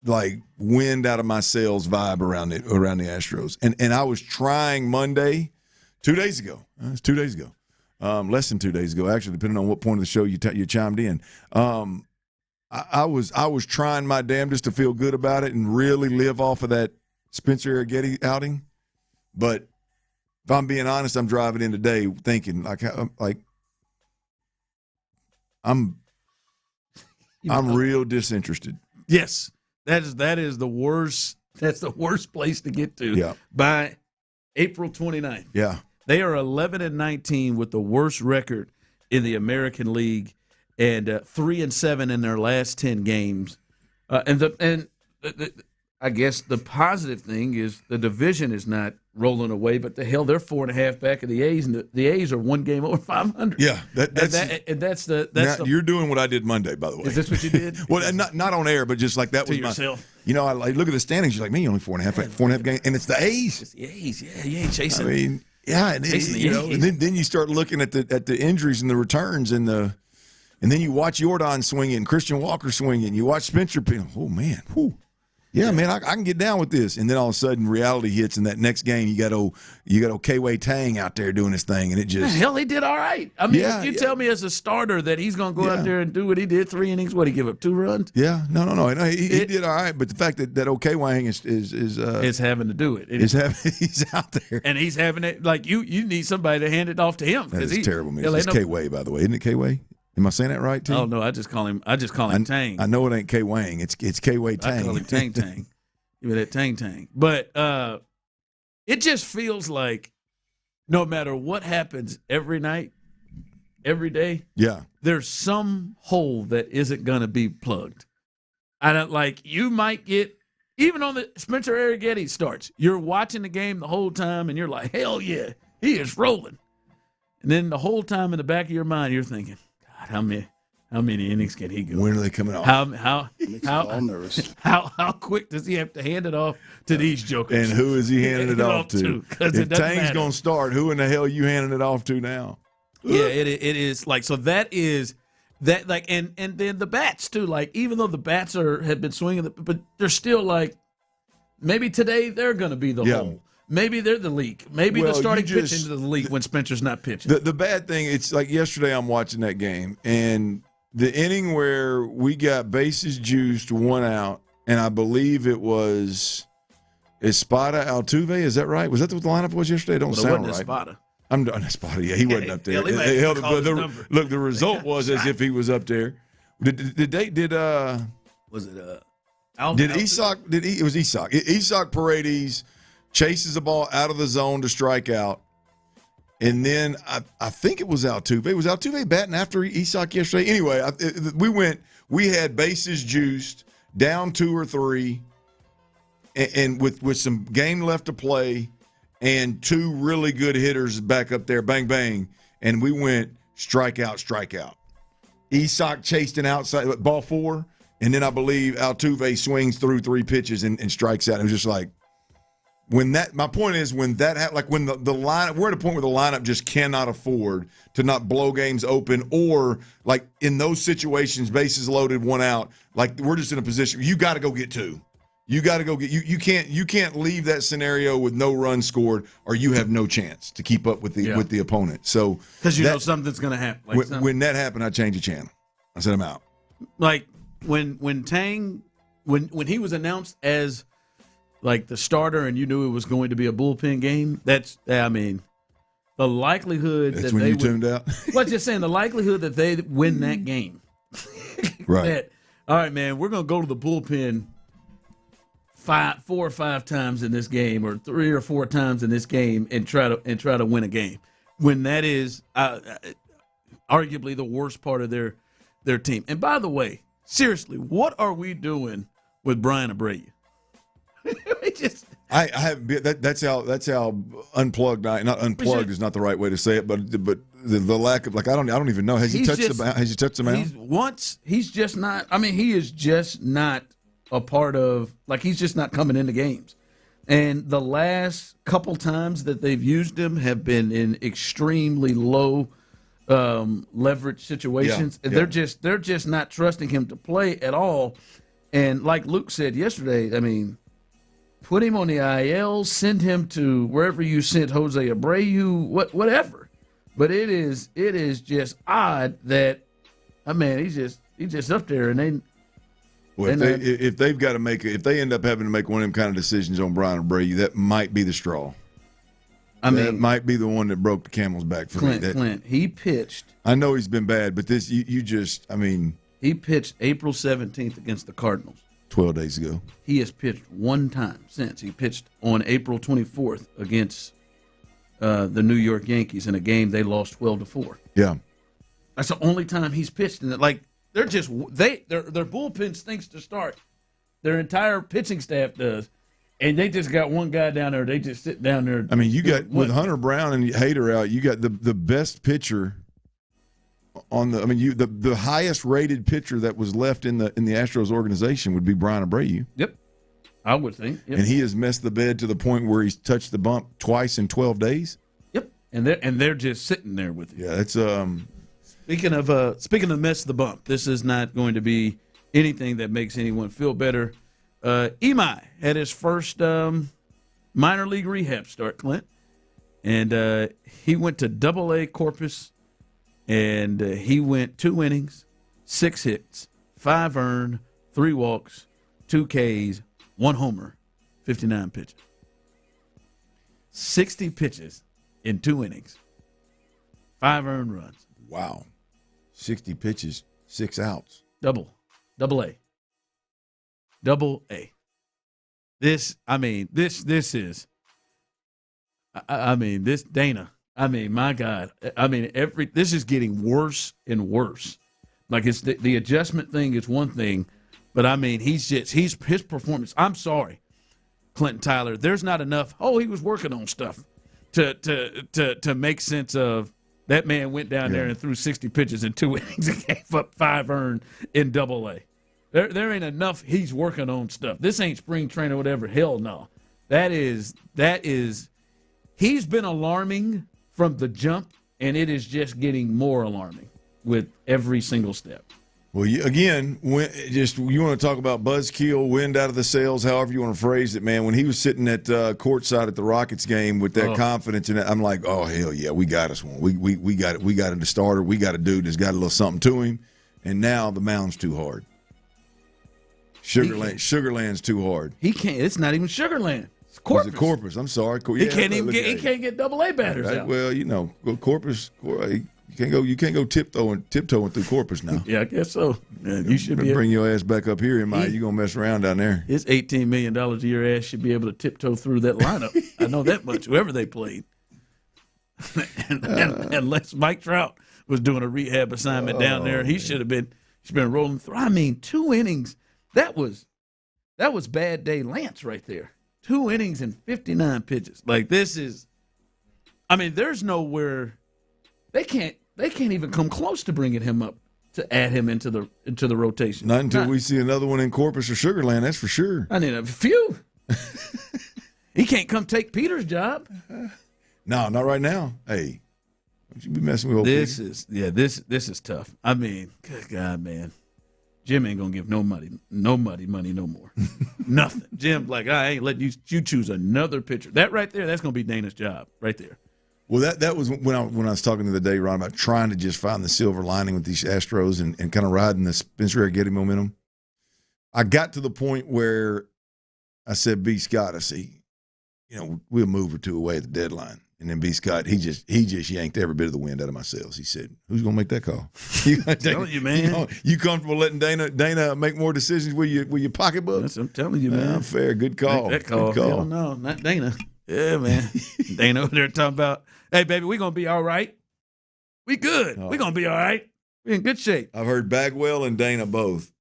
like wind out of my sails vibe around the Astros. And I was trying Monday, 2 days ago. It's 2 days ago. Less than 2 days ago, actually, depending on what point of the show you chimed in. I was trying my damnedest to feel good about it and really live off of that Spencer Arrighetti outing. But if I'm being honest, I'm driving in today thinking I'm real disinterested. Yes, that is the worst. That's the worst place to get to. Yeah. By April 29th. Yeah. They are 11-19 with the worst record in the American League. And 3-7 in their last 10 games, I guess the positive thing is the division is not rolling away. But the hell, they're 4.5 back of the A's, and the A's are 1 game over 500. Yeah, that's the. You're doing what I did Monday, by the way. Is this what you did? Well, not on air, but just like that to was yourself. I look at the standings. You're like, man, you only 4.5 games, and it's the A's. It's the A's. Yeah, you ain't chasing. I mean, yeah, and then you start looking at the injuries and the returns and then you watch Jordan swing it and Christian Walker swing it and you watch Spencer. Oh, man. Whew. Yeah, man, I can get down with this. And then all of a sudden reality hits in that next game. You got K-Way Tang out there doing his thing, and it just. Hell, he did all right. I mean, you tell me as a starter that he's going to go out there and do what he did, 3 innings, what, he give up 2 runs? Yeah, no. He did all right, but the fact that K-Wang is having to do it. He's out there. And he's having it, like, you need somebody to hand it off to him. That is terrible, man. It's K-Way, by the way. Isn't it K-Way? Am I saying that right, T? Oh no, I just call him Tang. I know it ain't K Wang. It's K-Way Tang. I call him Tang. Give me that Tang. But it just feels like no matter what happens every night, every day, there's some hole that isn't gonna be plugged. I don't like you might get even on the Spencer Arrighetti starts. You're watching the game the whole time and you're like, hell yeah, he is rolling. And then the whole time in the back of your mind, you're thinking, God, How many innings can he go? When are they coming off? How nervous. How quick does he have to hand it off to these jokers? And who is he handing it off to? If Tang's going to start, who in the hell are you handing it off to now? Yeah, it is like, so that is that, like, and then the bats too. Like, even though the bats have been swinging, but they're still like, maybe today they're going to be the hole. Maybe they're the leak. Maybe they're starting pitching to the leak when Spencer's not pitching. The bad thing, it's like yesterday I'm watching that game, and the inning where we got bases juiced, 1 out, and I believe it was Espada Altuve. Is that right? Was that what the lineup was yesterday? It don't sound right. Espada. I'm done. Espada. Yeah, he wasn't up there. Look, the result was as if he was up there. Was it Isak? It was Isak. Isak Paredes chases the ball out of the zone to strike out. And then I think it was Altuve. Was Altuve batting after Isak yesterday? Anyway, we had bases juiced, down 2 or 3, and with some game left to play, and 2 really good hitters back up there, bang, bang. And we went strikeout. Isak chased an outside, ball 4, and then I believe Altuve swings through 3 pitches and strikes out. It was just like, my point is when that when the lineup, we're at a point where the lineup just cannot afford to not blow games open, or like in those situations, bases loaded, 1 out, like we're just in a position you got to go get 2. You got to go get you can't leave that scenario with no runs scored, or you have no chance to keep up with the opponent. So because know something's going to happen. Like when that happened, I changed the channel. I said I'm out. Like when Tang when he was announced as like the starter, and you knew it was going to be a bullpen game. The likelihood that's when you tuned out. Well, just saying the likelihood that they win that game. Right. All right, man. We're going to go to the bullpen 4 or 5 times in this game, or 3 or 4 times in this game, and try to win a game. When that is arguably the worst part of their team. And by the way, seriously, what are we doing with Brian Abreu? I have that's how unplugged. Not unplugged is not the right way to say it, but the lack of, like, I don't even know. Has he touched the mound? He's just not. I mean, he is just not a part of. Like, he's just not coming into games. And the last couple times that they've used him have been in extremely low leverage situations. Yeah. They're just not trusting him to play at all. And like Luke said yesterday, I mean, put him on the IL, send him to wherever you sent Jose Abreu, whatever. But it is just odd that, he's just up there, and they. Well, if they end up having to make one of them kind of decisions on Brian Abreu, that might be the straw. That might be the one that broke the camel's back for me. Clint, he pitched. I know he's been bad, but this he pitched April 17th against the Cardinals. 12 days ago. He has pitched 1 time since. He pitched on April 24th against the New York Yankees in a game they lost 12-4. Yeah. That's the only time he's pitched in it. Like, their bullpen stinks to start. Their entire pitching staff does. And they just got one guy down there. They just sit down there. I mean, you got with Hunter Brown and Hader out, you got the best pitcher on the. I mean, the highest rated pitcher that was left in the Astros organization would be Brian Abreu. Yep, I would think. Yep. And he has messed the bed to the point where he's touched the bump twice in 12 days. Yep, and they're just sitting there with him. Yeah, it's Speaking of mess the bump, this is not going to be anything that makes anyone feel better. Imai had his first minor league rehab start, Clint, and he went to Double-A Corpus, and he went 2 innings, 6 hits, 5 earned, 3 walks, 2 Ks, 1 homer, 59 pitches. 60 pitches in 2 innings, 5 earned runs. Wow. 60 pitches, 6 outs. Double-A. This is, this Dana. My God. This is getting worse and worse. Like, it's the adjustment thing is one thing, but his performance. I'm sorry, Clinton Tyler. There's not enough. Oh, he was working on stuff to make sense of That man went down there and threw 60 pitches in 2 innings and gave up 5 earned in Double-A. There ain't enough. He's working on stuff. This ain't spring training or whatever. Hell no. That is. He's been alarming from the jump, and it is just getting more alarming with every single step. Well, you want to talk about buzzkill, wind out of the sails, however you want to phrase it, man. When he was sitting at courtside at the Rockets game with that confidence in it, I'm like, oh hell yeah, we got us one. We got it. We got a starter. We got a dude that's got a little something to him. And now the mound's too hard. Sugarland's too hard. He can't. It's not even Sugarland. It's Corpus. Was it Corpus? I'm sorry. He can't even get. He can't get Double-A batters out. Well, Corpus. You can't go tiptoeing through Corpus now. Yeah, I guess so. Yeah, you should bring your ass back up here. You're gonna mess around down there. His $18 million a year ass should be able to tiptoe through that lineup. I know that much. Whoever they played, unless Mike Trout was doing a rehab assignment down there, he should have been. He's been rolling through. I mean, 2 innings. That was bad day Lance right there. 2 innings and 59 pitches. Like this is. I mean, there's nowhere they can't even come close to bringing him up to add him into the rotation. Not until we see another one in Corpus or Sugarland, that's for sure. I need a few. He can't come take Peter's job. No, not right now. Hey, don't you be messing with old This Peter. This is tough. I mean, good God, man. Jim ain't gonna give nobody money no more. Nothing. Jim, like, I ain't letting you choose another pitcher. That right there, that's gonna be Dana's job right there. Well, that was when I was talking the other day, Ron, about trying to just find the silver lining with these Astros and kind of riding the Spencer Getty momentum. I got to the point where I said, B. Scott, I see, we'll move or two away at the deadline. And then B. Scott, he just yanked every bit of the wind out of my sails. He said, "Who's gonna make that call?" I'm telling you, man. You comfortable letting Dana make more decisions with your pocketbook? Yes, I'm telling you, man. Fair, good call. Make that call. Good call. Hell no, not Dana. Yeah, man. Dana over there talking about, hey, baby, we're gonna be all right. We good. We're gonna be all right. We're in good shape. I've heard Bagwell and Dana both.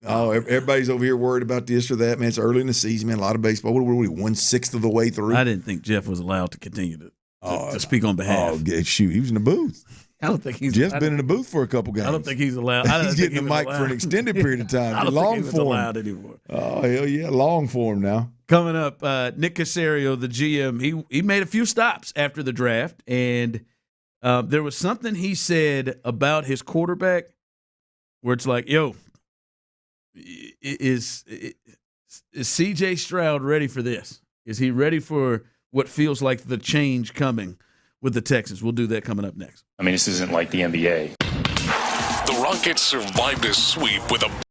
Oh, everybody's over here worried about this or that, man. It's early in the season, man. A lot of baseball. What are we, 1/6 of the way through? I didn't think Jeff was allowed to continue to speak on behalf. Oh, shoot. He was in the booth. I don't think he's. Jeff's been in the booth for a couple games. I don't think he's allowed. He's getting the mic for an extended period of time. I don't long think he was form. allowed anymore. Oh, hell yeah. Long form now. Coming up, Nick Caserio, the GM, he made a few stops after the draft, and there was something he said about his quarterback where it's like, yo, is C.J. Stroud ready for this? Is he ready for what feels like the change coming with the Texans? We'll do that coming up next. I mean, this isn't like the NBA. The Rockets survived a sweep with a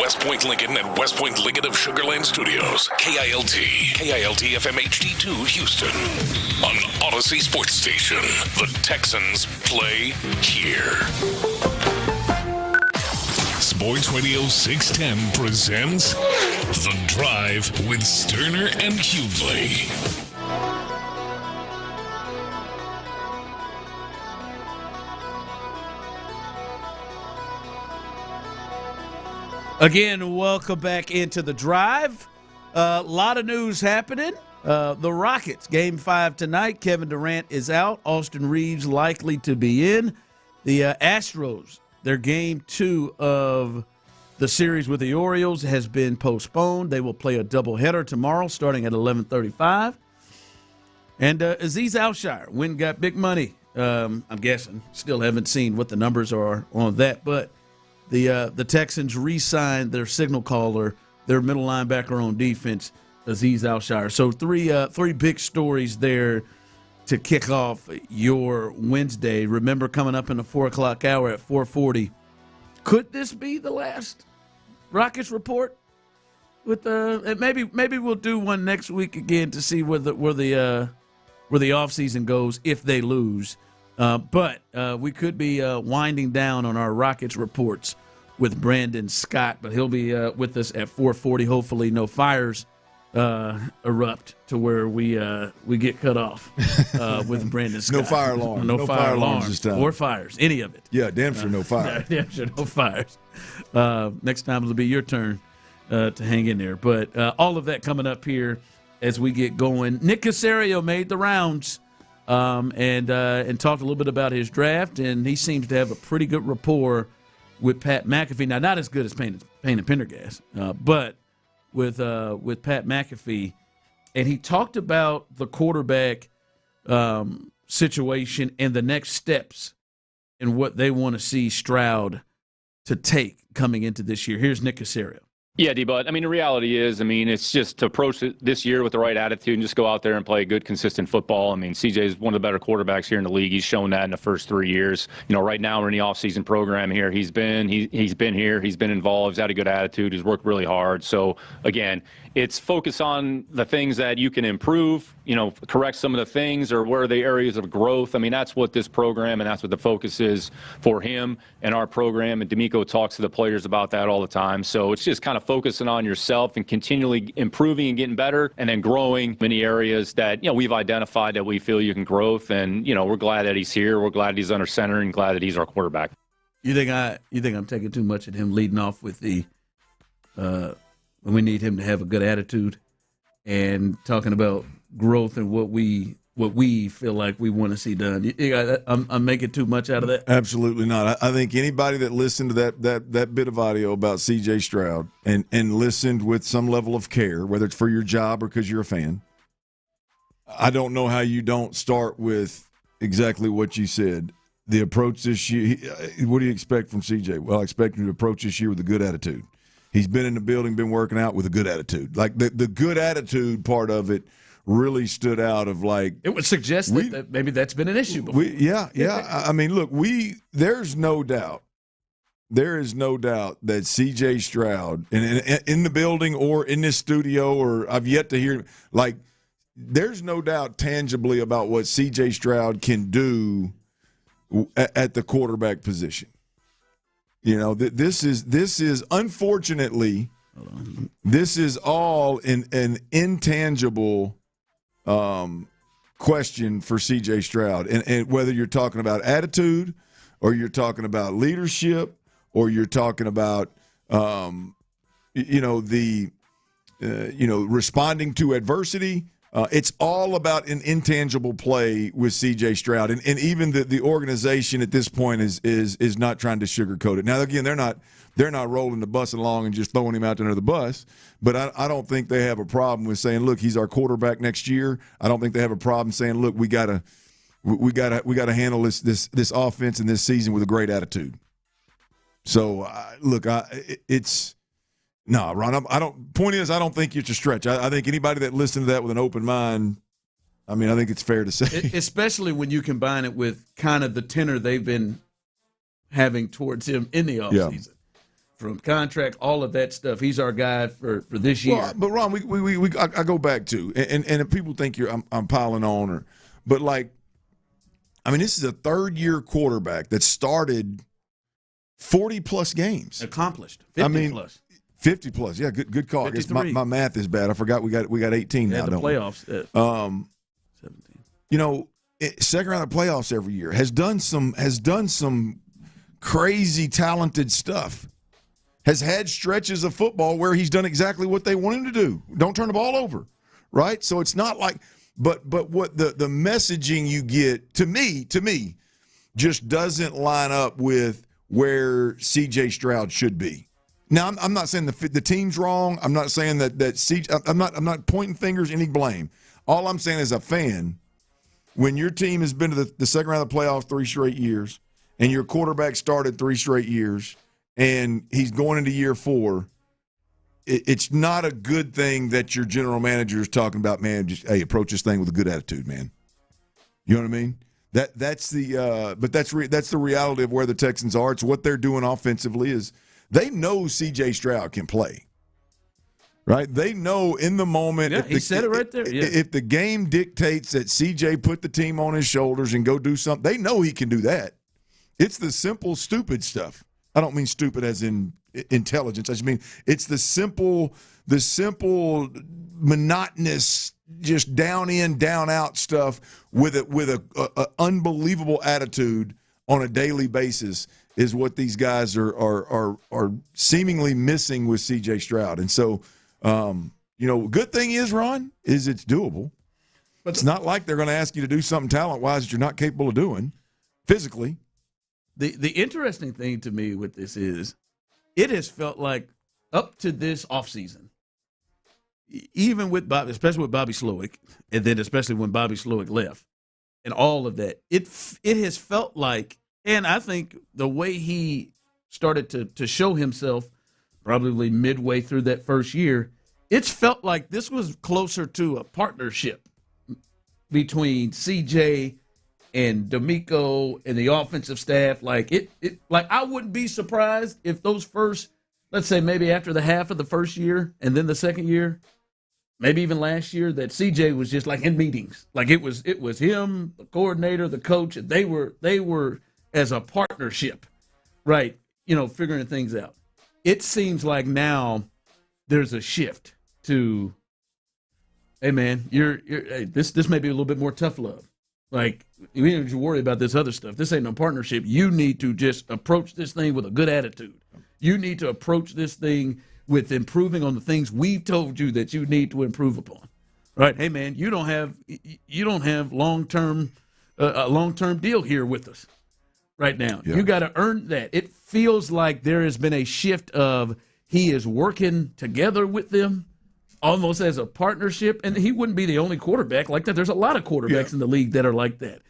West Point Lincoln and West Point Lincoln of Sugar Land Studios. KILT FM HD2 Houston. On Odyssey Sports Station. The Texans play here. Sports Radio 610 presents The Drive with Stoerner and Hughley. Again, welcome back into The Drive. A lot of news happening. The Rockets, Game 5 tonight. Kevin Durant is out. Austin Reeves likely to be in. The Astros, their Game 2 of the series with the Orioles has been postponed. They will play a doubleheader tomorrow starting at 11:35. And Aziz Alshire, Wynn got big money, I'm guessing. Still haven't seen what the numbers are on that, but the Texans re-signed their signal caller, their middle linebacker on defense, Aziz Alshire. So three big stories there to kick off your Wednesday. Remember, coming up in the 4 o'clock hour at 4:40, could this be the last Rockets report? With maybe we'll do one next week again to see where the offseason goes if they lose. But we could be winding down on our Rockets reports with Brandon Scott, but he'll be with us at 4:40. Hopefully, no fires erupt to where we get cut off with Brandon Scott. No fire alarm. No fire alarms this time. or fires. Any of it. Yeah, damn sure no fire. Damn sure no fires. Next time it'll be your turn to hang in there. But all of that coming up here as we get going. Nick Caserio made the rounds. And talked a little bit about his draft, and he seems to have a pretty good rapport with Pat McAfee. Now, not as good as Payne and Pendergast, but with Pat McAfee. And he talked about the quarterback situation and the next steps and what they want to see Stroud to take coming into this year. Here's Nick Caserio. Yeah, D-Bud. I mean, the reality is, it's just to approach it this year with the right attitude and just go out there and play good, consistent football. CJ is one of the better quarterbacks here in the league. He's shown that in the first 3 years. Right now we're in the offseason program here. He's been here. He's been involved. He's had a good attitude. He's worked really hard. So, again, it's focus on the things that you can improve, correct some of the things, or where are the areas of growth. That's what this program and that's what the focus is for him and our program. And D'Amico talks to the players about that all the time. So it's just kind of focusing on yourself and continually improving and getting better and then growing in the areas that, we've identified that we feel you can growth. And, we're glad that he's here. We're glad he's under center and glad that he's our quarterback. You think I'm taking too much at him leading off with the we need him to have a good attitude and talking about growth and what we feel like we want to see done? I'm making too much out of that? Absolutely not. I think anybody that listened to that bit of audio about C.J. Stroud and listened with some level of care, whether it's for your job or because you're a fan, I don't know how you don't start with exactly what you said. The approach this year, what do you expect from C.J.? Well, I expect him to approach this year with a good attitude. He's been in the building, been working out with a good attitude. Like the good attitude part of it really stood out of like. It would suggest that maybe that's been an issue before. Yeah. Look, there's no doubt. There is no doubt that C.J. Stroud, in the building or in this studio, or I've yet to hear, like, there's no doubt tangibly about what C.J. Stroud can do at the quarterback position. This is unfortunately, this is all an intangible question for C.J. Stroud. And whether you're talking about attitude or you're talking about leadership or you're talking about, responding to adversity, it's all about an intangible play with C.J. Stroud, and even the organization at this point is not trying to sugarcoat it. Now, again, they're not rolling the bus along and just throwing him out under the bus, but I don't think they have a problem with saying, look, he's our quarterback next year. I don't think they have a problem saying, look, we gotta we gotta handle this offense and this season with a great attitude. So look, Ron. Point is, I don't think it's a stretch. I think anybody that listened to that with an open mind, I mean, I think it's fair to say, especially when you combine it with kind of the tenor they've been having towards him in the offseason. Yeah. From contract, all of that stuff. He's our guy for this year. Well, but Ron, I go back to, and if people think I'm piling on, but like, I mean, this is a third-year quarterback that started 40-plus games. Accomplished. 50-plus. 50-plus. Yeah, good call. I guess my math is bad. I forgot we got 18 now, don't playoffs. 17. You know, second round of playoffs every year. Has done some crazy talented stuff. Has had stretches of football where he's done exactly what they want him to do. Don't turn the ball over, right? So it's not like – but what the messaging you get, to me, just doesn't line up with where C.J. Stroud should be. Now, I'm not saying the team's wrong. I'm not saying that I'm not pointing fingers, any blame. All I'm saying as a fan, when your team has been to the second round of the playoffs 3 straight years and your quarterback started 3 straight years – and he's going into year 4, it's not a good thing that your general manager is talking about, man, just, hey, approach this thing with a good attitude, man. You know what I mean? That's the reality of where the Texans are. It's what they're doing offensively is they know C.J. Stroud can play, right? They know in the moment. Yeah, he said it right there. Yeah. If the game dictates that C.J. put the team on his shoulders and go do something, they know he can do that. It's the simple, stupid stuff. I don't mean stupid as in intelligence. I just mean it's the simple, monotonous, just down in, down out stuff with a unbelievable attitude on a daily basis is what these guys are seemingly missing with C.J. Stroud. And so, good thing is, Ron, is it's doable. But it's not like they're going to ask you to do something talent-wise that you're not capable of doing physically. The interesting thing to me with this is it has felt like up to this offseason, even with Bobby, especially with Bobby Slowick, and then especially when Bobby Slowick left and all of that, it has felt like, and I think the way he started to show himself probably midway through that first year, it's felt like this was closer to a partnership between CJ and D'Amico and the offensive staff. Like I wouldn't be surprised if those first, let's say maybe after the half of the first year and then the second year, maybe even last year, that CJ was just like in meetings. Like it was him, the coordinator, the coach, and they were as a partnership, right? Figuring things out. It seems like now there's a shift to, hey man, this may be a little bit more tough love. Like, we don't need to worry about this other stuff. This ain't no partnership. You need to just approach this thing with a good attitude. You need to approach this thing with improving on the things we've told you that you need to improve upon. Right? Hey, man, you don't have long-term a long-term deal here with us right now. Yeah. You got to earn that. It feels like there has been a shift of he is working together with them, almost as a partnership, and he wouldn't be the only quarterback like that. There's a lot of quarterbacks in the league that are like that.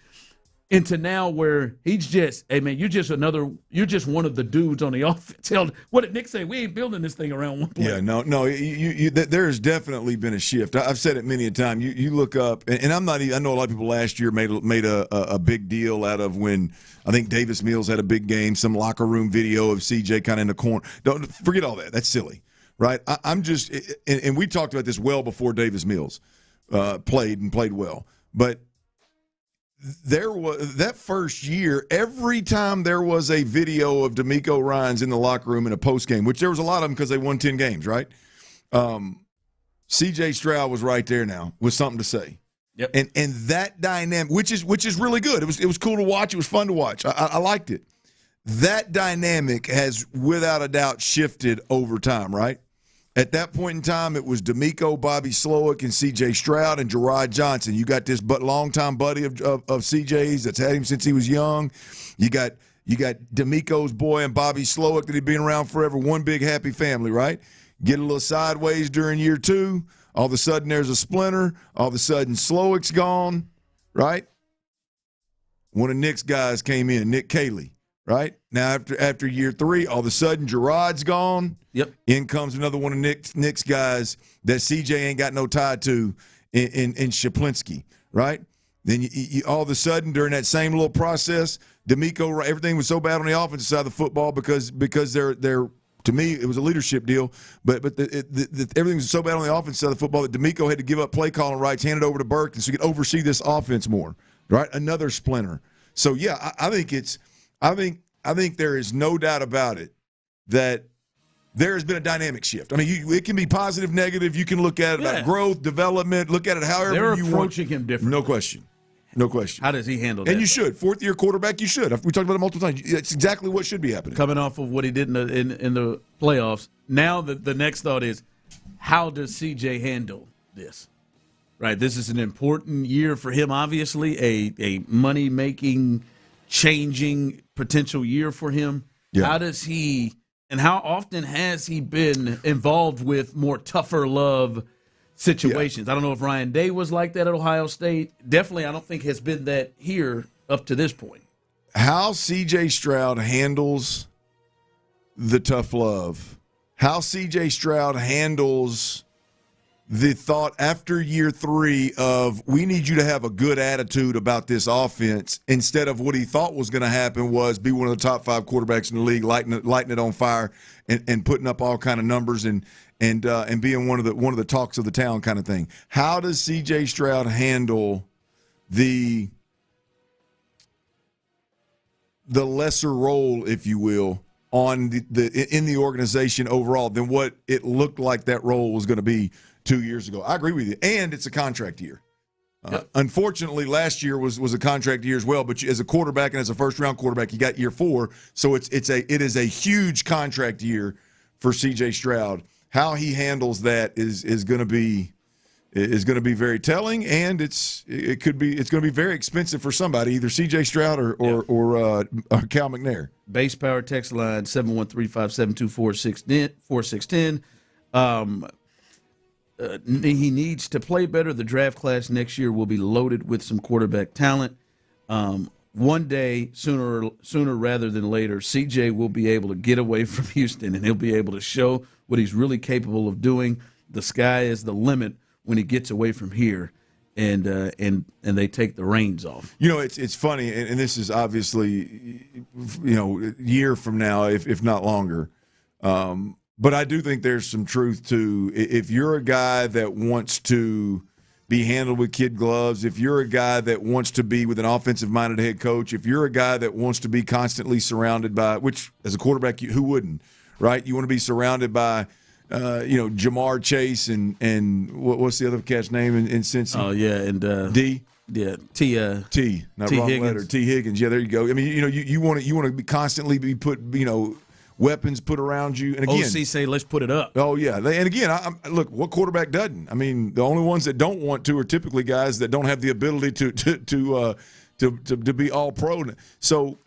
Into now where he's just, hey man, you're just one of the dudes on the offense. What did Nick say? We ain't building this thing around one player. Yeah, no. There has definitely been a shift. I've said it many a time. You look up, and I'm not. I know a lot of people last year made a big deal out of when I think Davis Mills had a big game, some locker room video of CJ kind of in the corner. Don't forget all that. That's silly. Right, I'm just, and we talked about this well before Davis Mills played well. But there was that first year, every time there was a video of D'Amico Ryans in the locker room in a post game, which there was a lot of them because they won 10 games, right? C.J. Stroud was right there now with something to say. Yep. And that dynamic, which is really good. It was cool to watch. It was fun to watch. I liked it. That dynamic has, without a doubt, shifted over time, right? At that point in time, it was D'Amico, Bobby Slowick, and C.J. Stroud, and Gerard Johnson. You got this longtime buddy of C.J.'s that's had him since he was young. You got D'Amico's boy and Bobby Slowick that he'd been around forever. One big happy family, right? Get a little sideways during year 2. All of a sudden, there's a splinter. All of a sudden, Slowick's gone, right? one of Nick's guys came in, Nick Caley, right? Now, after year 3, all of a sudden, Gerard's gone. Yep. In comes another one of Nick's guys that CJ ain't got no tie to in Shaplinski, right? Then you all of a sudden, during that same little process, D'Amico, everything was so bad on the offensive side of the football because they're to me, it was a leadership deal, but everything was so bad on the offensive side of the football that D'Amico had to give up play calling rights, hand it over to Burke, and so he could oversee this offense more, right? Another splinter. So yeah, I think there is no doubt about it that there has been a dynamic shift. I mean, it can be positive, negative. You can look at it about growth, development, look at it however you want. They're approaching him differently. No question. No question. How does he handle that? And you should. Fourth-year quarterback, you should. We talked about it multiple times. It's exactly what should be happening. Coming off of what he did in the playoffs, now the next thought is, how does CJ handle this? Right, this is an important year for him, obviously, a money-making, changing potential year for him. Yeah. How does he – and how often has he been involved with more tougher love situations? I don't know if Ryan Day was like that at Ohio State. Definitely, I don't think has been that here up to this point. How C.J. Stroud handles the tough love, how C.J. Stroud handles the thought after year 3 of we need you to have a good attitude about this offense instead of what he thought was going to happen was be one of the top 5 quarterbacks in the league, lighting it on fire and putting up all kind of numbers and being one of the talks of the town kind of thing. How does C.J. Stroud handle the lesser role, if you will, on in the organization overall than what it looked like that role was going to be 2 years ago? I agree with you, and it's a contract year. Unfortunately, last year was a contract year as well. But as a quarterback and as a first-round quarterback, you got year 4, so it is a huge contract year for C.J. Stroud. How he handles that is going to be very telling, and it's going to be very expensive for somebody, either C.J. Stroud or Cal McNair. Base power text line 713-572-4610. He needs to play better. The draft class next year will be loaded with some quarterback talent. One day, sooner rather than later, CJ will be able to get away from Houston, and he'll be able to show what he's really capable of doing. The sky is the limit when he gets away from here, and they take the reins off. You know, it's funny, and this is obviously, a year from now, if not longer. But I do think there's some truth to if you're a guy that wants to be handled with kid gloves, if you're a guy that wants to be with an offensive-minded head coach, if you're a guy that wants to be constantly surrounded by, which as a quarterback, who wouldn't, right? You want to be surrounded by, Jamar Chase and what's the other cat's name in Cincy? Oh, yeah, and D. Yeah, T. Not T. wrong Higgins. letter. T. Higgins. Yeah, there you go. I mean, you want to be constantly be put, weapons put around you. And again, OC say, let's put it up. Oh, yeah. And again, look, what quarterback doesn't? I mean, the only ones that don't want to are typically guys that don't have the ability to be all pro. So,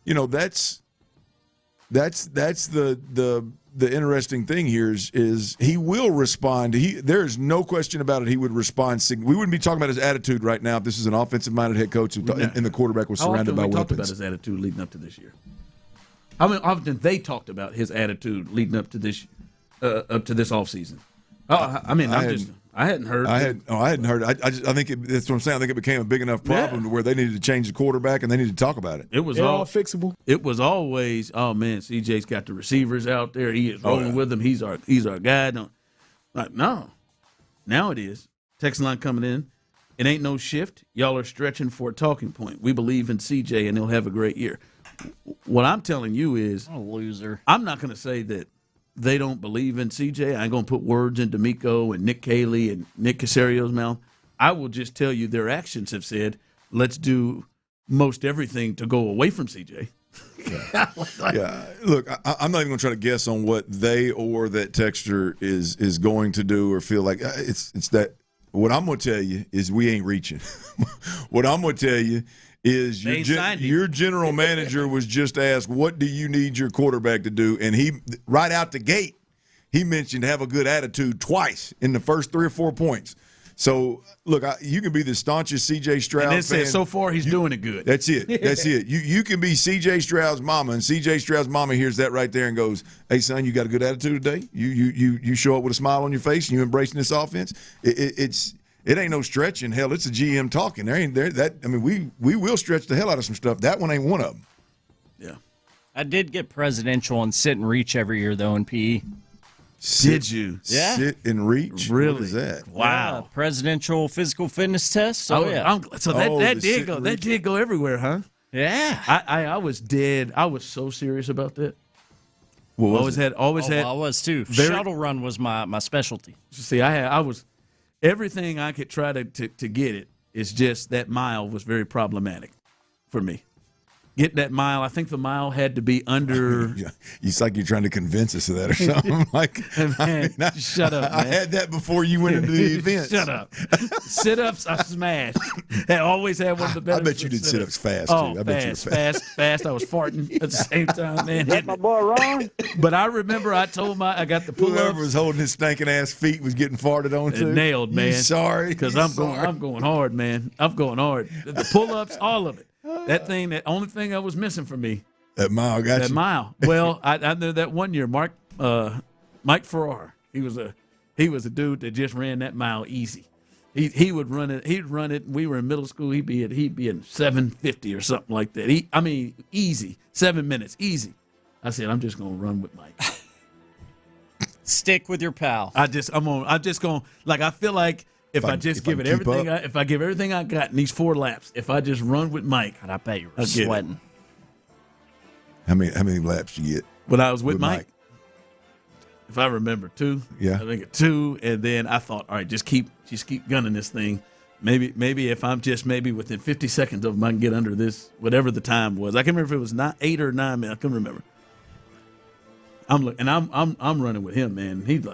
that's the interesting thing here is he will respond. There is no question about it. He would respond. We wouldn't be talking about his attitude right now if this is an offensive-minded head coach and the quarterback was surrounded by weapons. How often we talked about his attitude leading up to this year? How often they talked about his attitude leading up to this offseason? I hadn't heard. I hadn't heard. I think that's what I'm saying. I think it became a big enough problem to where they needed to change the quarterback and they needed to talk about it. It was all fixable. It was always, oh man, CJ's got the receivers out there. He is rolling with them. He's our guy. No, now it is. Text line coming in. It ain't no shift. Y'all are stretching for a talking point. We believe in CJ and he'll have a great year. What I'm telling you is, a loser. I'm not going to say that they don't believe in CJ. I ain't going to put words in D'Amico and Nick Caley and Nick Casario's mouth. I will just tell you their actions have said, let's do most everything to go away from CJ. Yeah. Look, I'm not even going to try to guess on what they or that texter is going to do or feel like. It's that. What I'm going to tell you is we ain't reaching. What I'm going to tell you is your general manager was just asked, what do you need your quarterback to do? And he, right out the gate, he mentioned have a good attitude twice in the first 3 or 4 points. So, look, you can be the staunchest C.J. Stroud and fan. So far, he's doing it good. That's it. That's it. You can be C.J. Stroud's mama, and C.J. Stroud's mama hears that right there and goes, "Hey, son, you got a good attitude today. You show up with a smile on your face, and you embracing this offense. It ain't no stretching. Hell, it's a GM talking. We will stretch the hell out of some stuff. That one ain't one of them. Yeah. I did get presidential and sit and reach every year, though, in PE. Did you? Yeah. Sit and reach? Really? What is that? Wow. Yeah, presidential physical fitness test. Yeah. That did go everywhere, huh? Yeah. I was dead. I was so serious about that. What was always it? had. I was too. Shuttle run was my specialty. See, I was everything I could try to get it. It's just that mile was very problematic for me. Get that mile. I think the mile had to be under. It's like you're trying to convince us of that or something. Shut up, man. I had that before you went into the event. Shut up. Sit-ups, I smashed. I always had one of the best. I bet you did sit-ups fast, too. I bet you were fast. I was farting at the same time, man. That's my boy Ron. But I remember I told I got the pull-ups. Whoever was holding his stinking ass feet was getting farted on too. Nailed, man. Sorry. Because I'm going hard, man. I'm going hard. The pull-ups, all of it. That only thing that was missing for me. That mile got you. That mile. Well, I know that one year, Mike Farrar. He was a dude that just ran that mile easy. He would run it. He'd run it. We were in middle school. He'd be at 7:50 or something like that. Easy 7 minutes, easy. I said, I'm just gonna run with Mike. Stick with your pal. I'm just gonna I feel like. If I give everything I got in these 4 laps, if I just run with Mike, and I bet you were sweating. How many laps you get? When I was with Mike? If I remember, 2. Yeah, I think 2, and then I thought, all right, just keep gunning this thing. Maybe if I'm just within 50 seconds of him, I can get under this whatever the time was. I can't remember if it was 8 or 9 minutes. I couldn't remember. I'm running with him, man. He's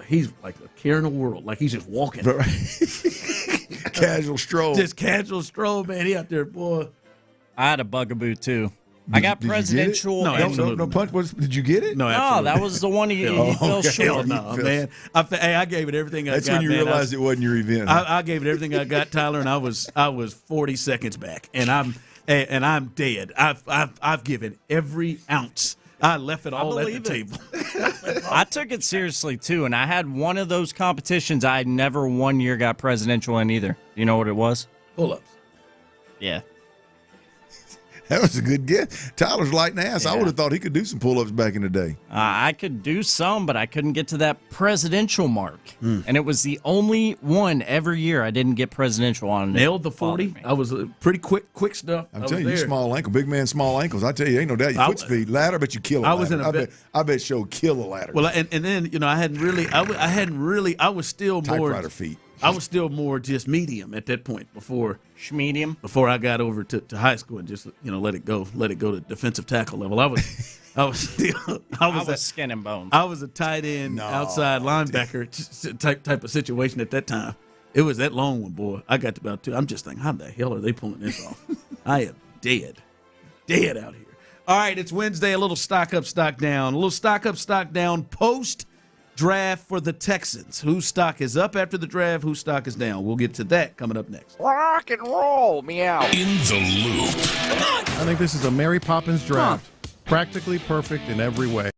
like a care in the world. Like he's just walking. Casual stroll. Just casual stroll, man. He out there, boy. I had a bugaboo too. I got presidential. No punch. Did you get it? No, absolutely. That was the one he fell short. No, man. I gave it everything I got. That's when you realized it wasn't your event. I gave it everything I got, Tyler, and I was 40 seconds back, and I'm dead. I've given every ounce. I left it all at the table. I took it seriously, too, and I had one of those competitions I never one year got presidential in either. You know what it was? Pull-ups. Yeah. That was a good guess. Tyler's lighting ass. Yeah. I would have thought he could do some pull-ups back in the day. I could do some, but I couldn't get to that presidential mark. And it was the only one every year I didn't get presidential on. Nailed the 40. I was pretty quick stuff. I'm telling you, small ankle, big man, small ankles. I tell you, ain't no doubt. Your foot speed, ladder, but you kill a ladder. I bet she'll kill a ladder. Well, and then I was still more typewriter feet. I was still more just medium at that point before I got over to high school and just let it go to defensive tackle level. I was skin and bones. I was a tight end outside linebacker type of situation at that time. It was that long one, boy. I got to about 2. I'm just thinking, how the hell are they pulling this off? I am dead out here. All right, it's Wednesday. A little stock up, stock down. A little stock up, stock down. Post draft for the Texans. Whose stock is up after the draft? Whose stock is down? We'll get to that coming up next. Rock and roll, meow. In the loop. I think this is a Mary Poppins draft. Practically perfect in every way.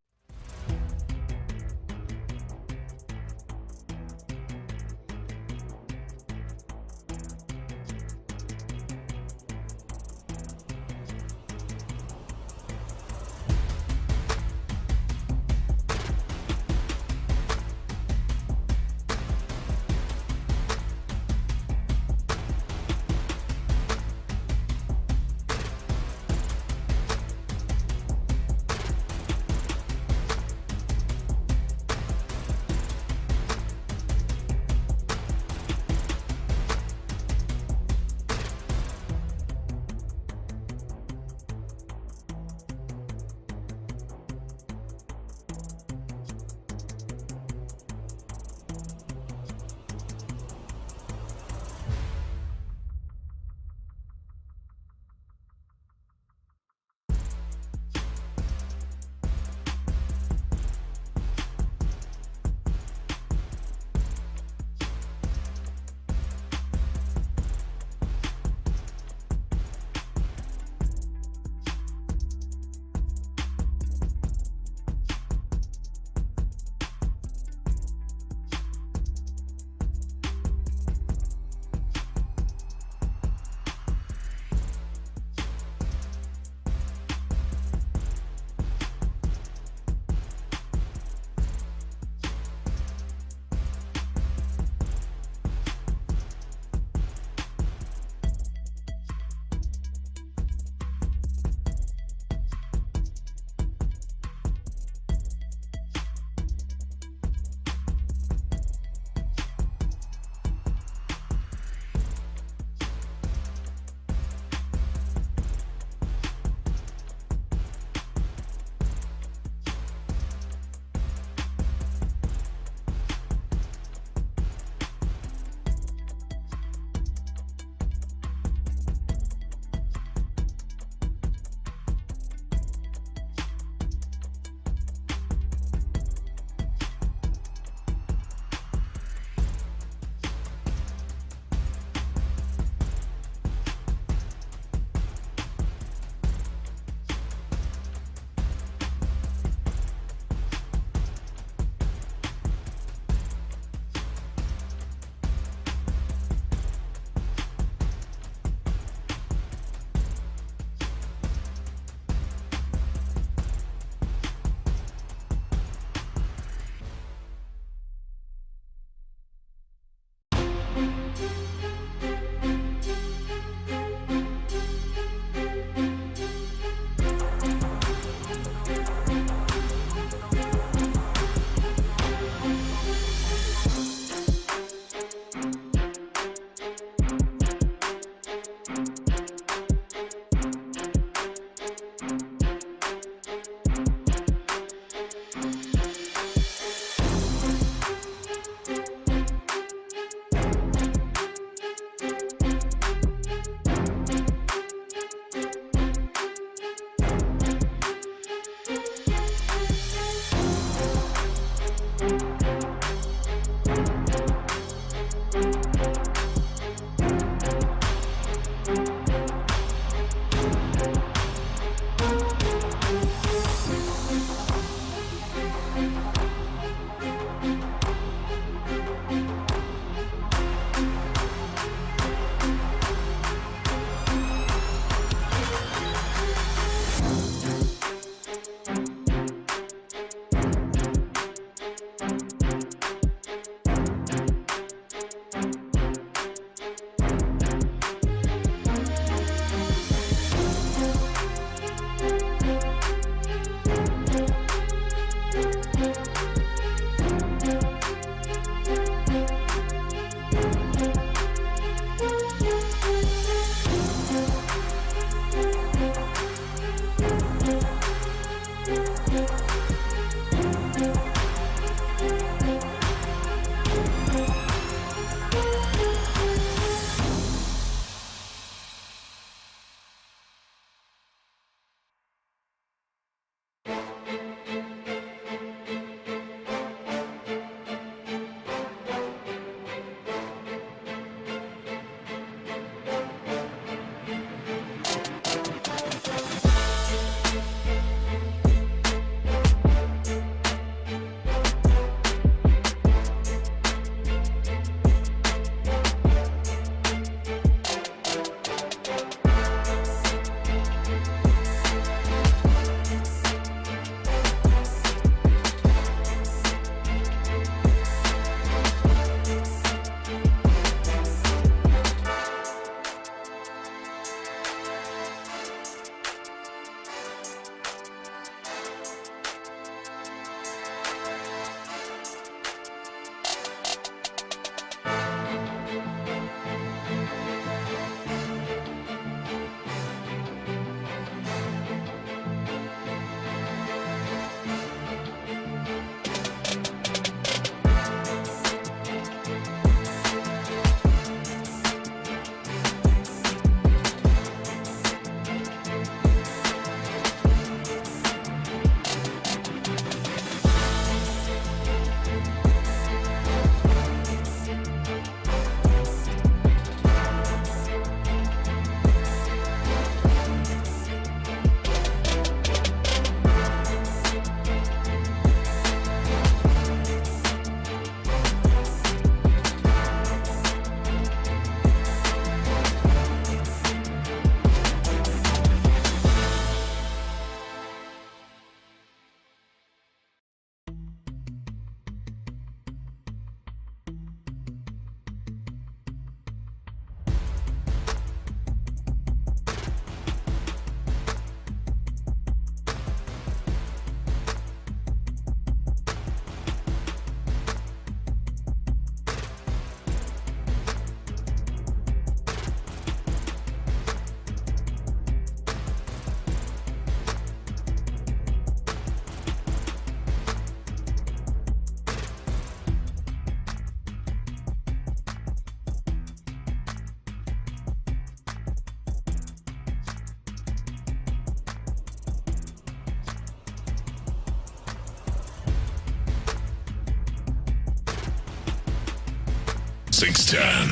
610.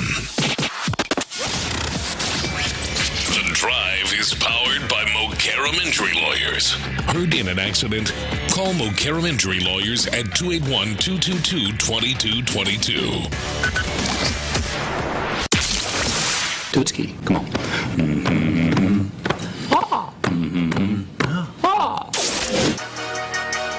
The Drive is powered by Mokaram Injury Lawyers. Heard in an accident? Call Mokaram Injury Lawyers at 281-222-2222. Dudski, come on.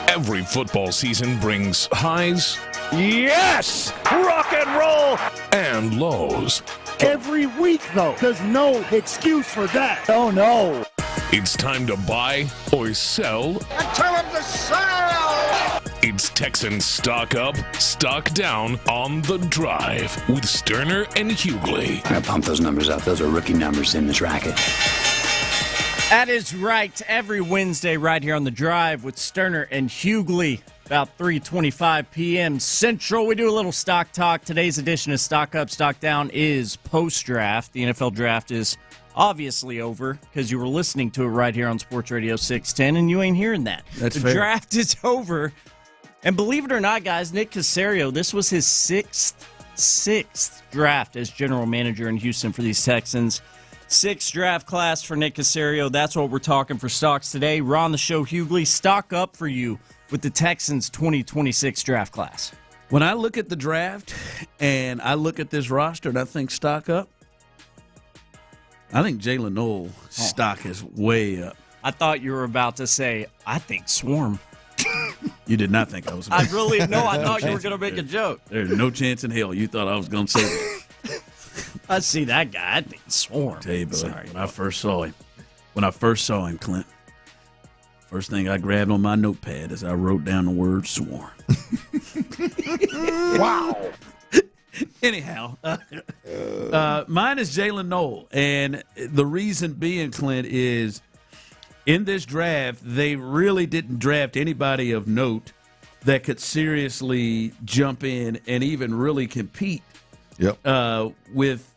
Every football season brings highs. Yes! Rock and roll! And lows. Every week, though. There's no excuse for that. Oh, no. It's time to buy or sell. I tell him to sell! It's Texans Stock Up, Stock Down on The Drive with Stoerner and Hughley. I pump those numbers up. Those are rookie numbers in this racket. That is right. Every Wednesday right here on The Drive with Stoerner and Hughley. About 3:25 p.m. Central, we do a little stock talk. Today's edition of Stock Up, Stock Down is post-draft. The NFL draft is obviously over because you were listening to it right here on Sports Radio 610, and you ain't hearing that. That's fair. The draft is over. And believe it or not, guys, Nick Caserio, this was his sixth draft as general manager in Houston for these Texans. Sixth draft class for Nick Caserio. That's what we're talking for stocks today. We're on the show, Hughley. Stock up for you with the Texans 2026 draft class. When I look at the draft and I look at this roster and I think stock up, I think Jalen Noel stock is way up. I thought you were about to say, I think Swarm. You did not think I was. I really, no, I thought you were going to make a joke. There's no chance in hell you thought I was going to say that. I see that guy. I think Swarm. I'll tell you, buddy, when I first saw him, Clint, first thing I grabbed on my notepad is I wrote down the word Swarm. Wow. Anyhow, mine is Jalen Noel. And the reason being, Clint, is in this draft, they really didn't draft anybody of note that could seriously jump in and even really compete with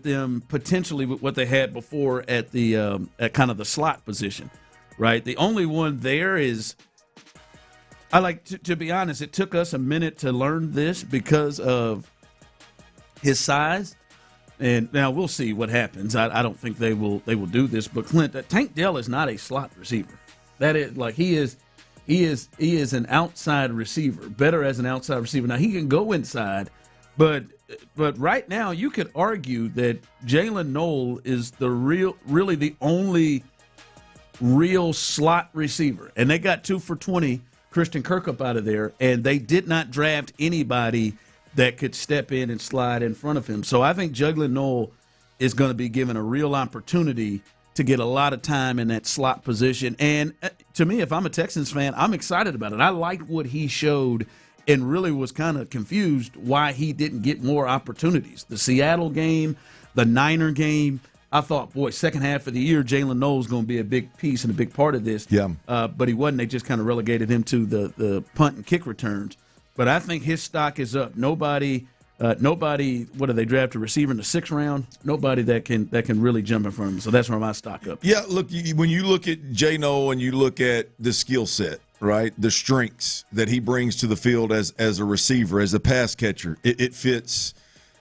them potentially with what they had before at the at kind of the slot position. Right, the only one there is, I like to be honest, it took us a minute to learn this because of his size, and now we'll see what happens. I don't think they will do this, but Clint, Tank Dell is not a slot receiver. That is like he is an outside receiver, better as an outside receiver. Now he can go inside, but right now you could argue that Jalen Noel is really the only real slot receiver, and they got 2 for $20 Christian Kirkup out of there, and they did not draft anybody that could step in and slide in front of him. So I think Jalen Noel is going to be given a real opportunity to get a lot of time in that slot position. And to me, if I'm a Texans fan, I'm excited about it. I liked what he showed and really was kind of confused why he didn't get more opportunities. The Seattle game, the Niner game, I thought, boy, second half of the year, Jalen Noel's going to be a big piece and a big part of this. Yeah. But he wasn't. They just kind of relegated him to the punt and kick returns. But I think his stock is up. Nobody, what do they draft, a receiver in the 6th round? Nobody that can really jump in front of him. So that's where my stock up. Yeah, look, when you look at J. Noel and you look at the skill set, right, the strengths that he brings to the field as a receiver, as a pass catcher, it fits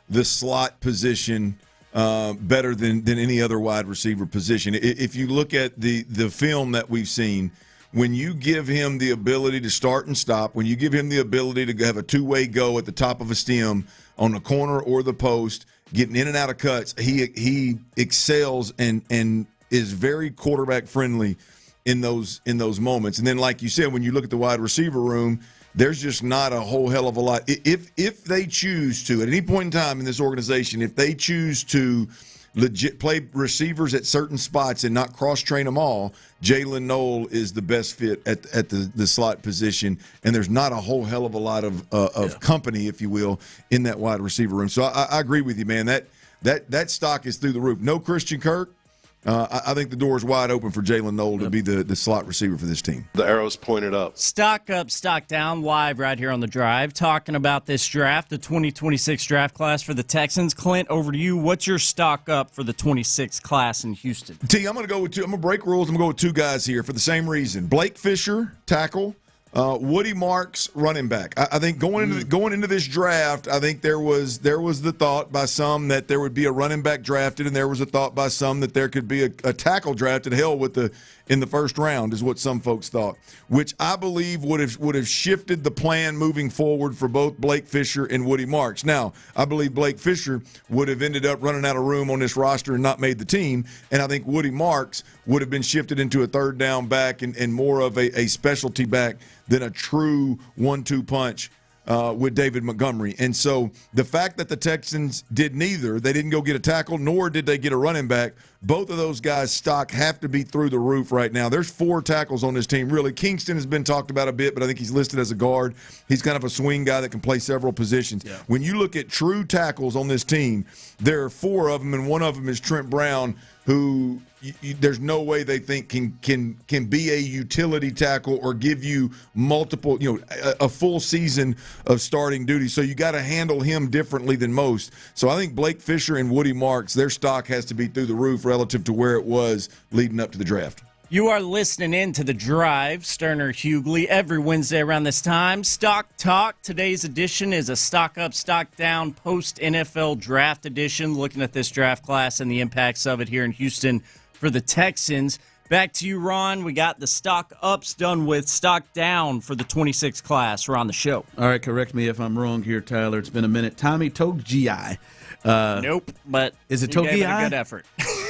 the slot position better than any other wide receiver position. If you look at the film that we've seen, when you give him the ability to start and stop, when you give him the ability to have a two-way go at the top of a stem on the corner or the post, getting in and out of cuts, he excels and is very quarterback friendly in those moments. And then, like you said, when you look at the wide receiver room, there's just not a whole hell of a lot. If they choose to, at any point in time in this organization, if they choose to legit play receivers at certain spots and not cross-train them all, Jalen Noel is the best fit at the slot position, and there's not a whole hell of a lot of company, if you will, in that wide receiver room. So I agree with you, man. That stock is through the roof. No Christian Kirk. I think the door is wide open for Jalen Noel to be the slot receiver for this team. The arrow's pointed up. Stock up, stock down, live right here on The Drive, talking about this draft, the 2026 draft class for the Texans. Clint, over to you. What's your stock up for the 26th class in Houston? T, I'm going to go with two. I'm going to break rules. I'm going to go with two guys here for the same reason. Blake Fisher, tackle, Woody Marks, running back. I think going into this draft, I think there was the thought by some that there would be a running back drafted, and there was a thought by some that there could be a tackle drafted. Hell, in the first round is what some folks thought, which I believe would have shifted the plan moving forward for both Blake Fisher and Woody Marks. Now, I believe Blake Fisher would have ended up running out of room on this roster and not made the team, and I think Woody Marks would have been shifted into a third down back and more of a specialty back than a true 1-2 punch with David Montgomery. And so the fact that the Texans did neither, they didn't go get a tackle, nor did they get a running back, both of those guys' stock have to be through the roof right now. There's 4 tackles on this team, really. Kingston has been talked about a bit, but I think he's listed as a guard. He's kind of a swing guy that can play several positions. Yeah. When you look at true tackles on this team, there are 4 of them, and one of them is Trent Brown, who there's no way they think can be a utility tackle or give you multiple, a full season of starting duty. So you got to handle him differently than most. So I think Blake Fisher and Woody Marks, their stock has to be through the roof relative to where it was leading up to the draft. You are listening in to The Drive, Stoerner Hughley, every Wednesday around this time. Stock Talk. Today's edition is a stock up, stock down, post-NFL draft edition, looking at this draft class and the impacts of it here in Houston for the Texans. Back to you, Ron. We got the stock ups done with, stock down for the 26 class. We're on the show. All right, correct me if I'm wrong here, Tyler. It's been a minute. Tommy Togiai. Nope, but is it Togiai? You gave it a good effort.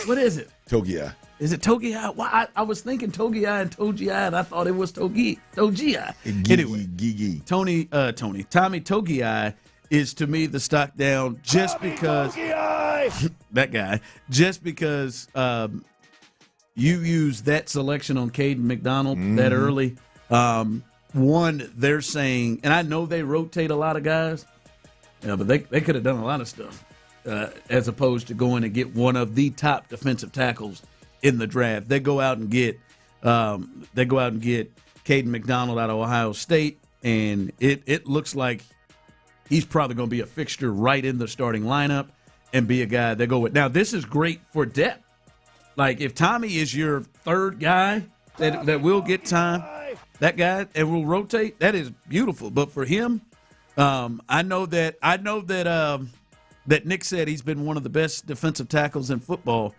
What is it? Togiai. Is it Togiai? Well, I was thinking Togiai and Togiai, and I thought it was Togiai. Anyway, Tommy Togiai is to me the stock down just because that guy, just because you use that selection on Caden McDonald that early. One, they're saying, and I know they rotate a lot of guys, but they could have done a lot of stuff as opposed to going and get one of the top defensive tackles in the draft. They go out and get Caden McDonald out of Ohio State, and it looks like he's probably going to be a fixture right in the starting lineup and be a guy they go with. Now, this is great for depth. Like, if Tommy is your third guy that will get time, that guy, and will rotate, that is beautiful. But for him, I know that Nick said he's been one of the best defensive tackles in football.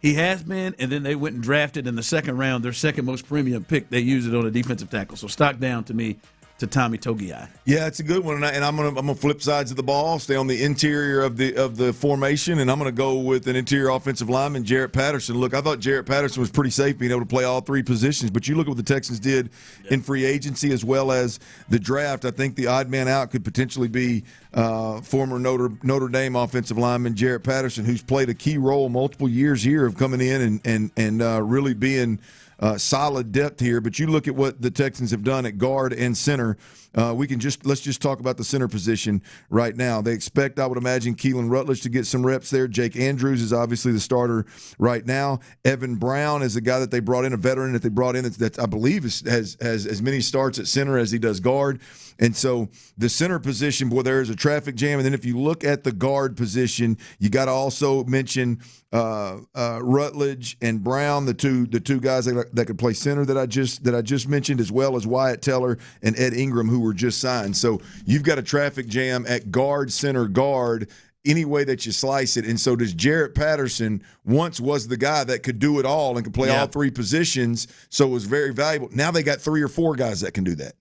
He has been, and then they went and drafted in the second round their second most premium pick. They used it on a defensive tackle. So stock down to me to Tommy Togiai. Yeah, it's a good one, and I'm gonna flip sides of the ball, stay on the interior of the formation, and I'm gonna go with an interior offensive lineman, Jarrett Patterson. Look, I thought Jarrett Patterson was pretty safe being able to play all 3 positions, but you look at what the Texans did in free agency as well as the draft. I think the odd man out could potentially be former Notre Dame offensive lineman Jarrett Patterson, who's played a key role multiple years here of coming in and really being solid depth here. But you look at what the Texans have done at guard and center. Let's just talk about the center position right now. They expect, I would imagine, Keelan Rutledge to get some reps there. Jake Andrews is obviously the starter right now. Evan Brown is a guy that they brought in, a veteran that they brought in that I believe has as many starts at center as he does guard. And so the center position, boy, there is a traffic jam. And then if you look at the guard position, you got to also mention Rutledge and Brown, the two guys that could play center that I just mentioned, as well as Wyatt Teller and Ed Ingram, who were just signed. So you've got a traffic jam at guard, center, guard, any way that you slice it. And so does Jarrett Patterson. Once was the guy that could do it all and could play all 3 positions, so it was very valuable. Now they got 3 or 4 guys that can do that,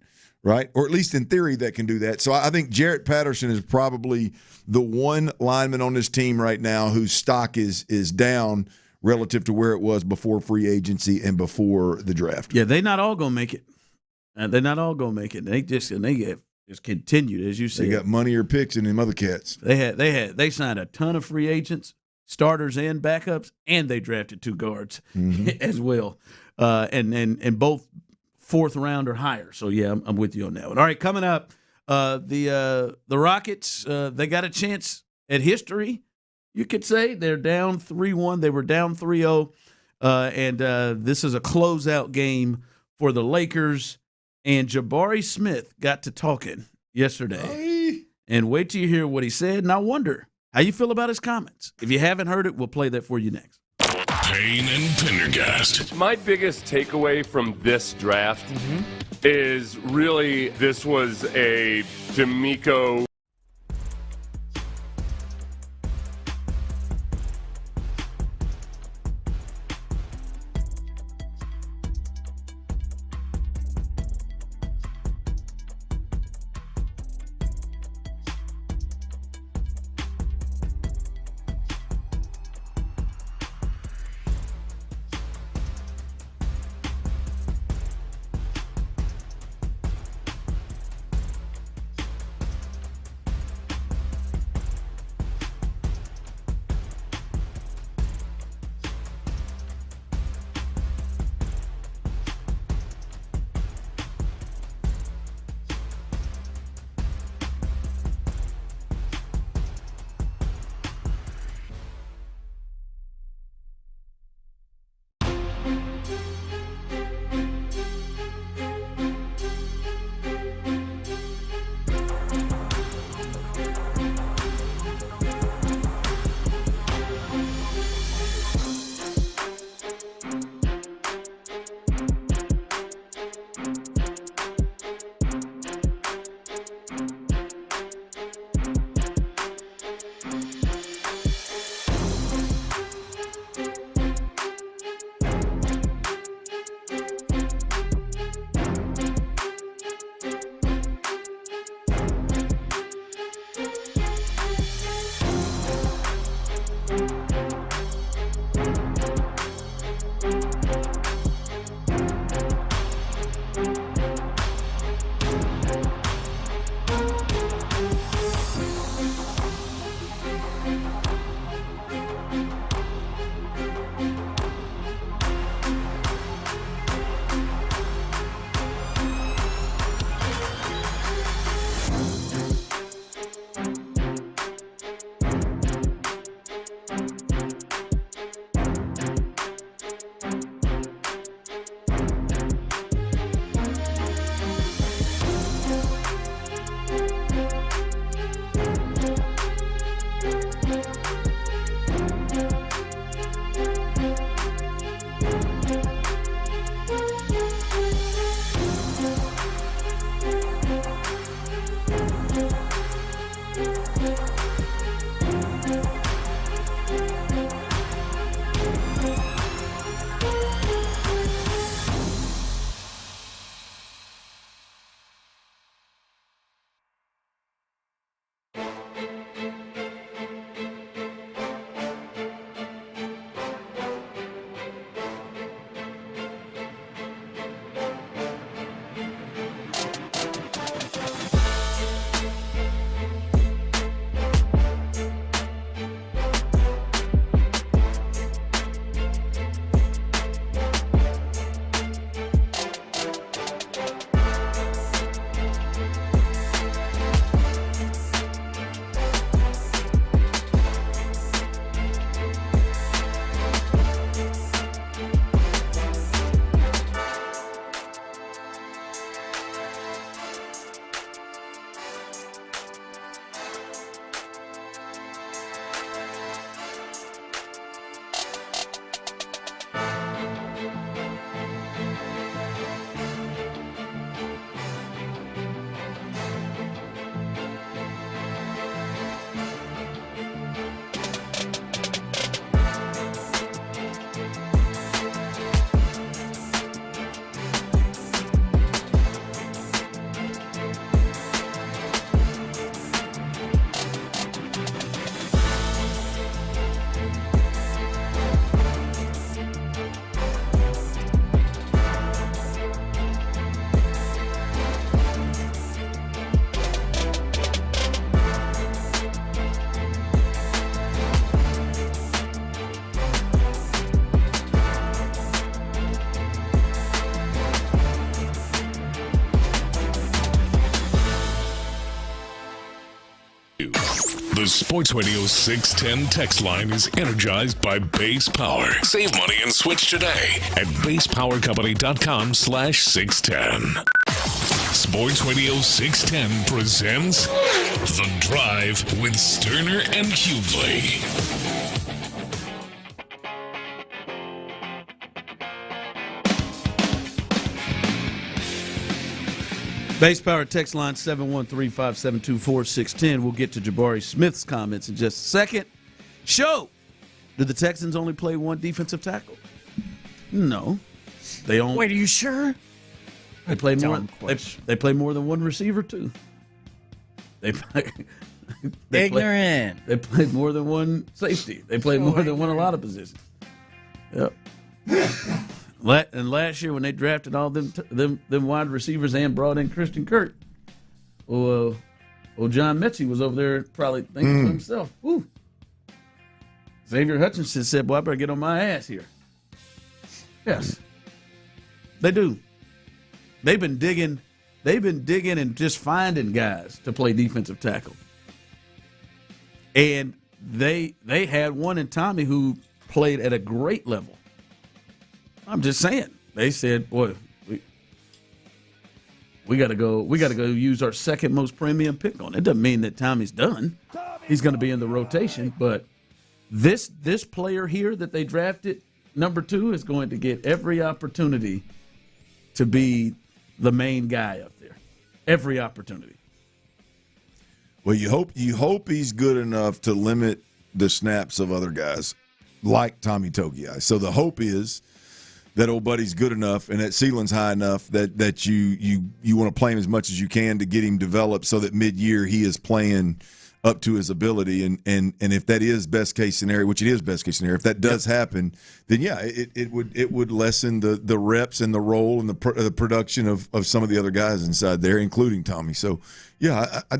right? Or at least in theory that can do that. So I think Jarrett Patterson is probably the one lineman on this team right now whose stock is down relative to where it was before free agency and before the draft. Yeah, they're not all going to make it. They're not all going to make it. They just continued, as you said. They got money or picks in them other cats. They signed a ton of free agents, starters and backups, and they drafted 2 guards as well, and both 4th round or higher. So yeah, I'm with you on that one. All right, coming up, the Rockets, they got a chance at history, you could say. They're down 3-1. They were down 3-0, and this is a closeout game for the Lakers. And Jabari Smith got to talking yesterday. And wait till you hear what he said. And I wonder how you feel about his comments. If you haven't heard it, we'll play that for you next. Payne and Pendergast. My biggest takeaway from this draft is really this was a D'Amico. The Sports Radio 610 text line is energized by Base Power. Save money and switch today at basepowercompany.com/610. Sports Radio 610 presents The Drive with Stoerner and Hughley. Base Power text line 713-572-4610. We'll get to Jabari Smith's comments in just a second. Show, did the Texans only play one defensive tackle? No. They only. Wait, are you sure? They play more. They play more than one receiver too. They play. Ignorant. They play more than one safety. They play more than one a lot of positions. Yep. And last year when they drafted all them wide receivers and brought in Christian Kirk, John Mechie was over there probably thinking to himself, "Ooh." Xavier Hutchinson said, "Boy, I better get on my ass here." Yes, they do. They've been digging and just finding guys to play defensive tackle. And they had one in Tommy who played at a great level. I'm just saying. They said, "Boy, we got to go use our second most premium pick on it." It doesn't mean that Tommy's done. He's going to be in the rotation, but this player here that they drafted, number 2, is going to get every opportunity to be the main guy up there. Every opportunity. Well, you hope he's good enough to limit the snaps of other guys like Tommy Togiai. So the hope is that old buddy's good enough and that ceiling's high enough that you want to play him as much as you can to get him developed so that mid-year he is playing up to his ability. And if that is best case scenario, which it is best case scenario, if that does happen, then yeah, it would lessen the reps and the role and the production of some of the other guys inside there, including Tommy. So yeah, I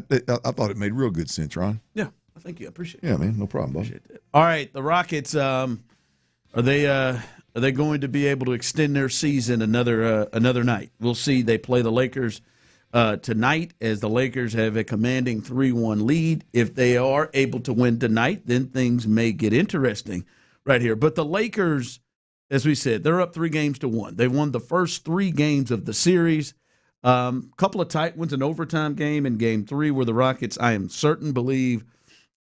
thought it made real good sense, Ron. Yeah, I think you appreciate it. Yeah, man, no problem. Appreciate that. All right, the Rockets, are they going to be able to extend their season another night? We'll see. They play the Lakers tonight, as the Lakers have a commanding 3-1 lead. If they are able to win tonight, then things may get interesting right here. But the Lakers, as we said, they're up 3-1. They won the first 3 games of the series. Couple of tight ones, an overtime game in Game 3 where the Rockets, I am certain, believe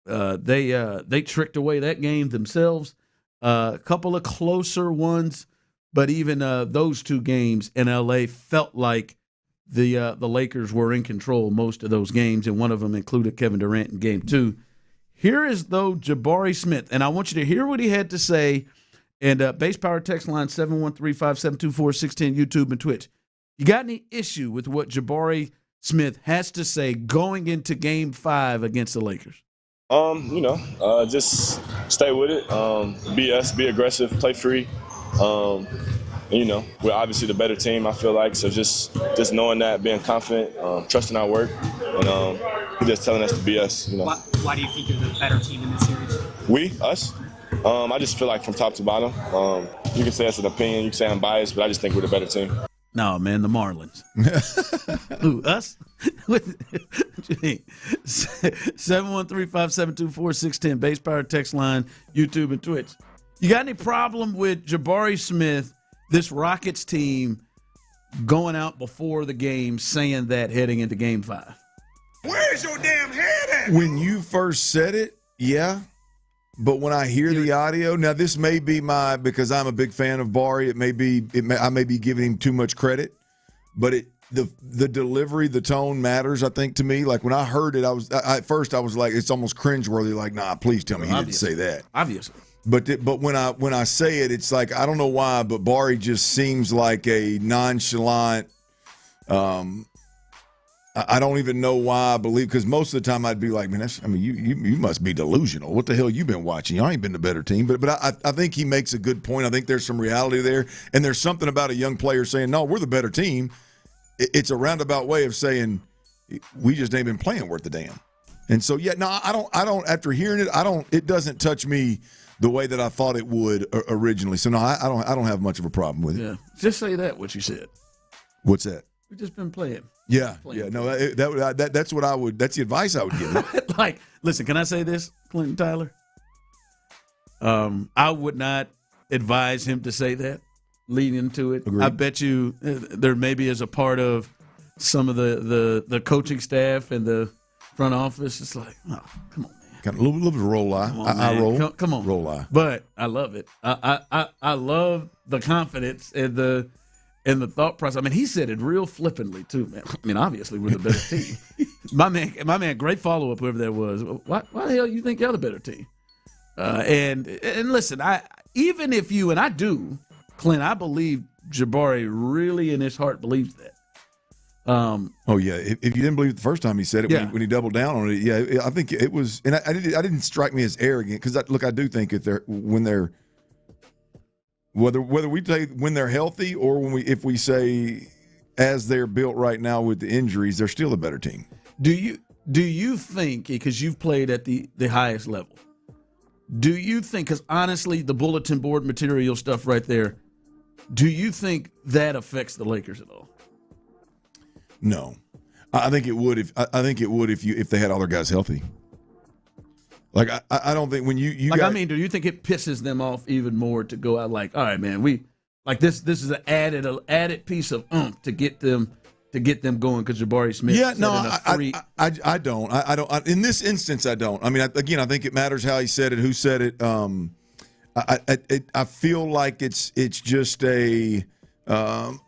they tricked away that game themselves. A couple of closer ones, but even those 2 games in L.A. felt like the Lakers were in control most of those games, and one of them included Kevin Durant in Game 2. Here is, though, Jabari Smith, and I want you to hear what he had to say. And Base Power text line 713-572-4610, YouTube and Twitch. You got any issue with what Jabari Smith has to say going into Game 5 against the Lakers? Just stay with it. Be us, be aggressive, play free. We're obviously the better team, I feel like. So just knowing that, being confident, trusting our work, and he's just telling us to be us. Why do you think you're the better team in this series? Us. I just feel like from top to bottom. You can say that's an opinion. You can say I'm biased, but I just think we're the better team. No, man, the Marlins. Who, us? What you mean? 713-572-4610, Base Power text line, YouTube and Twitch. You got any problem with Jabari Smith, this Rockets team, going out before the game saying that heading into Game 5? Where's your damn head at? When you first said it, yeah. But when I hear the audio, now this may be because I'm a big fan of Bari, I may be giving him too much credit, but the delivery, the tone matters, I think, to me. Like when I heard it, at first I was like, it's almost cringeworthy. Like, nah, please tell me he didn't say that. Obviously. But when I say it, it's like, I don't know why, but Bari just seems like a nonchalant. I don't even know why I believe, because most of the time I'd be like, man, you must be delusional. What the hell you been watching? You ain't been the better team. But I think he makes a good point. I think there's some reality there, and there's something about a young player saying, no, we're the better team. It's a roundabout way of saying we just ain't been playing worth the damn. And so, yeah, no, I don't. After hearing it, it doesn't touch me the way that I thought it would originally. So no, I don't have much of a problem with it. Yeah, just say that what you said. What's that? We've just been playing. Yeah. No, that's what I would. That's the advice I would give. Like, listen, can I say this, Clinton Tyler? I would not advise him to say that leading into it. Agreed. I bet you there maybe is a part of some of the coaching staff and the front office. It's like, oh, come on, man. Kind of a little bit of roll eye. I roll. Come on, roll eye. But I love it. I love the confidence and the And the thought process, I mean, he said it real flippantly, too, man. I mean, obviously, we're the better team. My man, great follow-up, whoever that was. Why the hell you think you're the better team? And listen, even if you, and I do, Clint, I believe Jabari really in his heart believes that. Oh, yeah. If you didn't believe it the first time he said it, when he doubled down on it, yeah, I think it was, and I didn't strike me as arrogant because, look, I do think whether we say when they're healthy or if we say as they're built right now with the injuries, they're still a better team. Do you think, because you've played at the highest level, do you think, because honestly, the bulletin board material stuff right there, do you think that affects the Lakers at all? No, I think it would if they had all their guys healthy. Like I don't think when you like, I mean, do you think it pisses them off even more to go out like, all right, man, we like this is an added piece of to get them going because Jabari Smith. Yeah, no, I don't. In this instance, I don't. I mean, I think it matters how he said it, who said it. I feel like it's just a. I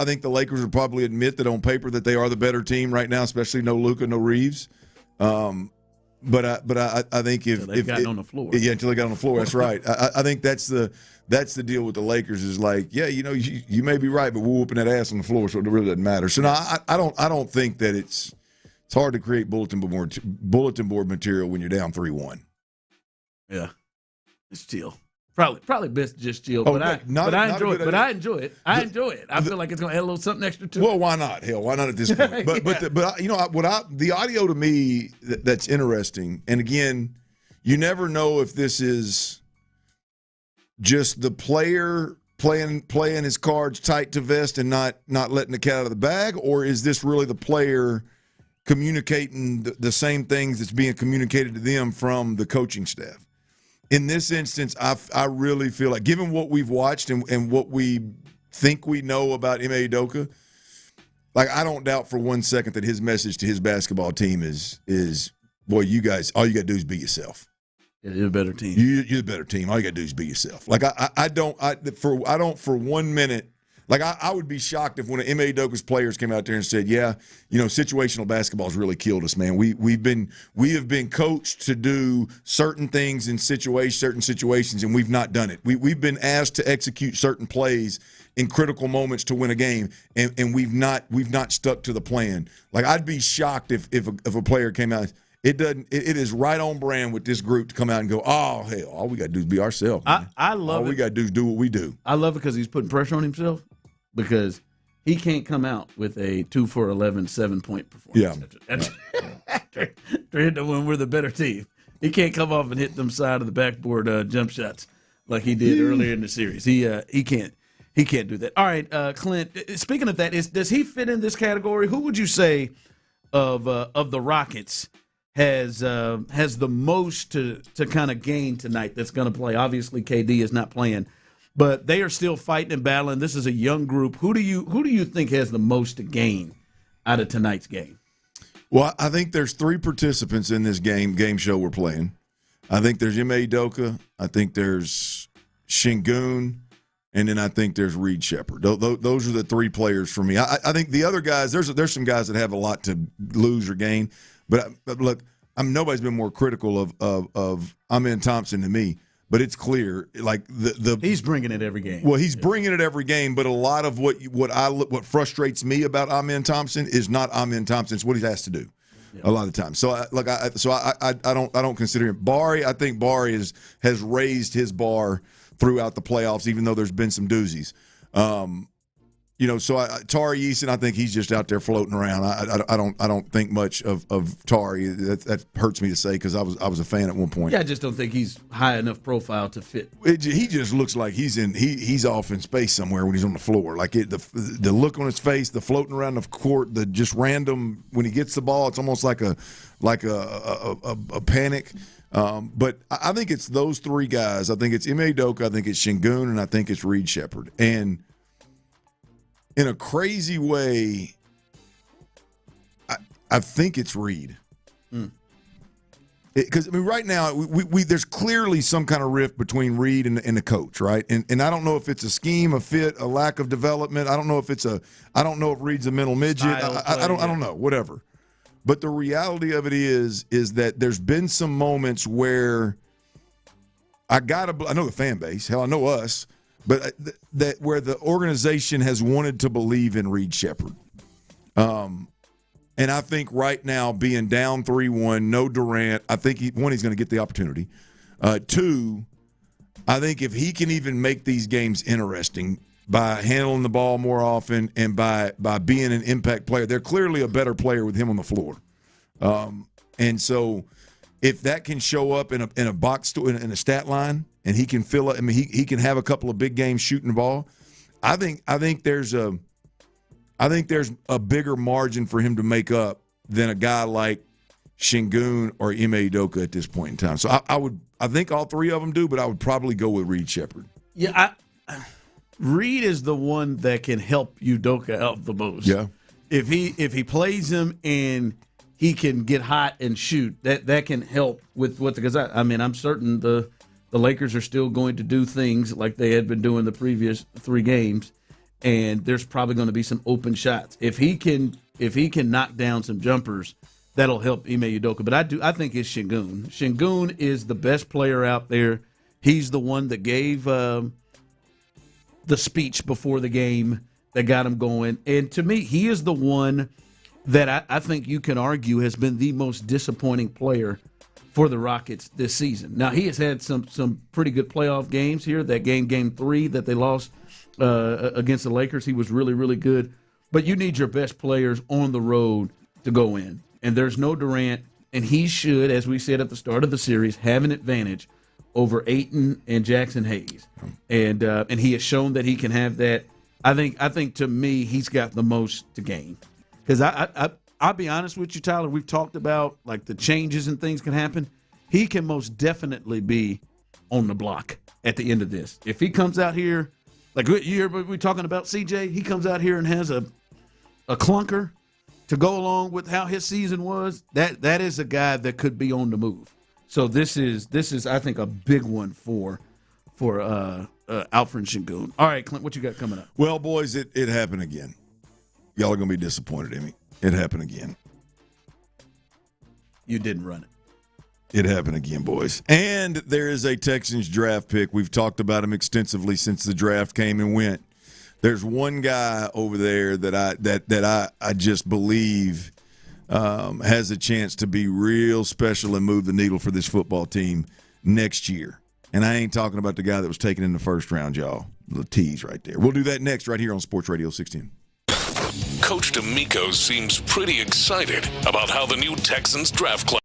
think the Lakers would probably admit that on paper that they are the better team right now, especially no Luka, no Reeves. But I think if they've gotten on the floor, until they got on the floor, that's right. I think that's the deal with the Lakers is like, yeah, you may be right, but we're whooping that ass on the floor, so it really doesn't matter. So no, I don't think that it's hard to create bulletin board material when you're down 3-1. Yeah, it's chill. Probably best just chill, but I enjoy it. I enjoy it. I feel like it's going to add a little something extra to it. Well, why not? Hell, why not at this point? But the audio to me that's interesting, and again, you never know if this is just the player playing his cards tight to vest and not letting the cat out of the bag, or is this really the player communicating the same things that's being communicated to them from the coaching staff? In this instance, I really feel like, given what we've watched and what we think we know about Ime Udoka, like I don't doubt for 1 second that his message to his basketball team is boy, you guys, all you got to do is be yourself. You're a better team. You're the better team. All you got to do is be yourself. Like I don't for 1 minute. Like I would be shocked if one of Ime Udoka's players came out there and said, "Yeah, situational basketball's really killed us, man. We have been coached to do certain things in certain situations, and we've not done it. We've been asked to execute certain plays in critical moments to win a game, and we've not stuck to the plan. Like I'd be shocked if a player came out. It is right on brand with this group to come out and go, oh hell, all we got to do is be ourselves. I love all we got to do is do what we do. I love it because he's putting pressure on himself. Because he can't come out with a 2 for 11 7-point performance. After when we're the better team, he can't come off and hit them side of the backboard jump shots like he did earlier in the series. He can't do that. All right, Clint. Speaking of that, does he fit in this category? Who would you say of the Rockets has the most to kind of gain tonight? That's going to play. Obviously, KD is not playing. But they are still fighting and battling. This is a young group. Who do you think has the most to gain out of tonight's game? Well, I think there's 3 participants in this game show we're playing. I think there's Ime Udoka. I think there's Şengün, and then I think there's Reed Sheppard. Those are the 3 players for me. I think the other guys, there's some guys that have a lot to lose or gain. But look, nobody's been more critical of Amen Thompson than me. But it's clear, like he's bringing it every game. Well, he's bringing it every game. But a lot of what frustrates me about Amen Thompson is not Amen Thompson; it's what he's asked to do. Yeah. A lot of the time. So I don't consider him. Bari, I think Bari has raised his bar throughout the playoffs, even though there's been some doozies. Tari Eason, I think he's just out there floating around. I don't think much of Tari. That hurts me to say because I was a fan at one point. Yeah, I just don't think he's high enough profile to fit. He just looks like he's off in space somewhere when he's on the floor. Like the look on his face, the floating around the court, the just random when he gets the ball, it's almost like a panic. But I think it's those 3 guys. I think it's Ime Udoka, I think it's Şengün, and I think it's Reed Sheppard. And in a crazy way, I think it's Reed. Because right now, there's clearly some kind of rift between Reed and the coach, right? And I don't know if it's a scheme, a fit, a lack of development. I don't know if Reed's a mental midget. I don't know, whatever. But the reality of it is that there's been some moments where I know the fan base, hell, I know us, but that where the organization has wanted to believe in Reed Sheppard. And I think right now, being down 3-1, no Durant, I think he's going to get the opportunity. 2, I think if he can even make these games interesting by handling the ball more often and by being an impact player, they're clearly a better player with him on the floor. And so if that can show up in a box in a stat line and he can fill it, I mean, he can have a couple of big games shooting the ball. I think there's a bigger margin for him to make up than a guy like Şengün or Ime Udoka at this point in time. So I think all three of them do, but I would probably go with Reed Sheppard. Yeah, Reed is the one that can help Udoka out the most. Yeah. If he plays him and he can get hot and shoot, that can help with what because I'm certain the Lakers are still going to do things like they had been doing the previous 3 games. And there's probably going to be some open shots. If he can knock down some jumpers, that'll help Ime Udoka. But I think it's Şengün. Şengün is the best player out there. He's the one that gave the speech before the game that got him going. And to me, he is the one that I think you can argue has been the most disappointing player for the Rockets this season. Now, he has had some pretty good playoff games here. That game 3 that they lost against the Lakers, he was really, really good. But you need your best players on the road to go in. And there's no Durant, and he should, as we said at the start of the series, have an advantage over Ayton and Jackson Hayes. And he has shown that he can have that. I think to me, he's got the most to gain. Because I'll be honest with you, Tyler, we've talked about like the changes and things can happen. He can most definitely be on the block at the end of this. If he comes out here, like we're talking about CJ, he comes out here and has a clunker to go along with how his season was. That is a guy that could be on the move. So this is I think a big one for Alfred Şengün. All right, Clint, what you got coming up? Well, boys, it happened again. Y'all are gonna be disappointed in me. It happened again. You didn't run it. It happened again, boys. And there is a Texans draft pick. We've talked about him extensively since the draft came and went. There's one guy over there that I just believe has a chance to be real special and move the needle for this football team next year. And I ain't talking about the guy that was taken in the first round, y'all. The tease right there. We'll do that next right here on Sports Radio 610. Coach D'Amico seems pretty excited about how the new Texans draft class.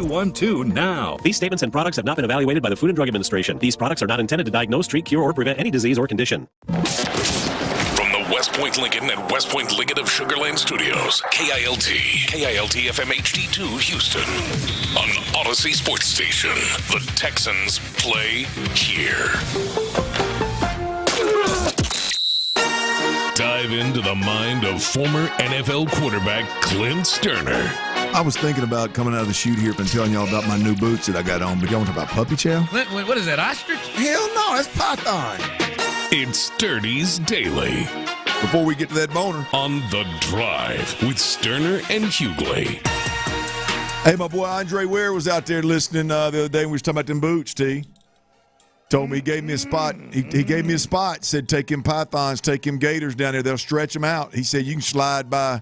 6212 now. These statements and products have not been evaluated by the Food and Drug Administration. These products are not intended to diagnose, treat, cure, or prevent any disease or condition. From the West Point Lincoln and West Point Lincoln of Sugar Land Studios, KILT FM HD2 Houston. On Odyssey Sports Station, the Texans play here. Dive into the mind of former NFL quarterback Clint Stoerner. I was thinking about coming out of the chute here and telling y'all about my new boots that I got on, but y'all want to talk about puppy chow? What is that, ostrich? Hell no, that's python. It's Sturdy's Daily. Before we get to that boner. On The Drive with Stoerner and Hughley. Hey, my boy Andre Ware was out there listening the other day when we was talking about them boots, T. Told me he gave me a spot. He gave me a spot. Said take him pythons, take him gators down there. They'll stretch them out. He said you can slide by,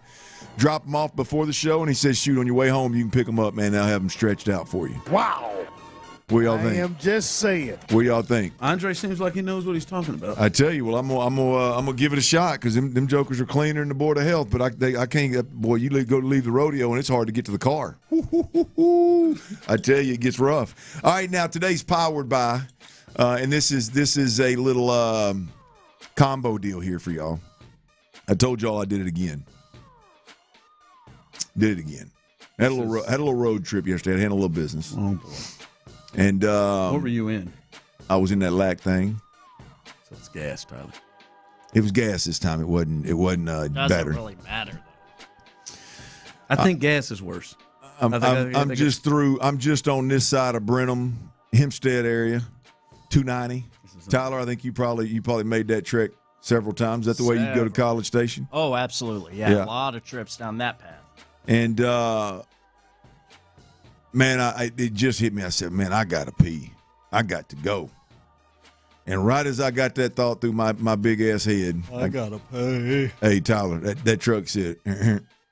drop them off before the show, and he says shoot on your way home you can pick them up, man. They'll have them stretched out for you. Wow. What y'all think? I am just saying. What y'all think? Andre seems like he knows what he's talking about. I tell you, well, I'm gonna give it a shot because them jokers are cleaner than the Board of Health. But I can't. Boy, you go to leave the rodeo and it's hard to get to the car. I tell you, it gets rough. All right, now today's powered by. And this is a little combo deal here for y'all. I told y'all I did it again. Had a little road trip yesterday. I handled a little business. Oh boy! And what were you in? I was in that LAC thing. So it's gas, Tyler. It was gas this time. It wasn't Doesn't better. really matter though. I think gas is worse. I'm just on this side of Brenham, Hempstead area. 290. Tyler, I think you probably made that trek several times. Is that the way you go to College Station? Oh, absolutely. Yeah, a lot of trips down that path. And man, it just hit me. I said, man, I gotta pee. I got to go. And right as I got that thought through my big ass head, I gotta pay. Hey, Tyler, that truck said,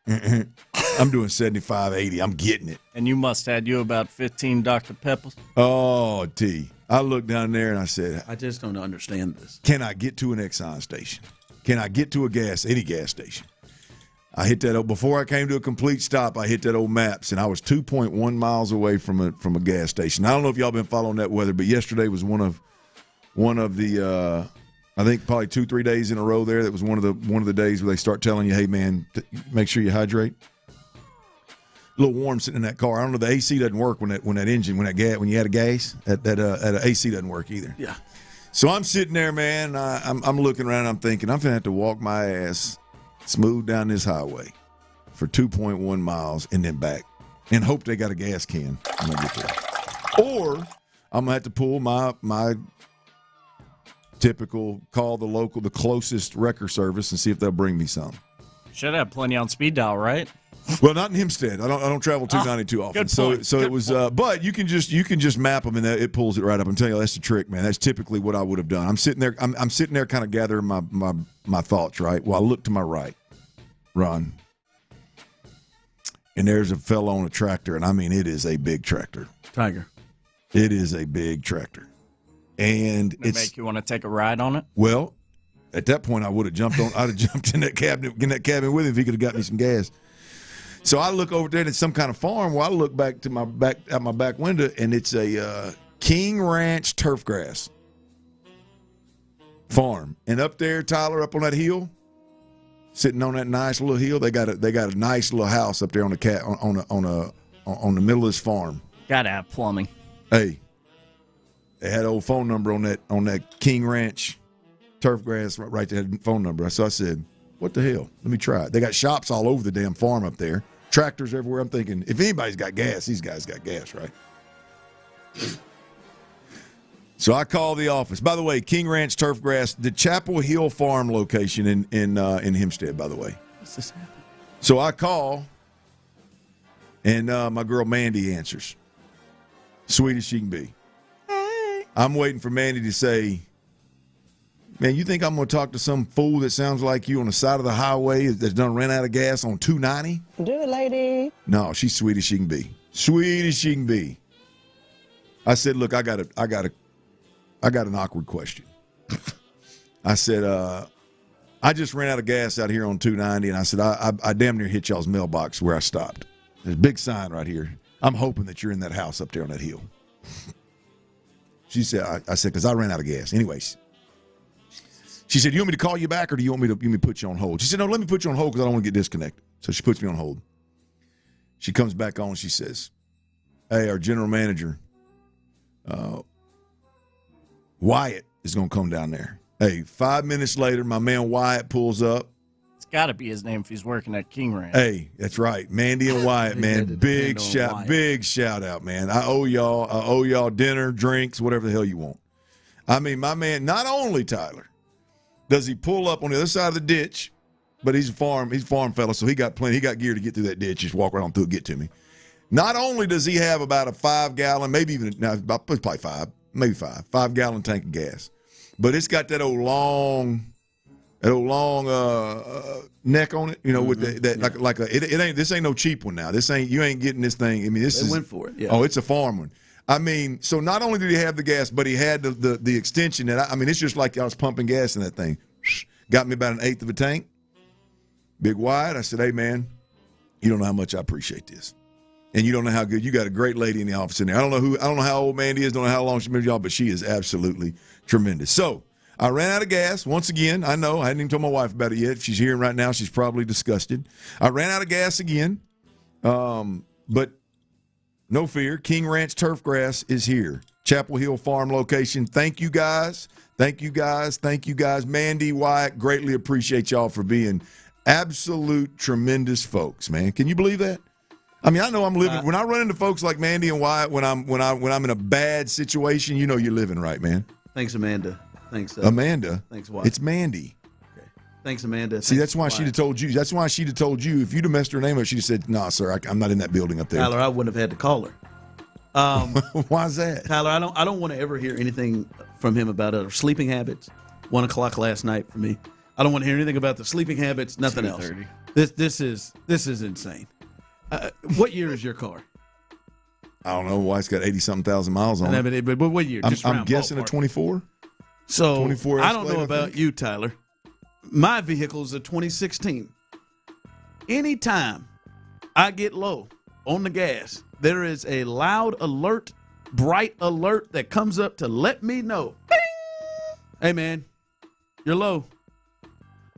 I'm doing 75, 80. I'm getting it. And you must have had about 15 Dr. Peppers. Oh, T. I looked down there and I said, I just don't understand this. Can I get to an Exxon station? Can I get to any gas station? I hit that before I came to a complete stop. I hit that old maps, and I was 2.1 miles away from a gas station. I don't know if y'all been following that weather, but yesterday was one of the I think probably 2-3 days in a row there. That was one of the days where they start telling you, hey man, make sure you hydrate. A little warm sitting in that car. I don't know. The AC doesn't work when you had a gas. That AC doesn't work either. Yeah. So I'm sitting there, man. I'm looking around. I'm thinking I'm gonna have to walk my ass smooth down this highway for 2.1 miles and then back, and hope they got a gas can when I get there. Or I'm gonna have to pull my typical call the closest wrecker service and see if they'll bring me some. Should have plenty on speed dial, right? Well, not in Hempstead. I don't travel 290 too often. Good point. So it was. But you can just map them and it pulls it right up. I'm telling you, that's the trick, man. That's typically what I would have done. I'm sitting there. I'm sitting there, kind of gathering my thoughts. Right. Well, I look to my right, Ron, and there's a fella on a tractor, and I mean, it is a big tractor. Tiger. It is a big tractor, and it's make you want to take a ride on it. Well, at that point, I would have jumped on. I'd have jumped in that cabin with him if he could have got me some gas. So I look over there, and it's some kind of farm. Well, I look back to my back window, and it's a King Ranch turf grass farm. And up there, Tyler, up on that hill, sitting on that nice little hill, they got a nice little house up there on the middle of this farm. Gotta have plumbing. Hey, they had an old phone number on that King Ranch turf grass right there, phone number. So I said, what the hell? Let me try it. They got shops all over the damn farm up there. Tractors everywhere. I'm thinking, if anybody's got gas, these guys got gas, right? So I call the office. By the way, King Ranch turf grass, the Chapel Hill Farm location in Hempstead, by the way. What's this happening? So I call, and my girl Mandy answers. Sweet as she can be. Hey. I'm waiting for Mandy to say, man, you think I'm going to talk to some fool that sounds like you on the side of the highway that's done ran out of gas on 290? Do it, lady. No, she's sweet as she can be. Sweet as she can be. I said, look, I got an awkward question. I said, I just ran out of gas out here on 290, and I said, I damn near hit y'all's mailbox where I stopped. There's a big sign right here. I'm hoping that you're in that house up there on that hill. She said, I said, because I ran out of gas. Anyways, she said, you want me to call you back or do you want me to put you on hold? She said, no, let me put you on hold because I don't want to get disconnected. So she puts me on hold. She comes back on. She says, hey, our general manager, Wyatt is going to come down there. Hey, 5 minutes later, my man Wyatt pulls up. It's got to be his name if he's working at King Ranch. Hey, that's right. Mandy and Wyatt, man. Big shout out, man. I owe y'all dinner, drinks, whatever the hell you want. I mean, my man, not only Tyler does he pull up on the other side of the ditch, but he's a farm fella, so he got gear to get through that ditch, just walk right on through it, get to me. Not only does he have about a 5-gallon, maybe even probably 5-gallon tank of gas, but it's got that old long neck on it, with this ain't no cheap one now. You ain't getting this thing. I mean, they went for it. Yeah. Oh, it's a farm one. I mean, so not only did he have the gas, but he had the extension that it's just like I was pumping gas in that thing. Got me about an eighth of a tank. Big Wyatt, I said, hey man, you don't know how much I appreciate this. And you don't know how good you got a great lady in the office in there. I don't know how old Mandy is, don't know how long she's been with y'all, but she is absolutely tremendous. So I ran out of gas once again. I know I hadn't even told my wife about it yet. If she's hearing right now, she's probably disgusted. I ran out of gas again, but no fear. King Ranch Turf Grass is here. Chapel Hill Farm location. Thank you guys. Thank you guys. Thank you guys. Mandy, Wyatt, greatly appreciate y'all for being absolute tremendous folks, man. Can you believe that? I mean, I know I'm living. When I run into folks like Mandy and Wyatt, when I'm in a bad situation, you're living right, man. Thanks, Amanda. Thanks, Amanda. Thanks, Wyatt. It's Mandy. Okay. Thanks, Amanda. See, that's why she'd have told you. That's why she'd have told you. If you'd have messed her name up, she'd have said, "Nah, sir, I'm not in that building up there." Tyler, I wouldn't have had to call her. Why's that? Tyler, I don't want to ever hear anything from him about her sleeping habits. 1:00 last night for me. I don't want to hear anything about the sleeping habits. Nothing else. This is insane. What year is your car? I don't know. Wyatt's got 80-something thousand miles on it. But what year? I'm guessing a 24. So 24 I don't know about you, Tyler. My vehicle is a 2016. Anytime I get low on the gas, there is a loud alert, bright alert that comes up to let me know. Bing! Hey, man, you're low.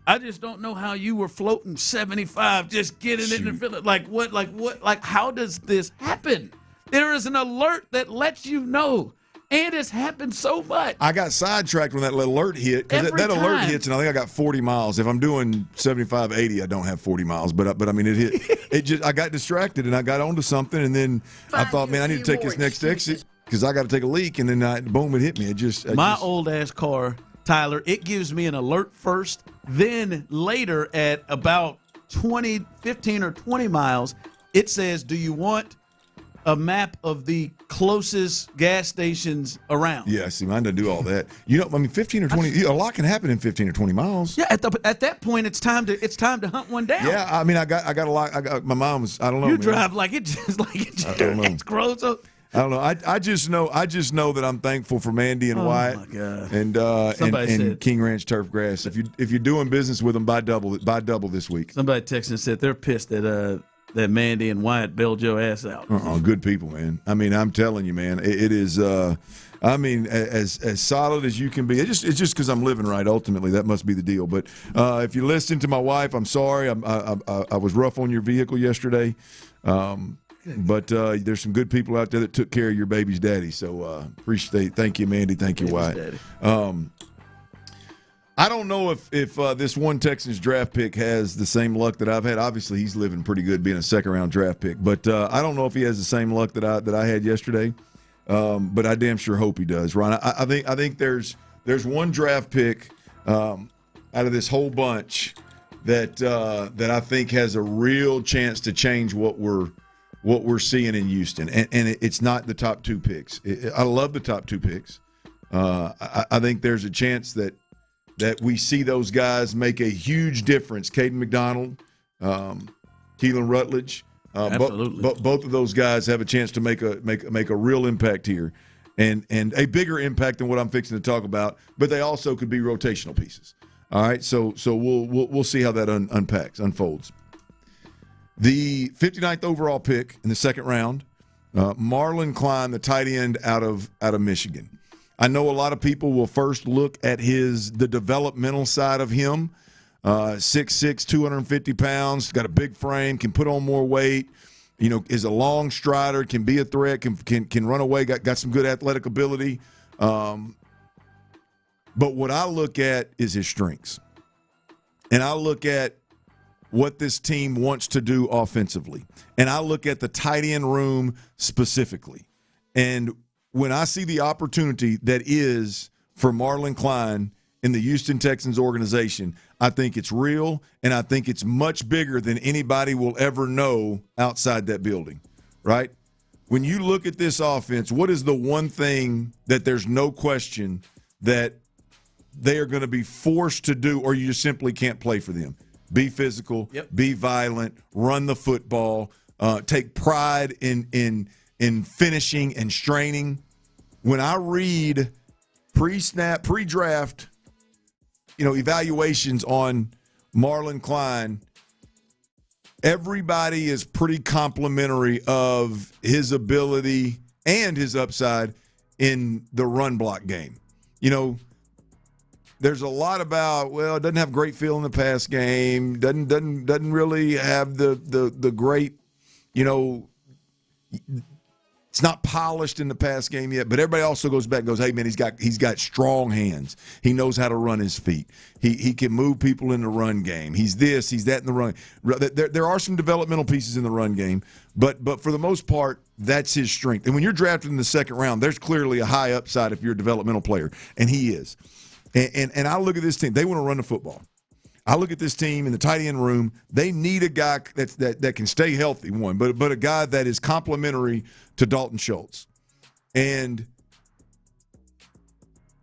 I just don't know how you were floating 75, just getting in the feeling. Like what? Like how does this happen? There is an alert that lets you know. And it's happened so much. I got sidetracked when that alert hit. Because that alert hits, and I think I got 40 miles. If I'm doing 75, 80, I don't have 40 miles. But I mean, it hit. I got distracted, and I got onto something, and then I thought, man, I need to take this next exit because I got to take a leak, and then boom, it hit me. My old-ass car, Tyler, it gives me an alert first. Then later at about 15 or 20 miles, it says, do you want a map of the closest gas stations around? Yeah, see, mine doesn't do all that. 15 or 20, a lot can happen in 15 or 20 miles. Yeah, at that point, it's time to hunt one down. Yeah, I mean, I got a lot. My mom was, I don't know. You drive like it just I don't know. It's gross up. I don't know. I just know that I'm thankful for Mandy and Wyatt. My God. and King Ranch Turf Grass. If you're doing business with them, buy double this week. Somebody texted and said they're pissed that Mandy and Wyatt bailed your ass out. Good people, man. I mean, I'm telling you, man, it is. I mean, as solid as you can be. It's just because I'm living right. Ultimately, that must be the deal. But if you listen to my wife, I'm sorry. I was rough on your vehicle yesterday. But there's some good people out there that took care of your baby's daddy. So thank you, Mandy. Thank you, Wyatt. I don't know if this one Texans draft pick has the same luck that I've had. Obviously, he's living pretty good being a second-round draft pick. But I don't know if he has the same luck that I had yesterday. But I damn sure hope he does, Ron. I think there's one draft pick out of this whole bunch that I think has a real chance to change what we're seeing in Houston, and it's not the top two picks. I love the top two picks. I think there's a chance that we see those guys make a huge difference. Caden McDonald, Keelan Rutledge, both of those guys have a chance to make a real impact here, and a bigger impact than what I'm fixing to talk about. But they also could be rotational pieces. All right, so we'll see how that unfolds. The 59th overall pick in the second round Marlon Klein, the tight end out of Michigan. I know a lot of people will first look at the developmental side of him. 6'6", 250 pounds, got a big frame, can put on more weight. Is a long strider, can be a threat, can run away, got some good athletic ability. But what I look at is his strengths. And I look at what this team wants to do offensively. And I look at the tight end room specifically. And when I see the opportunity that is for Marlon Klein in the Houston Texans organization, I think it's real, and I think it's much bigger than anybody will ever know outside that building, right? When you look at this offense, what is the one thing that there's no question that they are going to be forced to do, or you just simply can't play for them? Be physical, be violent, run the football, take pride in finishing and straining. When I read pre-snap, pre-draft, evaluations on Marlon Klein, everybody is pretty complimentary of his ability and his upside in the run block game. There's a lot about, it doesn't have great feel in the pass game, doesn't really have the great, it's not polished in the pass game yet, but everybody also goes back and goes, hey, man, he's got strong hands. He knows how to run his feet. He can move people in the run game. He's this, he's that in the run. There are some developmental pieces in the run game, but for the most part, that's his strength. And when you're drafted in the second round, there's clearly a high upside if you're a developmental player, and he is. And I look at this team. They want to run the football. I look at this team in the tight end room. They need a guy that can stay healthy, one, but a guy that is complementary to Dalton Schultz. And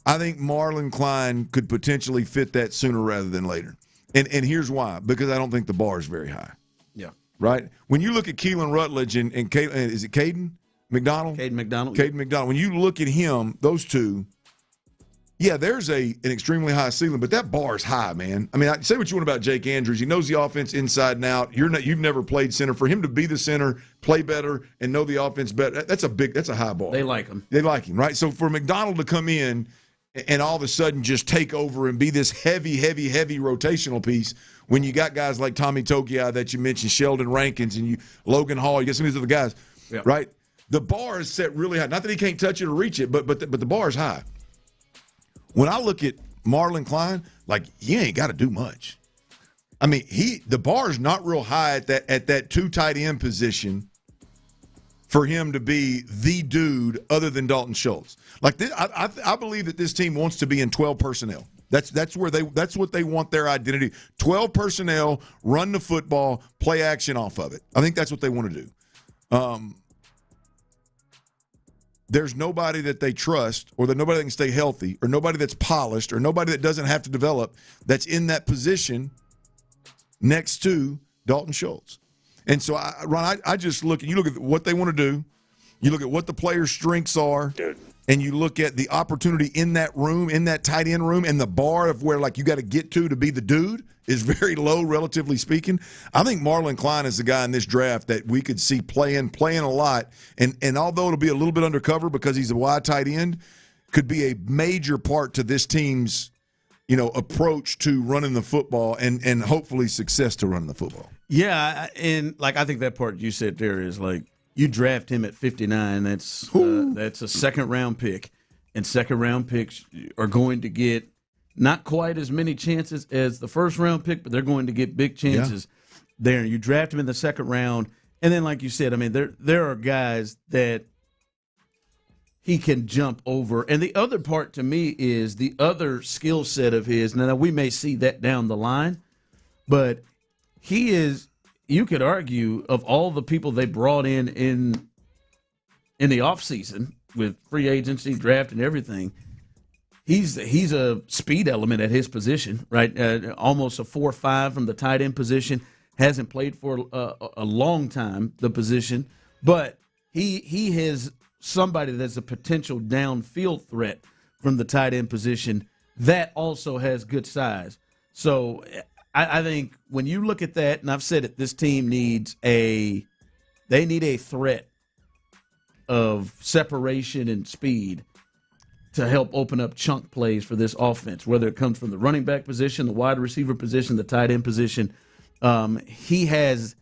I think Marlon Klein could potentially fit that sooner rather than later. And here's why. Because I don't think the bar is very high. Yeah. Right? When you look at Keelan Rutledge and is it Caden McDonald? Caden McDonald. Caden McDonald. When you look at him, those two, yeah, there's an extremely high ceiling, but that bar is high, man. I mean, say what you want about Jake Andrews. He knows the offense inside and out. You've never played center. For him to be the center, play better, and know the offense better, that's a high bar. They like him. They like him, right? So for McDonald to come in and all of a sudden just take over and be this heavy rotational piece when you got guys like Tommy Togiai that you mentioned, Sheldon Rankins, and Logan Hall, you got some of these other guys, right? The bar is set really high. Not that he can't touch it or reach it, but the bar is high. When I look at Marlon Klein, he ain't got to do much. I mean, the bar is not real high at that two tight end position for him to be the dude other than Dalton Schultz. I believe that this team wants to be in 12 personnel. That's what they want their identity. 12 personnel, run the football, play action off of it. I think that's what they want to do. There's nobody that they trust, or that nobody that can stay healthy, or nobody that's polished, or nobody that doesn't have to develop that's in that position next to Dalton Schultz. And so, Ron, I just you look at what they want to do, you look at what the players' strengths are, and you look at the opportunity in that room, in that tight end room, and the bar of where you got to get to be the dude is very low, relatively speaking. I think Marlon Klein is the guy in this draft that we could see playing a lot. And although it'll be a little bit undercover because he's a wide tight end, could be a major part to this team's, approach to running the football and hopefully success to running the football. Yeah, and I think that part you said there is you draft him at 59. That's a second-round pick, and second-round picks are going to get not quite as many chances as the first-round pick, but they're going to get big chances there. You draft him in the second round, and then, like you said, I mean, there are guys that he can jump over. And the other part to me is the other skill set of his. Now, we may see that down the line, but he is, you could argue, of all the people they brought in the offseason with free agency, draft, and everything, he's a speed element at his position, right? Almost a 4.5 from the tight end position. Hasn't played for a long time, the position, but he has somebody that's a potential downfield threat from the tight end position that also has good size. So I think when you look at that, and I've said it, this team needs a threat of separation and speed to help open up chunk plays for this offense, whether it comes from the running back position, the wide receiver position, the tight end position. He has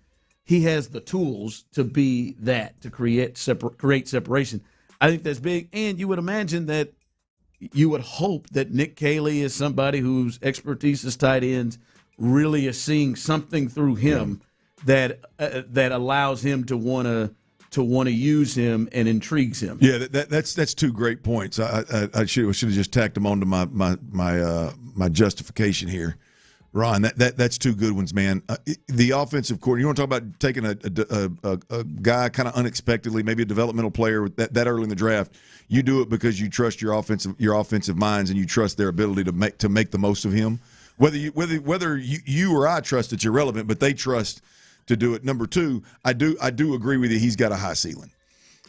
the tools to be that, to create separation. I think that's big, and you would imagine that you would hope that Nick Caley is somebody whose expertise as tight ends really is seeing something through him that allows him to want to use him and intrigues him. Yeah, that's two great points. I should have just tacked them onto my justification here, Ron. That's two good ones, man. The offensive coordinator. You want to talk about taking a guy kind of unexpectedly, maybe a developmental player that early in the draft. You do it because you trust your offensive minds and you trust their ability to make the most of him. Whether you or I trust it's irrelevant, but they trust to do it. Number two, I do agree with you. He's got a high ceiling,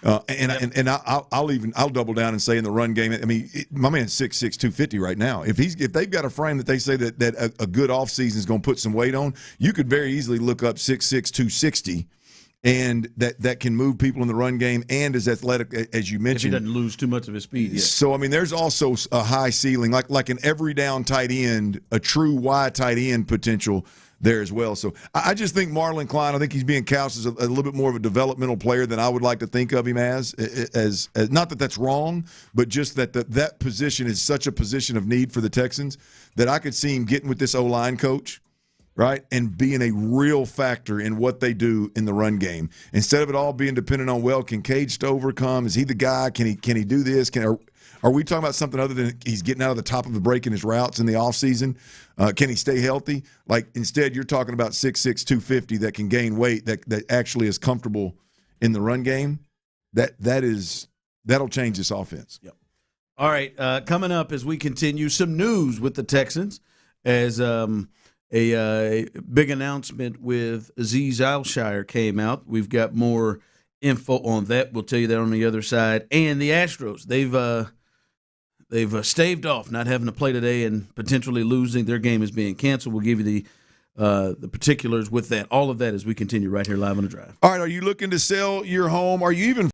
and I'll double down and say in the run game. I mean, my man's 6'6", 250 right now. If they've got a frame that they say that a good offseason is going to put some weight on, you could very easily look up 6'6", 260. And that can move people in the run game and is athletic, as you mentioned. If he doesn't lose too much of his speed yet. So, I mean, there's also a high ceiling, like an every down tight end, a true wide tight end potential there as well. So I just think Marlon Klein, I think he's being couched as a little bit more of a developmental player than I would like to think of him as not that that's wrong, but just that position is such a position of need for the Texans that I could see him getting with this O-line coach, right, and being a real factor in what they do in the run game. Instead of it all being dependent on, well, can Cage Stover come? Is he the guy? Can he do this? Are we talking about something other than he's getting out of the top of the break in his routes in the offseason? Can he stay healthy? Like, instead, you're talking about 6'6", 250 that can gain weight, that actually is comfortable in the run game. That'll change this offense. Yep. All right, coming up as we continue, some news with the Texans as a big announcement with Azeez Alshire came out. We've got more info on that. We'll tell you that on the other side. And the Astros, they've staved off not having to play today and potentially losing. Their game is being canceled. We'll give you the particulars with that. All of that as we continue right here live on The Drive. All right, are you looking to sell your home? Are you even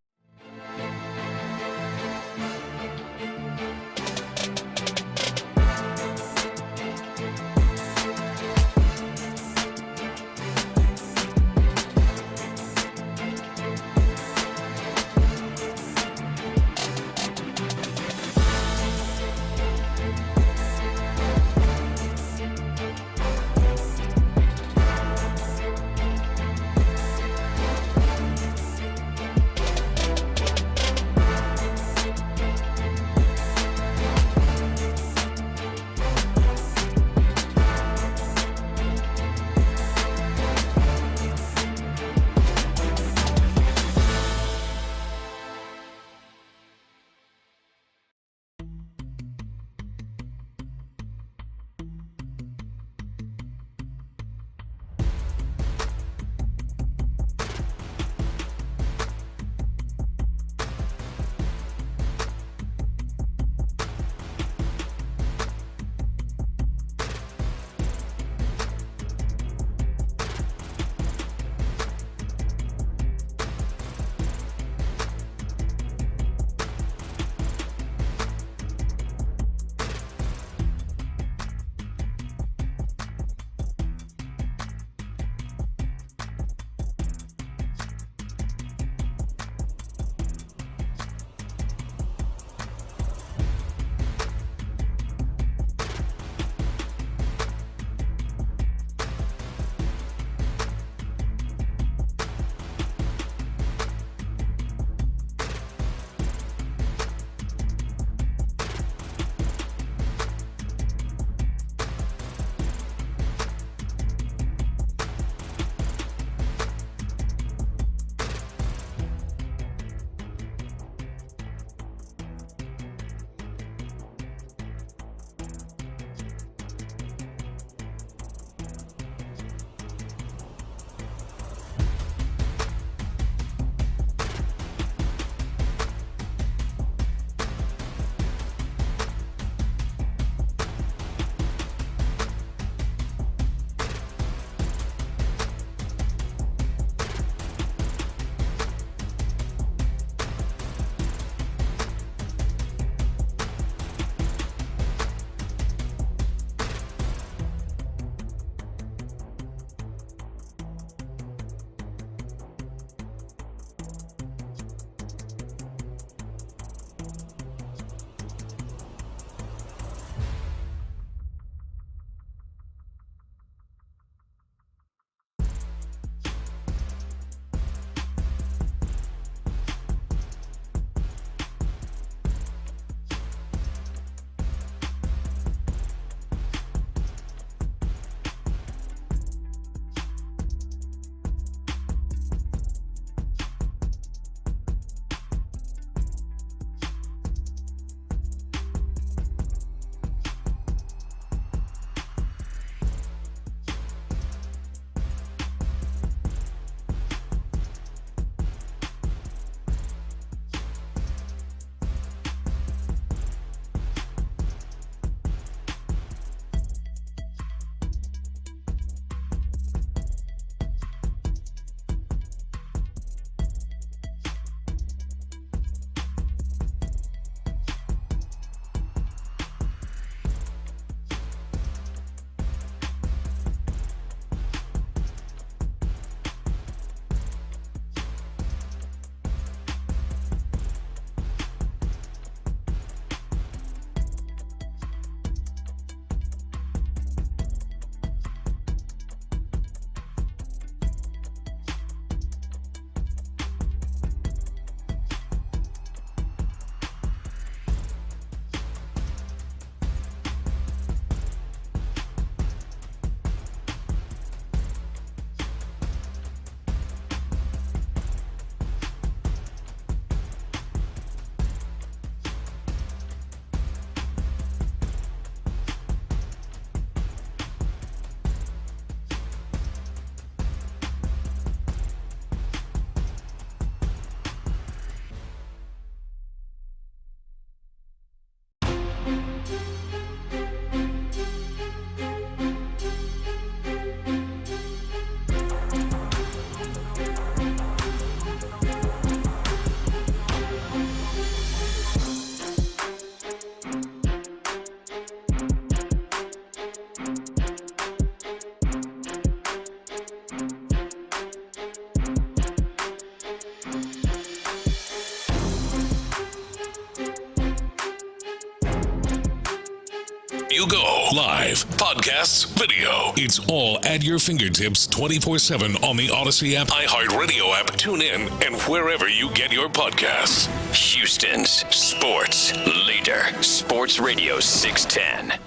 you go. Live, podcasts, video. It's all at your fingertips 24/7 on the Odyssey app, iHeartRadio app, TuneIn, and wherever you get your podcasts. Houston's sports leader. Sports Radio 610.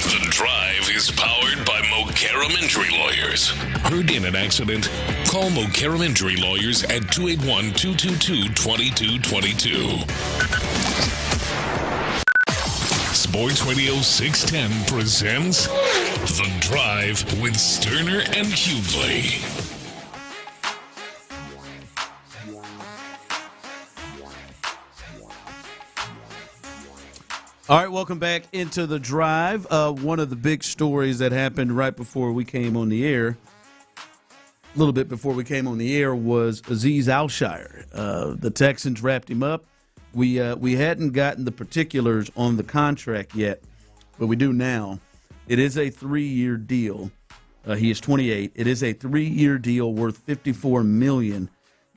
The Drive is powered by Mokaram Injury Lawyers. Heard in an accident? Call Mokaram Injury Lawyers at 281-222-2222. Sports Radio 610 presents The Drive with Stoerner and Hughley. All right, welcome back into The Drive. One of the big stories that happened right before we came on the air, a little bit before we came on the air, was Azeez Al-Shaair. The Texans wrapped him up. We hadn't gotten the particulars on the contract yet, but we do now. It is a 3-year deal. He is 28. It is a 3-year deal worth $54 million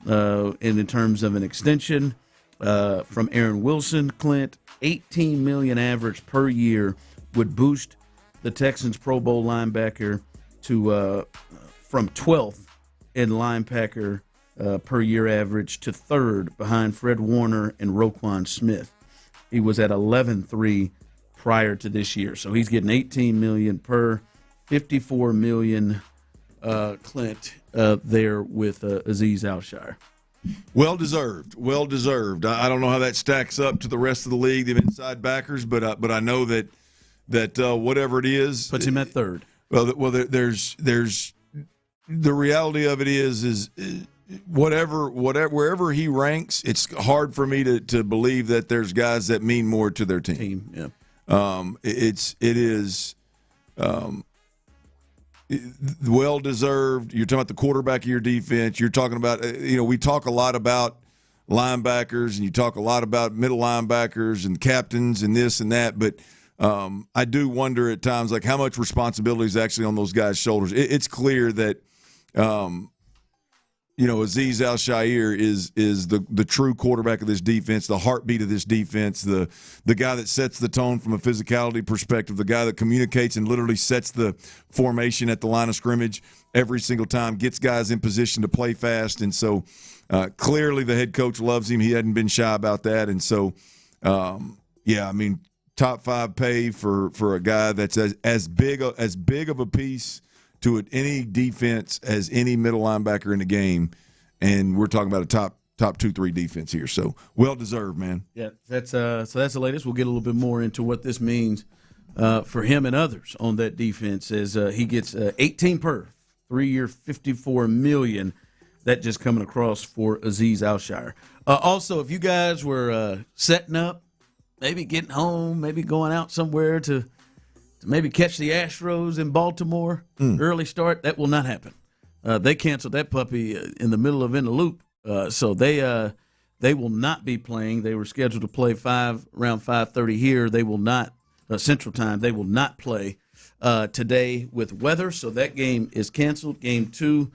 in terms of an extension from Aaron Wilson. Clint, $18 million average per year would boost the Texans' Pro Bowl linebacker to from 12th in linebacker per year average to 3rd behind Fred Warner and Roquan Smith. He was at 11-3 prior to this year, so he's getting $18 million per, $54 million. Clint there with Azeez Al-Shaair. Well deserved. I don't know how that stacks up to the rest of the league, the inside backers, but I know that whatever it is puts him at 3rd. Well, there's the reality of it is whatever wherever he ranks, it's hard for me to believe that there's guys that mean more to their team. Yeah. It is well deserved. You're talking about the quarterback of your defense. You're talking about we talk a lot about linebackers, and you talk a lot about middle linebackers and captains and this and that, but I do wonder at times like how much responsibility is actually on those guys' shoulders. It's clear that Azeez Al-Shaair is the true quarterback of this defense, the heartbeat of this defense, the guy that sets the tone from a physicality perspective, the guy that communicates and literally sets the formation at the line of scrimmage every single time, gets guys in position to play fast. And so clearly the head coach loves him. He hadn't been shy about that. And so, top 5 pay for a guy that's as big of a piece to any defense as any middle linebacker in the game, and we're talking about a top 2-3 defense here. So well deserved, man. Yeah, that's the latest. We'll get a little bit more into what this means for him and others on that defense as he gets 18 per 3-year, $54 million. That just coming across for Azeez Al-Shaair. Also, if you guys were setting up, maybe getting home, maybe going out somewhere to maybe catch the Astros in Baltimore, early start, that will not happen. They canceled that puppy in the middle of in the loop, so they will not be playing. They were scheduled to play around 5:30 here. They will not Central Time. They will not play today with weather, so that game is canceled. Game 2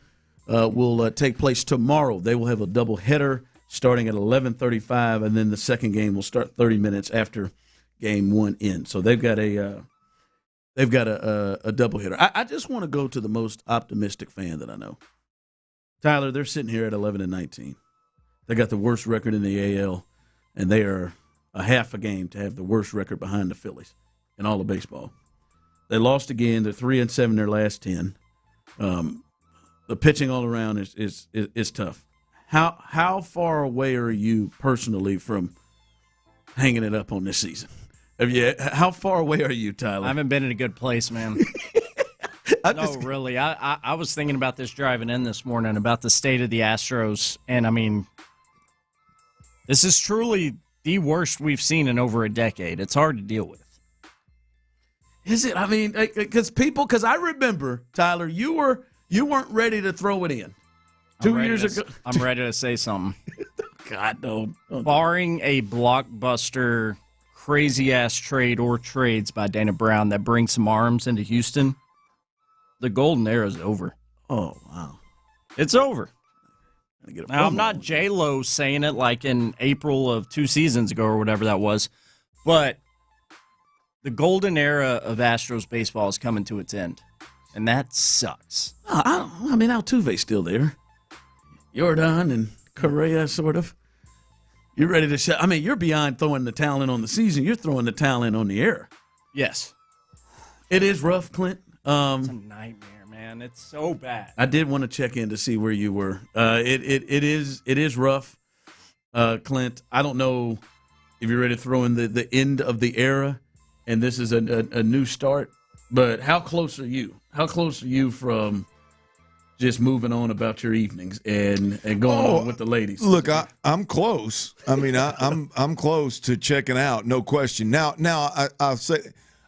will take place tomorrow. They will have a doubleheader starting at 11:35, and then the second game will start 30 minutes after game 1 ends. So they've got a double hitter. I just want to go to the most optimistic fan that I know. Tyler, they're sitting here at 11-19. They got the worst record in the AL, and they are a half a game to have the worst record behind the Phillies in all of baseball. They lost again. They're 3-7 their last 10. The pitching all around is tough. How far away are you personally from hanging it up on this season? How far away are you, Tyler? I haven't been in a good place, man. Really. I was thinking about this driving in this morning, about the state of the Astros, and, I mean, this is truly the worst we've seen in over a decade. It's hard to deal with. Is it? I mean, because I remember, Tyler, you weren't ready to throw it in 2 years ago. I'm ready to say something. God, no. Barring a blockbuster crazy-ass trade or trades by Dana Brown that brings some arms into Houston, the golden era is over. Oh, wow. It's over. Now, I'm not J-Lo saying it like in April of 2 seasons ago or whatever that was, But the golden era of Astros baseball is coming to its end, and that sucks. I mean, Altuve's still there. Jordan and Correa, sort of. You're ready to shut. I mean, you're beyond throwing the talent on the season. You're throwing the talent on the air. Yes. It is rough, Clint. It's a nightmare, man. It's so bad. I did want to check in to see where you were. It is rough, Clint. I don't know if you're ready to throw in the end of the era, and this is a new start. But how close are you? How close are you from just moving on about your evenings and going on with the ladies? Look, I'm close. I mean, I'm close to checking out, no question. Now I'll say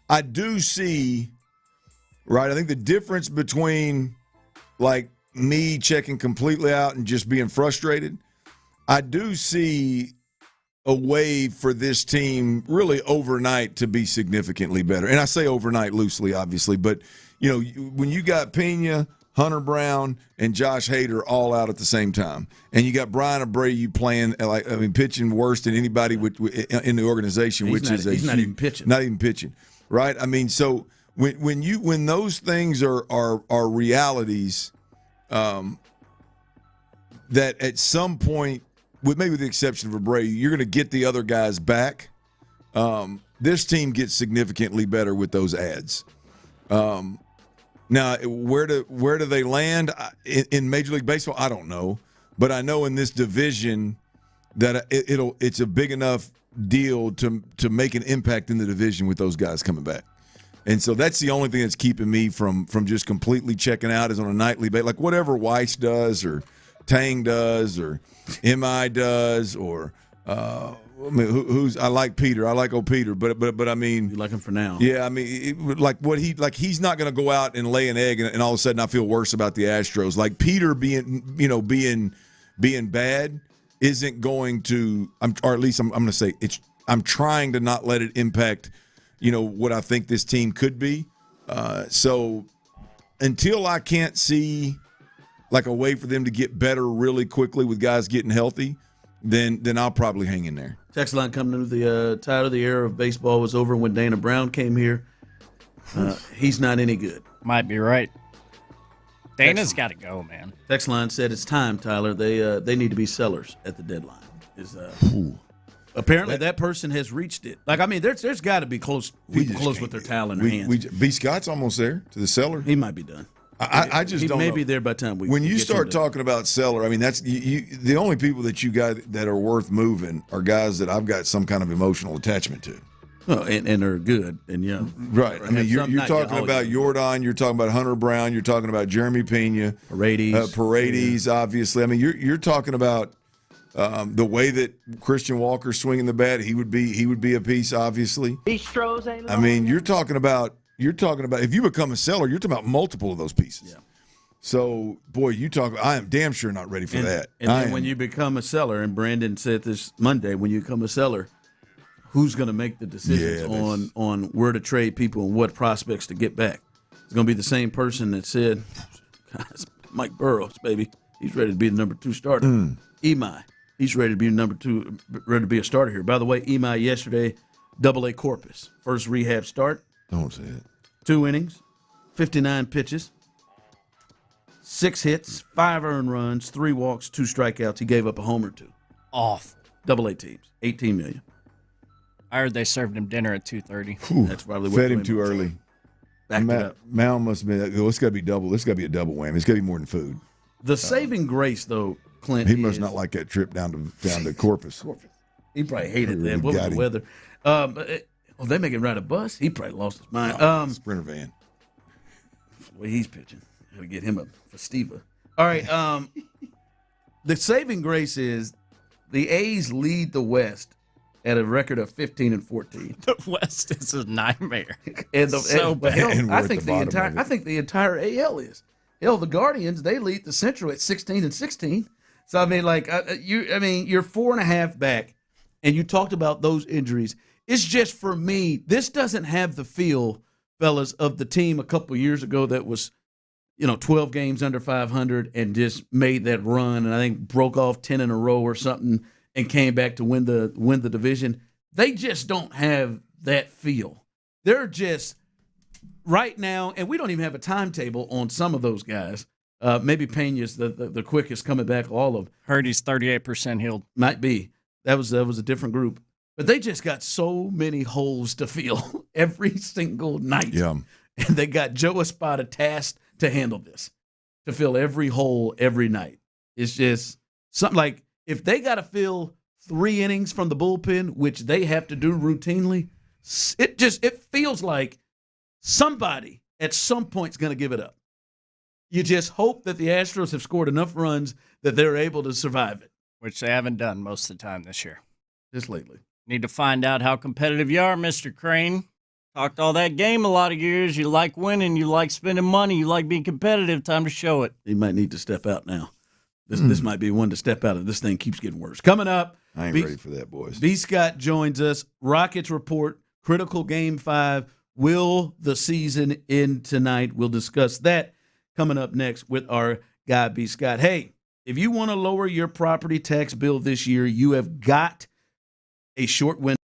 I do see, right, I think the difference between like me checking completely out and just being frustrated, I do see a way for this team really overnight to be significantly better. And I say overnight loosely, obviously, but you know, when you got Pena, Hunter Brown, and Josh Hader all out at the same time, and you got Brian Abreu playing, pitching worse than anybody in the organization, he's not even pitching, right? I mean, so when those things are realities, that at some point, with maybe the exception of Abreu, you're going to get the other guys back. This team gets significantly better with those ads. Now, where do they land in Major League Baseball? I don't know, but I know in this division that it's a big enough deal to make an impact in the division with those guys coming back. And so that's the only thing that's keeping me from just completely checking out is on a nightly basis, like whatever Weiss does or Tang does or MI does or I like Peter. I like old Peter, but I mean, you like him for now. Yeah, I mean, he's not going to go out and lay an egg and all of a sudden I feel worse about the Astros. Like Peter being bad isn't going to, or at least I'm going to say I'm trying to not let it impact, what I think this team could be. So until I can't see like a way for them to get better really quickly with guys getting healthy, then I'll probably hang in there. Text line coming into the title of the era of baseball was over when Dana Brown came here. He's not any good. Might be right. Dana's got to go, man. Text line said it's time, Tyler. They need to be sellers at the deadline. Apparently that person has reached it. Like, I mean, there's got to be close with their talent in hands. B. Scott's almost there to the seller. He might be done. I just don't know. He may be there by the time when you start talking about seller, I mean, that's the only people that you got that are worth moving are guys that I've got some kind of emotional attachment to. Oh, and are good and young. Right. I mean, you're talking about Jordan, you're talking about Hunter Brown, you're talking about Jeremy Pena, Paredes, obviously. I mean, you're talking about the way that Christian Walker's swinging the bat. He would be a piece, obviously. I mean, you're talking about if you become a seller, you're talking about multiple of those pieces. Yeah. So, boy, I am damn sure not ready for that. And then when you become a seller, and Brandon said this Monday, when you become a seller, who's going to make the decisions on where to trade people and what prospects to get back? It's going to be the same person that said, guys, Mike Burrows, baby, he's ready to be the number 2 starter. Imai, he's ready to be ready to be a starter here. By the way, Imai yesterday, AA Corpus, first rehab start. Don't say it. 2 innings, 59 pitches, 6 hits, 5 earned runs, 3 walks, 2 strikeouts. He gave up a homer or 2. Off. AA teams, $18 million. I heard they served him dinner at 2:30. That's probably fed him too early. Mound must have been. It's got to be double. This got to be a double whammy. It's got to be more than food. The saving grace, though, Clint. He must not like that trip down to Corpus. He probably hated that. What was the weather? They make him ride a bus. He probably lost his mind. Sprinter van. The way he's pitching, got to get him a Festiva. All right. The saving grace is the A's lead the West at a record of 15-14. The West is a nightmare. I think the entire AL is. Hell, the Guardians, they lead the Central at 16-16. So I mean, you're 4.5 back, and you talked about those injuries. It's just, for me, this doesn't have the feel, fellas, of the team a couple years ago that was, 12 games under 500 and just made that run, and I think broke off 10 in a row or something and came back to win the division. they just don't have that feel. They're just right now, and we don't even have a timetable on some of those guys. Maybe Pena's the quickest coming back of all of them. Heard he's 38% healed. Might be. That was a different group. But they just got so many holes to fill every single night. Yeah. And they got Joe Espada tasked to handle this, to fill every hole every night. It's just something like if they got to fill 3 innings from the bullpen, which they have to do routinely, it feels like somebody at some point is going to give it up. You just hope that the Astros have scored enough runs that they're able to survive it. Which they haven't done most of the time this year. Just lately. Need to find out how competitive you are, Mr. Crane. Talked all that game a lot of years. You like winning. You like spending money. You like being competitive. Time to show it. He might need to step out now. This might be one to step out if this thing keeps getting worse. Coming up. I ain't ready for that, boys. B. Scott joins us. Rockets report. Critical Game 5. Will the season end tonight? We'll discuss that coming up next with our guy, B. Scott. Hey, if you want to lower your property tax bill this year, you have got a short window.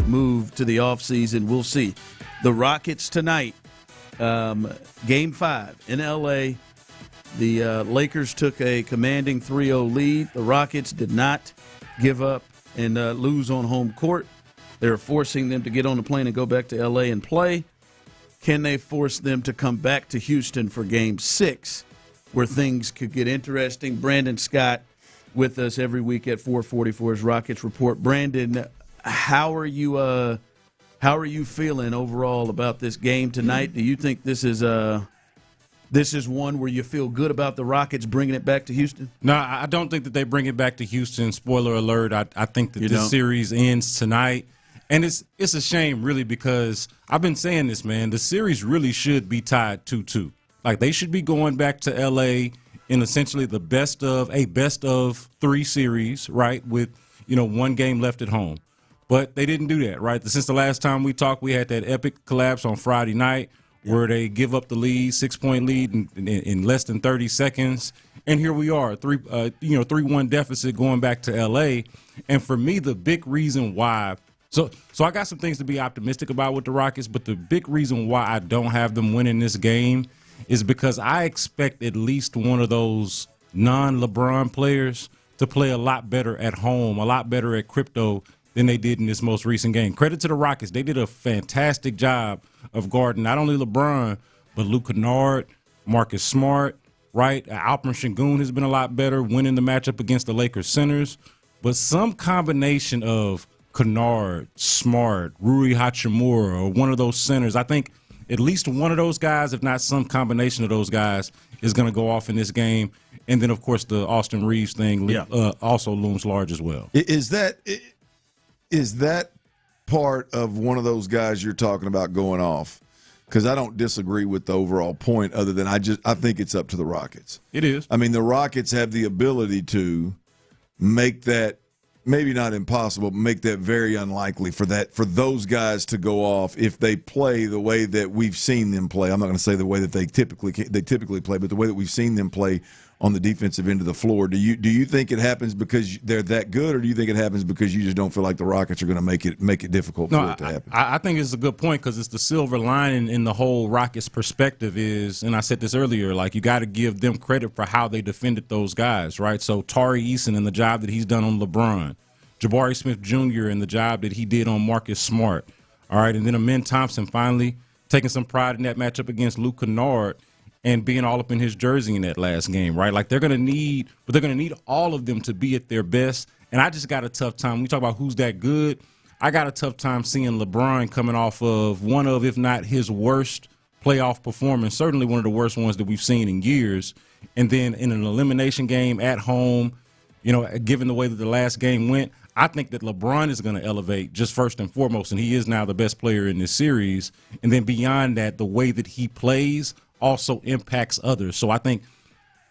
move to the offseason. We'll see. The Rockets tonight, Game 5 in L.A., the Lakers took a commanding 3-0 lead. The Rockets did not give up and lose on home court. They're forcing them to get on the plane and go back to L.A. and play. Can they force them to come back to Houston for Game 6, where things could get interesting? Brandon Scott with us every week at 4:44's Rockets Report. Brandon, how are you feeling overall about this game tonight? Do you think this is one where you feel good about the Rockets bringing it back to Houston? No, I don't think that they bring it back to Houston. Spoiler alert, I think that this series ends tonight. And it's a shame, really, because I've been saying this, man. The series really should be tied 2-2. Like, they should be going back to L.A. in essentially the best of 3 series, right, with, one game left at home. But they didn't do that, right? Since the last time we talked, we had that epic collapse on Friday night where they give up the lead, 6-point lead in less than 30 seconds. And here we are, 3-1 deficit going back to L.A. And for me, the big reason why – So I got some things to be optimistic about with the Rockets, but the big reason why I don't have them winning this game is because I expect at least one of those non-LeBron players to play a lot better at home, a lot better at crypto than they did in this most recent game. Credit to the Rockets. They did a fantastic job of guarding not only LeBron, but Luke Kennard, Marcus Smart, right? Alperen Sengun has been a lot better, winning the matchup against the Lakers centers. But some combination of Kennard, Smart, Rui Hachimura, or one of those centers. I think at least one of those guys, if not some combination of those guys, is going to go off in this game. And then, of course, the Austin Reeves thing also looms large as well. Is that part of one of those guys you're talking about going off? Because I don't disagree with the overall point, other than I think it's up to the Rockets. It is. I mean, the Rockets have the ability to make that, maybe not impossible, but make that very unlikely for those guys to go off if they play the way that we've seen them play. I'm not going to say the way that they typically play, but the way that we've seen them play on the defensive end of the floor. Do you think it happens because they're that good, or do you think it happens because you just don't feel like the Rockets are going to make it difficult for it to happen? I think it's a good point, because it's the silver lining in the whole Rockets perspective is, and I said this earlier, like, you got to give them credit for how they defended those guys, right? So Tari Eason and the job that he's done on LeBron, Jabari Smith Jr. and the job that he did on Marcus Smart, all right, and then Amen Thompson finally taking some pride in that matchup against Luke Kennard and being all up in his jersey in that last game, right? Like, they're going to need all of them to be at their best. And I just got a tough time. We talk about who's that good. I got a tough time seeing LeBron coming off of one of, if not his worst playoff performance, certainly one of the worst ones that we've seen in years. And then in an elimination game at home, given the way that the last game went, I think that LeBron is going to elevate just first and foremost, and he is now the best player in this series. And then beyond that, the way that he plays also impacts others. So I think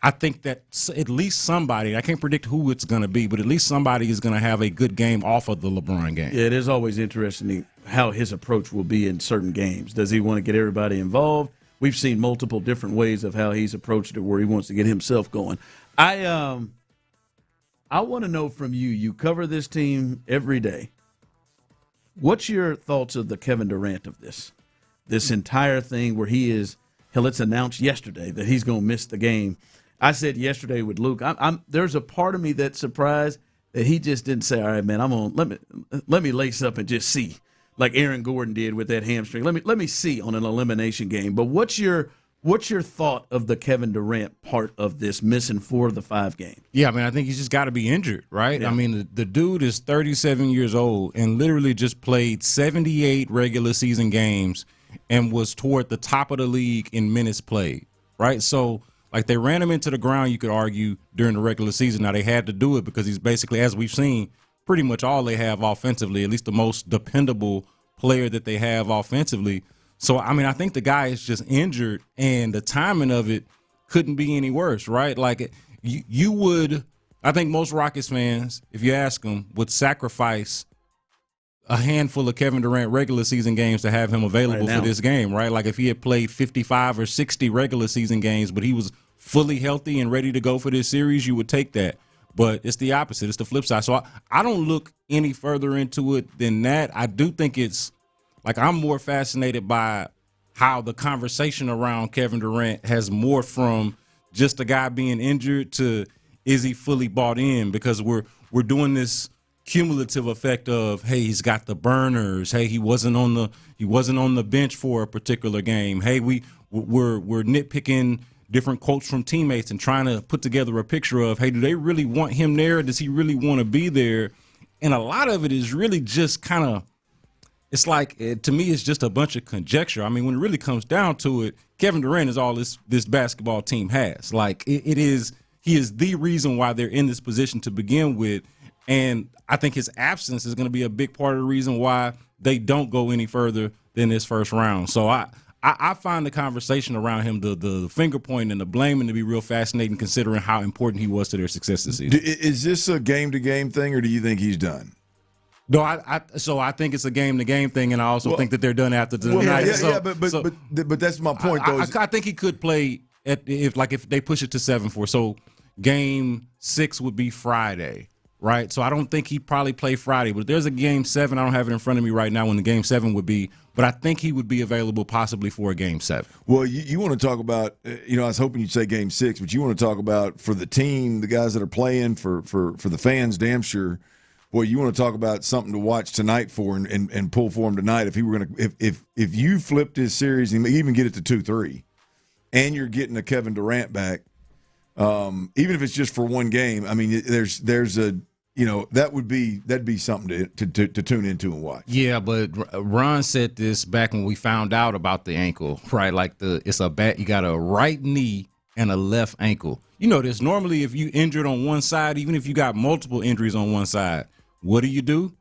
that at least somebody, I can't predict who it's going to be, but at least somebody is going to have a good game off of the LeBron game. Yeah, it is always interesting how his approach will be in certain games. Does he want to get everybody involved? We've seen multiple different ways of how he's approached it, where he wants to get himself going. I want to know from you. You cover this team every day. What's your thoughts of the Kevin Durant of this entire thing, where he is? Hell, it's announced yesterday that he's going to miss the game. I said yesterday with Luke, there's a part of me that's surprised that he just didn't say, "All right, man, let me lace up and just see," like Aaron Gordon did with that hamstring. Let me see on an elimination game. But what's your thought of the Kevin Durant part of this, missing 4 of the 5 games? Yeah, I mean, I think he's just got to be injured, right? Yeah. I mean, the dude is 37 years old and literally just played 78 regular season games and was toward the top of the league in minutes played, right? So, like, they ran him into the ground, you could argue, during the regular season. Now, they had to do it because he's basically, as we've seen, pretty much all they have offensively, at least the most dependable player that they have offensively. So, I mean, I think the guy is just injured, and the timing of it couldn't be any worse, right? Like, you would – I think most Rockets fans, if you ask them, would sacrifice a handful of Kevin Durant regular season games to have him available for this game, right? Like, if he had played 55 or 60 regular season games, but he was fully healthy and ready to go for this series, you would take that. But it's the opposite. It's the flip side. So I don't look any further into it than that. I do think it's like I'm more fascinated by how the conversation around Kevin Durant has morphed from just a guy being injured to is he fully bought in, because we're doing this cumulative effect of, hey, he's got the burners, hey, he wasn't on the bench for a particular game, hey, we're nitpicking different quotes from teammates and trying to put together a picture of, hey, do they really want him there? Does he really want to be there? And a lot of it is really just kind of, it's like, to me, it's just a bunch of conjecture. I mean, when it really comes down to it, Kevin Durant is all this basketball team has. Like, he is the reason why they're in this position to begin with. And I think his absence is going to be a big part of the reason why they don't go any further than this first round. So I find the conversation around him, the finger pointing and the blaming, to be real fascinating, considering how important he was to their success this season. Is this a game-to-game thing, or do you think he's done? No, I think it's a game-to-game thing, and I also think that they're done after tonight. But that's my point, though. I think he could play if they push it to 7-4. So Game 6 would be Friday, right? So I don't think he'd probably play Friday. But if there's a Game 7, I don't have it in front of me right now when the Game 7 would be, but I think he would be available possibly for a Game 7. Well, you want to talk about, I was hoping you'd say Game 6, but you want to talk about for the team, the guys that are playing, for the fans, damn sure. Boy, you want to talk about something to watch tonight for and pull for him tonight. If he were going to, if you flipped his series and even get it to 2-3, and you're getting a Kevin Durant back, even if it's just for one game, I mean, there's a that'd be something to tune into and watch. Yeah, but Ron said this back when we found out about the ankle, right? Like you got a right knee and a left ankle. You know this. Normally, if you injured on one side, even if you got multiple injuries on one side, what do?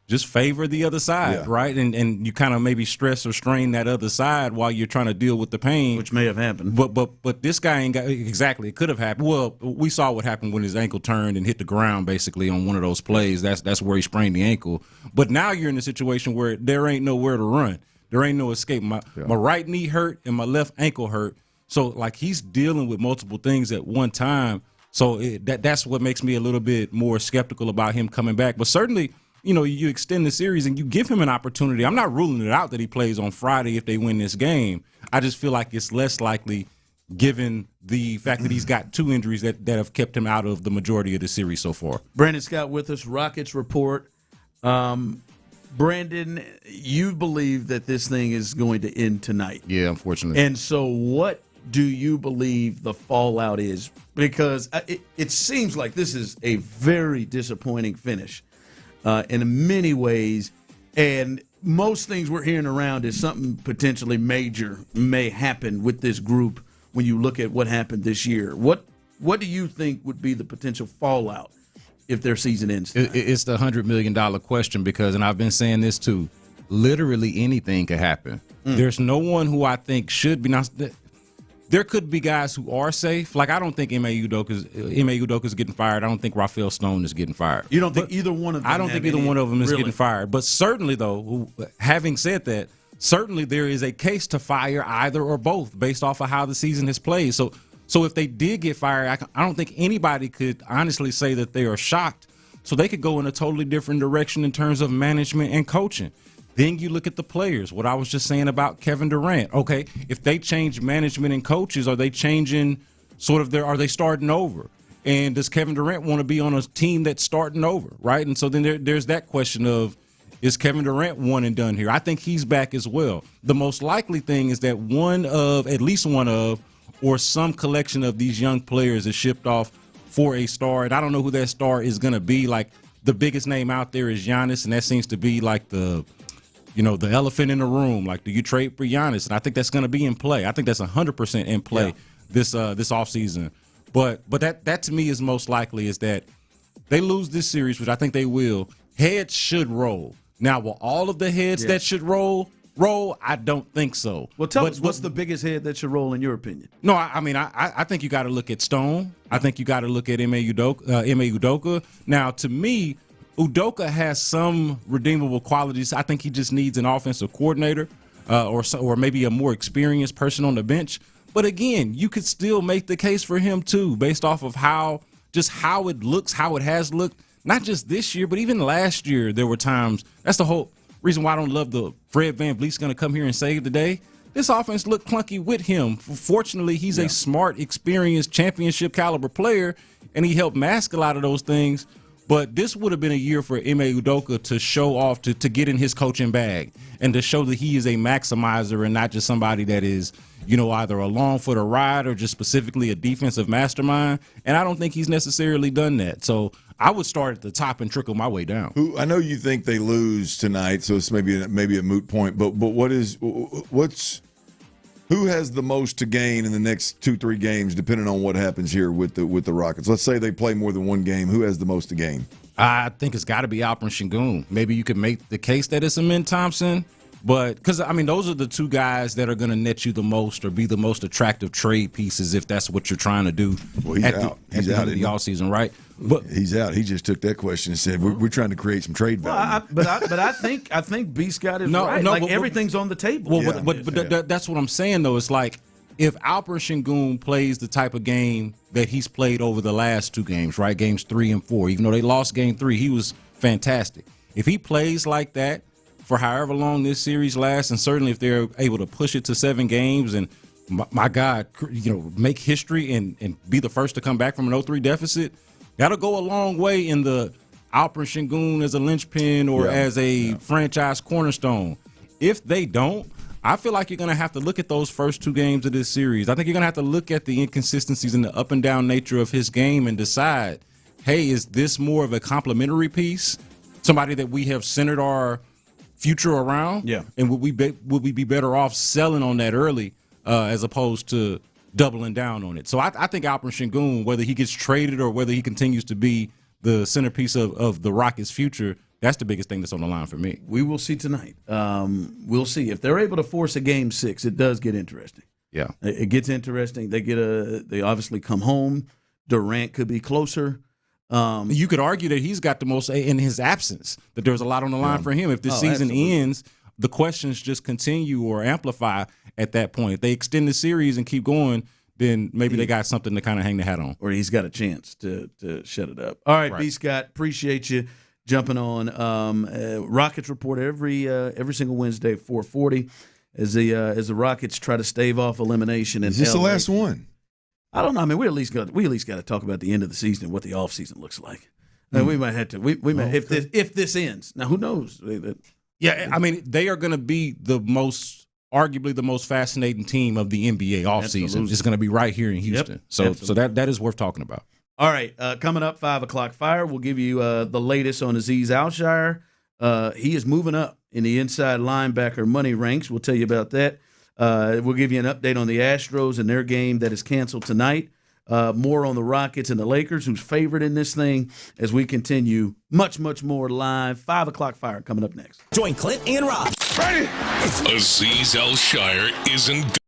Just favor the other side, right? And you kind of maybe stress or strain that other side while you're trying to deal with the pain. Which may have happened. But this guy ain't got – exactly. It could have happened. Well, we saw what happened when his ankle turned and hit the ground basically on one of those plays. That's where he sprained the ankle. But now you're in a situation where there ain't nowhere to run. There ain't no escape. My right knee hurt and my left ankle hurt. So, like, he's dealing with multiple things at one time. So that's what makes me a little bit more skeptical about him coming back. But certainly, you extend the series and you give him an opportunity. I'm not ruling it out that he plays on Friday if they win this game. I just feel like it's less likely given the fact that he's got two injuries that have kept him out of the majority of the series so far. Brandon Scott with us, Rockets Report. Brandon, you believe that this thing is going to end tonight. Yeah, unfortunately. And so what do you believe the fallout is? Because it seems like this is a very disappointing finish in many ways, and most things we're hearing around is something potentially major may happen with this group when you look at what happened this year. What do you think would be the potential fallout if their season ends tonight? It's the $100 million question because, and I've been saying this too, literally anything could happen. There's no one who I think should be. Now, there could be guys who are safe. Like, I don't think Ime Udoka's getting fired. I don't think Rafael Stone is getting fired. You don't think either one of them? I don't think either one of them is getting fired. But certainly, though, having said that, certainly there is a case to fire either or both based off of how the season has played. So if they did get fired, I don't think anybody could honestly say that they are shocked. So they could go in a totally different direction in terms of management and coaching. Then you look at the players, what I was just saying about Kevin Durant. Okay, if they change management and coaches, are they changing are they starting over? And does Kevin Durant want to be on a team that's starting over, right? And so then there's that question of, is Kevin Durant one and done here? I think he's back as well. The most likely thing is that at least one of, or some collection of these young players is shipped off for a star. And I don't know who that star is going to be. Like, the biggest name out there is Giannis, and that seems to be like the elephant in the room. Like, do you trade for Giannis? And I think that's going to be in play. I think that's 100% in play this offseason. But that to me is most likely is that they lose this series, which I think they will. Heads should roll. Now, will all of the heads that should roll? I don't think so. Well, tell us, what's the biggest head that should roll in your opinion? No, I think you got to look at Stone. I think you got to look at Ime Udoka. Now, to me, Udoka has some redeemable qualities. I think he just needs an offensive coordinator or maybe a more experienced person on the bench. But again, you could still make the case for him too, based off of how just how it looks, how it has looked, not just this year, but even last year, there were times. That's the whole reason why I don't love the Fred VanVleet's going to come here and save the day. This offense looked clunky with him. Fortunately, he's a smart, experienced, championship caliber player, and he helped mask a lot of those things. But this would have been a year for Ime Udoka to show off, to get in his coaching bag, and to show that he is a maximizer and not just somebody that is, either along for the ride or just specifically a defensive mastermind. And I don't think he's necessarily done that. So I would start at the top and trickle my way down. I know you think they lose tonight, so it's maybe a moot point. But who has the most to gain in the next 2-3 games, depending on what happens here with the Rockets? Let's say they play more than one game. Who has the most to gain? I think it's got to be Alperen Sengun. Maybe you could make the case that it's Amen Thompson, but because those are the two guys that are going to net you the most or be the most attractive trade pieces if that's what you're trying to do. Well, he's out. He's out of the offseason, right? But he's out. He just took that question and said, "We're trying to create some trade value." But I think B. Scott is right. Everything's on the table. Well, but that's what I'm saying though. It's like if Alperen Sengun plays the type of game that he's played over the last 2 games, right? Games 3 and 4. Even though they lost game 3, he was fantastic. If he plays like that for however long this series lasts, and certainly if they're able to push it to 7 games and my God, make history and be the first to come back from an 0-3 deficit. That'll go a long way in the Alperen Sengun as a linchpin or as a franchise cornerstone. If they don't, I feel like you're going to have to look at those first 2 games of this series. I think you're going to have to look at the inconsistencies and the up and down nature of his game and decide, hey, is this more of a complementary piece, somebody that we have centered our future around? Yeah. And would we be better off selling on that early as opposed to doubling down on it? So I think Alperen Sengun, whether he gets traded or whether he continues to be the centerpiece of the Rockets' future, that's the biggest thing that's on the line for me. We will see tonight. We'll see. If they're able to force a game 6, it does get interesting. Yeah. It gets interesting. They obviously come home. Durant could be closer. You could argue that he's got the most in his absence, that there's a lot on the line for him. If this season ends, the questions just continue or amplify at that point. If they extend the series and keep going, then maybe they got something to kind of hang the hat on. Or he's got a chance to shut it up. All right, B. Scott, appreciate you jumping on. Rockets Report every single Wednesday at 4:40 as the Rockets try to stave off elimination. Is this LA. the last one? I don't know. I mean, we at least got to talk about the end of the season and what the off season looks like. We might have to. We might if this ends. Now, who knows? Yeah, I mean, they are going to be arguably the most fascinating team of the NBA offseason. It's going to be right here in Houston. So that is worth talking about. All right, coming up, 5 o'clock fire. We'll give you the latest on Aziz Al-Shire. He is moving up in the inside linebacker money ranks. We'll tell you about that. We'll give you an update on the Astros and their game that is canceled tonight. More on the Rockets and the Lakers, who's favored in this thing, as we continue much, much more live. 5 o'clock fire coming up next. Join Clint and Rob. Ready? Aziz Al-Shire isn't.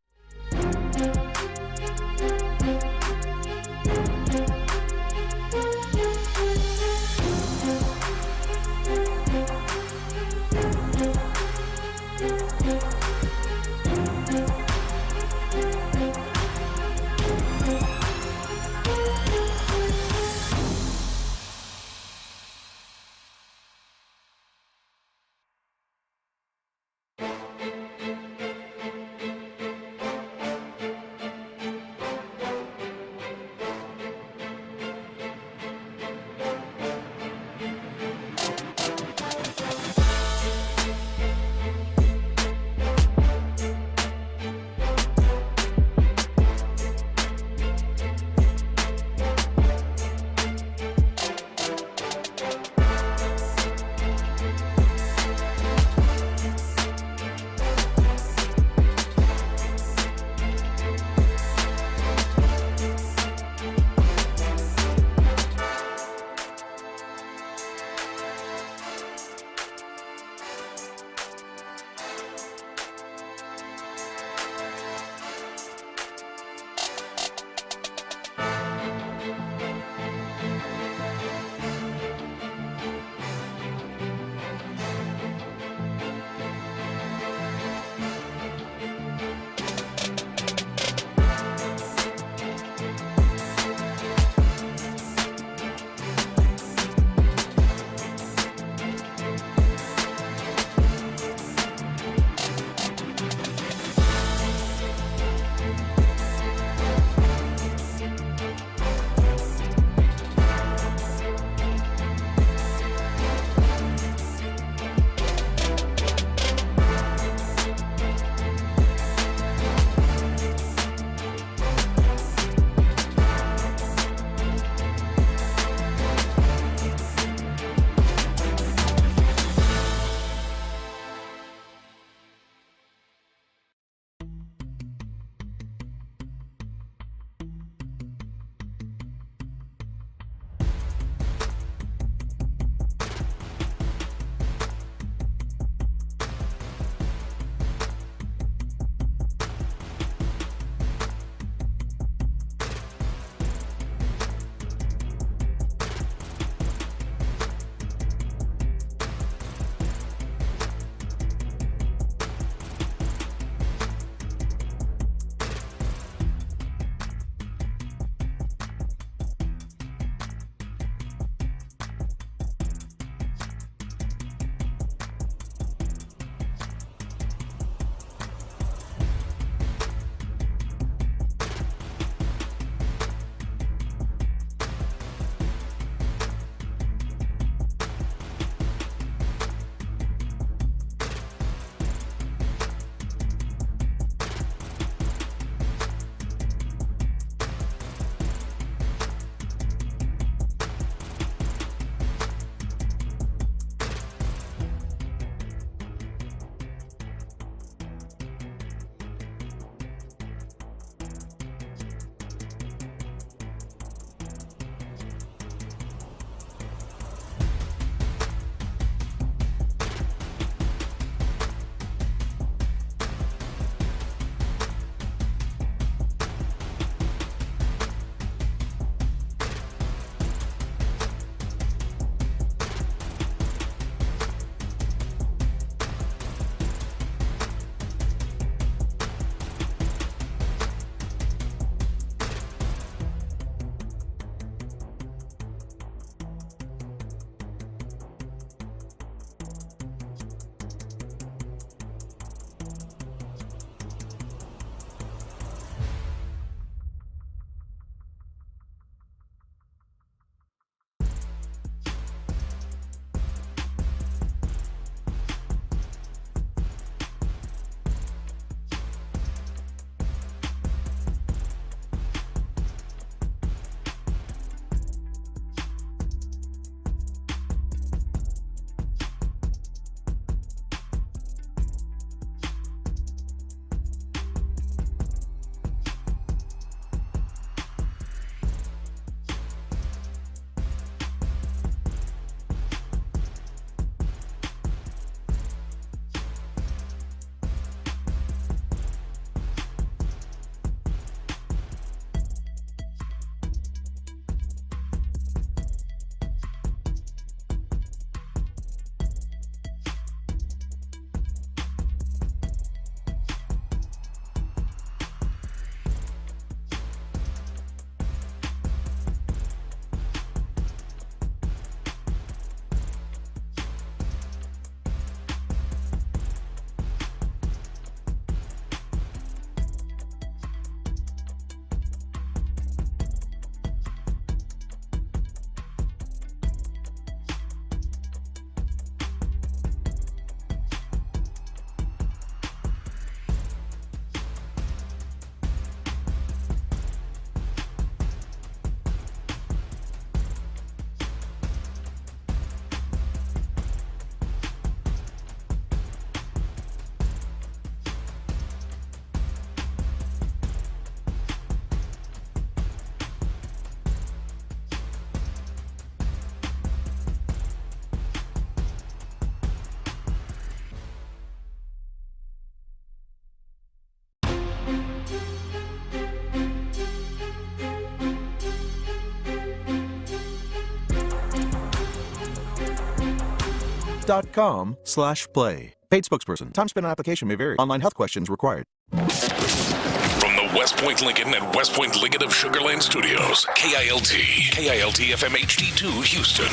texans.com/play. Paid spokesperson. Time spent on application may vary. Online health questions required. From the West Point Lincoln and West Point Lincoln of Sugar Land Studios, KILT FM HD2 Houston.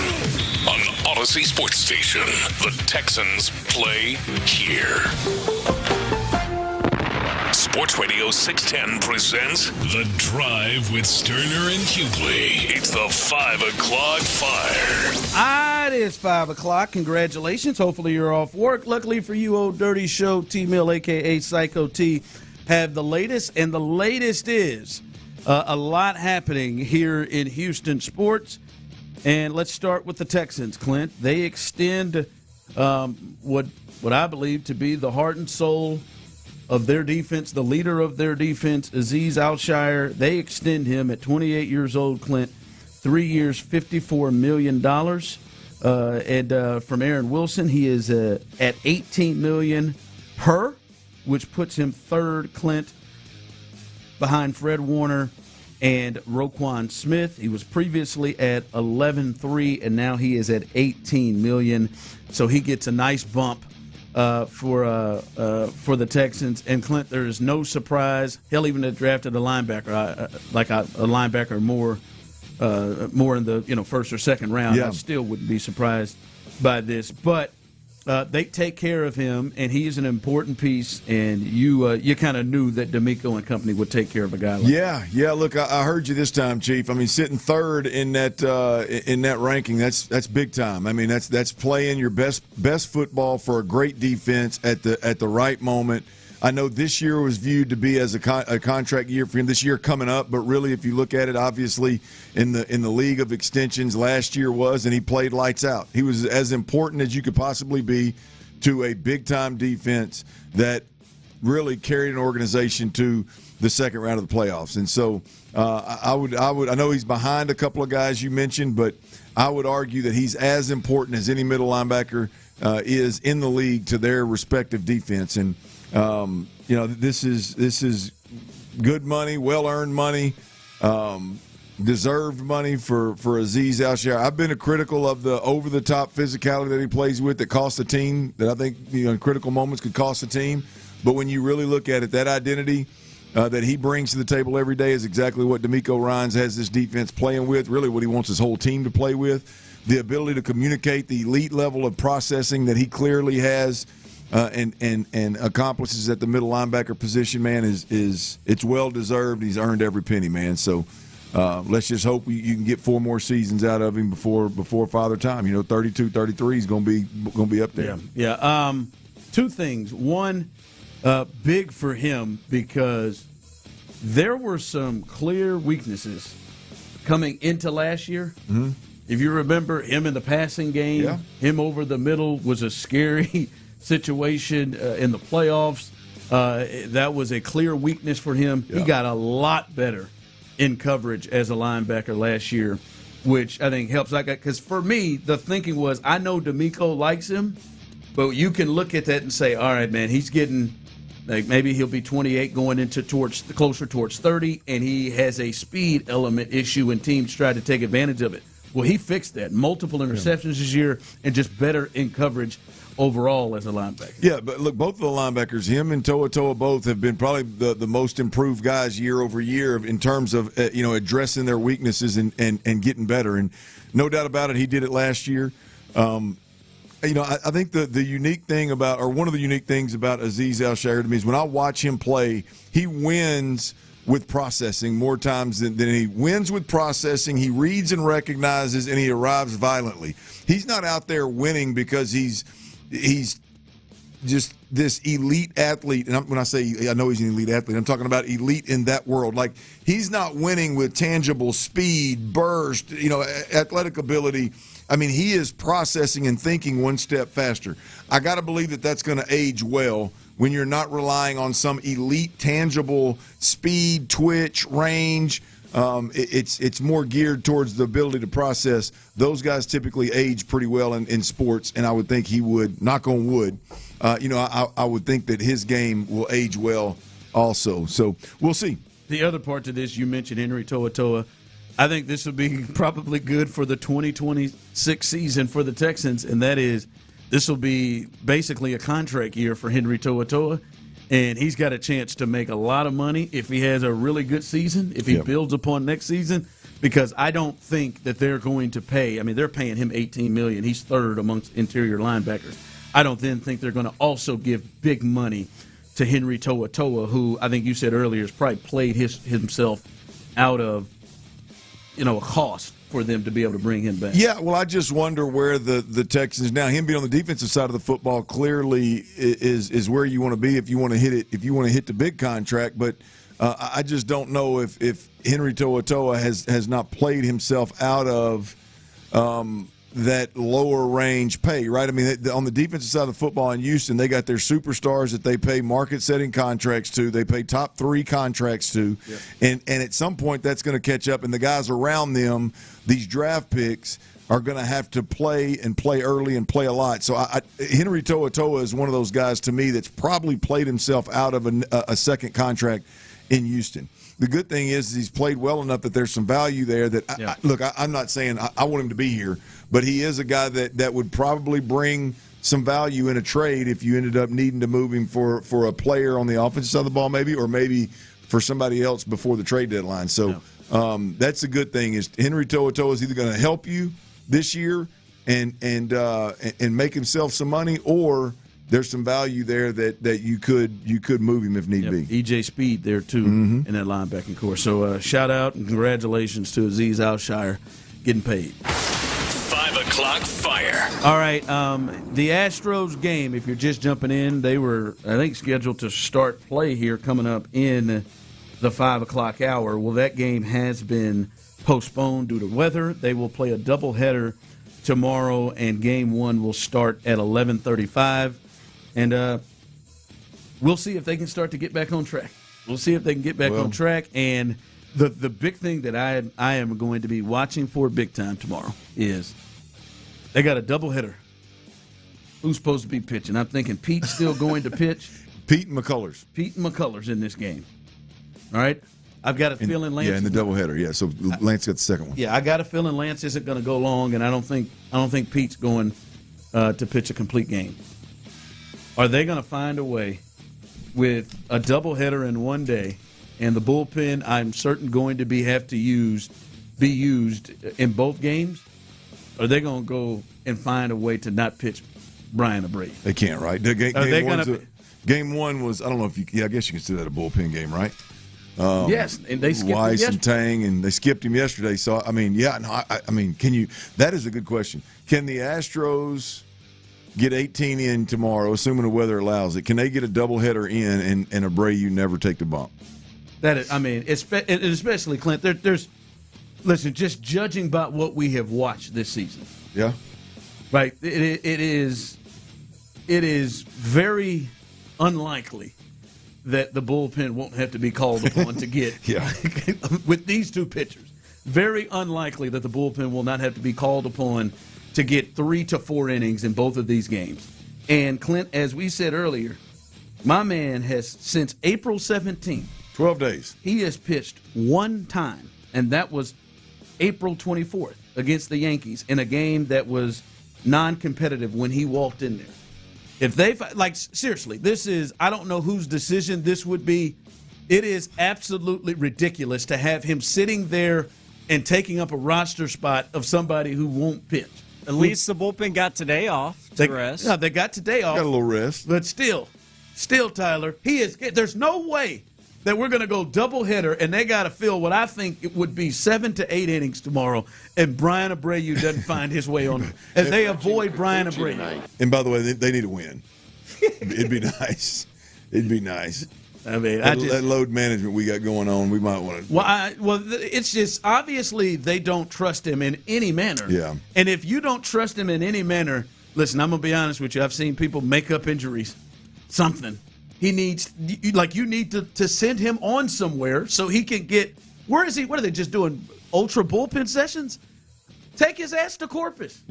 On Odyssey Sports Station, the Texans play here. Sports Radio 610 presents The Drive with Stoerner and Hughley. It's the 5 o'clock fire. It is 5 o'clock. Congratulations. Hopefully you're off work. Luckily for you, Old Dirty Show, T-Mill, a.k.a. Psycho T, have the latest. And the latest is a lot happening here in Houston sports. And let's start with the Texans, Clint. They extend what I believe to be the heart and soul of their defense, the leader of their defense, Azeez Al-Shaair. They extend him at 28 years old, Clint, 3 years, $54 million. And from Aaron Wilson, he is at $18 million per, which puts him third, Clint, behind Fred Warner and Roquan Smith. He was previously at 11.3, and now he is at $18 million. So he gets a nice bump for the Texans. And Clint, there is no surprise. Hell, even have drafted a linebacker, a linebacker more in the first or second round. Yeah. I still wouldn't be surprised by this, but they take care of him, and he's an important piece. And you kind of knew that D'Amico and company would take care of a guy like that. Yeah. Look, I heard you this time, Chief. I mean, sitting third in that ranking, that's big time. I mean, that's playing your best football for a great defense at the right moment. I know this year was viewed to be as a contract year for him. This year coming up, but really, if you look at it, obviously in the league of extensions, last year was, and he played lights out. He was as important as you could possibly be to a big time defense that really carried an organization to the second round of the playoffs. And so I know he's behind a couple of guys you mentioned, but I would argue that he's as important as any middle linebacker is in the league to their respective defense. And this is good money, well-earned money, deserved money for Azeez Al-Shaair. I've been critical of the over-the-top physicality that he plays with that costs the team, that I think in critical moments could cost the team. But when you really look at it, that identity that he brings to the table every day is exactly what D'Amico Ryans has this defense playing with, really what he wants his whole team to play with. The ability to communicate, the elite level of processing that he clearly has and accomplishes at the middle linebacker position, man, it's well deserved. He's earned every penny, man. So let's just hope you can get 4 more seasons out of him before Father Time. 32, 33 is going to be up there. Yeah. 2 things. One, big for him because there were some clear weaknesses coming into last year. Mm-hmm. If you remember him in the passing game, him over the middle was a scary situation in the playoffs. That was a clear weakness for him. Yeah. He got a lot better in coverage as a linebacker last year, which I think helps. Because for me, the thinking was, I know D'Amico likes him, but you can look at that and say, all right, man, he's getting maybe he'll be 28 going into closer towards 30, and he has a speed element issue, and teams try to take advantage of it. Well, he fixed that. Multiple interceptions this year and just better in coverage overall as a linebacker. Yeah, but look, both of the linebackers, him and Toa both have been probably the most improved guys year over year in terms of addressing their weaknesses and getting better. And no doubt about it, he did it last year. I think the unique thing about, or one of the unique things about Azeez Al-Shaair to me is when I watch him play, he wins with processing more times than he wins with processing. He reads and recognizes, and he arrives violently. He's not out there winning because he's just this elite athlete. And when I say I know he's an elite athlete, I'm talking about elite in that world. Like, he's not winning with tangible speed, burst, athletic ability. I mean, he is processing and thinking one step faster. I got to believe that that's going to age well when you're not relying on some elite, tangible speed, twitch, range. It's more geared towards the ability to process. Those guys typically age pretty well in sports, and I would think he would, knock on wood, I would think that his game will age well also. So we'll see. The other part to this, you mentioned Henry Toa. I think this would be probably good for the 2026 season for the Texans, and that is This will be basically a contract year for Henry To'oTo'o, and he's got a chance to make a lot of money if he has a really good season, if he builds upon next season, because I don't think that they're going to pay. I mean, they're paying him $18 million. He's third amongst interior linebackers. I don't then think they're going to also give big money to Henry To'oTo'o, who I think you said earlier has probably played himself out of, a cost for them to be able to bring him back. Yeah, well, I just wonder where the Texans now. Him being on the defensive side of the football clearly is where you want to be if you want to hit it. If you want to hit the big contract, but I just don't know if Henry To'oTo'o has not played himself out of that lower range pay, right? I mean, on the defensive side of the football in Houston, they got their superstars that they pay market-setting contracts to. They pay top 3 contracts to. Yep. And at some point that's going to catch up, and the guys around them, these draft picks, are going to have to play early and play a lot. So Henry To'oTo'o is one of those guys to me that's probably played himself out of a second contract in Houston. The good thing is he's played well enough that there's some value there that, I'm not saying I want him to be here, but he is a guy that would probably bring some value in a trade if you ended up needing to move him for a player on the offensive side of the ball or maybe for somebody else before the trade deadline. So that's a good thing is Henry To'oTo'o is either going to help you this year and make himself some money, or there's some value there that you could move him if need be. E.J. Speed there, too, in that linebacking core. So shout out and congratulations to Azeez Al-Shire getting paid. 5 o'clock fire. All right, the Astros game, if you're just jumping in, they were, I think, scheduled to start play here coming up in the 5 o'clock hour. Well, that game has been postponed due to weather. They will play a doubleheader tomorrow, and game 1 will start at 11:35. And we'll see if they can start to get back on track. We'll see if they can get back on track. And the big thing that I am going to be watching for big time tomorrow is they got a doubleheader. Who's supposed to be pitching? I'm thinking Pete's still going to pitch. Pete and McCullers. Pete and McCullers in this game. All right? I've got a feeling Lance. Yeah, in the doubleheader. Yeah, so Lance got the second one. Yeah, I got a feeling Lance isn't going to go long, and I don't think Pete's going to pitch a complete game. Are they going to find a way with a doubleheader in one day, and the bullpen I'm certain going to be used in both games? Are they going to go and find a way to not pitch Brian Abreu? They can't, right? Game 1 was, I don't know if I guess you consider that a bullpen game, right? Yes, and they skipped Weiss him and Tang, and they skipped him yesterday. So I mean, can you? That is a good question. Can the Astros get 18 in tomorrow, assuming the weather allows it? Can they get a doubleheader in and Abreu never take the bump? That is, I mean, especially Clint. Listen, just judging by what we have watched this season. Yeah. Right. It is very unlikely that the bullpen won't have to be called upon to get with these two pitchers. Very unlikely that the bullpen will not have to be called upon to get 3 to 4 innings in both of these games. And Clint, as we said earlier, my man has, since April 17th, 12 days, he has pitched one time, and that was April 24th against the Yankees in a game that was non-competitive when he walked in there. If they, seriously, this is, I don't know whose decision this would be. It is absolutely ridiculous to have him sitting there and taking up a roster spot of somebody who won't pitch. At least the bullpen got today off to rest. No, they got today off. Got a little rest. But still, Tyler, there's no way that we're going to go doubleheader and they got to fill what I think it would be 7 to 8 innings tomorrow, and Brian Abreu doesn't find his way on, and they avoid Brian Abreu. And by the way, they need a win. It'd be nice. It'd be nice. I mean, that load management we got going on, we might want to. Well, it's just obviously they don't trust him in any manner. Yeah. And if you don't trust him in any manner, listen, I'm gonna be honest with you. I've seen people make up injuries. Something he needs, you need to send him on somewhere so he can get. Where is he? What are they just doing? Ultra bullpen sessions? Take his ass to Corpus.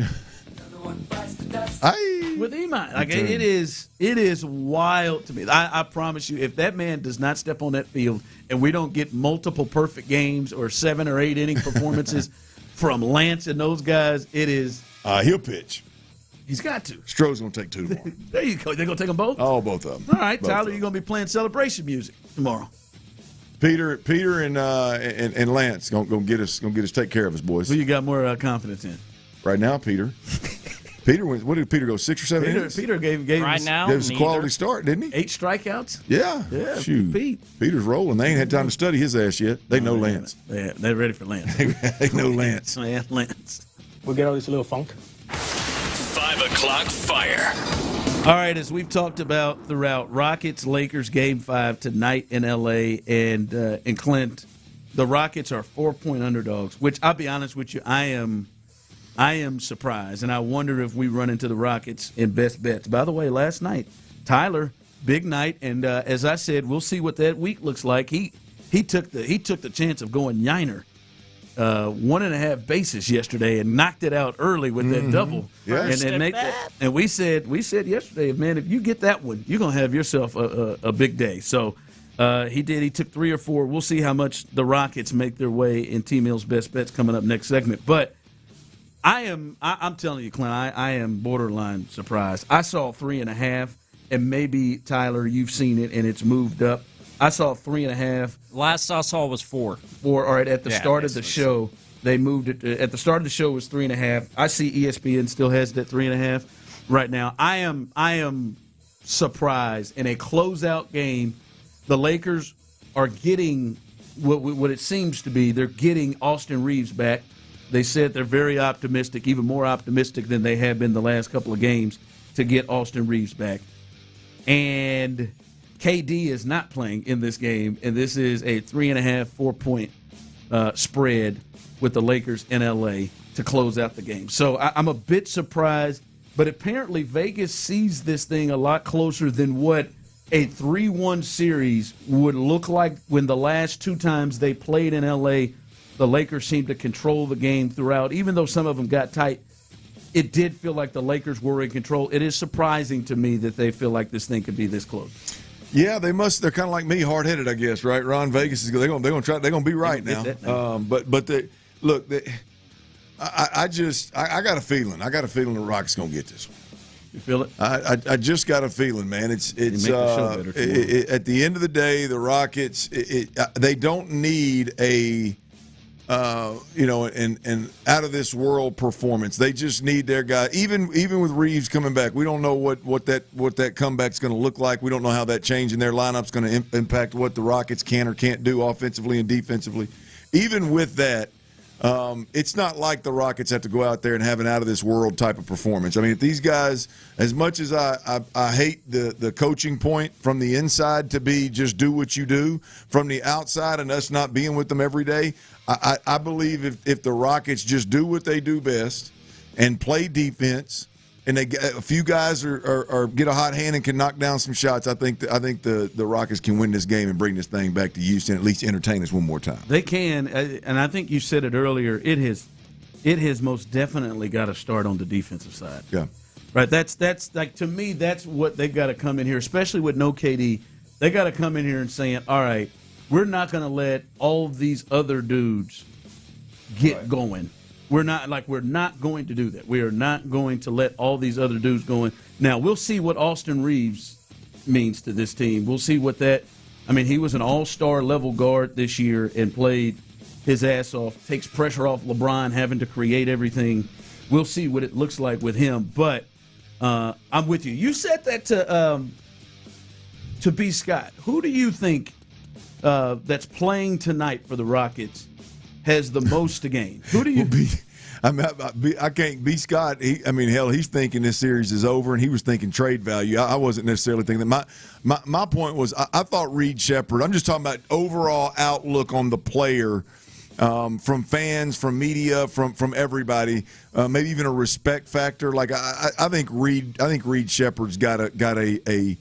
With Imai. It is wild to me. I promise you, if that man does not step on that field and we don't get multiple perfect games or 7 or 8 inning performances from Lance and those guys, it is. He'll pitch. He's got to. Stroh's going to take 2 tomorrow. There you go. They're going to take them both? Oh, both of them. All right, both Tyler, you're going to be playing celebration music tomorrow. Peter, and Lance gonna get us take care of us, boys. Who you got more confidence in? Right now, Peter. Peter went. What did Peter go? 6 or 7 innings. Peter gave right us, now. Gave us a quality start, didn't he? 8 strikeouts. Yeah. Shoot. Peter's rolling. They ain't had time to study his ass yet. They know Lance. They're ready for Lance. They know Lance. Lance. We'll get all this little funk. 5 o'clock fire. All right, as we've talked about throughout, Rockets-Lakers Game 5 tonight in L.A. and in Clint, the Rockets are 4-point underdogs, which I'll be honest with you, I am surprised, and I wonder if we run into the Rockets in best bets. By the way, last night, Tyler, big night, and as I said, we'll see what that week looks like. He took the chance of going Yiner. 1.5 bases yesterday and knocked it out early with that double. Yes. And we said yesterday, man, if you get that one, you're gonna have yourself a big day. So he did. He took 3 or 4. We'll see how much the Rockets make their way in T-Mill's best bets coming up next segment. But I'm telling you, Clint, I am borderline surprised. I saw 3.5, and maybe Tyler, you've seen it, and it's moved up. I saw 3.5. Last I saw was 4. 4. All right, at the start of the show, they moved it. At the start of the show, it was 3.5. I see ESPN still has it at 3.5 right now. I am surprised. In a closeout game, the Lakers are getting what it seems to be. They're getting Austin Reeves back. They said they're very optimistic, even more optimistic than they have been the last couple of games, to get Austin Reeves back. And KD is not playing in this game, and this is a 3.5, 4-point spread with the Lakers in L.A. to close out the game. So I'm a bit surprised, but apparently Vegas sees this thing a lot closer than what a 3-1 series would look like when the last 2 times they played in L.A., the Lakers seemed to control the game throughout. Even though some of them got tight, it did feel like the Lakers were in control. It is surprising to me that they feel like this thing could be this close. Yeah, they must. They're kind of like me, hard-headed, I guess, right? Ron, Vegas is they're going to try. They're going to be right now. But they look. I got a feeling. I got a feeling the Rockets going to get this one. You feel it? I just got a feeling, man. It's at the end of the day, the Rockets. They don't need a an out of this world performance. They just need their guy. Even with Reeves coming back, we don't know what that comeback's going to look like. We don't know how that change in their lineup's going to impact what the Rockets can or can't do offensively and defensively. Even with that, it's not like the Rockets have to go out there and have an out of this world type of performance. I mean, if these guys, as much as I hate the coaching point from the inside to be just do what you do, from the outside and us not being with them every day, I believe if the Rockets just do what they do best and play defense, and they get a few guys are get a hot hand and can knock down some shots, I think the Rockets can win this game and bring this thing back to Houston, at least entertain us one more time. They can, and I think you said it earlier. It has most definitely got to start on the defensive side. Yeah, right. That's like, to me, that's what they've got to come in here, especially with no KD. They got to come in here and saying, all right, we're not going to let all of these other dudes get going. We're not going to do that. We are not going to let all these other dudes go in. Now, we'll see what Austin Reeves means to this team. We'll see what that – I mean, he was an all-star level guard this year and played his ass off, takes pressure off LeBron having to create everything. We'll see what it looks like with him. But I'm with you. You said that to B. Scott. Who do you think that's playing tonight for the Rockets has the most to gain? Who do you? I can't be Scott. He's thinking this series is over, and he was thinking trade value. I wasn't necessarily thinking that. My point was I thought Reed Sheppard. I'm just talking about overall outlook on the player, from fans, from media, from everybody. Maybe even a respect factor. Like I think Reed Sheppard's got a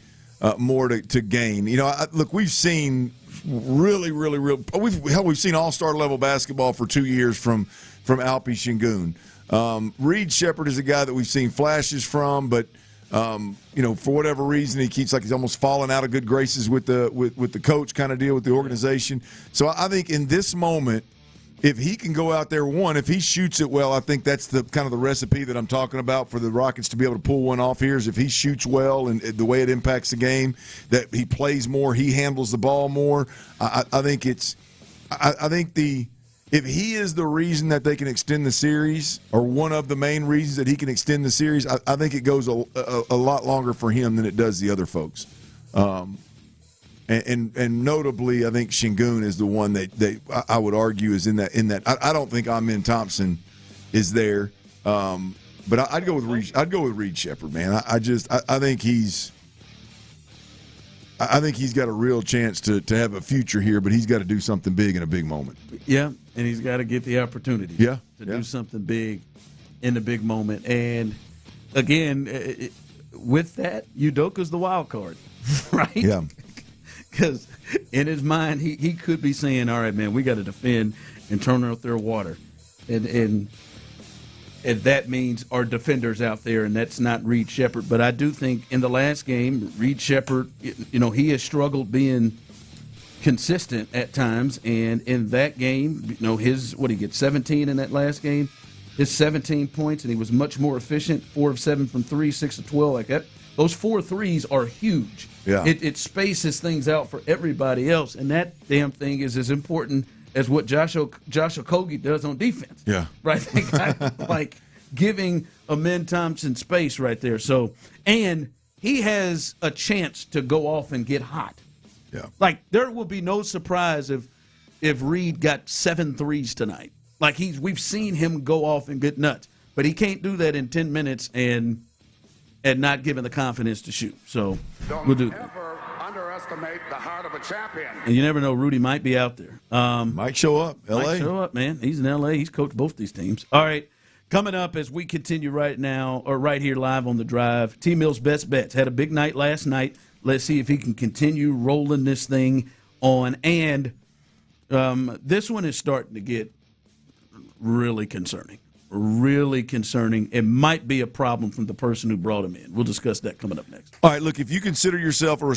more to gain. Look, we've seen. Really, we've seen all-star level basketball for 2 years from Alpi Şengün. Reed Sheppard is a guy that we've seen flashes from, but for whatever reason he keeps he's almost fallen out of good graces with the coach kind of deal with the organization. So I think in this moment, if he can go out there, if he shoots it well, I think that's the kind of the recipe that I'm talking about for the Rockets to be able to pull one off here is if he shoots well and the way it impacts the game, that he plays more, he handles the ball more. I think if he is the reason that they can extend the series or one of the main reasons that he can extend the series, I think it goes a lot longer for him than it does the other folks. And notably, I think Şengün is the one that I would argue is in that. I don't think Amen Thompson is there, but I'd go with Reed Sheppard, man. I think he's got a real chance to have a future here, but he's got to do something big in a big moment. Yeah, and he's got to get the opportunity. To do something big in the big moment. And again, with that, Udoka's the wild card, right? Yeah. Because in his mind, he could be saying, all right, man, we got to defend and turn out their water. And that means our defenders out there, and that's not Reed Sheppard. But I do think in the last game, Reed Sheppard, he has struggled being consistent at times. And in that game, he get 17 in that last game? His 17 points, and he was much more efficient, 4 of 7 from 3, 6 of 12 like that. Those 4 threes are huge. Yeah. It spaces things out for everybody else, and that damn thing is as important as what Josh Okogie does on defense. Yeah. Right? Like giving Amen Thompson space right there. So, and he has a chance to go off and get hot. Yeah. Like there will be no surprise if Reed got 7 threes tonight. Like we've seen him go off and get nuts, but he can't do that in 10 minutes and not given the confidence to shoot. So we'll do that. Don't ever underestimate the heart of a champion. And you never know, Rudy might be out there. Might show up, L.A. Might show up, man. He's in L.A. He's coached both these teams. All right, coming up as we continue right now, or right here live on The Drive, T-Mill's Best Bets. Had a big night last night. Let's see if he can continue rolling this thing on. And this one is starting to get really concerning. Really concerning. It might be a problem from the person who brought him in. We'll discuss that coming up next. All right, look, if you consider yourself a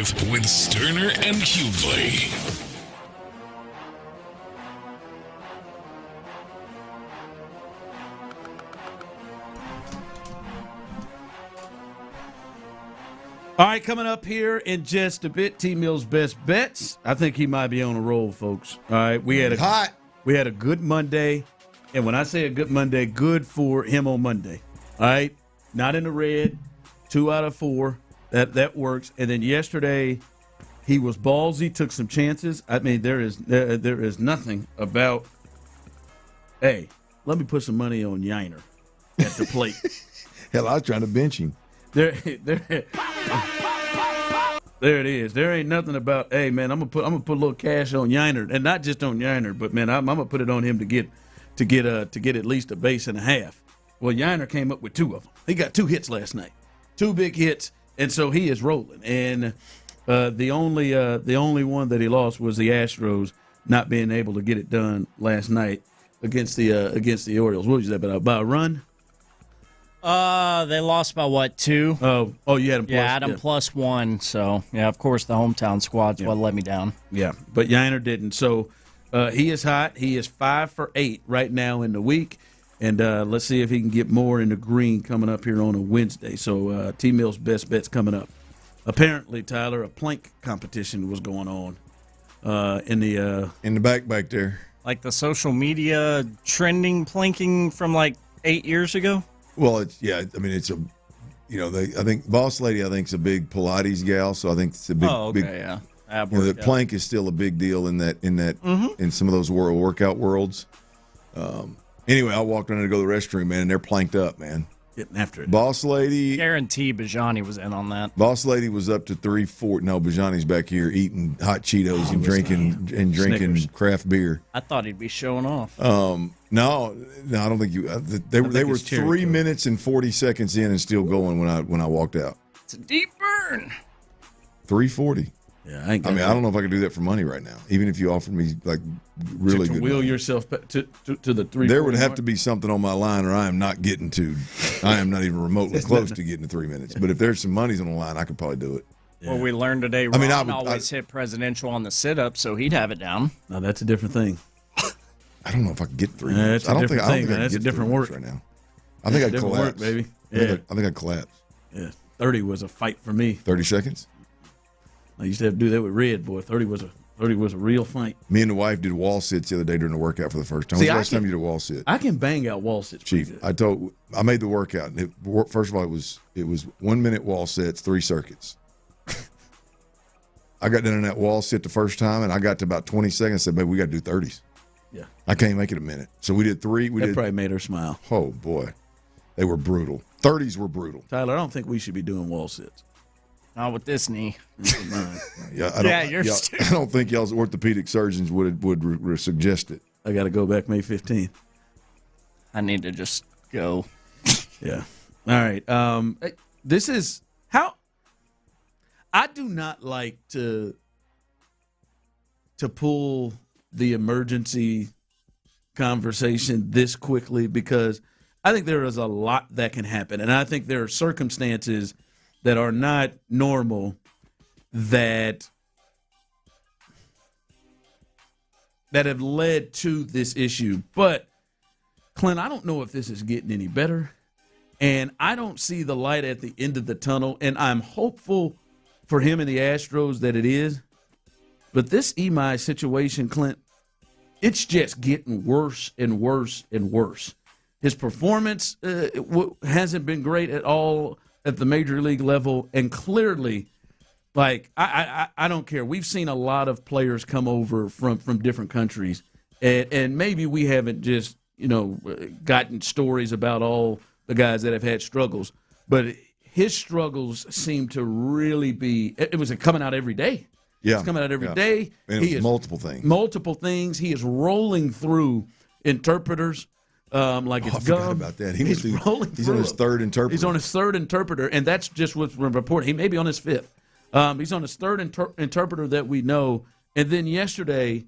Drive with Stoerner and Hughley. All right, coming up here in just a bit, T-Mill's best bets. I think he might be on a roll, folks. All right, we had a good Monday, and when I say a good Monday, good for him on Monday. All right, not in the red, 2 out of 4. That works. And then yesterday, he was ballsy, took some chances. I mean, there is nothing about. Hey, let me put some money on Yiner at the plate. Hell, I was trying to bench him. There it is. There ain't nothing about, hey man, I'm gonna put a little cash on Yiner, and not just on Yiner, but man, I'm gonna put it on him to get at least a base and a half. Well, Yiner came up with 2 of them. He got 2 hits last night, 2 big hits, and so he is rolling. And the only one that he lost was the Astros not being able to get it done last night against the Orioles. What was that about a run? They lost by what, 2? Oh, you had them plus. Yeah, Adam plus 1. So yeah, of course the hometown squad's what let me down. Yeah, but Yiner didn't. So he is hot. He is 5 for 8 right now in the week, and let's see if he can get more in the green coming up here on a Wednesday. So T-Mill's best bets coming up. Apparently, Tyler, a plank competition was going on in the back there, like the social media trending planking from like 8 years ago. Well, it's I think Boss Lady, I think, is a big Pilates gal, so I think it's a big. Yeah. The plank is still a big deal in some of those workout worlds. Anyway, I walked in to go to the restroom, man, and they're planked up, man. Getting after it. Boss Lady. Guarantee Bijani was in on that. Boss Lady was up to 3-4. No, Bijani's back here eating hot Cheetos and drinking Snickers. craft beer. I thought he'd be showing off. No, I don't think you. They were 3 minutes and 40 seconds in and still going when I walked out. It's a deep burn. 340. Yeah, I don't know if I could do that for money right now. Even if you offered me like really good wheel money. yourself to the 3. There would have to be something on my line, or I am not getting to. I am not even remotely close to getting to 3 minutes. But if there's some money's on the line, I could probably do it. Yeah. Well, we learned today. Ron always hit presidential on the sit-up, so he'd have it down. No, that's a different thing. I don't know if I could get 3 minutes. I don't think that's a different work right now. I think I'd collapse, work, baby. Yeah, I think I'd collapse. Yeah, 30 was a fight for me. 30 seconds. I used to have to do that with Red, boy. 30 was a real fight. Me and the wife did wall sits the other day during the workout for the first time. When was the last time you did a wall sit? I can bang out wall sits. Chief, I made the workout. And first of all, it was 1 minute wall sits, 3 circuits. I got done in that wall sit the first time, and I got to about 20 seconds. I said, "Baby, we got to do 30s." Yeah, I can't make it a minute. So we did 3. That probably made her smile. Oh boy, they were brutal. 30s were brutal. Tyler, I don't think we should be doing wall sits. Not with this knee. I don't think y'all's orthopedic surgeons would suggest it. I got to go back May 15th. I need to just go. Yeah. All right. This is how I do not like to pull the emergency conversation this quickly, because I think there is a lot that can happen, and I think there are circumstances that are not normal that have led to this issue. But, Clint, I don't know if this is getting any better, and I don't see the light at the end of the tunnel, and I'm hopeful for him and the Astros that it is. But this Imai situation, Clint, it's just getting worse and worse and worse. His performance hasn't been great at all at the major league level, and clearly, like, I don't care. We've seen a lot of players come over from different countries, and maybe we haven't just, gotten stories about all the guys that have had struggles, but his struggles seem to really be – it was coming out every day. Yeah. It's coming out every day. And it was multiple things. Multiple things. He is rolling through interpreters. Like it's gum. I forgot about that. He's on his third interpreter. He's on his third interpreter, and that's just what's reported. He may be on his 5th. He's on his third interpreter that we know. And then yesterday,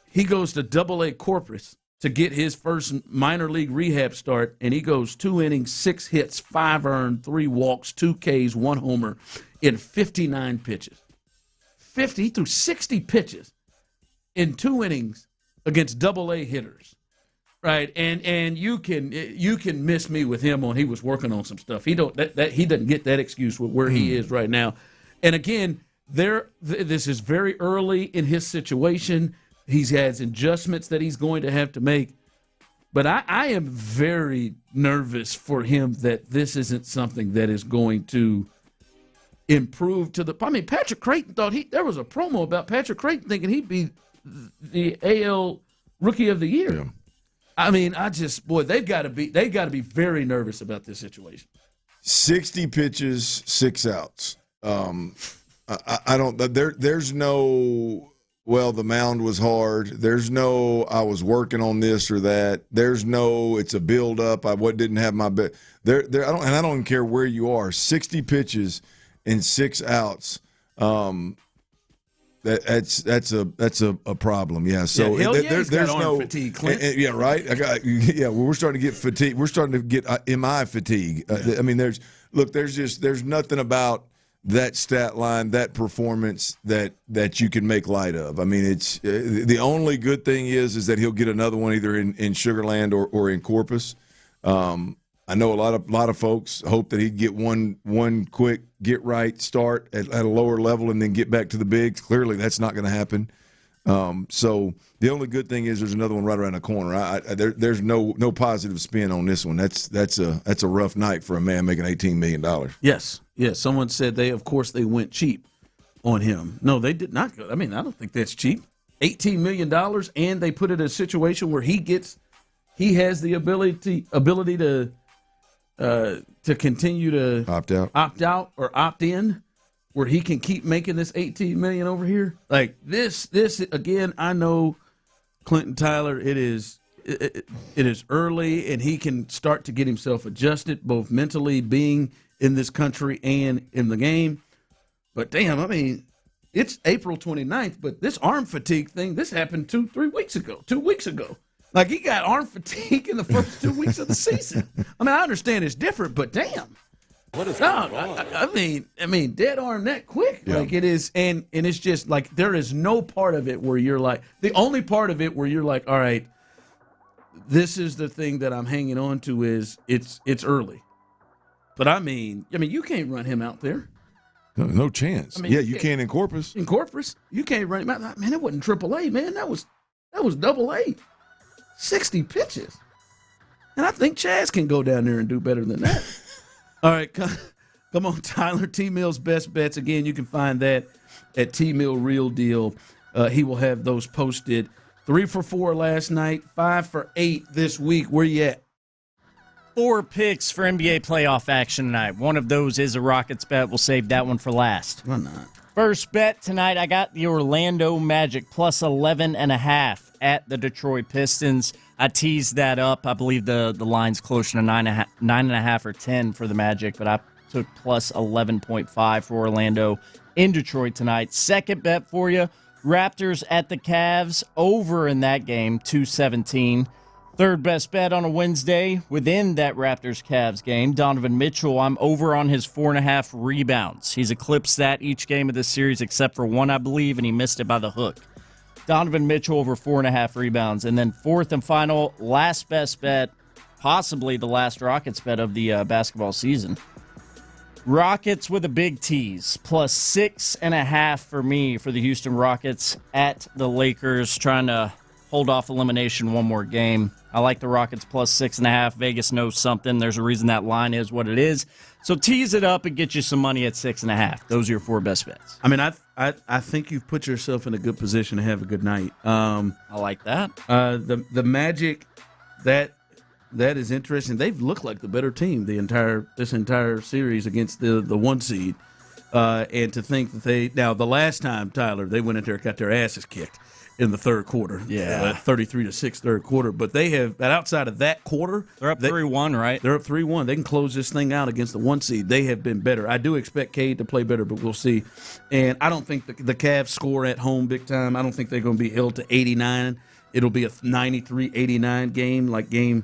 he goes to AA Corpus to get his first minor league rehab start, and he goes 2 innings, 6 hits, 5 earned, 3 walks, 2 Ks, 1 homer in 59 pitches. He threw 60 pitches in 2 innings against Double-A hitters, right? And you can miss me with him on he was working on some stuff. He doesn't get that excuse with where he is right now. And again, this is very early in his situation. He has adjustments that he's going to have to make. But I am very nervous for him that this isn't something that is going to improve to the – I mean, Patrick Creighton thought there was a promo about Patrick Creighton thinking he'd be the AL Rookie of the Year. Yeah. I mean, they've got to be very nervous about this situation. 60 pitches, 6 outs. I don't – there's no – well, the mound was hard. There's no, I was working on this or that. There's no, it's a build-up. I didn't have my bet. I don't even care where you are. 60 pitches and 6 outs. That's a problem. Yeah. So there's no fatigue. Clint. Yeah. Right. Well, we're starting to get fatigue. We're starting to get MI fatigue. I mean, there's nothing about that stat line, that performance that you can make light of. I mean, it's the only good thing is that he'll get another one either in Sugar Land or in Corpus. I know a lot of folks hope that he'd get one quick get right start at a lower level and then get back to the bigs. Clearly, that's not going to happen. So the only good thing is there's another one right around the corner. There's no positive spin on this one. That's a rough night for a man making $18 million. Yes. Someone said they went cheap on him. No, they did not go. I mean, I don't think that's cheap. $18 million, and they put it in a situation where he has the ability to continue to opt out or opt in, where he can keep making this $18 million over here. Like this again, I know Clinton Tyler, it is early, and he can start to get himself adjusted, both mentally being in this country and in the game. But damn, I mean, it's April 29th, but this arm fatigue thing, this happened 2 weeks ago. Like, he got arm fatigue in the first 2 weeks of the season. I mean, I understand it's different, but damn. What is going on? I mean, dead arm that quick. Yeah. Like, it is, and it's just like there is no part of it where you're like, the only part of it where you're like, all right, this is the thing that I'm hanging on to is it's early. But I mean, you can't run him out there. No chance. I mean, you can in Corpus. In Corpus, you can't run him out. Man, it wasn't AAA, man. That was AA. 60 pitches. And I think Chaz can go down there and do better than that. All right, come on, Tyler. T-Mill's Best Bets. Again, you can find that at T-Mill Real Deal. He will have those posted. 3 for 4 last night, 5 for 8 this week. Where you at? 4 picks for NBA playoff action tonight. One of those is a Rockets bet. We'll save that one for last. Why not? First bet tonight, I got the Orlando Magic plus 11.5 at the Detroit Pistons. I teased that up. I believe the line's closer to 9.5 or 10 for the Magic, but I took plus 11.5 for Orlando in Detroit tonight. Second bet for you, Raptors at the Cavs, over in that game, 217. Third best bet on a Wednesday within that Raptors-Cavs game, Donovan Mitchell. I'm over on his 4.5 rebounds. He's eclipsed that each game of this series except for one, I believe, and he missed it by the hook. Donovan Mitchell over 4.5 rebounds. And then fourth and final, last best bet, possibly the last Rockets bet of the basketball season. Rockets with a big tease, plus 6.5 for me for the Houston Rockets at the Lakers, trying to hold off elimination one more game. I like the Rockets plus 6.5. Vegas knows something. There's a reason that line is what it is. So tease it up and get you some money at 6.5. Those are your 4 best bets. I mean, I think you've put yourself in a good position to have a good night. I like that. The Magic, that is interesting. They've looked like the better team this entire series against the 1 seed. And to think that the last time, Tyler, they went in there and got their asses kicked in the third quarter. Yeah. 33-6 third quarter. But they have, outside of that quarter. They're up 3-1, right? They're up 3-1. They can close this thing out against the 1 seed. They have been better. I do expect Cade to play better, but we'll see. And I don't think the Cavs score at home big time. I don't think they're going to be held to 89 it'll be a 93-89 game like game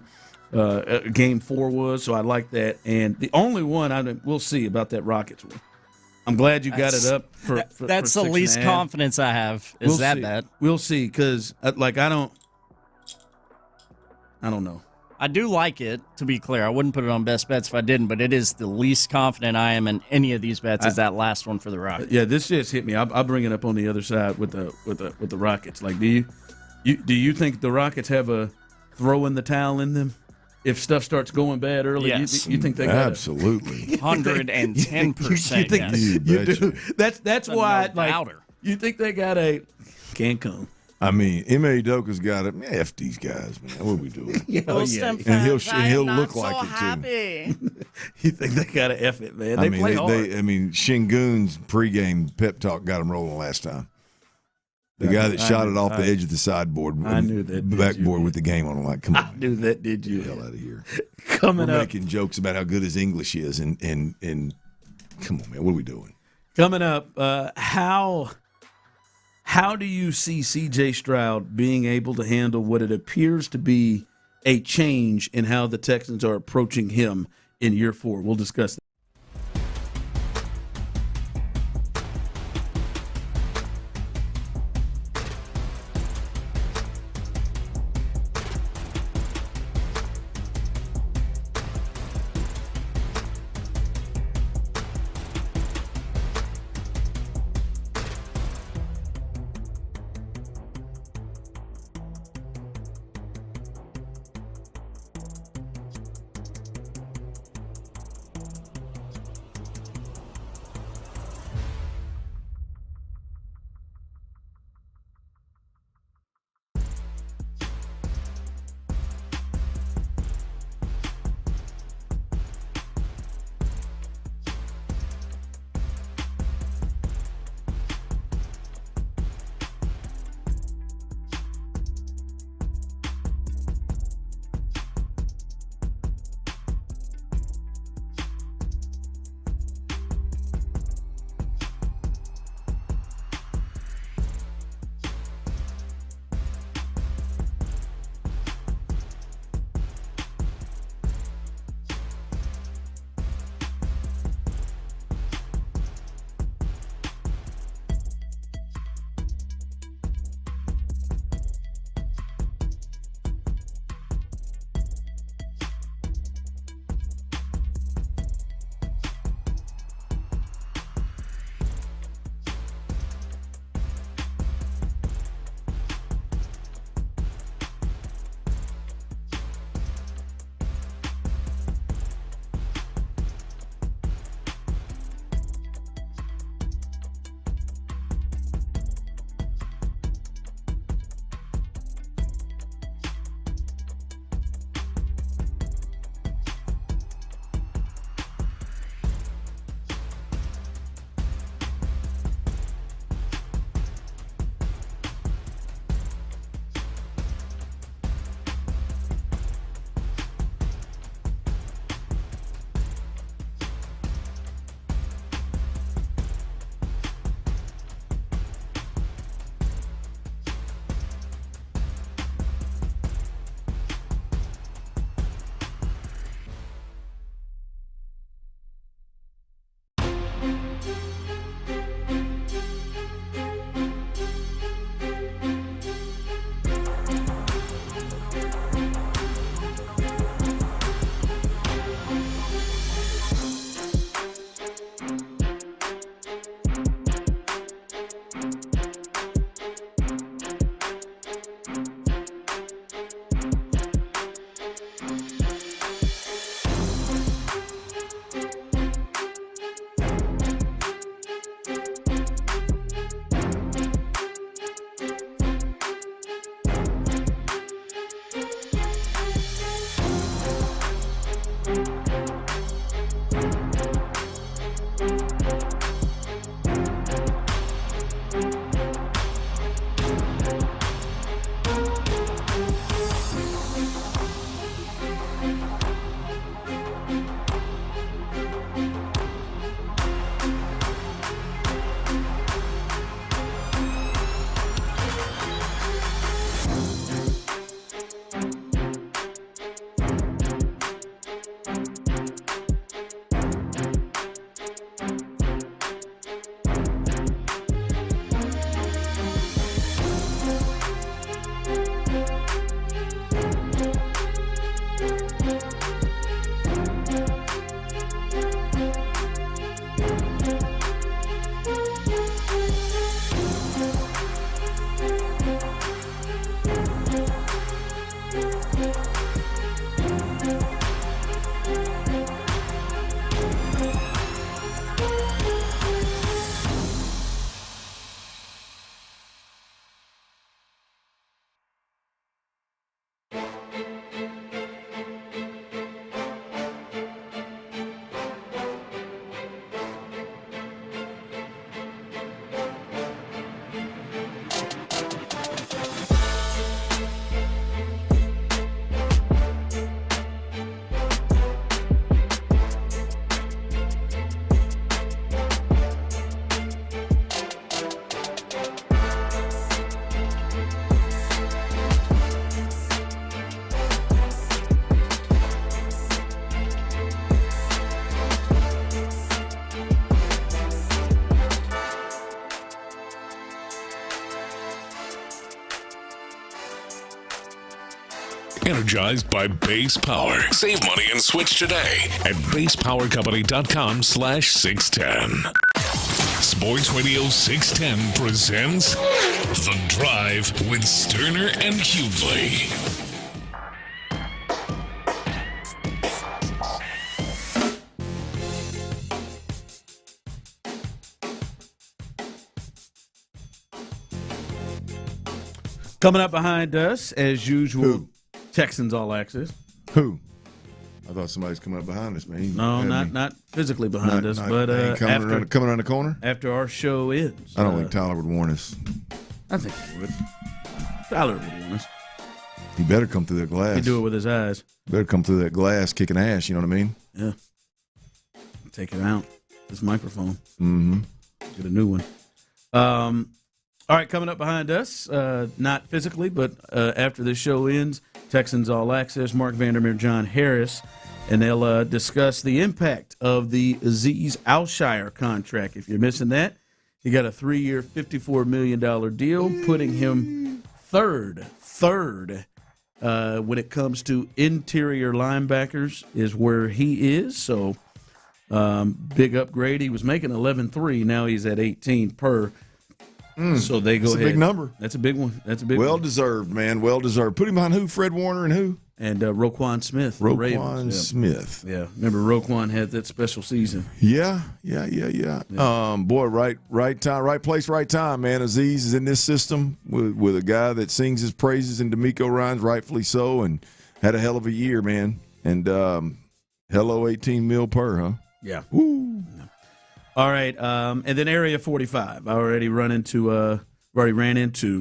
4 was. So I like that. And the only one we'll see about that Rockets one. I'm glad you got it up for that's for the least confidence I have. Is that bet? We'll see, because I don't know. I do like it, to be clear. I wouldn't put it on best bets if I didn't, but it is the least confident I am in any of these bets is that last one for the Rockets. Yeah, this just hit me. I'll bring it up on the other side with the Rockets. Like, do you think the Rockets have a throw in the towel in them? If stuff starts going bad early, yes. you think they got absolutely 110%. You think you do? That's why. No doubter. You think they got a Cancun? I mean, Ime Udoka's got it. F these guys, man. What are we doing? And he'll look like it too. You think they got to F it, man? They play hard. Şengün's pregame pep talk got him rolling last time. The guy that shot it off the edge of the sideboard, I knew that backboard with the game on. I'm like, come on, I knew that. Did you? Get the hell out of here! Coming We're up, making jokes about how good his English is, and come on, man, what are we doing? Coming up, how do you see C.J. Stroud being able to handle what it appears to be a change in how the Texans are approaching him in year 4? We'll discuss that. Energized by Base Power. Save money and switch today at basepowercompany.com/610. Sports Radio 610 presents The Drive with Stoerner and Hughley. Coming up behind us, as usual, Texans All Access. Who? I thought somebody's coming up behind us, man. No, not physically behind us, but coming around the corner? After our show ends. I don't think Tyler would warn us. I think he would. Tyler would warn us. He better come through that glass. He'd do it with his eyes. Better come through that glass kicking ass, you know what I mean? Yeah. Take it out. This microphone. Mm-hmm. Get a new one. All right, coming up behind us, not physically, but after this show ends, Texans All Access, Mark Vandermeer, John Harris, and they'll discuss the impact of the Azeez Al-Shire contract. If you're missing that, he got a 3-year, $54 million deal, putting him third when it comes to interior linebackers is where he is. So big upgrade. He was making 11.3. Now he's at 18 per. So they go ahead. That's a big number. That's a big one. That's a big well one. Deserved, man. Well deserved. Put him behind who? Fred Warner and who? And Roquan Smith. Roquan Smith. Yeah. Remember Roquan had that special season. Yeah. Boy, right time, right place, right time, man. Azeez is in this system with a guy that sings his praises, and D'Amico Ryans, rightfully so, and had a hell of a year, man. And hello, 18 mil per, huh? Yeah. Woo. All right, and then Area 45. I already ran into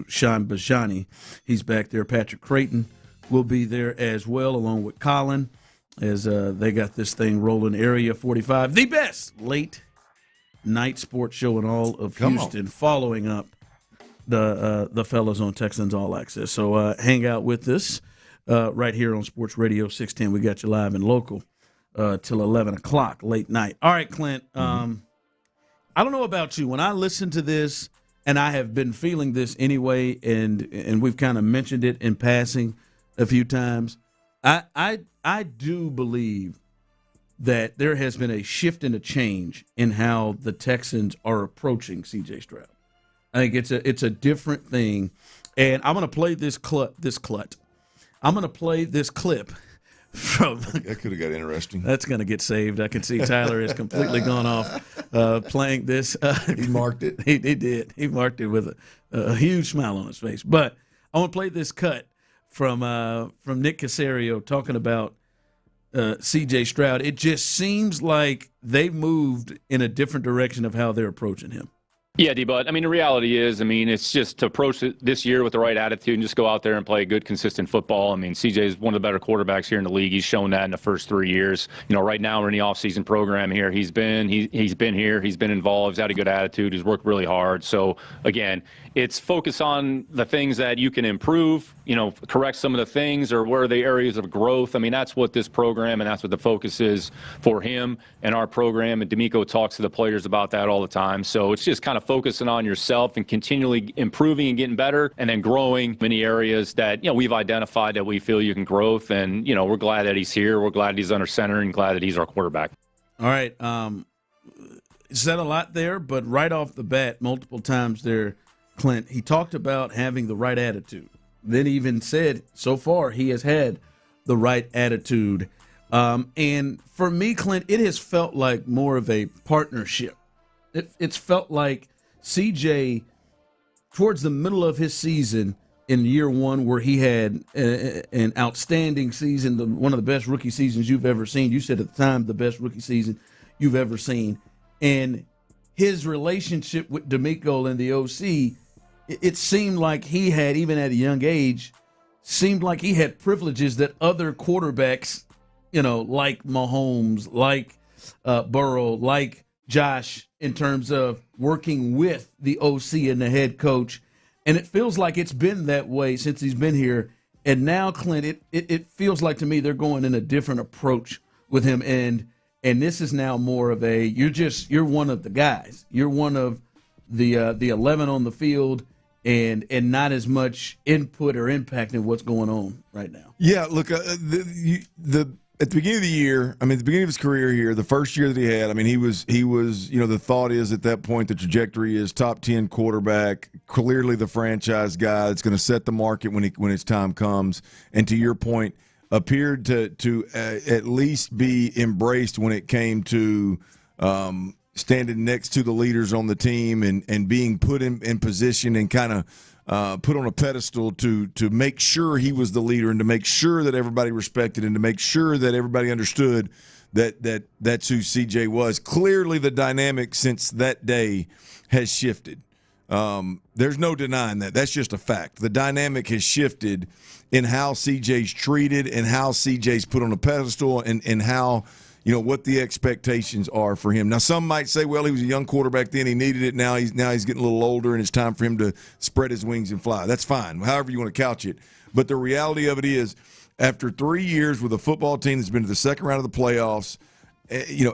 Sean Bijani. He's back there. Patrick Creighton will be there as well, along with Colin, as they got this thing rolling. Area 45, the best late night sports show in all of Houston, following up the fellas on Texans All Access. So hang out with us right here on Sports Radio 610. We got you live and local till 11 o'clock, late night. All right, Clint. I don't know about you. When I listen to this, and I have been feeling this anyway, and we've kind of mentioned it in passing a few times, I do believe that there has been a shift and a change in how the Texans are approaching C.J. Stroud. I think it's a different thing, and I'm going to play this clip. I'm going to play this clip. That could have got interesting. That's going to get saved. I can see Tyler has completely gone off playing this. He marked it. He did. He marked it with a huge smile on his face. But I want to play this cut from Nick Caserio talking about C.J. Stroud. It just seems like they've moved in a different direction of how they're approaching him. Yeah, D-Bud. I mean, the reality is, it's just to approach it this year with the right attitude and just go out there and play good, consistent football. I mean, CJ is one of the better quarterbacks here in the league. He's shown that in the first 3 years. Right now we're in the offseason program here. He's been here. He's been involved. He's had a good attitude. He's worked really hard. So, again, it's focus on the things that you can improve, correct some of the things, or where are the areas of growth. I mean, that's what this program and that's what the focus is for him and our program. And D'Amico talks to the players about that all the time. So it's just kind of focusing on yourself and continually improving and getting better, and then growing many areas that, we've identified that we feel you can growth. And, we're glad that he's here. We're glad he's under center and glad that he's our quarterback. All right. Said a lot there, but right off the bat, multiple times there, Clint, he talked about having the right attitude. Then he even said so far he has had the right attitude. And for me, Clint, it has felt like more of a partnership. It's felt like CJ, towards the middle of his season in year one, where he had an outstanding season, one of the best rookie seasons you've ever seen. You said at the time the best rookie season you've ever seen. And his relationship with D'Amico and the OC, it seemed like he had, even at a young age, seemed like he had privileges that other quarterbacks, like Mahomes, like Burrow, like Josh, in terms of working with the OC and the head coach. And it feels like it's been that way since he's been here. And now, Clint, it feels like to me they're going in a different approach with him. And this is now more of a, you're one of the guys. You're one of the 11 on the field. and not as much input or impact in what's going on right now. Yeah, look, at the beginning of the year, at the beginning of his career here, the first year that he had, he was, the thought is at that point the trajectory is top 10 quarterback, clearly the franchise guy that's going to set the market when its time comes. And to your point, appeared to at least be embraced when it came to standing next to the leaders on the team and being put in position and kind of put on a pedestal to make sure he was the leader and to make sure that everybody respected and to make sure that everybody understood that's who CJ was. Clearly the dynamic since that day has shifted. There's no denying that. That's just a fact. The dynamic has shifted in how CJ's treated and how CJ's put on a pedestal and how, what the expectations are for him. Now, some might say, well, he was a young quarterback then. He needed it. Now he's getting a little older, and it's time for him to spread his wings and fly. That's fine, however you want to couch it. But the reality of it is, after 3 years with a football team that's been to the second round of the playoffs,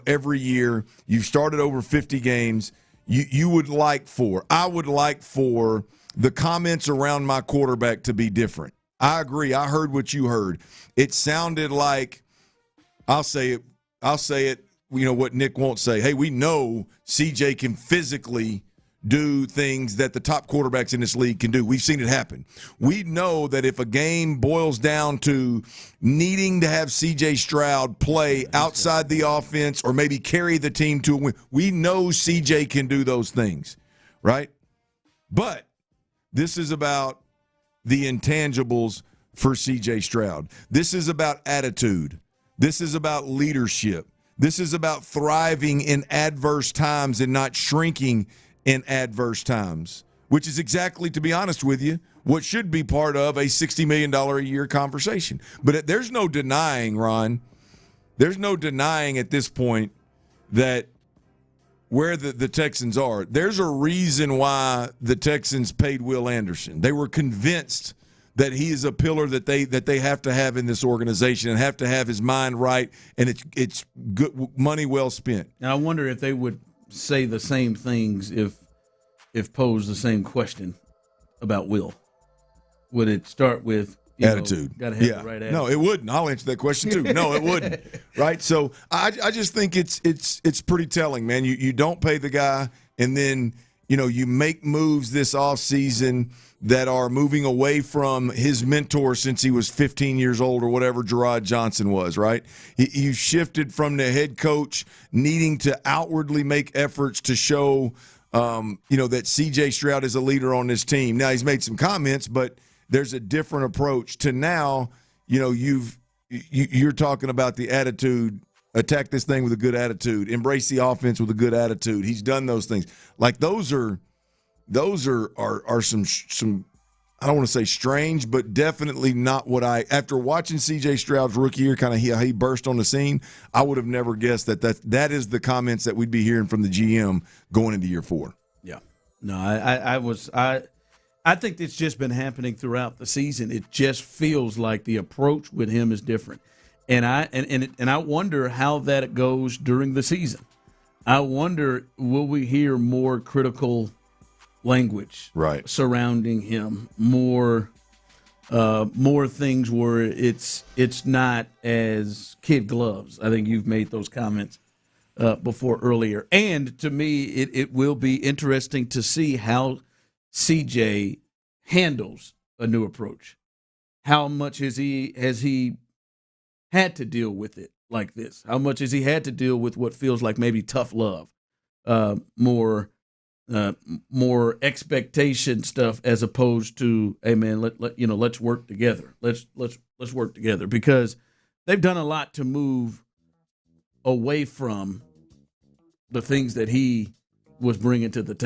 every year, you've started over 50 games, I would like for the comments around my quarterback to be different. I agree. I heard what you heard. It sounded like, I'll say it, what Nick won't say. Hey, we know CJ can physically do things that the top quarterbacks in this league can do. We've seen it happen. We know that if a game boils down to needing to have CJ Stroud play outside the offense or maybe carry the team to a win, we know CJ can do those things, right? But this is about the intangibles for CJ Stroud. This is about attitude. This is about leadership. This is about thriving in adverse times and not shrinking in adverse times, which is exactly, to be honest with you, what should be part of a $60 million a year conversation. But there's no denying, Ron, there's no denying at this point that where the Texans are, there's a reason why the Texans paid Will Anderson. They were convinced that he is a pillar that they have to have in this organization and have to have his mind right, and it's good money well spent. And I wonder if they would say the same things if posed the same question about Will. Would it start with attitude? Got to have the right attitude. No, it wouldn't. I'll answer that question too. No, it wouldn't. Right? So I just think it's pretty telling, man. You don't pay the guy, and then you make moves this offseason that are moving away from his mentor since he was 15 years old or whatever Gerard Johnson was, right? You shifted from the head coach needing to outwardly make efforts to show, that C.J. Stroud is a leader on this team. Now, he's made some comments, but there's a different approach to now, you're talking about the attitude. Attack this thing with a good attitude. Embrace the offense with a good attitude. He's done those things. Like those are some I don't want to say strange, but definitely not what after watching C.J. Stroud's rookie year, kind of he burst on the scene, I would have never guessed that is the comments that we'd be hearing from the GM going into year 4. Yeah. No, I think it's just been happening throughout the season. It just feels like the approach with him is different. And I wonder how that goes during the season. I wonder, will we hear more critical language surrounding him, more things where it's not as kid gloves. I think you've made those comments before earlier. And to me, it will be interesting to see how CJ handles a new approach. How much has he had to deal with it like this? How much has he had to deal with what feels like maybe tough love, more expectation stuff as opposed to, hey man, let's work together. Let's work together, because they've done a lot to move away from the things that he was bringing to the table.